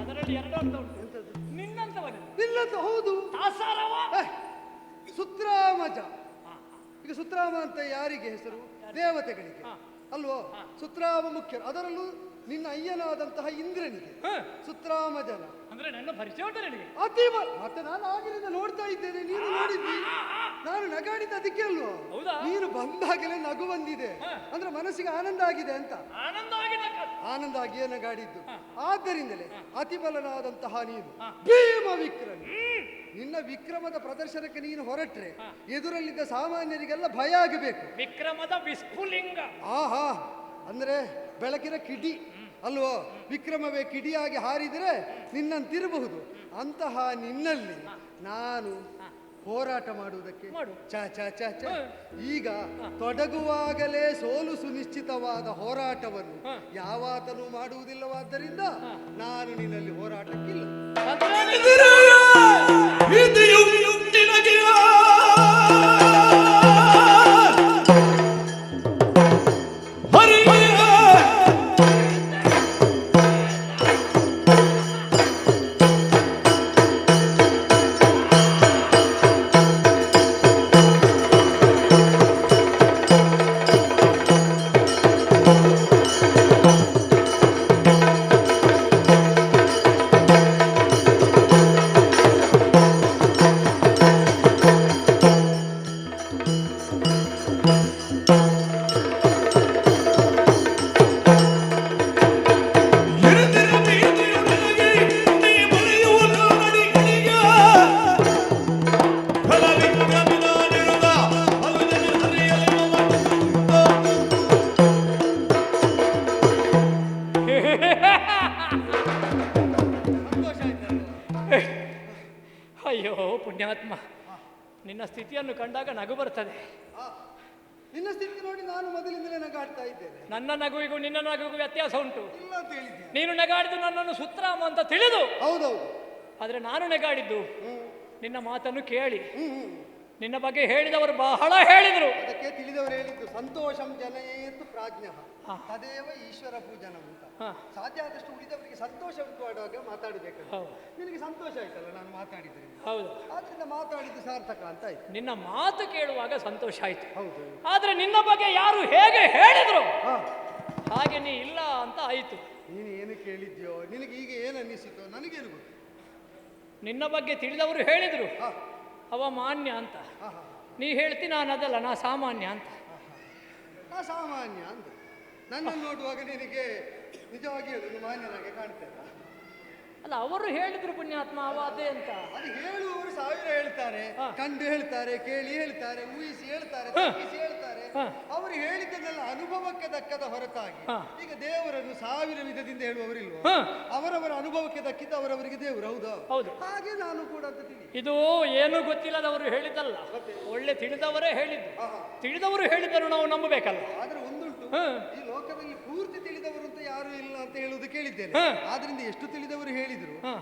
ಅದರಲ್ಲಿ ಎರಡು ಅರ್ಥ ಉಂಟು. ನಿನ್ನಂತವನು ನಿನ್ನಂತ ಹೌದು. ದಾಸಾರವ ಸುತ್ರಾಮಜ. ಈಗ ಸುತ್ರಾಮ ಅಂತ ಯಾರಿಗೆ ಹೆಸರು? ದೇವತೆಗಳಿಗೆ ಅಲ್ವೋ? ಸುತ್ರಾಮ ಮುಖ್ಯರು, ಅದರಲ್ಲೂ ನಿನ್ನ ಅಯ್ಯನಾದಂತಹ ಇಂದ್ರನಿಗೆ ಸುತ್ರಾಮಜನ ಅಂದ್ರೆ ನನ್ನ ಪರಿಚಯ ಉಂಟು ನಿನಗೆ? ಅತೀವ. ಮತ್ತೆ ನಾನು ಆಗಿನಿಂದ ನೋಡ್ತಾ ಇದ್ದೇನೆ, ನೀನು ನೋಡಿದ್ದಿ. ನಾನು ನಗಾಡಿದ ಅದಕ್ಕೆ ಅಲ್ವಾ? ಹೌದಾ? ನೀನು ಬಂದಾಗಲೇ ನಗು ಬಂದಿದೆ ಅಂದ್ರೆ ಮನಸ್ಸಿಗೆ ಆನಂದ ಆಗಿದೆ ಅಂತ. ಆನಂದ ಆಗಿಯೇ ನಗಾಡಿದ್ದು. ಆದ್ದರಿಂದಲೇ ಅತಿಬಲನಾದಂತಹ ನೀನು ಭೀಮ ವಿಕ್ರಮಿ. ನಿನ್ನ ವಿಕ್ರಮದ ಪ್ರದರ್ಶನಕ್ಕೆ ನೀನು ಹೊರಟ್ರೆ ಎದುರಲ್ಲಿದ್ದ ಸಾಮಾನ್ಯರಿಗೆಲ್ಲ ಭಯ ಆಗಬೇಕು. ವಿಕ್ರಮದ ವಿಸ್ಫುಲಿಂಗ. ಆಹಾ, ಅಂದ್ರೆ ಬೆಳಕಿನ ಕಿಡಿ ಅಲ್ವೋ? ವಿಕ್ರಮವೇ ಕಿಡಿಯಾಗಿ ಹಾರಿದರೆ ನಿನ್ನಂತಿರಬಹುದು. ಅಂತಹ ನಿನ್ನಲ್ಲಿ ನಾನು ಹೋರಾಟ ಮಾಡುವುದಕ್ಕೆ ಚ ಚ ಚ ಚ ಈಗ ತೊಡಗುವಾಗಲೇ ಸೋಲು ಸುನಿಶ್ಚಿತವಾದ ಹೋರಾಟವನ್ನು ಯಾವಾತನೂ ಮಾಡುವುದಿಲ್ಲವಾದ್ದರಿಂದ ನಾನು ನಿನ್ನಲ್ಲಿ ಹೋರಾಟಕ್ಕಿಲ್ಲ. ಅಯ್ಯೋ ಪುಣ್ಯಾತ್ಮ, ನಿನ್ನ ಸ್ಥಿತಿಯನ್ನು ಕಂಡಾಗ ನಗು ಬರ್ತದೆ. ನಿನ್ನ ಸ್ಥಿತಿ ನೋಡಿ ನಾನು ಮೊದಲಿಂದಲೇ ನಗಾಡ್ತಾ ಇದ್ದೇನೆ. ನನ್ನ ನಗುವಿಗೂ ನಿನ್ನ ನಗುವಿಗೂ ವ್ಯತ್ಯಾಸ ಉಂಟು. ಇಲ್ಲ ಅಂತ ಹೇಳಿದ್ದೆ. ನೀನು ನಗಾಡಿದ್ದು ನನ್ನನ್ನು ಸುತ್ತರಾಮ ಅಂತ ತಿಳಿದು, ಹೌದೌದು. ಆದ್ರೆ ನಾನು ನಗಾಡಿದ್ದು ನಿನ್ನ ಮಾತನ್ನು ಕೇಳಿ. ನಿನ್ನ ಬಗ್ಗೆ ಹೇಳಿದವರು ಬಹಳ ಹೇಳಿದರು. ಅದಕ್ಕೆ ತಿಳಿದವರು ಹೇಳಿದ್ದು ಸಂತೋಷಂ ಜನಯೇತು ಪ್ರಾಜ್ಞ ತದೇವ ಈಶ್ವರ ಪೂಜನ ಅಂತ. ಸಾಧ್ಯ ಆದಷ್ಟು ಉಳಿದವರಿಗೆ ಸಂತೋಷ ಉಂಟುವಾಗ ಮಾತಾಡಬೇಕು. ನಿನಗೆ ಸಂತೋಷ ಆಯ್ತಲ್ಲ ನಾನು ಮಾತಾಡಿದ್ರೆ. ಹೌದು, ಆದ್ರಿಂದ ಮಾತಾಡಿದ್ದು ಸಾರ್ಥಕ ಅಂತ ಆಯ್ತು. ನಿನ್ನ ಮಾತು ಕೇಳುವಾಗ ಸಂತೋಷ ಆಯ್ತು. ಹೌದು. ಆದ್ರೆ ನಿನ್ನ ಬಗ್ಗೆ ಯಾರು ಹೇಗೆ ಹೇಳಿದ್ರು ಹಾಗೆ ನೀ ಇಲ್ಲ ಅಂತ ಆಯ್ತು. ನೀನು ಏನು ಕೇಳಿದ್ಯೋ, ನಿನಗೆ ಈಗ ಏನು ಅನ್ನಿಸಿತೋ ನನಗೇನು ಗೊತ್ತು. ನಿನ್ನ ಬಗ್ಗೆ ತಿಳಿದವರು ಹೇಳಿದ್ರು ಅವ ಮಾನ್ಯ ಅಂತ. ನೀ ಹೇಳ್ತಿ ನಾನು ಅದಲ್ಲ, ನಾ ಸಾಮಾನ್ಯ ಅಂತ. ಸಾಮಾನ್ಯ ಅಂತ ನನ್ನನ್ನು ನೋಡುವಾಗ ನಿನಗೆ ನಿಜವಾಗಿ ಹೇಳುದು ಮಾನ್ಯನಾಗೆ ಕಾಣ್ತೇನೆ. ಅಲ್ಲ, ಅವರು ಹೇಳಿದ್ರು ಪುಣ್ಯಾತ್ಮ ಅವ ಅದೇ ಅಂತ. ಅದು ಹೇಳುವವರು ಸಾವಿರ ಹೇಳ್ತಾರೆ, ಕಂಡು ಹೇಳ್ತಾರೆ, ಕೇಳಿ ಹೇಳ್ತಾರೆ, ಊಹಿಸಿ ಹೇಳ್ತಾರೆ, ತಪ್ಪಿಸಿ ಹೇಳ್ತಾರೆ. ಅವರು ಹೇಳಿದ್ದನ್ನೆಲ್ಲ ಅನುಭವಕ್ಕೆ ದಕ್ಕದ ಹೊರತಾಗಿ ಈಗ ದೇವರನ್ನು ಸಾವಿರ ವಿಧದಿಂದ ಹೇಳುವವರಿಲ್ವ? ಅವರವರ ಅನುಭವಕ್ಕೆ ದಕ್ಕಿದ್ದ ಅವರವರಿಗೆ ದೇವರು. ಹೌದಾ? ಹೌದು. ಹಾಗೆ ನಾನು ಕೂಡ ಅಂತ ತಿಳಿ. ಇದು ಏನು ಗೊತ್ತಿಲ್ಲದವರು ಹೇಳಿದ್ದಲ್ಲ, ಒಳ್ಳೆ ತಿಳಿದವರೇ ಹೇಳಿದ್ದು. ತಿಳಿದವರು ಹೇಳಿದರು ನಾವು ನಂಬಬೇಕಲ್ಲ. ಆದ್ರೆ ಒಂದುಂಟು, ಈ ಲೋಕದಲ್ಲಿ ಪೂರ್ತಿ ತಿಳಿದವರು ಅಂತ ಯಾರು ಇಲ್ಲ ಅಂತ ಹೇಳುವುದು ಕೇಳಿದ್ದೇನೆ. ಆದ್ರಿಂದ ಎಷ್ಟು ತಿಳಿದವರು ಹೇಳಿದ್ರು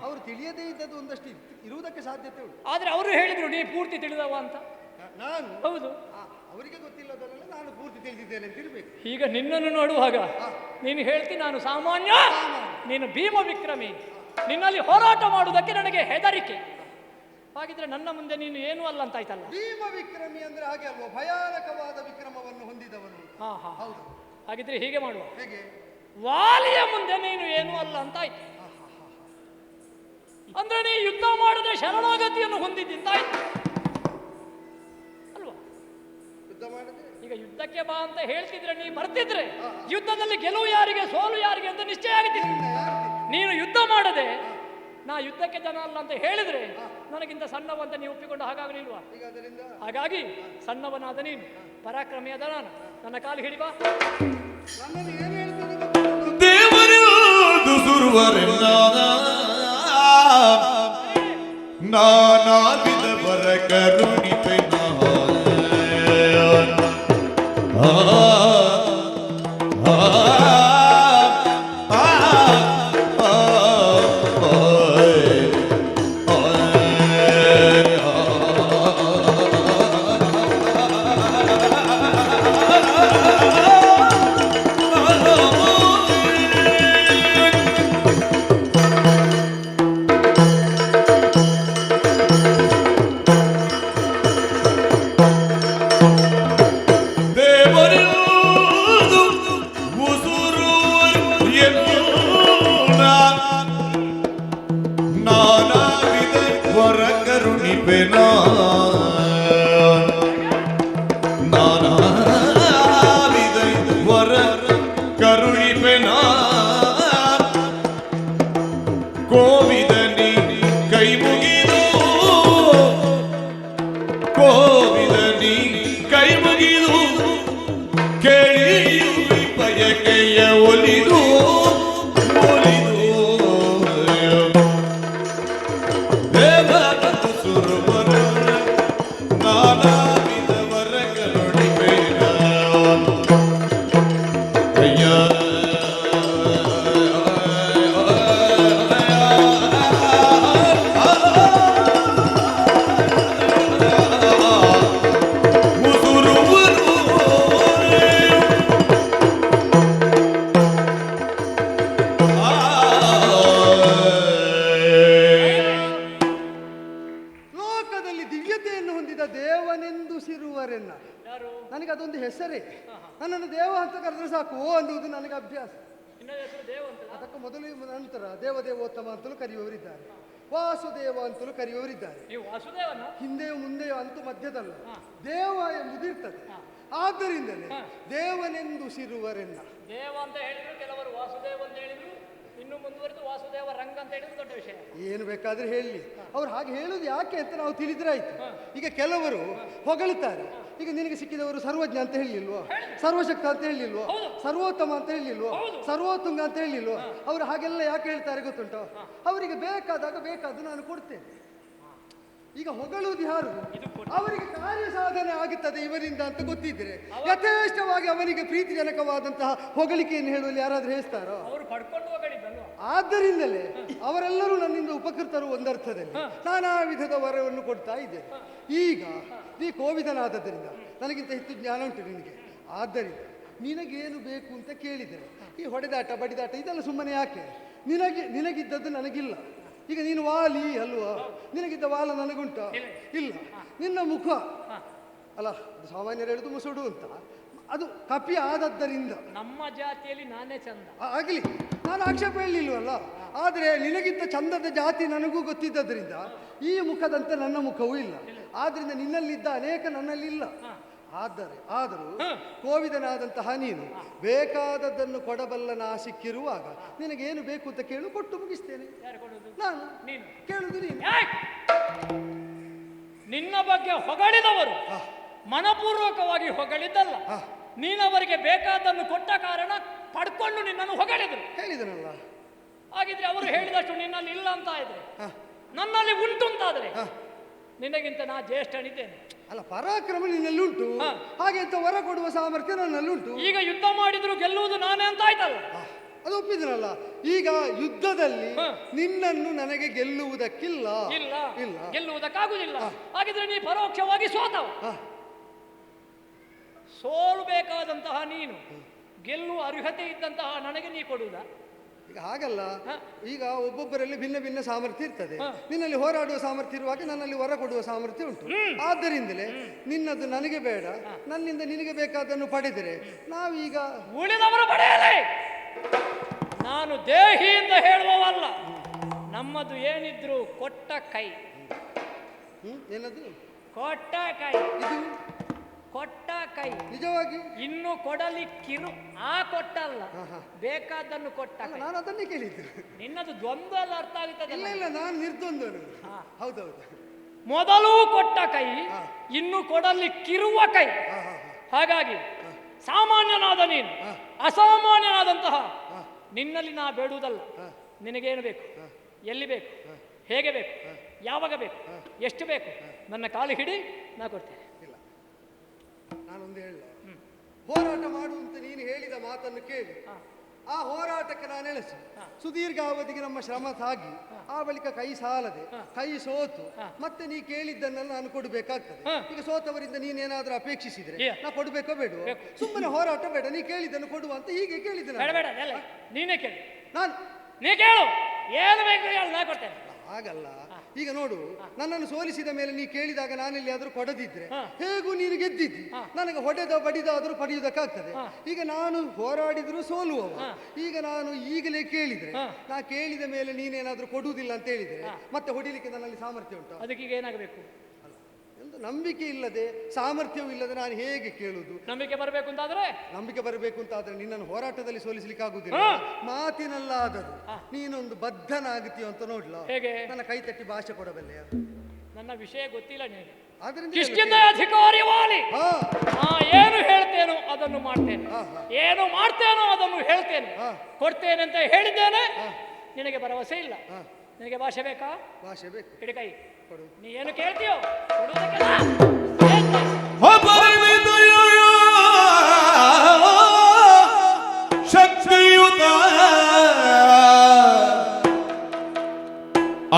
ಅವರು ತಿಳಿಯದೇ ಇದ್ದದ್ದು ಒಂದಷ್ಟು ಇರುವುದಕ್ಕೆ ಸಾಧ್ಯತೆ ಉಂಟು. ಆದ್ರೆ ಅವರು ಹೇಳಿದ್ರು ನೀ ಪೂರ್ತಿ ತಿಳಿದವ ಅಂತ. ನಾನು ಹೌದು, ಅವರಿಗೆ ಗೊತ್ತಿಲ್ಲದಲ್ಲ ನಾನು ಪೂರ್ತಿ ತಿಳಿದಿದ್ದೇನೆ ಅಂತ ಇರ್ಬೇಕು. ಈಗ ನಿನ್ನನ್ನು ನೋಡುವಾಗ ನೀನು ಹೇಳ್ತಿ ನಾನು ಸಾಮಾನ್ಯ, ನೀನು ಭೀಮ ವಿಕ್ರಮಿ, ನಿನ್ನಲ್ಲಿ ಹೋರಾಟ ಮಾಡುವುದಕ್ಕೆ ನನಗೆ ಹೆದರಿಕೆ. ಹಾಗಿದ್ರೆ ನನ್ನ ಮುಂದೆ ನೀನು ಏನು ಅಲ್ಲ ಅಂತ ಆಯ್ತಲ್ಲ. ಭೀಮ ವಿಕ್ರಮಿ ಅಂದ್ರೆ ಹಾಗೆ ಅಲ್ವಾ, ಭಯಾನಕವಾದ ವಿಕ್ರಮವನ್ನು ಹೊಂದಿದವನು. ಹೌದು. ಹಾಗಿದ್ರೆ ಹೀಗೆ ಮಾಡುವ, ಹೇಗೆ? ವಾಲಿಯ ಮುಂದೆ ನೀನು ಏನು ಅಲ್ಲ ಅಂತ ಆಯ್ತು. ಅಂದ್ರೆ ನೀ ಯುದ್ಧ ಮಾಡದೆ ಶರಣಾಗತಿಯನ್ನು ಹೊಂದಿದ್ದಾಯ್ತು ಅಲ್ವಾ? ಯುದ್ಧ ಮಾಡದೆ ಈಗ ಯುದ್ಧಕ್ಕೆ ಬಾ ಅಂತ ಹೇಳ್ತಿದ್ರೆ ನೀ ಬರ್ತಿದ್ರೆ ಯುದ್ಧದಲ್ಲಿ ಗೆಲುವು ಯಾರಿಗೆ ಸೋಲು ಯಾರಿಗೆ ಅಂತ ನಿಶ್ಚಯ ಆಗಿದ್ದೀನಿ. ನೀನು ಯುದ್ಧ ಮಾಡದೆ ನಾ ಯುದ್ಧಕ್ಕೆ ಜನ ಅಲ್ಲ ಅಂತ ಹೇಳಿದ್ರೆ ನನಗಿಂತ ಸಣ್ಣವಂತ ನೀವು ಒಪ್ಪಿಕೊಂಡು ಹಾಗಾಗಲಿಲ್ವಾ? ಹಾಗಾಗಿ ಸಣ್ಣವನಾದ ನೀನು, ಪರಾಕ್ರಮಿಯಾದ ನಾನು, ನನ್ನ ಕಾಲು ಹಿಡಿಬಾ. ದೇವರಿದು ಸುರುವರೆನ್ನಾದ ನಾನಾವಿದ ಬರ ಕರುಣಿಪೆ ನನಗೆ ಅದೊಂದು ಹೆಸರೇ. ನನ್ನನ್ನು ದೇವ ಅಂತ ಕರೆದ್ರೆ ಸಾಕು ಅನ್ನುವುದು ನನಗೆ ಅಭ್ಯಾಸ. ಅದಕ್ಕೆ ಮೊದಲು ನಂತರ ದೇವದೇವೋತ್ತಮ ಅಂತಲೂ ಕರೆಯುವವರಿದ್ದಾರೆ, ವಾಸುದೇವ ಅಂತಲೂ ಕರೆಯುವವರಿದ್ದಾರೆ. ಹಿಂದೆಯೂ ಮುಂದೆಯೂ ಅಂತೂ ಮಧ್ಯದಲ್ಲ ದೇವ ಎಂಬುದಿರ್ತದೆ. ಆದ್ದರಿಂದಲೇ ದೇವನೆಂದುಸಿರುವರೆನ್ನ. ದೇವ ಅಂತ ಹೇಳಿದ್ರು ಕೆಲವರು, ವಾಸುದೇವ ಅಂತ ಹೇಳಿದ್ರು, ಇನ್ನು ಮುಂದುವರೆದು ವಾಸುದೇವ ರಂಗ ಅಂತ ಹೇಳಿದ್ರು ದೊಡ್ಡ ವಿಷಯ. ಏನು ಬೇಕಾದ್ರೆ ಹೇಳಿ, ಅವ್ರು ಹಾಗೆ ಹೇಳುದು ಯಾಕೆ ಅಂತ ನಾವು ತಿಳಿದ್ರಾಯ್ತು. ಈಗ ಕೆಲವರು ಹೊಗಳುತ್ತಾರೆ, ಈಗ ನಿನಗೆ ಸಿಕ್ಕಿದವರು ಸರ್ವಜ್ಞ ಅಂತ ಹೇಳಿಲ್ವೋ, ಸರ್ವಶಕ್ತ ಅಂತ ಹೇಳಿಲ್ವೋ, ಸರ್ವೋತ್ತಮ ಅಂತ ಹೇಳಿಲ್ವೋ, ಸರ್ವೋತ್ತುಂಗ ಅಂತ ಹೇಳಿಲ್ವೋ. ಅವರು ಹಾಗೆಲ್ಲ ಯಾಕೆ ಹೇಳ್ತಾರೆ ಗೊತ್ತುಂಟೋ? ಅವರಿಗೆ ಬೇಕಾದಾಗ ಬೇಕಾದ್ದು ನಾನು ಕೊಡ್ತೇನೆ. ಈಗ ಹೊಗಳುವುದು ಯಾರು? ಅವರಿಗೆ ಕಾರ್ಯ ಸಾಧನೆ ಆಗುತ್ತದೆ ಇವರಿಂದ ಅಂತ ಗೊತ್ತಿದ್ರೆ ಯಥೇಷ್ಟವಾಗಿ ಅವನಿಗೆ ಪ್ರೀತಿಜನಕವಾದಂತಹ ಹೊಗಳಿಕೆಯನ್ನು ಹೇಳುವಲ್ಲಿ ಯಾರಾದ್ರೂ ಹೇಳ್ತಾರೋ? ಅವರು ಪಡ್ಕೊಂಡು ಹೊಗಳಿದ್ದಲ್ವ? ಆದ್ದರಿಂದಲೇ ಅವರೆಲ್ಲರೂ ನನ್ನಿಂದ ಉಪಕೃತರು ಒಂದರ್ಥದಲ್ಲಿ ನಾನಾ ವಿಧದ ವರವನ್ನು ಕೊಡ್ತಾ ಇದ್ದೇನೆ. ಈಗ ನೀ ಕೋವಿದನಾದದ್ದರಿಂದ ನನಗಿಂತ ಹೆಚ್ಚು ಜ್ಞಾನ ಉಂಟು ನಿನಗೆ. ಆದ್ದರಿಂದ ನಿನಗೇನು ಬೇಕು ಅಂತ ಕೇಳಿದರೆ ಈ ಹೊಡೆದಾಟ ಬಡಿದಾಟ ಇದೆಲ್ಲ ಸುಮ್ಮನೆ ಯಾಕೆ? ನಿನಗಿದ್ದದ್ದು ನನಗಿಲ್ಲ. ಈಗ ನೀನು ವಾಲಿ ಅಲ್ವಾ? ನಿನಗಿದ್ದ ವಾಲ ನನಗುಂಟ ಇಲ್ಲ. ನಿನ್ನ ಮುಖ ಅಲ್ಲ, ಸಾಮಾನ್ಯರು ಹೇಳುದು ಮುಸುಡು ಅಂತ, ಅದು ಕಪಿ ಆದದ್ದರಿಂದ ನಮ್ಮ ಜಾತಿಯಲ್ಲಿ ನಾನೇ ಚಂದ ಆಗಲಿ, ನಾನು ಆಕ್ಷೇಪ ಹೇಳಲಿಲ್ವಲ್ಲ. ಆದರೆ ನಿನಗಿದ್ದ ಚಂದದ ಜಾತಿ ನನಗೂ ಗೊತ್ತಿದ್ದರಿಂದ ಈ ಮುಖದಂತೆ ನನ್ನ ಮುಖವೂ ಇಲ್ಲ. ಆದ್ರಿಂದ ನಿನ್ನಲ್ಲಿದ್ದ ಅನೇಕ ನನ್ನಲ್ಲಿಲ್ಲ. ಆದರೂ ಕೋವಿದನಾದಂತಹ ನೀನು ಬೇಕಾದದ್ದನ್ನು ಕೊಡಬಲ್ಲ ಸಿಕ್ಕಿರುವಾಗ ನಿನಗೇನು ಬೇಕು ಅಂತ ಕೇಳು, ಕೊಟ್ಟು ಮುಗಿಸ್ತೇನೆ. ನಾನು ಕೇಳುದು ನೀನು. ನಿನ್ನ ಬಗ್ಗೆ ಹೊಗಳಿದವರು ಮನಪೂರ್ವಕವಾಗಿ ಹೊಗಳಿದ್ದಲ್ಲ, ನೀನವರಿಗೆ ಬೇಕಾದನ್ನು ಕೊಟ್ಟ ಕಾರಣ ಪಡ್ಕೊಂಡು ನಿನ್ನನ್ನು ಹೊಗಳಿದ್ರು. ಹೇಳಿದನಲ್ಲ. ಹಾಗಿದ್ರೆ ಅವರು ಹೇಳಿದಷ್ಟು ನಿನ್ನಲ್ಲಿ ಇಲ್ಲ ಅಂತ ಇದ್ರೆ, ನನ್ನಲ್ಲಿ ಉಂಟು ಅಂತಾದ್ರೆ ನಿನಗಿಂತ ನಾ ಜ್ಯೇಷ್ಠನಿದ್ದೇನೆ. ಅಲ್ಲ, ಪರಾಕ್ರಮ ನಿನ್ನಲ್ಲುಂಟು, ಹಾಗೆ ಅಂತ ವರ ಕೊಡುವ ಸಾಮರ್ಥ್ಯ ನನ್ನಲ್ಲುಂಟು. ಈಗ ಯುದ್ಧ ಮಾಡಿದ್ರು ಗೆಲ್ಲುವುದು ನಾನೇ ಅಂತ ಆಯ್ತಲ್ಲ, ಅದು ಒಪ್ಪಿದ್ರಲ್ಲ. ಈಗ ಯುದ್ಧದಲ್ಲಿ ನಿನ್ನನ್ನು ನನಗೆ ಗೆಲ್ಲುವುದಕ್ಕಿಲ್ಲ, ಇಲ್ಲ ಇಲ್ಲ, ಗೆಲ್ಲುವುದಕ್ಕಾಗುದಿಲ್ಲ. ಹಾಗಿದ್ರೆ ನೀ ಪರೋಕ್ಷವಾಗಿ ಸೋತವ. ಸೋಲಬೇಕಾದಂತಹ ನೀನು ಗೆಲ್ಲುವ ಅರ್ಹತೆ ಇದ್ದಂತಹ ನನಗೆ ನೀ ಕೊಡುವುದ? ಈಗ ಹಾಗಲ್ಲ. ಈಗ ಒಬ್ಬೊಬ್ಬರಲ್ಲಿ ಭಿನ್ನ ಭಿನ್ನ ಸಾಮರ್ಥ್ಯ ಇರ್ತದೆ. ನಿನ್ನಲ್ಲಿ ಹೋರಾಡುವ ಸಾಮರ್ಥ್ಯ ಇರುವಾಗ ನನ್ನಲ್ಲಿ ಹೊರ ಕೊಡುವ ಸಾಮರ್ಥ್ಯ ಉಂಟು. ಆದ್ದರಿಂದಲೇ ನಿನ್ನದು ನನಗೆ ಬೇಡ, ನನ್ನಿಂದ ನಿನಗೆ ಬೇಕಾದನ್ನು ಪಡೆದರೆ ನಾವೀಗ ಉಳಿದವರು ಪಡೆಯಲೇ. ನಾನು ದೇಹಿಯಿಂದ ಹೇಳುವವಲ್ಲ, ನಮ್ಮದು ಏನಿದ್ರು ಕೊಟ್ಟ ಕೈ. ಏನದು? ಕೊಟ್ಟ ಕೈ. ಇದು ಕೊಟ್ಟ ಕೈ. ನಿಜವಾಗಿ ಇನ್ನು ಕೊಡಲಿಕ್ಕಿರು. ಆ ಕೊಟ್ಟಲ್ಲ, ಬೇಕಾದನ್ನು ಕೊಟ್ಟ. ನಾನು ಅದನ್ನೇ ಕೇಳಿದ್ದು. ನಿನ್ನದು ದ್ವಂದ್ವ ಎಲ್ಲ ಅರ್ಥ ಆಗುತ್ತದೆ. ಇಲ್ಲ ಇಲ್ಲ, ನಾನು ನಿರ್ದ್ವಂದ್ವನು. ಹೌದೌದು. ಮೊದಲು ಕೊಟ್ಟ ಕೈ, ಇನ್ನು ಕೊಡಲಿಕ್ಕಿರುವ ಕೈ. ಹಾಗಾಗಿ ಸಾಮಾನ್ಯನಾದ ನೀನು ಅಸಾಮಾನ್ಯನಾದಂತಹ ನಿನ್ನಲ್ಲಿ ನಾ ಬೇಡುವುದಲ್ಲ. ನಿನಗೇನು ಬೇಕು, ಎಲ್ಲಿ ಬೇಕು, ಹೇಗೆ ಬೇಕು, ಯಾವಾಗ ಬೇಕು, ಎಷ್ಟು ಬೇಕು, ನನ್ನ ಕಾಲು ಹಿಡಿ, ನಾ ಕೊಡ್ತೇನೆ. ಇಲ್ಲ, ನಾನೊಂದು ಹೇಳ, ಹೋರಾಟ ಮಾಡುವಂತ ನೀನು ಹೇಳಿದ ಮಾತನ್ನು ಕೇಳಿ ಆ ಹೋರಾಟಕ್ಕೆ ನಾನು ಎಳೆಸು. ಸುದೀರ್ಘಾವಧಿಗೆ ನಮ್ಮ ಶ್ರಮ ಸಾಗಿ ಆ ಬಳಿಕ ಕೈ ಸಾಲದೆ ಕೈ ಸೋತು ಮತ್ತೆ ನೀ ಕೇಳಿದ್ದನ್ನೆಲ್ಲ ನಾನು ಕೊಡಬೇಕಾಗ್ತದೆ. ಈಗ ಸೋತವರಿಂದ ನೀನೇನಾದ್ರೂ ಅಪೇಕ್ಷಿಸಿದ್ರೆ ನಾ ಕೊಡ್ಬೇಕೋ ಬೇಡ? ಸುಮ್ಮನೆ ಹೋರಾಟ ಬೇಡ, ನೀ ಕೇಳಿದ್ದನ್ನು ಕೊಡುವ ಅಂತ ಹೀಗೆ ಕೇಳಿದ್ದೆ. ನೀನೇ ಕೇಳಿ, ನಾನು ನೀ ಕೇಳು, ಏನು ಬೇಕು ಹೇಳು, ನಾ ಕೊಡ್ತೇನೆ. ಹಾಗಲ್ಲ. ಈಗ ನೋಡು, ನನ್ನನ್ನು ಸೋಲಿಸಿದ ಮೇಲೆ ನೀ ಕೇಳಿದಾಗ ನಾನೆಲ್ಲಿ ಆದ್ರೂ ಕೊಡದಿದ್ರೆ ಹೇಗೂ ನೀನು ಗೆದ್ದಿದ್ದಿ. ನನಗೆ ಹೊಡೆದ ಬಡಿದಾದ್ರೂ ಪಡೆಯುವುದಕ್ಕಾಗ್ತದೆ. ಈಗ ನಾನು ಹೋರಾಡಿದ್ರು ಸೋಲುವವ. ಈಗ ನಾನು ಈಗಲೇ ಕೇಳಿದ್ರೆ, ನಾ ಕೇಳಿದ ಮೇಲೆ ನೀನೇನಾದ್ರೂ ಕೊಡುವುದಿಲ್ಲ ಅಂತ ಹೇಳಿದ್ರೆ ಮತ್ತೆ ಹೊಡಿಲಿಕ್ಕೆ ನನ್ನಲ್ಲಿ ಸಾಮರ್ಥ್ಯ ಉಂಟು? ಅದಕ್ಕೀಗ ಏನಾಗಬೇಕು? ಎಂದು ನಂಬಿಕೆ ಇಲ್ಲದೆ, ಸಾಮರ್ಥ್ಯವೂ ಇಲ್ಲದೆ ನಾನು ಹೇಗೆ ಕೇಳುವುದು? ನಂಬಿಕೆ ಬರಬೇಕು ಅಂತಾದ್ರೆ, ನಂಬಿಕೆ ಬರಬೇಕು ಅಂತಾದ್ರೆ ನಿನ್ನನ್ನು ಹೋರಾಟದಲ್ಲಿ ಸೋಲಿಸಲಿಕ್ಕೆ ಆಗುದಿಲ್ಲ. ಮಾತಿನಲ್ಲಾದರೂ ನೀನೊಂದು ಬದ್ಧನಾಗುತ್ತೀಯ ಅಂತ ನೋಡ್ಲ. ಹೇಗೆ? ನನ್ನ ಕೈ ತಟ್ಟಿ ಭಾಷೆ ಕೊಡಬಲ್ಲೆ? ನನ್ನ ವಿಷಯ ಗೊತ್ತಿಲ್ಲ ನಿನಗೆ. ಆದ್ರಿಂದ ಅಧಿಕಾರಿ ವಾಲಿ, ನಾ ಏನು ಹೇಳ್ತೇನೋ ಅದನ್ನು ಮಾಡ್ತೇನೆ, ಏನು ಮಾಡ್ತೇನೋ ಅದನ್ನು ಹೇಳ್ತೇನೆ, ಕೊಡ್ತೇನೆ ಅಂತ ಹೇಳಿದ್ದೇನೆ. ನಿನಗೆ ಭರವಸೆ ಇಲ್ಲ. ನಿನಗೆ ಭಾಷೆ ಬೇಕಾ? ಭಾಷೆ ಬೇಕು. ಹಿಡಿ ಕೈ. ಕೊಡು. ನೀ ಏನು ಕೇಳ್ತೀಯೋ ಕೊಡುವುದಕ್ಕೆ ಶಕ್ತಿಯುತ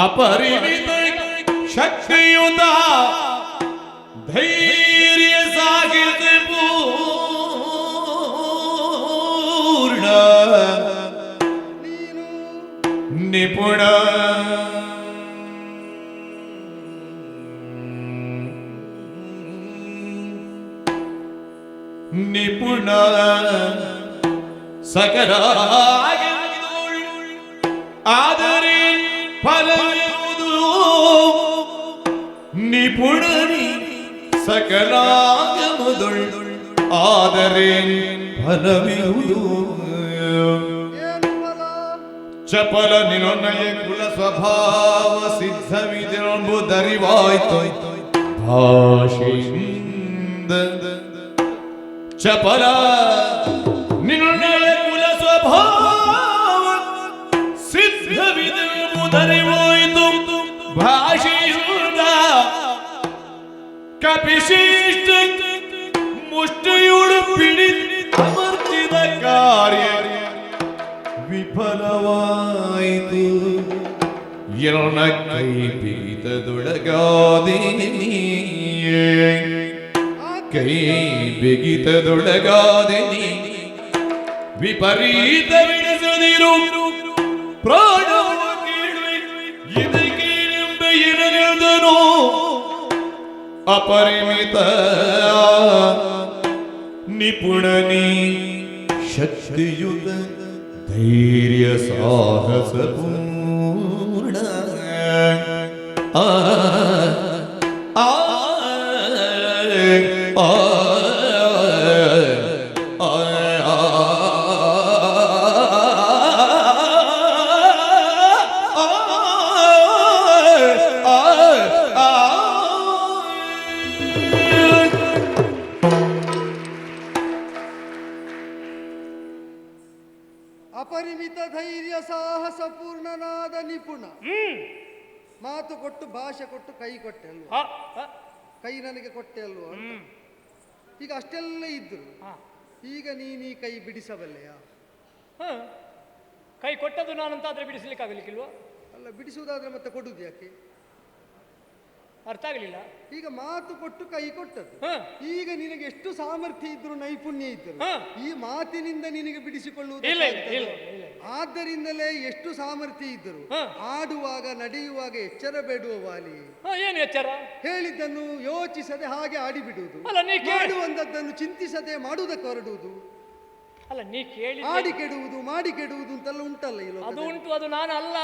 ಅಪರಿಮಿತ ಶಕ್ತಿಯುತ ಧೈರ್ಯ ಸಾಗಿತೆ ಪೂರ್ಣ ನಿಪುಣ ನಿಪುಣ ಸಕಲ ಆದರೆ ಫಲವಿರುವುದು ನಿಪುಣನಿ ಸಕಲಾಗಮುದೊಳ್ ಆದರೆ ಫಲವಿರುವುದು ಚಪಲ ನಿಲೊನಯ ಕುಲ ಸ್ವಭಾವ ಸಿದ್ಧವಿದೆಂಬುದರಿವಾಯ್ತು ಭಾಷೆಯಿಂದ ಚಪಲ ನಿಲೊನಯ ಕುಲ ಸ್ವಭಾವ ಸಿದ್ಧವಿದೆಂಬುದರಿವಾಯ್ತು ಭಾಷೆಯಿಂದ ಕಪಿಶಿಷ್ಟ ಮುಷ್ಟಿಯುಡು ಪಿಡಿ ಅಮರ್ತಿದ ಕಾರ್ಯ ವಿಫಲವಾಯಿತು. ಎನ್ನ ಕೈ ಬಿಗಿತದೊಳಗಾದೆ ಕೈ ಬಿಗಿತದೊಳಗಾದೆ ವಿಪರೀತವೆನಿಸದಿರು ಪ್ರಾಣವ ಕೇಳುವೆ ಇದಕ್ಕೇನೆಂಬ ಏನನೆಂದನೋ ಅಪರಿಮಿತ ನಿಪುಣನಿ ಶಕ್ತಿಯುತ ಧೈರ್ಯ ಸಾಹಸ ಪೂರ್ಣ ಆ ಆ ಆ ಅಪರಿಮಿತ ಧೈರ್ಯ ಸಾಹಸ ಪೂರ್ಣನಾದ ನಿಪುಣ. ಮಾತು ಕೊಟ್ಟು ಭಾಷೆ ಕೊಟ್ಟು ಕೈ ಕೊಟ್ಟೆ ಅಲ್ವಾ? ಕೈ ನನಗೆ ಕೊಟ್ಟೆ ಅಲ್ವಾ? ಈಗ ಅಷ್ಟೆಲ್ಲ ಇದ್ರು ಈಗ ನೀನು ಈ ಕೈ ಬಿಡಿಸಬಲ್ಲೆಯ? ಕೈ ಕೊಟ್ಟದ್ದು ನಾನಂತಾದ್ರೆ ಬಿಡಿಸ್ಲಿಕ್ಕೆ ಆಗಲಿಕ್ಕಿಲ್ವಾ? ಅಲ್ಲ, ಬಿಡಿಸುವುದಾದ್ರೆ ಮತ್ತೆ ಕೊಡುದು ಯಾಕೆ? ಅರ್ಥ ಆಗಲಿಲ್ಲ. ಈಗ ಮಾತು ಕೊಟ್ಟು ಕೈ ಕೊಟ್ಟದ್ದು, ಈಗ ನಿನಗೆ ಎಷ್ಟು ಸಾಮರ್ಥ್ಯ ಇದ್ರು ನೈಪುಣ್ಯ ಇದ್ರು ಈ ಮಾತಿನಿಂದ ನಿನಗೆ ಬಿಡಿಸಿಕೊಳ್ಳುವುದು. ಆದ್ದರಿಂದಲೇ ಎಷ್ಟು ಸಾಮರ್ಥ್ಯ ಇದ್ದರು ಆಡುವಾಗ ನಡೆಯುವಾಗ ಎಚ್ಚರ ಬೇಡುವ ವಾಲಿ. ಏನು ಎಚ್ಚರ? ಹೇಳಿದ್ದನ್ನು ಯೋಚಿಸದೆ ಹಾಗೆ ಆಡಿಬಿಡುವುದು, ಮಾಡುವಂತದ್ದನ್ನು ಚಿಂತಿಸದೆ ಮಾಡುವುದಕ್ಕೆ ಹೊರಡುವುದು. ಅಲ್ಲ, ನೀ ಕೇಳಿ ಆಡಿ ಕೆಡುವುದು ಮಾಡಿ ಕೆಡುವುದು ಅಂತೆಲ್ಲ ಉಂಟಲ್ಲ ಈ ಲೋಕದಲ್ಲಿ. ಅದು ಉಂಟು, ಅದು ನಾನು ಅಲ್ಲ.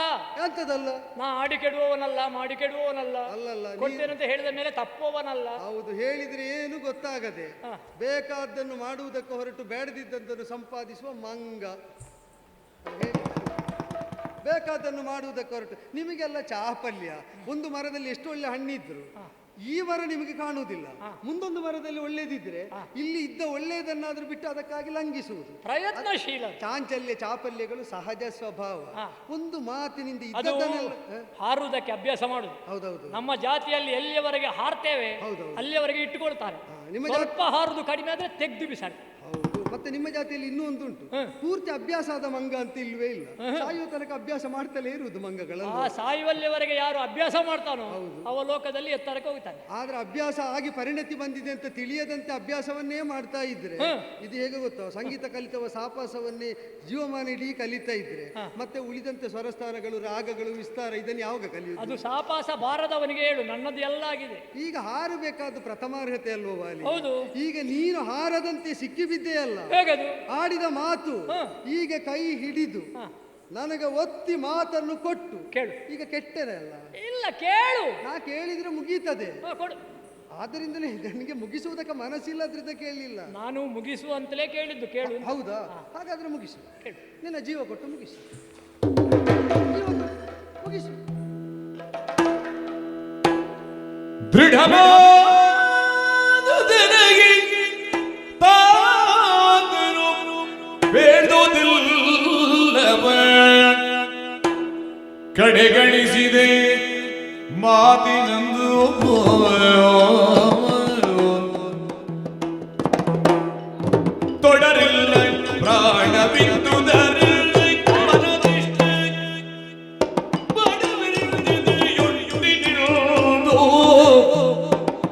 ಎಂತದಲ್ಲ? ನಾ ಆಡಿ ಕೆಡುವವನಲ್ಲ, ಮಾಡಿ ಕೆಡುವವನಲ್ಲ. ಅಲ್ಲಲ್ಲ, ಕೊಡ್ತೇನಂತ ಹೇಳಿದ ಮೇಲೆ ತಪ್ಪುವವನಲ್ಲ. ಹೌದು, ಹೇಳಿದ್ರೆ ಏನು ಗೊತ್ತಾಗದೆ ಬೇಕಾದ್ದನ್ನು ಮಾಡುವುದಕ್ಕೆ ಹೊರಟು ಬೇಡದಿದ್ದಂತನ್ನು ಸಂಪಾದಿಸುವ ಮಂಗ. ಬೇಕಾದ್ದನ್ನು ಮಾಡುವುದಕ್ಕೆ ಹೊರಟು ನಿಮಗೆಲ್ಲ ಚಾಪಲ್ಯ. ಒಂದು ಮರದಲ್ಲಿ ಎಷ್ಟು ಒಳ್ಳೆ ಹಣ್ಣಿದ್ರು ಈ ಮರ ನಿಮಗೆ ಕಾಣುವುದಿಲ್ಲ, ಮುಂದೊಂದು ಮರದಲ್ಲಿ ಒಳ್ಳೇದಿದ್ರೆ ಇಲ್ಲಿ ಇದ್ದ ಒಳ್ಳೆಯದನ್ನಾದ್ರೂ ಬಿಟ್ಟು ಅದಕ್ಕಾಗಿ ಲಂಘಿಸುವುದು. ಪ್ರಯತ್ನಶೀಲ. ಚಾಂಚಲ್ಯ ಚಾಪಲ್ಯಗಳು ಸಹಜ ಸ್ವಭಾವ. ಒಂದು ಮಾತಿನಿಂದ ಹಾರುವುದಕ್ಕೆ ಅಭ್ಯಾಸ ಮಾಡುದು. ಹೌದೌದು, ನಮ್ಮ ಜಾತಿಯಲ್ಲಿ ಎಲ್ಲಿಯವರೆಗೆ ಹಾರ್ತೇವೆ ಅಲ್ಲಿಯವರೆಗೆ ಇಟ್ಟುಕೊಳ್ತಾರೆ. ಸ್ವಲ್ಪ ಹಾರುದು ಕಡಿಮೆ ಆದ್ರೆ ತೆಗೆದು ಬಿಸಾಡ್ತಾರೆ. ಹೌದು, ಮತ್ತೆ ನಿಮ್ಮ ಜಾತಿಯಲ್ಲಿ ಇನ್ನೂ ಒಂದು ಉಂಟು, ಪೂರ್ತಿ ಅಭ್ಯಾಸ ಆದ ಮಂಗ ಅಂತ ಇಲ್ವೇ ಇಲ್ಲ. ಸಾಯುವ ತನಕ ಅಭ್ಯಾಸ ಮಾಡ್ತಲೇ ಇರುವುದು ಮಂಗಗಳನ್ನು. ಆ ಸಾಯುವಲ್ಲಿವರೆಗೆ ಯಾರು ಅಭ್ಯಾಸ ಮಾಡ್ತಾನೋ ಅವ ಲೋಕದಲ್ಲಿ ಎತ್ತರಕ್ಕೆ ಹೋಗ್ತಾನೆ. ಆದ್ರೆ ಅಭ್ಯಾಸ ಆಗಿ ಪರಿಣತಿ ಬಂದಿದೆ ಅಂತ ತಿಳಿಯದಂತೆ ಅಭ್ಯಾಸವನ್ನೇ ಮಾಡ್ತಾ ಇದ್ರೆ ಇದು ಹೇಗೆ ಗೊತ್ತಾ? ಸಂಗೀತ ಕಲಿತವ ಸಾಪಾಸವನ್ನೇ ಜೀವಮಾನ ಇಡೀ ಕಲಿತಾ ಇದ್ರೆ ಮತ್ತೆ ಉಳಿದಂತೆ ಸ್ವರಸ್ಥಾನಗಳು ರಾಗಗಳು ವಿಸ್ತಾರ ಇದನ್ನು ಯಾವಾಗ ಕಲಿಯುವುದು? ಅದು ಸಾಪಾಸ ಬಾರದವನಿಗೆ ಹೇಳು, ನನ್ನದು ಎಲ್ಲ ಆಗಿದೆ. ಈಗ ಹಾರಬೇಕಾದ ಪ್ರಥಮಾರ್ಹತೆ ಅಲ್ವೋ ವಾಲಿ? ಹೌದು. ಈಗ ನೀನು ಹಾರದಂತೆ ಸಿಕ್ಕಿಬಿದ್ದೆಯಲ್ಲ, ಆಡಿದ ಮಾತು ಈಗ ಕೈ ಹಿಡಿದು ನನಗೆ ಒತ್ತಿ ಮಾತನ್ನು ಕೊಟ್ಟು ಕೇಳು. ಈಗ ಕೆಟ್ಟರೆ ಅಲ್ಲ? ಇಲ್ಲ, ಕೇಳು. ನಾ ಕೇಳಿದ್ರೆ ಮುಗೀತದೆ. ಕೊಡು. ಆದ್ದರಿಂದಲೇ ನನಗೆ ಮುಗಿಸುವುದಕ್ಕೆ ಮನಸ್ಸಿಲ್ಲದ್ರಿಂದ ಕೇಳಲಿಲ್ಲ. ನಾನು ಮುಗಿಸುವಂತಲೇ ಕೇಳಿದ್ದು. ಕೇಳು. ಹೌದಾ? ಹಾಗಾದ್ರೆ ಮುಗಿಸು. ನಿನ್ನ ಜೀವ ಕೊಟ್ಟು ಮುಗಿಸು. ಮುಗಿಸು. ಕಡೆಗಣಿಸಿದೆ ಮಾತಿನಂದು ತೊಡರಿಲ್ಲ ಪ್ರಾಣ ಬಿದ್ದುದರೆ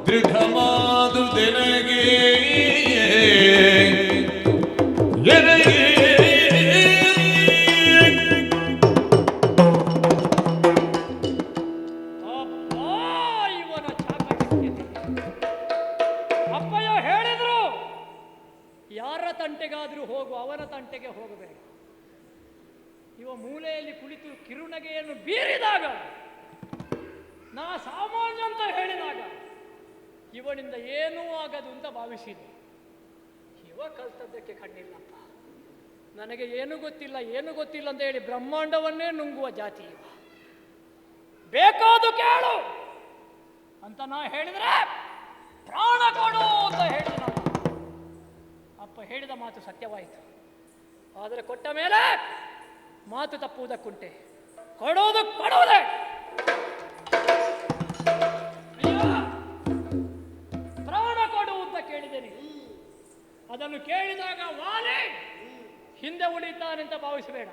ದೃಢಮಾದು ತೆನಗೆ ಅಪ್ಪಯ್ಯ ಹೇಳಿದ್ರು, ಯಾರ ತಂಟೆಗಾದ್ರೂ ಹೋಗು, ಅವನ ತಂಟೆಗೆ ಹೋಗಬೇಕು. ಇವ ಮೂಲೆಯಲ್ಲಿ ಕುಳಿತು ಕಿರುನಗೆಯನ್ನು ಬೀರಿದಾಗ, ನಾ ಸಾಮಾನ್ಯ ಅಂತ ಹೇಳಿದಾಗ ಇವನಿಂದ ಏನೂ ಆಗದು ಅಂತ ಭಾವಿಸಿದೆ. ಇವ ಕಲ್ತದ್ದಕ್ಕೆ ಕಣ್ಣಿಲ್ಲಪ್ಪ, ನನಗೆ ಏನು ಗೊತ್ತಿಲ್ಲ ಏನು ಗೊತ್ತಿಲ್ಲ ಅಂತ ಹೇಳಿ ಬ್ರಹ್ಮಾಂಡವನ್ನೇ ನುಂಗುವ ಜಾತಿ ಇವ. ಬೇಕಾದು ಕೇಳು ಅಂತ ನಾ ಹೇಳಿದ್ರೆ ಪ್ರಾಣ ಕೊಡು ಅಂತ ಹೇಳಿದ ನಾನು. ಅಪ್ಪ ಹೇಳಿದ ಮಾತು ಸತ್ಯವಾಯಿತು. ಆದರೆ ಕೊಟ್ಟ ಮೇಲೆ ಮಾತು ತಪ್ಪುವುದಕ್ಕುಂಟೆ. ಕೊಡುವುದು ಕೊಡುವುದೇ. ಹಿಂದೆ ಉಳಿತಾನೆಂತ ಭಾವಿಸಬೇಡ.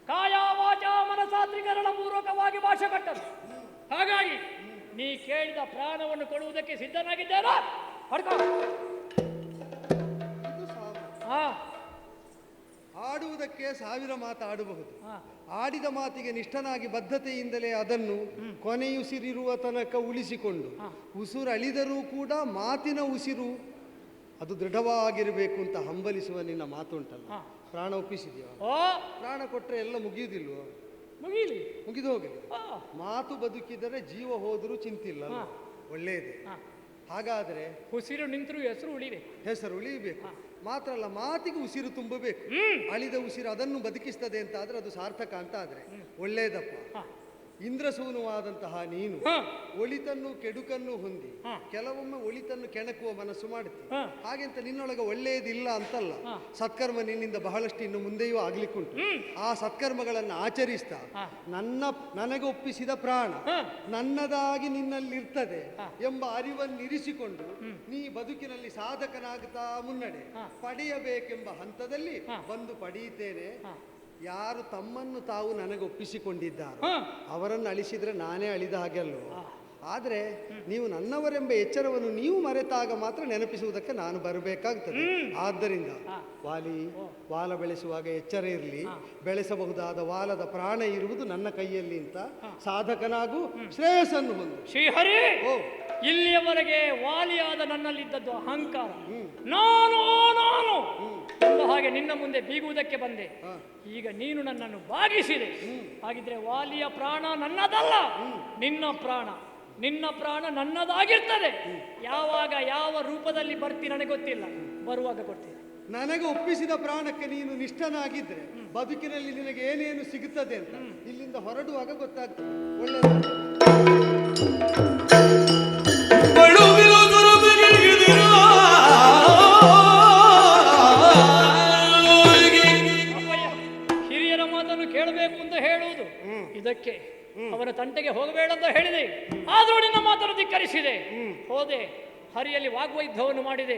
ಕಾಯ ವಾಚ ಮನಸಾತ್ರಿಕರಣ ಪೂರ್ವಕವಾಗಿ ಭಾಷೆ ಕಟ್ಟದು. ಹಾಗಾಗಿ ನೀ ಕೇಳಿದ ಪ್ರಾಣವನ್ನು ಕೊಡುವುದಕ್ಕೆ ಸಿದ್ಧನಾಗಿದ್ದೇನಾ? ಪಡ್ಕೋ. ಹಾ, ಆಡುವುದಕ್ಕೆ 1000 ಮಾತಾಡಬಹುದು. ಆಡಿದ ಮಾತಿಗೆ ನಿಷ್ಠನಾಗಿ ಬದ್ಧತೆಯಿಂದಲೇ ಅದನ್ನು ಕೊನೆಯುಸಿರಿರುವ ತನಕ ಉಳಿಸಿಕೊಂಡು ಉಸಿರಳಿದರೂ ಕೂಡ ಮಾತಿನ ಉಸಿರು ಅದು ದೃಢವಾಗಿರಬೇಕು ಅಂತ ಹಂಬಲಿಸುವ ನಿನ್ನ ಮಾತುಂಟಲ್ಲ, ಪ್ರಾಣ ಒಪ್ಪಿಸಿದೆಯೋ? ಪ್ರಾಣ ಕೊಟ್ಟರೆ ಎಲ್ಲ ಮುಗಿಯುವುದಿಲ್ವೋ? ಮುಗಿಲಿ, ಮುಗಿದು ಹೋಗಲಿ. ಮಾತು ಬದುಕಿದರೆ ಜೀವ ಹೋದರೂ ಚಿಂತಿಲ್ಲ, ಒಳ್ಳೆಯದೇ. ಹಾಗಾದರೆ ಉಸಿರು ನಿಂತರೂ ಹೆಸರು ಉಳಿಬೇಕು. ಹೆಸರು ಉಳಿಯಬೇಕು ಮಾತ್ರ ಅಲ್ಲ, ಮಾತಿಗೆ ಉಸಿರು ತುಂಬಬೇಕು. ಅಳಿದ ಉಸಿರು ಅದನ್ನು ಬದುಕಿಸ್ತದೆ ಅಂತ ಆದ್ರೆ ಅದು ಸಾರ್ಥಕ ಅಂತ ಆದ್ರೆ ಒಳ್ಳೆಯದಪ್ಪ. ಇಂದ್ರಸೂನುವಾದಂತಹ ನೀನು ಒಳಿತನ್ನು ಕೆಡುಕನ್ನು ಹೊಂದಿ ಕೆಲವೊಮ್ಮೆ ಒಳಿತನ್ನು ಕೆಣಕುವ ಮನಸ್ಸು ಮಾಡುತ್ತಿ. ಹಾಗೆಂತ ನಿನ್ನೊಳಗೆ ಒಳ್ಳೆಯದಿಲ್ಲ ಅಂತಲ್ಲ, ಸತ್ಕರ್ಮ ನಿನ್ನಿಂದ ಬಹಳಷ್ಟು ಇನ್ನು ಮುಂದೆಯೂ ಆಗ್ಲಿಕ್ಕುಂಟು. ಆ ಸತ್ಕರ್ಮಗಳನ್ನು ಆಚರಿಸ್ತಾ ನನಗೆ ಒಪ್ಪಿಸಿದ ಪ್ರಾಣ ನನ್ನದಾಗಿ ನಿನ್ನಲ್ಲಿರ್ತದೆ ಎಂಬ ಅರಿವನ್ನಿರಿಸಿಕೊಂಡು ನೀ ಬದುಕಿನಲ್ಲಿ ಸಾಧಕನಾಗ್ತಾ ಮುನ್ನಡೆ ಪಡೆಯಬೇಕೆಂಬ ಹಂತದಲ್ಲಿ ಬಂದು ಪಡೆಯುತ್ತೇನೆ. ಯಾರು ತಮ್ಮನ್ನು ತಾವು ನನಗೆ ಒಪ್ಪಿಸಿಕೊಂಡಿದ್ದಾರೋ ಅವರನ್ನು ಅಳಿಸಿದ್ರೆ ನಾನೇ ಅಳಿದ ಹಾಗೆ ಅಲ್ವೋ? ಆದರೆ ನೀವು ನನ್ನವರೆಂಬ ಎಚ್ಚರವನ್ನು ನೀವು ಮರೆತಾಗ ಮಾತ್ರ ನೆನಪಿಸುವುದಕ್ಕೆ ನಾನು ಬರಬೇಕಾಗ್ತದೆ. ಆದ್ದರಿಂದ ವಾಲ ಬೆಳೆಸುವಾಗ ಎಚ್ಚರ ಇರಲಿ, ಬೆಳೆಸಬಹುದಾದ ವಾಲದ ಪ್ರಾಣ ಇರುವುದು ನನ್ನ ಕೈಯಲ್ಲಿ ಅಂತ ಸಾಧಕನಾಗೂ ಶ್ರೇಯಸ್ಸನ್ನು ಹೊಂದು. ಶ್ರೀಹರಿ, ಇಲ್ಲಿಯವರೆಗೆ ವಾಲಿಯಾದ ನನ್ನಲ್ಲಿದ್ದದ್ದು ಅಹಂಕಾರ. ನಾನು ಎಂದ ಹಾಗೆ ನಿನ್ನ ಮುಂದೆ ಬೀಗುವುದಕ್ಕೆ ಬಂದೆ. ಈಗ ನೀನು ನನ್ನನ್ನು ಬಾಗಿಸಿದೆ. ಹಾಗಿದ್ರೆ ವಾಲಿಯ ಪ್ರಾಣ ನನ್ನದಲ್ಲ, ನಿನ್ನ ಪ್ರಾಣ. ನಿನ್ನ ಪ್ರಾಣ ನನ್ನದಾಗಿರ್ತದೆ. ಯಾವಾಗ ಯಾವ ರೂಪದಲ್ಲಿ ಬರ್ತೀನಿ ನನಗೆ ಗೊತ್ತಿಲ್ಲ, ಬರುವಾಗ ಕೊಡ್ತೀನಿ. ನನಗೆ ಒಪ್ಪಿಸಿದ ಪ್ರಾಣಕ್ಕೆ ನೀನು ನಿಷ್ಠನಾಗಿದ್ರೆ ಬದುಕಿನಲ್ಲಿ ನಿನಗೆ ಏನೇನು ಸಿಗುತ್ತದೆ ಅಂತ ಇಲ್ಲಿಂದ ಹೊರಡುವಾಗ ಗೊತ್ತಾಗ್ತದೆ. ಒಳ್ಳೆಯದು. ಹಿರಿಯರ ಮಾತನ್ನು ಕೇಳಬೇಕು ಅಂತ ಹೇಳುವುದು ಇದಕ್ಕೆ. ಅವನ ತಂಟೆಗೆ ಹೋಗಬೇಡ ಅಂತ ಹೇಳಿದೆ, ಆದರೂ ನಿನ್ನ ಮಾತನ್ನು ಧಿಕ್ಕರಿಸಿದೆ. ಹೋದೆ, ಹರಿಯಲ್ಲಿ ವಾಗ್ವೈದ್ಯವನ್ನು ಮಾಡಿದೆ.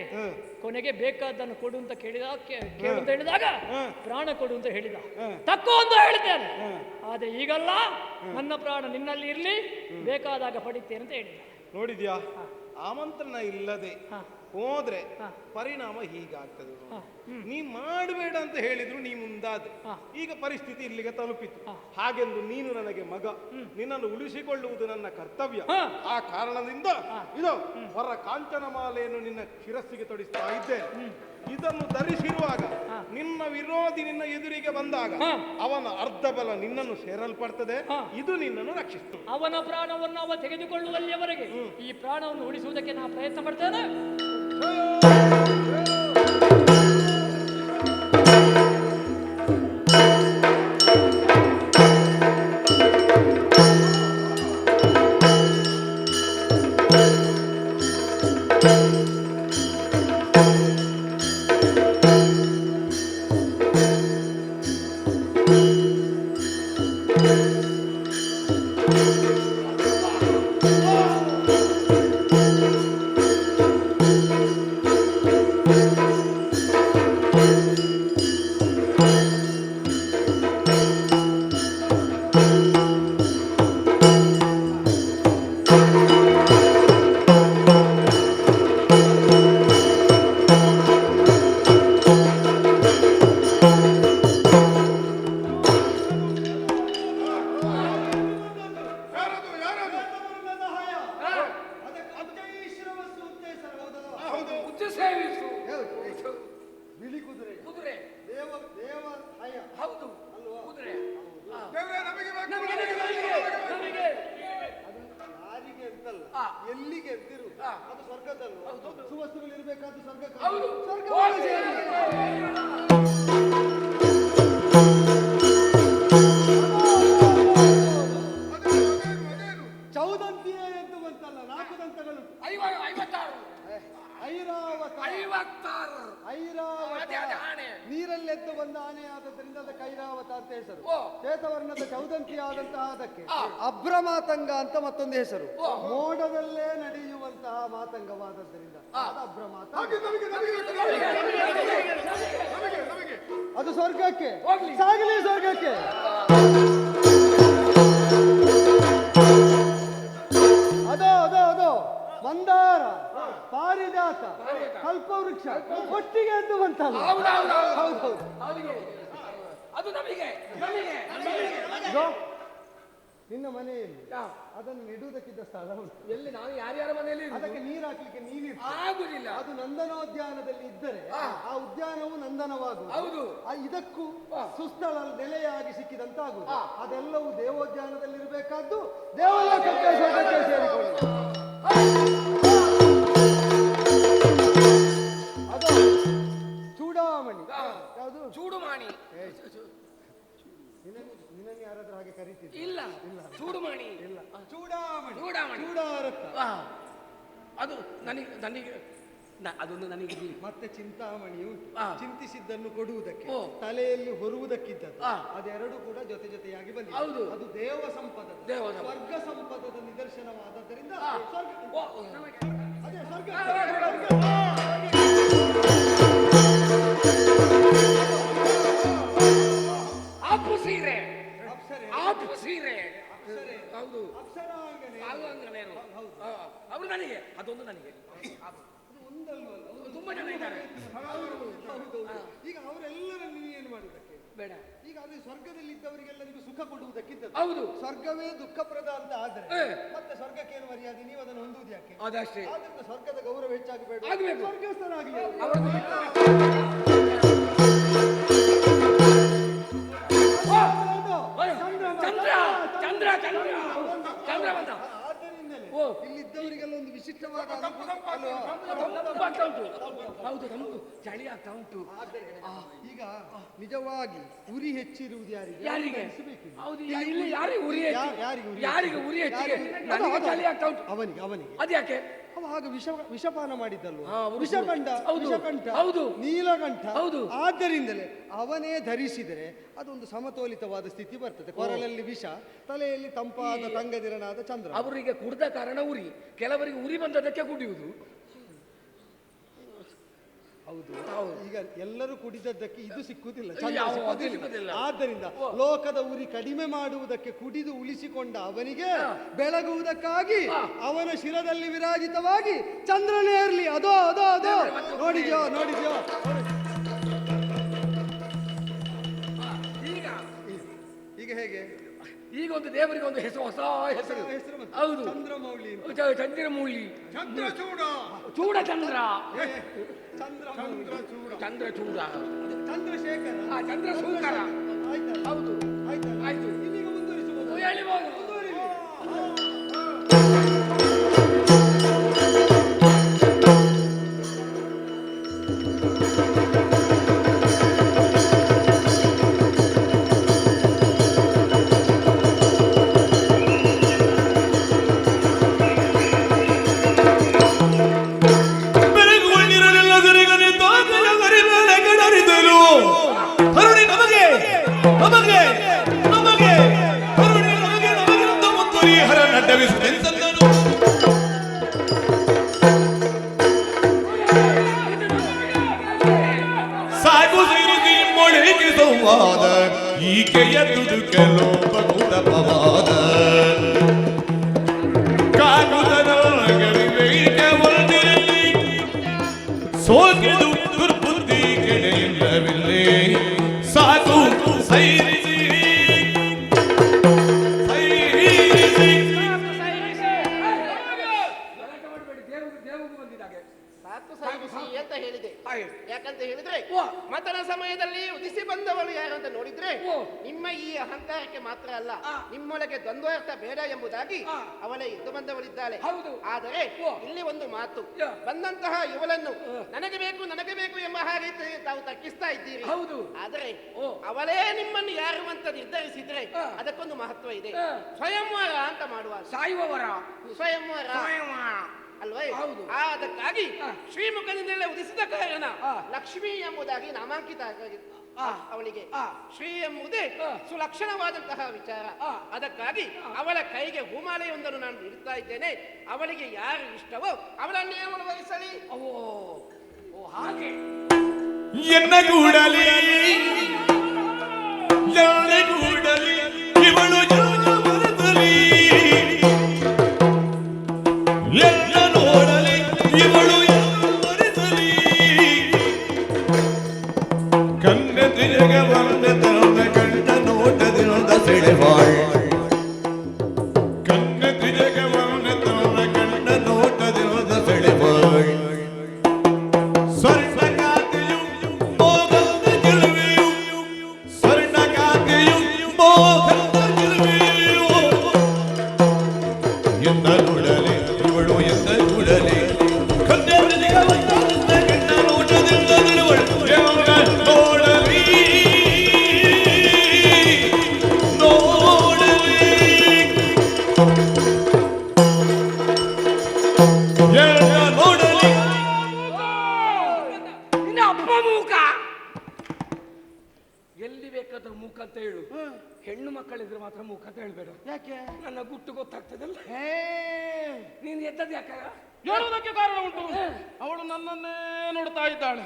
ಕೊನೆಗೆ ಬೇಕಾದ್ದನ್ನು ಕೊಡು ಅಂತ ಕೇಳು ಅಂತ ಹೇಳಿದಾಗ ಪ್ರಾಣ ಕೊಡು ಅಂತ ಹೇಳಿದ. ತಕ್ಕೋ ಅಂತ ಹೇಳಿದ್ದೇನೆ. ಆದ್ರೆ ಈಗಲ್ಲ, ನನ್ನ ಪ್ರಾಣ ನಿನ್ನಲ್ಲಿ ಇರ್ಲಿ, ಬೇಕಾದಾಗ ಪಡಿತೇನೆ ಅಂತ ಹೇಳಿದ. ನೋಡಿದ್ಯಾ, ಆಮಂತ್ರಣ ಇಲ್ಲದೆ ಹೋದ್ರೆ ಪರಿಣಾಮ ಹೀಗಾಗ್ತದೆ. ನೀ ಮಾಡಬೇಡ ಅಂತ ಹೇಳಿದ್ರು ನೀ ಮುಂದಾದ. ಈಗ ಪರಿಸ್ಥಿತಿ ಇಲ್ಲಿಗೆ ತಲುಪಿತು. ಹಾಗೆಂದು ನೀನು ನನಗೆ ಮಗ, ನಿನ್ನನ್ನು ಉಳಿಸಿಕೊಳ್ಳುವುದು ನನ್ನ ಕರ್ತವ್ಯ. ಆ ಕಾರಣದಿಂದ ಇದು ಹೊರ ಕಾಂಚನಮಾಲೆಯನ್ನು ನಿನ್ನ ಶಿರಸ್ಸಿಗೆ ತೊಡಿಸ್ತಾ ಇದ್ದೇನೆ. ಇದನ್ನು ಧರಿಸಿರುವಾಗ ನಿನ್ನ ವಿರೋಧಿ ನಿನ್ನ ಎದುರಿಗೆ ಬಂದಾಗ ಅವನ ಅರ್ಧ ಬಲ ನಿನ್ನನ್ನು ಸೇರಲ್ಪಡ್ತದೆ. ಇದು ನಿನ್ನನ್ನು ರಕ್ಷಿಸ್ತದೆ. ಅವನ ಪ್ರಾಣವನ್ನು ಅವ ತೆಗೆದುಕೊಳ್ಳುವಲ್ಲಿಯವರೆಗೆ ಈ ಪ್ರಾಣವನ್ನು ಉಳಿಸುವುದಕ್ಕೆ ನಾನು ಪ್ರಯತ್ನ ಪಡ್ತೇನೆ. ಎಲ್ಲಿಗೆ ಎದ್ದಿರು ಅದು ಸ್ವರ್ಗದಲ್ವ? ಸುವಸ್ತುಗಳು ಇರಬೇಕಾದ್ದು ಸ್ವರ್ಗ. ಚೌದಂತಿಯೇ ಎದ್ದು ಬಂತಲ್ಲ, 4 ದಂತಗಳು. ನೀರಲ್ಲೆದ್ದು ಬಂದ ಆನೆ ಆದದ್ರಿಂದ ಅದಕ್ಕೆ ಐರಾವತ ಅಂತ ಹೆಸರು. ಶ್ವೇತವರ್ಣದ ಚೌದಂತಿ ಆದಂತಹ ಅದಕ್ಕೆ ಅಭ್ರಮಾತಂಗ ಅಂತ ಮತ್ತೊಂದು ಹೆಸರು. ಮೋಡದಲ್ಲೇ ನಡೆಯುವಂತಹ ಮಾತಂಗವಾದದ್ದರಿಂದ ಅಭ್ರಮಾತಂಗ. ಅದು ಸ್ವರ್ಗಕ್ಕೆ ಹೋಗ್ಲಿ. ಸಾಗಲಿ ಸ್ವರ್ಗಕ್ಕೆ. ಅದೋ ಅದೋ ಅದೋ ಮಂದಾರ, ಪಾರಿಜಾತ, ಕಲ್ಪವೃಕ್ಷ ಒಟ್ಟಿಗೆ ಎದ್ದು ಬಂತಲ್ಲ. ಹೌದೌದು. ಅದು ನಮಗೆ ಇದೋ, ನಿನ್ನ ಮನೆಯಲ್ಲಿ ಅದನ್ನು ನೆಡುವುದಕ್ಕಿದ್ದ ಸ್ಥಳ ಉಂಟು. ಎಲ್ಲಿ ನಾವು ಯಾರ್ಯಾರ ಮನೆಯಲ್ಲಿ ಅದಕ್ಕೆ ನೀರು ಹಾಕ್ಲಿಕ್ಕೆ ನೀರು ಆಗುದಿಲ್ಲ. ಅದು ನಂದನೋದ್ಯಾನದಲ್ಲಿ ಇದ್ದರೆ ಆ ಉದ್ಯಾನವು ನಂದನವಾಗುವುದು. ಹೌದು. ಇದಕ್ಕೂ ಸುಸ್ಥಳ ನೆಲೆಯಾಗಿ ಸಿಕ್ಕಿದಂತಾಗುವುದು. ಅದೆಲ್ಲವೂ ದೇವೋದ್ಯಾನದಲ್ಲಿ ಇರಬೇಕಾದ್ದು ದೇವಲೋಕಕ್ಕೆ ಸ್ವರ್ಗಕ್ಕೆ ಸೇರಿಕೊಳ್ಳುವುದು. ಅದು ಚೂಡಾಮಣಿ. ಯಾವುದು? ಚೂಡುಮಾಣಿ. ನಿನಗೆ ಯಾರಾದ್ರೂ ಹಾಗೆ ಕರೀತಿದ್ರು? ಇಲ್ಲ, ಚೂಡುಮಾಣಿ ಇಲ್ಲ. ಚೂಡಾಮಣಿ. ಚೂಡಾಮಣಿ. ಚೂಡಾರಕ್ತ. ಅದು ನನಗೆ ಅದೊಂದು ನನಗೆ ಮತ್ತೆ ಚಿಂತಾಮಣಿ ಉಂಟು. ಆ. ಚಿಂತಿಸಿದ್ದನ್ನು ಕೊಡುವುದಕ್ಕೆ, ಓ. ತಲೆಯಲ್ಲಿ ಹೊರುವುದಕ್ಕಿದ್ದದ್ದು. ಆ. ಅದೆರಡು ಕೂಡ ಜೊತೆ ಜೊತೆಯಾಗಿ ಬಂದಿದೆ. ಹೌದು. ಅದು ದೇವ ಸಂಪದದ, ದೇವ ಸಂಪದ. ಸ್ವರ್ಗ ಸಂಪದದ ನಿದರ್ಶನವಾದದ್ದರಿಂದ ಆ. ಸ್ವರ್ಗ. ಅದೇ ಸ್ವರ್ಗ. ಆಪು ಸೀರೆ. ಅಪ್ಸರೆ. ಆಪು ಸೀರೆ. ಅಪ್ಸರೆ. ಹೌದು. ಅಪ್ಸರಾಂಗನೆ. ಅವರು ನನಗೆ ಅದೊಂದು ನನಗೆ ಅದು ಒಂದಲ್ವಲ್ಲ, ತುಂಬಾ ಜನ ಇದ್ದಾರೆ. ಹೌದು. ಈಗ ಅವರೆಲ್ಲರನ್ನು ನೀನು ಮಾಡುವುದಕ್ಕೆ ಬೇಡ. ಈಗ ಅದು ಸ್ವರ್ಗದಲ್ಲಿ ಇದ್ದವರಿಗೆಲ್ಲರಿಗೂ ಸುಖ ಕೊಡುವುದಕ್ಕಿಂತ ಹೌದು. ಸ್ವರ್ಗವೇ ದುಃಖಪ್ರದ ಅಂತ ಆದ್ರೆ ಮತ್ತೆ ಸ್ವರ್ಗಕ್ಕೆ ಏನು ಮರ್ಯಾದೆ? ನೀವು ಅದನ್ನು ಹೊಂದುವುದು ಯಾಕೆ? ಅದಷ್ಟೇ. ಆದ್ರಿಂದ ಸ್ವರ್ಗದ ಗೌರವ ಹೆಚ್ಚಾಗಬೇಡ, ಆಗ್ಬೇಕು. ಸ್ವರ್ಗಸ್ಥರಾಗಲಿ. ಚಂದ್ರ ಬಂದ. ಆದ್ದರಿಂದಲೇ ಓ. ಇಲ್ಲಿದ್ದವರಿಗೆಲ್ಲ ಒಂದು ವಿಶಿಷ್ಟವಾದ ಹೌದು, ನಮ್ದು ಚಳಿ ಆಗ್ತಾ ಉಂಟು. ಈಗ ನಿಜವಾಗಿ ಉರಿ ಹೆಚ್ಚಿರುವುದು ಯಾರಿಗೆ? ಯಾರಿಗೆ? ಅನಿಸಬೇಕಿಲ್ಲ. ಹೌದು, ಇಲ್ಲಿ ಯಾರಿಗೆ ಉರಿ ಹೆಚ್ಚು? ಯಾರಿಗೆ ಉರಿ ಹೆಚ್ಚಿಗೆ? ನನಗೆ ಚಳಿ ಆಗ್ತಾ ಉಂಟು. ಅವನಿಗೆ ಅದ್ಯಾಕೆ? ಅವ ಹಾಗೆ ವಿಷಪಾನ ಮಾಡಿದ್ದಲ್ವ? ಹಾ, ವಿಷಕಂಠ, ಹೌದು. ವಿಷಕಂಠ, ಹೌದು. ನೀಲಕಂಠ. ಹೌದು. ಆದ್ದರಿಂದಲೇ ಅವನೇ ಧರಿಸಿದರೆ ಅದೊಂದು ಸಮತೋಲಿತವಾದ ಸ್ಥಿತಿ ಬರ್ತದೆ. ಕೊರಳಲ್ಲಿ ವಿಷ, ತಲೆಯಲ್ಲಿ ತಂಪಾದ ತಂಗದಿರನಾದ ಚಂದ್ರ. ಅವರಿಗೆ ಕುಡ್ದ ಕಾರಣ ಉರಿ, ಕೆಲವರಿಗೆ ಉರಿ ಬಂದದಕ್ಕೆ ಕುಡಿಯುವುದು. ಹೌದು. ಈಗ ಎಲ್ಲರೂ ಕುಡಿದದ್ದಕ್ಕೆ ಇದು ಸಿಕ್ಕುವುದಿಲ್ಲ, ಯಾವ ಸಿಕ್ಕುವುದಿಲ್ಲ. ಸಿಕ್ಕುವುದಿಲ್ಲ. ಆದ್ದರಿಂದ ಲೋಕದ ಉರಿ ಕಡಿಮೆ ಮಾಡುವುದಕ್ಕೆ ಕುಡಿದು ಉಳಿಸಿಕೊಂಡ ಅವನಿಗೆ ಬೆಳಗುವುದಕ್ಕಾಗಿ ಅವನ ಶಿರದಲ್ಲಿ ವಿರಾಜಿತವಾಗಿ ಚಂದ್ರನೇ ಇರಲಿ. ಅದೋ ಅದೋ ಅದೋ, ನೋಡಿದ್ಯೋ ನೋಡಿದ್ಯೋ. ಈಗ ಹೇಗೆ? ಈಗ ಒಂದು ದೇವರಿಗೆ ಒಂದು ಹೆಸರು, ಹೊಸ ಹೆಸರು. ಹೌದು, ಚಂದ್ರಮೌಳಿ. ಚಂದ್ರಮೌಳಿ. ಚಂದ್ರಚೂಡ. ಚೂಡ ಚಂದ್ರ. ಚಂದ್ರಚೂಡ. ಚಂದ್ರಚೂಡ. ಚಂದ್ರಶೇಖರ. ಚಂದ್ರಶೂಕರ. ಆಯ್ತಲ್ಲ? ಹೌದು. ಆಯ್ತು. ಇನ್ನೀಗ ಮುಂದುವರಿಸಬಹುದು. ಹೇಳಿಬಹುದು. ಸಾಗು ಸಿರುಗಿ ಮೊಳೆಗೆ ಸಂವಾದ ಈಕೆಯ ತುಡುಕೆ ಲೋಪಕುಟ ಪವಾದ ಕಾಗುದನ ಗರಿವೆಗೆ ಒಳದಿರಲಿ ಸೋಗೆದು ದುರ್ಬುದ್ಧಿ ಕೆಡೆಯಿಲ್ಲವಿಲ್ಲೇ ಸಾಗು ಸೈರಿಸಿ ಅಂತ ಹೇಳಿದೆ. ಯಾಕಂತ ಹೇಳಿದ್ರೆ ಮತನ ಸಮಯದಲ್ಲಿ ಉದಿಸಿ ಬಂದವಳು ಯಾರಂತ ನೋಡಿದ್ರೆ ನಿಮ್ಮ ಈ ಅಹಂಕಾರಕ್ಕೆ ಮಾತ್ರ ಅಲ್ಲ, ನಿಮ್ಮೊಳಗೆ ದ್ವಂದ್ವಾರ್ಥ ಬೇಡ ಎಂಬುದಾಗಿ ಅವಳೇ ಎದ್ದು ಬಂದವಳಿದ್ದಾಳೆ. ಆದರೆ ಇಲ್ಲಿ ಒಂದು ಮಾತು, ಬಂದಂತಹ ಇವಳನ್ನು ನನಗೆ ಬೇಕು ಎಂಬ ಹಾಗೆ ತಾವು ತರ್ಕಿಸ್ತಾ ಇದ್ದೀರಿ. ಆದರೆ ಅವಳೇ ನಿಮ್ಮನ್ನು ಯಾರು ಅಂತ ನಿರ್ಧರಿಸಿದ್ರೆ ಅದಕ್ಕೊಂದು ಮಹತ್ವ ಇದೆ. ಸ್ವಯಂವರ ಅಂತ ಮಾಡುವ, ಸಾಯುವವರ ಸ್ವಯಂವರ ಅಲ್ವೇ? ಅದಕ್ಕಾಗಿ ಶ್ರೀಮುಖದಿಂದಲೇ ಉದಿಸಿದ ಕಾರಣ ಲಕ್ಷ್ಮಿ ಎಂಬುದಾಗಿ ನಾಮಾಂಕಿತ ಅವಳಿಗೆ. ಶ್ರೀ ಎಂಬುದೇ ಸುಲಕ್ಷಣವಾದಂತಹ ವಿಚಾರ. ಅದಕ್ಕಾಗಿ ಅವಳ ಕೈಗೆ ಹೂಮಾಲೆಯೊಂದನ್ನು ನಾನು ನೀಡುತ್ತಾ ಇದ್ದೇನೆ. ಅವಳಿಗೆ ಯಾರು ಇಷ್ಟವೋ ಅವಳನ್ನೇ ಅವಳು ವಹಿಸಲಿ. ಹಾಗೆ ಎನ್ನಗೂಡಲಿ ಎನ್ನಗೂಡಲಿ ಇವಳು ಬರದಲಿ ಎಲ್ಲ ನೋಡಲಿ ಇವಳು ಬರದಲಿ ಕಣ್ಣ ತಿರುಗವನ್ನ ತನ್ನ ಕಣ್ಣ ನೋಟದಿಂದ ಸೆಳೆವಾಳ್ ಕಣ್ಣ ತಿರುಗವನ್ನ ತನ್ನ ಕಣ್ಣ ನೋಟದಿಂದ ಸೆಳೆವಾಳ್ ಸ್ವರ್ಣಗಾತಿಯು ಮೋಹದ ಗೆಲುವೆಯು ಸ್ವರ್ಣಗಾತಿಯು ಮೋಹದ ಗೆಲುವೆಯು ಎಂದ ನೋಡಲಿ ಇವಳು ಎಂದ ನೋಡಲಿ ಕಣ್ಣ ತಿರುಗವನ್ನ ಕಣ್ಣ ನೋಟದಿಂದ ಸೆಳೆವಾಳ್ ನೋಡಲಿ ನೋಡಲಿ ನಿನ್ನ ಅಪ್ಪ ಮೂಕ ಎಲ್ಲಿ ಬೇಕಾದ್ರೂ ಮೂಕ ಅಂತ ಹೇಳು ಹೆಣ್ಣು ಮಕ್ಕಳಿದ್ರೆ ಮಾತ್ರ ಮೂಕ ಅಂತ ಹೇಳ್ಬೇಡ. ಯಾಕೆ? ನನ್ನ ಗುಟ್ಟು ಗೊತ್ತಾಗ್ತದಲ್ಲ. ನೀನು ಎದ್ದದ್ದು ಯಾಕ? ಹೇಳುವುದಕ್ಕೆ ಕಾರಣ ಉಂಟು. ಅವಳು ನನ್ನನ್ನೇ ನೋಡ್ತಾ ಇದ್ದಾಳೆ,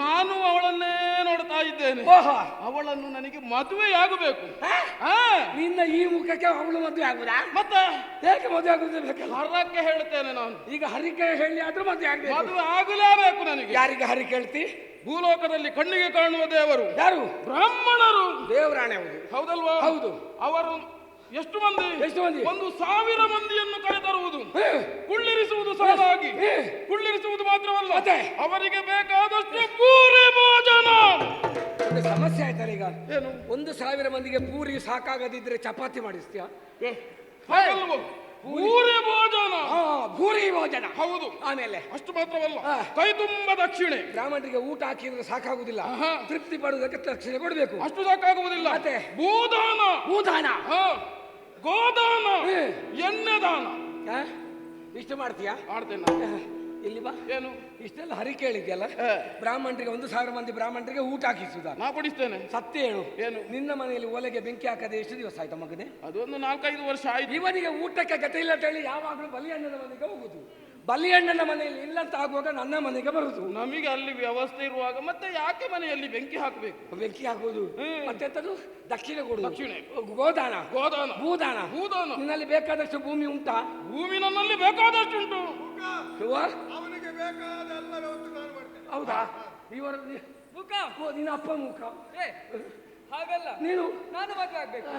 ನಾನು ಅವಳನ್ನೇ ನೋಡ್ತಾ ಇದ್ದೇನೆ. ಅವಳನ್ನು ನನಗೆ ಮದುವೆಯಾಗಬೇಕು. ನಿನ್ನ ಈ ಮುಖಕ್ಕೆ ಅವಳು ಮದುವೆ ಆಗುದಾ? ಮತ್ತೆ ಯಾಕೆ ಮದುವೆ ಆಗುದು ಬೇಕಲ್ಲ? ಹರಕ್ಕೆ ಹೇಳ್ತೇನೆ ನಾನು. ಈಗ ಹರಿಕೆ ಹೇಳಿ ಆದ್ರೂ ಮದುವೆ ಆಗ್ಬೇಕು. ಮದುವೆ ಆಗಲೇಬೇಕು ನನಗೆ. ಯಾರಿಗೆ ಹರಿಕೆ ಹೇಳ್ತಿ? ಭೂಲೋಕದಲ್ಲಿ ಕಣ್ಣಿಗೆ ಕಾಣುವ ದೇವರು ಯಾರು? ಬ್ರಾಹ್ಮಣರು. ದೇವರಾಣೆ ಹೌದು. ಹೌದಲ್ವಾ? ಹೌದು. ಅವರು ಎಷ್ಟು ಮಂದಿ? 1000 ಮಂದಿಯನ್ನು ಕರೆತರುವುದು, ಕುಳ್ಳಿರಿಸುವುದು ಸಾಲಾಗಿ. ಕುಳ್ಳಿರಿಸುವುದು ಮಾತ್ರವಲ್ಲ, ಅವರಿಗೆ ಬೇಕಾದಷ್ಟು ಪೂರಿ ಭೋಜನ. ಒಂದು ಸಮಸ್ಯೆ ಆಯ್ತಾರೆ ಈಗ. ಏನು? 1000 ಮಂದಿಗೆ ಪೂರಿ ಸಾಕಾಗದಿದ್ರೆ ಚಪಾತಿ ಮಾಡಿಸ್ತೀಯ? ಪೂರಿ ಭೋಜನ. ಪೂರಿ ಭೋಜನ. ಹೌದು. ಆಮೇಲೆ ಅಷ್ಟು ಮಾತ್ರವಲ್ಲ, ಕೈ ತುಂಬ ದಕ್ಷಿಣೆ. ಬ್ರಾಹ್ಮಣರಿಗೆ ಊಟ ಹಾಕಿದ್ರೆ ಸಾಕಾಗುದಿಲ್ಲ, ತೃಪ್ತಿ ಪಡುವುದಕ್ಕೆ ದಕ್ಷಿಣೆ ಕೊಡಬೇಕು. ಅಷ್ಟು ಸಾಕಾಗುವುದಿಲ್ಲ. ಮತ್ತೆ ಭೂದಾನ, ಭೂದಾನ, ಗೋದಾನ, ಎಣ್ಣೆದಾನ. ಇಷ್ಟು ಮಾಡ್ತೀಯಾ? ಮಾಡ್ತೇನೆ. ಇಲ್ಲಿ ಬಾ. ಏನು ಇಷ್ಟೆಲ್ಲ ಹರಿ ಕೇಳಿದ್ಯಲ್ಲ? ಬ್ರಾಹ್ಮಣರಿಗೆ 1000 ಮಂದಿ ಬ್ರಾಹ್ಮಣರಿಗೆ ಊಟ ಹಾಕಿಸುದ? ನಾ ಕೊಡಿಸ್ತೇನೆ. ಸತ್ಯ ಹೇಳು. ಏನು? ನಿನ್ನ ಮನೆಯಲ್ಲಿ ಒಲೆಗೆ ಬೆಂಕಿ ಹಾಕದೆ ಎಷ್ಟು ದಿವಸ ಆಯ್ತಾ ಮಗನೇ? ಅದೊಂದು 4-5 ವರ್ಷ ಆಯ್ತು. ಇವನಿಗೆ ಊಟಕ್ಕೆ ಗತಿ ಇಲ್ಲ ಅಂತ ಹೇಳಿ ಯಾವಾಗಲೂ ಬಲಿಯಣ್ಣನ ಮನೆಗೆ ಹೋಗುದು. ಬಲಿಯಣ್ಣನ ಮನೆಯಲ್ಲಿ ಇಲ್ಲಂತ ಆಗುವಾಗ ನನ್ನ ಮನೆಗೆ ಬರುದು. ನಮಗೆ ಅಲ್ಲಿ ವ್ಯವಸ್ಥೆ ಇರುವಾಗ ಮತ್ತೆ ಯಾಕೆ ಮನೆಯಲ್ಲಿ ಬೆಂಕಿ ಹಾಕಬೇಕು? ಬೆಂಕಿ ಹಾಕುವುದು ಮತ್ತೆಂತದ್ದು? ದಕ್ಷಿಣೆ ಕೊಡುದು. ದಕ್ಷಿಣೆ. ಗೋದಾನ, ಗೋದಾನ, ಭೂದಾನ. ಭೂದಾನ. ನಿನ್ನಲ್ಲಿ ಬೇಕಾದಷ್ಟು ಭೂಮಿ ಉಂಟಾ? ಭೂಮಿ ನನ್ನಲ್ಲಿ ಬೇಕಾದಷ್ಟು ಉಂಟು. ಅವನಿಗೆ ಬೇಕಾದೆಲ್ಲ ವ್ಯವಸ್ಥೆ ನಾನು ಮಾಡ್ತೇನೆ. ಹೌದಾ? ಇವರ ಮುಖ ನಿನ್ನ ಅಪ್ಪ ಮುಖ. ಹಾಗಲ್ಲ, ನೀನು ನಾನು ಮದುವೆ ಆಗ್ಬೇಕು.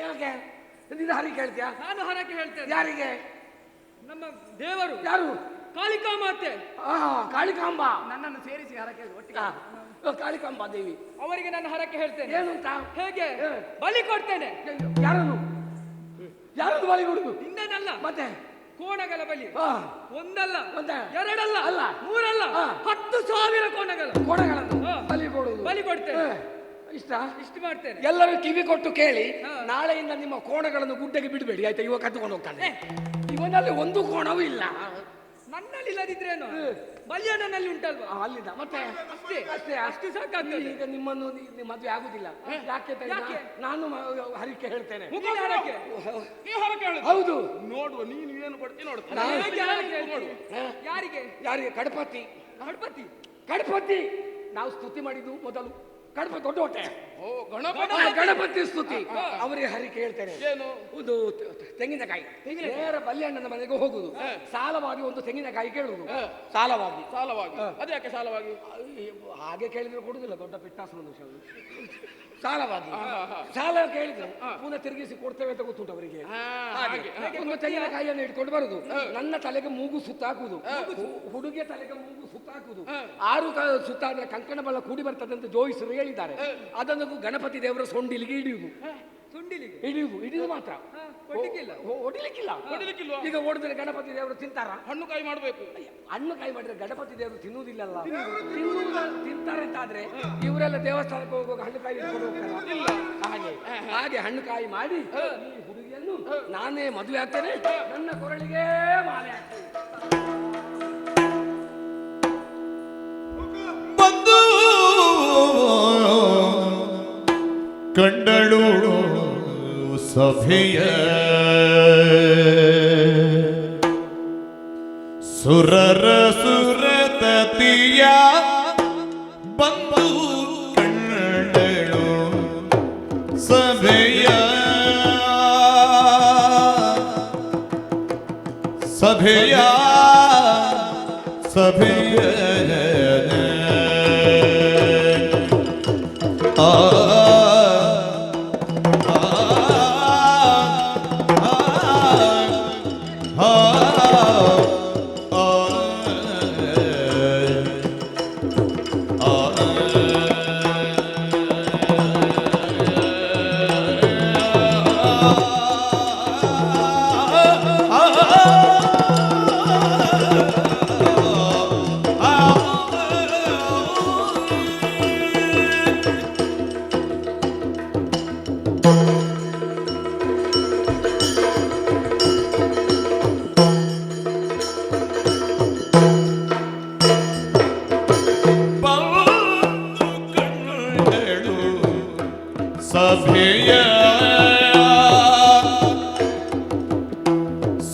ಯಾಕೆ? ನಿನ್ನ ಹರಿ ಕೇಳ್ತೀಯಾ? ನಾನು ಹರಕೆ ಹೇಳ್ತೇನೆ. ಯಾರಿಗೆ? ನಮ್ಮ ದೇವರು. ಯಾರು? ಕಾಳಿಕಾಮಾತೆ. ಕಾಳಿಕಾಂಬ. ನನ್ನನ್ನು ಸೇರಿಸಿ ಹರಕೆ ಒಟ್ಟಿಗೆ. ಕಾಳಿಕಾಂಬ ದೇವಿ. ಅವರಿಗೆ ನಾನು ಹರಕೆ ಹೇಳ್ತೇನೆ. ಏನು ಅಂತ? ಹೇಗೆ? ಬಲಿ ಕೊಡ್ತೇನೆ. ಯಾರನ್ನು? ಯಾರನ್ನು ಬಲಿ ಕೊಡುದು? ಇನ್ನೇನಲ್ಲ, ಮತ್ತೆ ಕೋಣಗಳ ಬಲಿ. ಒಂದಲ್ಲ, ಒಂದೇ, ಎರಡಲ್ಲ, ಅಲ್ಲ, 3 ಅಲ್ಲ, 10,000 ಕೋಣಗಳನ್ನು ಬಲಿ ಕೊಡುದು. ಬಲಿ ಕೊಡ್ತೇನೆ. ಇಷ್ಟು ಮಾಡ್ತೇನೆ. ಎಲ್ಲರೂ ಕಿವಿ ಕೊಟ್ಟು ಕೇಳಿ. ನಾಳೆಯಿಂದ ನಿಮ್ಮ ಕೋಣಗಳನ್ನು ಗುಡ್ಡೆಗೆ ಬಿಡಬೇಡಿ ಆಯ್ತಾ? ಇವ ಕದ್ದುಕೊಂಡು ಹೋಗ್ತಾನೆ. ಇವನಲ್ಲಿ ಒಂದು ಕೋಣವೂ ಇಲ್ಲ. ನನ್ನಲ್ಲಿ ಇಲ್ಲದಿದ್ರೇನು, ಬಲಿಯಣ್ಣನಲ್ಲಿ ಉಂಟಲ್ವಾ? ಅಲ್ಲಿಂದ ಮತ್ತೆ ಅಷ್ಟೇ ಅಷ್ಟೇ ಅಷ್ಟು ಸಾಕಾಗ್ತದೆ. ಈಗ ನಿಮ್ಮನ್ನು ಮದುವೆ ಆಗುದಿಲ್ಲ. ಯಾಕೆ? ನಾನು ಹರಿಕೆ ಹೇಳ್ತೇನೆ. ಹೌದು. ನೋಡುವ, ನೀನು ಏನು ಕೊಡ್ತಿ ನೋಡ್ತೀನಿ. ಯಾರಿಗೆ? ಯಾರಿಗೆ? ಗಣಪತಿ. ಗಣಪತಿ, ಗಣಪತಿ ನಾವು ಸ್ತುತಿ ಮಾಡಿದ್ದು ಮೊದಲು. ಗಣಪತಿ ದೊಡ್ಡ ಹೊಟ್ಟೆ. ಗಣಪತಿ, ಗಣಪತಿ ಸ್ತುತಿ. ಅವರಿಗೆ ಹರಿಕೆ ಹೇಳ್ತೇನೆ. ಏನು? ಒಂದು ತೆಂಗಿನಕಾಯಿ ನೇರ ಬಲ್ಯಣ್ಣನ ಮನೆಗೆ ಹೋಗುದು. ಸಾಲವಾಗಿ ಒಂದು ತೆಂಗಿನಕಾಯಿ ಕೇಳುವುದು. ಸಾಲವಾಗಿ. ಸಾಲವಾಗಿ. ಅದ್ಯಾಕೆ ಸಾಲವಾಗಿ? ಹಾಗೆ ಕೇಳಿದ್ರೆ ಕೊಡುದಿಲ್ಲ, ದೊಡ್ಡ ಪಿಟ್ಟಾಸ ಮನುಷ್ಯ. ಸಾಲವಾಗಿ ಸಾಲ ಕೇಳಿದ್ರೆ ಪುನಃ ತಿರುಗಿಸಿ ಕೊಡ್ತೇವೆ ಅಂತ ಗೊತ್ತುಂಟು ಅವರಿಗೆ. ಒಂದು ತೆಂಗಿನಕಾಯಿಯನ್ನು ಇಟ್ಕೊಂಡು ಬರುದು. ನನ್ನ ತಲೆಗೆ ಮೂಗು ಸುತ್ತಾಕುದು, ಹುಡುಗಿಯ ತಲೆಗೆ ಮೂಗು ಸುತ್ತಾಕುದು. 6 ಸುತ್ತಾದ್ರೆ ಕಂಕಣ ಬಲ ಕೂಡಿ ಬರ್ತದೆ ಅಂತ ಜೋಯಿಸರು ಹೇಳಿದ್ದಾರೆ. ಅದನ್ನು ಗಣಪತಿ ದೇವರ ಸೊಂಡಿಲಿಗೆ ಹಿಡಿಯುವುದು. ಹಿಡಿಯುವುದು ಮಾತ್ರ, ಹೊಡಿಲಿಕ್ಕಿಲ್ಲ. ಈಗ ಓಡಿದ್ರೆ ಗಣಪತಿ ದೇವರು ತಿಂತಾರ? ಹಣ್ಣು ಕಾಯಿ ಮಾಡಬೇಕು. ಹಣ್ಣು ಕಾಯಿ ಮಾಡಿದ್ರೆ ಗಣಪತಿ ದೇವರು ತಿನ್ನುವುದಿಲ್ಲಲ್ಲ. ತಿಂತಾರೆ ಅಂತಾದ್ರೆ ಇವರೆಲ್ಲ ದೇವಸ್ಥಾನಕ್ಕೆ ಹೋಗುವಾಗ ಹಣ್ಣು ಕಾಯಿ ಇಟ್ಕೊಂಡು ಹೋಗ್ತಾರ? ಹಾಗೆ ಹಣ್ಣು ಕಾಯಿ ಮಾಡಿ ಈ ಹುಡುಗಿಯನ್ನು ನಾನೇ ಮದುವೆ ಆಗ್ತೇನೆ. ನನ್ನ ಕೊರಳಿಗೆ ಮಾಲೆ ಆಗ್ತೇನೆ. ಬಂದು ಕಂಡಳು ಸಭೆಯ ಸುರರ ಸುರತತಿಯ ಸಭೆಯ ಸಭೆಯ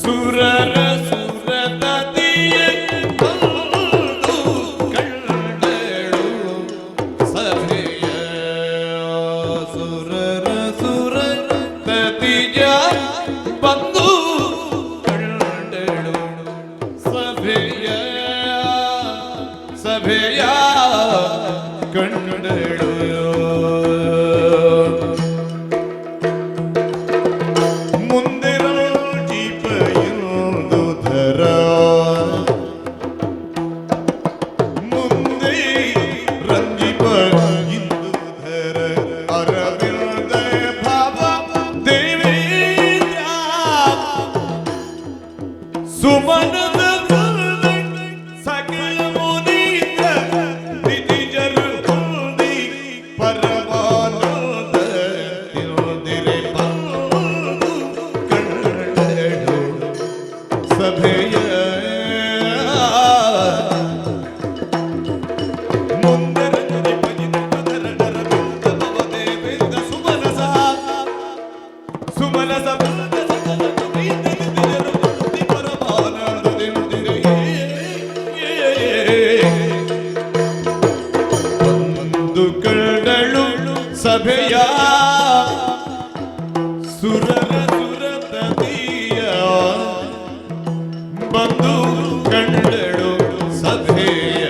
ಸುರರ ಸುರದದಿಯ ಬಂದು ಕಂಡಳು ಸಭೆಯ ಸುರರ ಸುರದದಿಯ ಬಂದು ಕಂಡಳು ಸಭೆಯ ಸಭೆಯ ಕಂಡಳು ಸಭೆಯ ಸುರರ ಸುರದದಿಯ ಬಂದು ಕಂಡಳು ಸಭೆಯ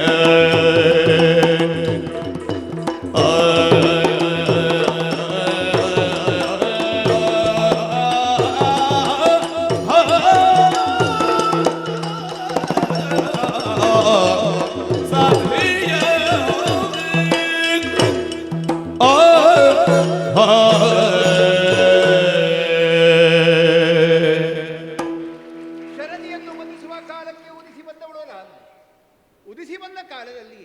ಶರದಿಯನ್ನು ಬಂಧಿಸುವ ಕಾಲಕ್ಕೆ ಉದಿಸಿ ಬಂದವಳು ನಾನು. ಉದಿಸಿ ಬಂದ ಕಾಲದಲ್ಲಿ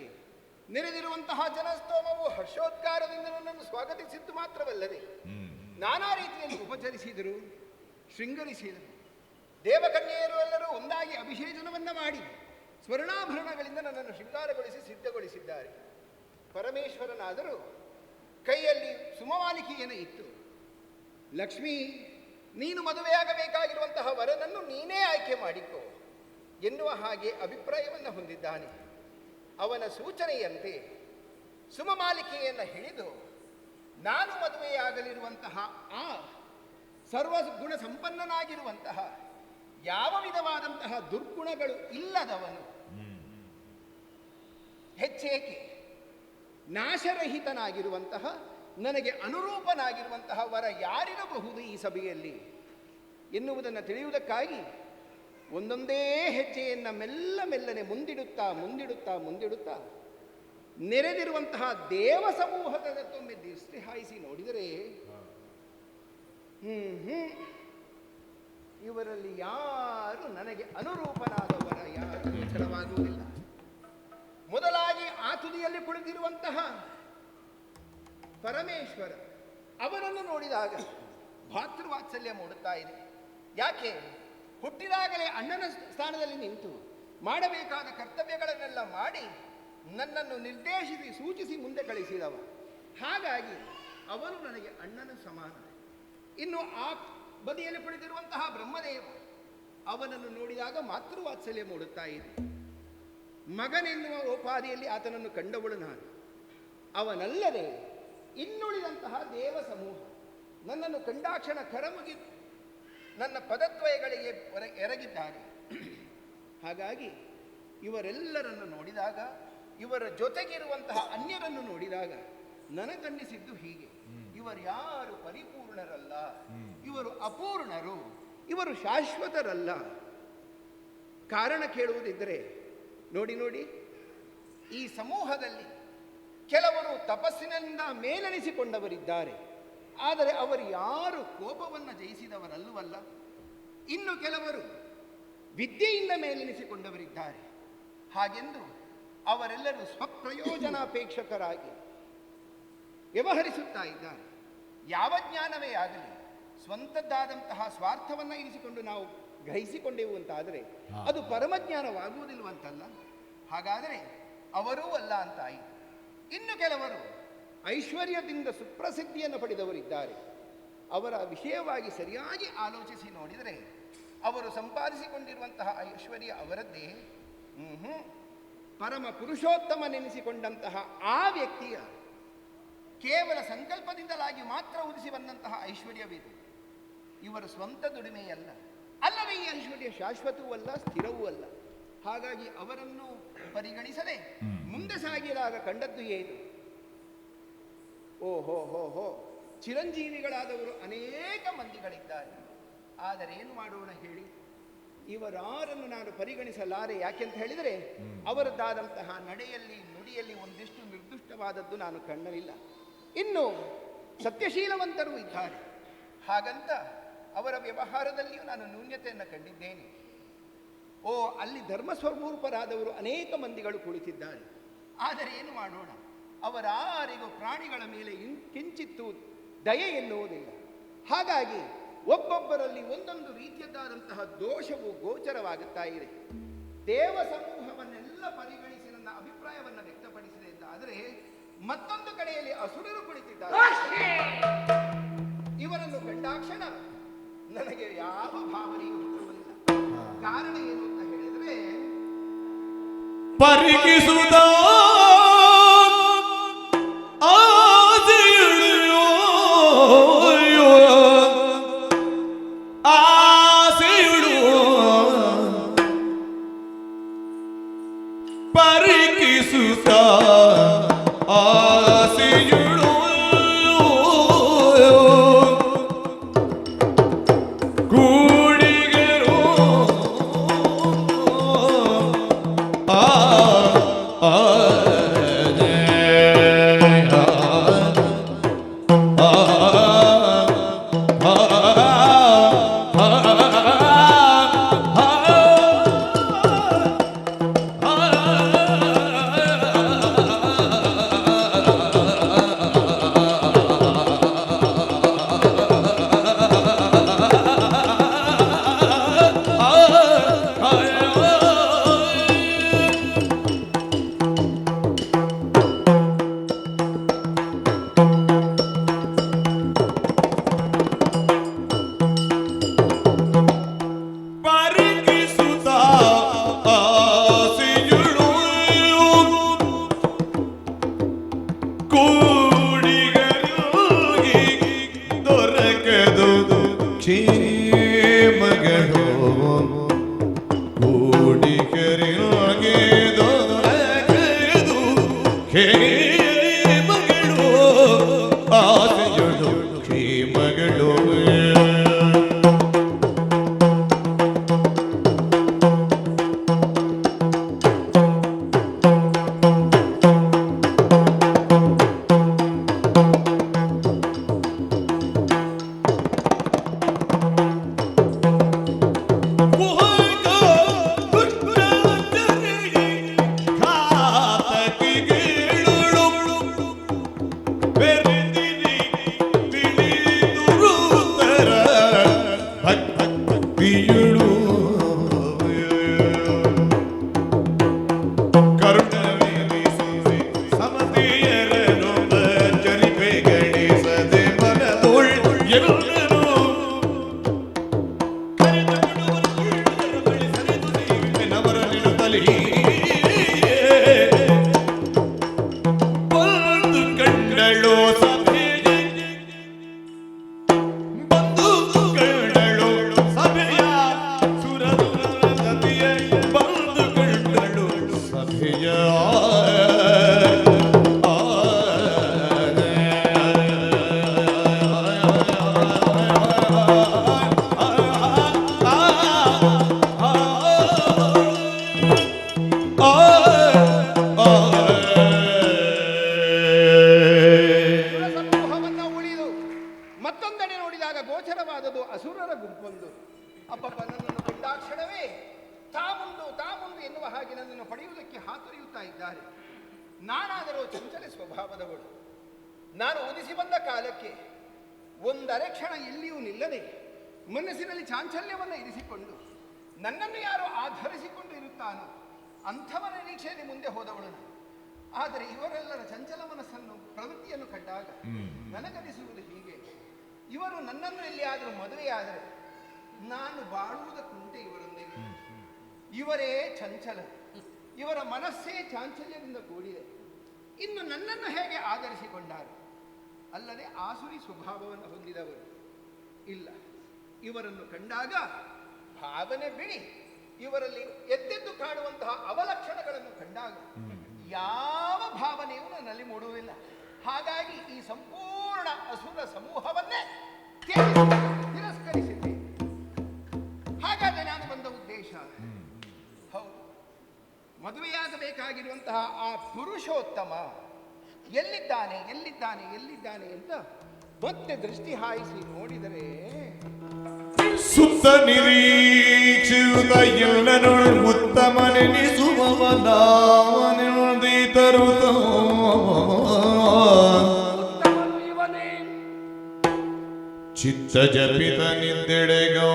ನೆರೆದಿರುವಂತಹ ಜನಸ್ತೋಮವು ಹರ್ಷೋದ್ಗಾರದಿಂದ ನನ್ನನ್ನು ಸ್ವಾಗತಿಸಿದ್ದು ಮಾತ್ರವಲ್ಲದೆ ನಾನಾ ರೀತಿಯಲ್ಲಿ ಉಪಚರಿಸಿದರು, ಶೃಂಗರಿಸಿದರು. ದೇವಕನ್ಯೆಯರು ಎಲ್ಲರೂ ಒಂದಾಗಿ ಅಭಿಷೇಚನವನ್ನ ಮಾಡಿ ಸ್ವರ್ಣಾಭರಣಗಳಿಂದ ನನ್ನನ್ನು ಶೃಂಗಾರಗೊಳಿಸಿ ಸಿದ್ಧಗೊಳಿಸಿದ್ದಾರೆ. ಪರಮೇಶ್ವರನಾದರೂ ಕೈಯಲ್ಲಿ ಸುಮಮಾಲಿಕೆಯೇನೇ ಇತ್ತು. ಲಕ್ಷ್ಮೀ, ನೀನು ಮದುವೆಯಾಗಬೇಕಾಗಿರುವಂತಹ ವರನನ್ನು ನೀನೇ ಆಯ್ಕೆ ಮಾಡಿಕೊ ಎನ್ನುವ ಹಾಗೆ ಅಭಿಪ್ರಾಯವನ್ನು ಹೊಂದಿದ್ದಾನೆ. ಅವನ ಸೂಚನೆಯಂತೆ ಸುಮಮಾಲಿಕೆಯನ್ನು ಹಿಡಿದು ನಾನು ಮದುವೆಯಾಗಲಿರುವಂತಹ ಆ ಸರ್ವಗುಣ ಸಂಪನ್ನನಾಗಿರುವಂತಹ ಯಾವ ವಿಧವಾದಂತಹ ದುರ್ಗುಣಗಳು ಇಲ್ಲದವನು, ಹೆಚ್ಚೇಕೆ ನಾಶರಹಿತನಾಗಿರುವಂತಹ ನನಗೆ ಅನುರೂಪನಾಗಿರುವಂತಹ ವರ ಯಾರಿರಬಹುದು ಈ ಸಭೆಯಲ್ಲಿ ಎನ್ನುವುದನ್ನು ತಿಳಿಯುವುದಕ್ಕಾಗಿ ಒಂದೊಂದೇ ಹೆಜ್ಜೆಯನ್ನು ಮೆಲ್ಲನೆ ಮುಂದಿಡುತ್ತಾ ಮುಂದಿಡುತ್ತಾ ಮುಂದಿಡುತ್ತಾ ನೆರೆದಿರುವಂತಹ ದೇವ ಸಮೂಹದೊಮ್ಮೆ ದೃಷ್ಟಿ ಹಾಯಿಸಿ ನೋಡಿದರೆ ಇವರಲ್ಲಿ ಯಾರು ನನಗೆ ಅನುರೂಪನಾದವರ ಯಾರು ಗೋಚರವಾಗುವುದಿಲ್ಲ. ಮೊದಲಾಗಿ ಆ ತುದಿಯಲ್ಲಿ ಕುಳಿತಿರುವಂತಹ ಪರಮೇಶ್ವರ, ಅವರನ್ನು ನೋಡಿದಾಗ ಭಾತೃವಾತ್ಸಲ್ಯ ಮೂಡುತ್ತಾ ಇದೆ. ಯಾಕೆ? ಹುಟ್ಟಿದಾಗಲೇ ಅಣ್ಣನ ಸ್ಥಾನದಲ್ಲಿ ನಿಂತು ಮಾಡಬೇಕಾದ ಕರ್ತವ್ಯಗಳನ್ನೆಲ್ಲ ಮಾಡಿ ನನ್ನನ್ನು ನಿರ್ದೇಶಿಸಿ ಸೂಚಿಸಿ ಮುಂದೆ ಕಳಿಸಿದವ. ಹಾಗಾಗಿ ಅವನು ನನಗೆ ಅಣ್ಣನ ಸಮಾನ. ಇನ್ನು ಆ ಬದಿಯಲ್ಲಿ ಕುಳಿತಿರುವಂತಹ ಬ್ರಹ್ಮದೇವ, ಅವನನ್ನು ನೋಡಿದಾಗ ಮಾತೃವಾತ್ಸಲ್ಯ ಮೂಡುತ್ತಾ ಇದೆ. ಮಗನೆನ್ನುವ ಉಪಾಧಿಯಲ್ಲಿ ಆತನನ್ನು ಕಂಡವಳು ನಾನು. ಅವನಲ್ಲದೆ ಇನ್ನುಳಿದಂತಹ ದೇವ ಸಮೂಹ ನನ್ನನ್ನು ಕಂಡಾಕ್ಷಣ ಕರಮುಗಿ ನನ್ನ ಪದದ್ವಯಗಳಿಗೆ ಎರಗಿದ್ದಾರೆ. ಹಾಗಾಗಿ ಇವರೆಲ್ಲರನ್ನು ನೋಡಿದಾಗ, ಇವರ ಜೊತೆಗಿರುವಂತಹ ಅನ್ಯರನ್ನು ನೋಡಿದಾಗ ನನಗನ್ನಿಸಿದ್ದು ಹೀಗೆ: ಇವರು ಯಾರು ಪರಿಪೂರ್ಣರಲ್ಲ, ಇವರು ಅಪೂರ್ಣರು, ಇವರು ಶಾಶ್ವತರಲ್ಲ. ಕಾರಣ ಕೇಳುವುದಿದ್ದರೆ ನೋಡಿ ನೋಡಿ, ಈ ಸಮೂಹದಲ್ಲಿ ಕೆಲವರು ತಪಸ್ಸಿನಿಂದ ಮೇಲೆನಿಸಿಕೊಂಡವರಿದ್ದಾರೆ, ಆದರೆ ಅವರು ಯಾರು ಕೋಪವನ್ನು ಜಯಿಸಿದವರಲ್ಲವಲ್ಲ. ಇನ್ನು ಕೆಲವರು ವಿದ್ಯೆಯಿಂದ ಮೇಲೆನಿಸಿಕೊಂಡವರಿದ್ದಾರೆ. ಹಾಗೆಂದು ಅವರೆಲ್ಲರೂ ಸ್ವಪ್ರಯೋಜನಾಪೇಕ್ಷಕರಾಗಿ ವ್ಯವಹರಿಸುತ್ತಾ ಇದ್ದಾರೆ. ಯಾವ ಜ್ಞಾನವೇ ಆಗಲಿ ಸ್ವಂತದ್ದಾದಂತಹ ಸ್ವಾರ್ಥವನ್ನು ಇರಿಸಿಕೊಂಡು ನಾವು ಗ್ರಹಿಸಿಕೊಂಡೆವು ಅಂತಾದರೆ ಅದು ಪರಮಜ್ಞಾನವಾಗುವುದಿಲ್ವಂತಲ್ಲ. ಹಾಗಾದರೆ ಅವರೂ ಅಲ್ಲ ಅಂತಾಯಿತು. ಇನ್ನು ಕೆಲವರು ಐಶ್ವರ್ಯದಿಂದ ಸುಪ್ರಸಿದ್ಧಿಯನ್ನು ಪಡೆದವರಿದ್ದಾರೆ. ಅವರ ವಿಷಯವಾಗಿ ಸರಿಯಾಗಿ ಆಲೋಚಿಸಿ ನೋಡಿದರೆ ಅವರು ಸಂಪಾದಿಸಿಕೊಂಡಿರುವಂತಹ ಐಶ್ವರ್ಯ ಅವರದ್ದೇ. ಪರಮ ಪುರುಷೋತ್ತಮನೆನಿಸಿಕೊಂಡಂತಹ ಆ ವ್ಯಕ್ತಿಯ ಕೇವಲ ಸಂಕಲ್ಪದಿಂದಲಾಗಿ ಮಾತ್ರ ಉದಿಸಿ ಬಂದಂತಹ ಐಶ್ವರ್ಯವಿದು. ಇವರ ಸ್ವಂತ ದುಡಿಮೆಯಲ್ಲ. ಅಲ್ಲವೇ ಈ ಐಶ್ವರ್ಯ ಶಾಶ್ವತವೂ ಅಲ್ಲ, ಸ್ಥಿರವೂ ಅಲ್ಲ. ಹಾಗಾಗಿ ಅವರನ್ನು ಪರಿಗಣಿಸದೆ ಮುಂದೆ ಸಾಗಿದಾಗ ಕಂಡದ್ದು ಏನು? ಓಹೋ ಹೋ ಹೋ, ಚಿರಂಜೀವಿಗಳಾದವರು ಅನೇಕ ಮಂದಿಗಳಿದ್ದಾರೆ. ಆದರೆ ಏನು ಮಾಡೋಣ ಹೇಳಿ? ಇವರಾರನ್ನು ನಾನು ಪರಿಗಣಿಸಲಾರೆ. ಯಾಕೆಂತ ಹೇಳಿದರೆ ಅವರದ್ದಾದಂತಹ ನಡೆಯಲ್ಲಿ ನುಡಿಯಲ್ಲಿ ಒಂದಿಷ್ಟು ನಿರ್ದಿಷ್ಟವಾದದ್ದು ನಾನು ಕಂಡನಿಲ್ಲ. ಇನ್ನು ಸತ್ಯಶೀಲವಂತರೂ ಇದ್ದಾರೆ. ಹಾಗಂತ ಅವರ ವ್ಯವಹಾರದಲ್ಲಿಯೂ ನಾನು ನ್ಯೂನ್ಯತೆಯನ್ನು ಕಂಡಿದ್ದೇನೆ. ಓ, ಅಲ್ಲಿ ಧರ್ಮಸ್ವರೂಪರಾದವರು ಅನೇಕ ಮಂದಿಗಳು ಕುಳಿತಿದ್ದಾರೆ. ಆದರೆ ಏನು ಮಾಡೋಣ, ಅವರಾರಿಗೂ ಪ್ರಾಣಿಗಳ ಮೇಲೆ ಕಿಂಚಿತ್ತು ದಯೆ ಎನ್ನುವುದಿಲ್ಲ. ಹಾಗಾಗಿ ಒಬ್ಬೊಬ್ಬರಲ್ಲಿ ಒಂದೊಂದು ರೀತಿಯದ್ದಾದಂತಹ ದೋಷವು ಗೋಚರವಾಗುತ್ತಾ ಇದೆ. ದೇವ ಸಮೂಹವನ್ನೆಲ್ಲ ಪರಿಗಣಿಸಿ ನನ್ನ ಅಭಿಪ್ರಾಯವನ್ನು ವ್ಯಕ್ತಪಡಿಸಿದೆ ಅಂತ ಆದರೆ ಮತ್ತೊಂದು ಕಡೆಯಲ್ಲಿ ಅಸುರರು ಕುಳಿತಿದ್ದಾರೆ. ಇವರನ್ನು ಕಂಡಾಕ್ಷಣ ನನಗೆ ಯಾವ ಭಾವನೆಯೂ ಹುಟ್ಟುವುದಿಲ್ಲ. ಕಾರಣ ಏನು ಅಂತ ಹೇಳಿದ್ರೆ, ಪರಿಗಿಸುವುದ ಹಾಗೆ ನನ್ನನ್ನು ಪಡೆಯುವುದಕ್ಕೆ ಹಾತೊರೆಯುತ್ತಾ ಇದ್ದಾರೆ. ನಾನಾದರೂ ಚಂಚಲ ಸ್ವಭಾವದವಳು. ನಾನು ಉದಿಸಿ ಬಂದ ಕಾಲಕ್ಕೆ ಒಂದರೆ ಕ್ಷಣ ಎಲ್ಲಿಯೂ ನಿಲ್ಲದೆ ಮನಸ್ಸಿನಲ್ಲಿ ಚಾಂಚಲ್ಯವನ್ನು ಇರಿಸಿಕೊಂಡು ನನ್ನನ್ನು ಯಾರು ಆಧರಿಸಿಕೊಂಡು ಇರುತ್ತಾನೋ ಅಂಥವರ ನಿರೀಕ್ಷೆಯಲ್ಲಿ ಮುಂದೆ ಹೋದವಳು ನಾನು. ಆದರೆ ಇವರೆಲ್ಲರ ಚಂಚಲ ಮನಸ್ಸನ್ನು ಪ್ರವೃತ್ತಿಯನ್ನು ಕಂಡಾಗ ನನಗನಿಸುವುದು ಹೀಗೆ, ಇವರು ನನ್ನನ್ನು ಎಲ್ಲಿಯಾದರೂ ಮದುವೆಯಾದರೆ ನಾನು ಬಾಳುವುದಕ್ಕುಂಟೆ ಇವರೊಂದಿಗೆ. ಇವರೇ ಚಂಚಲ, ಇವರ ಮನಸ್ಸೇ ಚಾಂಚಲ್ಯದಿಂದ ಕೂಡಿದೆ. ಇನ್ನು ನನ್ನನ್ನು ಹೇಗೆ ಆಧರಿಸಿಕೊಂಡಾರು? ಅಲ್ಲದೆ ಆಸುರಿ ಸ್ವಭಾವವನ್ನು ಹೊಂದಿದವರು. ಇಲ್ಲ, ಇವರನ್ನು ಕಂಡಾಗ ಭಾವನೆ ಬಿಡಿ, ಇವರಲ್ಲಿ ಎದ್ದೆದ್ದು ಕಾಣುವಂತಹ ಅವಲಕ್ಷಣಗಳನ್ನು ಕಂಡಾಗ ಯಾವ ಭಾವನೆಯೂ ನನ್ನಲ್ಲಿ ಮೂಡುವುದಿಲ್ಲ. ಹಾಗಾಗಿ ಈ ಸಂಪೂರ್ಣ ಅಸುರ ಸಮೂಹವನ್ನೇ ತಿರಸ್ಕರಿಸಿದ್ದೆ. ಹಾಗಾದರೆ ನಾನು ಬಂದ ಉದ್ದೇಶ ಹೌದು, ಮದುವೆಯಾಗಬೇಕಾಗಿರುವಂತಹ ಆ ಪುರುಷೋತ್ತಮ ಎಲ್ಲಿದ್ದಾನೆ ಎಲ್ಲಿದ್ದಾನೆ ಎಲ್ಲಿದ್ದಾನೆ ಅಂತ ಮತ್ತೆ ದೃಷ್ಟಿ ಹಾಯಿಸಿ ನೋಡಿದರೆ ಸುತ್ತ ನಿರೀಕ್ಷಿಸುತ್ತ ಎಲ್ಲನೊಳು ಉತ್ತಮನೆನಿಸುವವನಾವನೆನುದಿ ತರುತ್ತ ಚಿತ್ತ ಜಪಿತ ನಿದ್ದೆಡೆಗೋ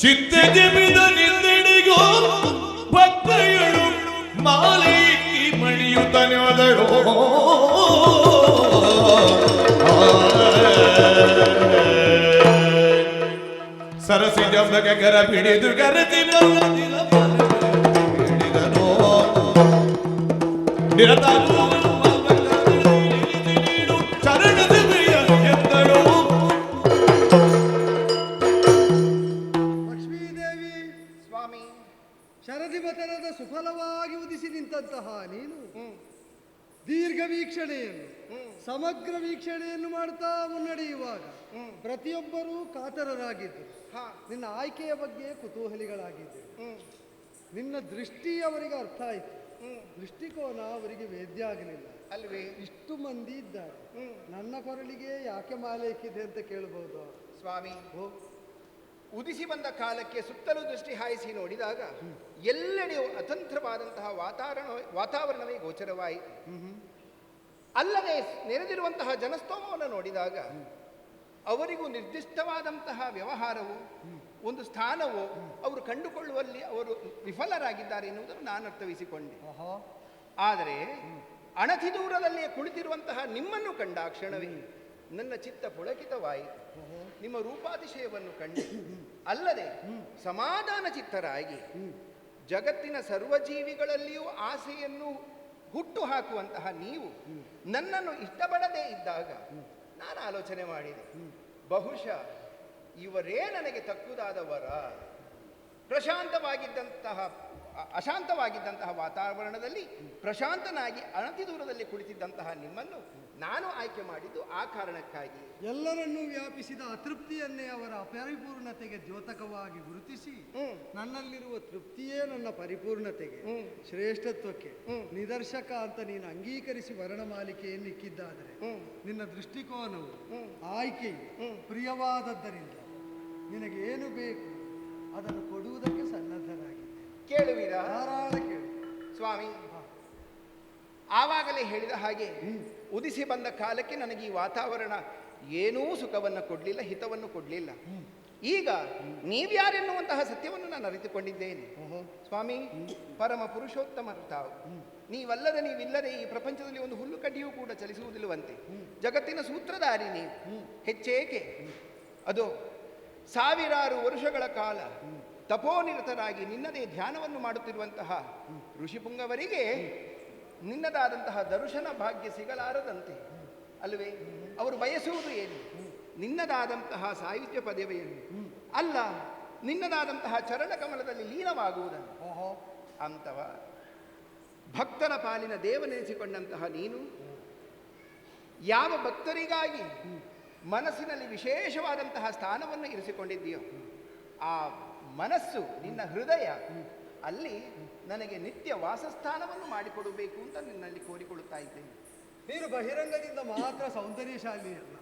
ಚಿತ್ತ ಜಪಿತ ನಿದ್ದೆಡೆಗೋ ಭಕ್ತಯಳು ಮಾಲೆ ಮಣಿಯುತ್ತನೆ ಒದಡೋ ಸರಸಿ ಜಂಬಗ ಗರ ಬಿಡಿದು ಗರತಿನ ನಿರತ ಚರಣದ ಎಂದಳು. ಲಕ್ಷ್ಮೀದೇವಿ, ಸ್ವಾಮಿ, ಶರದಿಮತನದ ಸುಫಲವಾಗಿ ಉದಿಸಿ ನಿಂತಹ ನೀನು ದೀರ್ಘ ವೀಕ್ಷಣೆಯನ್ನು ಸಮಗ್ರ ವೀಕ್ಷಣೆಯನ್ನು ಮಾಡ್ತಾ ಮುನ್ನಡೆಯುವಾಗ ಪ್ರತಿಯೊಬ್ಬರೂ ಕಾತರರಾಗಿದ್ದರು. ನಿನ್ನ ಆಯ್ಕೆಯ ಬಗ್ಗೆ ಕುತೂಹಲಿಗಳಾಗಿದ್ದರು. ನಿನ್ನ ದೃಷ್ಟಿ ಅವರಿಗೆ ಅರ್ಥ ಆಯಿತು, ದೃಷ್ಟಿಕೋನ ಅವರಿಗೆ ವೇದ್ಯ ಆಗಲಿಲ್ಲ ಅಲ್ವೇ? ಇಷ್ಟು ಮಂದಿ ಇದ್ದಾರೆ, ನನ್ನ ಕೊರಳಿಗೆ ಯಾಕೆ ಮಾಲೆ ಇಕ್ಕಿದೆ ಅಂತ ಕೇಳಬಹುದು. ಸ್ವಾಮಿ, ಉದಿಸಿ ಬಂದ ಕಾಲಕ್ಕೆ ಸುತ್ತಲೂ ದೃಷ್ಟಿ ಹಾಯಿಸಿ ನೋಡಿದಾಗ ಎಲ್ಲೆಡೆಯೂ ಅತಂತ್ರವಾದಂತಹ ವಾತಾವರಣವೇ ಗೋಚರವಾಯಿತು. ಅಲ್ಲದೆ ನೆರೆದಿರುವಂತಹ ಜನಸ್ತೋಮವನ್ನು ನೋಡಿದಾಗ ಅವರಿಗೂ ನಿರ್ದಿಷ್ಟವಾದಂತಹ ವ್ಯವಹಾರವು ಒಂದು ಸ್ಥಾನವು ಅವರು ಕಂಡುಕೊಳ್ಳುವಲ್ಲಿ ಅವರು ವಿಫಲರಾಗಿದ್ದಾರೆ ಎನ್ನುವುದನ್ನು ನಾನು ಅರ್ಥವಿಸಿಕೊಂಡೆ. ಆದರೆ ಅಣತಿ ದೂರದಲ್ಲಿಯೇ ಕುಳಿತಿರುವಂತಹ ನಿಮ್ಮನ್ನು ಕಂಡ ಕ್ಷಣವೇ ನನ್ನ ಚಿತ್ತ ಪುಳಕಿತವಾಯಿತು. ನಿಮ್ಮ ರೂಪಾತಿಶಯವನ್ನು ಕಂಡು ಅಲ್ಲದೆ ಸಮಾಧಾನ ಚಿತ್ತರಾಗಿ ಜಗತ್ತಿನ ಸರ್ವಜೀವಿಗಳಲ್ಲಿಯೂ ಆಸೆಯನ್ನು ಹುಟ್ಟು ಹಾಕುವಂತಹ ನೀವು ನನ್ನನ್ನು ಇಷ್ಟಪಡದೇ ಇದ್ದಾಗ ನಾನು ಆಲೋಚನೆ ಮಾಡಿದೆ, ಬಹುಶಃ ಇವರೇ ನನಗೆ ತಕ್ಕುದಾದ ವರ. ಅಶಾಂತವಾಗಿದ್ದಂತಹ ವಾತಾವರಣದಲ್ಲಿ ಪ್ರಶಾಂತನಾಗಿ ಅನತಿ ದೂರದಲ್ಲಿ ಕುಳಿತಿದ್ದಂತಹ ನಿಮ್ಮನ್ನು ನಾನು ಆಯ್ಕೆ ಮಾಡಿದ್ದು ಆ ಕಾರಣಕ್ಕಾಗಿ. ಎಲ್ಲರನ್ನೂ ವ್ಯಾಪಿಸಿದ ಅತೃಪ್ತಿಯನ್ನೇ ಅವರ ಅಪರಿಪೂರ್ಣತೆಗೆ ದ್ಯೋತಕವಾಗಿ ಗುರುತಿಸಿ ನನ್ನಲ್ಲಿರುವ ತೃಪ್ತಿಯೇ ನನ್ನ ಪರಿಪೂರ್ಣತೆಗೆ ಶ್ರೇಷ್ಠತ್ವಕ್ಕೆ ನಿದರ್ಶಕ ಅಂತ ನೀನು ಅಂಗೀಕರಿಸಿ ವರ್ಣಮಾಲಿಕೆಯನ್ನು ಇಕ್ಕಿದ್ದಾದರೆ ನಿನ್ನ ದೃಷ್ಟಿಕೋನವು ಆಯ್ಕೆಯು ಪ್ರಿಯವಾದದ್ದರಿಂದ ನಿನಗೆ ಏನು ಬೇಕು ಅದನ್ನು ಕೊಡುವುದಕ್ಕೆ ಸನ್ನದ್ಧನಾಗಿದೆ. ಕೇಳುವಿರಾ? ಧಾರಾಳ ಕೇಳು ಸ್ವಾಮಿ. ಆವಾಗಲೇ ಹೇಳಿದ ಹಾಗೆ ಉದಿಸಿ ಬಂದ ಕಾಲಕ್ಕೆ ನನಗೆ ಈ ವಾತಾವರಣ ಏನೂ ಸುಖವನ್ನು ಕೊಡಲಿಲ್ಲ, ಹಿತವನ್ನು ಕೊಡಲಿಲ್ಲ. ಈಗ ನೀವ್ಯಾರೆನ್ನುವಂತಹ ಸತ್ಯವನ್ನು ನಾನು ಅರಿತುಕೊಂಡಿದ್ದೇನೆ. ಸ್ವಾಮಿ, ಪರಮ ಪುರುಷೋತ್ತಮರು ತಾವು. ನೀವಿಲ್ಲದೆ ಈ ಪ್ರಪಂಚದಲ್ಲಿ ಒಂದು ಹುಲ್ಲು ಕಡ್ಡಿಯೂ ಕೂಡ ಚಲಿಸುವುದಿಲ್ಲವಂತೆ. ಜಗತ್ತಿನ ಸೂತ್ರಧಾರಿ ನೀವು. ಹೆಚ್ಚೇಕೆ ಅದು ಸಾವಿರಾರು ವರ್ಷಗಳ ಕಾಲ ತಪೋನಿರತರಾಗಿ ನಿನ್ನದೇ ಧ್ಯಾನವನ್ನು ಮಾಡುತ್ತಿರುವಂತಹ ಋಷಿಪುಂಗವರಿಗೆ ನಿನ್ನದಾದಂತಹ ದರ್ಶನ ಭಾಗ್ಯ ಸಿಗಲಾರದಂತೆ ಅಲ್ಲವೇ? ಅವರು ಬಯಸುವುದು ಏನು? ನಿನ್ನದಾದಂತಹ ಸಾಹಿತ್ಯ ಪದವಿಯನ್ನು ಅಲ್ಲ, ನಿನ್ನದಾದಂತಹ ಚರಣಕಮಲದಲ್ಲಿ ಲೀನವಾಗುವುದನ್ನು. ಅಂತವ ಭಕ್ತರ ಪಾಲಿನ ದೇವನೆನಿಸಿಕೊಂಡಂತಹ ನೀನು ಯಾವ ಭಕ್ತರಿಗಾಗಿ ಮನಸ್ಸಿನಲ್ಲಿ ವಿಶೇಷವಾದಂತಹ ಸ್ಥಾನವನ್ನು ಇರಿಸಿಕೊಂಡಿದ್ದೀಯೋ ಆ ಮನಸ್ಸು, ನಿನ್ನ ಹೃದಯ, ಅಲ್ಲಿ ನನಗೆ ನಿತ್ಯ ವಾಸಸ್ಥಾನವನ್ನು ಮಾಡಿಕೊಡಬೇಕು ಅಂತ ನಿನ್ನಲ್ಲಿ ಕೋರಿಕೊಳ್ಳುತ್ತಾ ಇದ್ದೇನೆ. ನೀನು ಬಹಿರಂಗದಿಂದ ಮಾತ್ರ ಸೌಂದರ್ಯಶಾಲಿ ಅಲ್ಲ,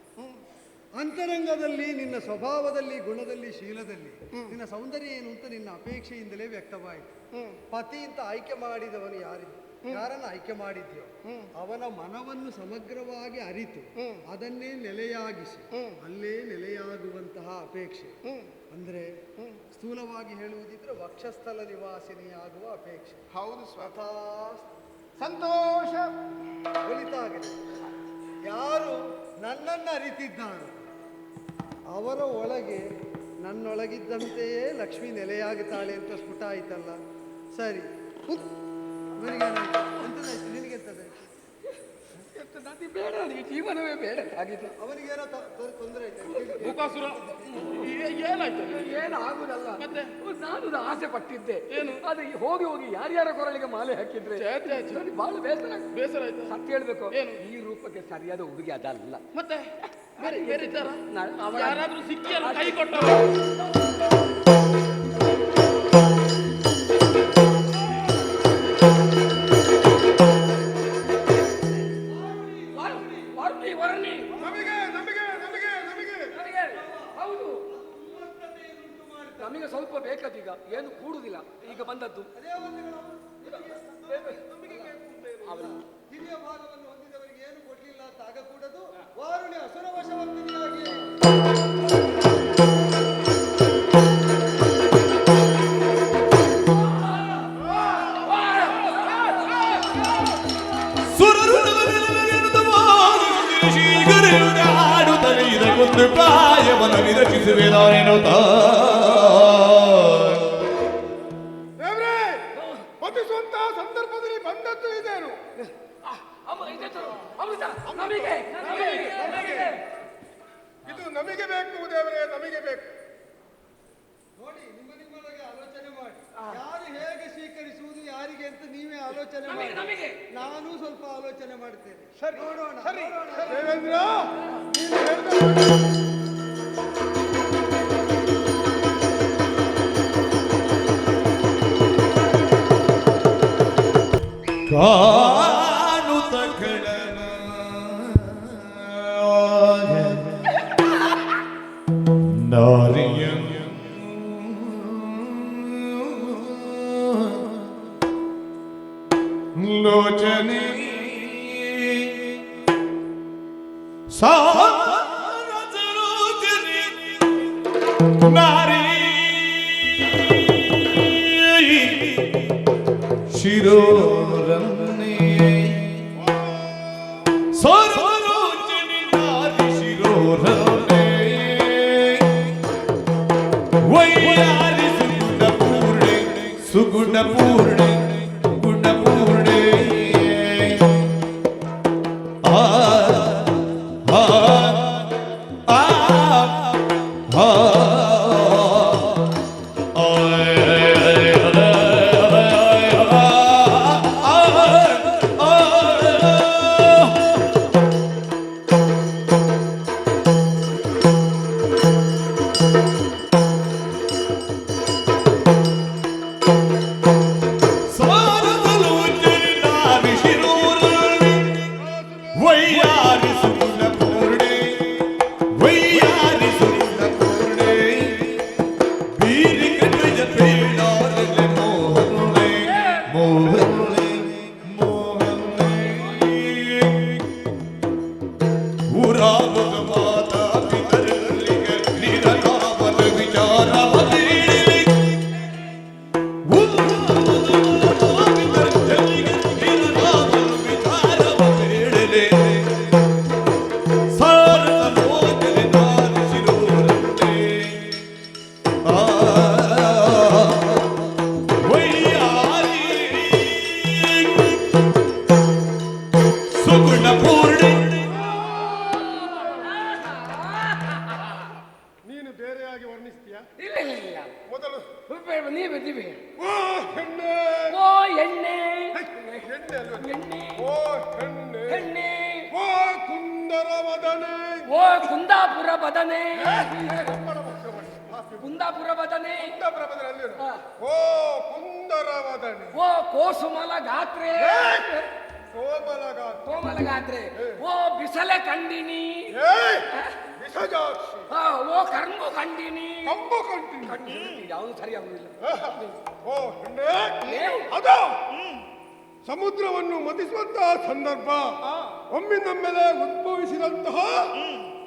ಅಂತರಂಗದಲ್ಲಿ ನಿನ್ನ ಸ್ವಭಾವದಲ್ಲಿ, ಗುಣದಲ್ಲಿ, ಶೀಲದಲ್ಲಿ ನಿನ್ನ ಸೌಂದರ್ಯ ಏನು ಅಂತ ನಿನ್ನ ಅಪೇಕ್ಷೆಯಿಂದಲೇ ವ್ಯಕ್ತವಾಯಿತು. ಪತಿ ಅಂತ ಆಯ್ಕೆ ಮಾಡಿದವನು ಯಾರನ್ನು ಆಯ್ಕೆ ಮಾಡಿದ್ಯೋ ಅವನ ಮನವನ್ನು ಸಮಗ್ರವಾಗಿ ಅರಿತು ಅದನ್ನೇ ನೆಲೆಯಾಗಿಸಿ ಅಲ್ಲೇ ನೆಲೆಯಾಗುವಂತಹ ಅಪೇಕ್ಷೆ. ಅಂದ್ರೆ ಸ್ಥೂಲವಾಗಿ ಹೇಳುವುದಿದ್ರೆ ವಕ್ಷಸ್ಥಲ ನಿವಾಸಿನಿಯಾಗುವ ಅಪೇಕ್ಷೆ. ಹೌದು ಸ್ವತಃ ಸಂತೋಷ. ಒಲಿತಾಗಲಿ. ಯಾರು ನನ್ನನ್ನು ಅರಿತಿದ್ದಾರೋ ಅವರ ಒಳಗೆ ನನ್ನೊಳಗಿದ್ದಂತೆಯೇ ಲಕ್ಷ್ಮಿ ನೆಲೆಯಾಗುತ್ತಾಳೆ ಅಂತ ಸ್ಫುಟ ಆಯ್ತಲ್ಲ. ಸರಿ, ಎಂತದಾಯ್ತು ನಿನಗೆಂತದಾಯ್ತು? ಬೇಡ, ನನಗೆ ಜೀವನವೇ ಬೇಡ ಆಗಿದೆ. ಅವನಿಗೇನೋ ತೊಂದರೆ ಆಯ್ತು? ಮುಖಾಸುರ ಏನಾಯ್ತು? ಏನಾಗುದಲ್ಲ, ಮತ್ತೆ ನಾನು ಆಸೆ ಪಟ್ಟಿದ್ದೆ. ಏನು ಅದು ಹೋಗಿ ಹೋಗಿ ಯಾರ್ಯಾರ ಕೊರಳಿಗೆ ಮಾಲೆ ಹಾಕಿದ್ರೆ ನನಗೆ ಬಹಳ ಬೇಸರ ಆಯ್ತು. ಸತ್ಯ ಹೇಳ್ಬೇಕು, ಈ ರೂಪಕ್ಕೆ ಸರಿಯಾದ ಹುಡುಗಿ ಅದಲ್ಲ. ಮತ್ತೆ ಬೇರೆ ಬೇರೆ ತರ ಯಾರಾದ್ರೂ ಸಿಕ್ಕಿಯಲ್ಲ ಕೈ ಕೊಟ್ಟ? ನಮಗೆ ಸ್ವಲ್ಪ ಬೇಕದೀಗ, ಏನು ಕೂಡುದಿಲ್ಲ ಈಗ ಬಂದದ್ದು. ಹಿರಿಯ ಭಾಗವನ್ನು ಹೊಂದಿದವರಿಗೆ ಏನು ಕೊಡ್ಲಿಲ್ಲ ಅಂತ ಆಗ ಕೂಡದು. ವಾರುಣಿ ಅಸುರವಶವರ್ತಿನಿಯಾಗಿ ಇದಕ್ಕೊಂದು ಪ್ರಾಯವನ್ನು ವಿರಚಿಸುವೆನಾನೇನೋ ಪತಿಸುವಂತಹ ಸಂದರ್ಭದಲ್ಲಿ ಬಂದದ್ದು ಇದೇನು? ಇದು ನಮಗೆ ಬೇಕು ದೇವರೇ, ನಮಗೆ ಬೇಕು. ನೋಡಿ, ನಿಮ್ಮೊಳಗೆ ಆಲೋಚನೆ ಮಾಡಿ ಯಾರು ಹೇಗೆ ಸ್ವೀಕರಿಸುವುದು ಯಾರಿಗೆ ಅಂತ ನೀವೇ ಆಲೋಚನೆ ಮಾಡಿ. ನಾನು ಸ್ವಲ್ಪ ಆಲೋಚನೆ ಮಾಡ್ತೇನೆ. ಸರಿ, ನೋಡೋಣ. ಸರಿ. ದೇವೇಂದ್ರ, ನೀನು ಹೇಳಿದ ಕಾಣುತ್ತ ಕಡಲ ನಾರಿಯ ಲೋಚನೆ ಸಾರಸರೋಚನೆ ನಾರಿ ಶಿರೋರನ್ನೇ ಸರೋಜನಿ ನಾರಿ ಶಿರೋರನ್ನೇ ವೈಯಾರಿ ಸುಗುಣ ಪೂರ್ಣೆ ಗುಣ ಪೂರ್ಣೆ ಆ ಆ ಆ ಆ ನೀನು ಬೇರೆಯಾಗಿ ವರ್ಣಿಸ್ತೀಯಾ? ಇಲ್ಲ ಇಲ್ಲ ಇಲ್ಲ, ಮೊದಲು ನೀವೇ ನೀವೇ. ಓ ಹೆಣ್ಣೆ, ಓ ಎಣ್ಣೆ, ಹೆಣ್ಣೆ ಅಲ್ವಾ? ಎಣ್ಣೆ, ಓ ಹೆಣ್ಣೆ, ಎಣ್ಣೆ, ಓ ಕುಂದರವದನೆ, ಓ ಕುಂದಾಪುರ ಬದನೆ, ಕುಂದಾಪುರ ಬದನೆ, ಕುಂದಾಪುರ ಬದನೆ ಅಲ್ಲೇನು? ಹಾ. ಓ ಕುಂದರವದನೆ, ಓ ಕೋಸುಮಲ ಗಾತ್ರೆ, ಕೋಮಲಗಾತ್ರ, ಕೋಮಲ ಗಾತ್ರೆ, ಓ ಬಿಸಲೆ ಕಂಡಿನಿ, ಸಜಾಕ್ಷಿ ಓ ಕರ್ಮು ಕಂಡಿನಿ ಕಂಬು ಕಂಟಿನಿ ಕಂಡಿನಿ ಯಾವುದು ಸರಿಯಾಗುವುದಿಲ್ಲ. ಓ ಹೆಣ್ಣೆ, ಅದು ಸಮುದ್ರವನ್ನು ಮತಿಸುವಂತಹ ಸಂದರ್ಭ ಒಮ್ಮಿಂದೊಮ್ಮೆಲೆ ಉದ್ಭವಿಸಿದಂತಹ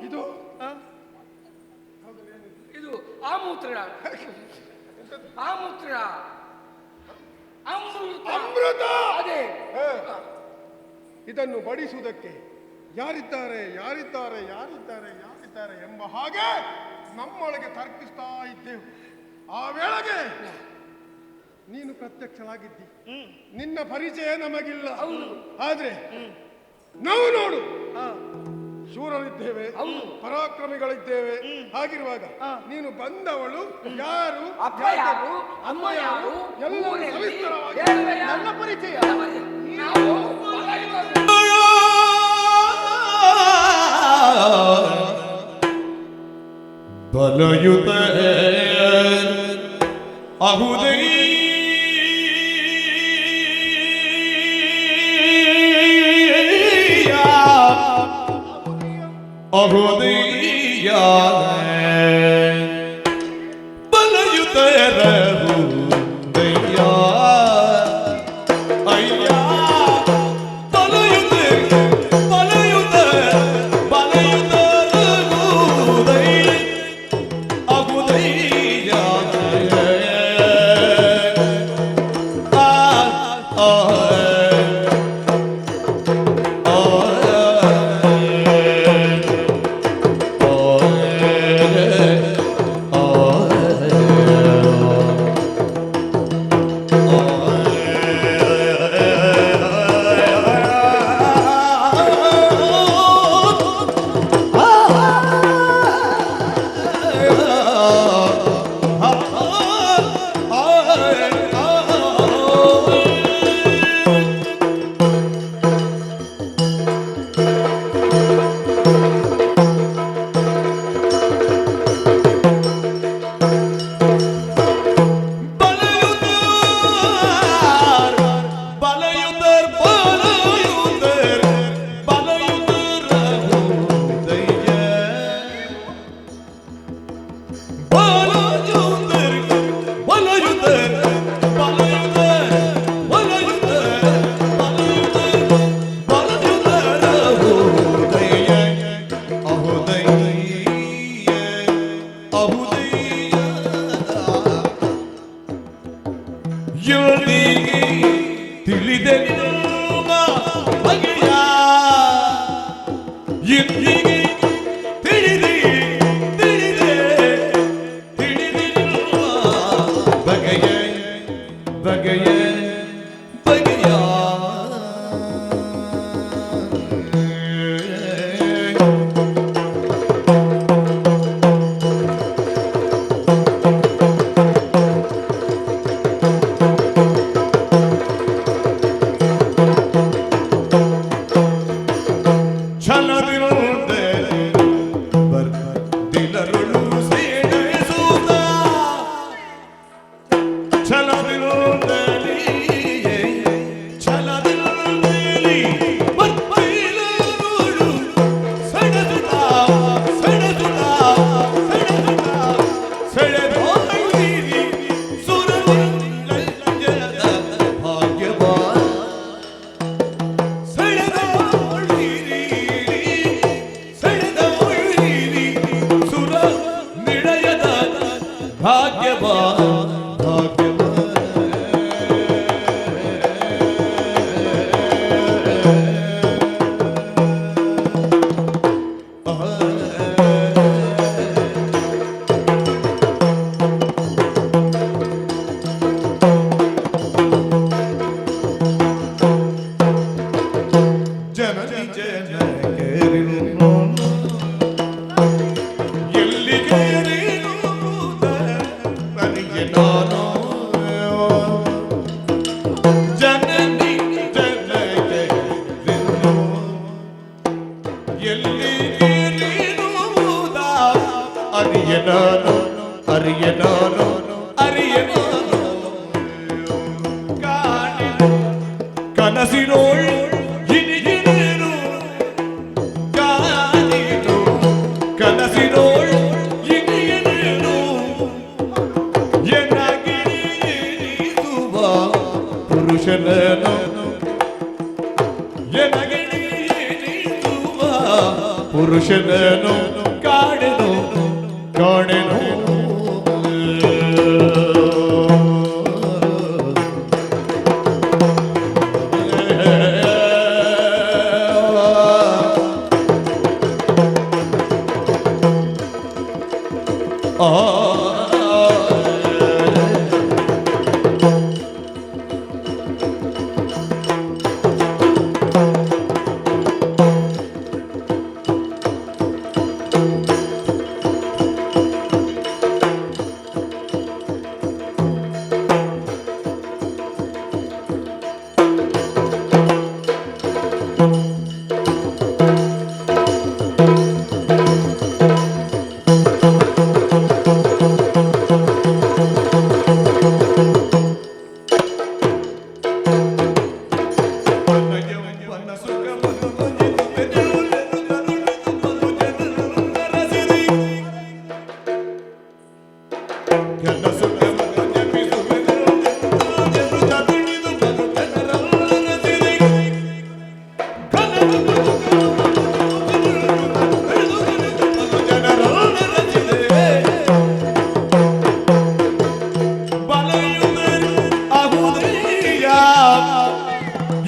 ಇದು ಇದು ಆಮೂತ್ರ ಆಮೂತ್ರ ಅಮೃತ ಅಮೃತ. ಅದೇ ಇದನ್ನು ಬಡಿಸುವುದಕ್ಕೆ ಯಾರಿದ್ದಾರೆ ಯಾರಿದ್ದಾರೆ ಯಾರಿದ್ದಾರೆ ಯಾರಿದ್ದಾರೆ ಎಂಬ ಹಾಗೆ ನಮ್ಮೊಳಗೆ ತರ್ಕಿಸ್ತಾ ಇದ್ದೆವು. ಆ ವೇಳೆಗೆ ನೀನು ಪ್ರತ್ಯಕ್ಷನಾಗಿದ್ದಿ. ನಿನ್ನ ಪರಿಚಯ ನಮಗಿಲ್ಲ, ಆದ್ರೆ ನಾವು ನೋಡು ಶೂರರಿದ್ದೇವೆ, ಪರಾಕ್ರಮಿಗಳಿದ್ದೇವೆ. ಹಾಗಿರುವಾಗ ನೀನು ಬಂದವಳು ಯಾರು, ಅಪ್ಪ ಯಾರು, ಅಮ್ಮ ಯಾರು, ಎಲ್ಲವೂ ಊರೆಲ್ಲಿ, ಸವಿಸ್ತರವಾಗಿ ಹೇಳುವೆಯ? ನನ್ನ ಪರಿಚಯ. ನಾವು ಬಲಯುತ ಅಹುದೈ ಅಹುದೈಯ ಬಲಯುತ ರಹುದೈಯ ಅಯ್ಯ ಬಲಯುತ ಬಲಯುತ ಬಲಯುತ ರಹುದೈ ಅಹುದೈಯ ಭಾಗ್ಯವಾನ್ ಭಾಗ್ಯವಾನ್ ಪುರುಷನನು ಎನಗಿಣಿಸುವ ಪುರುಷನನು ಕಾಣೆನು ಕಾಣೆನು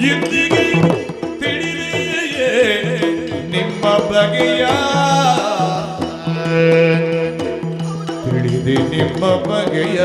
ಇಂದಿಗೆ ತಿಳಿದೆಯೇ ನಿಮ್ಮ ಬಗೆಯ ತಿಳಿದೆ ನಿಮ್ಮ ಬಗೆಯ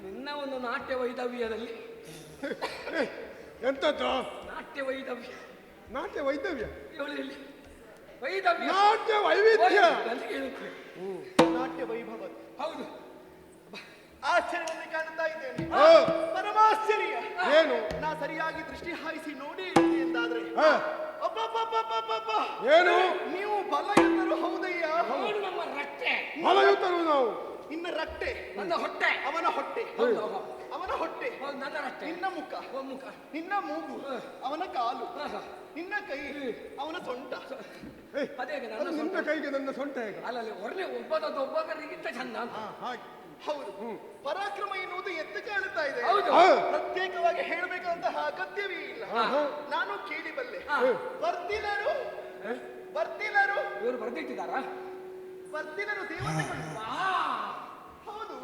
ನಿನ್ನ ಒಂದು ನಾಟ್ಯ ವೈದವ್ಯದಲ್ಲಿ ಎಂತದ್ದು ನಾಟ್ಯ ವೈದವ್ಯ ನಾಟ್ಯ ವೈದ್ಯವ್ಯ ಇವಳು ಇಲ್ಲಿ ವೈದವ್ಯ ನಾಟ್ಯ ವೈವಿಧ್ಯ ಅಂತ ಕೇಳುತ್ತೆ. ನಾಟ್ಯ ವೈಭವ ಹೌದು ಆಶ್ಚರ್ಯವನ್ನು ಕಾಣುತ್ತಾ ಇದ್ದೇನೆ ಹಾ. ಪರಮಾಶ್ಚರ್ಯ ಏನು ನಾ ಸರಿಯಾಗಿ ದೃಷ್ಟಿ ಹಾಯಿಸಿ ನೋಡಿ ಎಂದಾದ್ರೆ ಹಾ. ಅಬ್ಬಬ್ಬಬ್ಬಬ್ಬಬ್ಬ. ಏನು ನೀವು ಬಲಯುತರು ಹೌದಯ್ಯ ಅವನು ನಮ್ಮ ರಟ್ಟೆ ಫಲಯುತರು ನಾವು ನಿನ್ನ ರಟ್ಟೆ ನನ್ನ ಹೊಟ್ಟೆ ಅವನ ಹೊಟ್ಟೆ ಹೌದು, ಹೌದು. ಅವನ ಹೊಟ್ಟೆ ಹೌದು, ನನ್ನ ರಟ್ಟೆ ನಿನ್ನ ಮುಖ ಮುಖ ನಿನ್ನ ಮೂಗು ಅವನ ಕಾಲು ಹಾ, ಹಾ. ನಿನ್ನ ಕೈ ಅವನ ಸೊಂಟ ಅದೇಗೆ ಅದು ನನ್ನ ನಿನ್ನ ಸೊಂಟ. ಕೈಗೆ ನನ್ನ ಸೊಂಟ ಹೇಗ ಅಲ್ಲಲ್ಲಿ ಒಳ್ಳೆ ಒಬ್ಬರಿಗಿಂತ ಚಂದ ಅಂತ. ಹಾಗೆ ಹೌದು ಪರಾಕ್ರಮ ಎನ್ನುವುದು ಎದ್ದು ಕಾಣುತ್ತಾ ಇದೆ ಹೌದು. ಪ್ರತ್ಯೇಕವಾಗಿ ಹೇಳಬೇಕಂತಹ ಅಗತ್ಯವೇ ಇಲ್ಲ ನಾನು ಕೇಳಿಬಲ್ಲೆ ಹಾ. ಬರ್ತಿಲರು ಬರ್ತಿಲರು ಇವರು ಬರ್ದಿಟ್ಟಿದ್ದಾರಾ? ಬರ್ತಿಲರು ದೇವತೆಗಳು ಹೌದು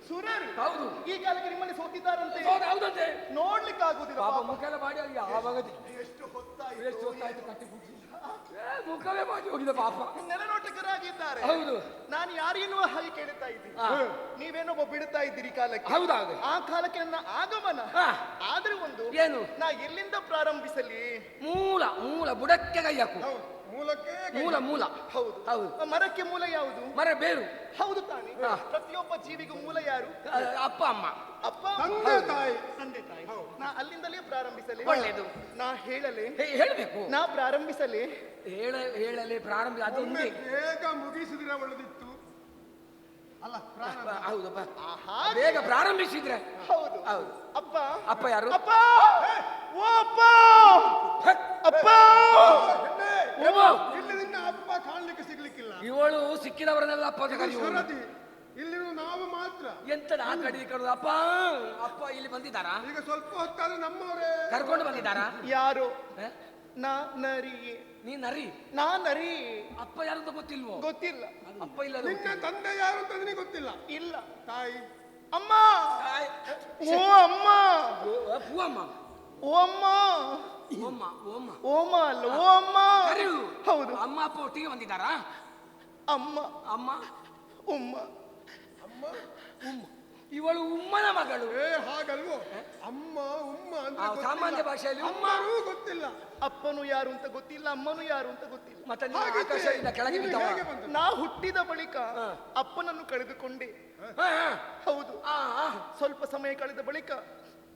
ಸುರರು ಹೌದು. ಈ ಕಾಲಕ್ಕೆ ನಿಮ್ಮಲ್ಲಿ ಸೋತಿದ್ದಾರಂತೆ ಹೌದು, ಹೌದಂತೆ. ನೋಡ್ಲಿಕ್ಕಾಗುದಿಲ್ಲ ಪಾಪ ಪಾಪ. ಮುಖ ಎಲ್ಲ ಮಾಡಿ ಅಲ್ಲಿ ಯಾವಾಗ ಎಷ್ಟು ಹೊತ್ತಾಯ್ತು ಎಷ್ಟು ಹೊತ್ತಾಯ್ತು ಕಟ್ಟಿ ಮುಗಿಸಿಲ್ಲ. ಮುಖವೇ ಮಾಡಿ ಹೋಗಿದೆ ಪಾಪ. ನೆಲನೋಟಕರಾಗಿದ್ದಾರೆ ಹೌದು. ನಾನು ಯಾರೇನುವ ಹಾಗೆ ಕೇಳುತ್ತಾ ಇದ್ದೀನಿ ಹಾ. ನೀವೇನೋ ಬಿಡುತ್ತಾ ಇದ್ದೀರಿ ಕಾಲಕ್ಕೆ ಹೌದೌದು. ಆ ಕಾಲಕ್ಕೆ ನನ್ನ ಆಗಮನ ಹಾ. ಆದ್ರೆ ಒಂದು ಏನು? ನಾ ಎಲ್ಲಿಂದ ಪ್ರಾರಂಭಿಸಲಿ ಮೂಲ ಮೂಲ ಬುಡಕ್ಕೆ ಕೈ ಹಾಕು. ಮೂಲಕ್ಕೆ ಮೂಲ ಮೂಲ ಹೌದು ಹೌದು. ಆ ಮರಕ್ಕೆ ಮೂಲ ಯಾವುದು ಮರ ಬೇರು. ಹೌದು ತಾನೆ ಹಾ. ಪ್ರತಿಯೊಬ್ಬ ಜೀವಿಗೂ ಮೂಲ ಯಾರು ಅಪ್ಪ ಅಮ್ಮ. ಅಪ್ಪ ತಂದೆ ತಾಯಿ ತಂದೆ ತಾಯಿ ನಾ ಅಲ್ಲಿಂದಲೇ ಪ್ರಾರಂಭಿಸಲಿ ಒಳ್ಳೆಯದು. ನಾ ಹೇಳಲೆ ಹೇಳಬೇಕು. ನಾ ಪ್ರಾರಂಭಿಸಲಿ ಹೇಳಲೇ ಪ್ರಾರಂಭ ಒಮ್ಮೆ ಅದೊಂದೇ. ಬೇಗ ಮುಗಿಸಿದ್ರೆ ಒಳ್ಳೆದಿತ್ತು ಅಲ್ಲ ಪ್ರಾರಂಭ. ಹೌದು ಬಾ. ಹಾಗೆ. ಬೇಗ ಪ್ರಾರಂಭಿಸಿದ್ರೆ. ಹೌದು ಹೌದು. ಅಪ್ಪ ಅಪ್ಪ ಯಾರು? ಅಪ್ಪ ಓ ಅಪ್ಪ ಅಪ್ಪ ಹೆಣ್ಣೆ, ಓ, ಇಲ್ಲಿ ನಿನ್ನ ಅಪ್ಪ ಕಾಣ್ಲಿಕ್ಕೆ ಸಿಗ್ಲಿಕ್ಕಿಲ್ಲ ಇವಳು ಸಿಕ್ಕಿದವರನ್ನೆಲ್ಲ ಅಪ್ಪ ಅಂತ ಇದು ಕರೆಯುವಳು. ಸರದಿ ಇಲ್ಲಿ ನಾವು ಮಾತ್ರ ಎಂತದ ಆ ಕಡೆ ಈ ಕಡೆ ಅಪ್ಪ ಅಪ್ಪ ಇಲ್ಲಿ ಬಂದಿದ್ದಾರಾ? ಈಗ ಸ್ವಲ್ಪ ಹೊತ್ತಾದ್ರೆ ನಮ್ಮವರೇ ಕರ್ಕೊಂಡು ಬಂದಿದ್ದಾರಾ? ಯಾರು ಹ? ನಾ ನರಿಯೇ ನೀ ನರಿ. ನಾ ನರಿ ಅಪ್ಪ ಯಾರು ಅಂತ ಗೊತ್ತಿಲ್ವೋ? ಗೊತ್ತಿಲ್ಲ ಅಪ್ಪ ಇಲ್ಲ ನಿನ್ನ ತಂದೆ ಯಾರು ಅಂತ ನಿನಗೆ ಗೊತ್ತಿಲ್ಲ ಇಲ್ಲ ತಾಯಿ ಅಮ್ಮ ಓ ಅಮ್ಮ ಪೂವಮ್ಮ. ಓ ಅಮ್ಮ ಓಮ್ಮ ಓಮ್ಮ ಓಮ ಅಲ್ಲ ಓ ಅಮ್ಮ ಕರೆಯು. ಹೌದು ಅಮ್ಮ ಅಪ್ಪ ಒಟ್ಟಿಗೆ ಬಂದಿದ್ದಾರಾ? ಅಮ್ಮ ಅಮ್ಮ ಉಮ್ಮ ಉಮ್ಮ. ಇವಳು ಉಮ್ಮನ ಮಗಳು. ಏ ಹಾಗಲ್ವೋ ಅಮ್ಮ ಉಮ್ಮ ಅಂದ್ರೆ ಆ, ಗೊತ್ತಿಲ್ಲ. ಸಾಮಾನ್ಯ ಭಾಷೆಯಲ್ಲಿ ಉಮ್ಮ. ಅಮ್ಮನೂ ಗೊತ್ತಿಲ್ಲ ಅಪ್ಪನು ಯಾರು ಅಂತ ಗೊತ್ತಿಲ್ಲ ಅಮ್ಮನು ಯಾರು ಅಂತ ಗೊತ್ತಿಲ್ಲ ಮತ್ತೆ ನೀವು ಹಾಗಿದ್ರೆ ಆಕಾಶದಿಂದ ಕೆಳಗೆ ನೀನು ಬಿದ್ದವ? ಹೇಗೆ ಬಂದದ್ದು? ನಾ ಹುಟ್ಟಿದ ಬಳಿಕ ಅಪ್ಪನನ್ನು ಕಳೆದುಕೊಂಡೆ ಹಾ, ಹಾ. ಹೌದು ಆ, ಆ. ಸ್ವಲ್ಪ ಸಮಯ ಕಳೆದ ಬಳಿಕ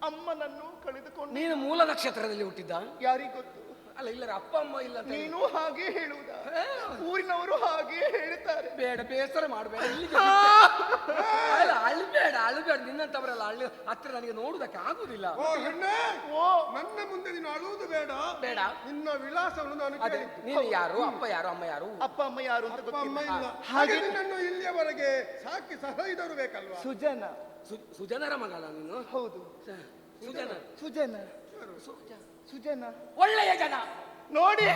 ಅಮ್ಮನನ್ನು ಕಳೆದುಕೊಂಡೆ ನೀನು ಮೂಲ ನಕ್ಷತ್ರದಲ್ಲಿ ಹುಟ್ಟಿದ್ದ? ಯಾರಿಗ್ ಗೊತ್ತು ಅಲ್ಲ ಇಲ್ಲ ಅಪ್ಪ ಅಮ್ಮ ಇಲ್ಲ ಅಂತ ಹೇಳಿ. ನೀನು ಹಾಗೆ ಹೇಳುವುದಾ ಊರಿನವರು ಹಾಗೆ ಹೇಳ್ತಾರೆ ಬೇಡ ಬೇಸರ ಮಾಡಬೇಡ. ಇಲ್ಲಿಗೆ ಅಲ್ಲ ಅಳ್ಬೇಡ ಅಳ್ಬೇಡ. ನಿನ್ನಂತವರೆಲ್ಲ ಅಳ್ಳಿ ಹತ್ರ ನನಗೆ ನೋಡುದಕ್ಕೆ ಆಗುದಿಲ್ಲ. ಓ ಹೆಣ್ಣೆ ಓ ನನ್ನ ಮುಂದೆ ನೀನು ಅಳುವುದು ಬೇಡ ಬೇಡ. ನಿನ್ನ ವಿಳಾಸವನ್ನು ನಾನು ಅದೇ ಕೇಳಿದ್ದು. ನೀನು ಯಾರು? ಅಪ್ಪ ಯಾರು? ಅಮ್ಮ ಯಾರು? ಅಪ್ಪ ಅಮ್ಮ ಯಾರು ಅಂತ ಅಪ್ಪ ಅಮ್ಮ ಗೊತ್ತಿಲ್ಲ ಇಲ್ಲ ಹಾಗೆ ಹಾಗೆ ನಿನ್ನನ್ನು ಇಲ್ಲಿಯವರೆಗೆ ಸಾಕಿ ಸಹಿದವರು ಬೇಕಲ್ವಾ ಸುಜನ ಸುಜನರ ಮಗಳ ನೀನು? ಹೌದು ಸುಜನ. ಸುಜನ ಸುಜನ ಒಳ್ಳೆಯ ಜನ, ನೋಡಿ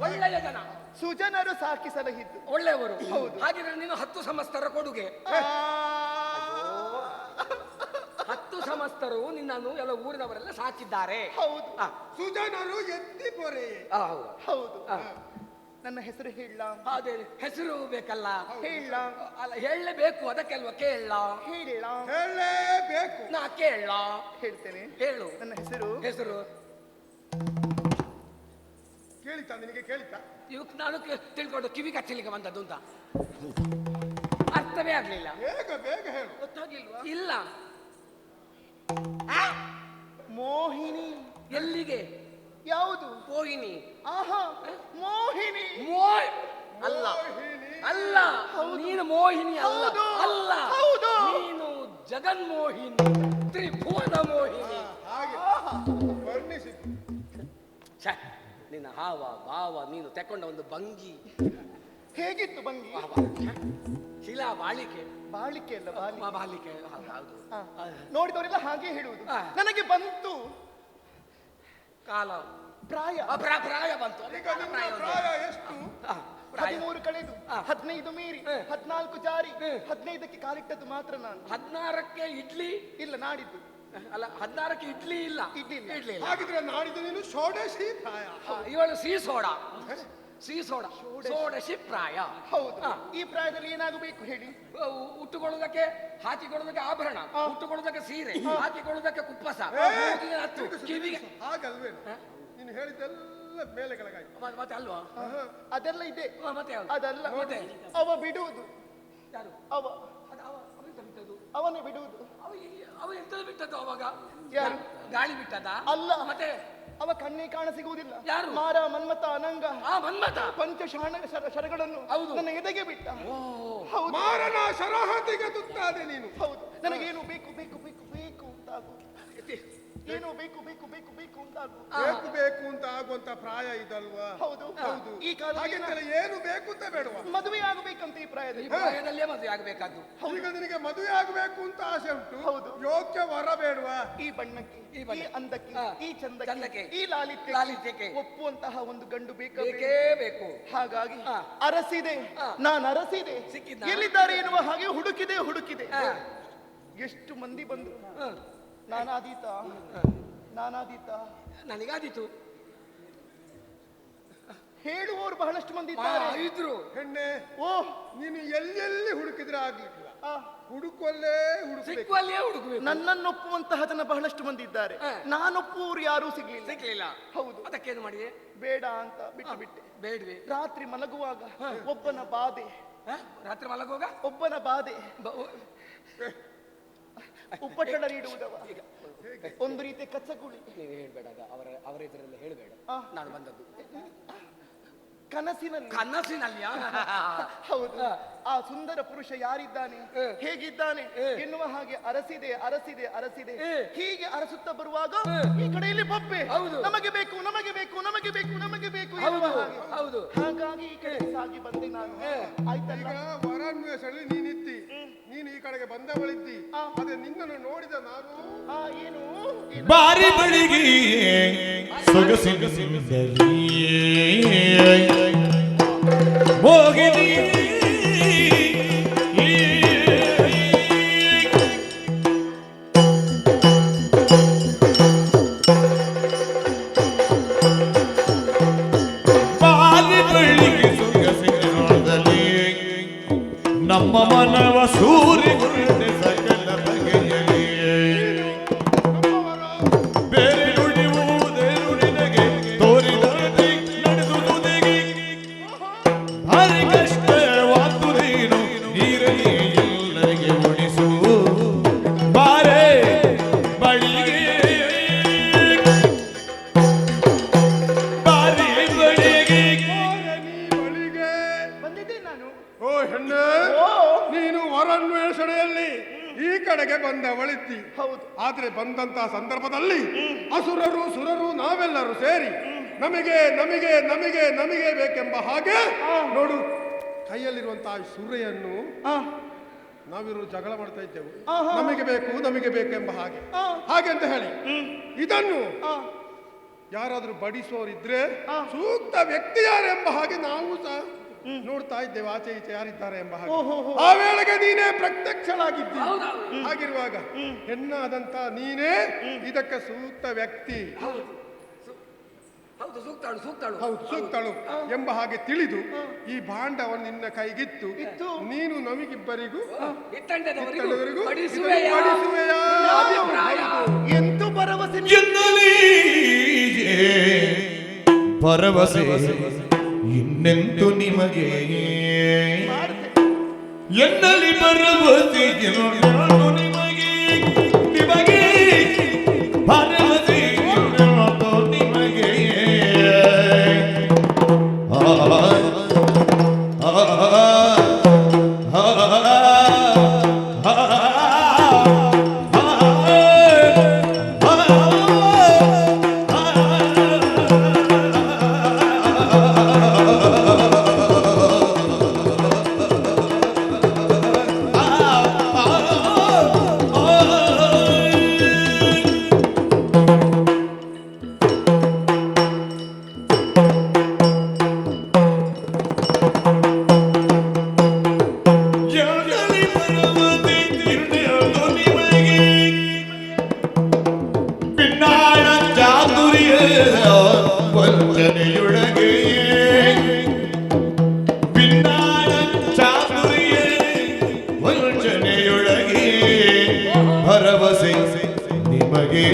ಒಳ್ಳೆಯ ಜನ, ಸುಜನರು ಸಾಕಿ ಸಲಹಿದ್ದು ಒಳ್ಳೆಯವರು. ಹೌದು. ಹಾಗಿದ್ರೆ ನೀನು 10 ಸಮಸ್ತರ ಕೊಡುಗೆ. ಆ, 10 ಸಮಸ್ತರು ನಿನ್ನನ್ನು ಎಲ್ಲ ಊರಿನವರೆಲ್ಲ ಸಾಕಿದ್ದಾರೆ. ಹೌದು ಆ, ಸುಜನರು ಎತ್ತಿ ಪೊರೆ ಆ, ಹೌದು. ಹೌದು ಆ. ನನ್ನ ಹೆಸರು ಹೇಳ ಅದೇ ಹೆಸರು ಬೇಕಲ್ಲ? ಹೇಳ ಅಲ್ಲ ಹೇಳಲೇಬೇಕು, ಅದಕ್ಕೆಲ್ವ ಕೇಳ. ಹೇಳ ಹೇಳಲೇಬೇಕು ನಾ ಕೇಳ ಹೇಳ್ತೇನೆ ಹೇಳು. ನನ್ನ ಹೆಸರು ಹೆಸರು ಕೇಳಿತಾ ನಿನಗೆ ಕೇಳಿತಾ ಇವತ್ತು ನಾನು ತಿಳ್ಕೊಂಡು ಕಿವಿ ಕಚ್ಚಲಿಕ್ಕೆ ಬಂದದ್ದು ಅಂತ ಅರ್ಥವೇ ಆಗ್ಲಿಲ್ಲ. ಬೇಗ ಬೇಗ ಹೇಳು ಗೊತ್ತಾಗ್ಲಿಲ್ವಾ? ಇಲ್ಲ. ಮೋಹಿನಿ ಎಲ್ಲಿಗೆ? ಯಾವುದು ಮೋಹಿನಿ. ಆಹಾ ಮೋಹಿನಿ ಮೋಯ್ ಅಲ್ಲ ಅಲ್ಲ, ನೀನು ಮೋಹಿನಿ ಅಲ್ಲ. ಹೌದು, ಅಲ್ಲ, ಹೌದು. ನೀನು ಜಗನ್ಮೋಹಿನಿ, ತ್ರಿಭುವನ ಮೋಹಿನಿ. ಹಾಗೆ ವರ್ಣಿಸಿ ಛೆ, ನಿನ್ನ ಹಾವ ಭಾವ, ನೀನು ತೆಕೊಂಡ ಒಂದು ಭಂಗಿ, ಹೇಗಿತ್ತು ಭಂಗಿ ಶಿಲಾ ಬಾಳಿಕೆ. ಬಾಳಿಕೆ ಅಲ್ಲ ಬಾಲಿಕೆ. ಹೌದು. ನೋಡಿದವರೆಲ್ಲ ಹಾಗೆ ಹೇಳುವುದು ಆ. ನನಗೆ ಬಂತು ಕಾಲ ಪ್ರಾಯ ಪ್ರಾಯ ಬಂತು. ಈಗ ನಿನ್ನ ಪ್ರಾಯ ಎಷ್ಟು ಆ, ಪ್ರಾಯ 13 ಕಳೆದು ಆ. 15 ಮೀರಿ ಹ. 14 ಜಾರಿ ಹ. 15ಕ್ಕೆ ಕಾಲಿಟ್ಟದ್ದು ಮಾತ್ರ ನಾನು 16ಕ್ಕೆ ಇಡ್ಲಿ. ಇಲ್ಲ ನಾಡಿದ್ದು ಅಲ್ಲ 16ಕ್ಕೆ ಇಡ್ಲಿ ಇಲ್ಲ. ಇಡ್ಲಿ ಇಲ್ಲ. ಇಡ್ಲಿ ಇಲ್ಲ. ಹಾಗಿದ್ರೆ ನಾಡಿದ್ದು ನೀನು ಷೋಡಶಿ ಪ್ರಾಯ. ಇವಳು ಸೀಸೋಡ ಷೋಡಶಿ ಪ್ರಾಯ. ಹೌದು. ಈ ಪ್ರಾಯದಲ್ಲಿ ಏನಾಗಬೇಕು ಹೇಳಿ? ಉಟ್ಟುಕೊಳ್ಳುವುದಕ್ಕೆ ಹಾಕಿಕೊಳ್ಳುವುದಕ್ಕೆ ಆಭರಣ, ಉಟ್ಟುಕೊಳ್ಳುವುದಕ್ಕೆ ಸೀರೆ, ಹಾಕಿಕೊಳ್ಳುವುದಕ್ಕೆ ಕುಪ್ಪಸ, ಹತ್ತು ಕಿವಿಗೆ. ಹಾಗಲ್ವೇನು ನೀನು ಹೇಳಿದ್ದೆಲ್ಲ ಮೇಲೆ ಕೆಳಗಾಯ್ತು. ಮತ್ತೆ ಅಲ್ವಾ? ಅದೆಲ್ಲ ಇದೆ. ಮತ್ತೆ ಯಾವ್ದು? ಅದಲ್ಲ. ಮತ್ತೆ ಅವ ಬಿಡುವುದು. ಯಾರು? ಅವನೇ ಬಿಡುವುದು. ಅವ ಎಂತ ಬಿಟ್ಟದ್ದು ಅವಾಗ? ಯಾರು? ಗಾಳಿ ಬಿಟ್ಟದ? ಅಲ್ಲ. ಮತ್ತೆ ಅವ ಕಣ್ಣೇ ಕಾಣ ಸಿಗುವುದಿಲ್ಲ. ಯಾರು? ಮಾರ ಮನ್ಮತ ಅನಂಗ. ಮನ್ಮತ ಶರಗಳನ್ನು ನನ್ನ ಎದೆಗೆ ಬಿಟ್ಟ. ಹೌದು. ಮಾರನ ಶರಾಹತಿಗೆ ತುತ್ತಾದೆ ನೀನು. ಹೌದು. ನನಗೇನು ಬೇಕು ಬೇಕು ಬೇಕು ಬೇಕು ಅಂತಾಗು. ಏನು ಬೇಕು ಬೇಕು ಬೇಕು ಬೇಕು ಅಂತಾಗು. ಬೇಕು ಬೇಕು ಅಂತ ಆಗುವಂತ ಪ್ರಾಯ ಇದಲ್ವಾ? ಹೌದು. ಹೌದು. ಈ ಹಾಗೆಂತಲೇ ಏನು ಬೇಕು ಅಂತ ಬೇಡವಾ? ಮದುವೆ ಆಗಬೇಕಂತ ಈ ಪ್ರಾಯದಲ್ಲಿ. ಪ್ರಾಯದಲ್ಲೇ ಮದುವೆ ಆಗಬೇಕಾದ್ದು. ಈಗ ನಿನಗೆ ಮದುವೆ ಆಗಬೇಕು ಅಂತ ಆಸೆ ಉಂಟು. ಹೌದು. ಯೋಗ್ಯ ವರ ಬೇಡವಾ? ಈ ಬಣ್ಣಕ್ಕೆ, ಈ ಅಂದಕ್ಕೆ, ಈ ಚಂದಕ್ಕೆ, ಈ ಲಾಲಿತ್ಯಕ್ಕೆ ಒಪ್ಪುವಂತಹ ಒಂದು ಗಂಡು ಬೇಕೇ ಬೇಕು. ಹಾಗಾಗಿ ಅರಸಿದೆ, ನಾನು ಅರಸಿದೆ. ಸಿಕ್ಕಿದ್ದ? ಎಲ್ಲಿದ್ದಾರೆ ಎನ್ನುವ ಹಾಗೆ ಹುಡುಕಿದೆ. ಎಷ್ಟು ಮಂದಿ ಬಂದ್ರು. ನಾನಾದೀತ ನನಗಾದೀತು. ಹೇಳುವವರು ಬಹಳಷ್ಟು ಮಂದಿ ಇದ್ದಾರೆ. ಇದ್ರು. ಹೆಣ್ಣೆ, ಓ ನೀನು ಎಲ್ಲಿ ಹುಡುಕಿದ್ರೆ ಆಗ್ಲಿಕ್ಕಿಲ್ಲ. ಹುಡುಕಲ್ಲೇ ಸಿಕ್ಕುವಲ್ಲೇ ಹುಡುಕಬೇಕು. ನನ್ನನ್ನು ಒಪ್ಪುವಂತಹ ಜನ ಬಹಳಷ್ಟು ಮಂದಿ ಇದ್ದಾರೆ. ನಾನೊಪ್ಪುವವರು ಯಾರೂ ಸಿಗ್ಲಿಲ್ಲ. ಹೌದು. ಅದಕ್ಕೇನು ಮಾಡಿದೆ? ಬೇಡ ಅಂತ ಬಿಟ್ಟೆ. ಬೇಡ್ವೆ. ರಾತ್ರಿ ಮಲಗುವಾಗ ಒಬ್ಬನ ಬಾಧೆ. ರಾತ್ರಿ ಮಲಗುವಾಗ ಒಬ್ಬನ ಬಾಧೆ. ಉಪ್ಪಟ್ಟಣ ನೀಡುವುದವ ಒಂದು ರೀತಿಯ ಕಚ್ಚಗುಳಿ. ನೀವು ಹೇಳ್ಬೇಡ, ಅವರ ಎದುರಲ್ಲಿ ಹೇಳಬೇಡ. ನಾನು ಬಂದದ್ದು ಕನಸಿನಲ್ಲಿ. ಹೌದು. ಆ ಸುಂದರ ಪುರುಷ ಯಾರಿದ್ದಾನೆ, ಹೇಗಿದ್ದಾನೆ ಎನ್ನುವ ಹಾಗೆ ಅರಸಿದೆ. ಹೀಗೆ ಅರಸುತ್ತಾ ಬರುವಾಗ ಈ ಕಡೆಯಲ್ಲಿ ಬೊಬ್ಬೆ. ನಮಗೆ ಬೇಕು ಎನ್ನುವ ಹಾಗೆ. ಹಾಗಾಗಿ ಈ ಕಡೆ ಸಾಗಿ ಬಂದೆ ನಾನು. ಆಯ್ತಲ್ಲ. ವರಾನ್ವೇಷಣೆ ನೀನಿತ್ತಿ, ನೀನು ಈ ಕಡೆಗೆ ಬಂದವಳಿದ್ದಿ. ಅದೇ ನಿನ್ನನ್ನು ನೋಡಿದ ನಾನು ಏನು ಬಾರಿ ಬಳಿಗೆ ಸೊಗಸಿನಲ್ಲಿ ಮೋಗಿನಿ ಬಾರಿ ಬಳಿಗೆ ಸೊಗಸಿನಲ್ಲಿ ನಮ್ಮ ಮನವ ಸೂರ್ಯ ಸಕಲ ಬಗೆಯಲ್ಲಿ ಬೇರೆ ನುಡಿಯುವುದೇನು ನಿನಗೆ ತೋರಿದಂತೆ ನಡೆದುದುದಿಗೆ ಹರಿ ಕಷ್ಟವಾದ್ದು ನೀನು ನೀರೇ ಎಲ್ಲರಿಗೆ ಉಳಿಸು ಬಾರೆ ಬಳಿಗೆ ಬಾರಿ ಬಳಿಗೆ ಬಂದಿದ್ದೆ ನಾನು. ಓ ಹೆಣ್ಣೆ, ನೀನು ವರಾನ್ವೇಷಣೆಯಲ್ಲಿ ಈ ಕಡೆಗೆ ಬಂದವಳಿದ್ದಿ. ಹೌದು. ಆದ್ರೆ ಬಂದಂತಹ ಸಂದರ್ಭದಲ್ಲಿ ಅಸುರರು ಸುರರು ನಾವೆಲ್ಲರೂ ಸೇರಿ ನಮಗೆ ಬೇಕೆಂಬ ಹಾಗೆ ನೋಡು ಕೈಯಲ್ಲಿರುವಂತಹ ಸುರೆಯನ್ನು ನಾವಿರು ಜಗಳ ಮಾಡ್ತಾ ಇದ್ದೆವು. ನಮಗೆ ಬೇಕೆಂಬ ಹಾಗೆ ಅಂತ ಹೇಳಿ ಇದನ್ನು ಯಾರಾದ್ರೂ ಬಡಿಸೋರಿದ್ರೆ ಸೂಕ್ತ ವ್ಯಕ್ತಿ ಯಾರೆಂಬ ಹಾಗೆ ನಾವು ಸಹ ನೋಡ್ತಾ ಇದ್ದೇವೆ, ಆಚೆ ಈಚೆ ಯಾರಿದ್ದಾರೆ ಎಂಬ ಹಾಗೆ. ಆ ವೇಳೆಗೆ ನೀನೇ ಪ್ರತ್ಯಕ್ಷಳಾಗಿದ್ದಿ. ಹಾಗಿರುವಾಗ ಹೆಣ್ಣಾದಂತ ನೀನೇ ಇದಕ್ಕೆ ಸೂಕ್ತ ವ್ಯಕ್ತಿ. ಹೌದು, ಸೂಕ್ತಳು ಎಂಬ ಹಾಗೆ ತಿಳಿದು ಈ ಭಾಂಡವನ್ನು ನಿನ್ನ ಕೈಗಿತ್ತು ನೀನು ನಮಗಿಬ್ಬರಿಗೂ ಎಂತೂ ಭರವಸೆ ಭರವಸೆ ಇನ್ನೆಂತು ನಿಮಗೆ ಎನ್ನಲ್ಲಿ ಭರವಸೆ ನಿಮಗೆ ಭರವಸೆ ನಿಮಗೆ ವಂಚನೆಯೊಳಗೆ ಭಿನ್ನಾಣ ಚಾತುರ್ಯ ವಂಚನೆಯೊಳಗೆ ಭರವಸೆ ನಿಮಗೆ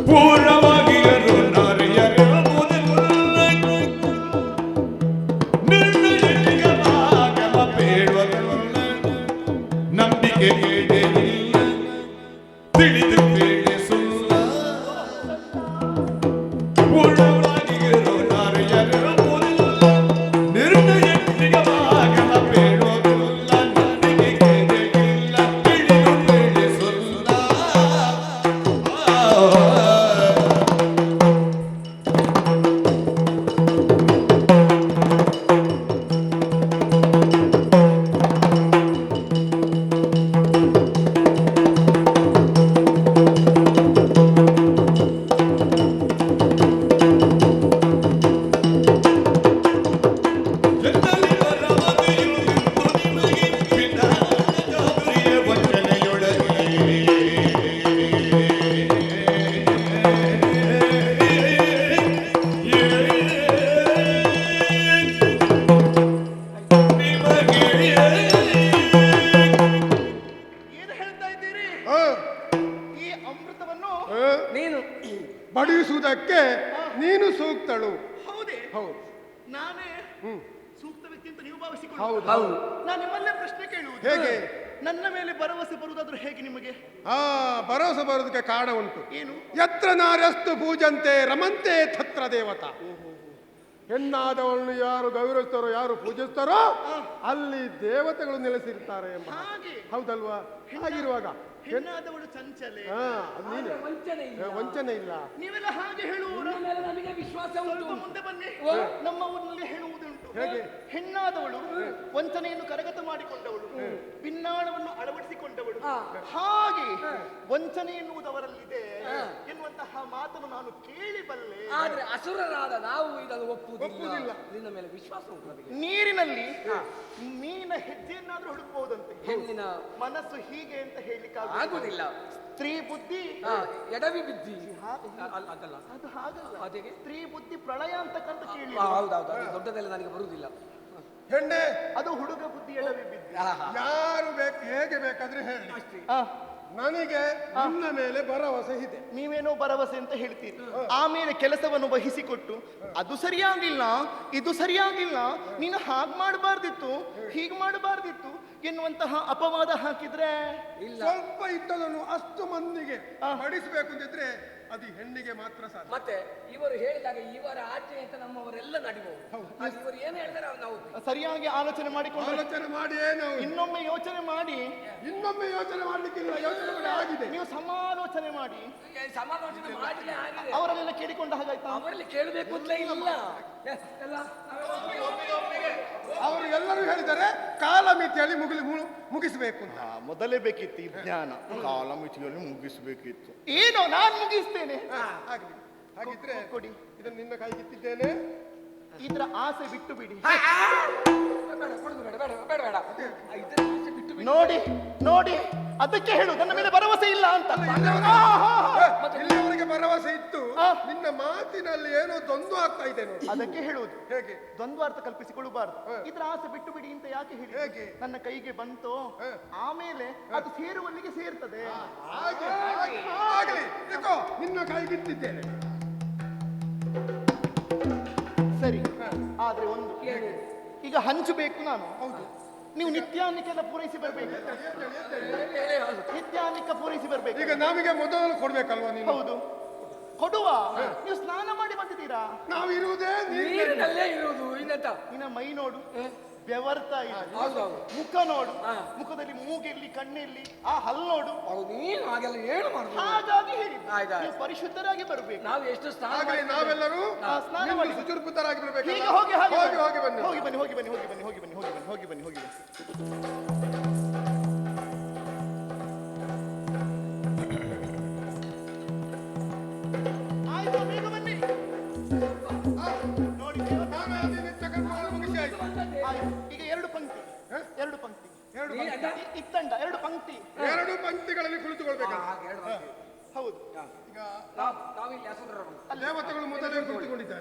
ಪೂರ್ಣವಾಗಿಯರು ನಾರಿಯರಿರುವುದಿಲ್ಲ ನಿರ್ಣಯಗಲ ಬೇಡುವುದಿಲ್ಲ ನಂಬಿಕೆ ಇಲ್ಲ ತಿಳಿದು ಬೇಳೆ ಸುಳ್ಳ ಪೂರ್ಣವಾಗಿಯರು ನಾರಿಯರಿರುವುದಿಲ್ಲ ನಿರ್ಣಯಗಲ ಬೇಡುವುದಿಲ್ಲ ನಂಬಿಕೆ ಇಲ್ಲ ತಿಳಿದು ಬೇಳೆ ಸುಳ್ಳ ಏನು ಹೇಳ್ತಾ ಇದ್ದೀರಿ? ಈ ಅಮೃತವನ್ನು ನೀನು ಬಡಿಸುವುದಕ್ಕೆ ನೀನು ಸೂಕ್ತಳು. ಹೌದೇ? ಹೌದು. ನಾನೇ ಸೂಕ್ತ ವ್ಯಕ್ತಿ ಅಂತ ನೀವು ಭಾವಿಸಿಕೊಳ್ಳಿ. ಹೌದು. ನಾನು ನಿಮ್ಮಲ್ಲೇ ಪ್ರಶ್ನೆ ಕೇಳುವುದು. ಹೇಗೆ? ನನ್ನ ಮೇಲೆ ಭರವಸೆ ಬರುವುದಾದ್ರೂ ಹೇಗೆ ನಿಮಗೆ? ಭರವಸೆ ಬರೋದಕ್ಕೆ ಕಾರಣ ಉಂಟು. ಏನು? ಯತ್ರ ನಾರ್ಯಸ್ತು ಪೂಜಂತೆ ರಮಂತೆ ತತ್ರ ದೇವತಾ. ಹೆಣ್ಣಾದವಳನ್ನು ಯಾರು ಗೌರವಿಸ್ತಾರೋ ಯಾರು ಪೂಜಿಸ್ತಾರೋ ಅಲ್ಲಿ ದೇವತೆಗಳು ನೆಲೆಸಿರ್ತಾರೆ ಎಂಬ. ಹಾಗೆ ಹೌದಲ್ವಾ? ಹಾಗಿರುವಾಗ ಹೆಣ್ಣಾದವಳು ಚಂಚಲೆ. ಅದು ನೀನು ವಂಚನೆ ಇಲ್ಲ. ವಂಚನೆ ಇಲ್ಲ. ನೀವೆಲ್ಲ ಹಾಗೆ ಹೇಳುವವರು. ನಿಮ್ಮ ಮೇಲೆ ನಮಗೆ ವಿಶ್ವಾಸ ಉಂಟು. ಸ್ವಲ್ಪ ಮುಂದೆ ಬನ್ನಿ. ನಮ್ಮ ಊರಿನಲ್ಲಿ ಹೇಳುವುದುಂಟು. ಹೇಗೆ? ಹೆಣ್ಣಾದವಳು ವಂಚನೆಯನ್ನು ಕರಗತ ಮಾಡಿಕೊಂಡವಳು, ಭಿನ್ನಾಣವನ್ನು ಅಳವಡಿಸಿಕೊಂಡವಳು. ಹಾಗೆ ವಂಚನೆ ಎನ್ನುವುದು ಅವರಲ್ಲಿದೆ ಎನ್ನುವಂತಹ ಮಾತನ್ನು ನಾನು ಕೇಳಿಬಲ್ಲೆ. ಆದ್ರೆ ಅಸುರರಾದ ನಾವು ಇದನ್ನು ಒಪ್ಪುವುದಿಲ್ಲ. ನಿನ್ನ ಮೇಲೆ ವಿಶ್ವಾಸ ಉಂಟು ನಮಗೆ. ನೀರಿನಲ್ಲಿ ಮೀನಿನ ಹೆಜ್ಜೆಯನ್ನಾದ್ರೂ ಹುಡುಕಬಹುದಂತೆ. ಹೆಣ್ಣಿನ ಮನಸ್ಸು ಹೀಗೆ ಅಂತ ಹೇಳಿಕ್ಕೆ ಆಗುದಿಲ್ಲ. ಸ್ತ್ರೀ ಬುದ್ಧಿ ಎಡವಿ ಬಿದ್ದಿ ಅದಲ್ಲ, ಅದು ಹಾಗಲ್ಲ. ಅದೇಗೆ? ಸ್ತ್ರೀ ಬುದ್ಧಿ ಪ್ರಳಯ ಅಂತಕ್ಕಂತ ಕೇಳಿ. ಹೌದೌದು, ಅದು ದೊಡ್ಡದೆಲ್ಲ ನನಗೆ ಬರುವುದಿಲ್ಲ. ಹೆಣ್ಣೆ ಅದು ಹುಡುಗ ಬುದ್ಧಿ ಎಡವಿ ಬಿದ್ದಿ. ಯಾರು ಬೇಕು ಹೇಗೆ ಬೇಕಾದ್ರೆ ಹೇಳಿ, ನನಗೆ ನಿನ್ನ ಮೇಲೆ ಭರವಸೆ ಇದೆ. ನೀವೇನೋ ಭರವಸೆ ಅಂತ ಹೇಳ್ತೀರಿ, ಆಮೇಲೆ ಕೆಲಸವನ್ನು ವಹಿಸಿಕೊಟ್ಟು ಅದು ಸರಿಯಾಗಿಲ್ಲ ಇದು ಸರಿಯಾಗಿಲ್ಲ, ನೀನು ಹಾಗೆ ಮಾಡಬಾರ್ದಿತ್ತು ಹೀಗೆ ಮಾಡಬಾರ್ದಿತ್ತು ಎನ್ನುವಂತಹ ಅಪವಾದ ಹಾಕಿದ್ರೆ ಸ್ವಲ್ಪ ಇದ್ದದನ್ನು ಅಷ್ಟು ಮಂದಿಗೆ ಬಡಿಸಬೇಕು ಅಂತಿದ್ರೆ ಅದು ಹೆಣ್ಣಿಗೆ ಮಾತ್ರ ಸಾಧ್ಯ. ಮತ್ತೆ ಇವರು ಹೇಳಿದಾಗ ಇವರ ಆಚೆ ಅಂತ ನಮ್ಮವರೆಲ್ಲ ನಡಿಬಹುದು. ಇವರು ಏನು ಹೇಳಿದ್ರೆ ನಾವು ಸರಿಯಾಗಿ ಆಲೋಚನೆ ಮಾಡಿಕೊಂಡು ಆಲೋಚನೆ ಮಾಡಿ ನಾವು ಇನ್ನೊಮ್ಮೆ ಯೋಚನೆ ಮಾಡಿ ಇನ್ನೊಮ್ಮೆ ಯೋಚನೆ ಮಾಡ್ಲಿಕ್ಕಿಲ್ಲ, ಯೋಚನೆ ಮಾಡಿ ಆಗಿದೆ. ನೀವು ಸಮಾಲೋಚನೆ ಮಾಡಿ ಸಮಾಲೋಚನೆ ಮಾಡಲೇ ಆಗಿದೆ. ಅವರನ್ನೆಲ್ಲ ಕೇಳಿಕೊಂಡ ಹಾಗಾಯ್ತಾ? ಅವರಲ್ಲಿ ಕೇಳಬೇಕು ಅಂತ ಇಲ್ಲ. ಅವರು ಎಲ್ಲರೂ ಹೇಳಿದ್ದಾರೆ ಕಾಲಮಿತಿಯಲ್ಲಿ ಮುಗಿಸಬೇಕು ಅಂತ. ಮೊದಲೇ ಬೇಕಿತ್ತು ಈ ಜ್ಞಾನ, ಕಾಲಮಿತಿಯಲ್ಲಿ ಮುಗಿಸಬೇಕಿತ್ತು. ಏನೋ ನಾನು ಮುಗಿಸ್ತೇನೆ. ಹಾಗಿದ್ರೆ ಕೊಡಿ, ಇದನ್ನು ನಿನ್ನ ಕೈಗಿತ್ತಿದ್ದೇನೆ. ಇದರ ಆಸೆ ಬಿಟ್ಟು ಬಿಡಿ. ಬಿಟ್ಟು ನೋಡಿ ನೋಡಿ, ಅದಕ್ಕೆ ಹೇಳು ನನ್ನ ಮೇಲೆ ಭರವಸೆ ಇಲ್ಲ ಅಂತ. ಇಲ್ಲಿಯವರೆಗೆ ಭರವಸೆ ಇತ್ತು, ನಿನ್ನ ಮಾತಿನಲ್ಲಿ ಏನೋ ದ್ವಂದ್ವ ಆಗ್ತಾ ಇದೆ ನೋಡಿ. ಅದಕ್ಕೆ ಹೇಳುವುದು. ಹೇಗೆ? ದ್ವಂದ್ವಾರ್ಥ ಕಲ್ಪಿಸಿಕೊಳ್ಳಬಾರದು. ಇದರ ಆಸೆ ಬಿಟ್ಟು ಬಿಡಿ ಅಂತ ಯಾಕೆ ಹೇಳಿ? ಹೇಗೆ? ನನ್ನ ಕೈಗೆ ಬಂತು ಆಮೇಲೆ ಅದು ಸೇರುವಲ್ಲಿಗೆ ಸೇರ್ತದೆ. ಆಗಲಿ, ನಿನ್ನ ಕೈಗಿತ್ತಿದ್ದೇನೆ. ಸರಿ, ಆದ್ರೆ ಒಂದು ಈಗ ಹಂಚಬೇಕು ನಾನು. ಹೌದು. ನೀವು ನಿತ್ಯಾನ್ನಿಕೆಲ್ಲ ಪೂರೈಸಿ ಬರ್ಬೇಕು. ನಿತ್ಯಾನ್ನಿಕ ಪೂರೈಸಿ ಬರ್ಬೇಕು. ಈಗ ನಮಗೆ ಮೊದಲು ಕೊಡ್ಬೇಕಲ್ವಾ ನೀವು? ಹೌದು, ಕೊಡುವ. ನೀವು ಸ್ನಾನ ಮಾಡಿ ಬಂದಿದ್ದೀರಾ? ನಾವು ಇರುವುದೇ ನೀರಿನಲ್ಲೇ ಇರುವುದು. ಇನ್ನ ಮೈ ನೋಡು, ಬೆವರ್ತಾ ಇದೆ. ಮುಖ ನೋಡು, ಮುಖದಲ್ಲಿ ಮೂಗೆಲ್ಲಿ, ಕಣ್ಣೆಲ್ಲಿ, ಆ ಹಲ್ಲು ನೋಡು. ನೀನು ಹಾಗೆಲ್ಲ ಏನು ಮಾಡುದು? ಹಾಗಾಗಿ ಹೇಳಿ ನೀವು ಪರಿಶುದ್ಧರಾಗಿ ಬರಬೇಕು. ನಾವು ಎಷ್ಟು ಸ್ನಾನ ನಾವೆಲ್ಲರೂ ಸ್ನಾನ ಮಾಡಿ ಸುಚುರ್ಪುತರಾಗಿ ಬರಬೇಕು. ಈಗ ಹೋಗಿ ಹೋಗಿ ಬನ್ನಿ. ಹೋಗಿ ಬನ್ನಿ ಹೋಗಿ ಬನ್ನಿ ಹೋಗಿ ಬನ್ನಿ ಹೋಗಿ ಬನ್ನಿ ಹೋಗಿ ಬನ್ನಿ ಹೋಗಿ ಬನ್ನಿ. ಆಯ್ತು, ಬೇಗ ಬನ್ನಿ. ನೋಡಿ, ಆಯ್ತು. ಈಗ ಎರಡು ಪಂಕ್ತಿ ಇತ್ತಂಡ, ಎರಡು ಪಂಕ್ತಿ. ಎರಡು ಪಂಕ್ತಿಗಳಲ್ಲಿ ಕುಳಿತುಕೊಳ್ಬೇಕು. ಹೌದು. ಈಗ ನಾವಿಲ್ಲಿ ಹಸುರರು ದೇವತೆಗಳು ಮೊದಲೇ ಕುಳಿತುಕೊಂಡಿದ್ದಾರೆ.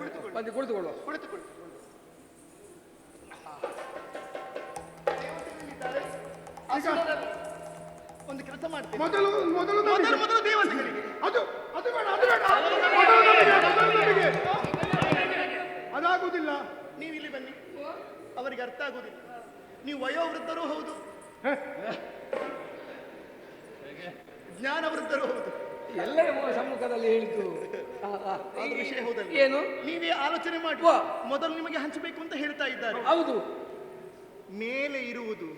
ಕುಳಿತುಕೊಳ್ಳುವ. ಒಂದು ಕೆಲಸ ಮಾಡ್ತೀವಿ. ಮೊದಲು ದೇವತೆಗಳಿಗೆ ಅದು ಅದು ಬೇಡ, ಅದು ಬೇಡ. ಮೊದಲು ನಮಗೆ. ಅದಾಗುವುದಿಲ್ಲ. ನೀವು ಇಲ್ಲಿ ಬನ್ನಿ, ಅವರಿಗೆ ಅರ್ಥ ಆಗುವುದಿಲ್ಲ. ನೀವು ವಯೋವೃದ್ಧರೂ ಹೌದು, ಜ್ಞಾನ ವೃದ್ಧರೂ ಹೌದು. ಎಲ್ಲರ ಸಮ್ಮುಖದಲ್ಲಿ ಹೇಳಿದ್ದು ಅದು ವಿಷಯ ಹೌದಲ್ಲ? ಏನು? ನೀವೇ ಆಲೋಚನೆ ಮಾಡಿ. ಮೊದಲು ನಿಮಗೆ ಹಂಚಬೇಕು ಅಂತ ಹೇಳ್ತಾ ಇದ್ದಾರೆ. ಹೌದು. ಮೇಲೆ ಇರುವುದು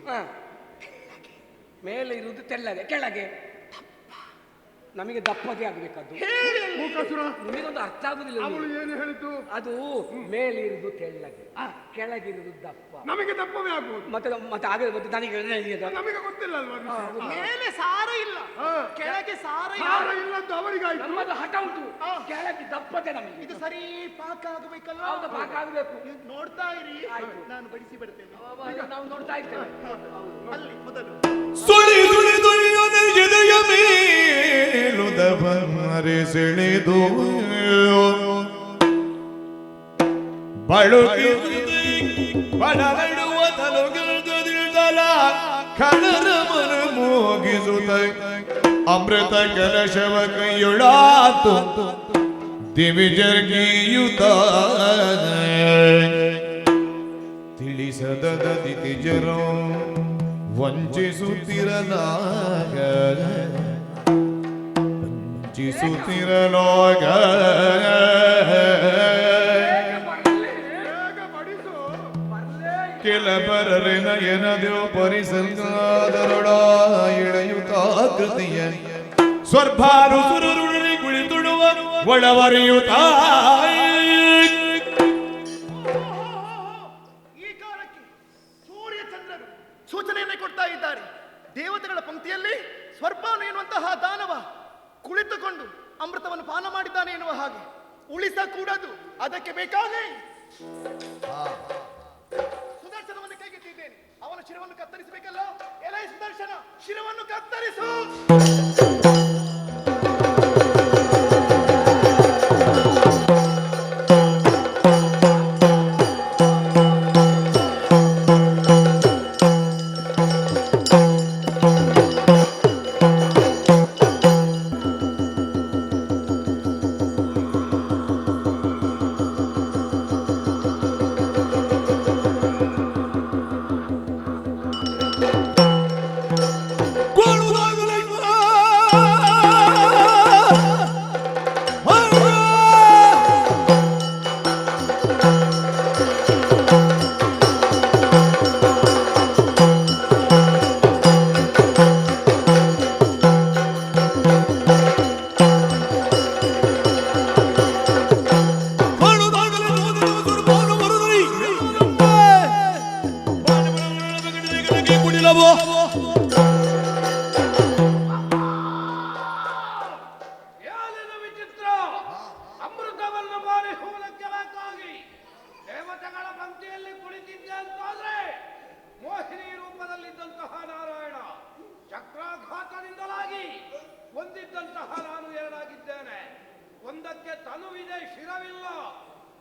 ಮೇಲೆ ಇರುವುದು ತೆಳ್ಳಗೆ, ಕೆಳಗೆ ನಮಗೆ ದಪ್ಪಗೆ ಆಗ್ಬೇಕದ್ದು. ನಿಮಗೊಂದು ಅರ್ಥ ಆಗುದಿಲ್ಲ. ಅವಳು ಏನು ಹೇಳಿದ್ದು? ಅದು ಮೇಲಿರುವುದು ತೆಳ್ಳಗೆ, ಕೆಳಗಿರುವುದು ದಪ್ಪ. ನಮಗೆ ದಪ್ಪವೇ ಆಗುವುದು. ಮತ್ತೆ ಆಗ ನನಗೆ ನಮಗೆ ಗೊತ್ತಿಲ್ಲ ಅಲ್ವಾ? ಮೇಲೆ ಸಾರ ಇಲ್ಲ, ಕೆಳಗೆ ಸಾರ ಇಲ್ಲದ್ದು ಅವರಿಗಾಯ್ತು. ನಮ್ಮದು ಹಠ ಉಂಟು, ಕೆಳಗೆ ದಪ್ಪತೆ ನಮಗೆ. ಇದು ಸರಿ ಪಾಕ ಆಗಬೇಕಲ್ಲ? ಹೌದು, ಪಾಕ ಆಗಬೇಕು. ನೋಡ್ತಾ ಇರಿ, ನಾನು ಬಡಿಸಿ ಬರ್ತೇನೆ. ನಾವು ನೋಡ್ತಾ ಇರ್ತೇವೆ. ಅಲ್ಲಿ ಮೊದಲು ಸುಳಿ ಸುಳಿ ದುಡಿಯೊನೆ ಎದೆಯ ಮೇಲುದವರೆ ಸೆಳೆದು ಬಳುಕಿ ಬಡಬಡುವ ತಲುಗಿಲ್ದಲ ಕಳರ ಮನ ಮೋಗಿಸುತ್ತ ಅಮೃತ ಕಲಶವ ಕೈಯೊಳಾತು ದಿವಿಜರ್ಗಿಯುತ ತಿಳಿಸದ ದಿತಿಜರೋ ವಂಚಿಸುತ್ತಿರಲಾಗ ಕೆಲಬರರೆ ನಯನದೇವ ಪರಿಸರ್ಗಾದರೊಳ ಇಳೆಯುತಾಕೃತಿಯ ಸ್ವರ್ಭಾರು ಸುರರುಳಿ ಕುಳಿತುಡುವ ಒಳವರಿಯುತ್ತ ಸೂಚನೆಯನ್ನೇ ಕೊಡ್ತಾ ಇದ್ದಾರೆ. ದೇವತೆಗಳ ಪಂಕ್ತಿಯಲ್ಲಿ ಸ್ವರ್ಭಾನು ಎನ್ನುವಂತಹ ದಾನವ ಕುಳಿತುಕೊಂಡು ಅಮೃತವನ್ನು ಪಾನ ಮಾಡಿದ್ದಾನೆ ಎನ್ನುವ ಹಾಗೆ ಉಳಿಸಕೂಡದು. ಅದಕ್ಕೆ ಬೇಕಾಗಿ ಸುದರ್ಶನವನ್ನು ಕೈಗೆತ್ತಿದ್ದೇನೆ. ಅವನ ಶಿರವನ್ನು ಕತ್ತರಿಸಬೇಕಲ್ಲ. ಎಲೆ ಸುದರ್ಶನ, ಶಿರವನ್ನು ಕತ್ತರಿಸು.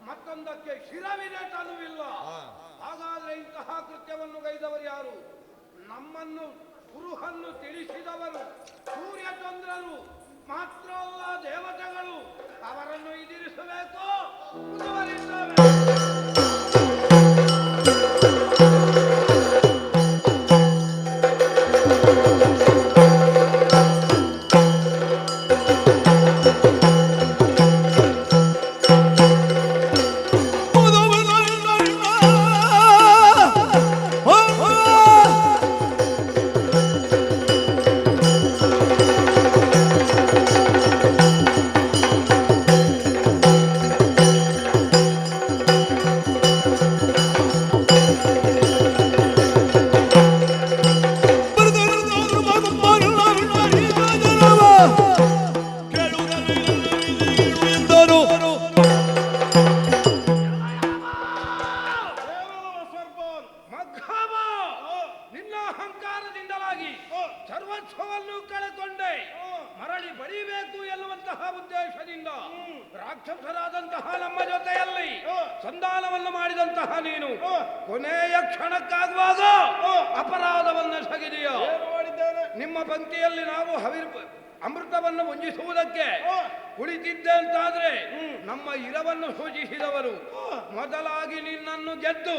ಮತ್ತೊಂದಕ್ಕೆ ಶಿರವಿದೆ, ತನುವಿಲ್ಲ. ಹಾಗಾದ್ರೆ ಇಂತಹ ಕೃತ್ಯವನ್ನು ಗೈದವರು ಯಾರು? ನಮ್ಮನ್ನು ಕುರುಹನ್ನು ತಿಳಿಸಿದವರು ಸೂರ್ಯಚಂದ್ರರು ಮಾತ್ರ ಅಲ್ಲ, ದೇವತೆಗಳು. ಅವರನ್ನು ಎದುರಿಸಬೇಕು. ಮುಂದುವರಿದ್ದೇವೆ. ಅಹಂಕಾರದಿಂದಲಾಗಿ ಸರ್ವಸ್ವವನ್ನು ಕಳೆಕೊಂಡೆ ಮರಳಿ ಬರೀಬೇಕು ಎನ್ನುವಂತಹ ಉದ್ದೇಶದಿಂದ ರಾಕ್ಷಸರಾದಂತಹ ನಮ್ಮ ಜೊತೆಯಲ್ಲಿ ಸಂಧಾನವನ್ನು ಮಾಡಿದಂತಹ ನೀನು ಕೊನೆಯ ಕ್ಷಣಕ್ಕಾಗುವಾಗ ಅಪರಾಧವನ್ನು ಸಗಿದೆಯ. ನಿಮ್ಮ ಪಂಕ್ತಿಯಲ್ಲಿ ನಾವು ಅಮೃತವನ್ನು ಮುಂಜಿಸುವುದಕ್ಕೆ ಕುಳಿತಿದ್ದೆ ಅಂತಾದ್ರೆ ನಮ್ಮ ಇರವನ್ನು ಸೂಚಿಸಿದವರು ಮೊದಲಾಗಿ ನಿನ್ನನ್ನು ಗೆದ್ದು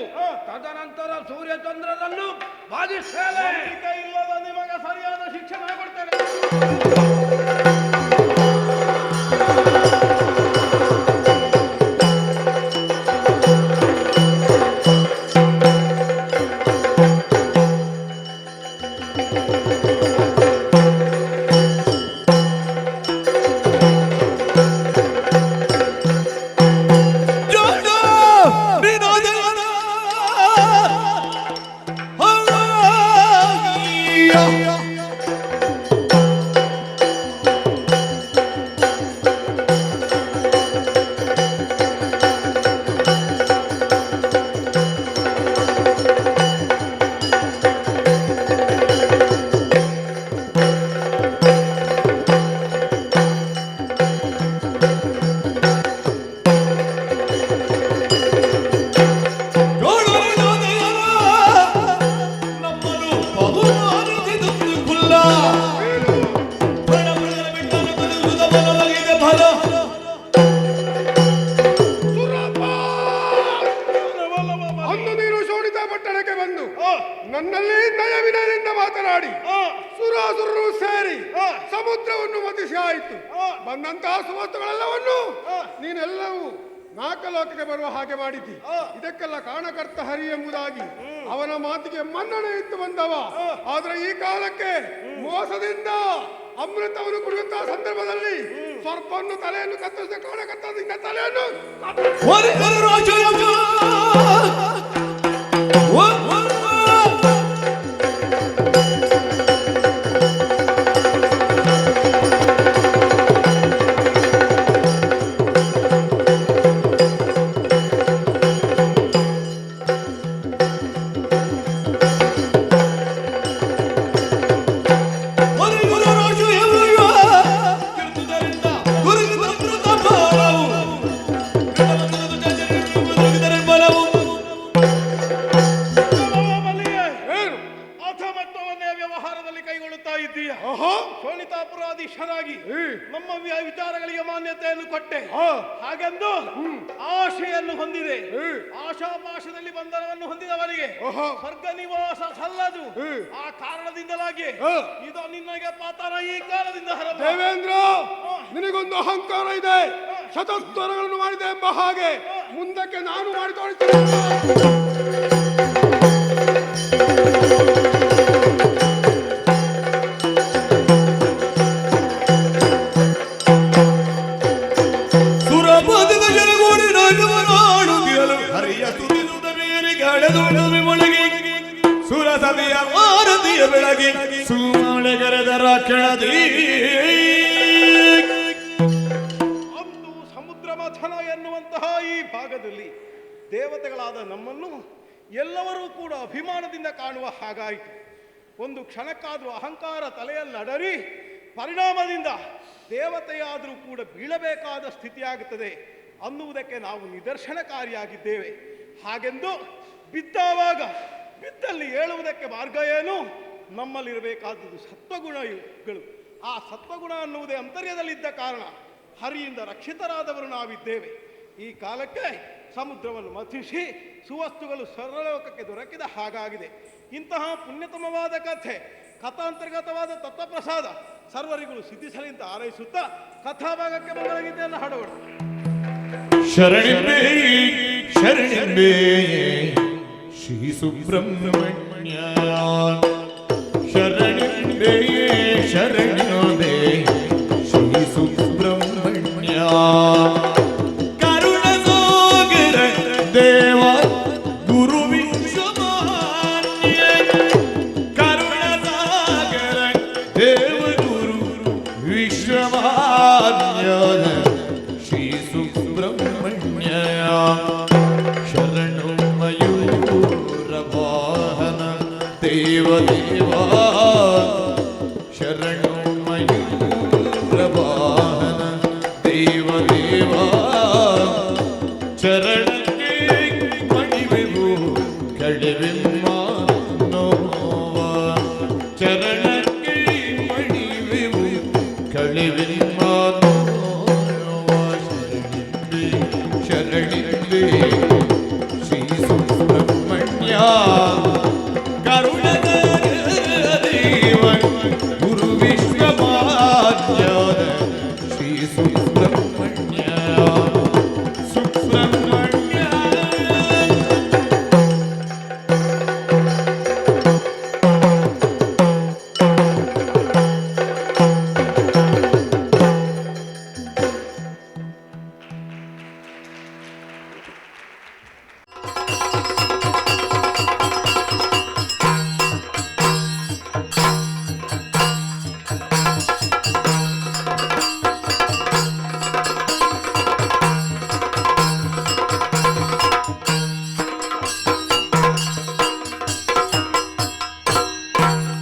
ತದನಂತರ ಸೂರ್ಯಚಂದ್ರರನ್ನು ಬಾಧಿಸ್ತೇನೆ. ಇಲ್ಲದ ನಿಮಗೆ ಸರಿಯಾದ ಶಿಕ್ಷಣ ಕೊಡ್ತೇನೆ. ನನ್ನಲ್ಲಿ ನಯವಿನಯದಿಂದ ಮಾತನಾಡಿ ಸುರಾಸುರರು ಸೇರಿ ಸಮುದ್ರವನ್ನು ಮತಿಸಿ ಆಯಿತು. ಬಂದಂತಹ ಸುವಸ್ತುಗಳೆಲ್ಲವನ್ನು ನೀನೆಲ್ಲವೂ ನಾಲ್ಕಲೋಕಕ್ಕೆ ಬರುವ ಹಾಗೆ ಮಾಡಿದ್ದಿ. ಇದಕ್ಕೆಲ್ಲ ಕಾರಣಕರ್ತ ಹರಿ ಎಂಬುದಾಗಿ ಅವನ ಮಾತಿಗೆ ಮನ್ನಣೆ ಇತ್ತು ಬಂದವ. ಆದ್ರೆ ಈ ಕಾಲಕ್ಕೆ ಮೋಸದಿಂದ ಅಮೃತವನ್ನು ಕುಡಿಯುವಂತಹ ಸಂದರ್ಭದಲ್ಲಿ ಸ್ವಲ್ಪವನ್ನು ತಲೆಯನ್ನು ಕತ್ತರಿಸಿದ ಕಾರಣಕರ್ತದಿಂದ ತಲೆಯನ್ನು ಶೋಣಿತಾಪುರಾಧೀಶನಾಗಿ ನಮ್ಮ ವಿಚಾರಗಳಿಗೆ ಮಾನ್ಯತೆಯನ್ನು ಕೊಟ್ಟೆ. ಹಾಗೆಂದು ಆಶೆಯನ್ನು ಹೊಂದಿದೆ. ಆಶಾಪಾಶದಲ್ಲಿ ಬಂಧನವನ್ನು ಹೊಂದಿದವನಿಗೆ ಸ್ವರ್ಗ ನಿವಾಸ ಸಲ್ಲದು. ಆ ಕಾರಣದಿಂದಲಾಗಿ ಇದು ನಿನಗೆ ಪಾತನ ಈ ಕಾಲದಿಂದ ದೇವೇಂದ್ರ, ನಿನಗೊಂದು ಅಹಂಕಾರ ಇದೆ. ಶತೋತ್ತರಗಳನ್ನು ಮಾಡಿದೆ ಎಂಬ ಹಾಗೆ ಮುಂದಕ್ಕೆ ನಾನು ಮಾಡಿ ತೋರಿಸ್ತೇನೆ. ಸುರಸಭೆಯ ಆರತಿಯ ಬೆಳಗ್ಗೆ ಸುಮಳೆಗರೆದರ ಕೆಳದಿ ಅಂದು ಸಮುದ್ರ ಮಥನ ಎನ್ನುವಂತಹ ಈ ಭಾಗದಲ್ಲಿ ದೇವತೆಗಳಾದ ನಮ್ಮನ್ನು ಎಲ್ಲವರೂ ಕೂಡ ಅಭಿಮಾನದಿಂದ ಕಾಣುವ ಹಾಗಾಯಿತು. ಒಂದು ಕ್ಷಣಕ್ಕಾದರೂ ಅಹಂಕಾರ ತಲೆಯಲ್ಲಿ ಅಡರಿ ಪರಿಣಾಮದಿಂದ ದೇವತೆಯಾದರೂ ಕೂಡ ಬೀಳಬೇಕಾದ ಸ್ಥಿತಿಯಾಗುತ್ತದೆ ಅನ್ನುವುದಕ್ಕೆ ನಾವು ನಿದರ್ಶನಕಾರಿಯಾಗಿದ್ದೇವೆ. ಹಾಗೆಂದು ಬಿದ್ದಾವಾಗ ಬಿದ್ದಲ್ಲಿ ಏಳುವುದಕ್ಕೆ ಮಾರ್ಗ ಏನು? ನಮ್ಮಲ್ಲಿರಬೇಕಾದದ್ದು ಸತ್ವಗುಣಗಳು. ಆ ಸತ್ವಗುಣ ಅನ್ನುವುದೇ ಅಂತರ್ಯದಲ್ಲಿದ್ದ ಕಾರಣ ಹರಿಯಿಂದ ರಕ್ಷಿತರಾದವರು ನಾವಿದ್ದೇವೆ. ಈ ಕಾಲಕ್ಕೆ ಸಮುದ್ರವನ್ನು ಮಥಿಸಿ ಸುವಸ್ತುಗಳು ಸ್ವರ್ಗಲೋಕಕ್ಕೆ ದೊರಕಿದ ಹಾಗಾಗಿದೆ. ಇಂತಹ ಪುಣ್ಯತಮವಾದ ಕಥೆ, ಕಥಾಂತರ್ಗತವಾದ ತತ್ವಪ್ರಸಾದ ಸರ್ವರಿಗೂ ಸಿದ್ಧಿಸಲಿಂತ ಹಾರೈಸುತ್ತಾ ಕಥಾಭಾಗಕ್ಕೆ ಮಂಗಳಗೀತೆಯನ್ನು ಹಾಡೋಣ. ಶರಣಿಂಬೆ ಶರಣಿಂಬೆ ಶ್ರೀ ಸುಬ್ರಹ್ಮಣ್ಯ, ಶರಣಿಂಬೆ ಶರಣಿಂಬೆ ಶ್ರೀ ಸುಬ್ರಹ್ಮಣ್ಯ, ಕರುಣ ಸಾಗರ ದೇವ ಗುರು ವಿಶ್ವಮಾನ್ಯ, ಕರುಣ ಸಾಗರ ದೇವ ಗುರು ವಿಶ್ವಮಾನ್ಯ ಶ್ರೀ ಸುಬ್ರಹ್ಮಣ್ಯ, ಶರಣು ಮಯೂರ ವಾಹನ ದೇವ ದೇವಾ ಶರಣು ಮಯೂರವಾಹನ ದೇವ ದೇವಾ ಚರಣಕ್ಕೆ ಮಣಿವೆವು ಕಳೆವೆಮ್ಮ ನೋವ ಚರಣಕ್ಕೆ ಮಣಿವೆವು ಕಳೆವೆಮ್ಮ ನೋವ ಶರಣಿಂಬೆ ಶರಣಿಂಬೆ ಶ್ರೀ ಸುಬ್ರಹ್ಮಣ್ಯ ಕರುಣದ ದೇವ